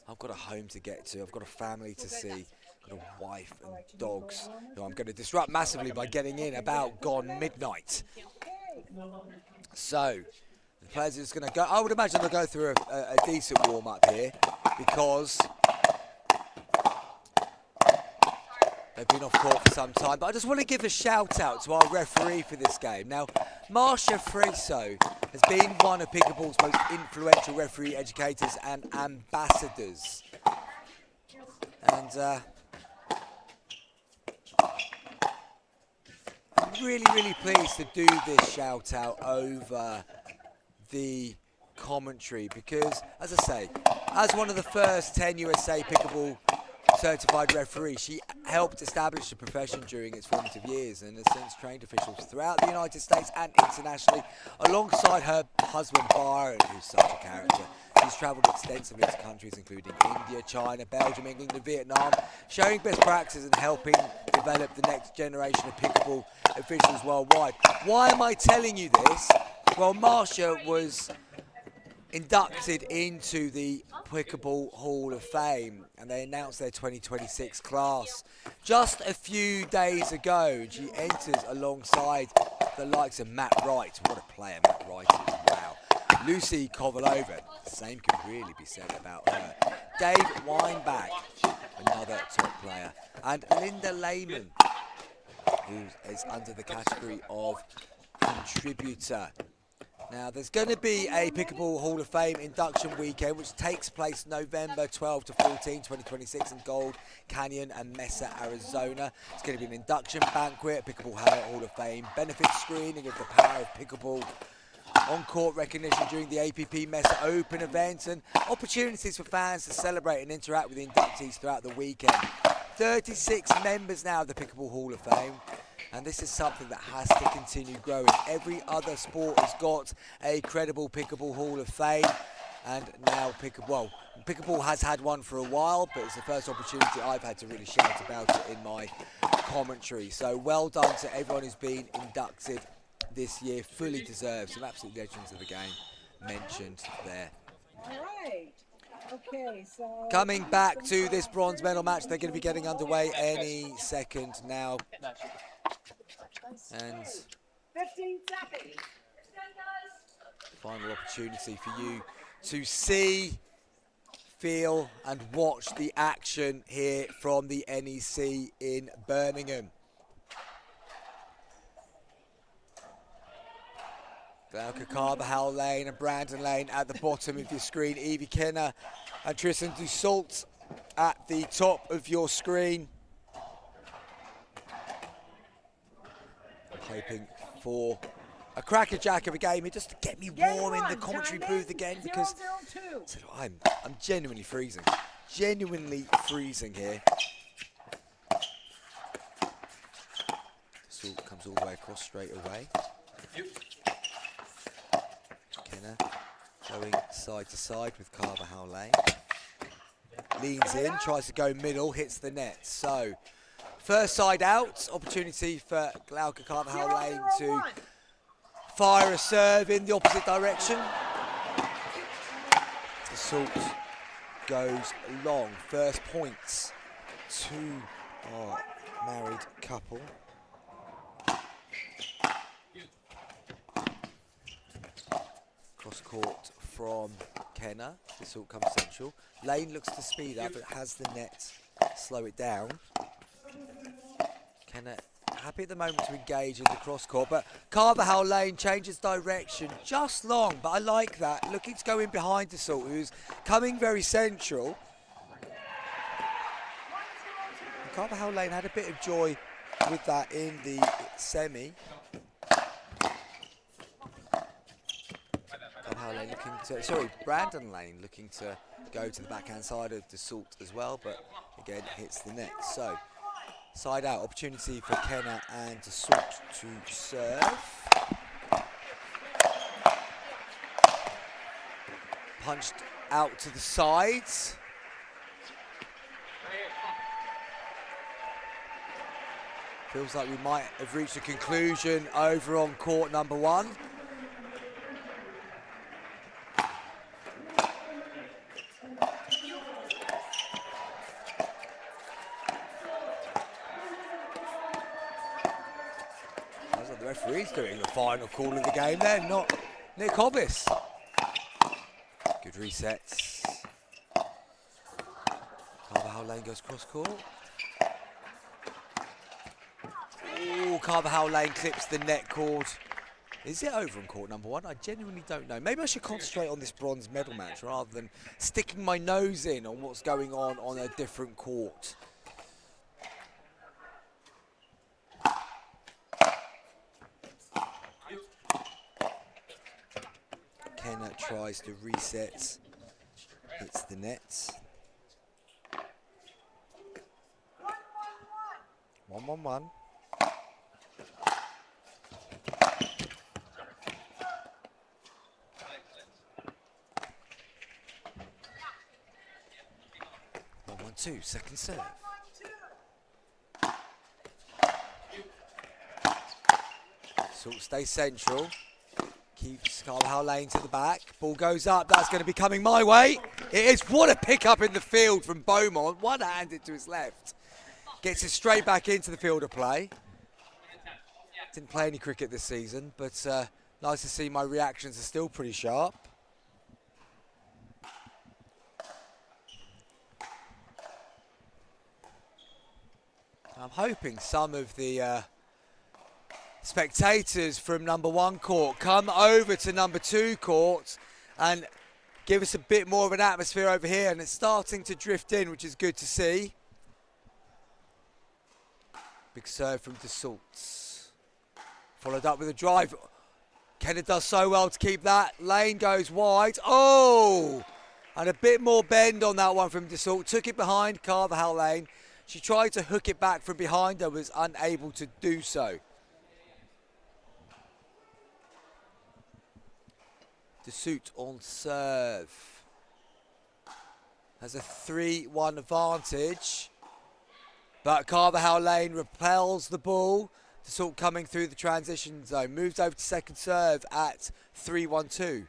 I've got a home to get to, I've got a family to see, I've got a wife and dogs who I'm going to disrupt massively by getting in about gone midnight. So, the players are just going to go. I would imagine they'll go through a decent warm-up here, because they've been off court for some time. But I just want to give a shout-out to our referee for this game. Now, Marcia Friso has been one of Pickleball's most influential referee educators and ambassadors. And I'm really, really pleased to do this shout out over the commentary, because, as I say, as one of the first 10 USA Pickleball certified referees, she helped establish the profession during its formative years and has since trained officials throughout the United States and internationally, alongside her husband Byron, who's such a character. She's travelled extensively to countries including India, China, Belgium, England and Vietnam, sharing best practices and helping develop the next generation of pickleball officials worldwide. Why am I telling you this? Well, Marcia was inducted into the Pickleball Hall of Fame, and they announced their 2026 class just a few days ago. She enters alongside the likes of Matt Wright. What a player Matt Wright is, wow. Lucy Kovalova, same can really be said about her. Dave Weinbach, another top player. And Linda Lehman, who is under the category of contributor. Now, there's going to be a Pickleball Hall of Fame induction weekend, which takes place November 12 to 14, 2026 in Gold Canyon and Mesa, Arizona. It's going to be an induction banquet, Pickleball Hall of Fame benefit screening of the power of pickleball, on-court recognition during the APP Mesa Open event, and opportunities for fans to celebrate and interact with the inductees throughout the weekend. 36 members now of the Pickleball Hall of Fame, and this is something that has to continue growing. Every other sport has got a credible Pickleball Hall of Fame, and now Pickleball has had one for a while, but it's the first opportunity I've had to really shout about it in my commentary. So well done to everyone who's been inducted this year, fully deserved. Some absolute legends of the game mentioned there. All right. Okay, so coming back to this bronze medal match, they're going to be getting underway any second now. And 15 seconds. Final opportunity for you to see, feel and watch the action here from the NEC in Birmingham. Glauca Carvajal Lane and Brandon Lane at the bottom of your screen. Evie Kenner and Tristan Dussault at the top of your screen. I'm hoping for a crackerjack of a game here, just to get me warm in the commentary booth again, because I'm genuinely freezing. Genuinely freezing here. Dussault comes all the way across straight away. Kenner going side to side with Carvajal Lane. Leans in, tries to go middle, hits the net. So, first side out, opportunity for Glauca Carvajal Lane to fire a serve in the opposite direction. Dussault goes long. First points to our married couple. Cross court from Kenner. Dussault comes central. Lane looks to speed up, but has the net slow it down. Kenner happy at the moment to engage in the cross court, but Carvajal Lane changes direction just long, but I like that. Looking to go in behind Dassault, who's coming very central. And Carvajal Lane had a bit of joy with that in the semi. Carvajal Lane looking to, sorry, Brandon Lane looking to go to the backhand side of Dassault as well, but again hits the net. So side out, opportunity for Kenner and Dassault to serve. Punched out to the sides. Feels like we might have reached a conclusion over on court number 1. The referee's doing the final call of the game there, not Nick Hobbs. Good resets. Carvajal Lane goes cross court. Ooh, Carvajal Lane clips the net cord. Is it over on court number 1? I genuinely don't know. Maybe I should concentrate on this bronze medal match rather than sticking my nose in on what's going on a different court. Kenner tries to reset, hits the net. 1-1-1. Two, second serve. Salt stays central. Keeps Carvajal Lane to the back. Ball goes up. That's going to be coming my way. It is. What a pick up in the field from Beaumont. One-handed to his left. Gets it straight back into the field of play. Didn't play any cricket this season, but nice to see my reactions are still pretty sharp. I'm hoping some of the spectators from number 1 court come over to number 2 court and give us a bit more of an atmosphere over here, and it's starting to drift in, which is good to see. Big serve from Dassault. Followed up with a drive. Kenner does so well to keep that. Lane goes wide. Oh! And a bit more bend on that one from Dassault. Took it behind Carvajal Lane. She tried to hook it back from behind her, was unable to do so. Dassault on serve. Has a 3-1 advantage. But Carvajal Lane repels the ball. Dassault coming through the transition zone. Moves over to second serve at 3-1-2.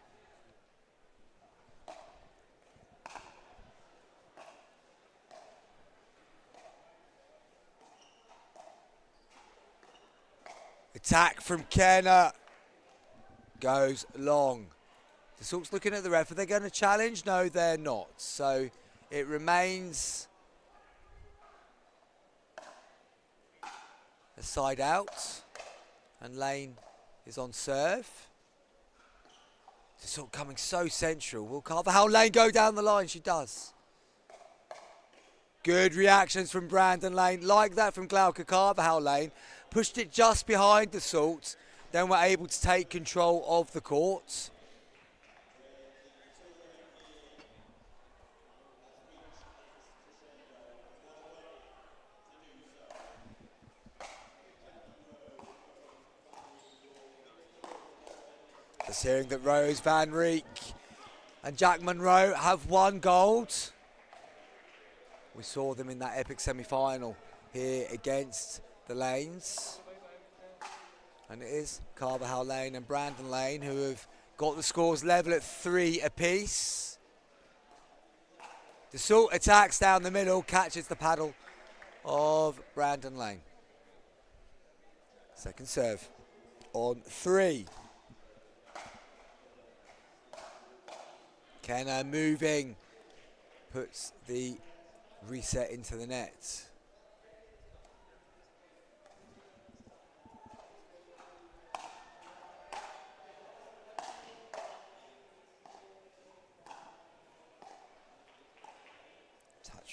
Attack from Kenner. Goes long. Dassault's looking at the ref. Are they going to challenge? No, they're not. So it remains a side out. And Lane is on serve. Dassault coming so central. Will Carvajal Lane go down the line? She does. Good reactions from Brandon Lane. Like that from Glauca. Carvajal Lane pushed it just behind Dassault. Then we're able to take control of the court. Just hearing that Rose Van Rieck and Jack Monroe have won gold. We saw them in that epic semi-final here against the Lanes. And it is Carvajal Lane and Brandon Lane who have got the scores level at 3 apiece. Dassault attacks down the middle, catches the paddle of Brandon Lane. Second serve on 3. Kenner moving, puts the reset into the net.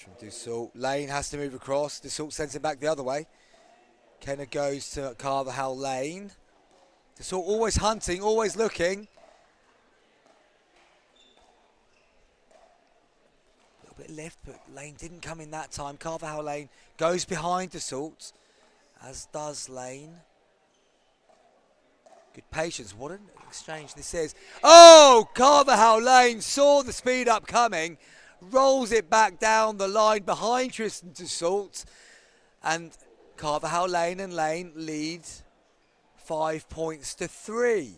from Dussault. Lane has to move across. Dussault sends him back the other way. Kenner goes to Carvajal Lane. Dussault always hunting, always looking. A little bit left, but Lane didn't come in that time. Carvajal Lane goes behind Dussault, as does Lane. Good patience. What an exchange this is. Oh, Carvajal Lane saw the speed up coming, rolls it back down the line behind Tristan Dussault, and Carvajal Lane and Lane lead 5 points to 3.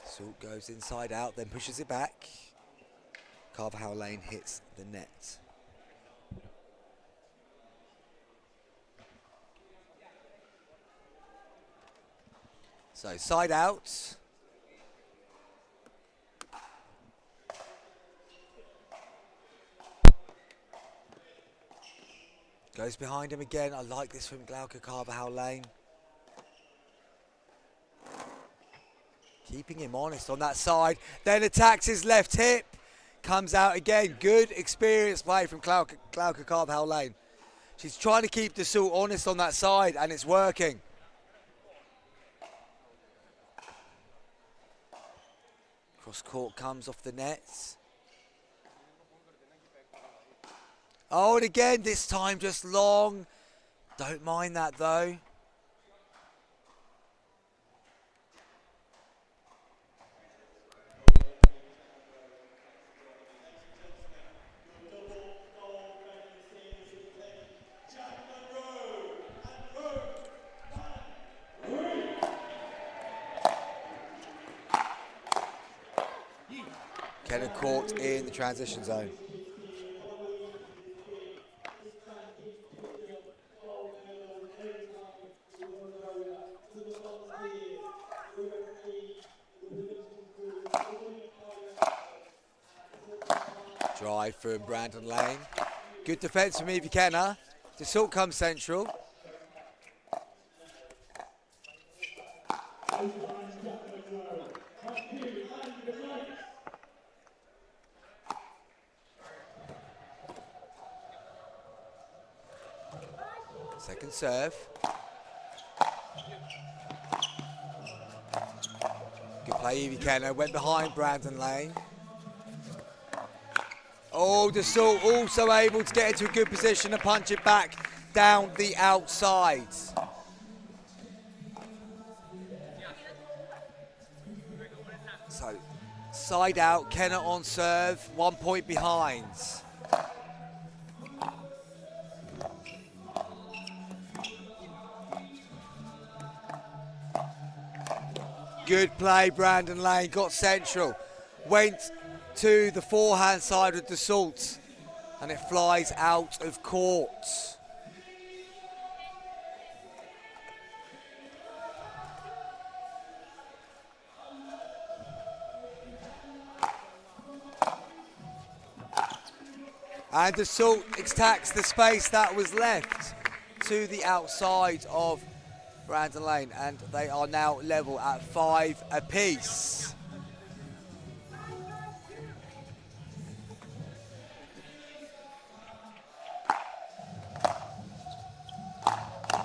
Dussault goes inside out, then pushes it back. Carvajal Lane hits the net. So side out. Goes behind him again. I like this from Glauca Carvajal Lane. Keeping him honest on that side. Then attacks his left hip. Comes out again. Good experience play from Glauca Carvajal Lane. She's trying to keep Dussault honest on that side, and it's working. Cross court comes off the nets. Oh, and again, this time just long. Don't mind that though. Kenner caught in the transition zone. Drive from Brandon Lane. Good defence from Evie Kenner. Dussault comes central. Second serve. Good play, Evie Kenner. Went behind Brandon Lane. Oh, Dussault also able to get into a good position and punch it back down the outside. So, side out, Kenner on serve, 1 point behind. Good play, Brandon Lane, got central. Went to the forehand side of Dussault, and it flies out of court. And Dussault attacks the space that was left to the outside of Brandon Lane, and they are now level at 5 apiece.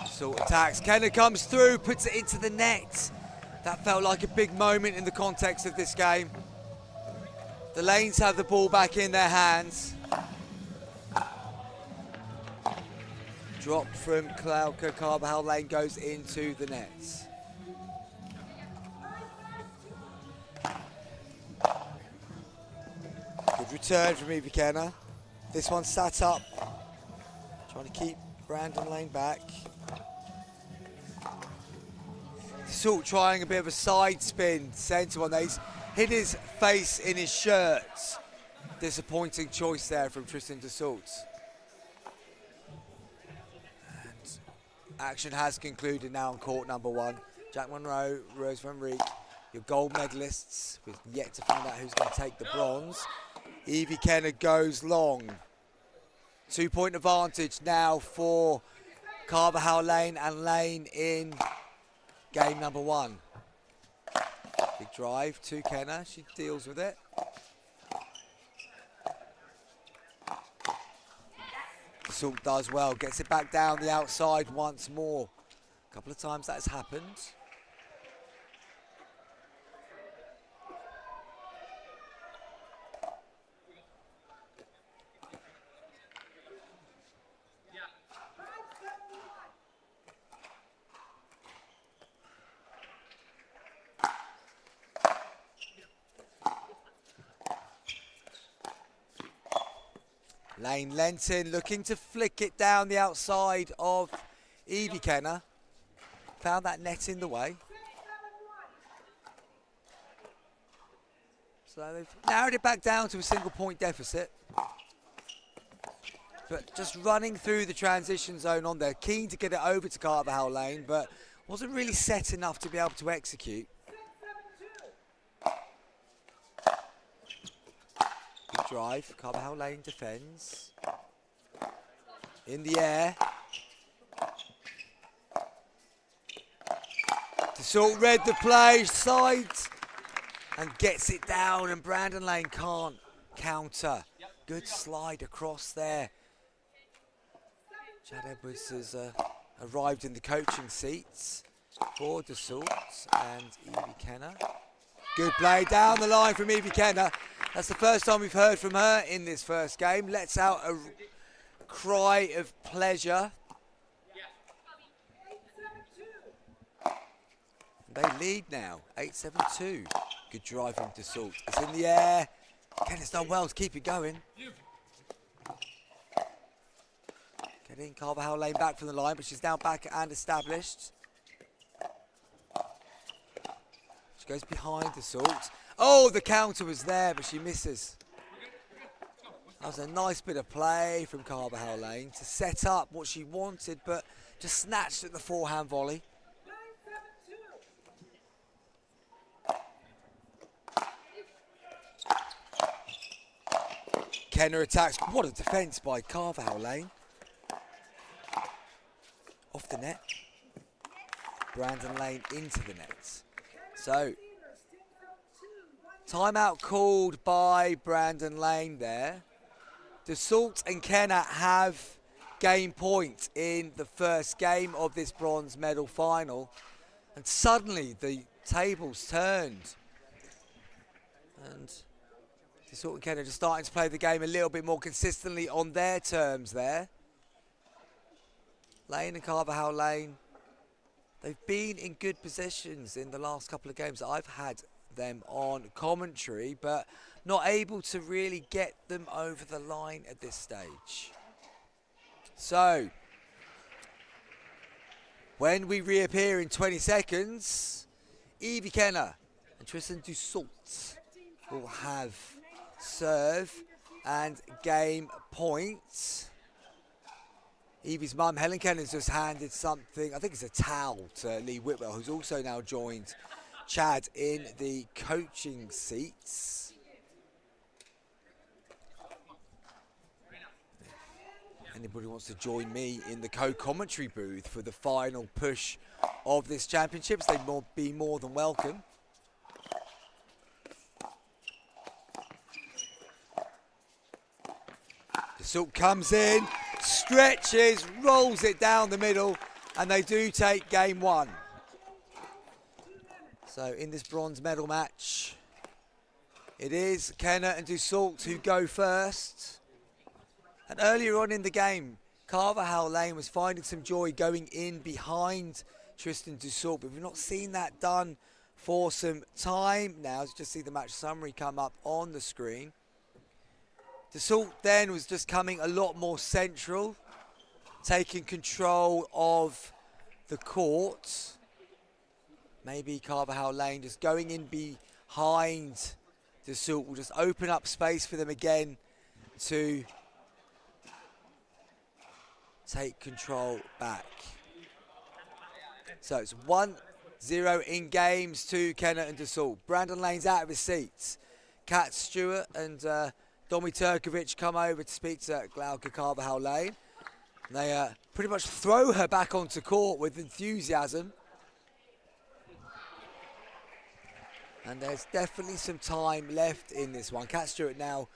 Dussault attacks, Kenner comes through, puts it into the net. That felt like a big moment in the context of this game. The Lanes have the ball back in their hands. Drop from Glauca Carvajal Lane goes into the nets. Good return from Evie Kenner. This one sat up, trying to keep Brandon Lane back. Dussault trying a bit of a side spin, centre one. He's hit his face in his shirt. Disappointing choice there from Tristan Dussault. Action has concluded now on court number 1. Jack Monroe, Rose van Rieck, your gold medalists. We've yet to find out who's going to take the bronze. Evie Kenner goes long. 2 point advantage now for Carvajal Lane, and Lane in game number 1. Big drive to Kenna. She deals with it. Salt does well. Gets it back down the outside once more. A couple of times that has happened. Lane Lenton looking to flick it down the outside of Evie Kenner. Found that net in the way. So they've narrowed it back down to a single point deficit. But just running through the transition zone on there, keen to get it over to Carvajal Lane, but wasn't really set enough to be able to execute. Good drive, Carvajal Lane defends. In the air. Salt read the play, sides, and gets it down, and Brandon Lane can't counter. Good slide across there. Chad Edwards has arrived in the coaching seats for Dassault and Evie Kenner. Good play down the line from Evie Kenner. That's the first time we've heard from her in this first game. Lets out a cry of pleasure. They lead now, 8-7-2. Good drive from Dassault. It's in the air. Kenner's done well to keep it going. Getting Carvajal Lane back from the line, but she's now back and established. She goes behind Dassault. Oh, the counter was there, but she misses. That was a nice bit of play from Carvajal Lane to set up what she wanted, but just snatched at the forehand volley. Kenner attacks. What a defence by Carvajal Lane. Off the net. Brandon Lane into the net. So, timeout called by Brandon Lane there. Dassault and Kenner have game point in the first game of this bronze medal final. And suddenly the tables turned. And Dassault and Kenner just starting to play the game a little bit more consistently on their terms there. Lane and Carvajal Lane, they've been in good positions in the last couple of games. I've had them on commentary, but not able to really get them over the line at this stage. So, when we reappear in 20 seconds, Evie Kenner and Tristan Dassault will have serve and game points. Evie's mum, Helen Kenner's just handed something, I think it's a towel, to Lee Whitwell, who's also now joined Chad in the coaching seats. Anybody wants to join me in the co-commentary booth for the final push of this championships, they'd be more than welcome. Dassault comes in, stretches, rolls it down the middle, and they do take game 1. So in this bronze medal match, it is Kenner and Dassault who go first. And earlier on in the game, Carvajal Lane was finding some joy going in behind Tristan Dassault, but we've not seen that done for some time now. Just see the match summary come up on the screen. Dassault then was just coming a lot more central, taking control of the court. Maybe Carvajal Lane just going in behind Dassault will just open up space for them again to take control back. So it's 1-0 in games to Kenner and Dassault. Brandon Lane's out of his seats. Kat Stewart and Domi Turkovic come over to speak to Glauca Carvajal Lane. They pretty much throw her back onto court with enthusiasm. And there's definitely some time left in this one. Cat Stewart now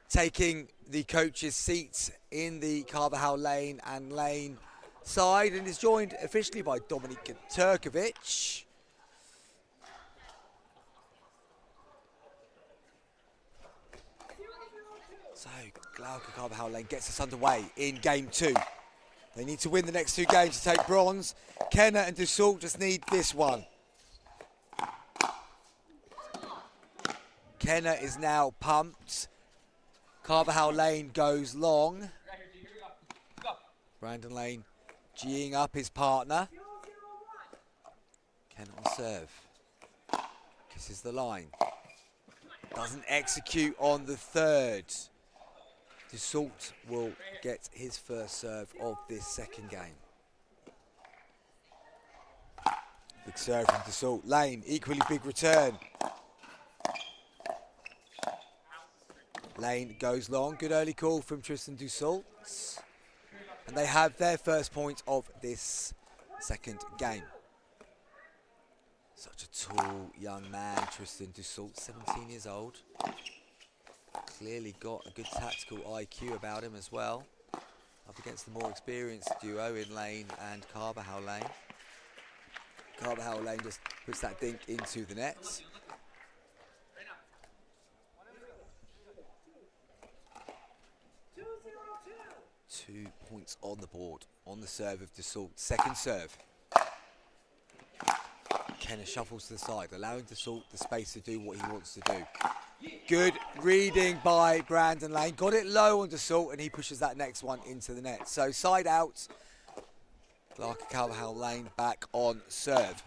taking the coach's seats in the Carvajal lane and lane side, and is joined officially by Dominik Turkovic. So Glauca Carvajal lane gets us underway in game 2. They need to win the next 2 games to take bronze. Kenner and Dussault just need this one. Kenner is now pumped. Carvajal lane goes long. Brandon Lane G'ing up his partner. Kenner on serve. Kisses the line. Doesn't execute on the third. Dussault will get his first serve of this second game. Big serve from Dussault. Lane, equally big return. Lane goes long. Good early call from Tristan Dussault. And they have their first point of this second game. Such a tall young man, Tristan Dussault, 17 years old. Clearly got a good tactical IQ about him as well. Up against the more experienced duo in Lane and Carvajal lane. Carvajal lane just puts that dink into the net. Two points on the board on the serve of Dussault. Second serve. Kenner shuffles to the side, allowing Dussault the space to do what he wants to do. Good reading by Brandon Lane. Got it low on Dussault, and he pushes that next one into the net. So side out. Glauca Carvajal lane back on serve.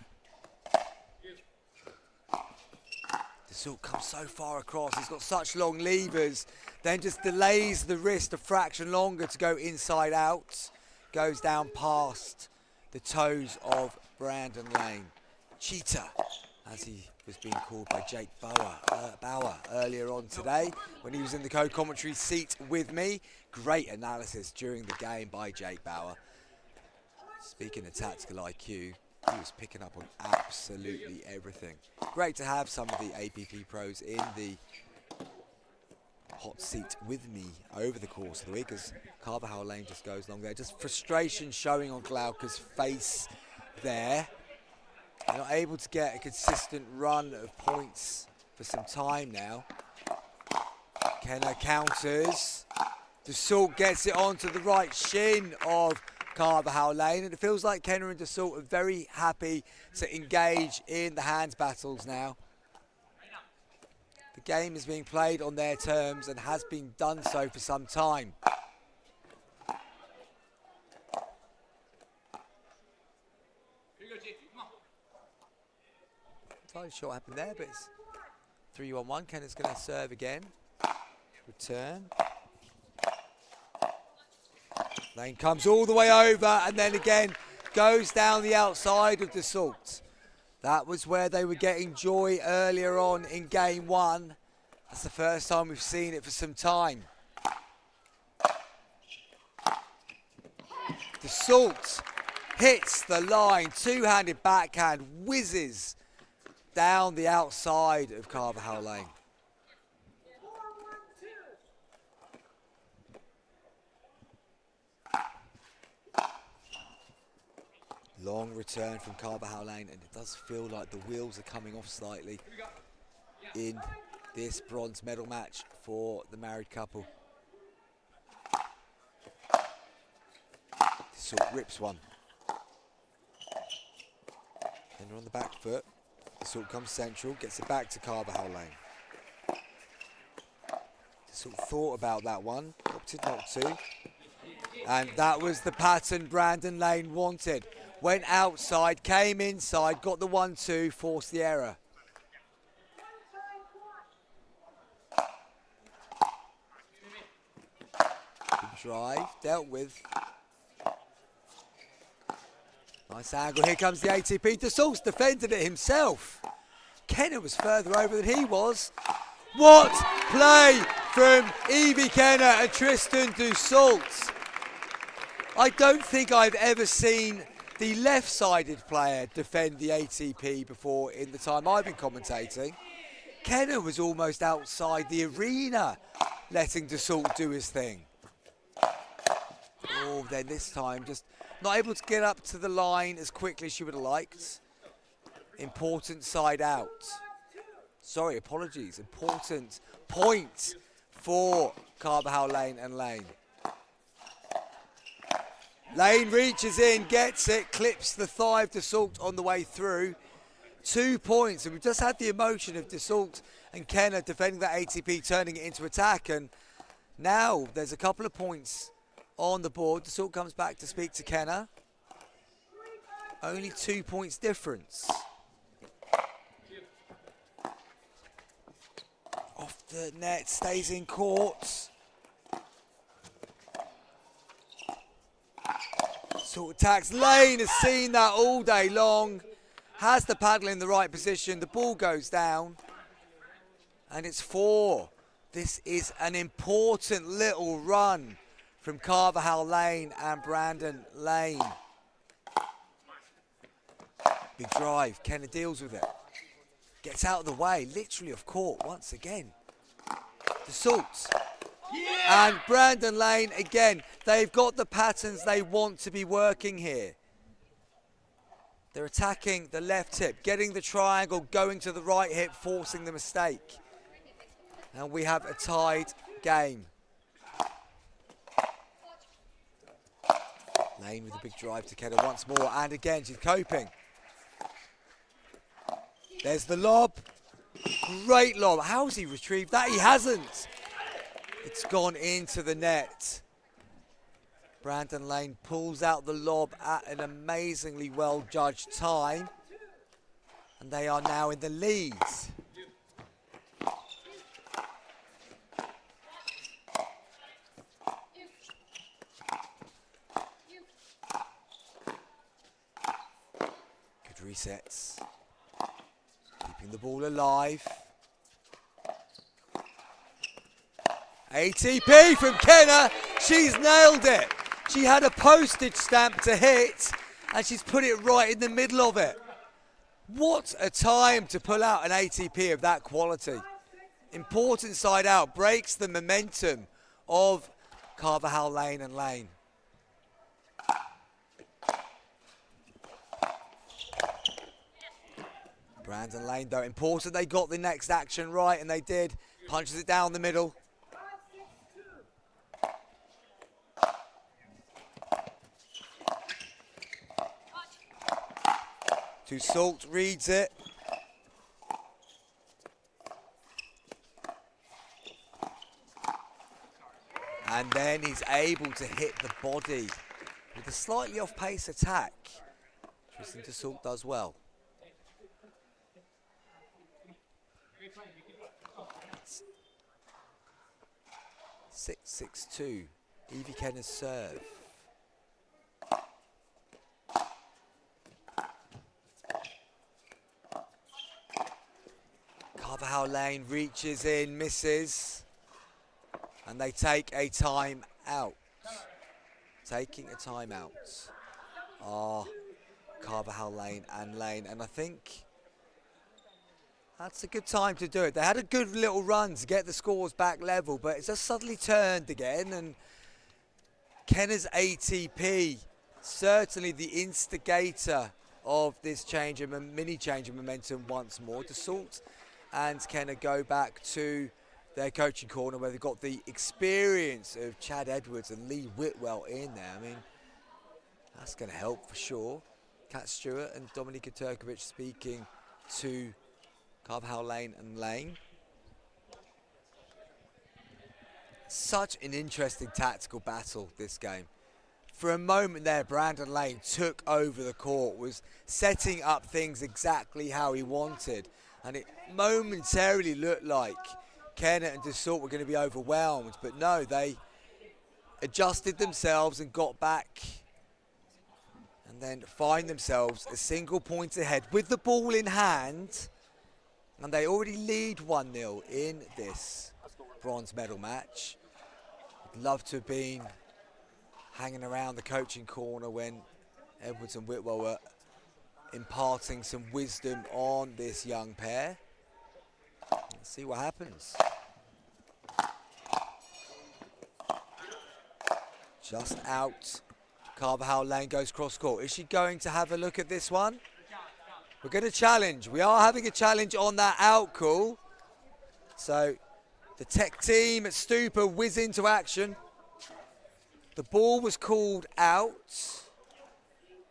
Dussault comes so far across. He's got such long levers. Then just delays the wrist a fraction longer to go inside out. Goes down past the toes of Brandon Lane. Cheetah, as he was being called by Jake Bauer earlier on today when he was in the co-commentary seat with me. Great analysis during the game by Jake Bauer. Speaking of tactical IQ, he was picking up on absolutely everything. Great to have some of the APP pros in the hot seat with me over the course of the week as Carvajal lane just goes long there. Just frustration showing on Glauca's face there. They're not able to get a consistent run of points for some time now. Kenner counters. Dussault gets it onto the right shin of Carvajal lane, and it feels like Kenner and Dussault are very happy to engage in the hands battles now. The game is being played on their terms and has been done so for some time. Entirely sure what happened there, but it's 3-1-1. Kenner's going to serve again. Return. Lane comes all the way over and then again goes down the outside of Dussault. That was where they were getting joy earlier on in game 1. That's the first time we've seen it for some time. Dussault hits the line, two-handed backhand, whizzes down the outside of Carvajal lane. Long return from Carvajal lane, and it does feel like the wheels are coming off slightly in this bronze medal match for the married couple. Dussault rips one. Kenner on the back foot. Dussault comes central, gets it back to Carvajal lane. Dussault thought about that one, opted not to. And that was the pattern Brandon Lane wanted. Went outside, came inside, got the 1-2, forced the error. Good drive, dealt with. Nice angle, here comes the ATP. Dussault's defended it himself. Kenner was further over than he was. What play from Evie Kenner and Tristan Dussault. I don't think I've ever seen the left-sided player defend the ATP before in the time I've been commentating. Kenna was almost outside the arena, letting Dassault do his thing. Oh, then this time just not able to get up to the line as quickly as she would have liked. Important side out. Sorry, apologies. Important point for Carvajal Lane and Lane. Lane reaches in, gets it, clips the thigh of Dassault on the way through. 2 points, and we've just had the emotion of Dassault and Kenna defending that ATP, turning it into attack, and now there's a couple of points on the board. Dassault comes back to speak to Kenna. Only 2 points difference. Off the net, stays in court. Sort of attacks. Lane has seen that all day long. Has the paddle in the right position. The ball goes down. And it's 4. This is an important little run from Carvajal Lane and Brandon Lane. Big drive. Kenna deals with it. Gets out of the way, literally off court once again. Dassault. Yeah! And Brandon Lane again. They've got the patterns they want to be working here. They're attacking the left hip, getting the triangle, going to the right hip, forcing the mistake. And we have a tied game. Lane with a big drive to Kenna once more, and again she's coping. There's the lob. Great lob. How has he retrieved that? He hasn't. It's gone into the net. Brandon Lane pulls out the lob at an amazingly well-judged time. And they are now in the lead. Good resets. Keeping the ball alive. ATP from Kenna. She's nailed it. She had a postage stamp to hit, and she's put it right in the middle of it. What a time to pull out an ATP of that quality. Important side out. Breaks the momentum of Carvajal Lane and Lane. Brandon Lane, though, important they got the next action right, and they did. Punches it down the middle. Dassault reads it. And then he's able to hit the body with a slightly off-pace attack. Tristan Dassault does well. 6-6-2. Evie Kenna's serve. Carvajal Lane reaches in, misses. And they take a time out. Taking a time out are Carvajal Lane and Lane. And I think that's a good time to do it. They had a good little run to get the scores back level, but it's just suddenly turned again. And Kenna's ATP, certainly the instigator of this change of mini change of momentum once more. Dassault and Kenna go back to their coaching corner where they've got the experience of Chad Edwards and Lee Whitwell in there. I mean, that's going to help for sure. Kat Stewart and Dominika Turkovic speaking to Carvajal Lane and Lane. Such an interesting tactical battle, this game. For a moment there, Brandon Lane took over the court, was setting up things exactly how he wanted. And it momentarily looked like Kenna and Dassault were going to be overwhelmed. But no, they adjusted themselves and got back. And then find themselves a single point ahead with the ball in hand. And they already lead 1-0 in this bronze medal match. I'd love to have been hanging around the coaching corner when Edwards and Whitwell were imparting some wisdom on this young pair. Let's see what happens. Just out. Carvajal Lane goes cross court. Is she going to have a look at this one? We're going to challenge. We are having a challenge on that out call. So the tech team at Stupa whiz into action. The ball was called out.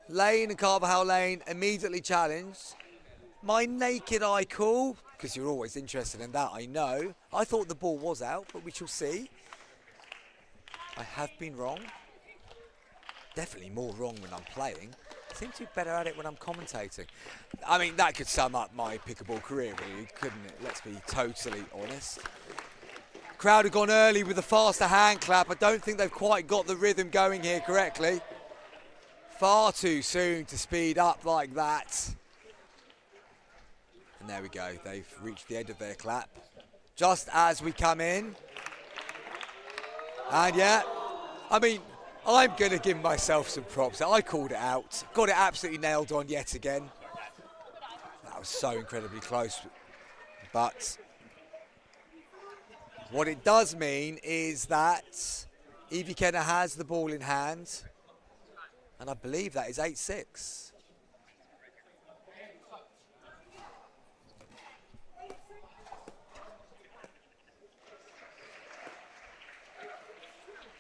Lane and Carvajal Lane immediately challenged. My naked eye call, because you're always interested in that, I know. I thought the ball was out, but we shall see. I have been wrong. Definitely more wrong when I'm playing. I seem to be better at it when I'm commentating. I mean, that could sum up my pickleball career, really, couldn't it? Let's be totally honest. Crowd have gone early with a faster hand clap. I don't think they've quite got the rhythm going here correctly. Far too soon to speed up like that. And there we go. They've reached the end of their clap. Just as we come in. And yeah, I mean, I'm going to give myself some props. I called it out. Got it absolutely nailed on yet again. That was so incredibly close. But what it does mean is that Evie Kenner has the ball in hand. And I believe that is 8-6.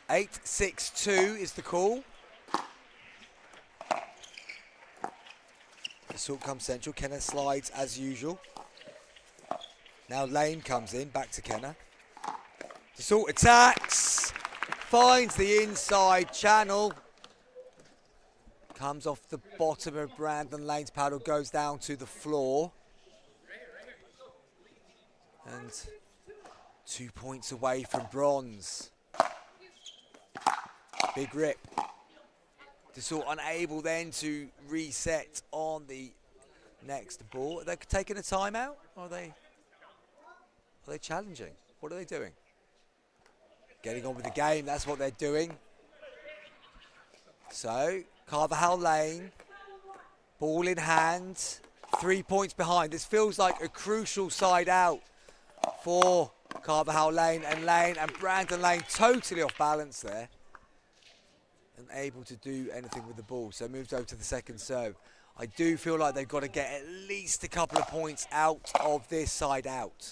(8-6-2) is the call. Assault comes central. Kenner slides as usual. Now Lane comes in, back to Kenner. Assault attacks. Finds the inside channel. Comes off the bottom of Brandon Lane's paddle, goes down to the floor. And 2 points away from bronze. Big rip. Dassault unable then to reset on the next ball. Are they taking a timeout? Or are they challenging? What are they doing? Getting on with the game, that's what they're doing. So, Carvajal Lane, ball in hand, 3 points behind. This feels like a crucial side out for Carvajal Lane, and Brandon Lane totally off balance there. Unable to do anything with the ball, so moves over to the second serve. I do feel like they've got to get at least a couple of points out of this side out.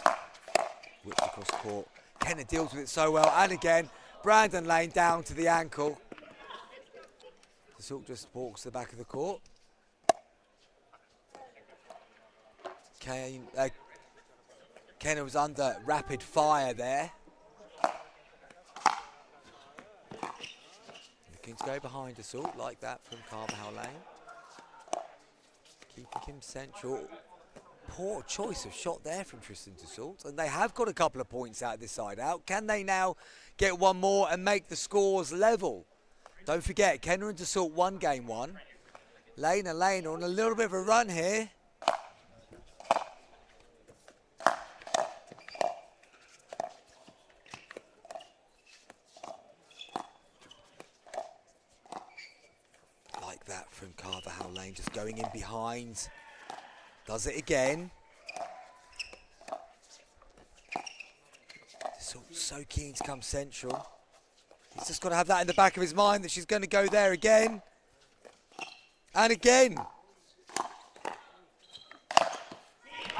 Whipped across court. Kenner deals with it so well, and again, Brandon Lane down to the ankle. Dassault just walks to the back of the court. Kenner was under rapid fire there. Looking to go behind Dassault like that from Carvajal Lane. Keeping him central. Poor choice of shot there from Tristan Dassault. And they have got a couple of points out of this side out. Can they now get one more and make the scores level? Don't forget, Kenner and Dassault won game one. Lane and Lane are on a little bit of a run here. Like that from Carvajal Lane, just going in behind. Does it again. Dassault so keen to come central. He's just got to have that in the back of his mind that she's going to go there again. And again.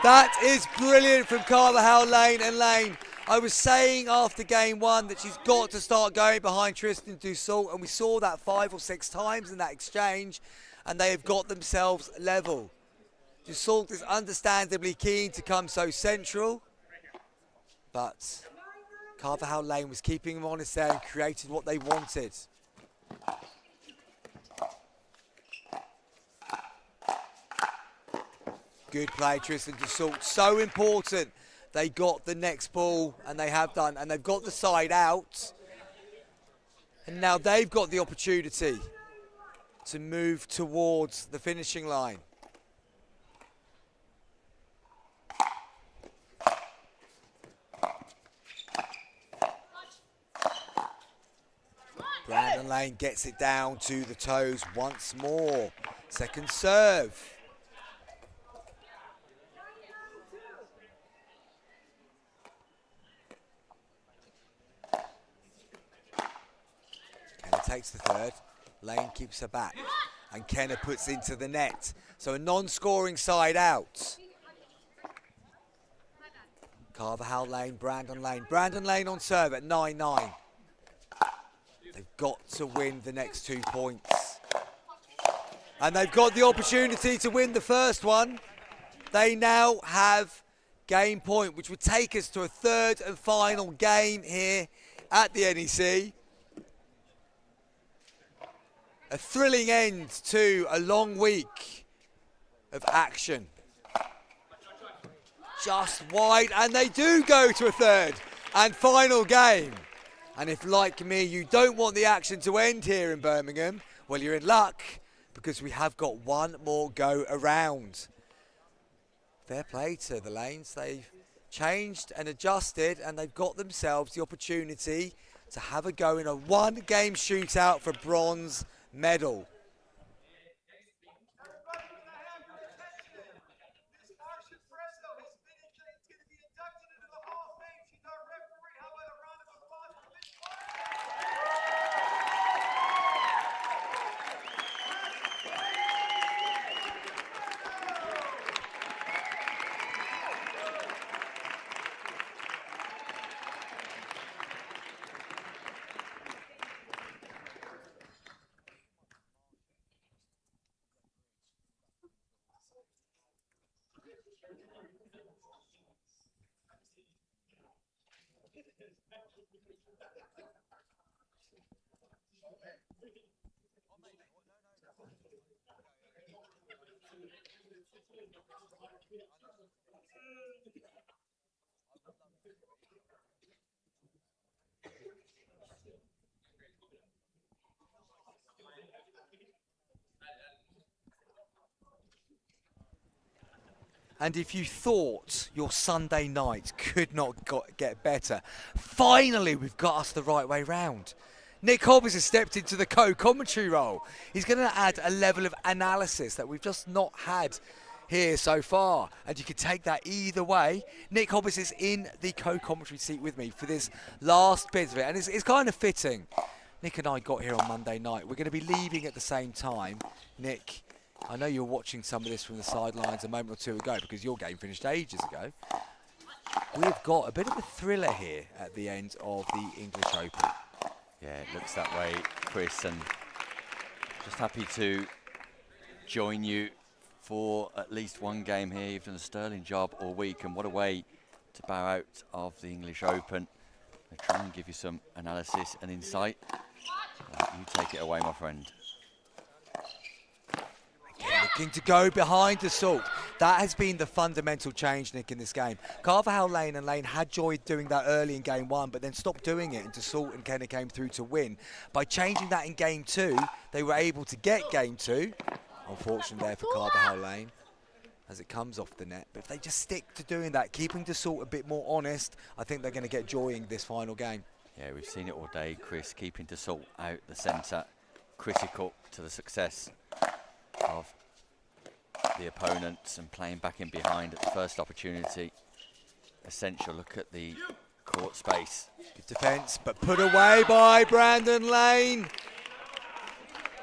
That is brilliant from Carvajal Lane and Lane. I was saying after game one that she's got to start going behind Tristan Dassault, and we saw that 5 or 6 times in that exchange, and they have got themselves level. Dassault is understandably keen to come so central, but Carvajal Lane was keeping them honest there and created what they wanted. Good play, Tristan Dassault. So important. They got the next ball, and they have done, and they've got the side out. And now they've got the opportunity to move towards the finishing line. Brandon Lane gets it down to the toes once more. Second serve. Kenna takes the third. Lane keeps her back. And Kenna puts into the net. So a non-scoring side out. Carvajal Lane, Brandon Lane. Brandon Lane on serve at 9-9. They've got to win the next 2 points. And they've got the opportunity to win the first one. They now have game point, which would take us to a third and final game here at the NEC. A thrilling end to a long week of action. Just wide, and they do go to a third and final game. And if, like me, you don't want the action to end here in Birmingham, well, you're in luck, because we have got one more go around. Fair play to the Lanes. They've changed and adjusted, and they've got themselves the opportunity to have a go in a one-game shootout for bronze medal. And if you thought your Sunday night could not get better, finally we've got us the right way round. Nick Hobbs has stepped into the co-commentary role. He's going to add a level of analysis that we've just not had here so far. And you can take that either way. Nick Hobbs is in the co-commentary seat with me for this last bit of it. And it's kind of fitting. Nick and I got here on Monday night. We're going to be leaving at the same time. Nick, I know you're watching some of this from the sidelines a moment or two ago because your game finished ages ago. We've got a bit of a thriller here at the end of the English Open. Yeah, it looks that way, Chris, and just happy to join you for at least one game here. You've done a sterling job all week, and what a way to bow out of the English Open. I'll try and give you some analysis and insight. You take it away, my friend. Looking to go behind the Salt. That has been the fundamental change, Nick, in this game. Carvajal Lane and Lane had joy doing that early in game one, but then stopped doing it, and Salt and Kenna came through to win. By changing that in game two, they were able to get game two. Unfortunately there for Carvajal Lane as it comes off the net. But if they just stick to doing that, keeping Salt a bit more honest, I think they're going to get joy in this final game. Yeah, we've seen it all day, Chris. Keeping Salt out the centre, critical to the success of the opponents, and playing back in behind at the first opportunity. Essential. Look at the court space. Good defence, but put away by Brandon Lane.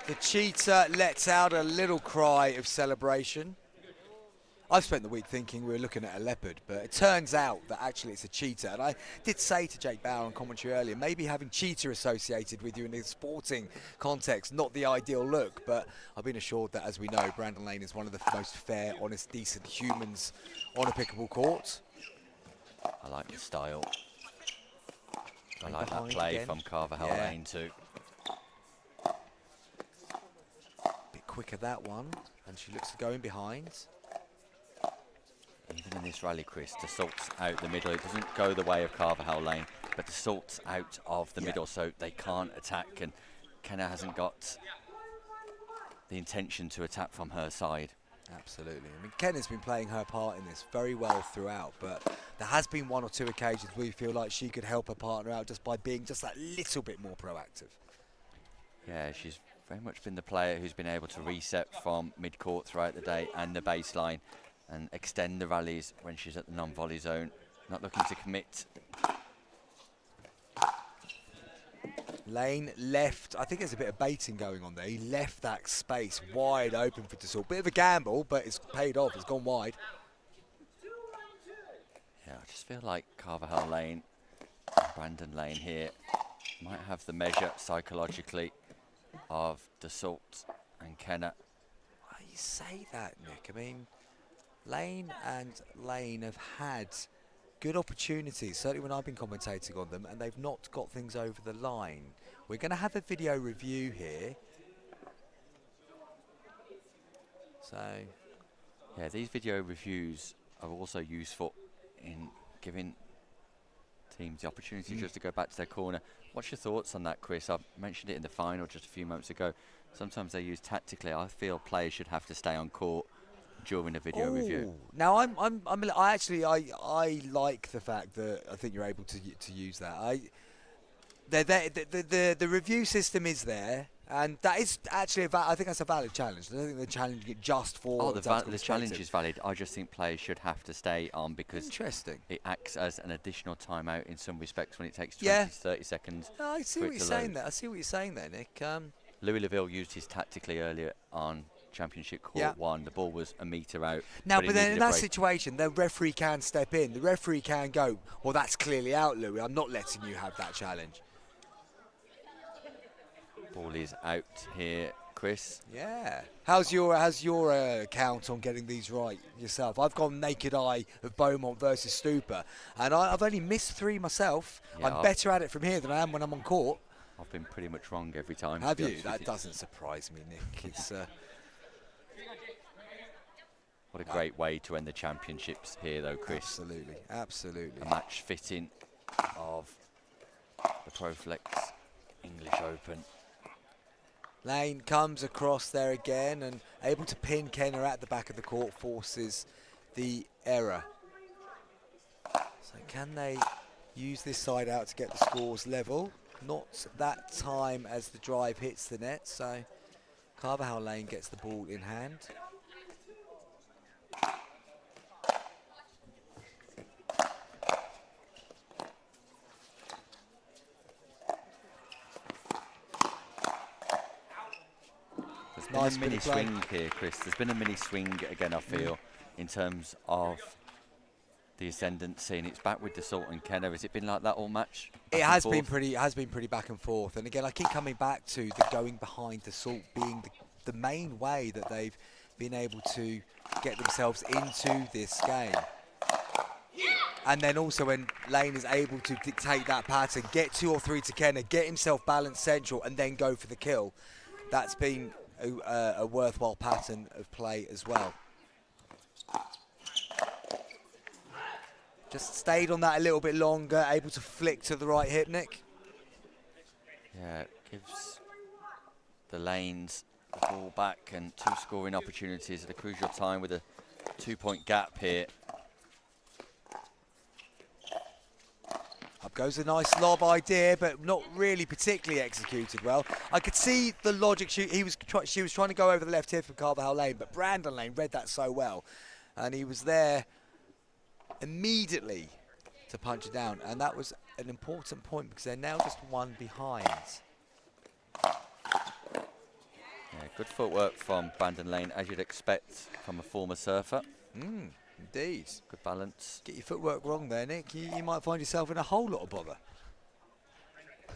The cheater lets out a little cry of celebration. I've spent the week thinking we were looking at a leopard, but it turns out that actually it's a cheetah. And I did say to Jake Bauer on commentary earlier, maybe having cheetah associated with you in a sporting context, not the ideal look, but I've been assured that, as we know, Brandon Lane is one of the most fair, honest, decent humans on a pickleball court. I like the style. I like that play again from Carvajal Lane too. Bit quicker that one, and she looks to go in behind. Even in this rally, Chris, Salt's out the middle. It doesn't go the way of Carvajal Lane, but Salt's out of the middle, so they can't attack, and Kenna hasn't got the intention to attack from her side. Absolutely. I mean, Kenna's been playing her part in this very well throughout, but there has been one or two occasions where we feel like she could help her partner out just by being just that little bit more proactive. Yeah, she's very much been the player who's been able to reset from mid-court throughout the day and the baseline and extend the rallies when she's at the non-volley zone. Not looking to commit. Lane left, I think there's a bit of baiting going on there. He left that space wide open for Dassault. Bit of a gamble, but it's paid off. It's gone wide. Yeah, I just feel like Carvajal Lane, Brandon Lane here might have the measure psychologically of Dassault and Kenna. Why you say that, Nick? I mean, Lane and Lane have had good opportunities, certainly when I've been commentating on them, and they've not got things over the line. We're going to have a video review here. So, yeah, these video reviews are also useful in giving teams the opportunity just to go back to their corner. What's your thoughts on that, Chris? I mentioned it in the final just a few moments ago. Sometimes they use tactically. I feel players should have to stay on court during a video review. Now I like the fact that I think you're able to use that. The review system is there, and that is actually I think that's a valid challenge. I don't think they're challenging it just for the challenge is valid. I just think players should have to stay on because it acts as an additional timeout in some respects when it takes 20 to 30 seconds. No, I see what you're saying there. I see what you're saying there, Nick. Louis Laville used his tactically earlier on Championship Court 1. The ball was a metre out. Now, but then in that situation, the referee can step in. The referee can go, well, that's clearly out, Louis. I'm not letting you have that challenge. Ball is out here, Chris. Yeah. How's your count on getting these right yourself? I've gone naked eye of Beaumont versus Stupa, and I've only missed 3 myself. Yeah, I'm better at it from here than I am when I'm on court. I've been pretty much wrong every time. Have you? That doesn't surprise me, Nick. It's what a great way to end the championships here, though, Chris. Absolutely, absolutely. A match fitting of the Proflex English Open. Lane comes across there again and able to pin Kenna at the back of the court, forces the error. So can they use this side out to get the scores level? Not that time as the drive hits the net, so Carvajal Lane gets the ball in hand. There's been a mini swing here, Chris. There's been a mini swing again, I feel, in terms of the ascendancy, and it's back with Dassault and Kenna. Has it been like that all match? It has been pretty back and forth. And again, I keep coming back to the going behind Dassault being the main way that they've been able to get themselves into this game. And then also when Lane is able to dictate that pattern, get 2 or 3 to Kenna, get himself balanced central, and then go for the kill. That's been a worthwhile pattern of play as well. Just stayed on that a little bit longer, able to flick to the right hip, Nick. Yeah, it gives the Lanes the ball back and 2 scoring opportunities at a crucial time with a 2-point gap here. Up goes a nice lob idea, but not really particularly executed well. I could see the logic. She was trying to go over the left hip of Carvajal Lane, but Brandon Lane read that so well, and he was there immediately to punch it down. And that was an important point because they're now just 1 behind. Yeah, good footwork from Brandon Lane, as you'd expect from a former surfer. Indeed. Good balance. Get your footwork wrong there, Nick. You might find yourself in a whole lot of bother.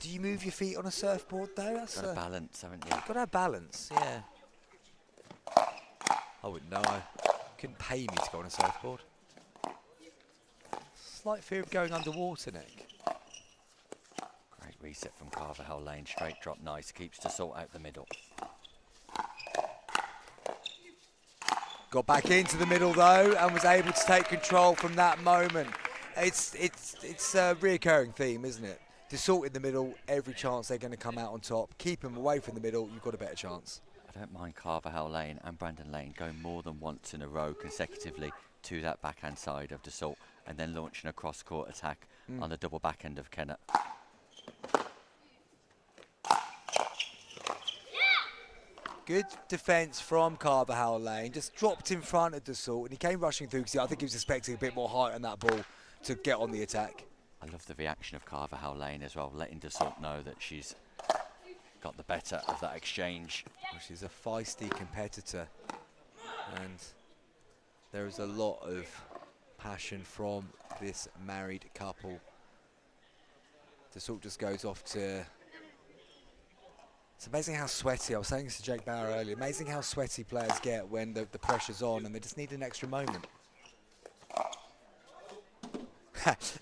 Do you move your feet on a surfboard, though? That's got to balance, haven't you? Got to have balance, yeah. I wouldn't know. I couldn't pay me to go on a surfboard. Slight fear of going underwater, Nick. Great reset from Carvajal Lane. Straight drop, nice. Keeps Dassault out the middle. Got back into the middle though, and was able to take control from that moment. It's a reoccurring theme, isn't it? Dassault in the middle, every chance they're going to come out on top. Keep them away from the middle, you've got a better chance. I don't mind Carvajal Lane and Brandon Lane going more than once in a row consecutively to that backhand side of Dassault and then launching a cross-court attack on the double backhand of Kenna. Good defence from Carvajal Lane. Just dropped in front of Dassault, and he came rushing through because I think he was expecting a bit more height on that ball to get on the attack. I love the reaction of Carvajal Lane as well, letting Dassault know that she's got the better of that exchange. Well, she's a feisty competitor, and there is a lot of passion from this married couple. Dassault just goes off to... It's amazing how sweaty, I was saying this to Jake Bauer earlier, amazing how sweaty players get when the pressure's on and they just need an extra moment.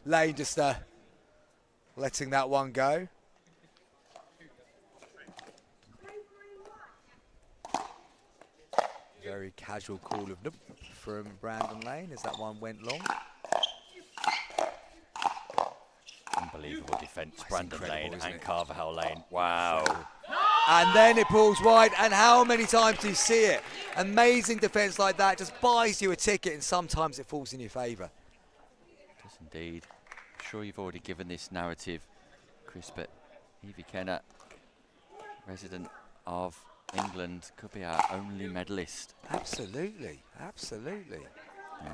Lane just letting that one go. Very casual call of nope from Brandon Lane as that one went long. Unbelievable defence, Brandon Lane and Carvajal Lane. Wow. And then it pulls wide, and how many times do you see it? Amazing defence like that just buys you a ticket, and sometimes it falls in your favour. Yes, indeed. I'm sure you've already given this narrative, Chris, but Evie Kenner, resident of England, could be our only medalist. Absolutely, absolutely.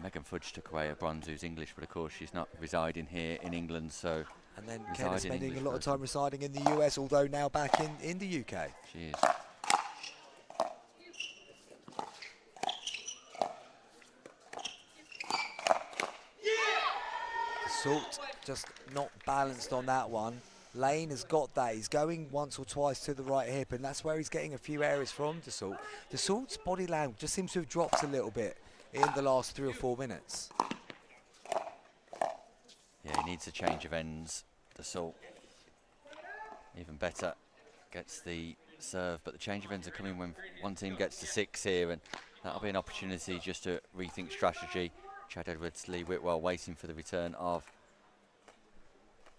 Megan Fudge took away a bronze, who's English, but of course she's not residing here in England, so... And then Kenner spending a lot of time residing in the US, although now back in the UK. She is. Dassault just not balanced on that one. Lane has got that. He's going once or twice to the right hip, and that's where he's getting a few errors from Dassault. Dassault's body language just seems to have dropped a little bit in the last 3 or 4 minutes. Yeah, he needs a change of ends. Dassault, even better, gets the serve, but the change of ends are coming when one team gets to 6 here, and that'll be an opportunity just to rethink strategy. Chad Edwards, Lee Whitwell waiting for the return of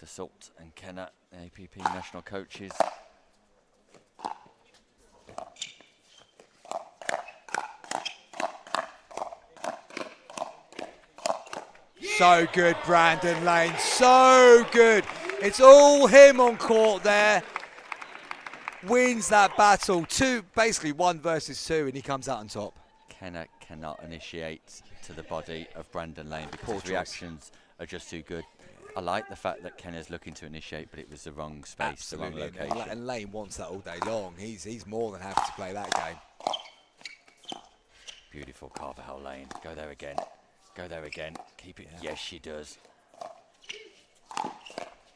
Dassault and Kenner, the APP national coaches. So good, Brandon Lane, so good. It's all him on court there. Wins that battle, basically 1 versus 2, and he comes out on top. Kenner cannot initiate to the body of Brandon Lane because his reactions are just too good. I like the fact that Kenner's looking to initiate, but it was the wrong space, Absolutely. the wrong location. And Lane wants that all day long. He's more than happy to play that game. Beautiful Carvajal Lane. Go there again. Go there again. Keep it. Yeah. Yes, she does.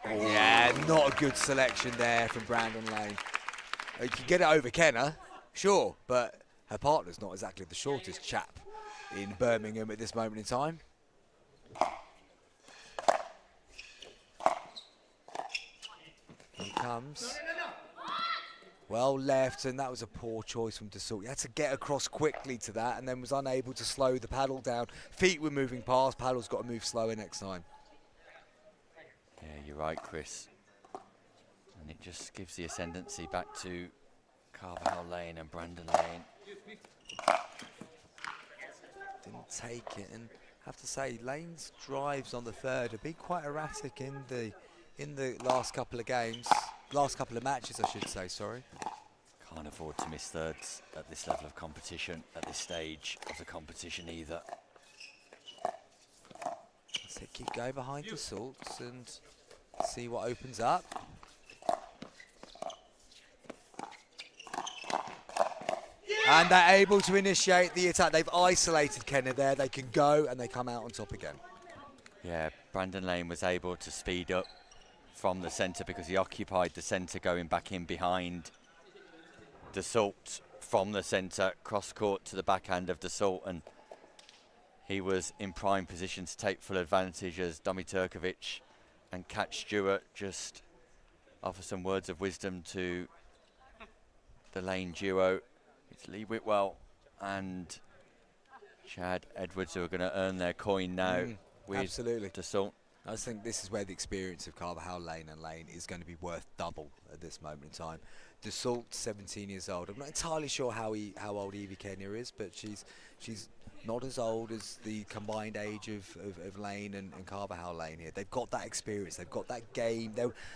Yeah, not a good selection there from Brandon Lane. You can get it over Kenner, sure, but her partner's not exactly the shortest chap in Birmingham at this moment in time. He comes. Well left, and that was a poor choice from Dassault. He had to get across quickly to that and then was unable to slow the paddle down. Feet were moving past, paddle's got to move slower next time. Yeah, you're right, Chris. And it just gives the ascendancy back to Carvajal Lane and Brandon Lane. Didn't take it, and I have to say, Lane's drives on the third have been quite erratic in the last couple of games. Last couple of matches, I should say, sorry. Can't afford to miss thirds at this level of competition, at this stage of the competition either. So keep going behind Dassault and see what opens up. And they're able to initiate the attack. They've isolated Kenner there. They can go and they come out on top again. Yeah, Brandon Lane was able to speed up from the centre because he occupied the centre going back in behind Dassault from the centre, cross court to the backhand of Dassault, and he was in prime position to take full advantage as Domi Turkovic and Kat Stewart just offer some words of wisdom to the Lane duo. It's Lee Whitwell and Chad Edwards who are going to earn their coin now with absolutely. Dassault. I just think this is where the experience of Carvajal Lane and Lane is going to be worth double at this moment in time. Dassault, 17 years old. I'm not entirely sure how old Evie Kenya is, but she's not as old as the combined age of Lane and Carvajal Lane here. They've got that experience. They've got that game.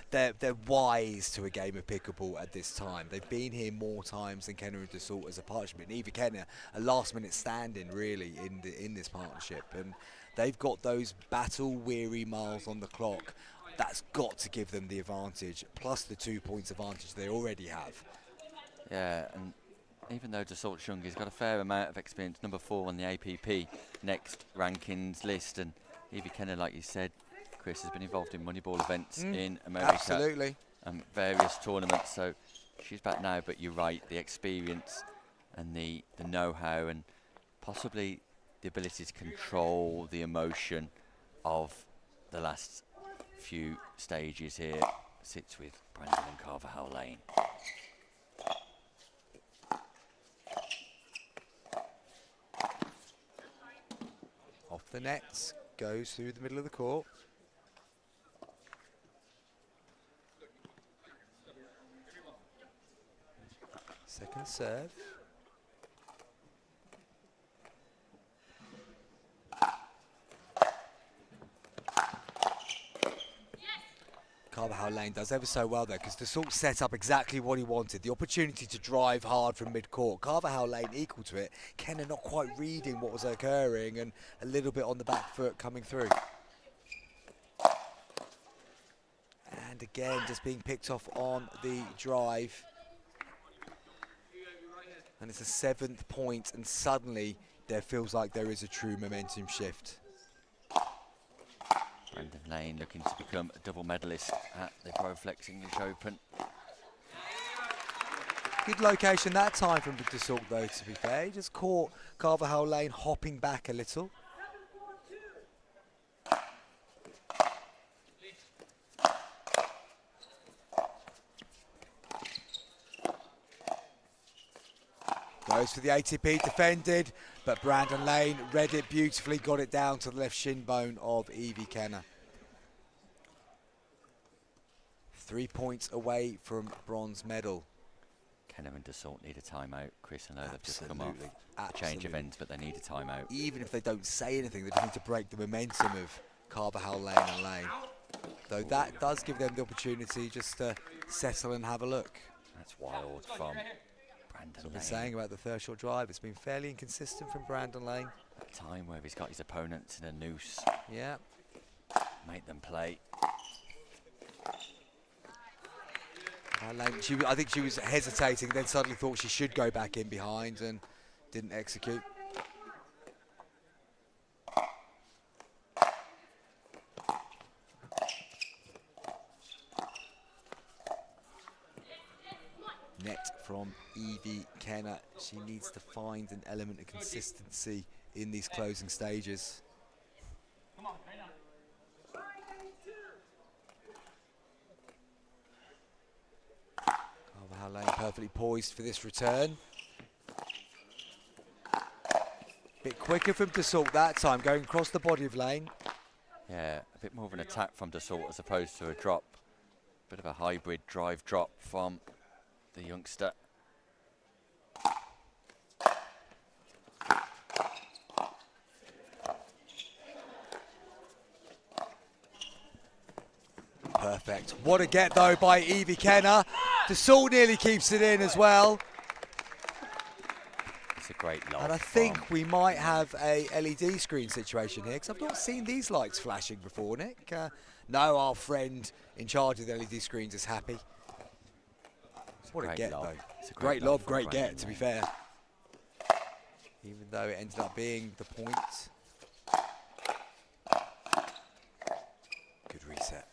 They're wise to a game of pickleball at this time. They've been here more times than Kenya and Dassault as a partnership. And Evie Kenya, a last-minute stand-in really in this partnership. And they've got those battle-weary miles on the clock. That's got to give them the advantage, plus the 2 points advantage they already have. Yeah, and even though Dassault Shungi's got a fair amount of experience, number 4 on the APP next rankings list, and Evie Kenya, like you said, Chris, has been involved in Moneyball events in America. Absolutely. And various tournaments, so she's back now, but you're right, the experience and the know-how and possibly the ability to control the emotion of the last few stages here sits with Brandon and Carvajal Lane. Off the nets, goes through the middle of the court. Second serve. Carvajal Lane does ever so well there because Dassault set up exactly what he wanted. The opportunity to drive hard from mid-court. Carvajal Lane equal to it. Kenya not quite reading what was occurring and a little bit on the back foot coming through. And again, just being picked off on the drive. And it's a 7th point, and suddenly there feels like there is a true momentum shift. Brandon Lane looking to become a double medalist at the ProFlex English Open. Good location that time from Dassault though, to be fair. He just caught Carvajal Lane hopping back a little. Goes for the ATP, defended, but Brandon Lane read it beautifully, got it down to the left shin bone of Evie Kenya. 3 points away from bronze medal. Kenya and Dassault need a timeout. Chris, I know they've just come off a change of ends, but they need a timeout. Even if they don't say anything, they just need to break the momentum of Carvajal Lane and Lane. Though that does give them the opportunity just to settle and have a look. That's wild from Brandon Lane. I've been saying about the third short drive, it's been fairly inconsistent from Brandon Lane. A time where he's got his opponents in a noose. Yeah. Make them play. Lane, I think she was hesitating, then suddenly thought she should go back in behind and didn't execute. Net from Evie Kenya. She needs to find an element of consistency in these closing stages. Carvajal Lane perfectly poised for this return. Bit quicker from Dassault that time, going across the body of Lane. Yeah, a bit more of an attack from Dassault as opposed to a drop. Bit of a hybrid drive drop from the youngster. Perfect. What a get though by Evie Kenya. Dassault nearly keeps it in as well. It's a great lob. And I think we might have a LED screen situation here because I've not seen these lights flashing before, Nick. No, our friend in charge of the LED screens is happy. What a get, though. It's a great lob, great get, to be fair. Even though it ended up being the point. Good reset.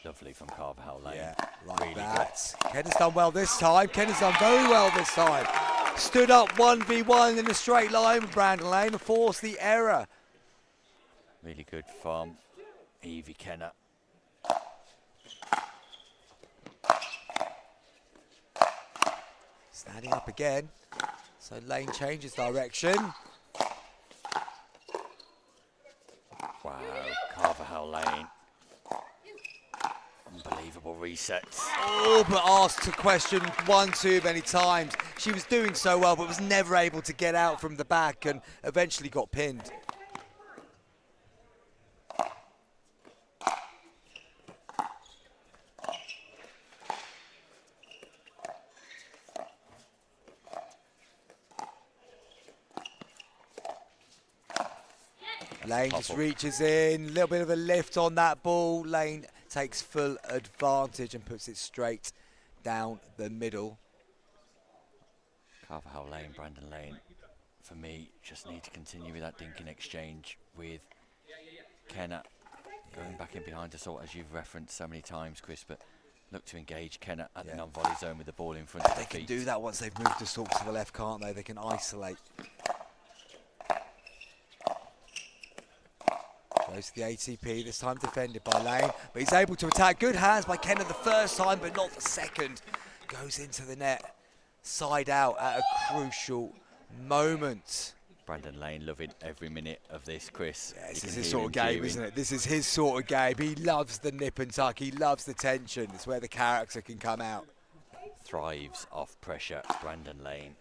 Lovely from Carvajal Lane. Yeah, like really that. Kenya's done well this time. Kenya's done very well this time. Stood up 1v1 in a straight line with Brandon Lane and forced the error. Really good from Evie Kenya. Standing up again. So Lane changes direction. Carvajal Lane. Unbelievable resets. Oh, but asked to question one too many times. She was doing so well, but was never able to get out from the back and eventually got pinned. Lane just reaches in, a little bit of a lift on that ball. Lane takes full advantage and puts it straight down the middle. Carvajal Lane, Brandon Lane, for me, just need to continue with that dinking exchange with Kenna going back in behind us, as you've referenced so many times, Chris, but look to engage Kenna at the non-volley zone with the ball in front of their feet. They can do that once they've moved the salt to the left, can't they? They can isolate. Goes to the ATP, this time defended by Lane, but he's able to attack. Good hands by Kenna the first time, but not the second. Goes into the net, side out at a crucial moment. Brandon Lane loving every minute of this, Chris. Yeah, this is his sort of game, isn't it? This is his sort of game. He loves the nip and tuck. He loves the tension. It's where the character can come out. Thrives off pressure, Brandon Lane.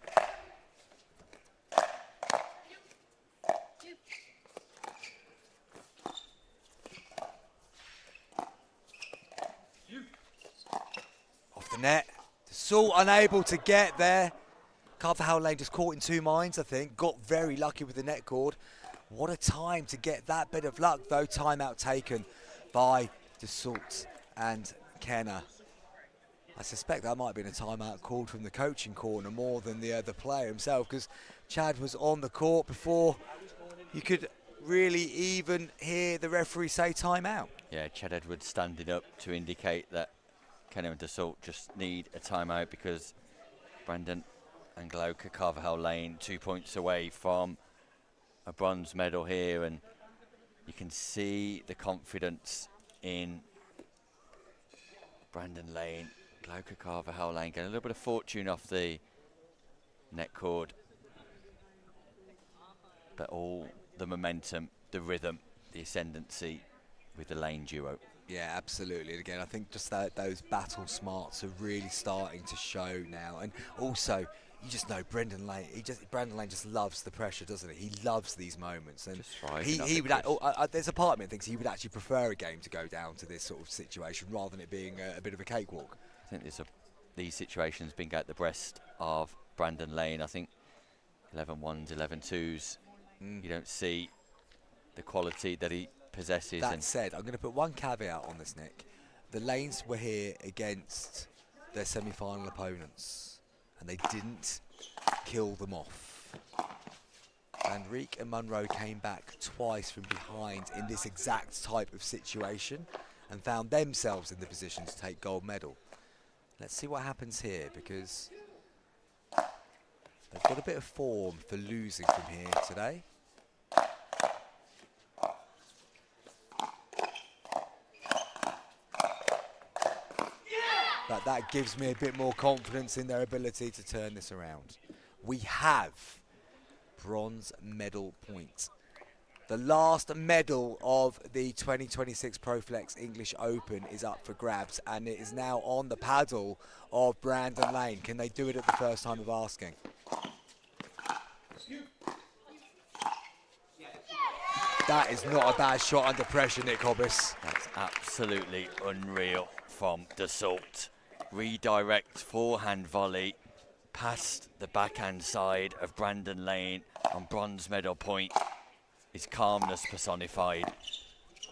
Off the net. Salt unable to get there. Carvajal Lane just caught in two minds, I think. Got very lucky with the net cord. What a time to get that bit of luck, though. Timeout taken by Salt and Kenna. I suspect that might have been a timeout called from the coaching corner more than the player himself, because Chad was on the court before you could really even hear the referee say timeout. Yeah, Chad Edwards standing up to indicate that Kenna and Dassault just need a timeout because Brandon and Glauca Carvajal Lane 2 points away from a bronze medal here, and you can see the confidence in Brandon Lane. Glauca Carvajal Lane getting a little bit of fortune off the net cord, but all the momentum, the rhythm, the ascendancy with the Lane duo. Yeah, absolutely. And again, I think just those battle smarts are really starting to show now. And also, you just know Brandon Lane just loves the pressure, doesn't he? He loves these moments. And he would. There's a part of me that thinks he would actually prefer a game to go down to this sort of situation rather than it being a bit of a cakewalk. I think these situations being at the breast of Brandon Lane. I think 11-1s, 11-2s. You don't see the quality that he possesses. That said, I'm going to put one caveat on this, Nick. The Lanes were here against their semi-final opponents, and they didn't kill them off. Van Rijk and Munro came back twice from behind in this exact type of situation and found themselves in the position to take gold medal. Let's see what happens here, because they've got a bit of form for losing from here today. But that gives me a bit more confidence in their ability to turn this around. We have bronze medal points. The last medal of the 2026 ProFlex English Open is up for grabs, and it is now on the paddle of Brandon Lane. Can they do it at the first time of asking? That is not a bad shot under pressure, Nick Hobbs. That's absolutely unreal from Dassault. Redirect forehand volley past the backhand side of Brandon Lane on bronze medal point. His calmness personified.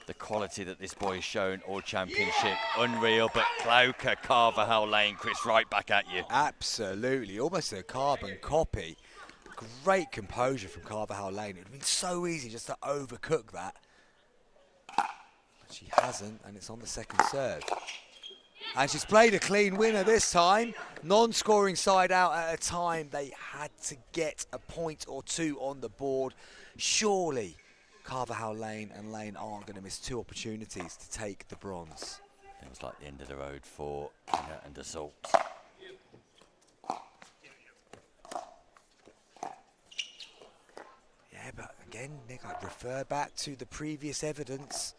The quality that this boy has shown all championship, unreal. But Glauca Carvajal Lane, Chris, right back at you. Absolutely, almost a carbon copy. Great composure from Carvajal Lane. It would have been so easy just to overcook that. But she hasn't, and it's on the second serve. And she's played a clean winner this time. Non-scoring side out at a time. They had to get a point or two on the board. Surely Carvajal Lane and Lane aren't going to miss two opportunities to take the bronze. It was like the end of the road for Kenna and Dassault. Yeah, but again, Nick, I'd refer back to the previous evidence.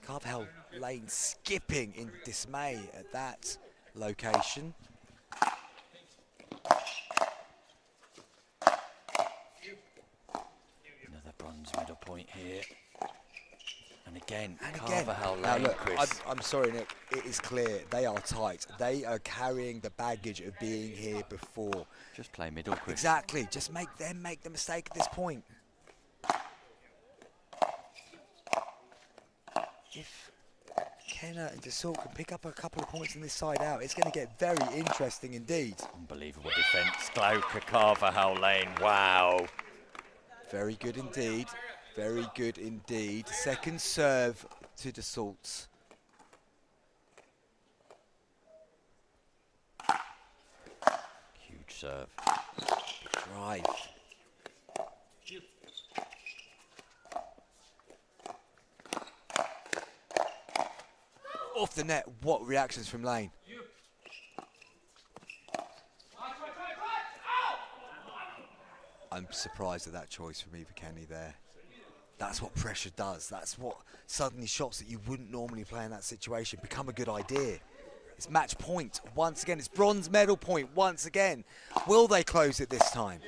Carvell Lane skipping in dismay at that location. Another bronze medal point here. And again, And Carvell now Lane, look, Chris. I'm sorry, Nick. It is clear they are tight. They are carrying the baggage of being here before. Just play middle, Chris. Exactly. Just make them make the mistake at this point. If Kenner and Dassault can pick up a couple of points on this side out, it's going to get very interesting indeed. Unbelievable defence. Glauca, Carvell Lane. Wow. Very good indeed. Very good indeed. Second serve to Dassault. Huge serve. Drive. Off the net. What reactions from Lane? I'm surprised at that choice from Eva Kenny there. That's what pressure does. That's what suddenly shots that you wouldn't normally play in that situation become a good idea. It's match point once again. It's bronze medal point once again. Will they close it this time?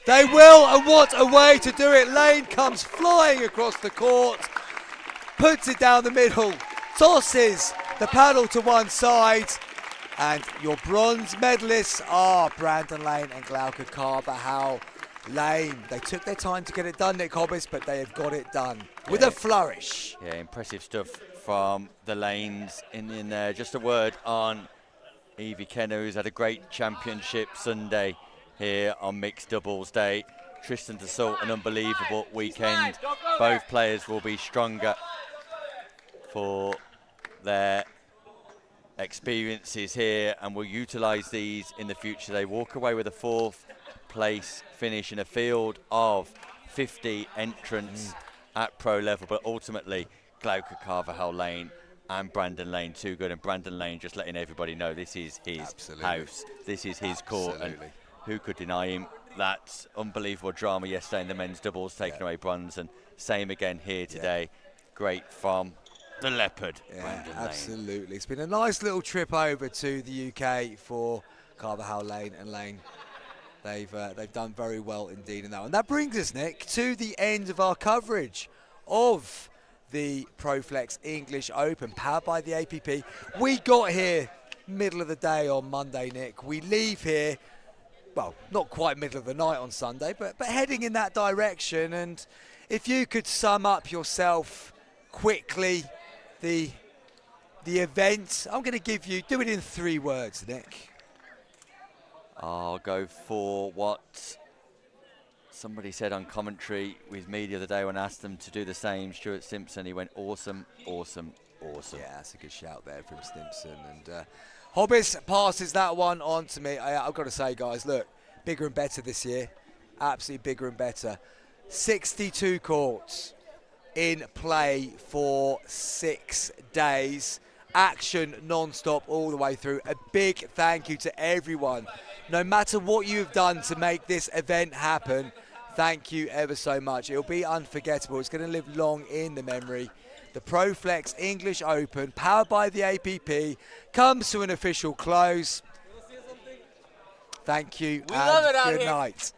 They will, and what a way to do it. Lane comes flying across the court, puts it down the middle, tosses the paddle to one side, and your bronze medalists are Brandon Lane and Glauca Carvell Lane. They took their time to get it done, Nick Hobbs, but they have got it done with a flourish. Yeah, impressive stuff from the Lanes in there. Just a word on Evie Kenner, who's had a great championship Sunday here on mixed doubles day. Tristan Dassault, an unbelievable weekend. Both players will be stronger for their experiences here and will utilise these in the future. They walk away with a 4th place finish in a field of 50 entrants at pro level, but ultimately Glauca Carvell Lane and Brandon Lane too good, and Brandon Lane just letting everybody know this is his house, this is his court, and who could deny him that unbelievable drama yesterday in the men's doubles, taking away bronze, and same again here today. Great from the Leopard. Yeah, absolutely. It's been a nice little trip over to the UK for Carvell Lane and Lane. They've done very well indeed in that one. That brings us, Nick, to the end of our coverage of the ProFlex English Open, powered by the APP. We got here middle of the day on Monday, Nick. We leave here, well, not quite middle of the night on Sunday, but heading in that direction. And if you could sum up yourself quickly the event, I'm going to give you, do it in 3 words, Nick. I'll go for what somebody said on commentary with me the other day when I asked them to do the same. Stuart Simpson, he went awesome, awesome, awesome. Yeah, that's a good shout there from Stimson. And Hobbs passes that one on to me. I've got to say, guys, look, bigger and better this year. Absolutely bigger and better. 62 courts in play for 6 days. Action non-stop all the way through. A big thank you to everyone. No matter what you've done to make this event happen, thank you ever so much. It'll be unforgettable. It's going to live long in the memory. The ProFlex English Open, powered by the APP, comes to an official close. Thank you and good night.